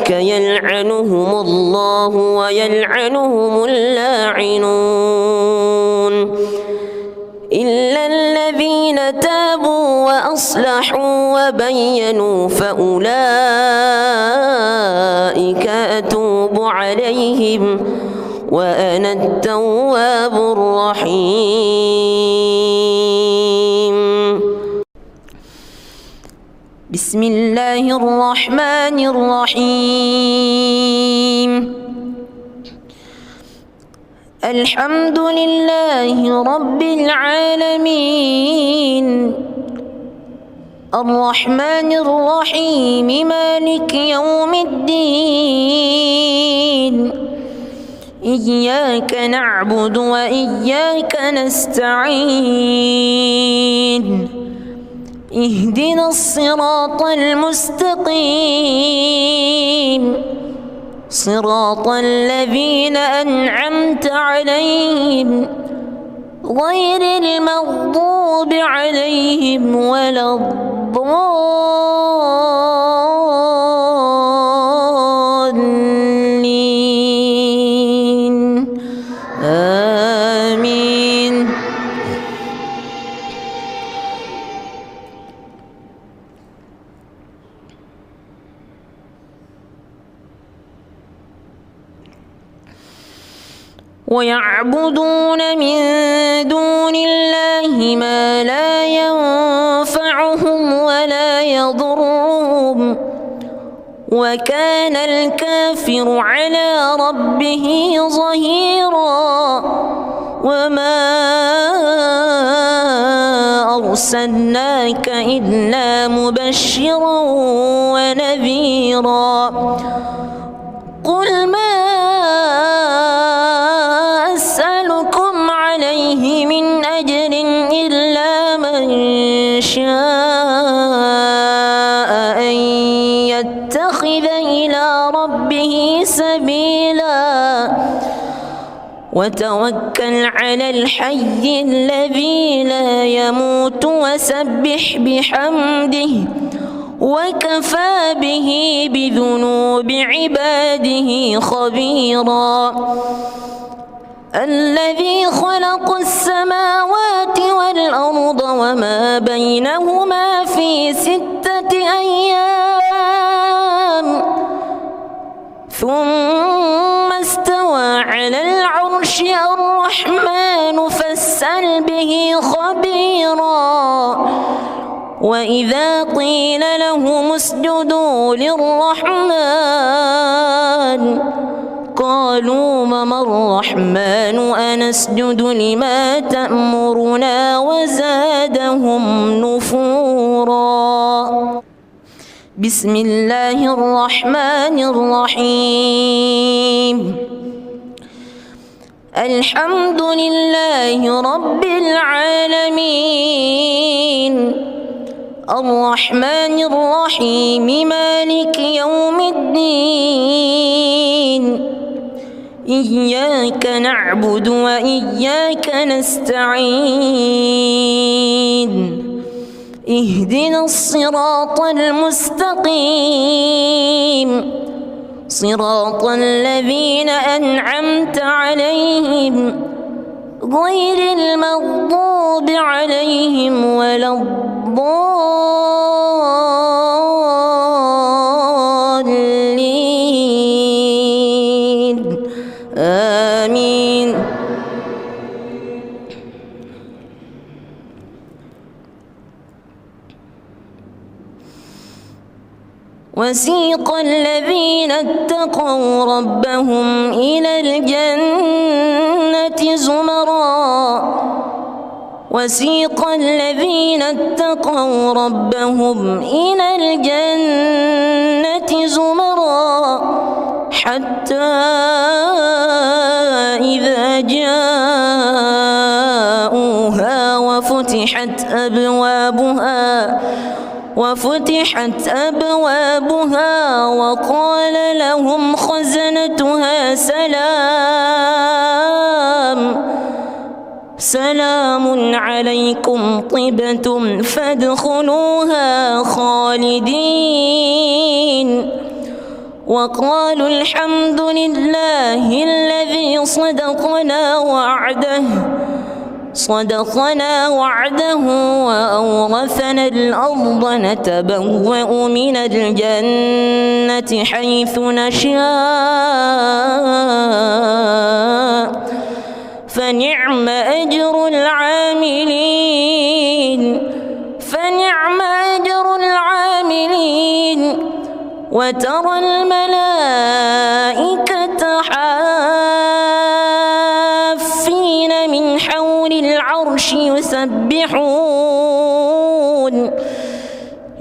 يلعنهم الله ويلعنهم اللاعنون إلا الذين تابوا وأصلحوا وبينوا فأولئك أتوب عليهم وأنا التواب الرحيم. بسم الله الرحمن الرحيم. الحمد لله رب العالمين الرحمن الرحيم مالك يوم الدين إياك نعبد وإياك نستعين اهدنا الصراط المستقيم صراط الذين أنعمت عليهم غير المغضوب عليهم ولا الضالين آمين. ويعبدون من دون الله ما لا ينفعهم ولا يضرهم وكان الكافر على ربه ظهيرا وما أرسلناك إلا مبشرا ونذيرا قل ما أسألكم عليه من أجر إلا من شاء أن يتخذ إلى ربه سبيلا وتوكل على الحي الذي لا يموت وسبح بحمده وكفى به بذنوب عباده خبيرا الذي خلق السماوات والأرض وما بينهما في 6 أيام ثم استوى على العرش الرحمن فاسأل به خبيرا وإذا قيل لهم اسجدوا للرحمن قالوا وما الرحمن أنسجد لما تأمرنا وزادهم نفورا بسم الله الرحمن الرحيم الحمد لله رب العالمين الرحمن الرحيم مالك يوم الدين إياك نعبد وإياك نستعين اهدنا الصراط المستقيم صراط الذين أنعمت عليهم غير المغضوب عليهم ولا الضالين آمين وسيق الذين اتقوا ربهم إلى الجنة زمرا وسيق الذين اتقوا ربهم إلى الجنة زمرا حتى إذا جاءوها وفتحت أبوابها وقال لهم خزنتها سلام عليكم طبتم فادخلوها خالدين وقالوا الحمد لله الذي صدقنا وعده وأورثنا الأرض نتبوأ من الجنة حيث نشاء فنعم أجر العاملين وترى الملائكة حافين من حول العرش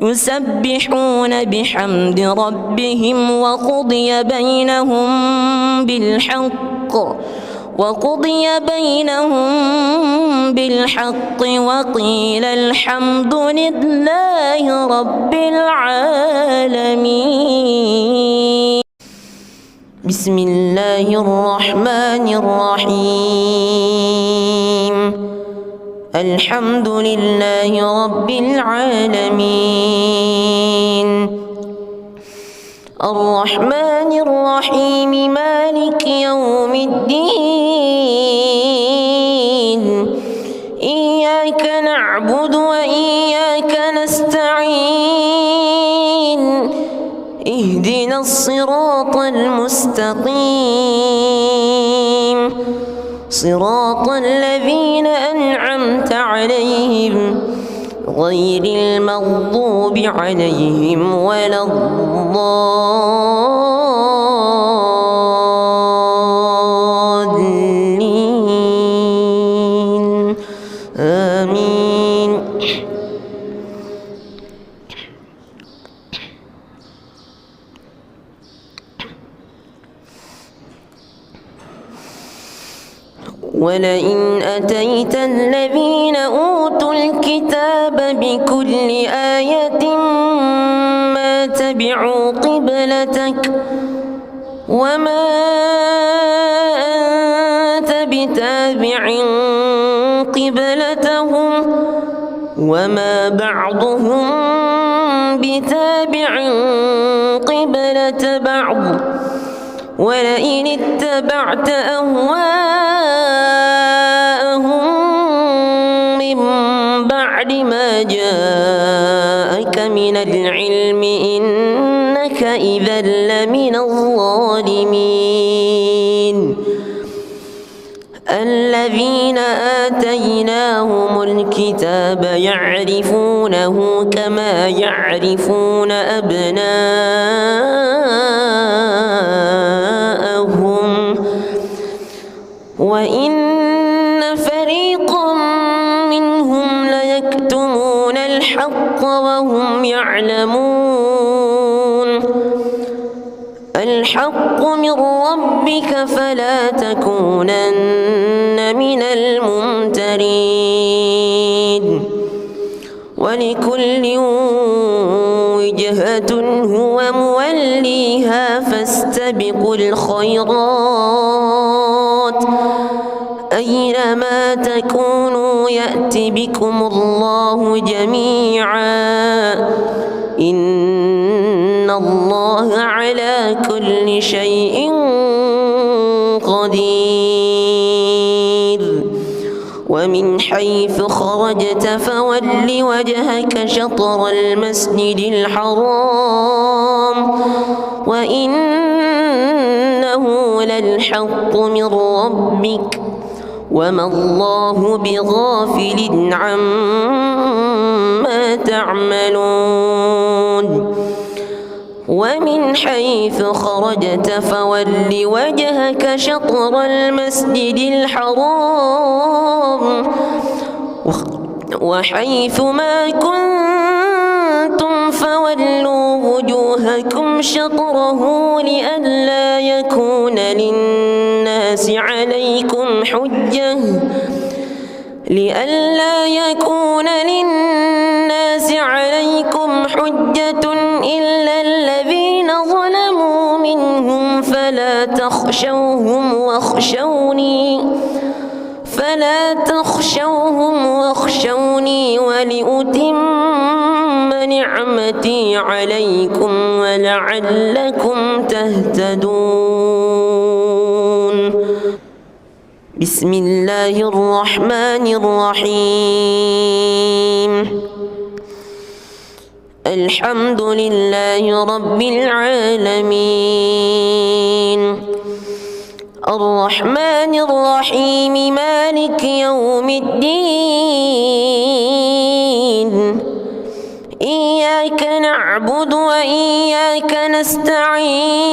يسبحون بحمد ربهم وقضي بينهم بالحق وقيل الحمد لله رب العالمين بسم الله الرحمن الرحيم الحمد لله رب العالمين الرحمن الرحيم مالك يوم الدين إياك نعبد وإياك نستعين اهدنا الصراط المستقيم صراط الذين أنعمت عليهم غير المغضوب عليهم ولا الضالين آمين. ولئن أتيت الذين أوتوا الكتاب بكل آية ما تبعوا قبلتك وما أنت بتابع قبلتهم وما بعضهم بتابع قبلة بعض ولئن اتبعت أهواءهم من بعد ما جاءك من العلم إنك إذا لمن الظالمين. الذين آتيناهم الكتاب يعرفونه كما يعرفون أبناءهم وإن فريقا منهم ليكتمون الحق وهم يعلمون. الحق من ربك فلا تكونن من الممترين. ولكل وجهة هو موليها فاستبقوا الخيرات أينما تكونوا يأت بكم الله جميعا إن الله على كل شيء قدير. ومن حيث خرجت فول وجهك شطر المسجد الحرام وإنه للحق من ربك وما الله بغافل عما تعملون. ومن حيث خرجت فول وجهك شطر المسجد الحرام وحيث ما كنتم فولوا وجوهكم شطره لئلا يكون للناس عليكم حجة إلا الذين ظلموا منهم فلا تخشوهم واخشوني ولأتم نعمتي عليكم ولعلكم تهتدون. بسم الله الرحمن الرحيم. الحمد لله رب العالمين الرحمن الرحيم مالك يوم الدين إياك نعبد وإياك نستعين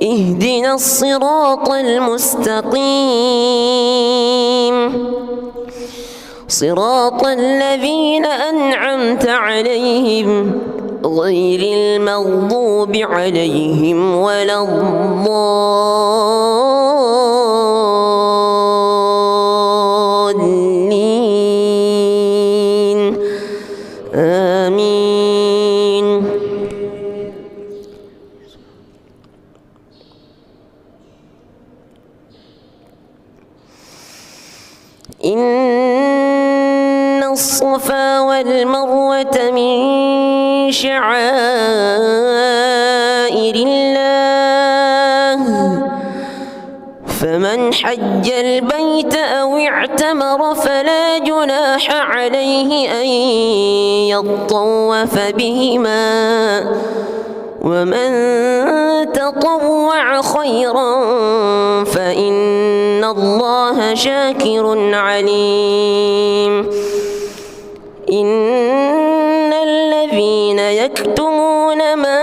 اهدنا الصراط المستقيم صراط الذين أنعمت عليهم غير المغضوب عليهم ولا الضالين آمين. إن الصفا والمروة من شعائر الله فمن حج البيت أو اعتمر فلا جناح عليه أن يطوف بهما ومن تطوع خيرا فإن الله شاكر عليم. إن الذين يكتمون ما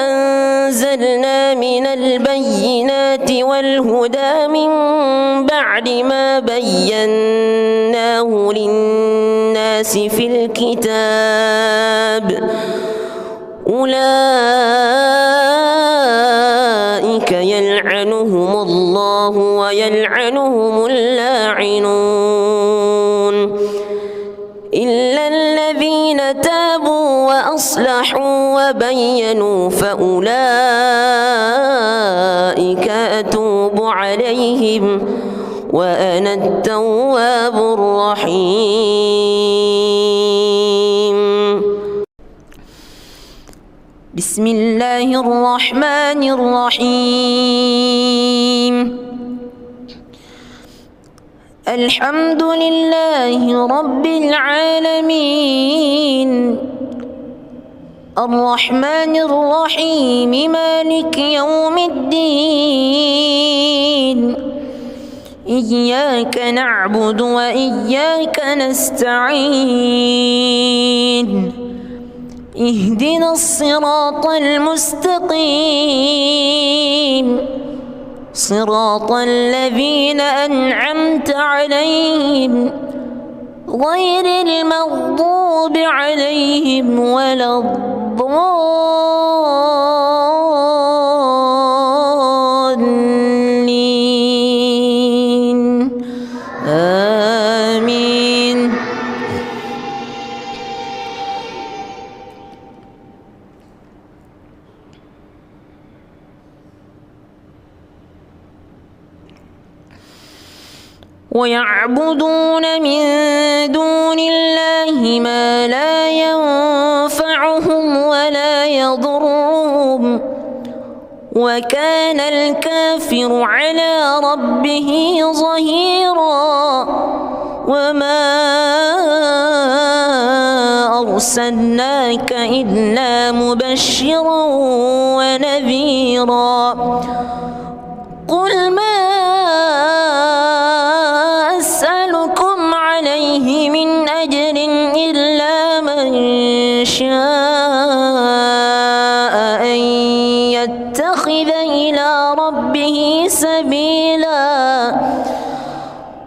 أنزلنا من البينات والهدى من بعد ما بيناه للناس في الكتاب أولئك يلعنهم الله ويلعنهم اللاعنون إلا الذين تابوا وأصلحوا وبينوا فأولئك أتوب عليهم وأنا التواب الرحيم. بسم الله الرحمن الرحيم. الحمد لله رب العالمين الرحمن الرحيم مالك يوم الدين إياك نعبد وإياك نستعين اهدنا الصراط المستقيم صراط الذين أنعمت عليهم غير المغضوب عليهم ولا الضالين آمين. ويعبدون من دون الله ما لا ينفعهم ولا يضرهم وكان الكافر على ربه ظهيرا. وما أرسلناك إلا مبشرا ونذيرا. قل ما أسألكم عليه من أجر إلا من شاء أن يتخذ إلى ربه سبيلا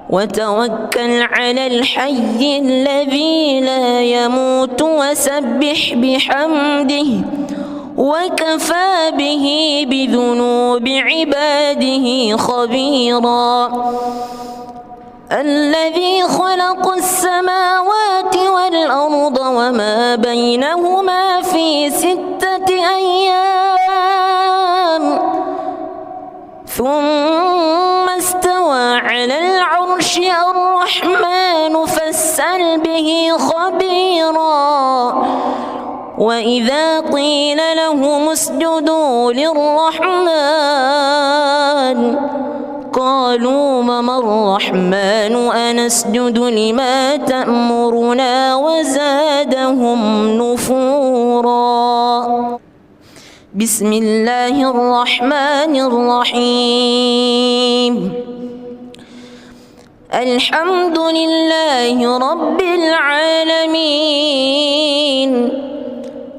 وتوكل على الحي الذي لا يموت وسبح بحمده وكفى به بذنوب عباده خبيرا. الذي خلق السماوات والأرض وما بينهما في 6 أيام ثم استوى على العرش. الرحمن فاسأل به خبيرا. وإذا قيل لهم اسجدوا للرحمن قالوا وما الرحمن أنسجد لما تأمرنا وزادهم نفورا. بسم الله الرحمن الرحيم. الحمد لله رب العالمين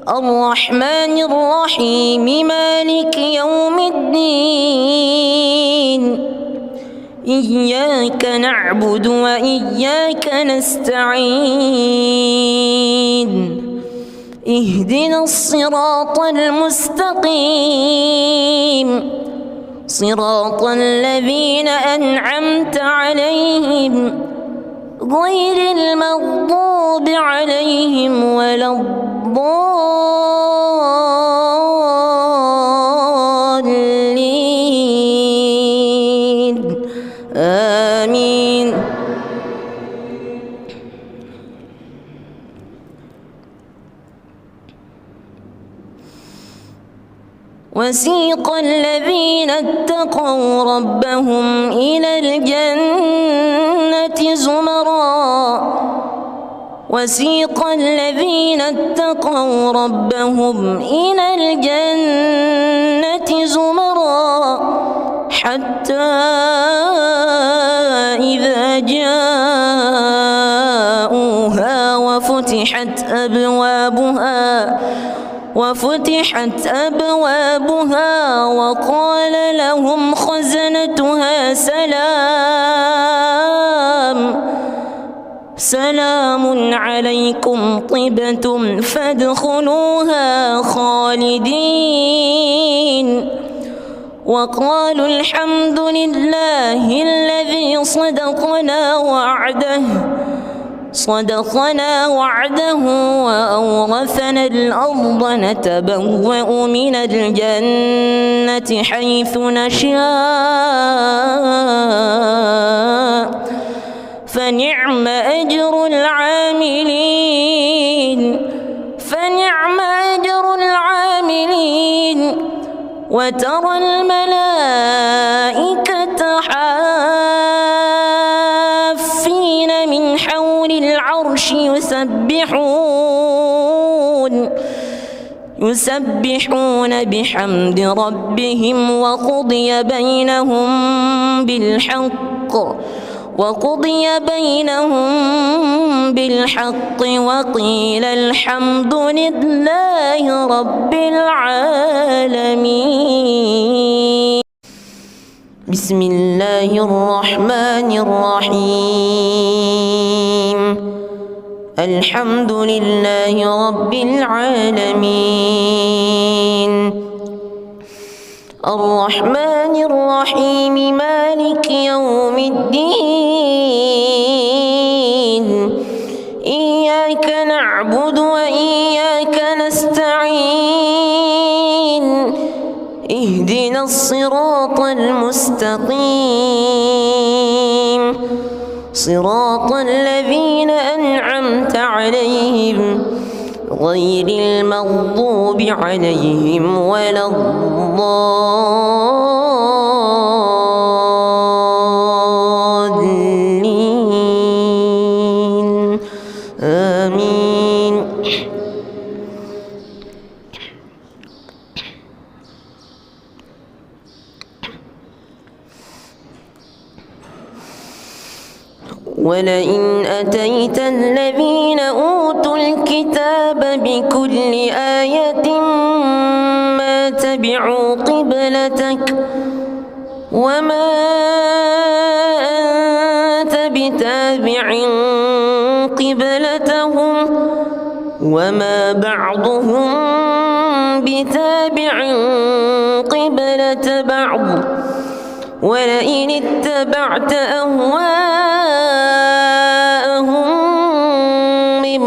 الرحمن الرحيم مالك يوم الدين إياك نعبد وإياك نستعين اهدنا الصراط المستقيم صراط الذين أنعمت عليهم غير المغضوب عليهم ولا الضالين آمين. وسيق الذين اتقوا ربهم إلى الجنة زمرا وسيق الذين اتقوا ربهم إلى الجنة زمرا حتى إذا جاءوها وفتحت أبوابها وقال لهم خزنتها سلام عليكم طبتم فادخلوها خالدين وقالوا الحمد لله الذي صدقنا وعده وأورثنا الأرض نتبوأ من الجنة حيث نشاء فنعم أجر العاملين وترى الملائكة حافين من حول العرش يسبحون بحمد ربهم وقضي بينهم بالحق وقيل الحمد لله رب العالمين. بسم الله الرحمن الرحيم. الحمد لله رب العالمين الرحمن الرحيم مالك يوم الدين إياك نعبد وإياك نستعين اهدنا الصراط المستقيم صراط الذين أنعمت عليهم غير المغضوب عليهم ولا الضالين آمين. ولئن أتيت الذين أوتوا الكتاب بكل آية ما تبعوا قبلتك وما أنت بتابع قبلتهم وما بعضهم بتابع قبلة بعض ولئن اتبعت أهواءهم من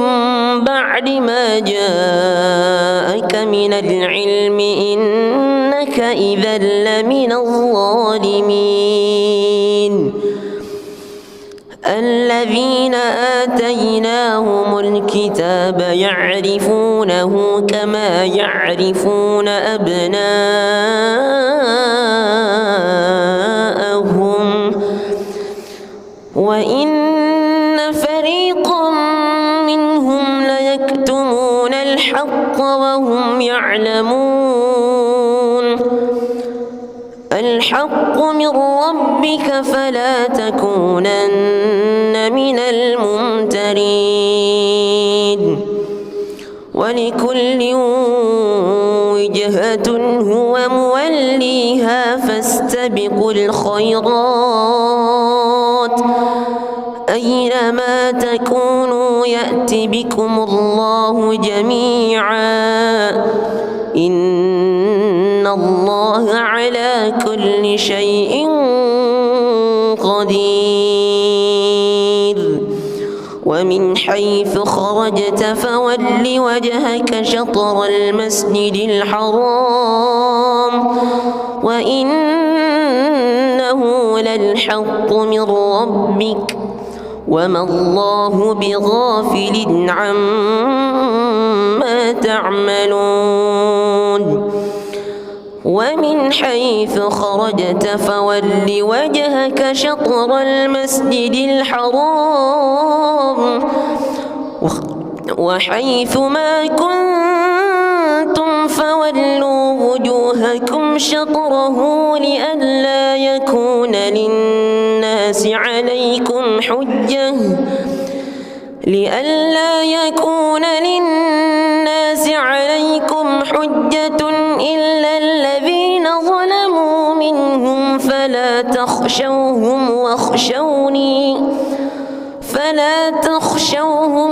بعد ما جاءك من العلم إنك إذا لمن الظالمين. الذين آتيناهم الكتاب يعرفونه كما يعرفون أبناءهم وإن فريقا منهم ليكتمون الحق وهم يعلمون. الحق من ربك فلا تكونن من الممترين. ولكل وجهة هو موليها فاستبقوا الخيرات أينما تكونوا يأت بكم الله جميعا إن الله على كل شيء قدير. ومن حيث خرجت فول وجهك شطر المسجد الحرام وإنه للحق من ربك وما الله بغافل عما تعملون. ومن حيث خرجت فول وجهك شطر المسجد الحرام وحيث ما كنتم فولوا وجوهكم شطره لئلا يكون للناس عليكم حجة إلا الذين ظلموا منهم فلا تخشوهم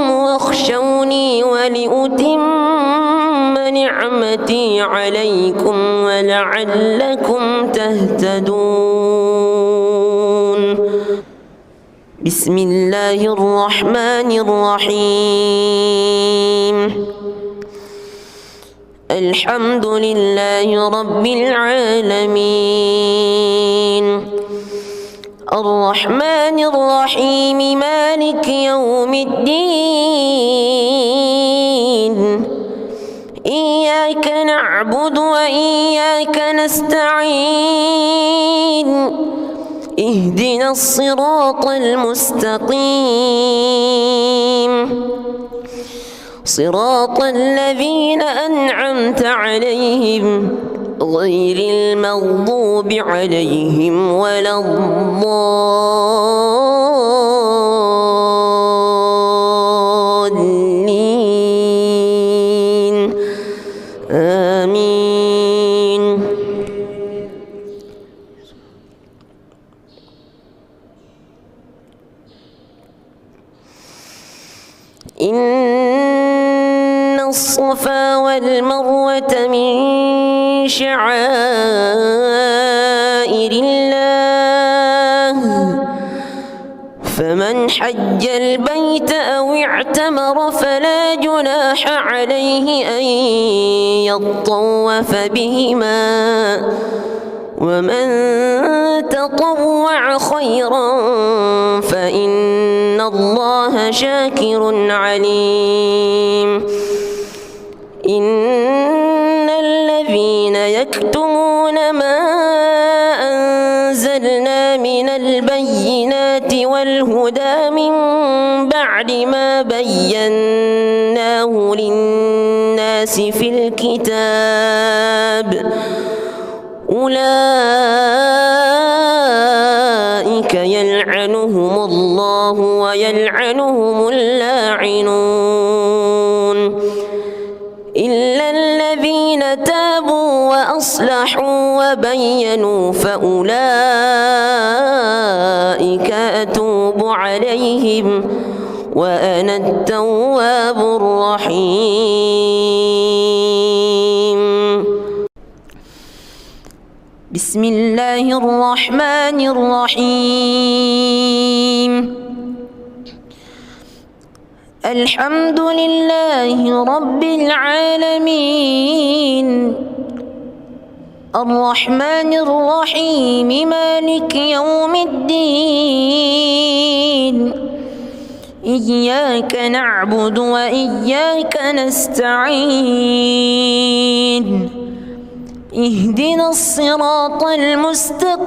واخشوني ولأتم نعمتي عليكم ولعلكم تهتدون. بسم الله الرحمن الرحيم. الحمد لله رب العالمين الرحمن الرحيم مالك يوم الدين إياك نعبد وإياك نستعين اهدنا الصراط المستقيم صراط الذين أنعمت عليهم غير المغضوب عليهم ولا الضالين آمين. إن الصفا والمروة من شعائر الله فمن حج البيت أو اعتمر فلا جناح عليه أن يطوف بهما ومن تطوع خيرا فإن الله شاكر عليم. إن الذين يكتمون ما أنزلنا من البينات والهدى من بعد ما بيناه للناس في الكتاب أولئك يلعنهم الله ويلعنهم اللاعنون إلا الذين تابوا وأصلحوا وبينوا فأولئك أتوب عليهم وأنا التواب الرحيم. بسم الله الرحمن الرحيم. الحمد لله رب العالمين الرحمن الرحيم مالك يوم الدين إياك نعبد وإياك نستعين اهدنا الصراط المستقيم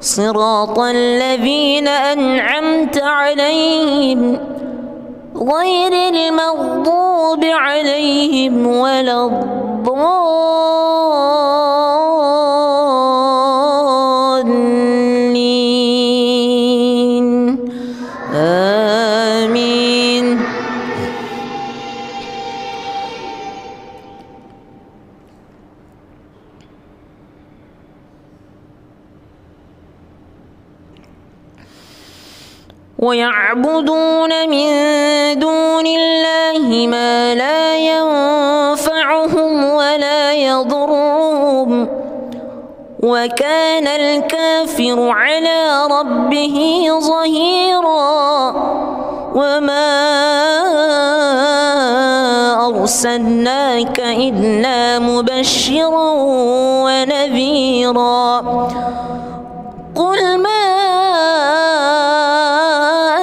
صراط الذين أنعمت عليهم غير المغضوب عليهم ولا الضالين آمين. ويعبدون من دون الله ما لا ينفعهم ولا يضرهم وكان الكافر على ربه ظهيرا. وما أرسلناك إلا مبشرا ونذيرا. قل ما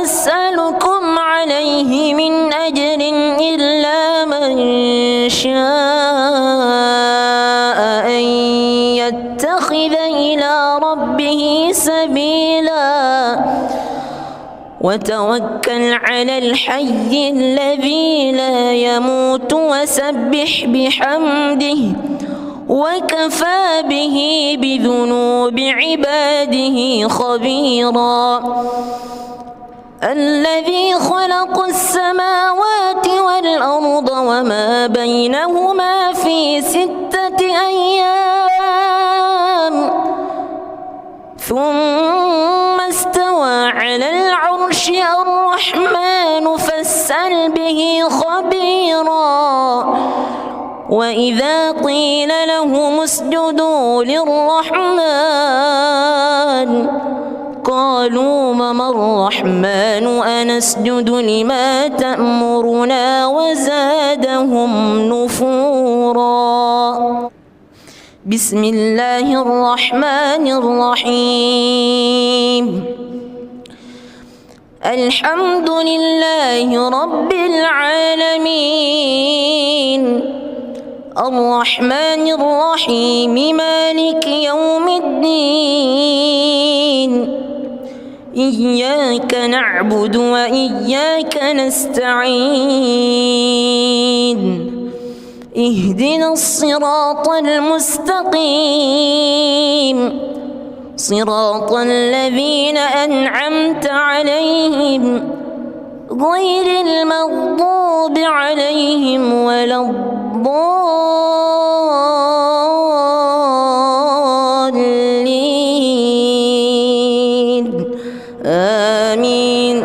أسألكم عليه من أجر إلا من شاء أن يتخذ إلى ربه سبيلا وتوكل على الحي الذي لا يموت وسبح بحمده وكفى به بذنوب عباده خبيرا. الذي خلق السماوات والأرض وما بينهما في 6 أيام ثم استوى على العرش. الرحمن فاسأل به خبيرا. وإذا قيل لهم اسجدوا للرحمن قالوا وما الرحمن أنسجد لما تأمرنا وزادهم نفورا. بسم الله الرحمن الرحيم. الحمد لله رب العالمين الرحمن الرحيم مالك يوم الدين إياك نعبد وإياك نستعين اهدنا الصراط المستقيم صراط الذين أنعمت عليهم غير المغضوب عليهم ولا الضالين آمين.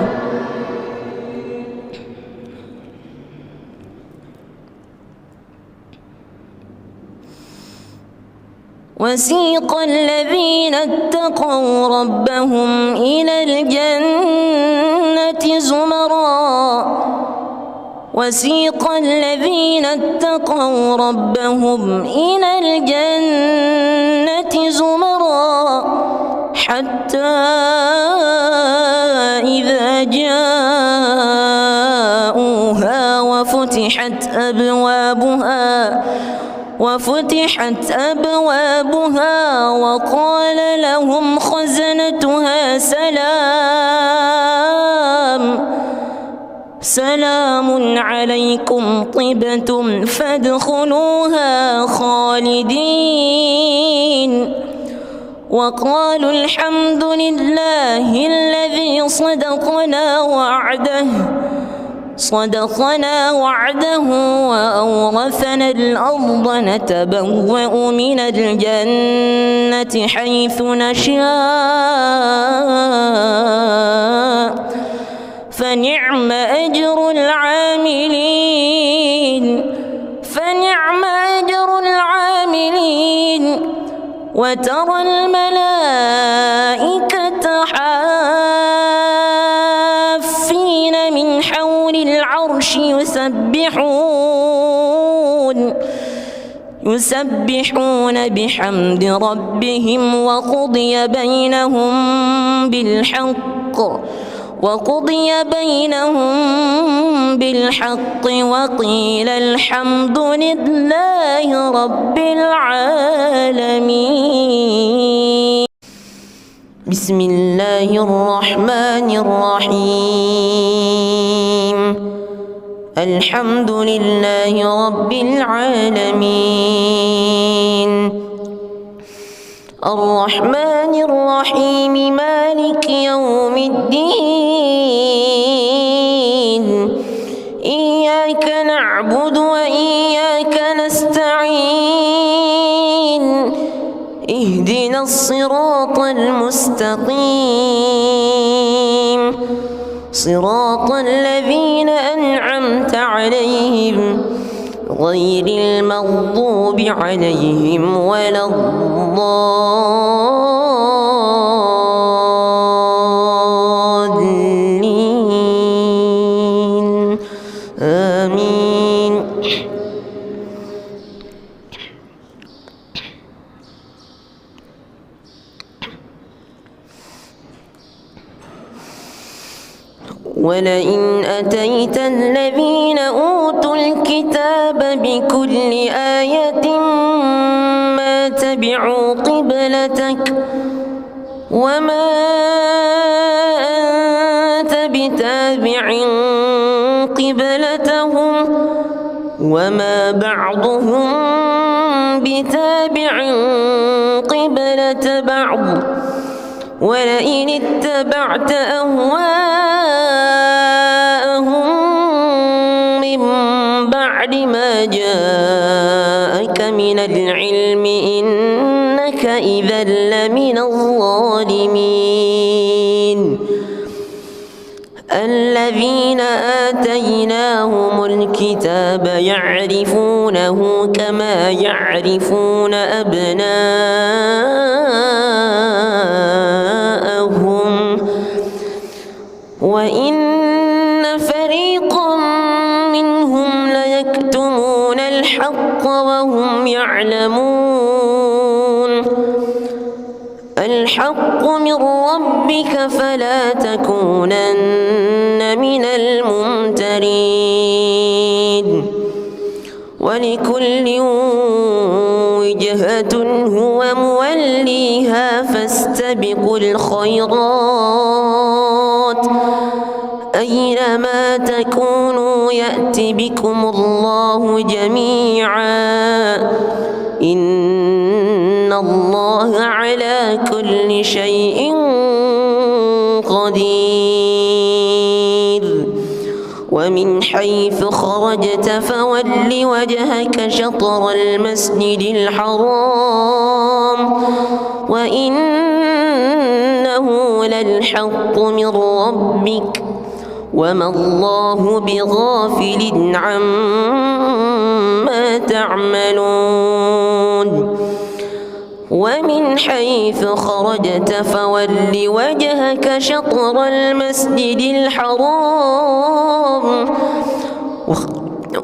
وسيق الذين اتقوا ربهم إلى الجنة زمرا وسيق الذين اتقوا ربهم إلى الجنة زمرا حتى إذا جاءوها وفتحت أبوابها وقال لهم خزنتها سلام عليكم طبتم فادخلوها خالدين وقالوا الحمد لله الذي صدقنا وعده وأورثنا الأرض نتبوأ من الجنة حيث نشاء فنعم أجر العاملين وترى الملائكة حافين من حول العرش يسبحون بحمد ربهم وقضي بينهم بالحق وقيل الحمد لله رب العالمين. بسم الله الرحمن الرحيم. الحمد لله رب العالمين الرحمن الرحيم مالك يوم الدين إياك نعبد وإياك نستعين اهدنا الصراط المستقيم صراط الذين أنعمت عليهم غير المغضوب عليهم ولا الضالين آمين. ولئن أتيت الذين أوتوا الكتاب بكل آية ما تبعوا قبلتك وما أنت بتابع قبلتهم وما بعضهم بتابع قبلة بعض ولئن اتبعت أهواءهم من بعد ما جاءك من العلم إنك إذا لمن الظالمين الذين آتيناهم الكتاب يعرفونه كما يعرفون أبناءهم وإن فريقا منهم ليكتمون الحق وهم يعلمون الحق من ربك فلا تكونن من الممترين ولكل وجهة هو موليها فاستبقوا الخيرات أينما تكونوا يأت بكم الله جميعا إن الله على كل شيء قدير ومن حيث خرجت فول وجهك شطر المسجد الحرام وإنه للحق من ربك وما الله بغافل عما تعملون ومن حيث خرجت فول وجهك شطر المسجد الحرام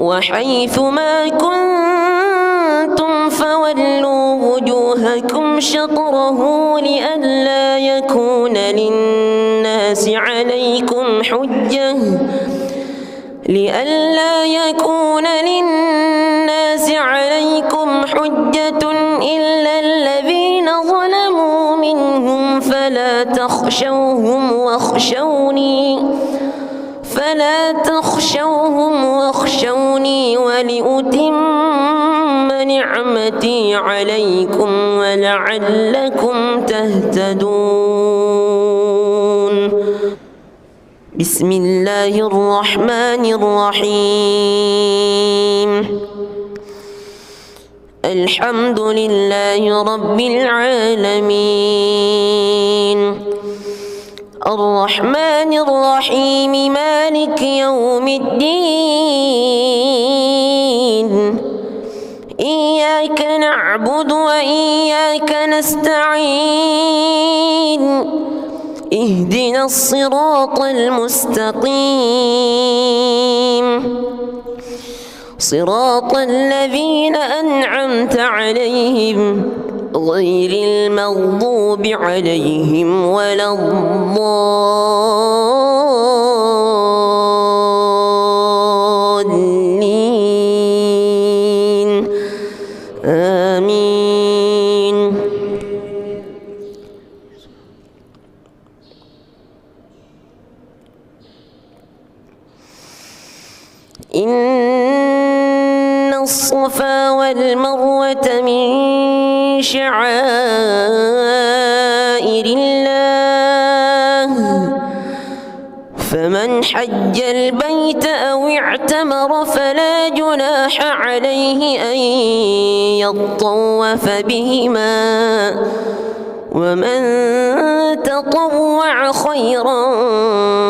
وحيث ما كنتم فولوا وجوهكم شطره لئلا يكون للناس عليكم حجة إلا الذين ظلموا منهم فلا تخشوهم واخشوني ولأتم نعمتي عليكم ولعلكم تهتدون بسم الله الرحمن الرحيم الحمد لله رب العالمين الرحمن الرحيم مالك يوم الدين إياك نعبد وإياك نستعين اهدنا الصراط المستقيم صراط الذين أنعمت عليهم غير المغضوب عليهم ولا الضالين آمين إن الصفا والمروة من شعائر الله فمن حج البيت أو اعتمر فلا جناح عليه أن يطوف بهما ومن تطوع خيرا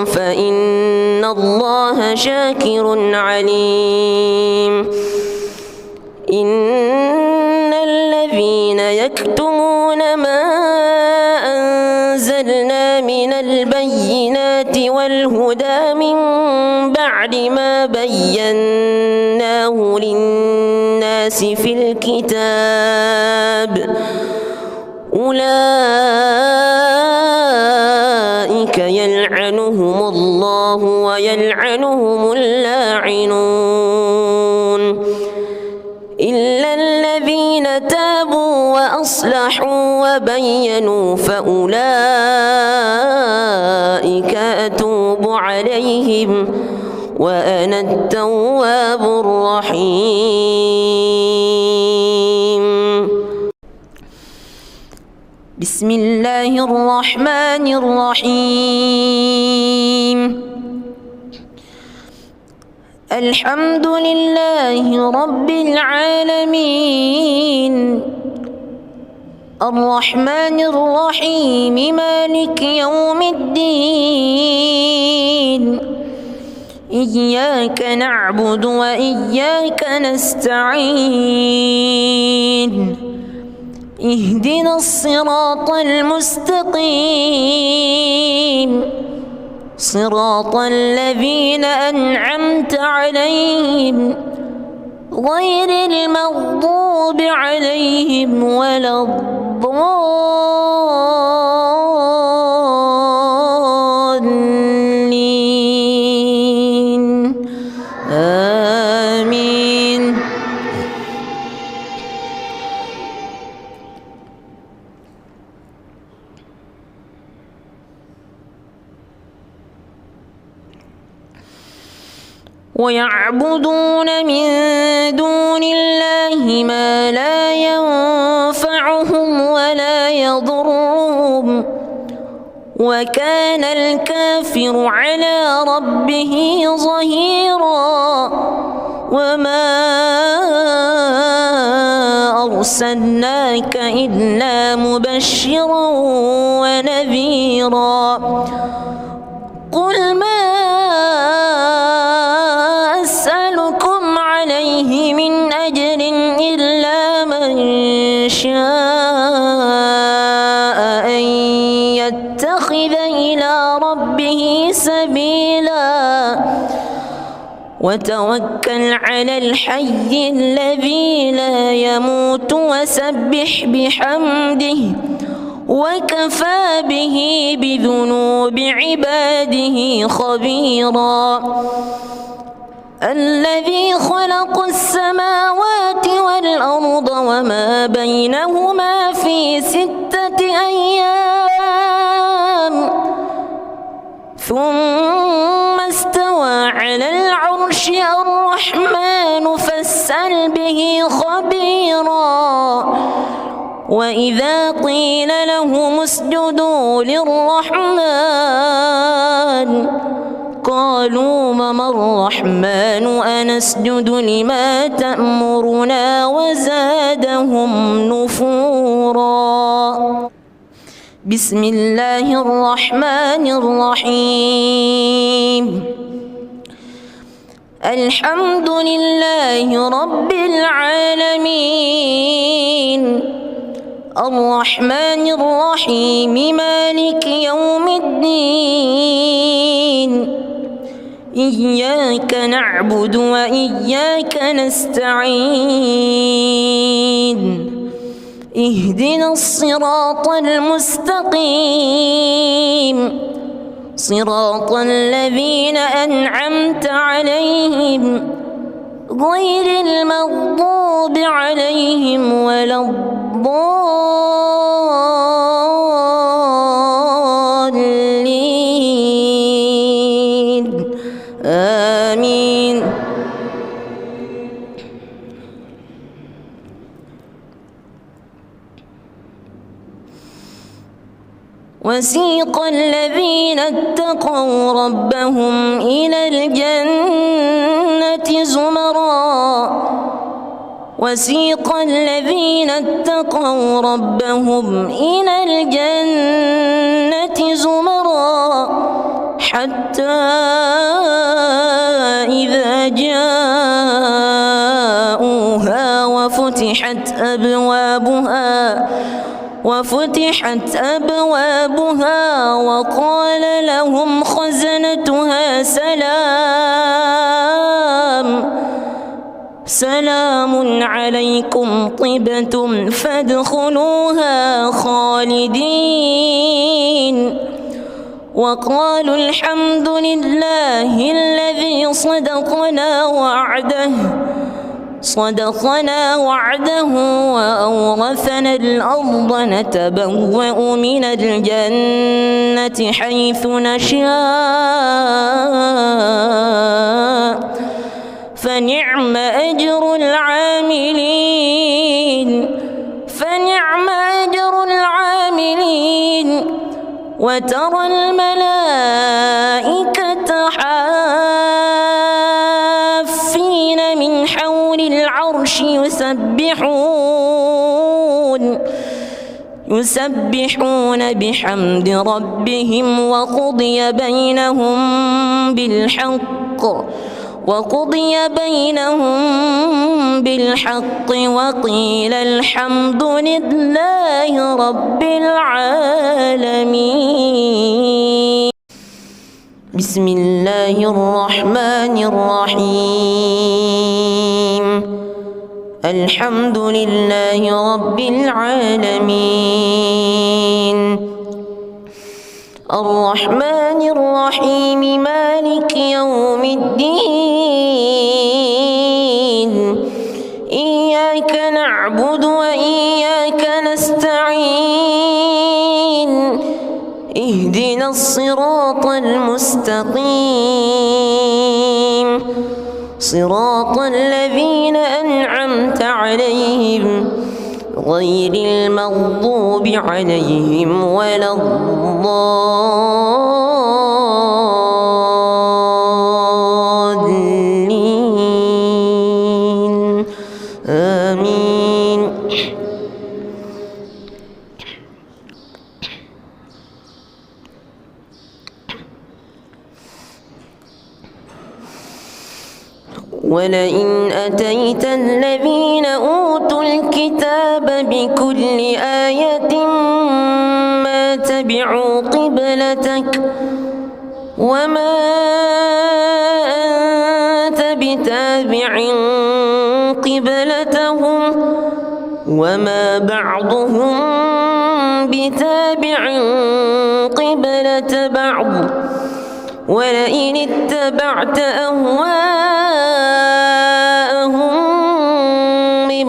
فإن الله شاكر عليم إن الذين يكتمون ما أنزلنا من البينات والهدى من بعد ما بيناه للناس في الكتاب أولئك يلعنهم الله ويلعنهم اللاعنون إلا الذين الذين تابوا وأصلحوا وبينوا فأولئك أتوب عليهم وأنا التواب الرحيم. بسم الله الرحمن الرحيم. الحمد لله رب العالمين الرحمن الرحيم مالك يوم الدين إياك نعبد وإياك نستعين اهدنا الصراط المستقيم صراط الذين أنعمت عليهم غير المغضوب عليهم ولا الضالين آمين. ويعبدون من دون الله ما لا ينفعهم ولا يضرهم وكان الكافر على ربه ظهيرا. وما أرسلناك إلا مبشرا ونذيرا. قل ما أسألكم عليه من أجر إلا من شاء أن يتخذ إلى ربه سبيلا وتوكل على الحي الذي لا يموت وسبح بحمده وكفى به بذنوب عباده خبيرا. الذي خلق السماوات والأرض وما بينهما في 6 أيام ثم استوى على العرش. الرحمن فاسأل به خبيرا. وإذا قيل لهم اسجدوا للرحمن قالوا وما الرحمن أنسجد لما تأمرنا وزادهم نفورا. بسم الله الرحمن الرحيم. الحمد لله رب العالمين الرحمن الرحيم مالك يوم الدين إياك نعبد وإياك نستعين اهدنا الصراط المستقيم صراط الذين أنعمت عليهم غير المغضوب عليهم ولا الضالين آمين. وسيق الذين اتقوا ربهم إلى الجنة زمرا وسيق الذين اتقوا ربهم إلى الجنة زمرا حتى إذا جاءوها وفتحت أبوابها وقال لهم خزنتها سلام عليكم طبتم فادخلوها خالدين وقالوا الحمد لله الذي صدقنا وعده صدقنا وعده وأورثنا الأرض نتبوأ من الجنة حيث نشاء فنعم أجر العاملين وترى الملائكة حافين من حول العرش يسبحون بحمد ربهم وقضي بينهم بالحق وقيل الحمد لله رب العالمين. بسم الله الرحمن الرحيم. الحمد لله رب العالمين الرحمن الرحيم مالك يوم الدين إياك نعبد وإياك نستعين اهدنا الصراط المستقيم صراط الذين أنعمت عليهم غير المغضوب عليهم ولا الضالين آمين. ولئن أتيت الذين أوتوا الكتاب بكل آية ما تبعوا قبلتك وما أنت بتابع قبلتهم وما بعضهم بتابع قبلة بعض ولئن اتبعت أهواءهم من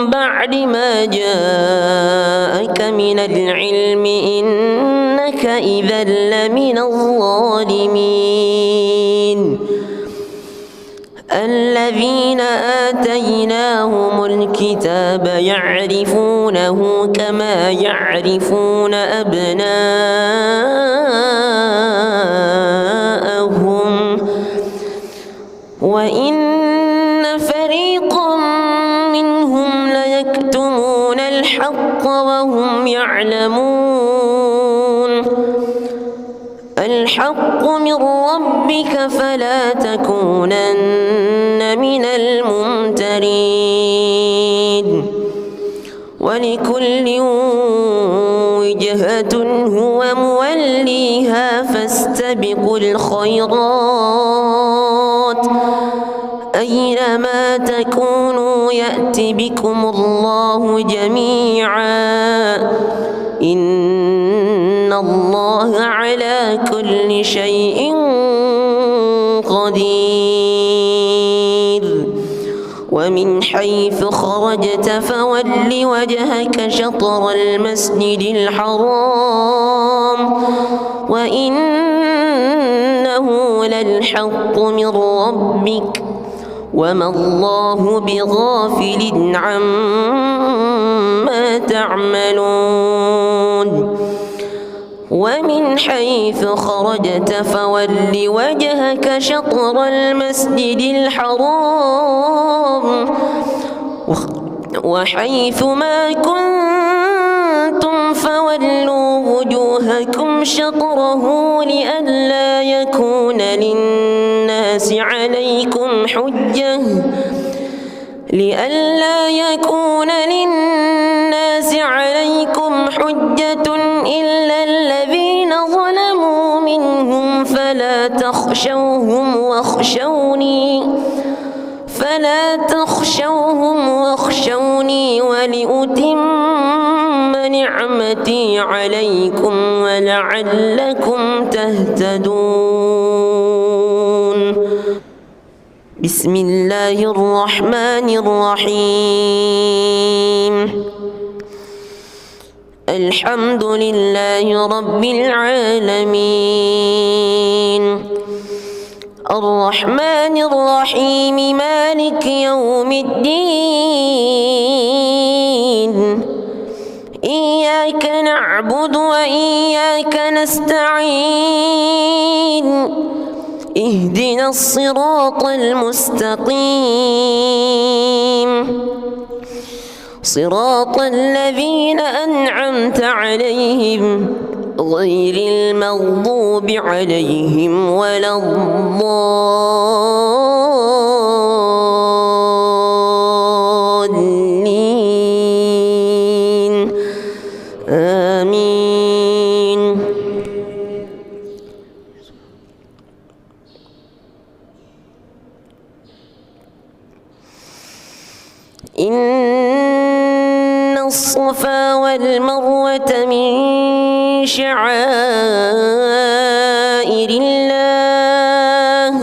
بعد ما جاءك من العلم إنك إذا لمن الظالمين. الذين آتيناهم الكتاب يعرفونه كما يعرفون أبناءهم وإن فريقا منهم ليكتمون الحق وهم يعلمون. الحق من ربك فلا تكونن من الممترين. ولكل وجهة هو موليها فاستبقوا الخيرات أينما تكونوا يأت بكم الله جميعا إن الله على كل شيء قدير. ومن حيث خرجت فول وجهك شطر المسجد الحرام وإنه للحق من ربك وما الله بغافل عما تعملون. ومن حيث خرجت فول وجهك شطر المسجد الحرام وحيث ما كنتم فولوا وجوهكم شطره لئلا يكون للناس عليكم حجة إلا الذين ظلموا منهم فلا تخشوهم واخشوني ولأتم نعمتي عليكم ولعلكم تهتدون. بسم الله الرحمن الرحيم الحمد لله رب العالمين الرحمن الرحيم مالك يوم الدين إياك نعبد وإياك نستعين اهدنا الصراط المستقيم صراط الذين أنعمت عليهم غير المغضوب عليهم ولا الضالين آمين. إن الصفا والمروة من شعائر الله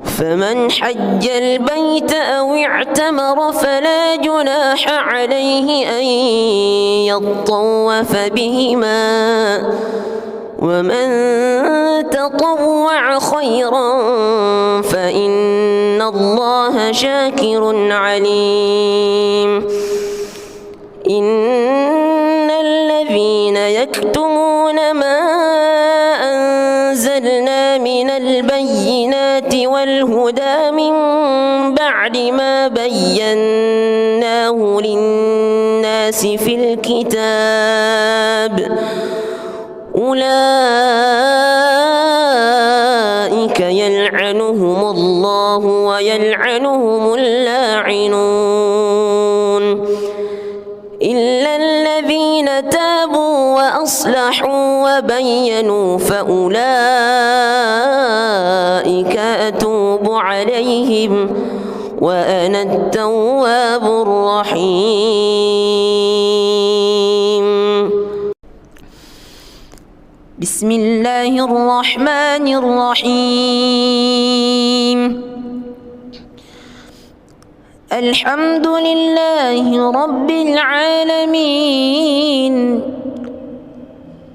فمن حج البيت أو اعتمر فلا جناح عليه أن يطوف بهما ومن تطوع خيرا فإن الله شاكر عليم. إن الذين يكتمون ما أنزلنا من البينات والهدى من بعد ما بيناه للناس في الكتاب أولئك يلعنهم الله ويلعنهم اللاعنون إلا الذين تابوا وأصلحوا وبينوا فأولئك أتوب عليهم وأنا التواب الرحيم. بسم الله الرحمن الرحيم الحمد لله رب العالمين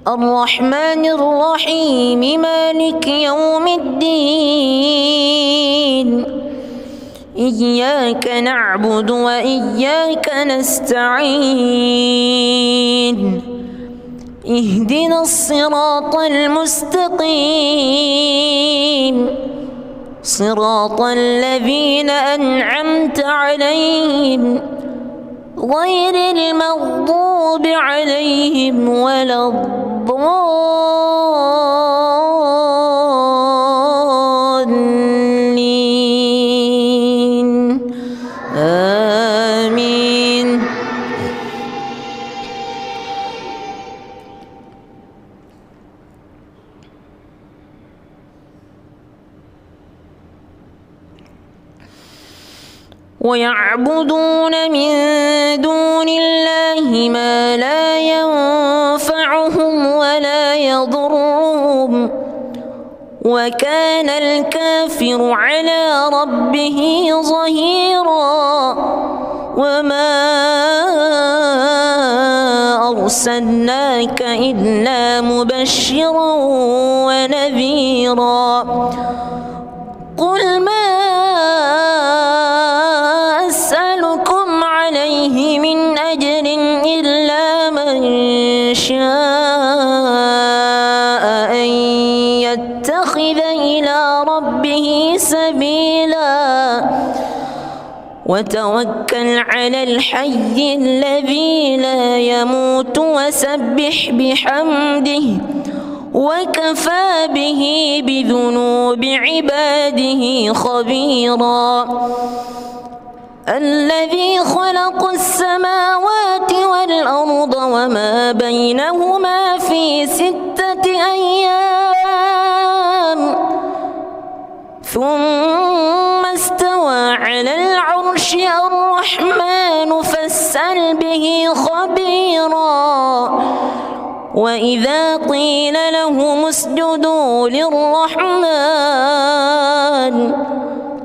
الرحمن الرحيم مالك يوم الدين إياك نعبد وإياك نستعين اهدنا الصراط المستقيم صراط الذين أنعمت عليهم غير المغضوب عليهم ولا الضالين آمين. ويعبدون من دون الله ما لا ينفعهم ولا يضرهم وكان الكافر على ربه ظهيرا وما أرسلناك إلا مبشرا ونذيرا قل ما أسألكم عليه من أجر إلا من شاء أن يتخذ إلى ربه سبيلا وتوكل على الحي الذي لا يموت وسبح بحمده وكفى به بذنوب عباده خبيرا الذي خلق السماوات والأرض وما بينهما في 6 أيام ثم استوى على العرش الرحمن فاسأل به خبيرا وإذا قيل لهم اسجدوا للرحمن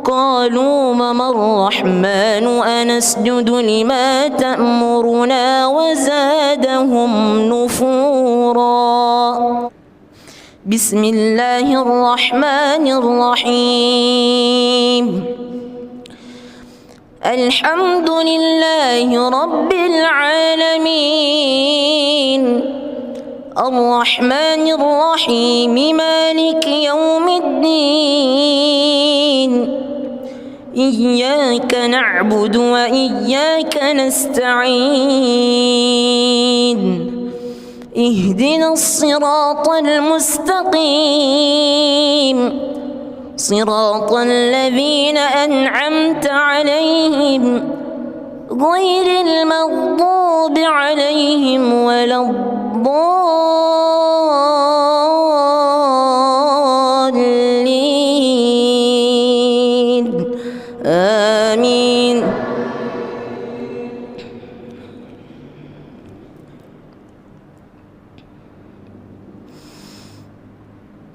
قالوا وما الرحمن أنسجد لما تأمرنا وزادهم نفورا. بسم الله الرحمن الرحيم. الحمد لله رب العالمين الرحمن الرحيم مالك يوم الدين إياك نعبد وإياك نستعين اهدنا الصراط المستقيم صراط الذين أنعمت عليهم غير المغضوب عليهم ولا الضالين آمين.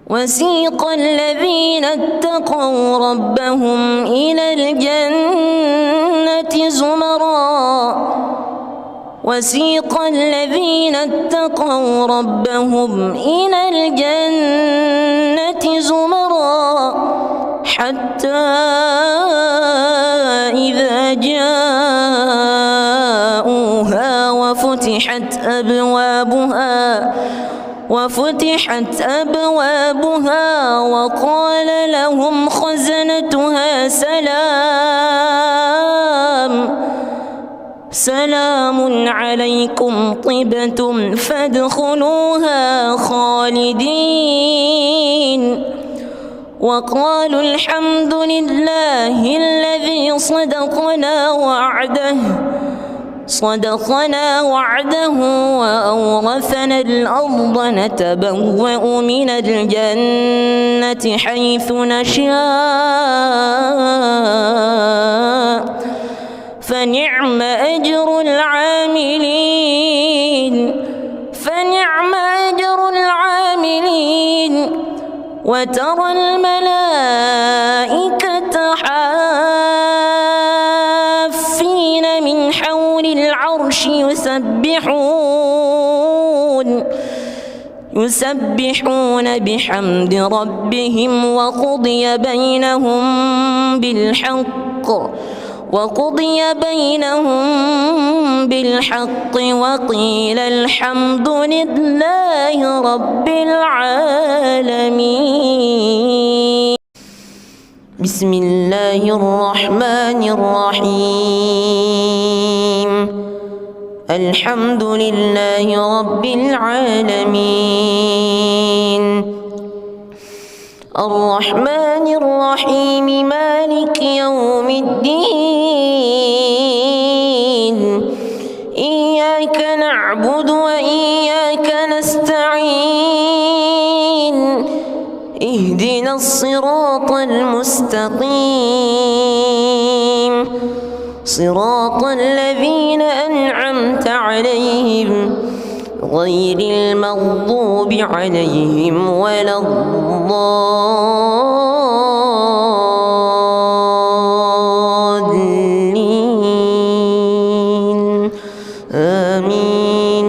وسيق الذين اتقوا ربهم إلى الجنة زمرا وسيق الذين اتقوا ربهم إلى الجنة زمرا حتى إذا جاءوها وفتحت أبوابها وقال لهم خزنتها سلام عليكم طبتم فادخلوها خالدين وقالوا الحمد لله الذي صدقنا وعده وأورثنا الأرض نتبوأ من الجنة حيث نشاء فنعم أجر العاملين وترى الملائكة حافين من حول العرش يسبحون بحمد ربهم وقضي بينهم بالحق وقيل الحمد لله رب العالمين. بسم الله الرحمن الرحيم. الحمد لله رب العالمين الرحمن الرحيم مالك يوم الدين إياك نعبد وإياك نستعين اهدنا الصراط المستقيم صراط الذين أنعمت عليهم غير المغضوب عليهم ولا الضالين آمين.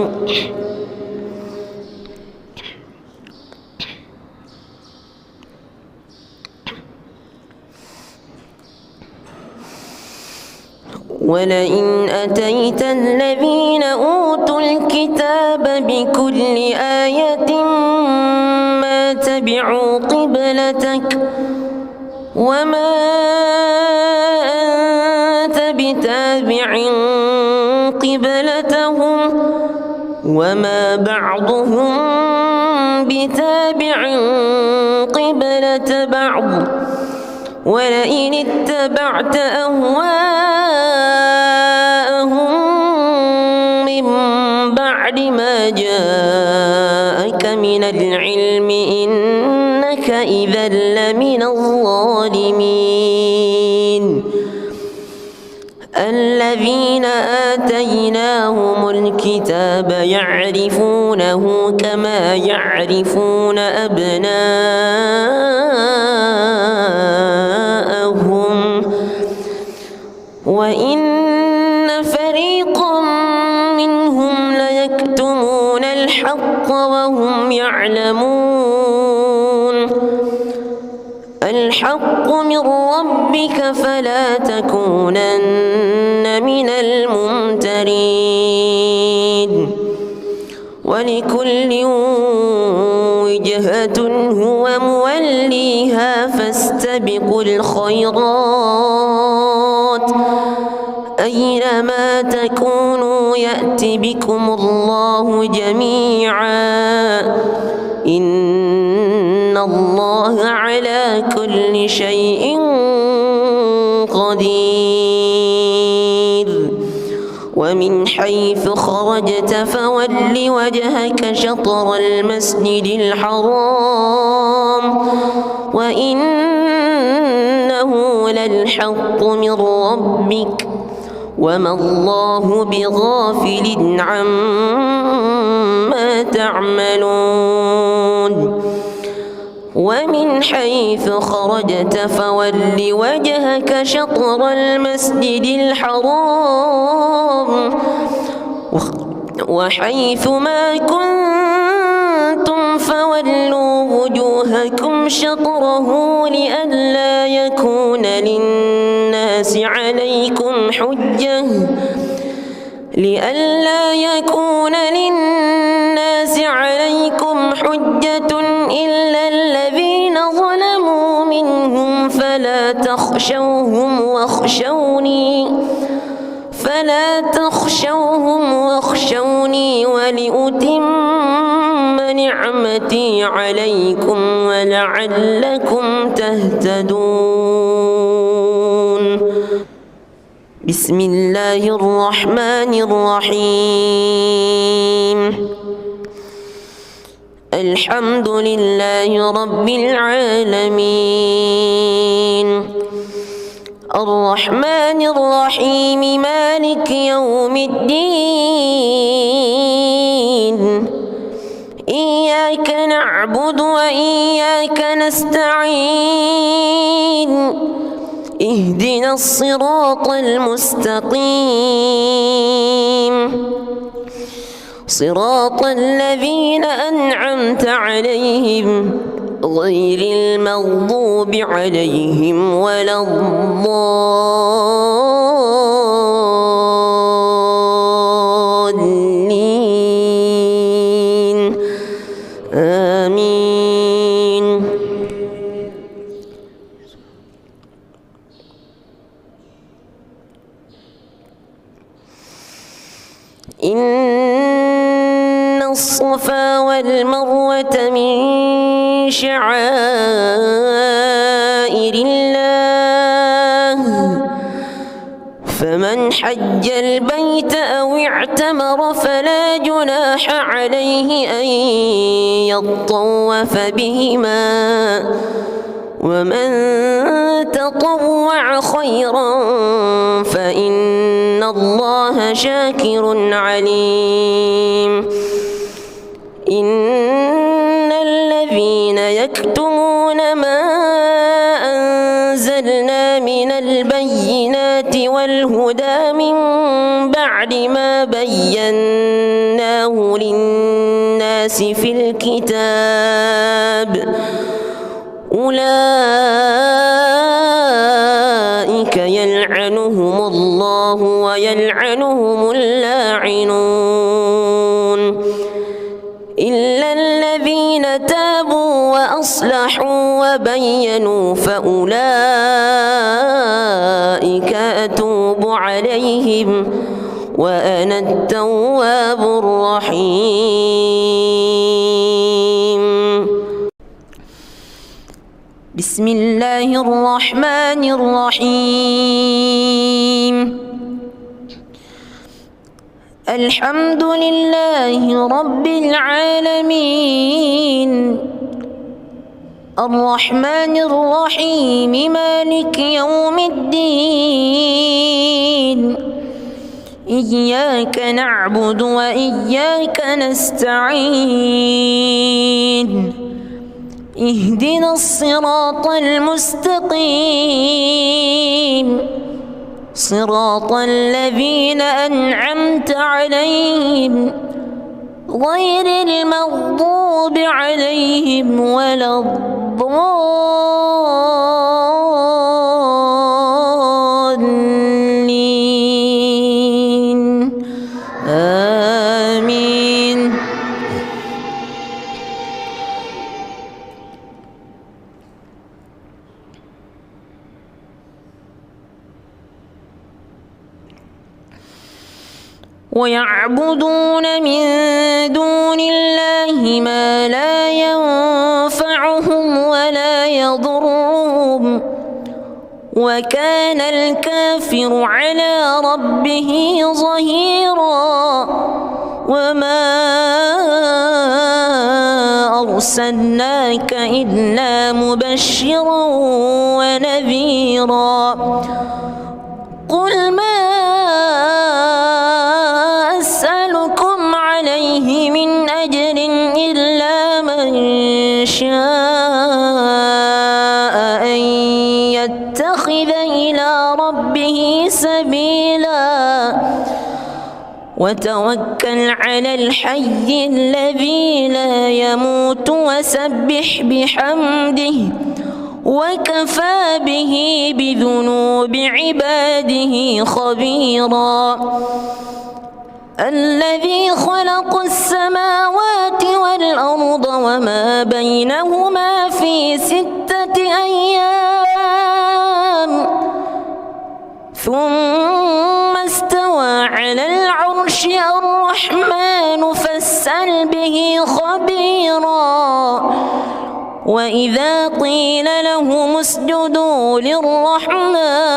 ولئن أتيت الذين أوتوا الكتاب بكل آية ما تبعوا قبلتك وما أنت بتابع قبلتهم وما بعضهم بتابع قبلة بعض ولئن اتبعت أهواءهم من بعد ما جاءك من العلم إنك إذا لمن الظالمين. الذين آتيناهم الكتاب يعرفونه كما يعرفون أبناءهم منهم ليكتمون الحق وهم يعلمون الحق من ربك فلا تكونن من الممترين ولكل وجهة هو موليها فاستبقوا الخيرات أينما تكونوا يأت بكم الله جميعا إن الله على كل شيء قدير ومن حيث خرجت فول وجهك شطر المسجد الحرام وإنه للحق من ربك وما الله بغافل عما تعملون ومن حيث خرجت فول وجهك شطر المسجد الحرام وحيث ما كنتم فولوا وجوهكم شطره لئلا يكون للناس عليكم حجة إلا الذين ظلموا منهم فلا تخشوهم واخشوني ولأتم نعمتي عليكم ولعلكم تهتدون بسم الله الرحمن الرحيم الحمد لله رب العالمين الرحمن الرحيم مالك يوم الدين إياك نعبد وإياك نستعين اهدنا الصراط المستقيم صراط الذين أنعمت عليهم غير المغضوب عليهم ولا الضالين آمين إن الصفا والمروة من شعائر الله فمن حج البيت أو اعتمر فلا جناح عليه أن يطوف بهما ومن تطوع خيرا فإن الله شاكر عليم إن الذين يكتمون ما أنزلنا من البينات والهدى من بعد ما بيناه للناس في الكتاب أولئك يلعنهم الله ويلعنهم اللاعنون إلا الذين تابوا وأصلحوا وبينوا فأولئك أتوب عليهم وأنا التواب الرحيم بسم الله الرحمن الرحيم الحمد لله رب العالمين الرحمن الرحيم مالك يوم الدين إياك نعبد وإياك نستعين اهدنا الصراط المستقيم صراط الذين أنعمت عليهم غير المغضوب عليهم ولا الضالين آمين. ويعبدون من دون الله ما لا ينفعهم ولا يضرهم وكان الكافر على ربه ظهيرا. وما أرسلناك إلا مبشرا ونذيرا. قل ما أسألكم عليه من أجر إلا من شاء أن يتخذ إلى ربه سبيلا. وتوكل على الحي الذي لا يموت وسبح بحمده وكفى به بذنوب عباده خبيرا. الذي خلق السماوات والأرض وما بينهما في 6 أيام ثم استوى على العرش. الرحمن فاسأل به خبيرا. وإذا قيل لهم اسجدوا للرحمن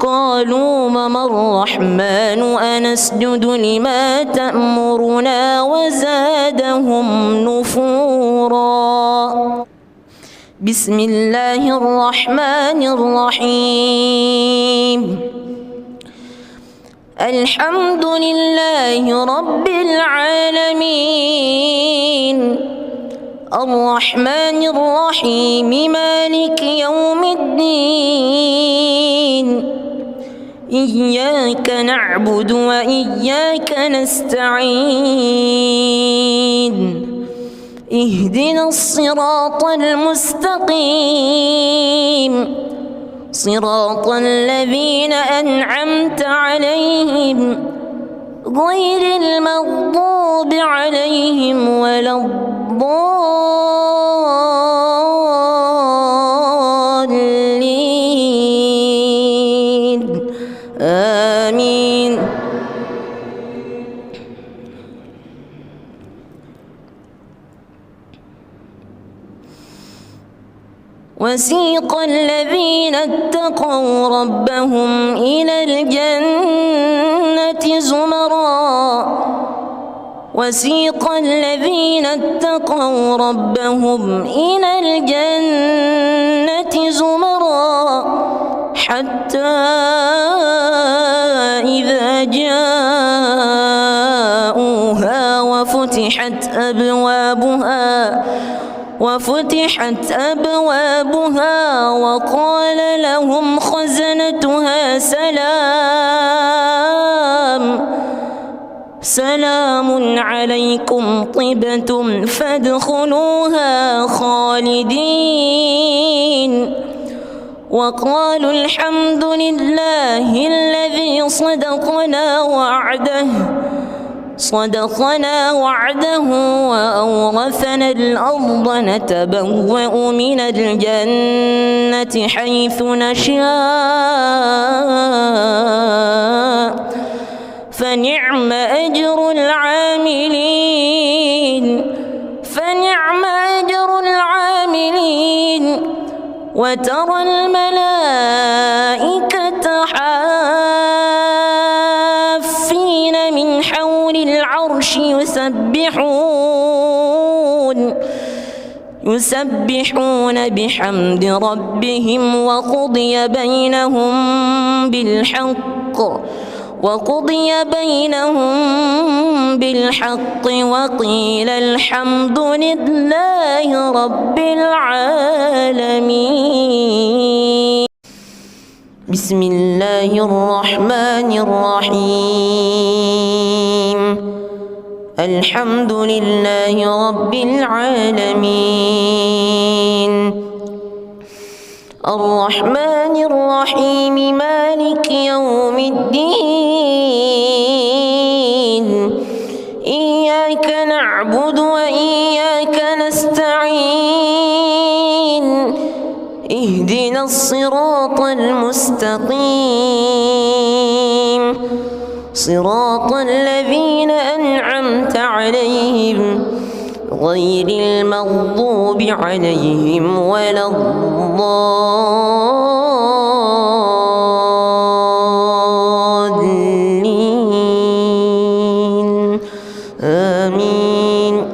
قالوا وما الرحمن أنسجد لما تأمرنا وزادهم نفورا. بسم الله الرحمن الرحيم. الحمد لله رب العالمين الرحمن الرحيم مالك يوم الدين. إياك نعبد وإياك نستعين. اهدنا الصراط المستقيم صراط الذين أنعمت عليهم غير المغضوب عليهم ولا الضالين آمين. وسيق الذين اتقوا ربهم إلى الجنة زمرا. وسيق الذين اتقوا ربهم إلى الجنة زمرا حتى إذا جاءوها وفتحت أبوابها وقال لهم خزنتها سلام عليكم طبتم فادخلوها خالدين. وقالوا الحمد لله الذي صدقنا وعده وأورثنا الأرض نتبوأ من الجنة حيث نشاء فنعم أجر العاملين. وترى الملائكة حافين من حول العرش يسبحون بحمد ربهم وقضي بينهم بالحق وقيل الحمد لله رب العالمين. بسم الله الرحمن الرحيم الحمد لله رب العالمين الرحمن الرحيم مالك يوم الدين إياك نعبد وإياك نستعين اهدنا الصراط المستقيم صراط الذين أنعمت عليهم غير المغضوب عليهم ولا الضالين آمين.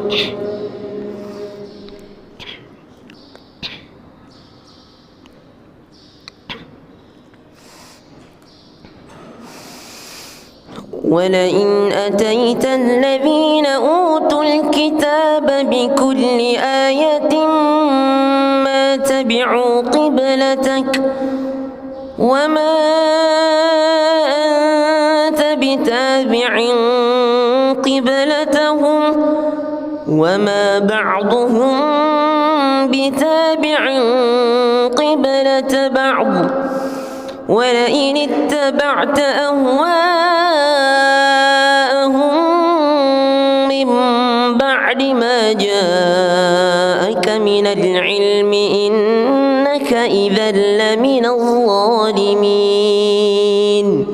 ولئن أتيت الذين أوتوا الكتاب بكل آية ما تبعوا قبلتك وما أنت بتابع قبلتهم وما بعضهم بتابع قبلة بعض ولئن اتبعت أهواءهم من بعد ما جاءك من العلم إنك إذا لمن الظالمين.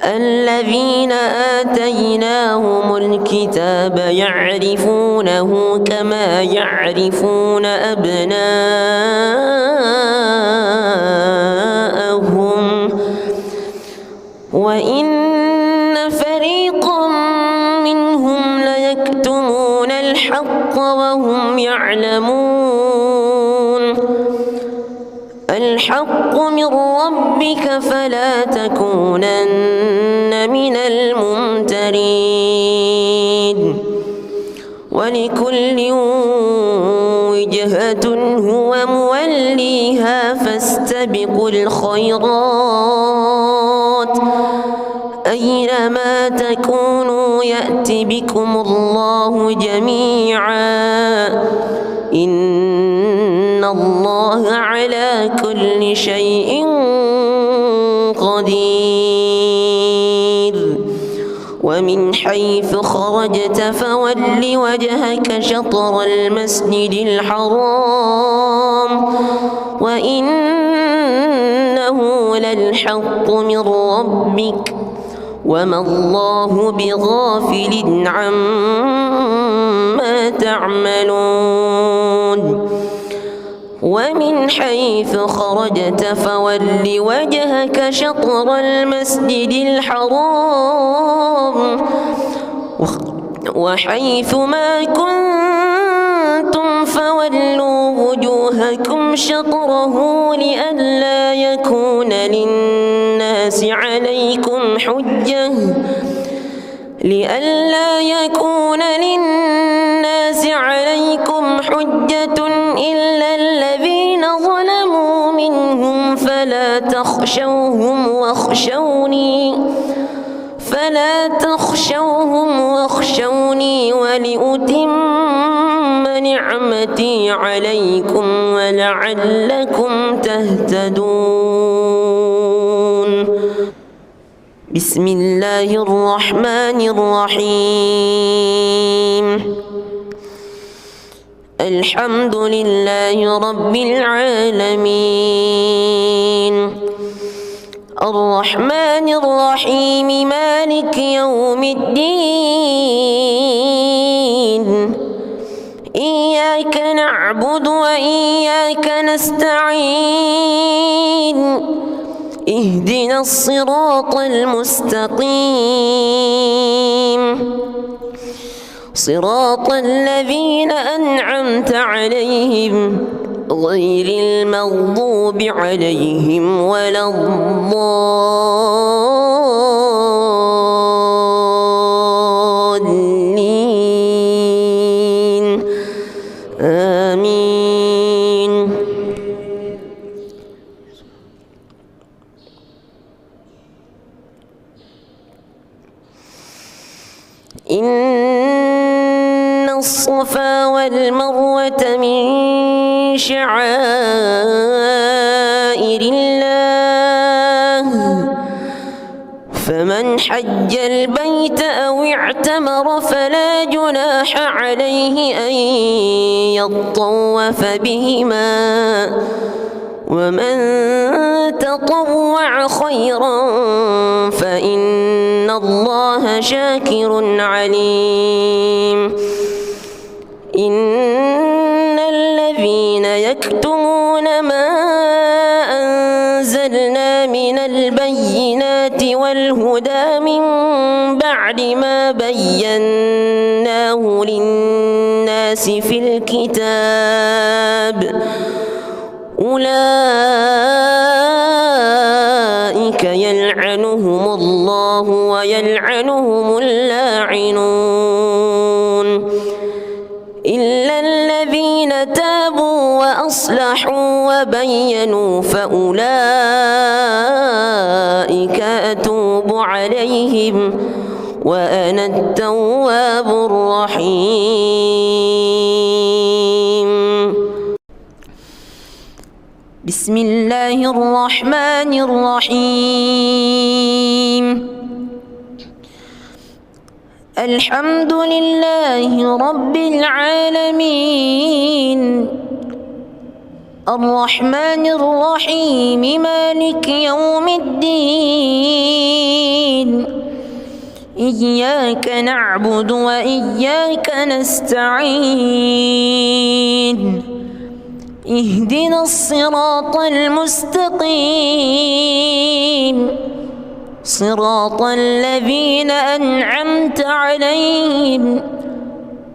الذين آتيناهم الكتاب يعرفونه كما يعرفون أبناءهم وإن فريقا منهم ليكتمون الحق وهم يعلمون. الحق من ربك فلا تكونن من الممترين. ولكل وجهة هو موليها فاستبقوا الخيرات أينما تكونوا يأت بكم الله جميعا إن الله على كل شيء قدير. ومن حيث خرجت فول وجهك شطر المسجد الحرام وإنه للحق من ربك وما الله بغافل عما تعملون. ومن حيث خرجت فول وجهك شطر المسجد الحرام وحيث ما كنتم فولوا وجوهكم شطره لئلا يكون للناس عليكم حجة إلا الذين ظلموا منهم فلا تخشوهم واخشوني ولأتم نعمتي عليكم ولعلكم تهتدون. بسم الله الرحمن الرحيم الحمد لله رب العالمين الرحمن الرحيم مالك يوم الدين إياك نعبد وإياك نستعين اهدنا الصراط المستقيم صراط الذين أنعمت عليهم غير المغضوب عليهم ولا الضالين آمين. إن الصفا والمروة من شعائر الله فمن حج البيت أو اعتمر فلا جناح عليه أن يطوف بهما ومن تطوع خيرا فإن الله شاكر عليم إن الذين يكتمون ما أنزلنا من البينات والهدى من بعد ما بيناه للناس في الكتاب أولئك يلعنهم الله ويلعنهم اللاعنون إلا الذين تابوا وأصلحوا وبينوا فأولئك أتوب عليهم وأنا التواب الرحيم. بسم الله الرحمن الرحيم. الحمد لله رب العالمين الرحمن الرحيم مالك يوم الدين إياك نعبد وإياك نستعين اهدنا الصراط المستقيم صراط الذين أنعمت عليهم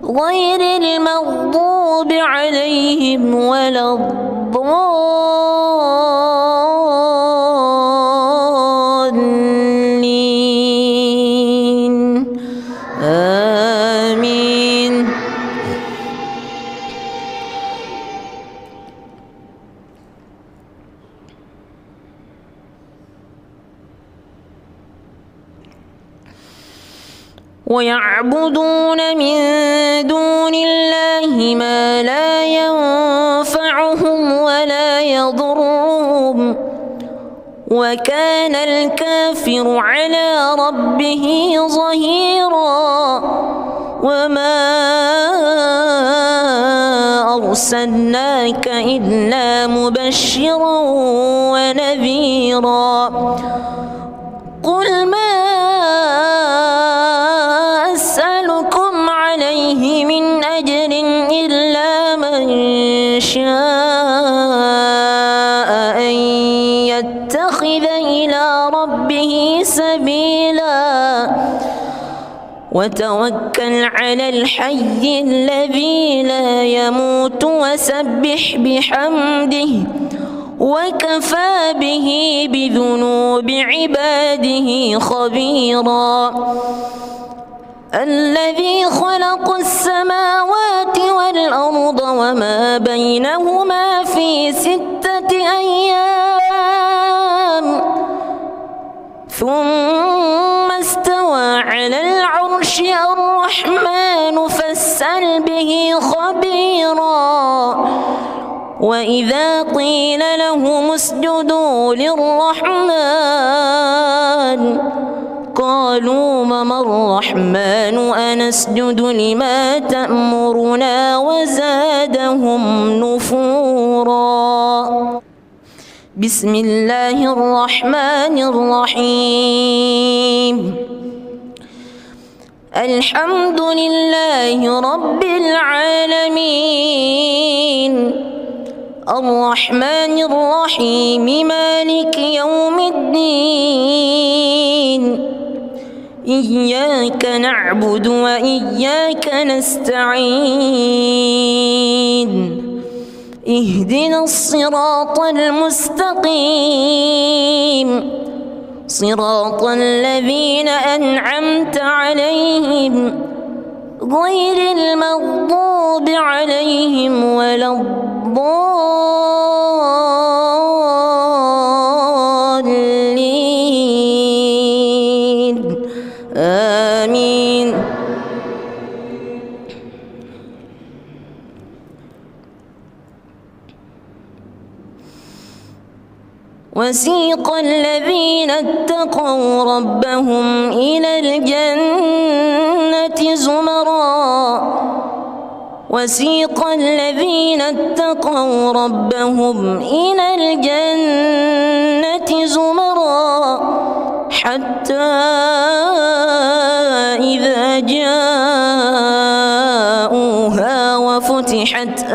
غير المغضوب عليهم ولا الضالين آمين. ويعبدون من دون الله ما لا ينفعهم ولا يضرهم وكان الكافر على ربه ظهيرا وما أرسلناك إلا مبشرا ونذيرا قل ما أسألكم عليه من أجر إلا من شاء أن يتخذ إلى ربه سبيلا وتوكل على الحي الذي لا يموت وسبح بحمده وكفى به بذنوب عباده خبيرا الذي خلق السماوات والأرض وما بينهما في 6 أيام ثم استوى على العرش الرحمن فاسأل به خبيرا وإذا قيل لهم اسجدوا للرحمن قالوا وما الرحمن أنسجد لما تأمرنا وزادهم نفورا. بسم الله الرحمن الرحيم. الحمد لله رب العالمين الرحمن الرحيم مالك يوم الدين إياك نعبد وإياك نستعين اهدنا الصراط المستقيم صراط الذين أنعمت عليهم غير المغضوب عليهم ولا الضالين آمين. وسيق الذين اتقوا ربهم إلى الجنة زمرا وسيق الذين اتقوا ربهم إلى الجنة زمرا حتى إذا جاءوها وفتحت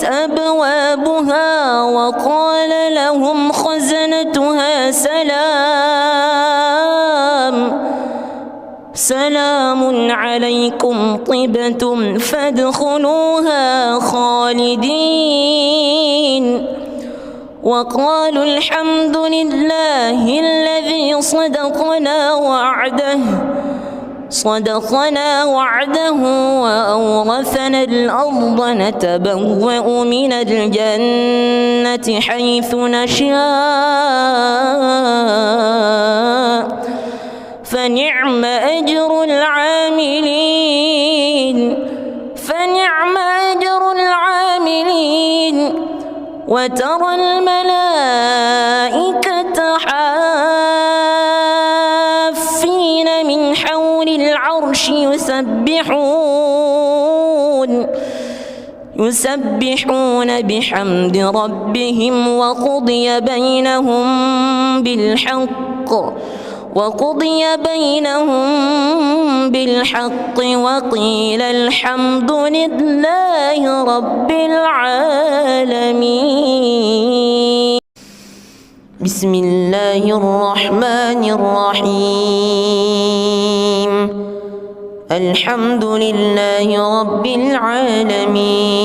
أبوابها وقال لهم خزنتها سلام عليكم طبتم فادخلوها خالدين وقالوا الحمد لله الذي صدقنا وعده وأورثنا الأرض نتبوأ من الجنة حيث نشاء فنعم أجر العاملين وترى الملائكة حافين من حول العرش يسبحون بحمد ربهم وقضي بينهم بالحق وقيل الحمد لله رب العالمين. بسم الله الرحمن الرحيم. الحمد لله رب العالمين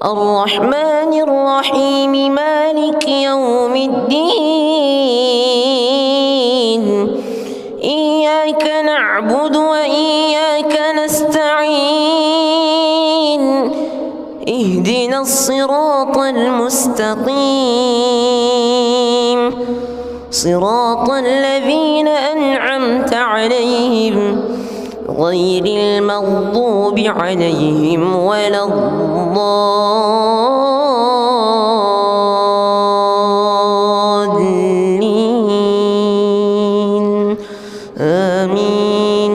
الرحمن الرحيم مالك يوم الدين إياك نعبد وإياك نستعين اهدنا الصراط المستقيم صراط الذين أنعمت عليهم غير المغضوب عليهم ولا الضالين آمين.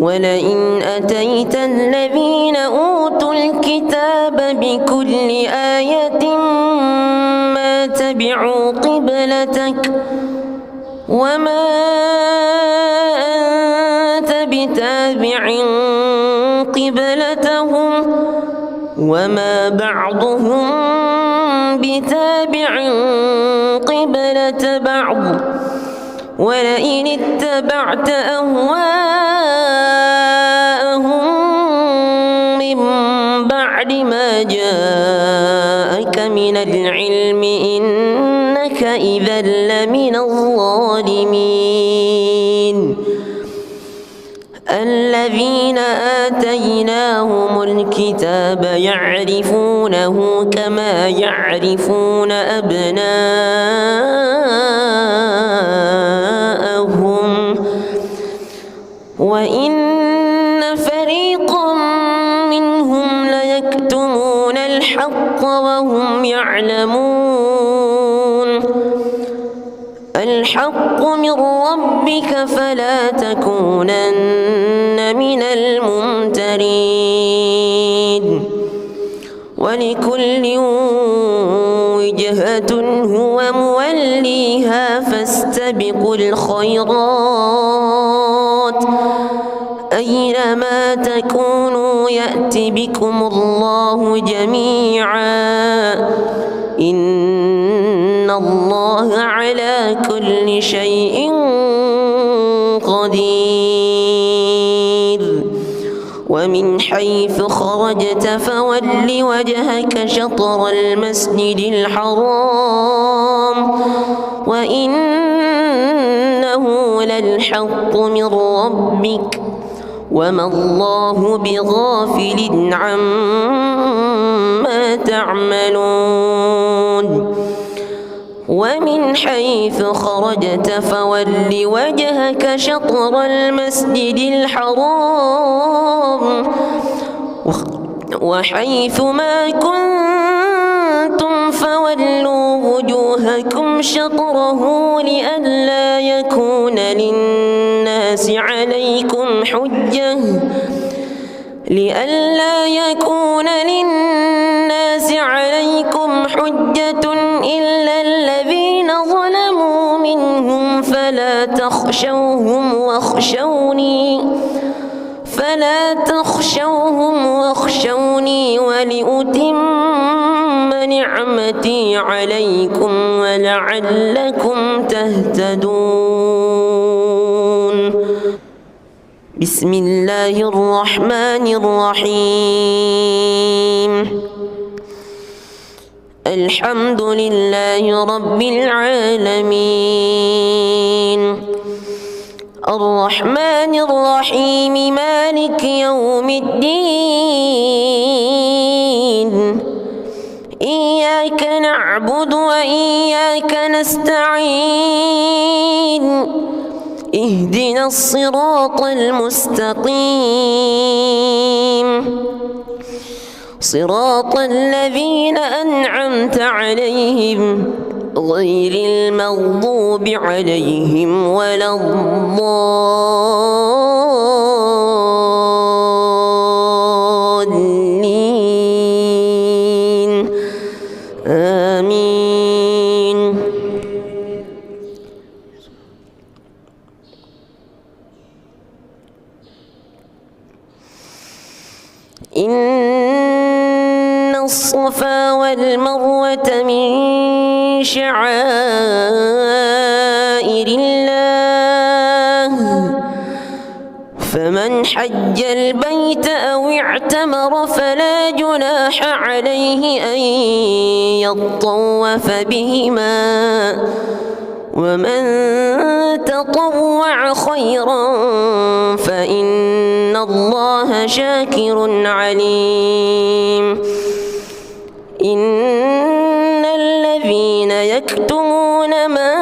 ولئن أتيت الذين أوتوا الكتاب بكل آية ما تبعوا قبلتك وما أنت بتابع قبلتهم وما بعضهم بتابع قبلة بعض ولئن اتبعت أهواءهم من بعد ما جاءك من العلم إنك إذا لمن الظالمين. الذين آتيناهم الكتاب يعرفونه كما يعرفون أبناءهم وإن فريقا منهم ليكتمون الحق وهم يعلمون. الحق من ربك فلا تكونن من الممترين. ولكل وجهة هو موليها فاستبقوا الخيرات أينما تكونوا يأت بكم الله جميعا إن الله على كل شيء قدير. ومن حيث خرجت فول وجهك شطر المسجد الحرام وإنه للحق من ربك وما الله بغافل عما تعملون. ومن حيث خرجت فول وجهك شطر المسجد الحرام وحيث ما كنتم فولوا وجوهكم شطره لئلا يكون للناس عليكم حجة إلا الذين ظلموا منهم فلا تخشوهم واخشوني ولأتم نعمتي عليكم ولعلكم تهتدون. بسم الله الرحمن الرحيم. الحمد لله رب العالمين الرحمن الرحيم مالك يوم الدين إياك نعبد وإياك نستعين اهدنا الصراط المستقيم صراط الذين أنعمت عليهم غير المغضوب عليهم ولا الضالين آمين. إن الصفا والمروة من شعائر الله فمن حج البيت أو اعتمر فلا جناح عليه أن يطوف بهما ومن تطوع خيرا فإن الله شاكر عليم. إن الذين يكتمون ما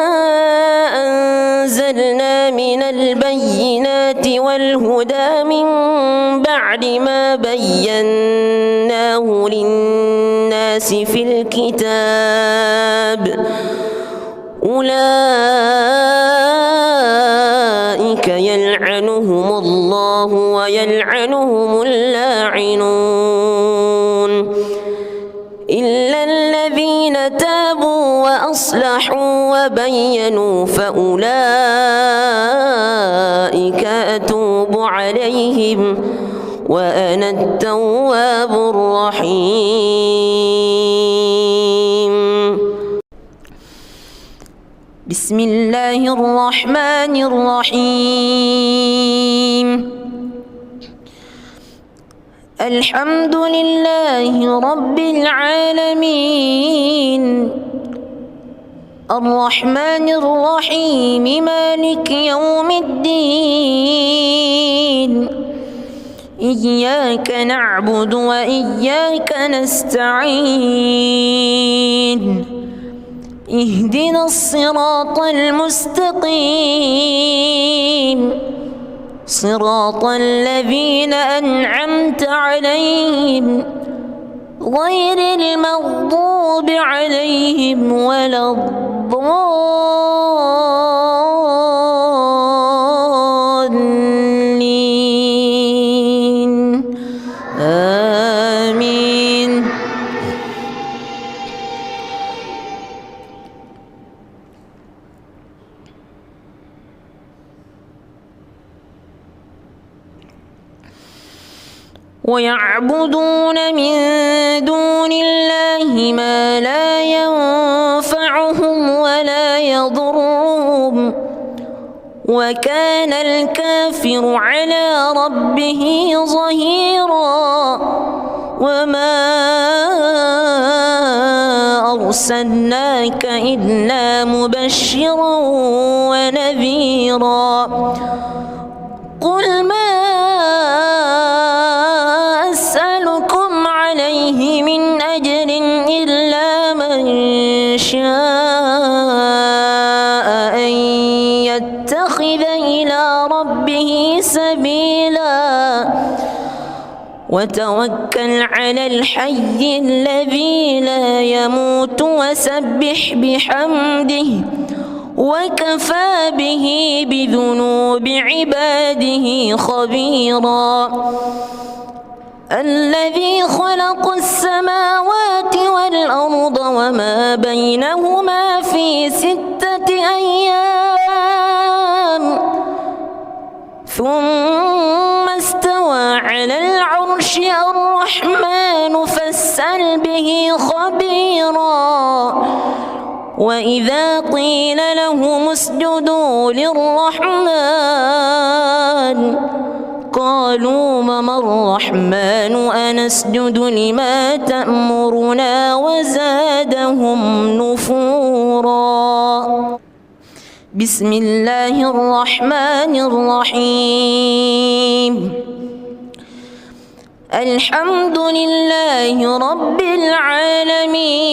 أنزلنا من البينات والهدى من بعد ما بيناه للناس في الكتاب أولئك يلعنهم الله ويلعنهم اللاعنون إلا الذين تابوا وأصلحوا وبينوا فأولئك أتوب عليهم وأنا التواب الرحيم. بسم الله الرحمن الرحيم. الحمد لله رب العالمين الرحمن الرحيم مالك يوم الدين إياك نعبد وإياك نستعين اهدنا الصراط المستقيم صراط الذين أنعمت عليهم غير المغضوب عليهم ولا الضالين آمين. ويعبدون من دون الله ما لا ينفعهم ولا يضرهم وكان الكافر على ربه ظهيرا. وما أرسلناك إلا مبشرا ونذيرا. قل ما أسألكم عليه من أجر إلا من شاء ربه سبيلا وتوكل على الحي الذي لا يموت وسبح بحمده وكفى به بذنوب عباده خبيرا الذي خلق السماوات والأرض وما بينهما في 6 أيام ثم استوى على العرش الرحمن فاسأل به خبيرا وإذا قيل لهم اسجدوا للرحمن قالوا وما الرحمن أنسجد لما تأمرنا وزادهم نفورا. بسم الله الرحمن الرحيم. الحمد لله رب العالمين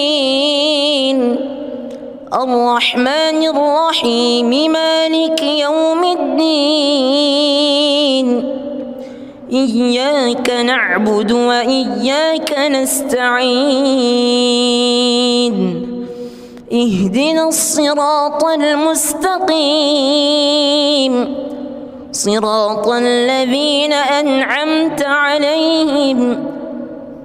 الرحمن الرحيم مالك يوم الدين إياك نعبد وإياك نستعين اهدنا الصراط المستقيم صراط الذين أنعمت عليهم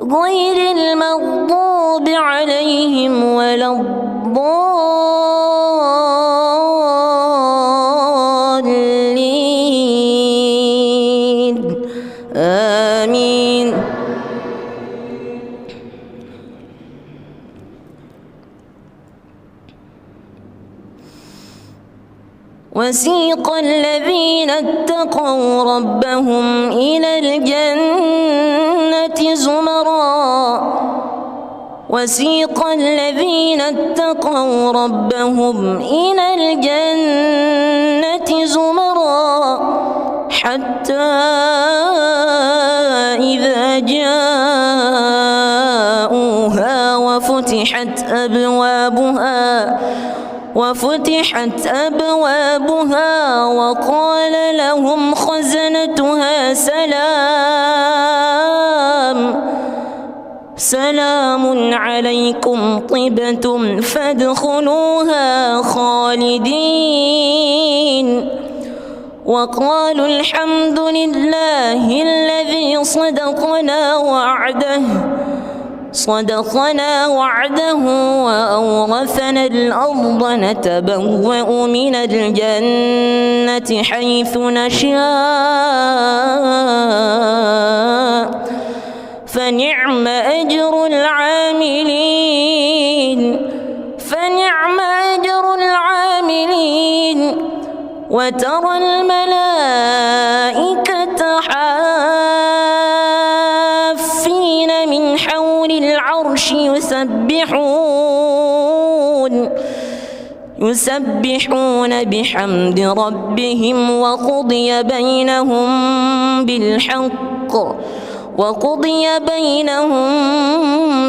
غير المغضوب عليهم ولا الضالين آمين. وسيق الذين اتقوا ربهم إلى الجنة زمرا وسيق الذين اتقوا ربهم إلى الجنة زمرا حتى إذا جاءوها وفتحت أبوابها وقال لهم خزنتها سلام عليكم طبتم فادخلوها خالدين وقالوا الحمد لله الذي صدقنا وعده وأورثنا الأرض نتبوأ من الجنة حيث نشاء فنعم أجر العاملين وترى الملائكة حافين من حول العرش يسبحون بحمد ربهم وقضي بينهم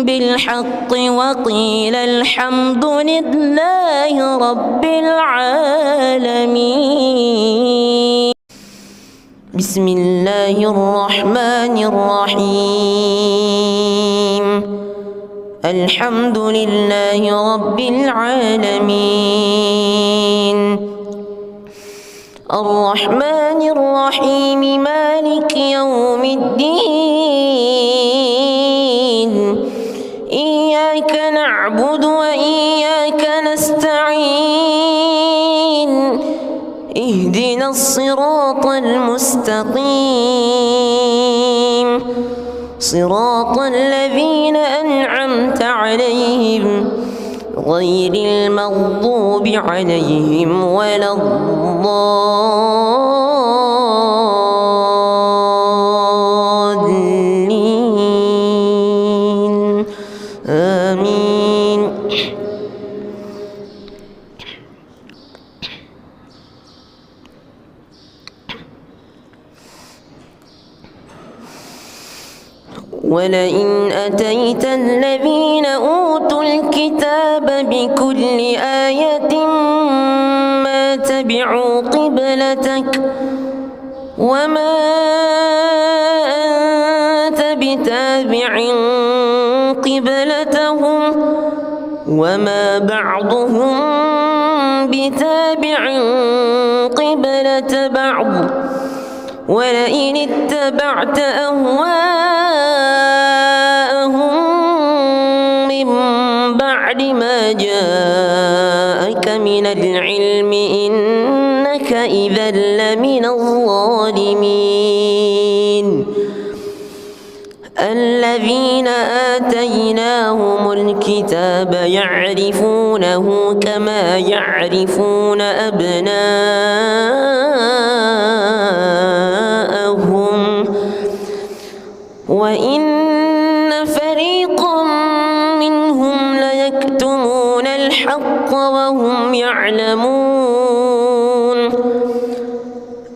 بالحق وقيل الحمد لله رب العالمين. بسم الله الرحمن الرحيم. الحمد لله رب العالمين الرحمن الرحيم مالك يوم الدين إياك نعبد وإياك نستعين اهدنا الصراط المستقيم صراط الذين أنعمت عليهم غير المغضوب عليهم ولا الضالين آمين. ولئن أتيت الذين أوتوا الكتاب بكل آية ما تبعوا قبلتك وما أنت بتابع قبلتهم وما بعضهم بتابع قبلة بعض ولئن اتبعت أهواءهم من بعد ما جاءك من العلم إنك إذا لمن الظالمين الذين آتيناهم الكتاب يعرفونه كما يعرفون أبناءهم وإن فريقا منهم ليكتمون الحق وهم يعلمون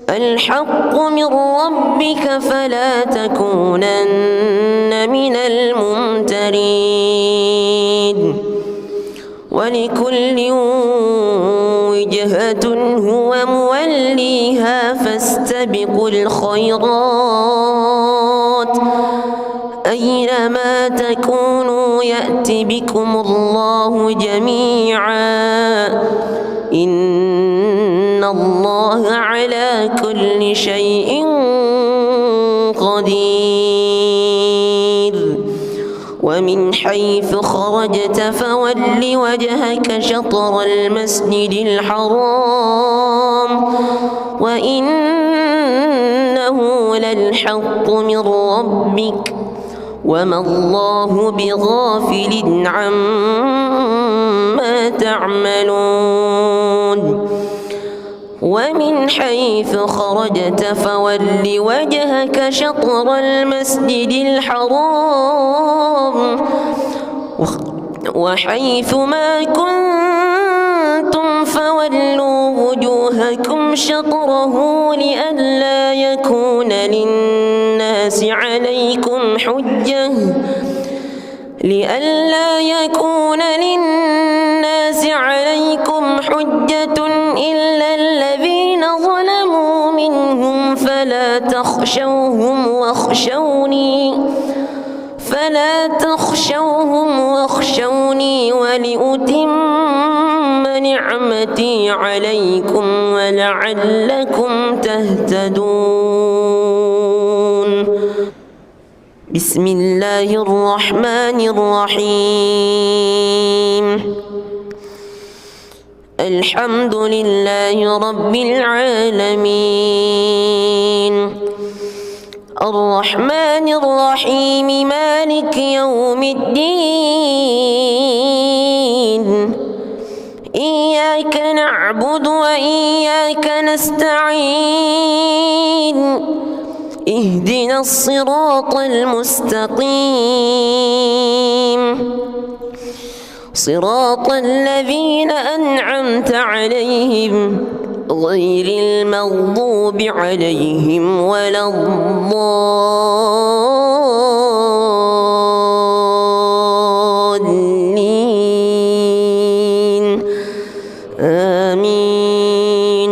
الحق من ربك فلا تكونن من الممترين ولكل وجهة هو موليها فاستبقوا الخيرات أينما تكونوا يأت بكم الله جميعا إن الله على كل شيء قدير ومن حيث خرجت فول وجهك شطر المسجد الحرام وإنه للحق من ربك وما الله بغافل عما تعملون ومن حيث خرجت فول وجهك شطر المسجد الحرام وحيث ما كنتم فولوا وجوهكم شطره لئلا يكون للناس عليكم حجة إلا الذين ظلموا منهم فلا تخشوهم واخشوني ولأتم نعمتي عليكم ولعلكم تهتدون بسم الله الرحمن الرحيم الحمد لله رب العالمين الرحمن الرحيم مالك يوم الدين إياك نعبد وإياك نستعين اهدنا الصراط المستقيم صراط الذين أنعمت عليهم غير المغضوب عليهم ولا الضالين آمين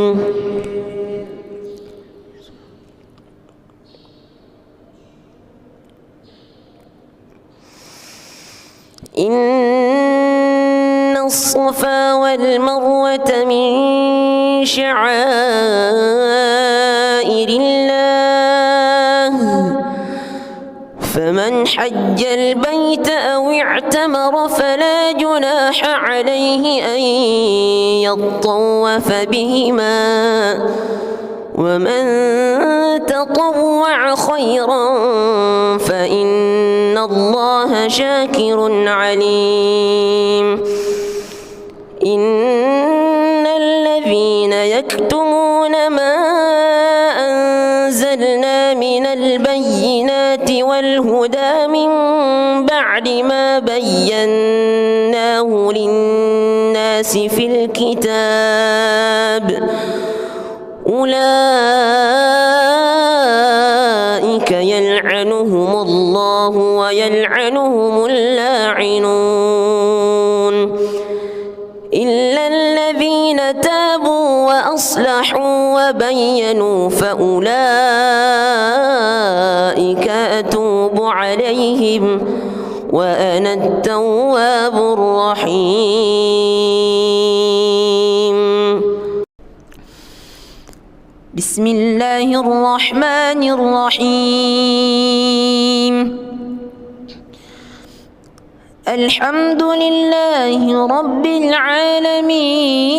إن الصفا والمروة من شعائر الله فمن حج البيت أو اعتمر فلا جناح عليه أن يطوف بهما ومن تطوع خيرا فإن الله شاكر عليم إن الذين يكتمون ما أنزلنا من البينات والهدى من بعد ما بيناه للناس في الكتاب أولئك يلعنهم الله ويلعنهم اللاعنون إلا الذين تابوا وأصلحوا وبينوا فأولئك أتوب عليهم وأنا التواب الرحيم. بسم الله الرحمن الرحيم. الحمد لله رب العالمين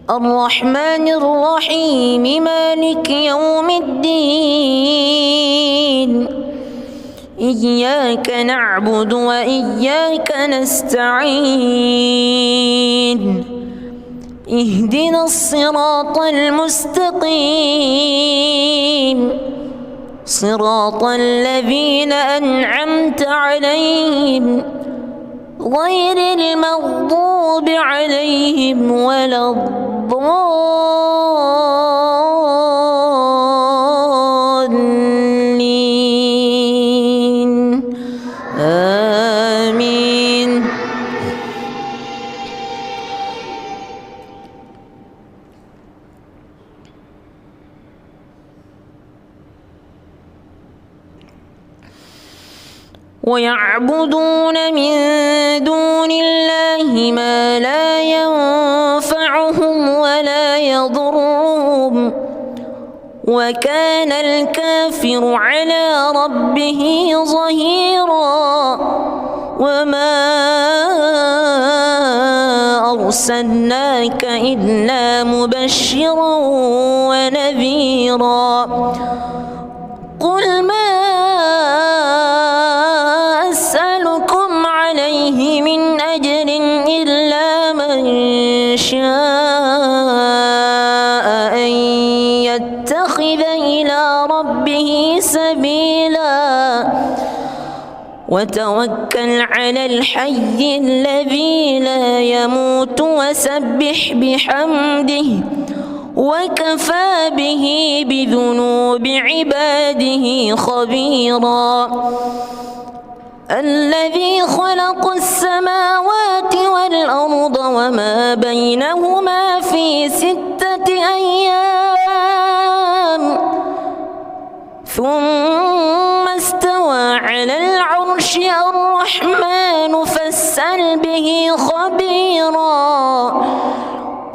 الرحمن الرحيم مالك يوم الدين إياك نعبد وإياك نستعين اهدنا الصراط المستقيم صراط الذين أنعمت عليهم غير المغضوب عليهم ولا الضالين آمين. ويعبدون من دون الله ما لا ينفعهم ولا يضرهم وكان الكافر على ربه ظهيرا. وما أرسلناك إلا مبشرا ونذيرا. قل ما أسألكم عليه من أجر إلا من شاء أن يتخذ إلى ربه سبيلا وتوكل على الحي الذي لا يموت وسبح بحمده وكفى به بذنوب عباده خبيرا. الذي خلق السماوات والأرض وما بينهما في 6 أيام ثم استوى على العرش الرحمن فاسأل به خبيرا.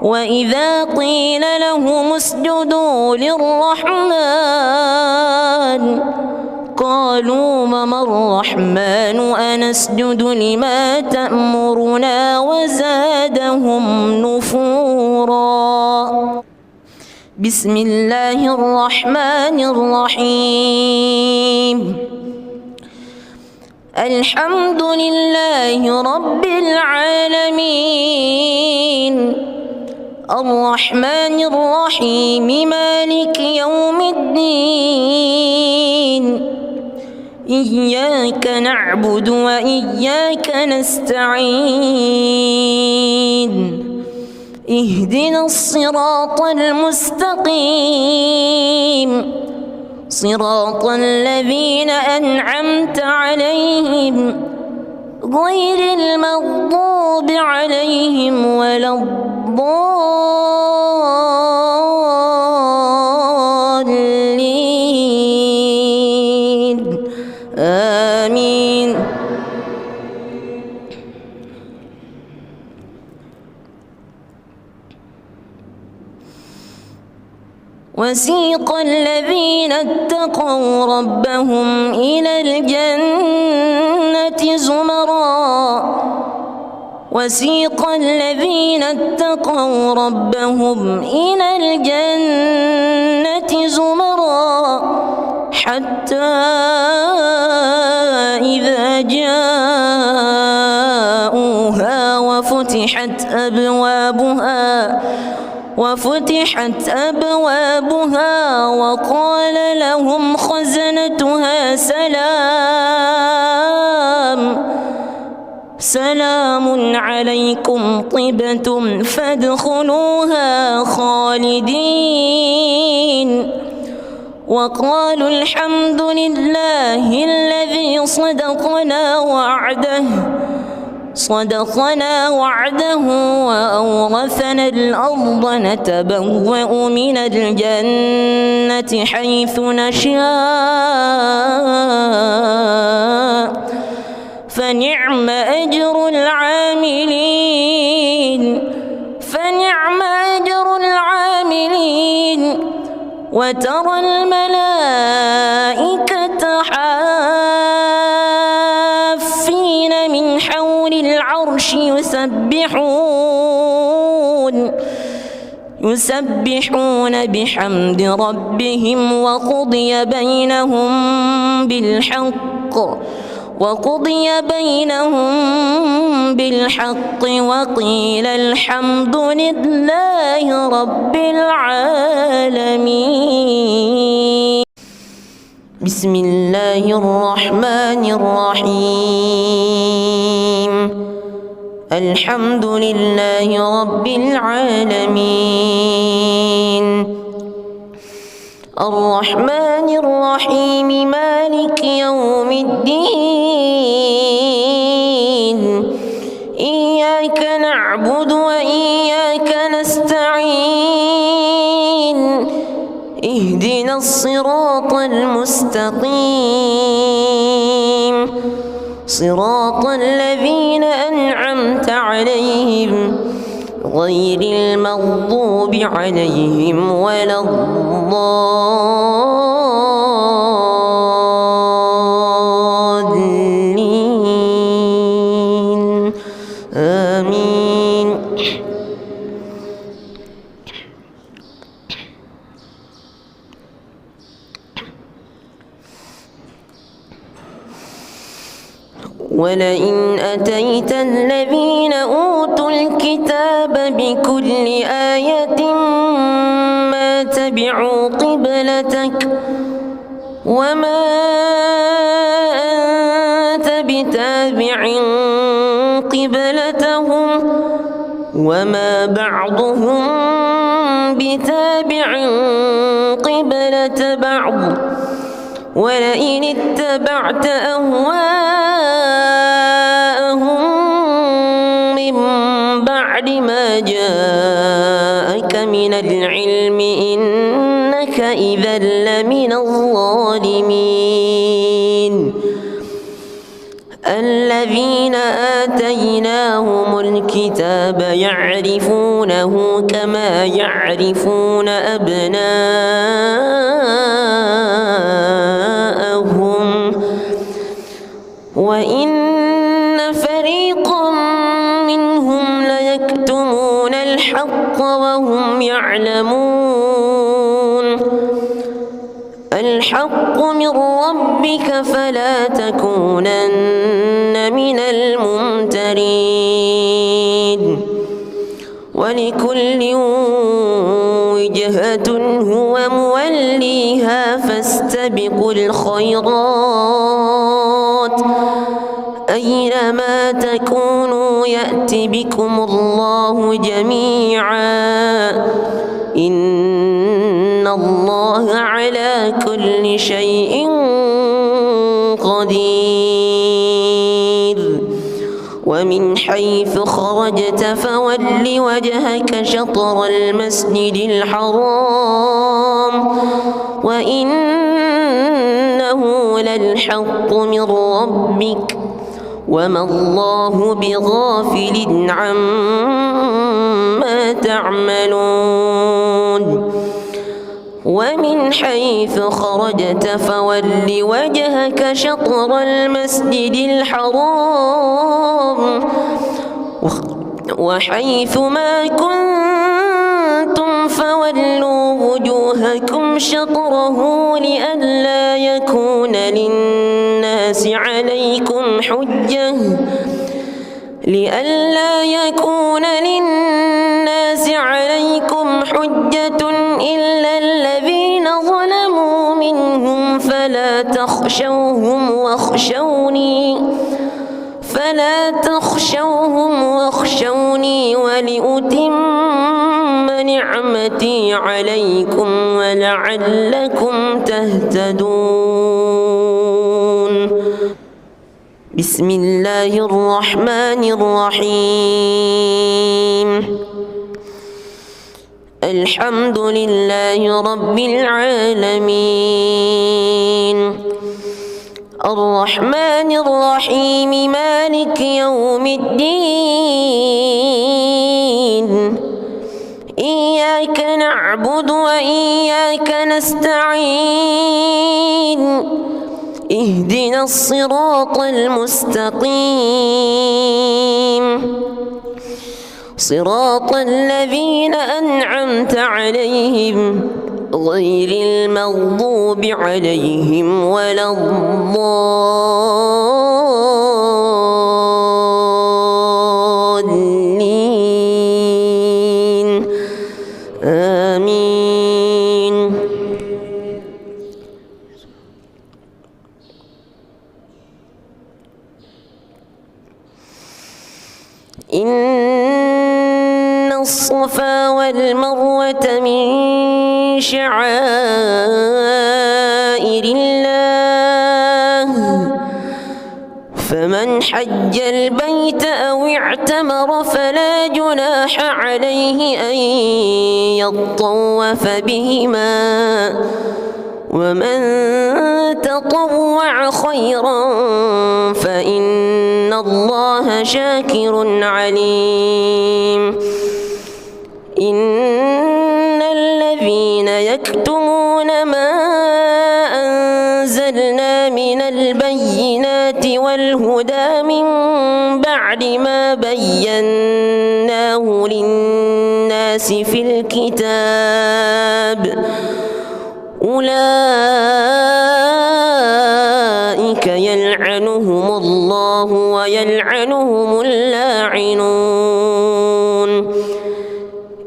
وإذا قيل لهم اسجدوا للرحمن قالوا وما الرحمن أنسجد لما تأمرنا وزادهم نفورا. بسم الله الرحمن الرحيم. الحمد لله رب العالمين الرحمن الرحيم مالك يوم الدين إياك نعبد وإياك نستعين اهدنا الصراط المستقيم صراط الذين أنعمت عليهم غير المغضوب عليهم ولا الضالين آمين. وسيق الذين اتقوا ربهم إلى الجنة زمرا وسيق الذين اتقوا ربهم إلى الجنة زمرا حتى إذا جاءوها وفتحت أبوابها وقال لهم خزنتها سلام عليكم طبتم فادخلوها خالدين وقالوا الحمد لله الذي صدقنا وعده صدقنا وعده وأورثنا الأرض نتبوأ من الجنة حيث نشاء فنعم أجر العاملين وترى الملائكة حافين من حول العرش يسبحون بحمد ربهم وقضي بينهم بالحق وقيل الحمد لله رب العالمين. بسم الله الرحمن الرحيم. الحمد لله رب العالمين الرحمن الرحيم مالك يوم الدين إياك نعبد وإياك نستعين اهدنا الصراط المستقيم صراط الذين أنعمت عليهم غير المغضوب عليهم ولا الضالين آمين. ولئن أتيت الذين أوتوا الكتاب بكل آية ما تبعوا قبلتك وما أنت بتابع قبلتهم وما بعضهم بتابع قبلة بعض ولئن اتبعت أهواءهم من بعد ما جاءك من العلم إنك إذا لمن الظالمين. الذين آتيناهم الكتاب يعرفونه كما يعرفون أبناءهم وإن فريقا منهم ليكتمون الحق وهم يعلمون. الحق من ربك فلا تكونن من الممترين. ولكل وجهة هو موليها فاستبقوا الخيرات أينما تكونوا يأت بكم الله جميعا إن الله على كل شيء قدير. ومن حيث خرجت فول وجهك شطر المسجد الحرام وإنه للحق من ربك وما الله بغافل عما تعملون. ومن حيث خرجت فول وجهك شطر المسجد الحرام وحيث ما كنتم فولوا وجوهكم شطره لئلا يكون للناس عليكم حجة إلا الذين ظلموا منهم فلا تخشوهم واخشوني ولأتم نعمتي عليكم ولعلكم تهتدون. بسم الله الرحمن الرحيم الحمد لله رب العالمين الرحمن الرحيم مالك يوم الدين إياك نعبد وإياك نستعين اهدنا الصراط المستقيم صراط الذين أنعمت عليهم غير المغضوب عليهم ولا الضالين آمين. إن الصفا والمروة من شعائر الله فمن حج البيت أو اعتمر فلا جناح عليه أن يطوف بهما ومن تطوع خيرا فإن الله شاكر عليم. إن الذين يكتمون ما أنزلنا من البينات والهدى من بعد ما بيناه للناس في الكتاب أولئك يلعنهم الله ويلعنهم اللاعنون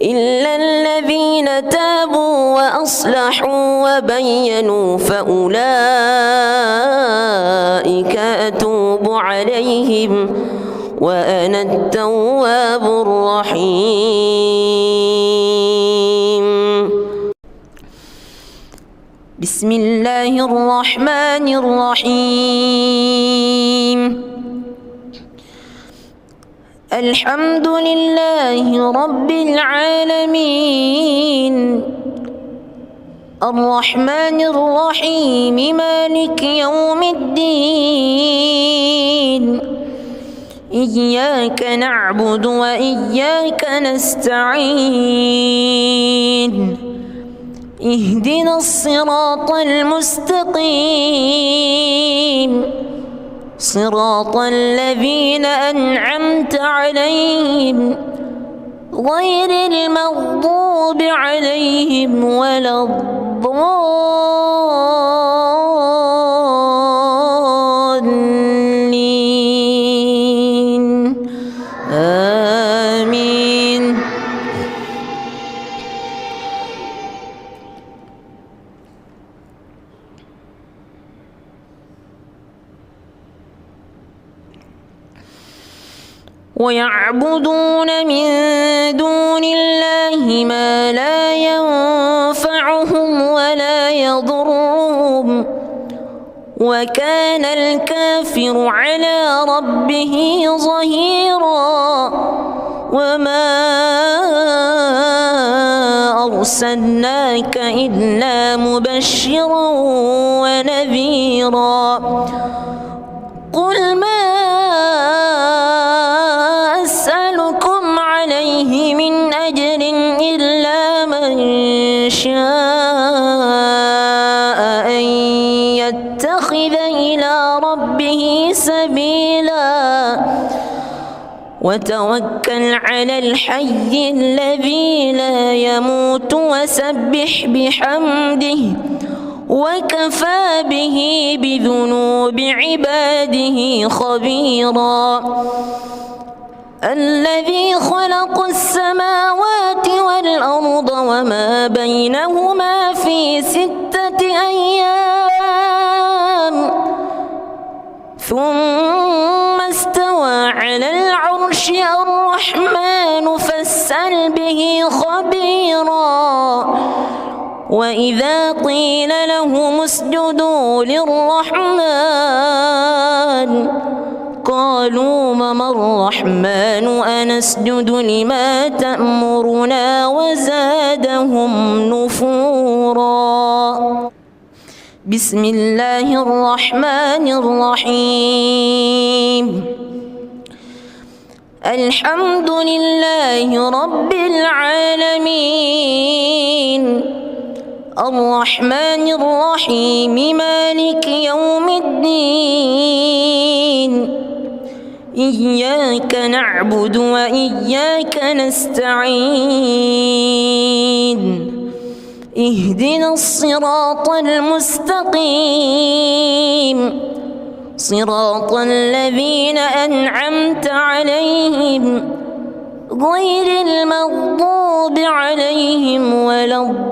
إلا الذين تابوا وأصلحوا وبينوا فأولئك أتوب عليهم وأنا التواب الرحيم. بسم الله الرحمن الرحيم الحمد لله رب العالمين الرحمن الرحيم مالك يوم الدين إياك نعبد وإياك نستعين اهدنا الصراط المستقيم صراط الذين أنعمت عليهم غير المغضوب عليهم ولا الضالين آمين. ويعبدون من دون الله ما لا ينفعهم ولا يضرهم وكان الكافر على ربه ظهيرا وما أرسلناك إلا مبشرا ونذيرا قل ما أسألكم عليه من أجر إلا من شاء أن يتخذ إلى ربه سبيلا وتوكل على الحي الذي لا يموت وسبح بحمده وكفى به بذنوب عباده خبيرا الذي خلق السماوات والأرض وما بينهما في 6 أيام ثم استوى على العرش الرحمن فاسأل به خبيرا وإذا قيل لهم اسجدوا للرحمن قالوا وما الرحمن أنسجد لما تأمرنا وزادهم نفورا. بسم الله الرحمن الرحيم. الحمد لله رب العالمين الرحمن الرحيم مالك يوم الدين إياك نعبد وإياك نستعين اهدنا الصراط المستقيم صراط الذين أنعمت عليهم غير المغضوب عليهم ولا الضالين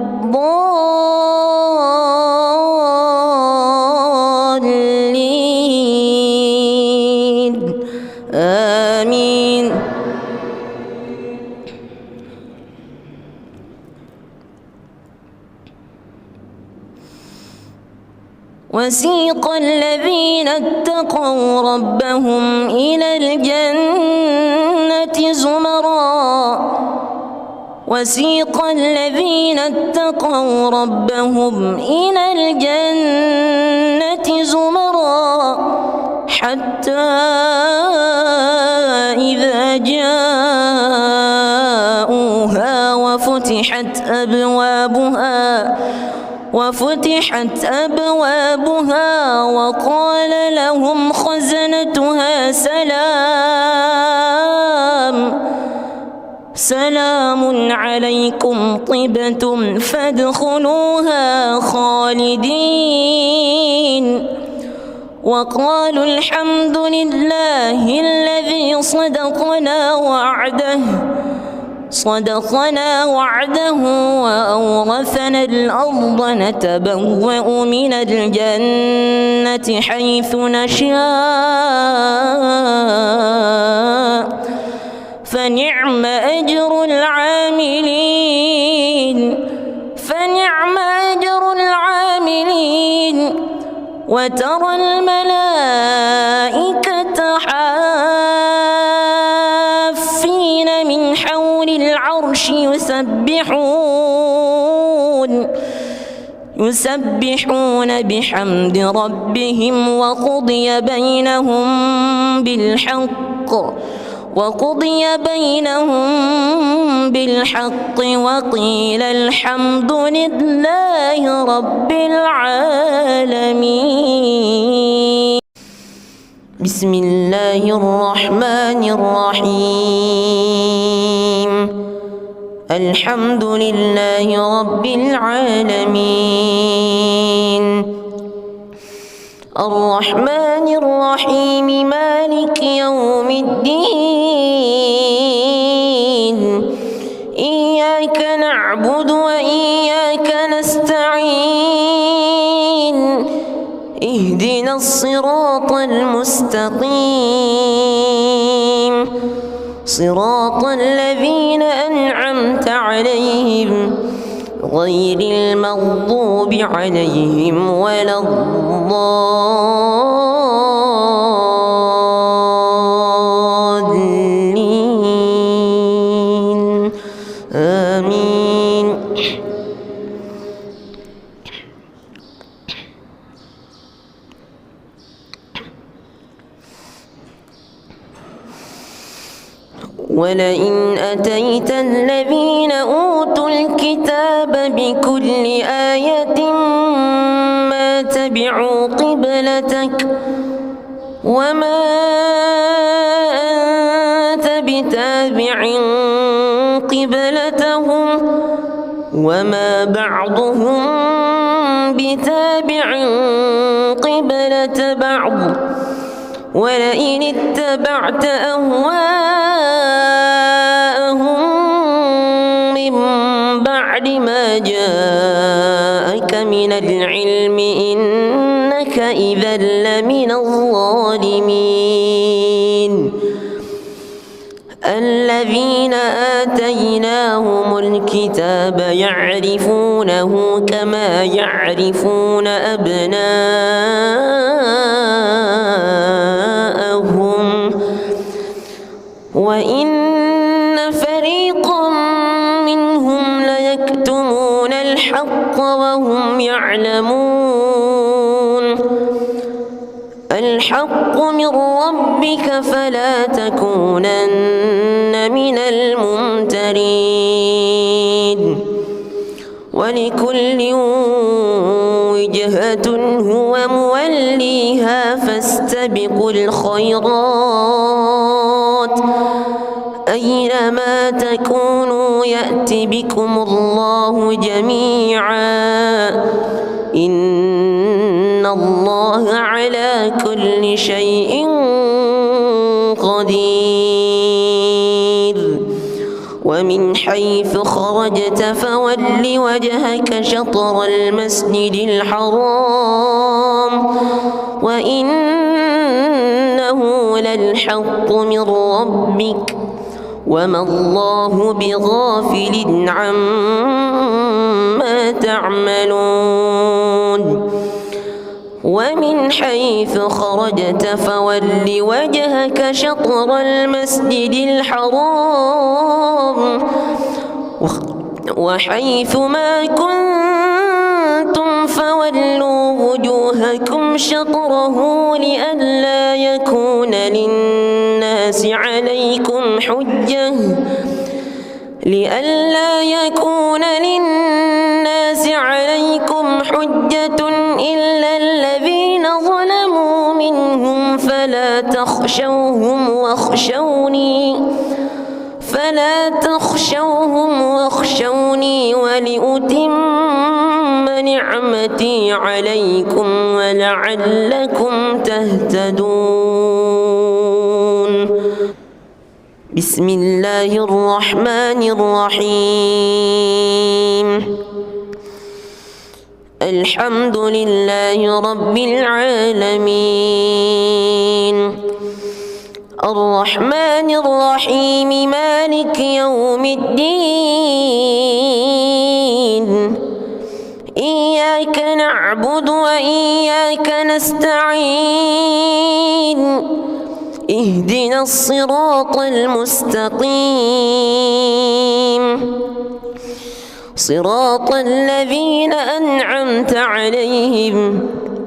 آمين. وسيق الذين اتقوا ربهم إلى الجنة زمرا وسيق الذين اتقوا ربهم إلى الجنة زمرا حتى إذا جاءوها وفتحت أبوابها وقال لهم خزنتها سلام عليكم طبتم فادخلوها خالدين وقالوا الحمد لله الذي صدقنا وعده وأورثنا الأرض نتبوأ من الجنة حيث نشاء فنعم أجر العاملين وترى الملائكة حافين من حول العرش يسبحون بحمد ربهم وقضي بينهم بالحق وقيل الحمد لله رب العالمين. بسم الله الرحمن الرحيم. الحمد لله رب العالمين الرحمن الرحيم مالك يوم الدين إياك نعبد وإياك نستعين اهدنا الصراط المستقيم صراط الذين أنعمت عليهم غير المغضوب عليهم ولا الضالين آمين. ولئن أتيت الذين أوتوا الكتاب بكل آية ما تبعوا قبلتك وما أنت بتابع قبلتهم وما بعضهم بتابع قبلة بعض ولئن اتبعت أهواءهم من بعد ما جاءك من العلم إنك إذا لمن الظالمين. الذين آتيناهم الكتاب يعرفونه كما يعرفون أبناءهم وهم يعلمون الحق من ربك فلا تكونن من الممترين ولكل وجهة هو موليها فاستبقوا الخيرات أينما تكونوا يأت بكم الله جميعا إن الله على كل شيء قدير ومن حيث خرجت فول وجهك شطر المسجد الحرام وإنه للحق من ربك وما الله بغافل عما تعملون ومن حيث خرجت فول وجهك شطر المسجد الحرام وحيث ما كنتم فولوا وجوهكم شطره لئلا يكون للناس عليكم حجة إلا الذين ظلموا منهم فلا تخشوهم واخشوني ولأتم نعمتي عليكم ولعلكم تهتدون بسم الله الرحمن الرحيم الحمد لله رب العالمين الرحمن الرحيم مالك يوم الدين إياك نعبد وإياك نستعين اهدنا الصراط المستقيم صراط الذين أنعمت عليهم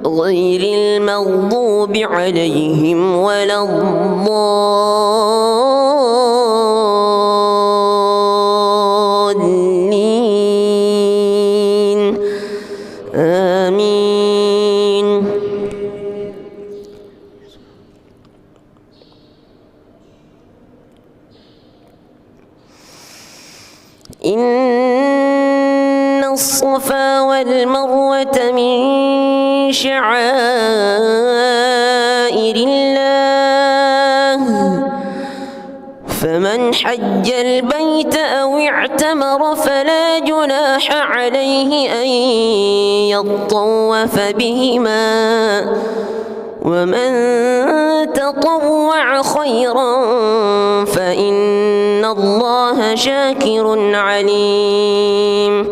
غير المغضوب عليهم ولا الضالين آمين إن الصفا والمروة من شعائر الله فمن حج البيت أو اعتمر فلا جناح عليه أن يطوف بهما ومن تطوع خيرا فإن الله شاكر عليم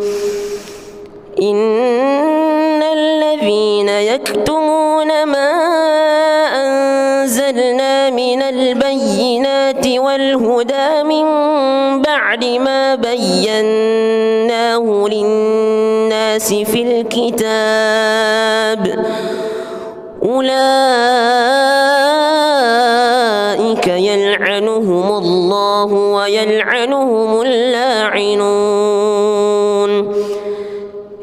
إن الذين يكتمون ما أنزلنا من البينات والهدى من بعد ما بيناه للناس في الكتاب أولئك يلعنهم الله ويلعنهم اللاعنون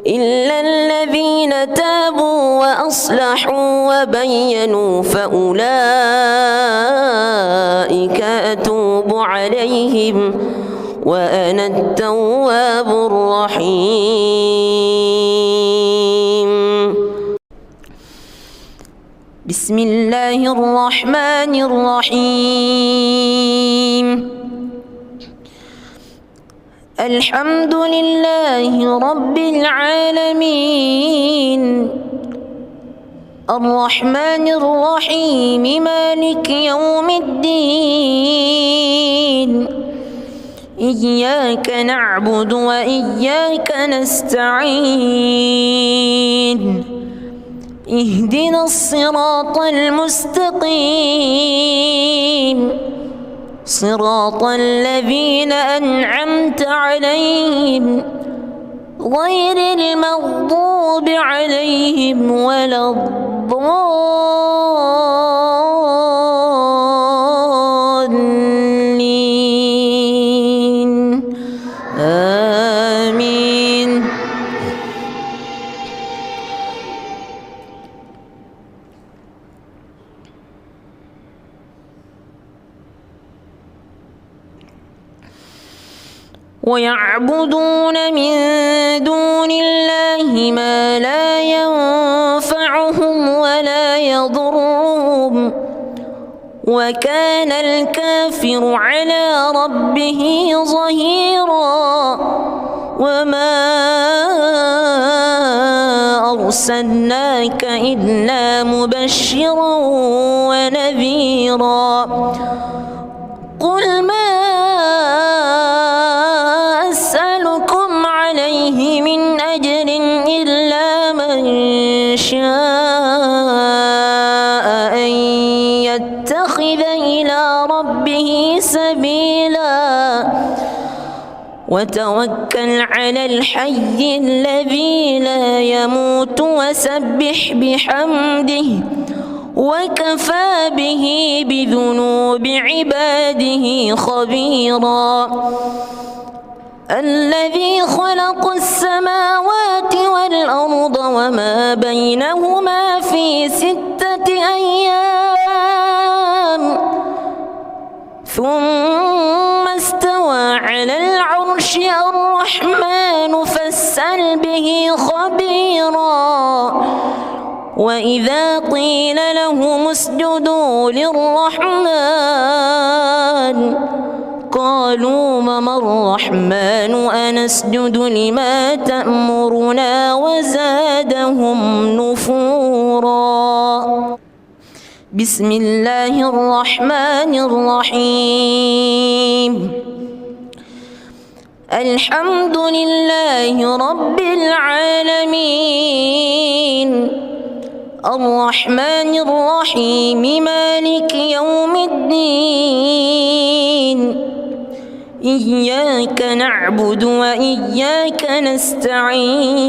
إلا الذين تابوا وأصلحوا وبينوا فأولئك أتوب عليهم وأنا التواب الرحيم بسم الله الرحمن الرحيم الحمد لله رب العالمين الرحمن الرحيم مالك يوم الدين إياك نعبد وإياك نستعين اهدنا الصراط المستقيم صراط الذين أنعمت عليهم غير المغضوب عليهم ولا الضالين آمين. ويعبدون من دون الله ما لا ينفعهم ولا يضرهم وكان الكافر على ربه ظهيرا. وما أرسلناك إلا مبشرا ونذيرا. قل ما أسألكم عليه من أجر إلا من شاء أن يتخذ إلى ربه سبيلا. وتوكل على الحي الذي لا يموت وسبح بحمده وكفى به بذنوب عباده خبيرا. الذي خلق السماوات والأرض وما بينهما في 6 أيام ثم استوى على العرش. الرحمن فاسأل به خبيرا. وإذا قيل لهم اسجدوا للرحمن قالوا وما الرحمن أنسجد لما تأمرنا وزادهم نفورا. بسم الله الرحمن الرحيم. الحمد لله رب العالمين الرحمن الرحيم مالك يوم الدين. إياك نعبد وإياك نستعين.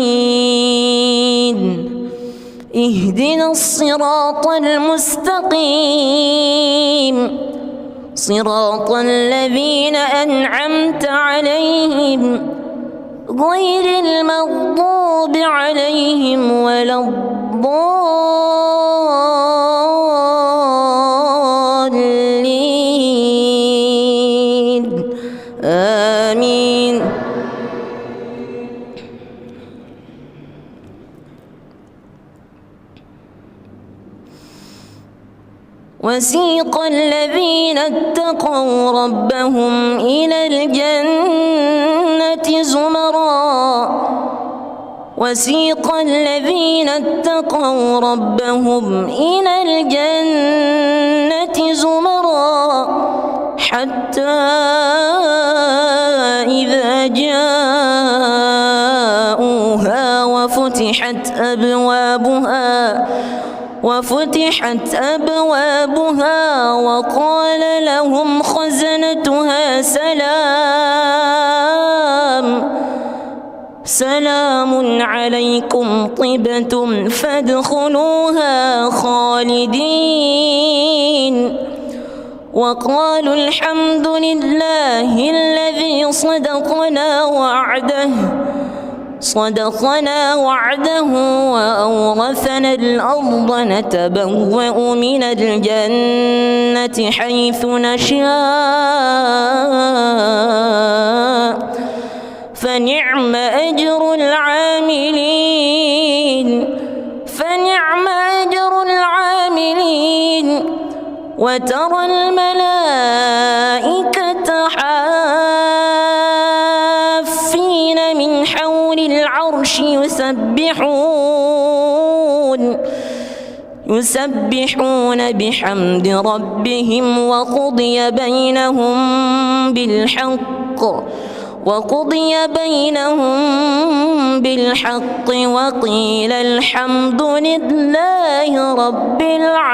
اهدنا الصراط المستقيم صراط الذين أنعمت عليهم غير المغضوب عليهم ولا الضالين آمين. وسيق الذين اتقوا ربهم إلى الجنة زمرا. وسيق الذين اتقوا ربهم إلى الجنة زمرا حتى إذا جاءوها وفتحت أبوابها وقال لهم خزنتها سلام عليكم طبتم فادخلوها خالدين. وقالوا الحمد لله الذي صدقنا وعده وأورثنا الأرض نتبوأ من الجنة حيث نشاء فنعم أجر العاملين. وترى الملائكة حافين من حول العرش يسبحون بحمد ربهم وقضي بينهم بالحق وقيل الحمد لله رب العالمين.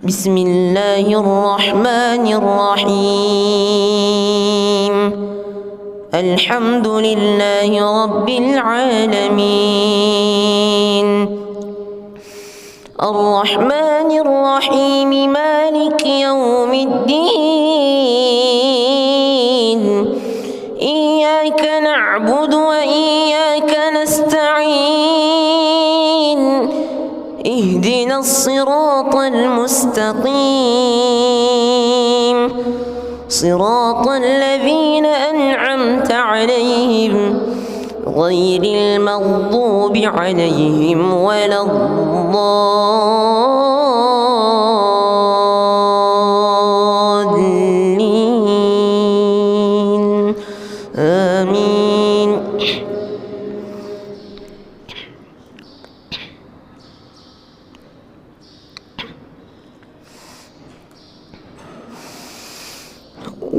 بسم الله الرحمن الرحيم. الحمد لله رب العالمين الرحمن الرحيم مالك يوم الدين إياك نعبد وإياك نستعين اهدنا الصراط المستقيم صراط الذين أنعمت عليهم غير المغضوب عليهم ولا الضالين آمين.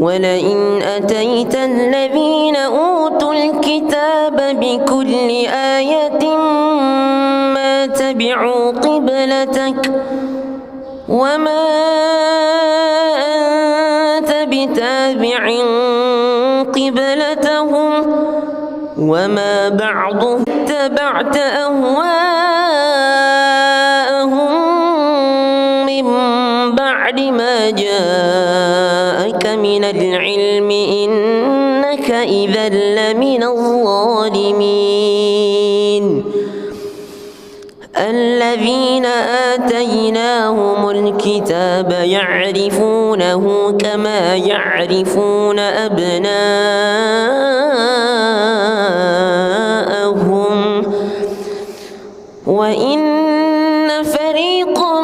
ولئن أتيت الذين أوتوا الكتاب بكل آية ما تبعوا قبلتك وما أنت بتابع قبلتهم وما بعضهم اتبعت أهواءهم من بعد ما جاءك من العلم إنك إذا لمن الظالمين. الذين آتيناهم الكتاب يعرفونه كما يعرفون أبناءهم وإن فريقا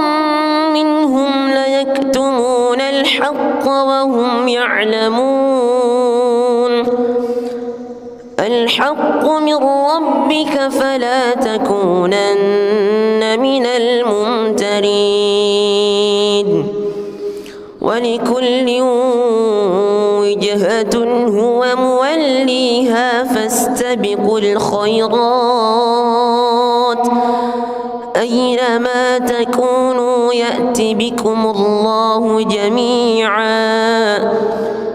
منهم ليكتمون الحق وهم يعلمون. الحق من ربك فلا تكونن من الممترين. ولكل وجهة هو موليها فاستبقوا الخيرات أينما تكونوا يأت بكم الله جميعا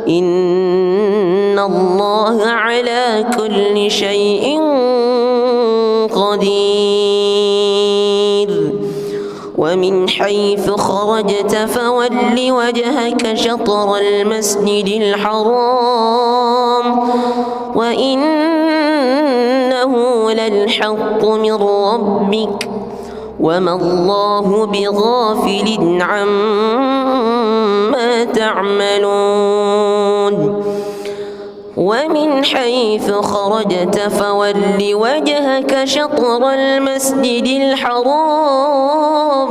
إن الله على كل شيء قدير. ومن حيث خرجت فول وجهك شطر المسجد الحرام وإنه للحق من ربك وما الله بغافل عما تعملون. ومن حيث خرجت فول وجهك شطر المسجد الحرام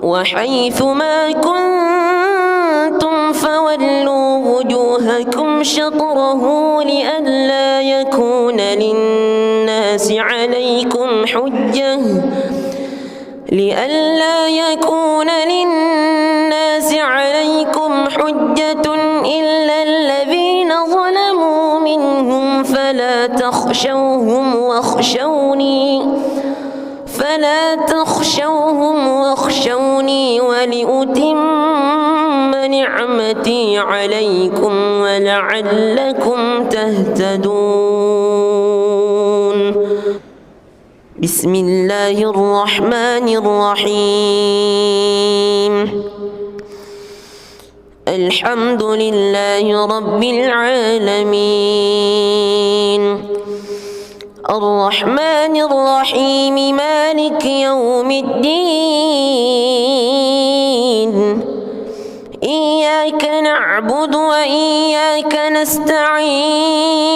وحيث ما كنتم فولوا وجوهكم شطره لئلا يكون للناس عليكم حجة إلا الذين ظلموا منهم فلا تخشوهم واخشوني ولأتم نعمتي عليكم ولعلكم تهتدون. بسم الله الرحمن الرحيم الحمد لله رب العالمين الرحمن الرحيم مالك يوم الدين إياك نعبد وإياك نستعين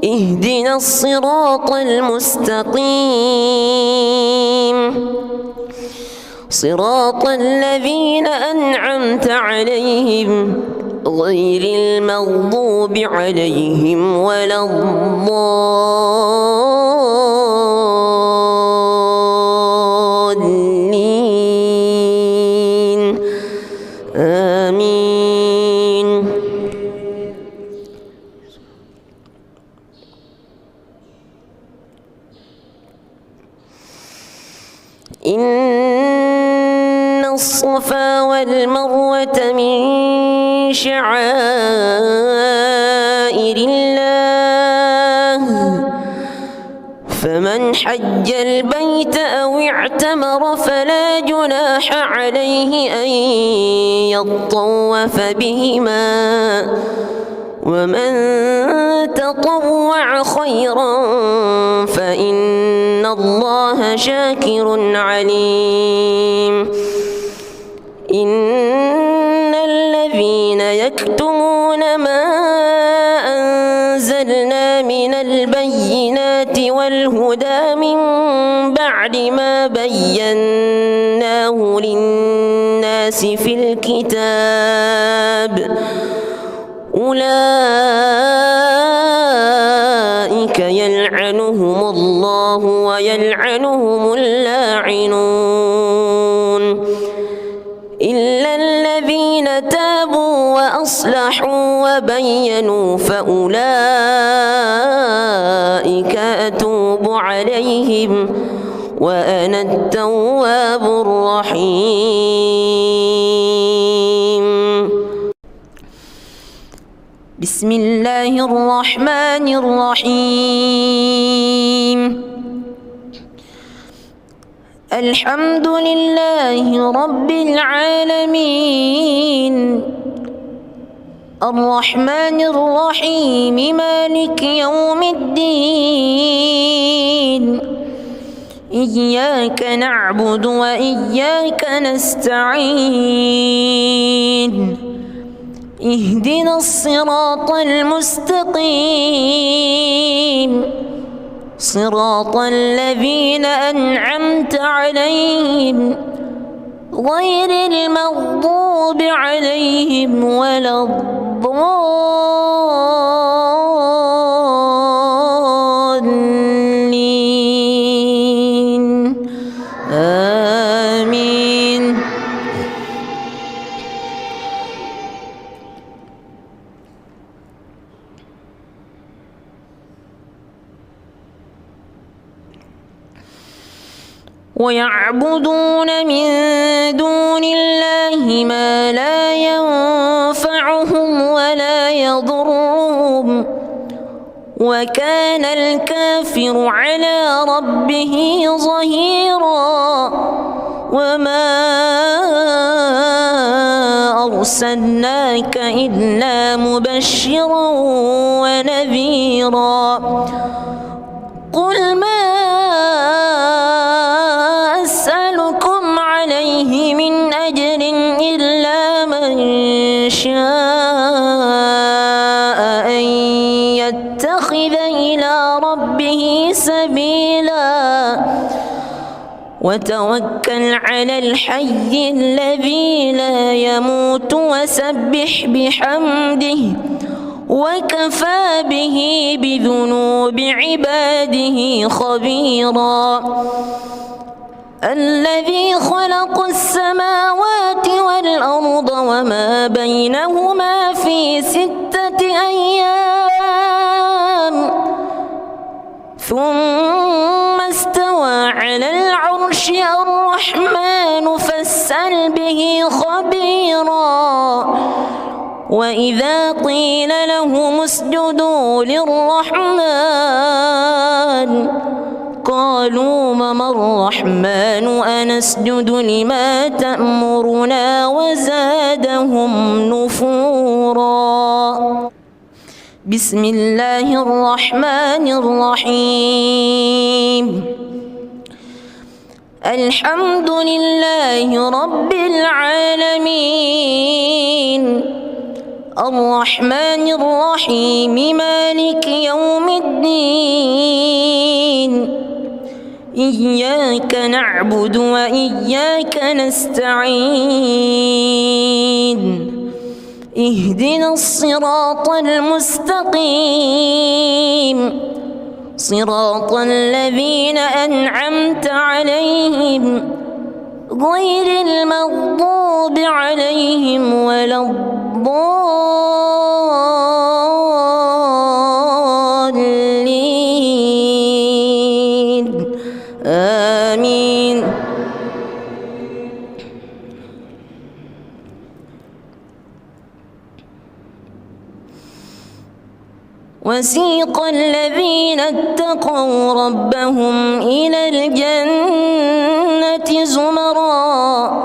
اهدنا الصراط المستقيم صراط الذين أنعمت عليهم غير المغضوب عليهم ولا الضالين آمين. إن الصفا والمروة من شعائر الله فمن حج البيت أو اعتمر فلا جناح عليه أن يطوف بهما ومن تطوع خيرا فإن الله شاكر عليم إن الذين يكتمون ما أنزلنا من البينات والهدى من بعد ما بيناه للناس في الكتاب أولئك يلعنهم الله ويلعنهم اللاعنون إلا الذين تابوا وأصلحوا وبينوا فأولئك أتوب عليهم وأنا التواب الرحيم. بسم الله الرحمن الرحيم. الحمد لله رب العالمين الرحمن الرحيم مالك يوم الدين إياك نعبد وإياك نستعين اهدنا الصراط المستقيم صراط الذين أنعمت عليهم غير المغضوب عليهم ولا الضالين آمين. ويعبدون من دون الله ما لا ينفعهم ولا يضرهم وكان الكافر على ربه ظهيرا وما أرسلناك إلا مبشرا ونذيرا قل ما أسألكم عليه من أجر إلا من شاء أن يتخذ إلى ربه سبيلا وتوكل على الحي الذي لا يموت وسبح بحمده وكفى به بذنوب عباده خبيرا الذي خلق السماوات والأرض وما بينهما في 6 أيام ثم استوى على العرش الرحمن فاسأل به خبيرا وإذا قيل لهم اسجدوا للرحمن قالوا وما الرحمن أنسجد لما تأمرنا وزادهم نفورا. بسم الله الرحمن الرحيم. الحمد لله رب العالمين الرحمن الرحيم مالك يوم الدين إياك نعبد وإياك نستعين اهدنا الصراط المستقيم صراط الذين أنعمت عليهم غير المغضوب عليهم ولا الضالين آمين. وسيق الذين اتقوا ربهم إلى الجنة زمرا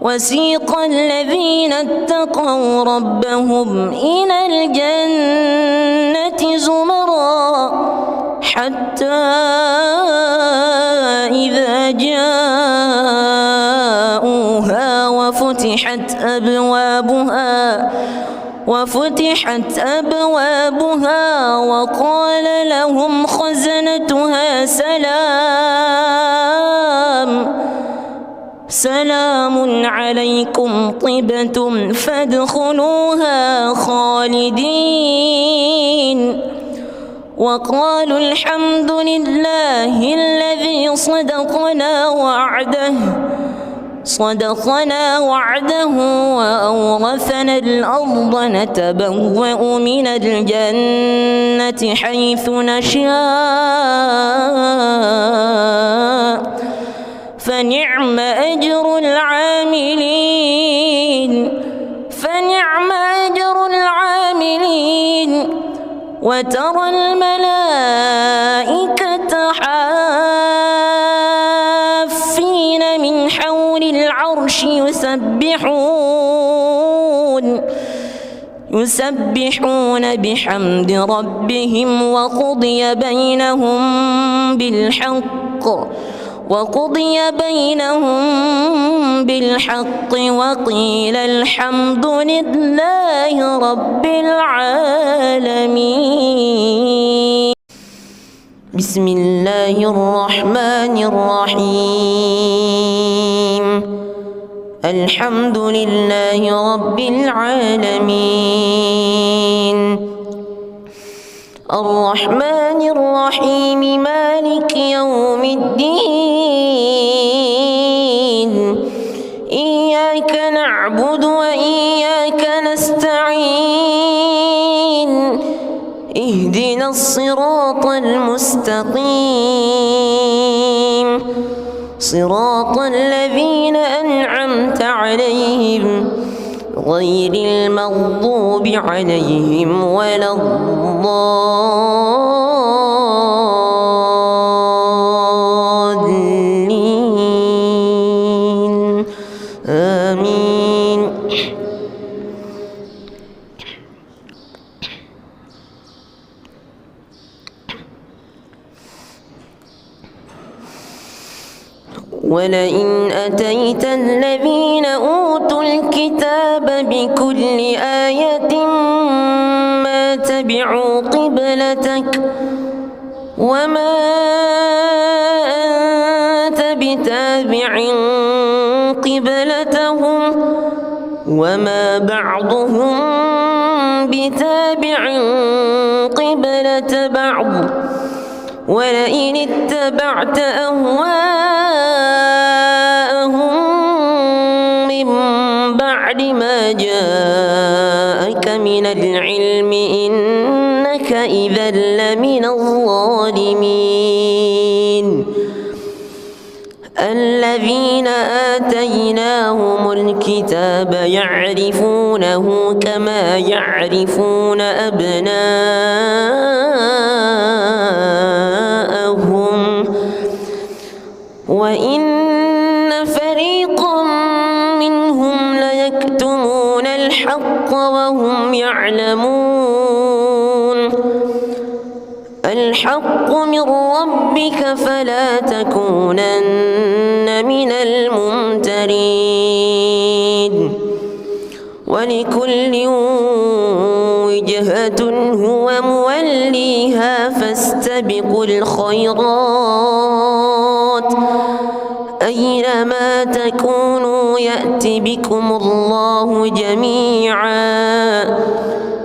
وسيق الذين اتقوا ربهم إلى الجنة زمرا حتى إذا جاءوها وفتحت أبوابها وقال لهم خزنتها سلام عليكم طبتم فادخلوها خالدين وقالوا الحمد لله الذي صدقنا وعده وأورثنا الأرض نتبوأ من الجنة حيث نشاء فنعم أجر العاملين وترى الملائكة حافين من حول العرش يسبحون بحمد ربهم وقضي بينهم بالحق وقيل الحمد لله رب العالمين. بسم الله الرحمن الرحيم. الحمد لله رب العالمين الرحمن الرحيم مالك يوم الدين إياك نعبد وإياك نستعين اهدنا الصراط المستقيم صراط الذين أنعمت عليهم غير المغضوب عليهم ولا الضالين آمين. ولئن أتيت الذين أوتوا الكتاب بكل آية ما تبعوا قبلتك وما أنت بتابع قبلتهم وما بعضهم بتابع قبلة بعض ولئن اتبعت أهواءهم من بعد ما جاءك من العلم إنك إذا لمن الظالمين. الذين آتيناهم الكتاب يعرفونه كما يعرفون أبناءهم وإن فريقا منهم ليكتمون الحق وهم يعلمون. الحق من ربك فلا تكونن من الممترين. ولكل وجهة هو موليها فاستبقوا الخيرات أينما تكونوا يأت بكم الله جميعا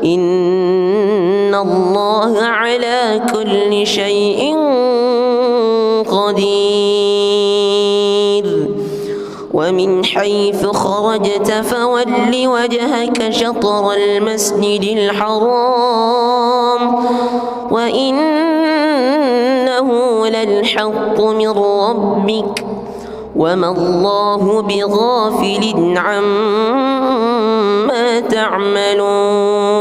إن الله على كل شيء قدير. ومن حيث خرجت فول وجهك شطر المسجد الحرام وإنه للحق من ربك وما الله بغافل عما تعملون.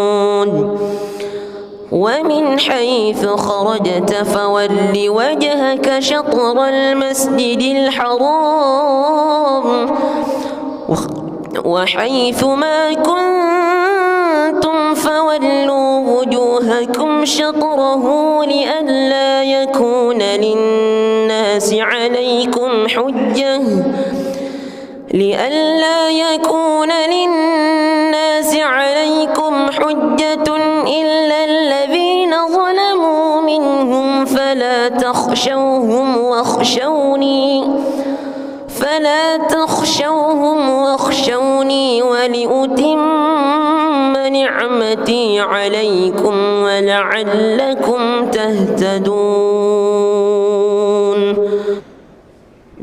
ومن حيث خرجت فول وجهك شطر المسجد الحرام وحيث ما كنتم فولوا وجوهكم شطره لئلا يكون للناس عليكم حجة إلا الذين ظلموا منهم فلا تخشوهم واخشوني ولأتم نعمتي عليكم ولعلكم تهتدون.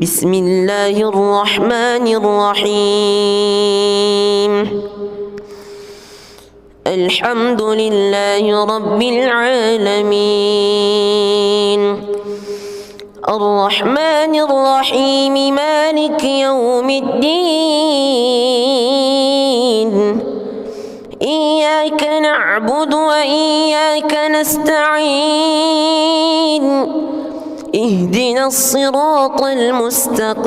بسم الله الرحمن الرحيم. الحمد لله رب العالمين الرحمن الرحيم مالك يوم الدين إياك نعبد وإياك نستعين اهدنا الصراط المستقيم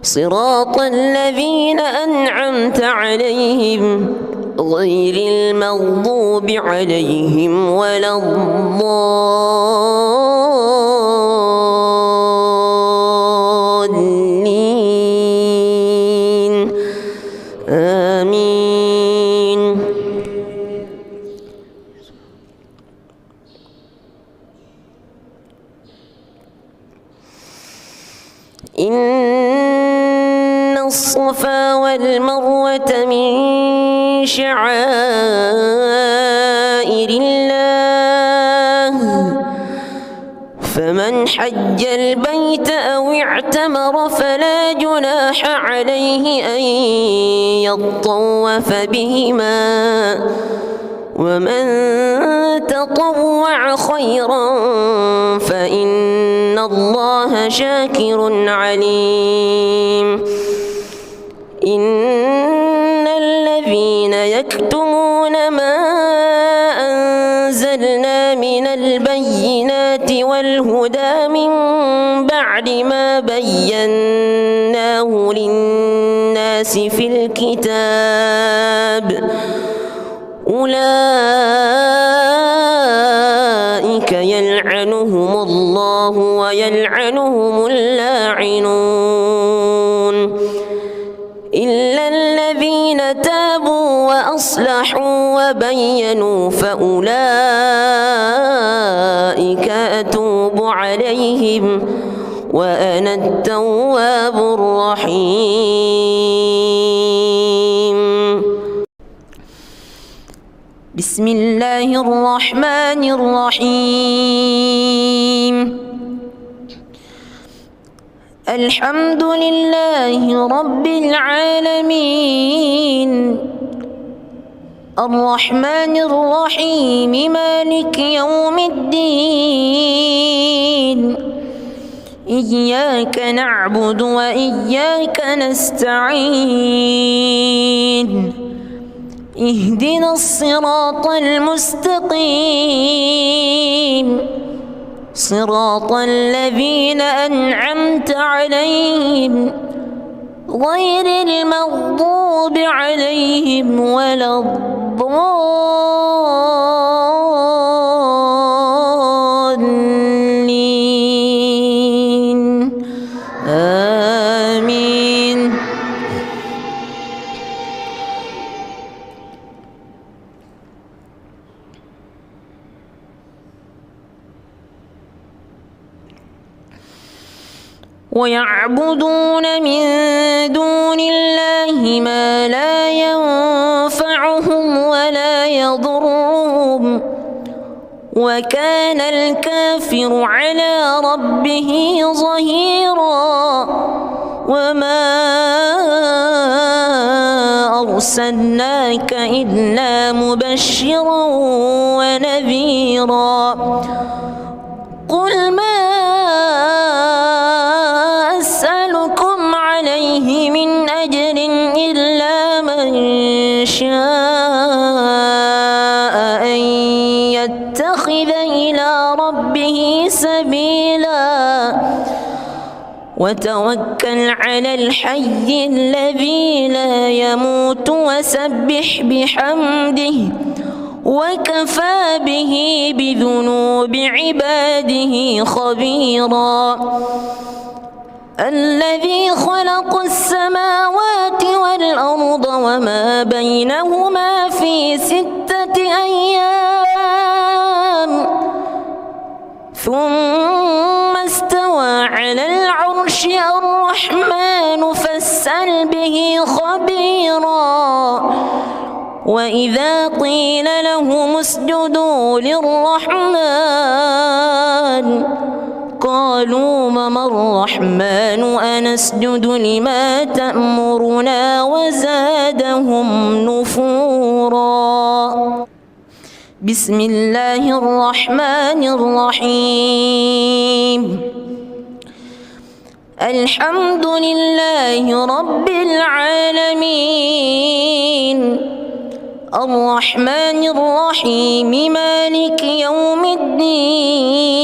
صراط الذين أنعمت عليهم غير المغضوب عليهم ولا الضالين آمين. إن الصفا والمروة من شعائر الله فمن حج البيت أو اعتمر فلا جناح عليه أن يطوف بهما ومن تطوع خيرا فإن الله شاكر عليم. إن الذين يكتمون ما أنزلنا من البينات والهدى من بعد ما بيناه للناس في الكتاب أولئك يلعنهم الله ويلعنهم اللاعنون إلا الذين تابوا وأصلحوا وبينوا فأولئك أتوب عليهم وأنا التواب الرحيم. بسم الله الرحمن الرحيم. الحمد لله رب العالمين الرحمن الرحيم مالك يوم الدين إياك نعبد وإياك نستعين اهدنا الصراط المستقيم صراط الذين أنعمت عليهم غير المغضوب عليهم ولا الضالين آمين. ويعبدون من دون الله ما لا ينفعهم ولا يضرهم وكان الكافر على ربه ظهيرا. وما أرسلناك إلا مبشرا ونذيرا. قل ما أسألكم عليه من أجر إلا من شاء يتخذ إلى ربه سبيلا وتوكل على الحي الذي لا يموت وسبح بحمده وكفى به بذنوب عباده خبيرا الذي خلق السماوات والأرض وما بينهما في 6 أيام ثم استوى على العرش الرحمن فاسأل به خبيرا وإذا قيل لهم اسجدوا للرحمن قالوا وما الرحمن أنسجد لما تأمرنا وزادهم نفورا. بسم الله الرحمن الرحيم الحمد لله رب العالمين الرحمن الرحيم مالك يوم الدين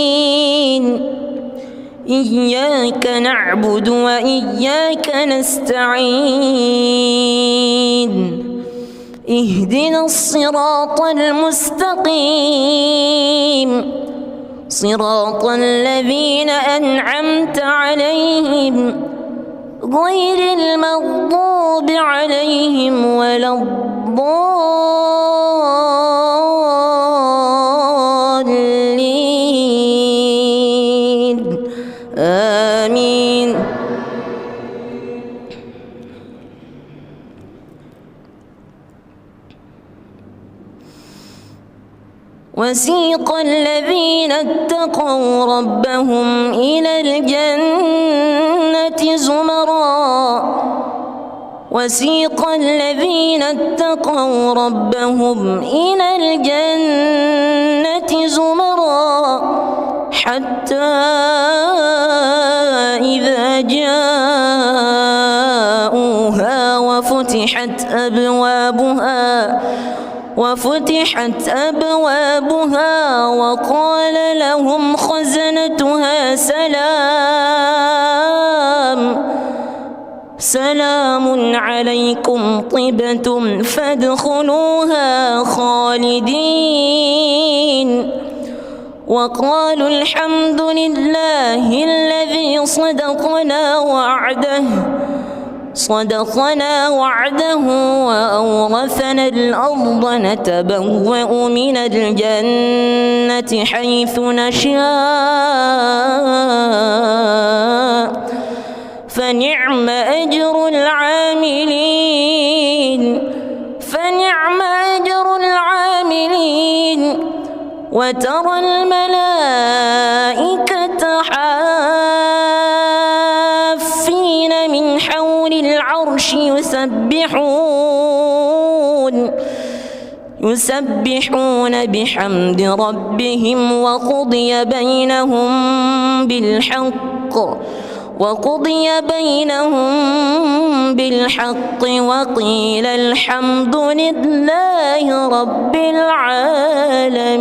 إياك نعبد وإياك نستعين اهدنا الصراط المستقيم صراط الذين أنعمت عليهم غير المغضوب عليهم ولا الضالين آمين. وسيق الذين اتقوا ربهم إلى الجنة زمرا وسيق الذين اتقوا ربهم إلى الجنة زمرا حتى إذا جاءوها وفتحت أبوابها وقال لهم خزنتها سلام عليكم طبتم فادخلوها خالدين وقالوا الحمد لله الذي صدقنا وعده وأورثنا الأرض نتبوأ من الجنة حيث نشاء فنعم أجر العاملين وترى الملائكة حافين من حول العرش يسبحون بحمد ربهم وقضي بينهم بالحق وقيل الحمد لله رب العالمين.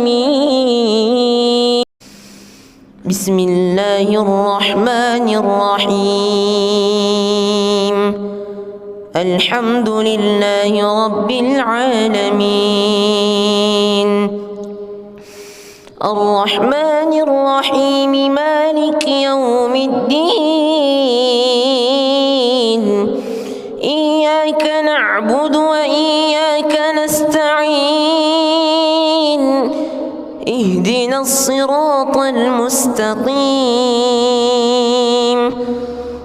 بسم الله الرحمن الرحيم الحمد لله رب العالمين الرحمن الرحيم مالك يوم الدين إياك نعبد وإياك نستعين اهدنا الصراط المستقيم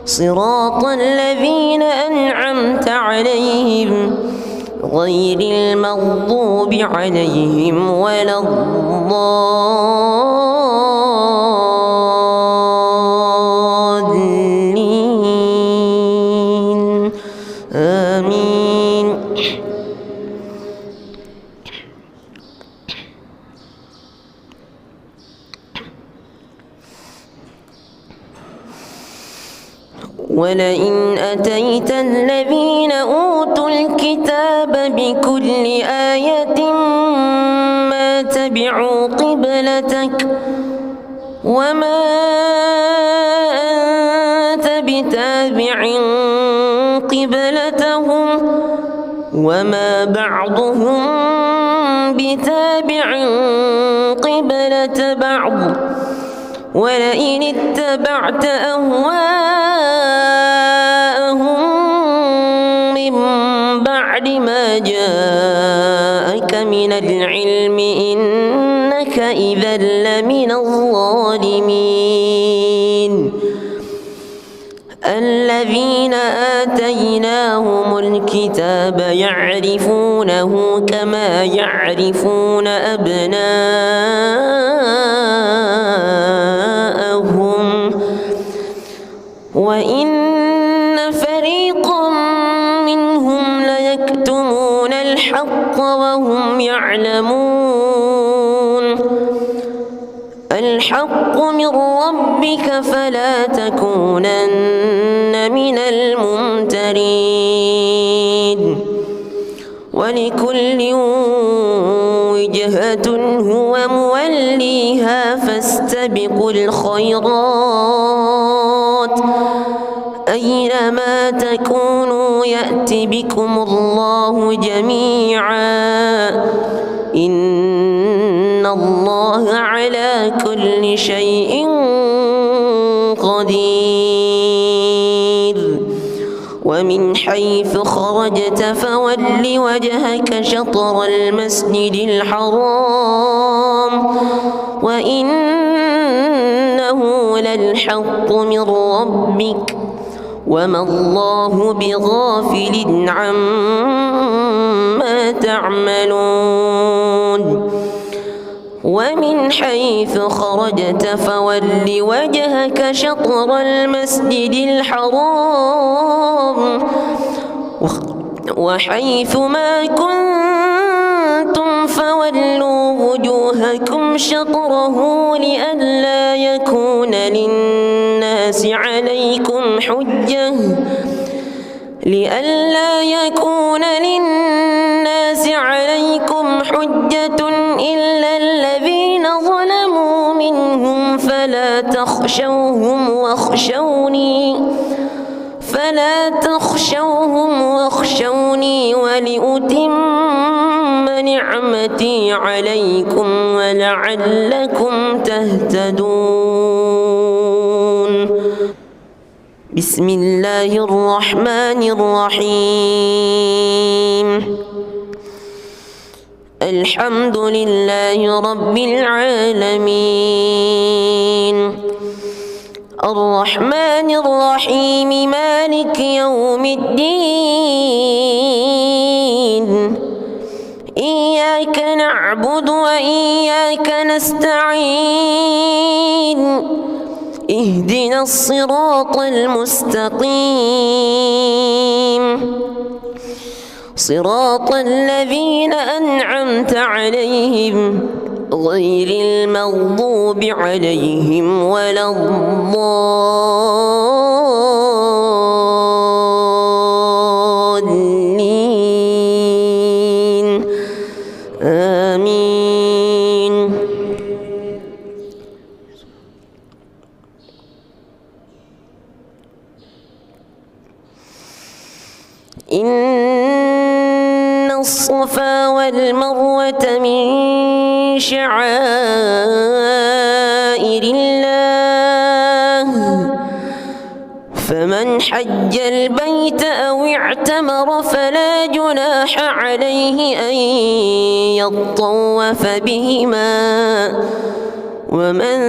صراط الذين أنعمت عليهم غير المغضوب عليهم ولا الضالين آمين. ولئن أتيت الذين أوتوا الكتاب بكل آية ما تبعوا اتبعوا قبلتك وما أنت بتابع قبلتهم وما بعضهم بتابع قبلة بعض ولئن اتبعت أهواءهم من بعد ما جاءك من العلم إنك إذا لمن الظالمين الذين آتيناهم الكتاب يعرفونه كما يعرفون أبناءهم وإن فريقا منهم ليكتمون الحق وهم يعلمون الحق من ربك فلا تكونن من الممترين ولكل وجهة هو موليها فاستبقوا الخيرات أينما تكونوا يأت بكم الله جميعا إن الله على كل شيء قدير ومن حيث خرجت فول وجهك شطر المسجد الحرام وإنه للحق من ربك وما الله بغافل عما تعملون ومن حيث خرجت فول وجهك شطر المسجد الحرام وحيث ما كنتم فولوا وجوهكم شطره لئلا يكون للناس عليكم حجة إلا الذين ظلموا منهم فلا تخشوهم واخشوني ولأتم نعمتي عليكم ولعلكم تهتدون بسم الله الرحمن الرحيم الحمد لله رب العالمين الرحمن الرحيم مالك يوم الدين إياك نعبد وإياك نستعين اهدنا الصراط المستقيم صراط الذين أنعمت عليهم غير المغضوب عليهم ولا الضالين آمين إن الصفا والمروة من شعائر الله فمن حج البيت أو اعتمر فلا جناح عليه أن يطوف بهما ومن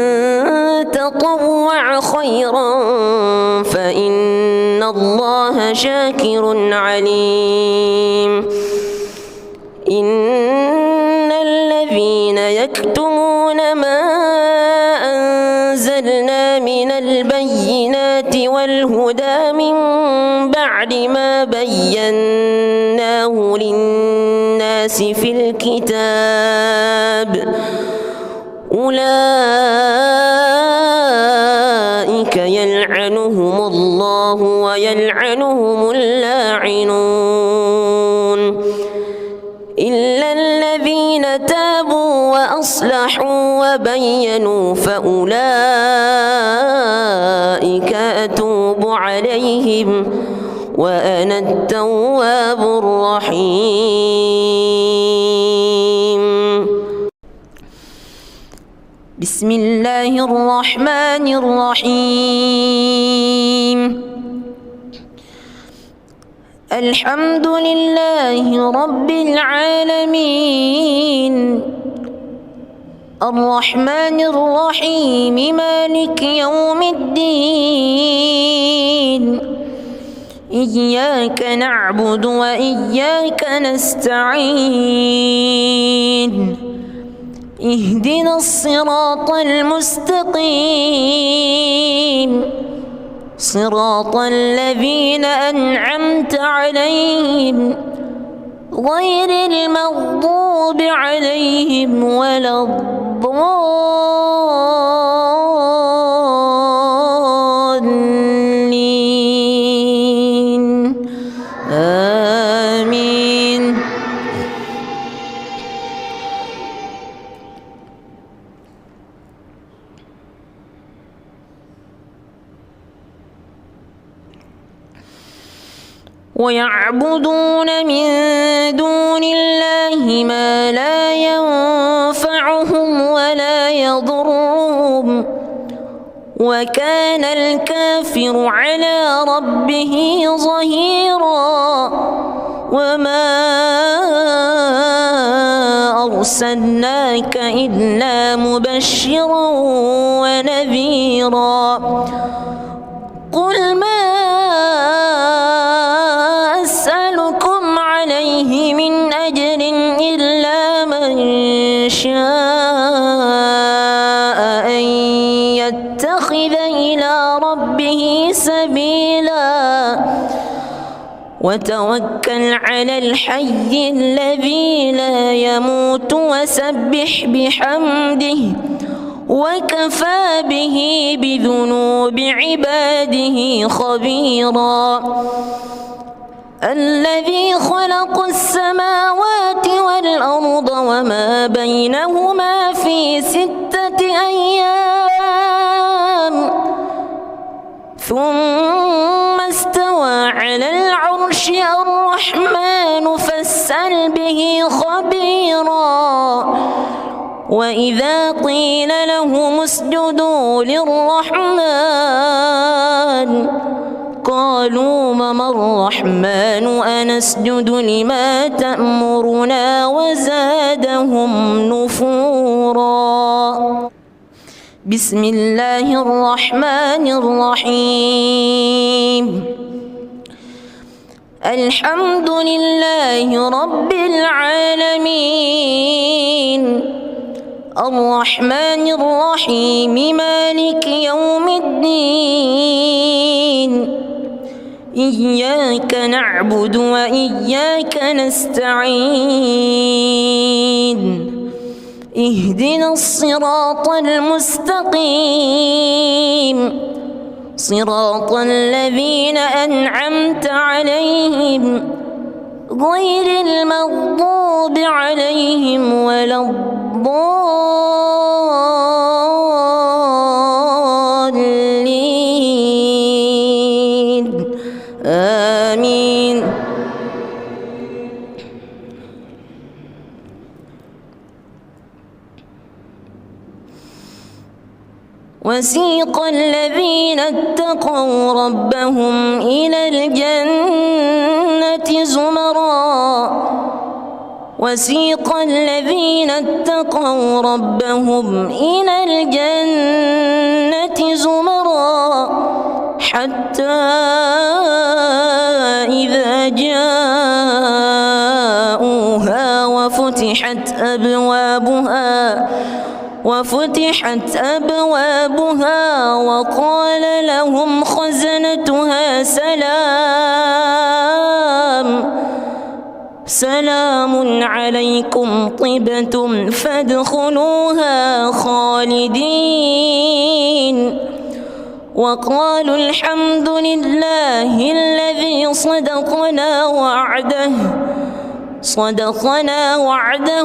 تطوع خيرا فإن الله شاكر عليم إن الذين يكتمون ما أنزلنا من البينات والهدى من بعد ما بيناه للناس في الكتاب أولئك يلعنهم الله ويلعنهم اللاعنون إلا الذين تابوا وأصلحوا وبينوا فأولئك أتوب عليهم وأنا التواب الرحيم. بسم الله الرحمن الرحيم. الحمد لله رب العالمين الرحمن الرحيم مالك يوم الدين إياك نعبد وإياك نستعين اهدنا الصراط المستقيم صراط الذين أنعمت عليهم غير المغضوب عليهم ولا الضالين آمين. ويعبدون من دون الله ما لا ينفعهم ولا يضرهم وكان الكافر على ربه ظهيرا. وما أرسلناك إلا مبشرا ونذيرا. قل ما أسألكم عليه من أجر إلا من شاء أن يتخذ إلى ربه سبيلا وتوكل على الحي الذي لا يموت وسبح بحمده وكفى به بذنوب عباده خبيرا. الذي خلق السماوات والأرض وما بينهما في 6 أيام ثم استوى على العرش الرحمن فاسأل به خبيرا. وإذا قيل لهم اسجدوا للرحمن قالوا وما الرحمن أنسجد لما تأمرنا وزادهم نفورا. بسم الله الرحمن الرحيم. الحمد لله رب العالمين الرحمن الرحيم مالك يوم الدين إياك نعبد وإياك نستعين اهدنا الصراط المستقيم صراط الذين أنعمت عليهم غير المغضوب عليهم ولا الضالين آمين. وسيق الذين اتقوا ربهم إلى الجنة زمرا وسيق الذين اتقوا ربهم إلى الجنة زمرا حتى إذا جاءوها وفتحت أبوابها وقال لهم خزنتها سلام عليكم طبتم فادخلوها خالدين وقالوا الحمد لله الذي صدقنا وعده صدقنا وعده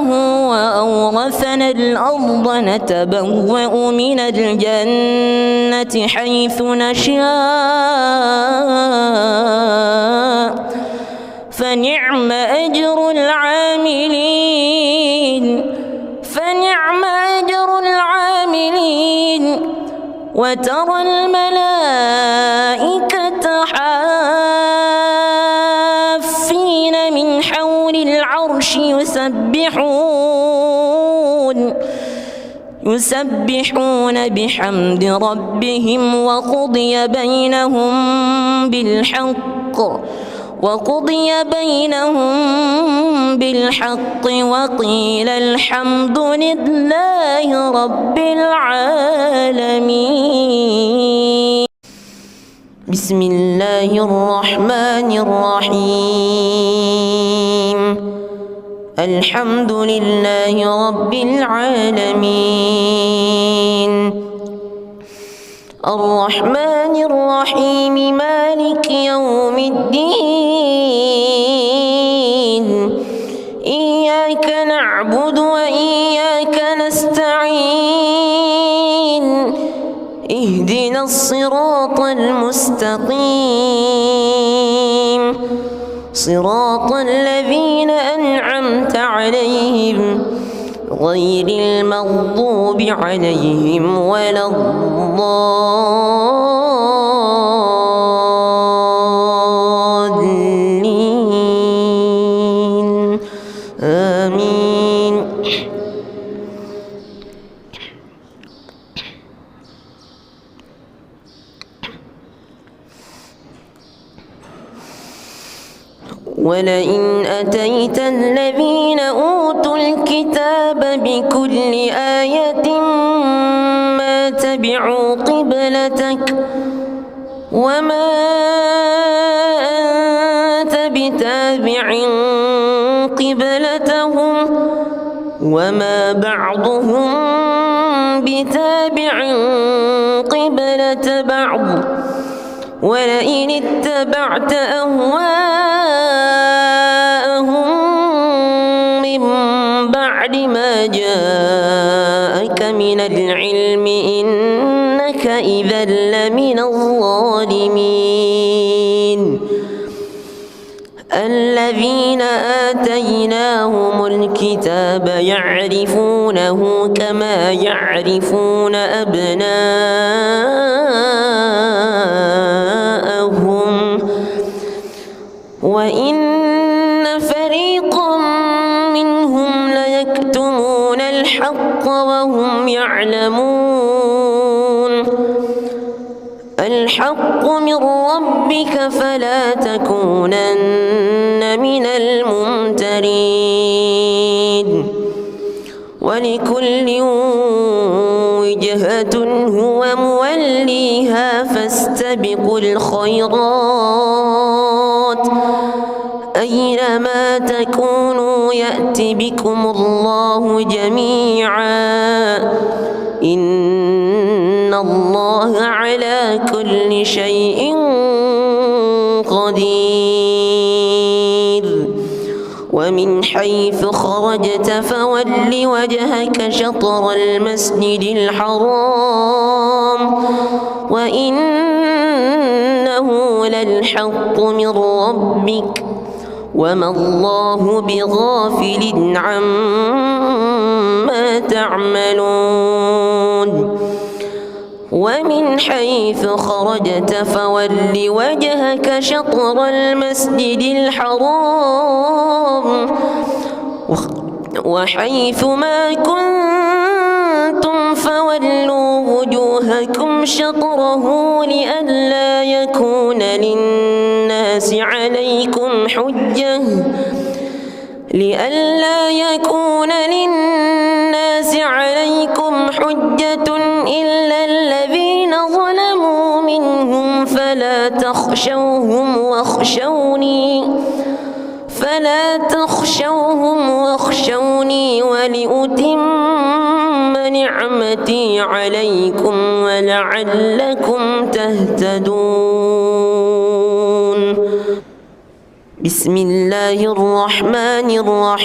وأورثنا الأرض نتبوأ من الجنة حيث نشاء فنعم أجر العاملين وترى الملائكة حافين من حول العرش يسبحون بحمد ربهم وقضي بينهم بالحق وقيل الحمد لله رب العالمين. بسم الله الرحمن الرحيم. الحمد لله رب العالمين الرحمن الرحيم مالك يوم الدين إياك نعبد وإياك نستعين اهدنا الصراط المستقيم صراط الذين أنعمت عليهم غير المغضوب عليهم ولا الضالين آمين. ولئن أتيت الذين أوتوا الكتاب بكل آية ما تبعوا قبلتك وما أنت بتابع قبلتهم وما بعضهم بتابع قبلة بعض ولئن اتبعت أهواءهم من بعد ما جاءك من العلم إنك إذا لمن الظالمين. الذين آتيناهم الكتاب يعرفونه كما يعرفون أبناءهم وإن فريقا منهم ليكتمون الحق وهم يعلمون. الحق من ربك فلا تكونن من الممترين. ولكل وجهة هو موليها فاستبقوا الخيرات أينما تكونوا يأت بكم الله جميعا إن الله على كل شيء قدير. ومن حيث خرجت فول وجهك شطر المسجد الحرام وإنه للحق من ربك وما الله بغافل عما تعملون. ومن حيث خرجت فول وجهك شطر المسجد الحرام وحيث ما كنتم فولوا وجوهكم شطره لئلا يكون للناس عليكم حجة إلا الذين ظلموا منهم فلا تخشوهم واخشوني ولأتم نعمتي عليكم ولعلكم تهتدون. بسم الله الرحمن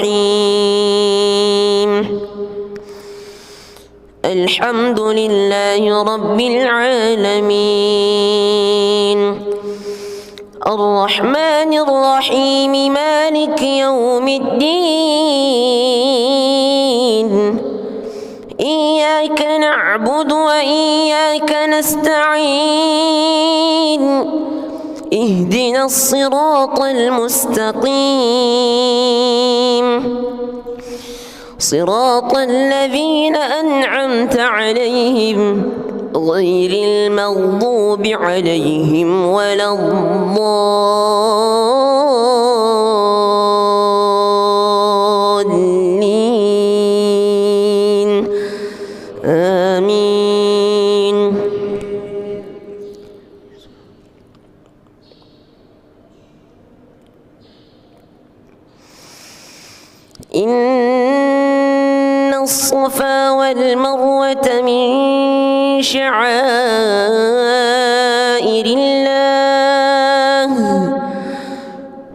الرحيم الحمد لله رب العالمين الرحمن الرحيم مالك يوم الدين إياك نعبد وإياك نستعين اهدنا الصراط المستقيم صراط الذين أنعمت عليهم غير المغضوب عليهم ولا الضالين آمين. إن الصفا والمروة من شعائر الله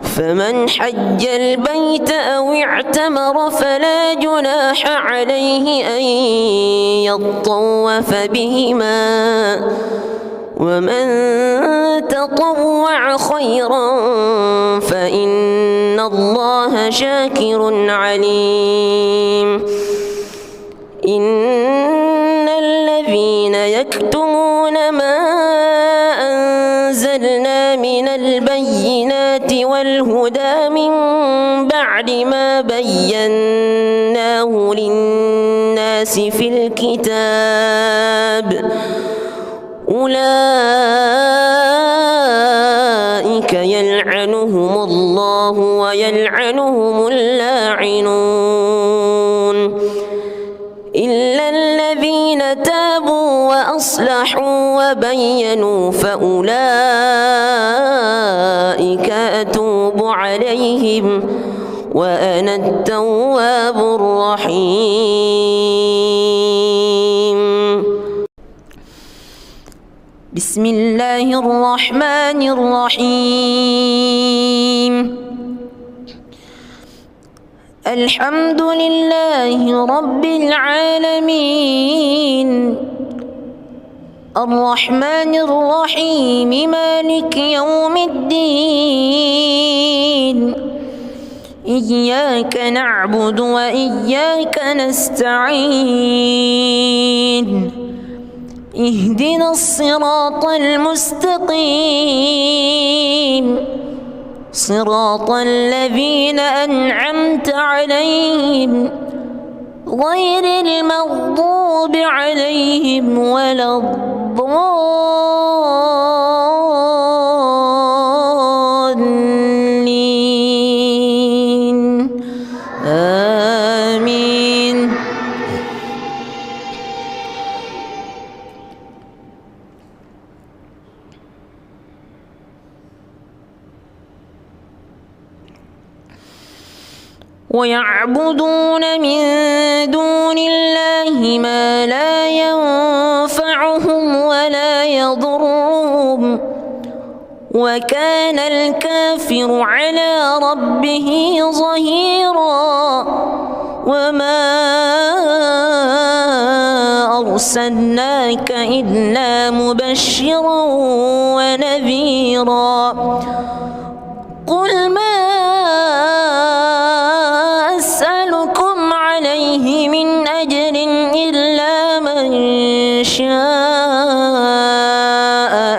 فمن حج البيت أو اعتمر فلا جناح عليه أن يطوف بهما ومن تطوع خيرا فإن الله شاكر عليم. إن الذين يكتمون ما أنزلنا من البينات والهدى من بعد ما بيناه للناس في الكتاب أولئك يلعنهم الله ويلعنهم اللاعنون إلا الذين تابوا وأصلحوا وبينوا فأولئك أتوب عليهم وأنا التواب الرحيم. بسم الله الرحمن الرحيم الحمد لله رب العالمين الرحمن الرحيم مالك يوم الدين إياك نعبد وإياك نستعين اهدنا الصراط المستقيم صراط الذين أنعمت عليهم غير المغضوب عليهم ولا الضالين آمين. ويعبدون من دون الله ما لا ينفعهم ولا يضرهم وكان الكافر على ربه ظهيرا وما أرسلناك إلا مبشرا ونذيرا قل ما أسألكم عليه من أجر إلا من شاء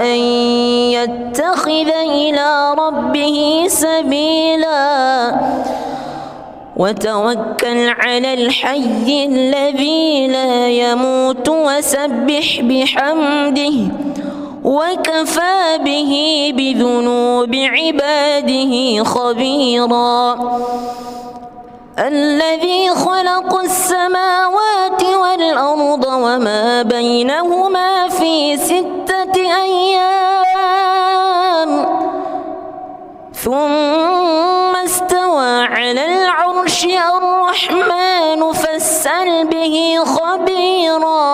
أن يتخذ إلى ربه سبيلا وتوكل على الحي الذي لا يموت وسبح بحمده وكفى به بذنوب عباده خبيرا الذي خلق السماوات والأرض وما بينهما في 6 أيام ثم استوى على العرش الرحمن فاسأل به خبيرا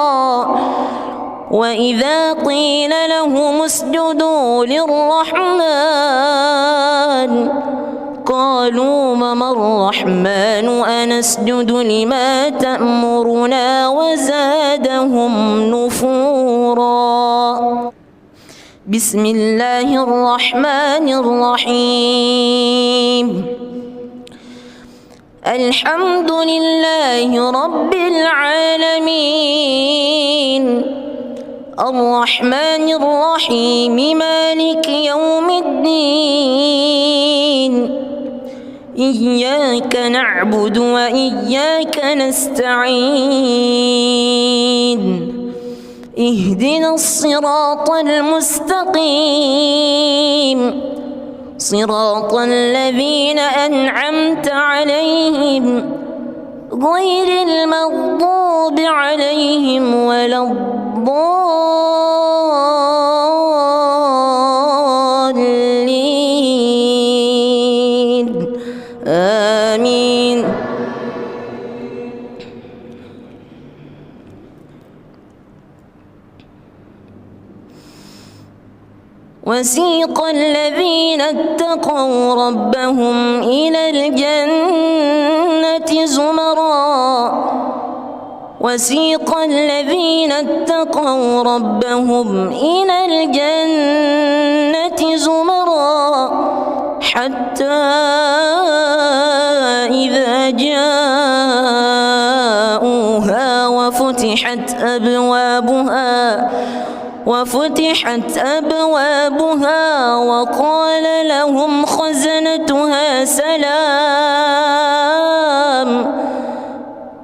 وإذا قيل لهم اسجدوا للرحمن قالوا وما الرحمن أنسجد لما تأمرنا وزادهم نفورا. بسم الله الرحمن الرحيم. الحمد لله رب العالمين الرحمن الرحيم مالك يوم الدين إياك نعبد وإياك نستعين اهدنا الصراط المستقيم صراط الذين أنعمت عليهم غير المغضوب عليهم ولا الضالين آمين. وسيق الذين اتقوا ربهم إلى الجنة زمرا وسيق الذين اتقوا ربهم إلى الجنة زمرا حتى إذا جاءوها وفتحت أبوابها وقال لهم خزنتها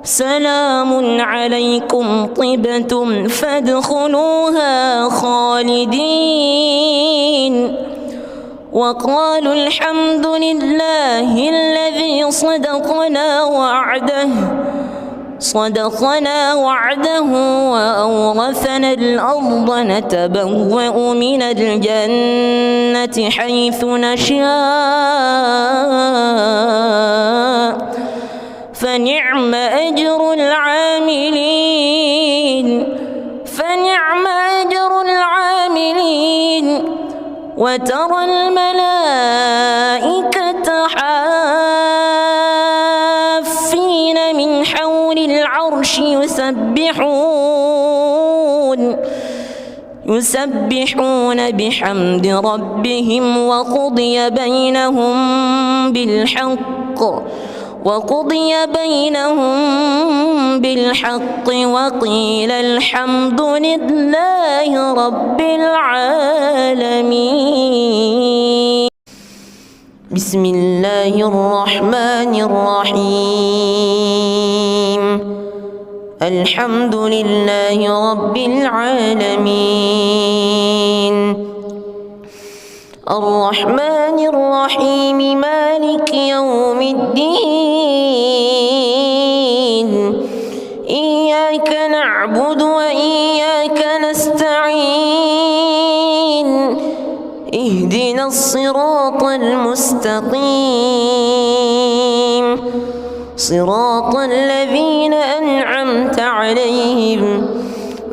سلام عليكم طبتم فادخلوها خالدين وقالوا الحمد لله الذي صدقنا وعده وأورثنا الأرض نتبوأ من الجنة حيث نشاء فنعم أجر العاملين وترى الملائكة حافين من حول العرش يسبحون بحمد ربهم وقضي بينهم بالحق وقيل الحمد لله رب العالمين. بسم الله الرحمن الرحيم. الحمد لله رب العالمين الرحمن الرحيم مالك يوم الدين إياك نعبد وإياك نستعين اهدنا الصراط المستقيم صراط الذين أنعمت عليهم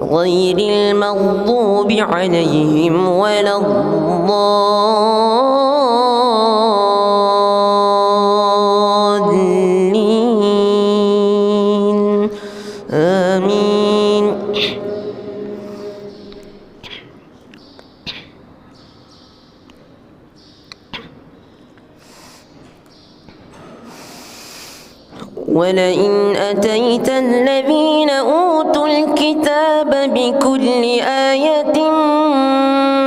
غير المغضوب عليهم ولا الضالين آمين. ولئن أتيت الذين أوتوا الكتاب بكل آية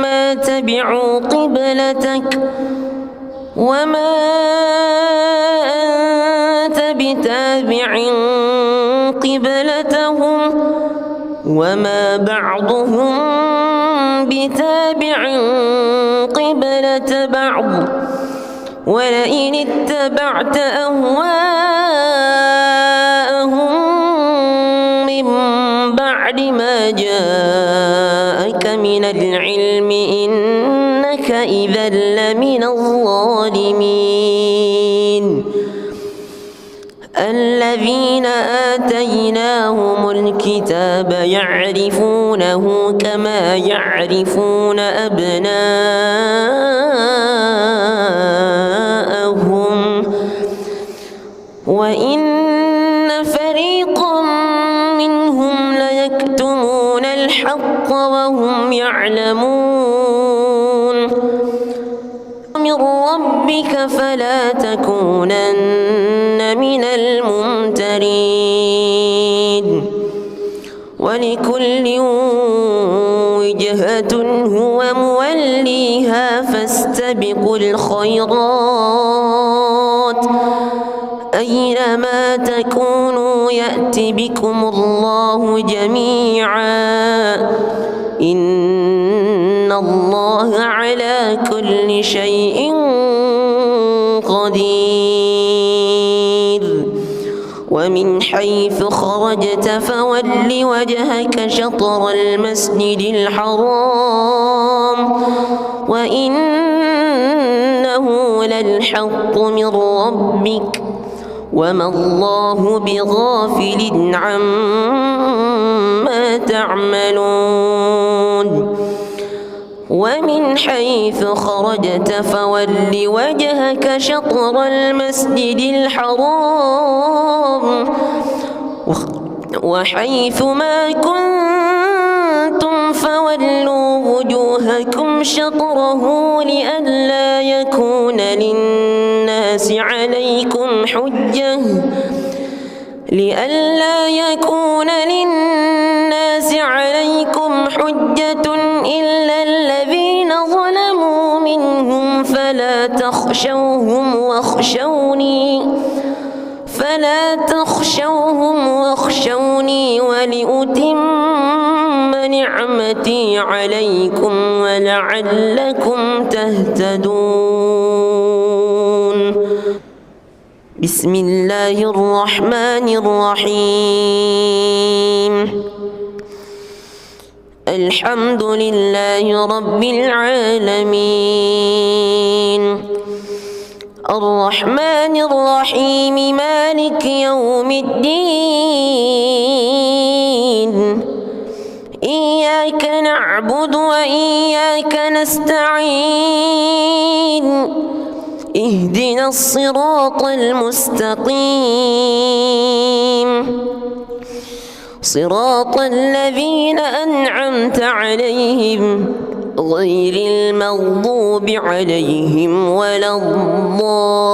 ما تبعوا قبلتك وما أنت بتابع قبلتهم وما بعضهم بتابع قبلة بعض ولئن اتبعت أهواءهم من بعد ما جاءك من العلم إنك إذا لمن الظالمين. الذين آتيناهم الكتاب يعرفونه كما يعرفون أبناءهم يكتمون الحق وهم يعلمون من ربك فلا تكونن من الممترين ولكل وجهة هو موليها فاستبقوا الخيرات أينما تكونوا يأت بكم الله جميعا إن الله على كل شيء قدير ومن حيث خرجت فول وجهك شطر المسجد الحرام وإنه للحق من ربك وما الله بغافل عما تعملون ومن حيث خرجت فول وجهك شطر المسجد الحرام وحيث ما كنتم فولوا وجوهكم شطره لئلا يكون للناس عليكم حجة إلا الذين ظلموا منهم فلا تخشوهم واخشوني ولأتم نعمتي عليكم ولعلكم تهتدون بسم الله الرحمن الرحيم الحمد لله رب العالمين الرحمن الرحيم مالك يوم الدين إياك نعبد وإياك نستعين اهدنا الصراط المستقيم صراط الذين أنعمت عليهم غير المغضوب عليهم ولا الضالين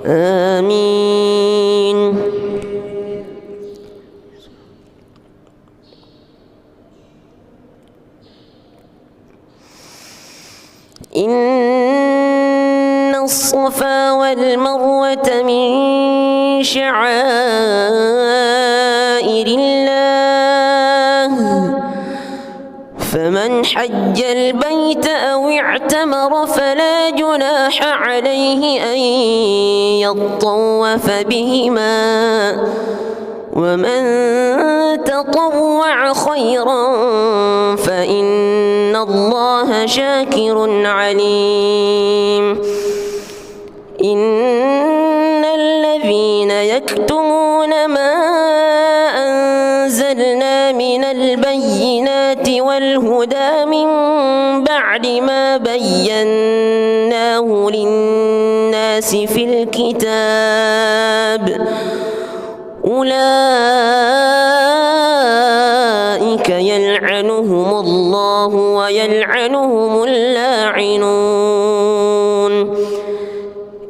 آمين إن الصفا والمروة من شعائر الله فمن حج البيت أو اعتمر فلا جناح عليه أن يطوف بهما ومن تطوع خيرا فإن الله شاكر عليم إن الذين يكتمون ما أنزلنا من البينات والهدى من بعد ما بيناه للناس في الكتاب أولئك يلعنهم الله ويلعنهم اللاعنون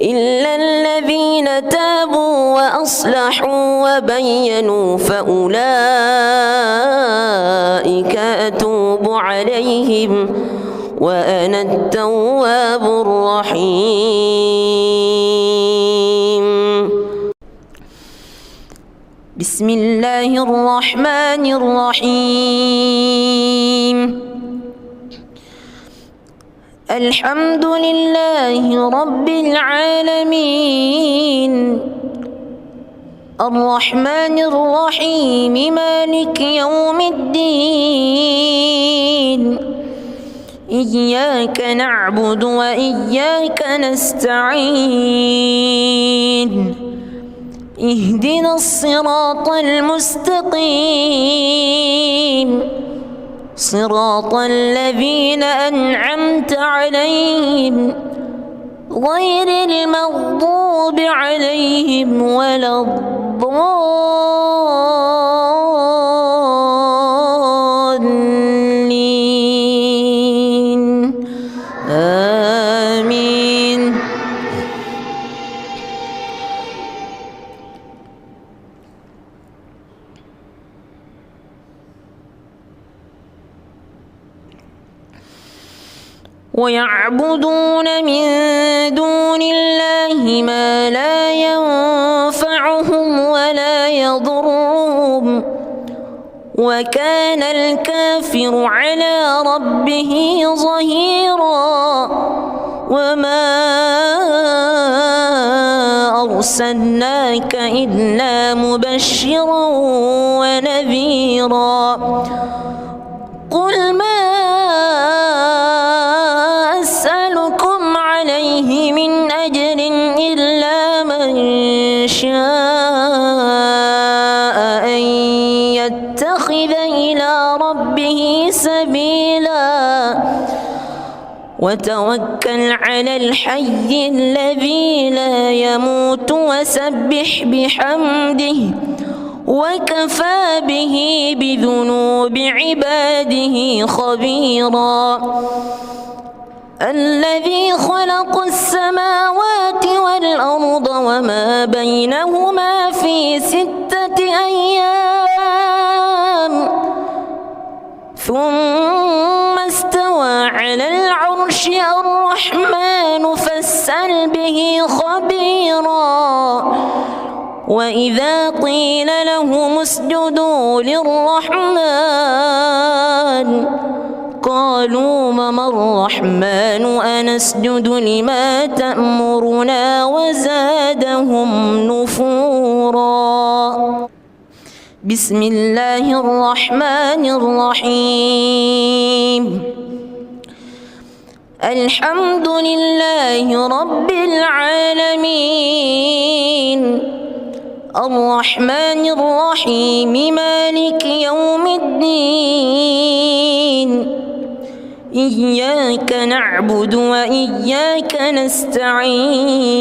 إلا الذين تابوا وأصلحوا وبينوا فأولئك أتوب عليهم وأنا التواب الرحيم بسم الله الرحمن الرحيم الحمد لله رب العالمين الرحمن الرحيم مالك يوم الدين إياك نعبد وإياك نستعين اهدنا الصراط المستقيم صراط الذين أنعمت عليهم غير المغضوب عليهم ولا الضالين آمين. ويعبدون من دون الله ما لا ينفعهم ولا يضرهم وكان الكافر على ربه ظهيرا. وما أرسلناك إلا مبشرا ونذيرا. قل ما أسألكم عليه من أجر إلا من شاء أن يتخذ إلى ربه سبيلا. وتوكل على الحي الذي لا يموت وسبح بحمده وكفى به بذنوب عباده خبيرا. الذي خلق السماوات والأرض وما بينهما في 6 أيام ثم استوى على العرش. الرحمن فاسأل به خبيرا. وإذا قيل لهم اسجدوا للرحمن قالوا وما الرحمن أنسجد لما تأمرنا وزادهم نفورا. بسم الله الرحمن الرحيم. الحمد لله رب العالمين الرحمن الرحيم مالك يوم الدين. إياك نعبد وإياك نستعين.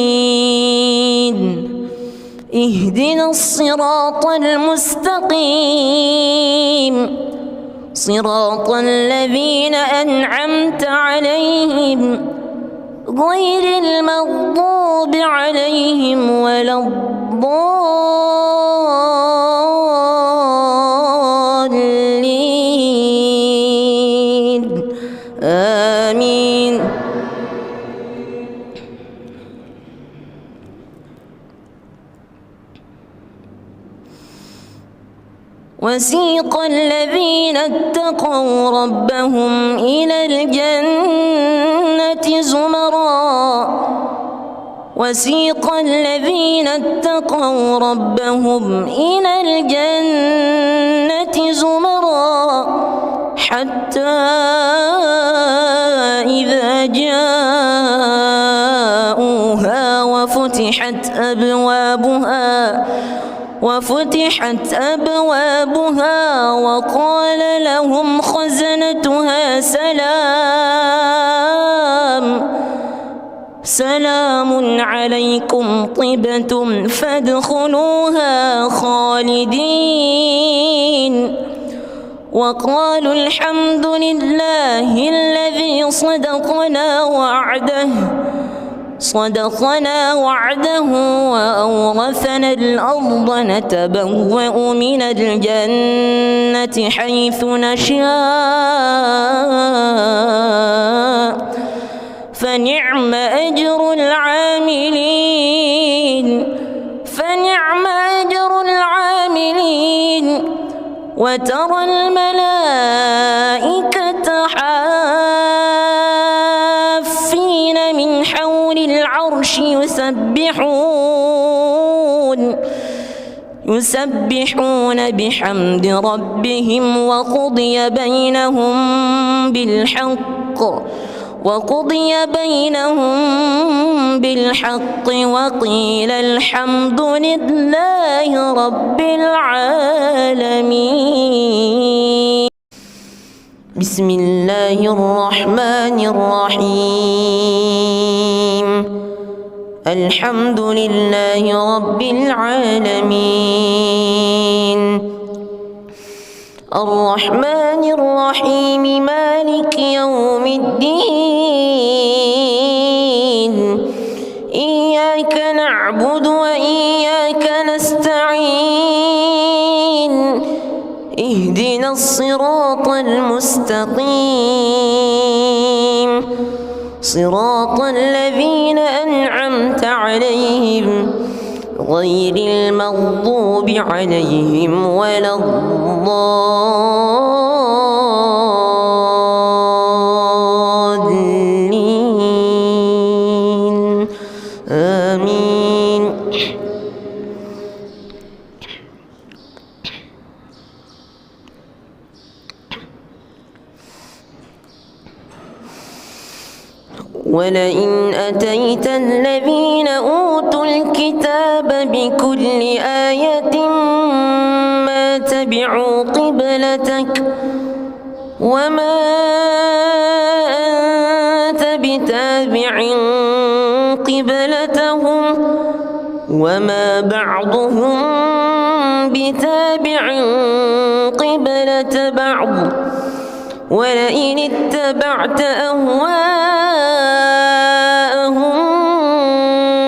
اهدنا الصراط المستقيم صراط الذين أنعمت عليهم غير المغضوب عليهم ولا الضالين آمين. وسيق الذين اتقوا ربهم إلى الجنة زمرا. وسيق الذين اتقوا ربهم إلى الجنة زمرا حتى إذا جاءوها وفتحت أبوابها وقال لهم خزنتها سلام عليكم طبتم فادخلوها خالدين. وقالوا الحمد لله الذي صدقنا وعده وأورثنا الأرض نتبوأ من الجنة حيث نشاء فنعم أجر العاملين. وترى الملائكة حافين من حول العرش يسبحون بحمد ربهم وقضي بينهم بالحق وقيل الحمد لله رب العالمين. بسم الله الرحمن الرحيم. الحمد لله رب العالمين الرحمن الرحيم مالك يوم الدين إياك نعبد وإياك نستعين اهدنا الصراط المستقيم صراط الذين أنعمت عليهم غير المغضوب عليهم ولا الضالين آمين. ولئن أتيت الذين أوتوا الكتاب بكل آية ما تبعوا قبلتك وما أنت بتابع قبلتهم وما بعضهم بتابع قبلة بعض ولئن اتبعت أهواءهم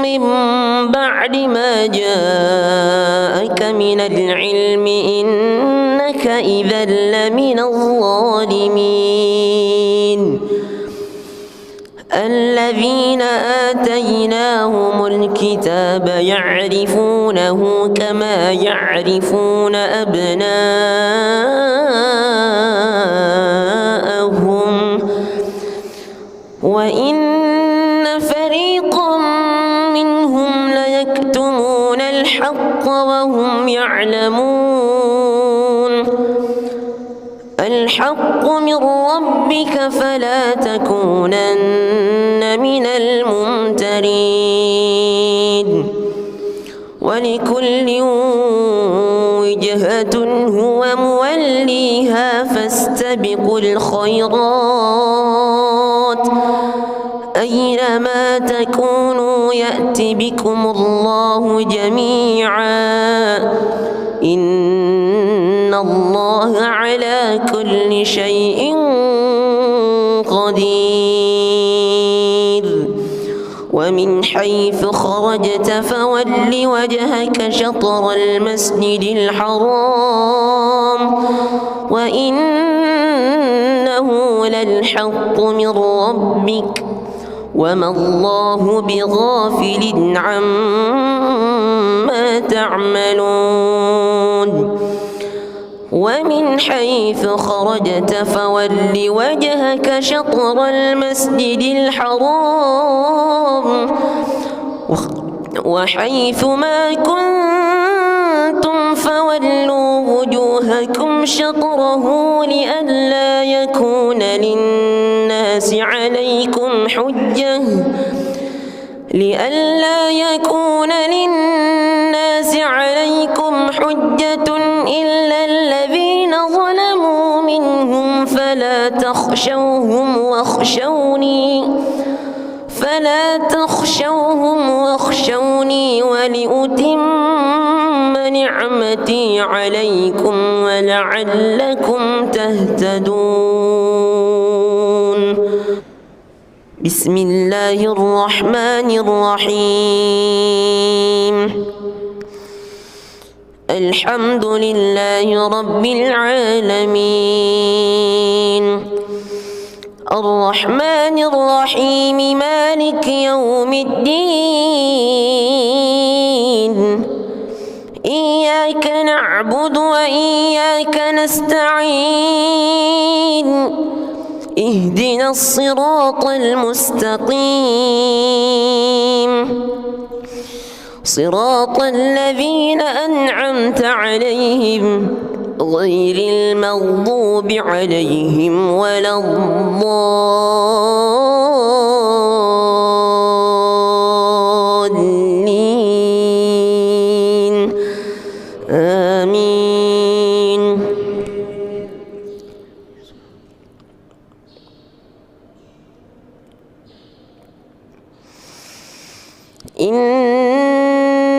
من بعد ما جاءك من العلم إنك إذا لمن الظالمين الذين آتيناهم الكتاب يعرفونه كما يعرفون أبناءهم وإن فريقا منهم ليكتمون الحق وهم يعلمون الحق من ربك فلا تكونن من الممترين ولكل وجهة هو موليها فاستبقوا الخيرات أينما تكونوا يأت بكم الله جميعا إن الله على كل شيء قدير ومن حيث خرجت فول وجهك شطر المسجد الحرام وإنه للحق من ربك وما الله بغافل عما تعملون ومن حيث خرجت فول وجهك شطر المسجد الحرام وحيث ما كنتم فولوا وجوهكم شطره لئلا يكون للناس عليكم حجة إلا الذين ظلموا منهم فلا تخشوهم واخشوني ولأتم نعمتي عليكم ولعلكم تهتدون بسم الله الرحمن الرحيم الحمد لله رب العالمين الرحمن الرحيم مالك يوم الدين إياك نعبد وإياك نستعين اهدنا الصراط المستقيم صراط الذين أنعمت عليهم غير المغضوب عليهم ولا الضالين آمين. إن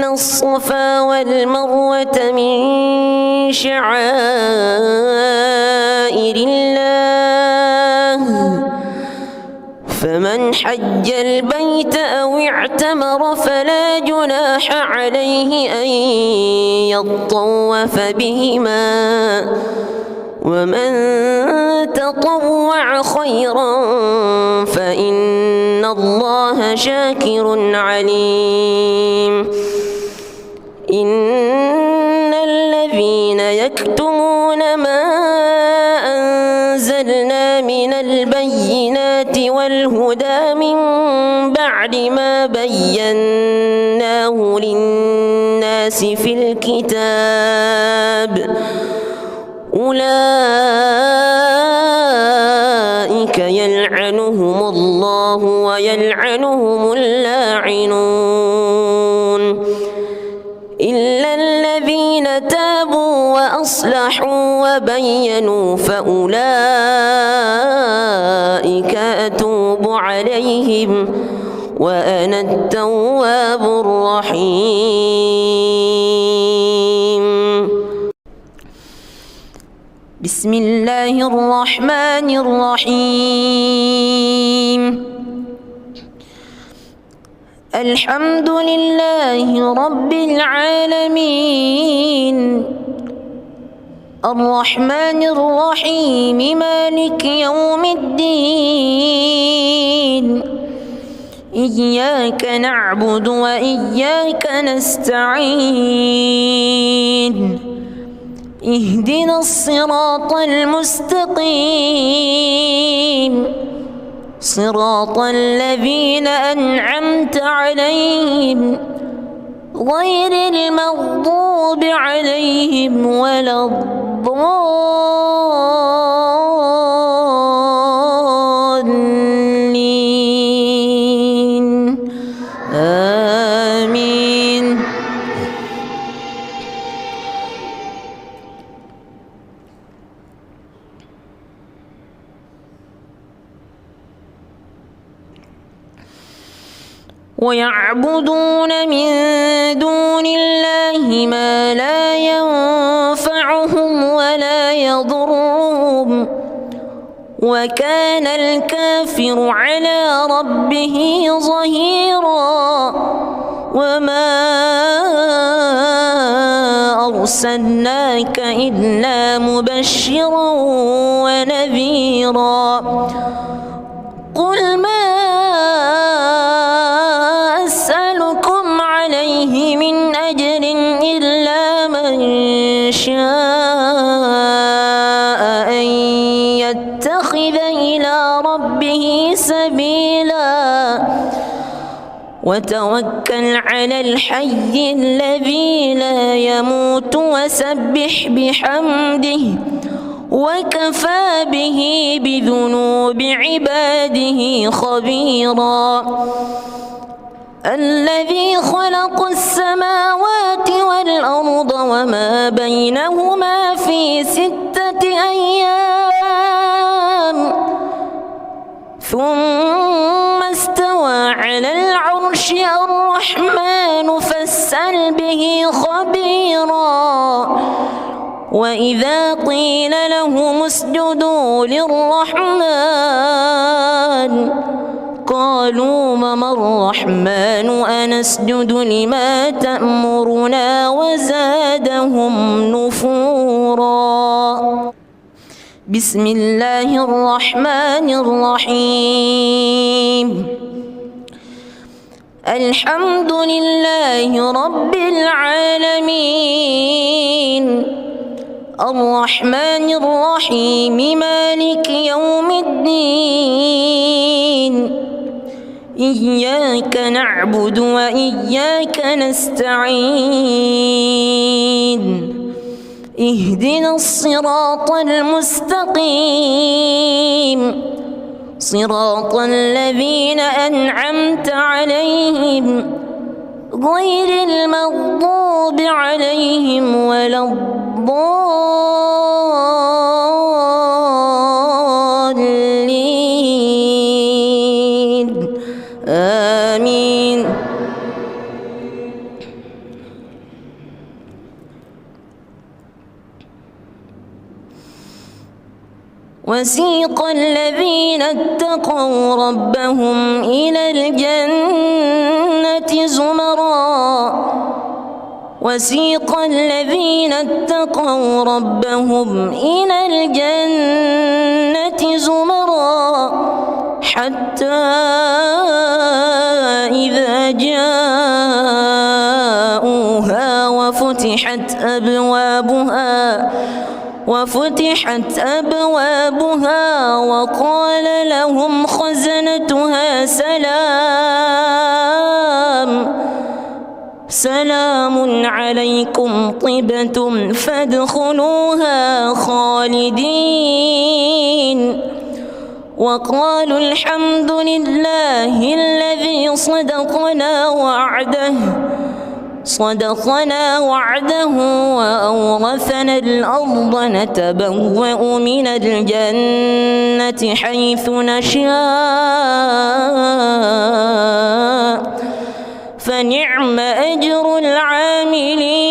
الصفا والمروة من شعائر الله فمن حج البيت أو اعتمر فلا جناح عليه أن يطوف بهما ومن تطوع خيرا فإن الله شاكر عليم إن الذين يكتمون ما أنزلنا من البينات والهدى من بعد ما بيناه للناس في الكتاب أولئك يلعنهم الله ويلعنهم اللاعنون إلا الذين تابوا وأصلحوا وبينوا فأولئك أتوب عليهم وأنا التواب الرحيم. بسم الله الرحمن الرحيم. الحمد لله رب العالمين الرحمن الرحيم مالك يوم الدين إياك نعبد وإياك نستعين اهدنا الصراط المستقيم صراط الذين أنعمت عليهم غير المغضوب عليهم ولا الضالين آمين. ويعبدون من دون الله ما لا ينفعهم ولا يضرهم وكان الكافر على ربه ظهيرا وما أرسلناك إلا مبشرا ونذيرا قل ما أسألكم عليه من أجر إلا من شاء أن يتخذ إلى ربه سبيلا وتوكل على الحي الذي لا يموت وسبح بحمده وكفى به بذنوب عباده خبيرا الذي خلق السماوات والأرض وما بينهما في 6 أيام ثم استوى على العرش الرحمن فاسأل به خبيرا وإذا قيل لهم اسجدوا للرحمن قالوا وما الرحمن أنسجد لما تأمرنا وزادهم نفورا. بسم الله الرحمن الرحيم. الحمد لله رب العالمين الرحمن الرحيم مالك يوم الدين إياك نعبد وإياك نستعين اهدنا الصراط المستقيم صراط الذين أنعمت عليهم غير المغضوب عليهم ولا الضالين آمين. وسيق الذين اتقوا ربهم إلى الجنة زمرا وسيق الذين اتقوا ربهم إلى الجنة زمرا حتى إذا جاءوها وفتحت أبوابها وقال لهم خزنتها سلام عليكم طبتم فادخلوها خالدين وقالوا الحمد لله الذي صدقنا وعده وأورثنا الأرض نتبوأ من الجنة حيث نشاء فنعم أجر العاملين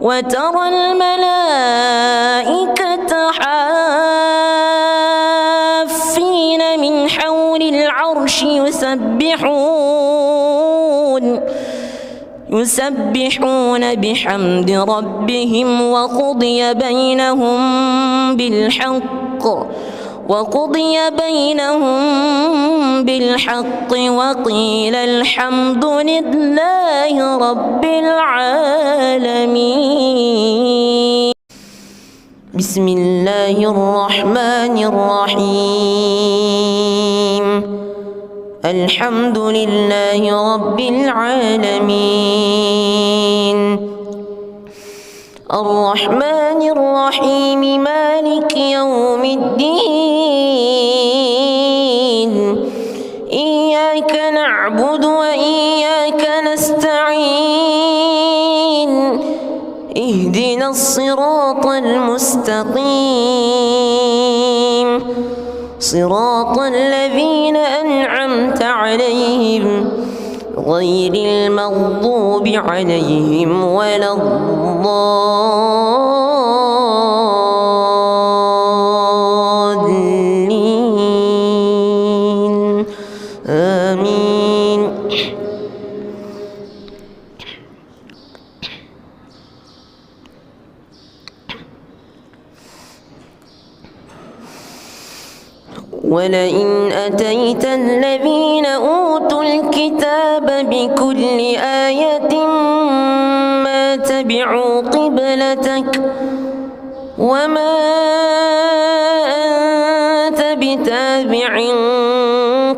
وترى الملائكة حافين من حول العرش يسبحون بحمد ربهم وقضي بينهم بالحق وقيل الحمد لله رب العالمين. بسم الله الرحمن الرحيم. الحمد لله رب العالمين الرحمن الرحيم مالك يوم الدين إياك نعبد وإياك نستعين اهدنا الصراط المستقيم صراط الذين أنعمت عليهم غير المغضوب عليهم ولا الضالين آمين. ولئن أتيت الذين أوتوا الكتاب بكل آية ما تبعوا قبلتك وما أنت بتابع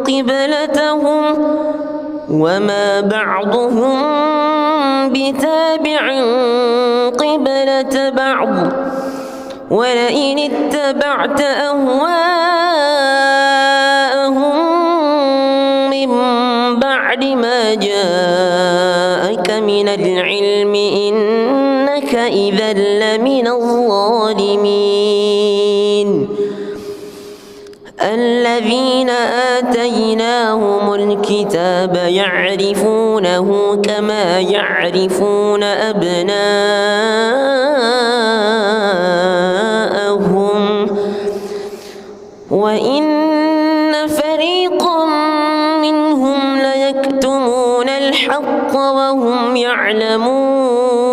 قبلتهم وما بعضهم بتابع قبلة بعض ولئن اتبعت أهواءهم من بعد ما جاءك من العلم إنك إذا لمن الظالمين. الذين آتيناهم الكتاب يعرفونه كما يعرفون أبناءهم وإن فريقا منهم ليكتمون الحق وهم يعلمون.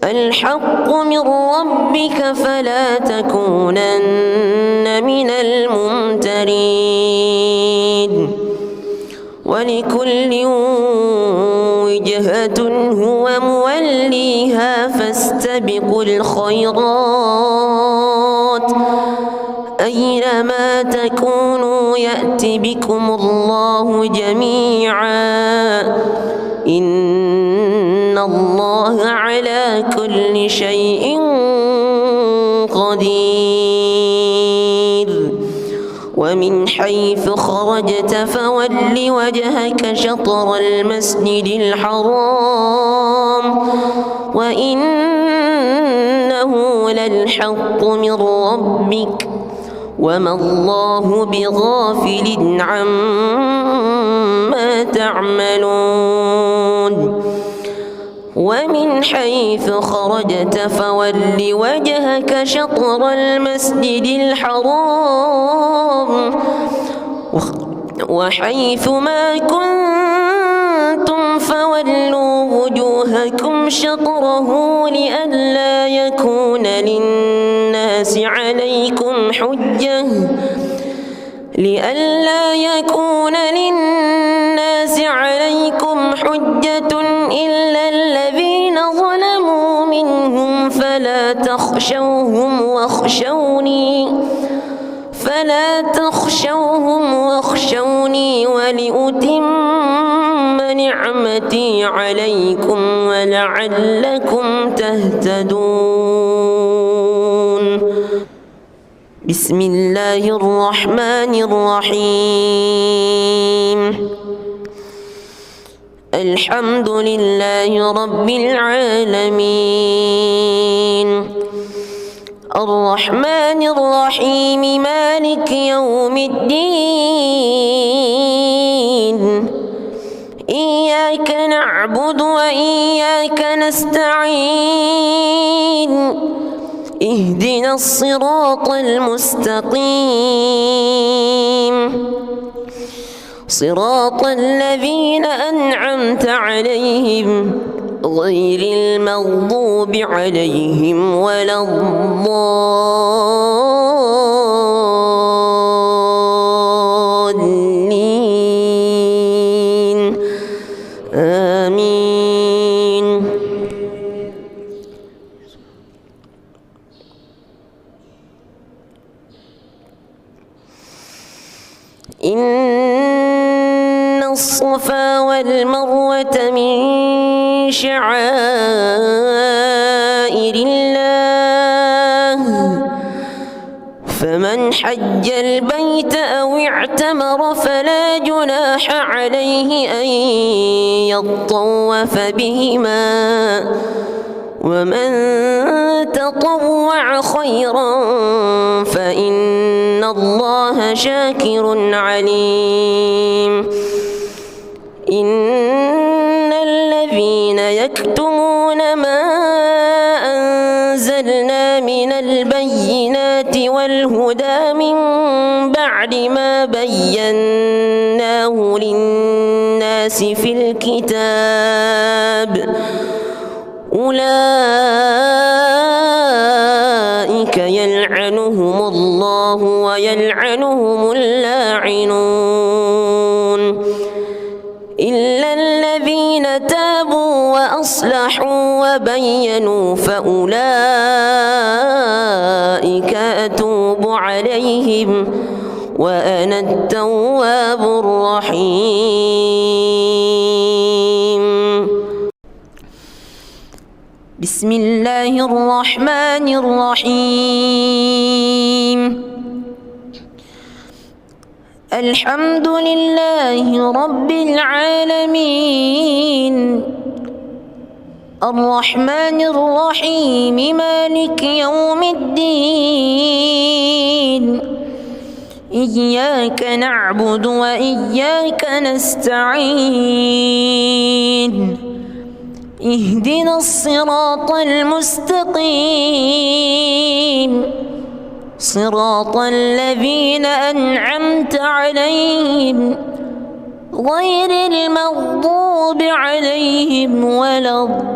الحق من ربك فلا تكونن من الممترين. ولكل وجهة هو موليها فاستبقوا الخيرات أينما تكونوا يأت بكم الله جميعا إن الله على كل شيء قدير. ومن حيث خرجت فول وجهك شطر المسجد الحرام وإنه للحق من ربك وما الله بغافل عما تعملون. ومن حيث خرجت فول وجهك شطر المسجد الحرام وحيث ما كنتم فولوا وجوهكم شطره لئلا يكون للناس عليكم حجة إلا الذين ظلموا منهم فلا تخشوهم واخشوني ولأتم نعمتي عليكم ولعلكم تهتدون. بسم الله الرحمن الرحيم. الحمد لله رب العالمين الرحمن الرحيم مالك يوم الدين إياك نعبد وإياك نستعين اهدنا الصراط المستقيم صراط الذين أنعمت عليهم غير المغضوب عليهم ولا الضالين آمين. إن الصفا والمروة من شعائر الله فمن حج البيت أو اعتمر فلا جناح عليه أن يطوف بهما ومن تطوع خيرا فإن الله شاكر عليم. إن الذين يكتمون ما أنزلنا من البينات والهدى من بعد ما بيناه للناس في الكتاب أولئك يلعنهم الله ويلعنهم اللاعنون إلا الذين تابوا وأصلحوا وبينوا فأولئك أتوب عليهم وأنا التواب الرحيم. بسم الله الرحمن الرحيم. الحمد لله رب العالمين الرحمن الرحيم مالك يوم الدين إياك نعبد وإياك نستعين اهدنا الصراط المستقيم صراط الذين أنعمت عليهم غير المغضوب عليهم ولا الضالين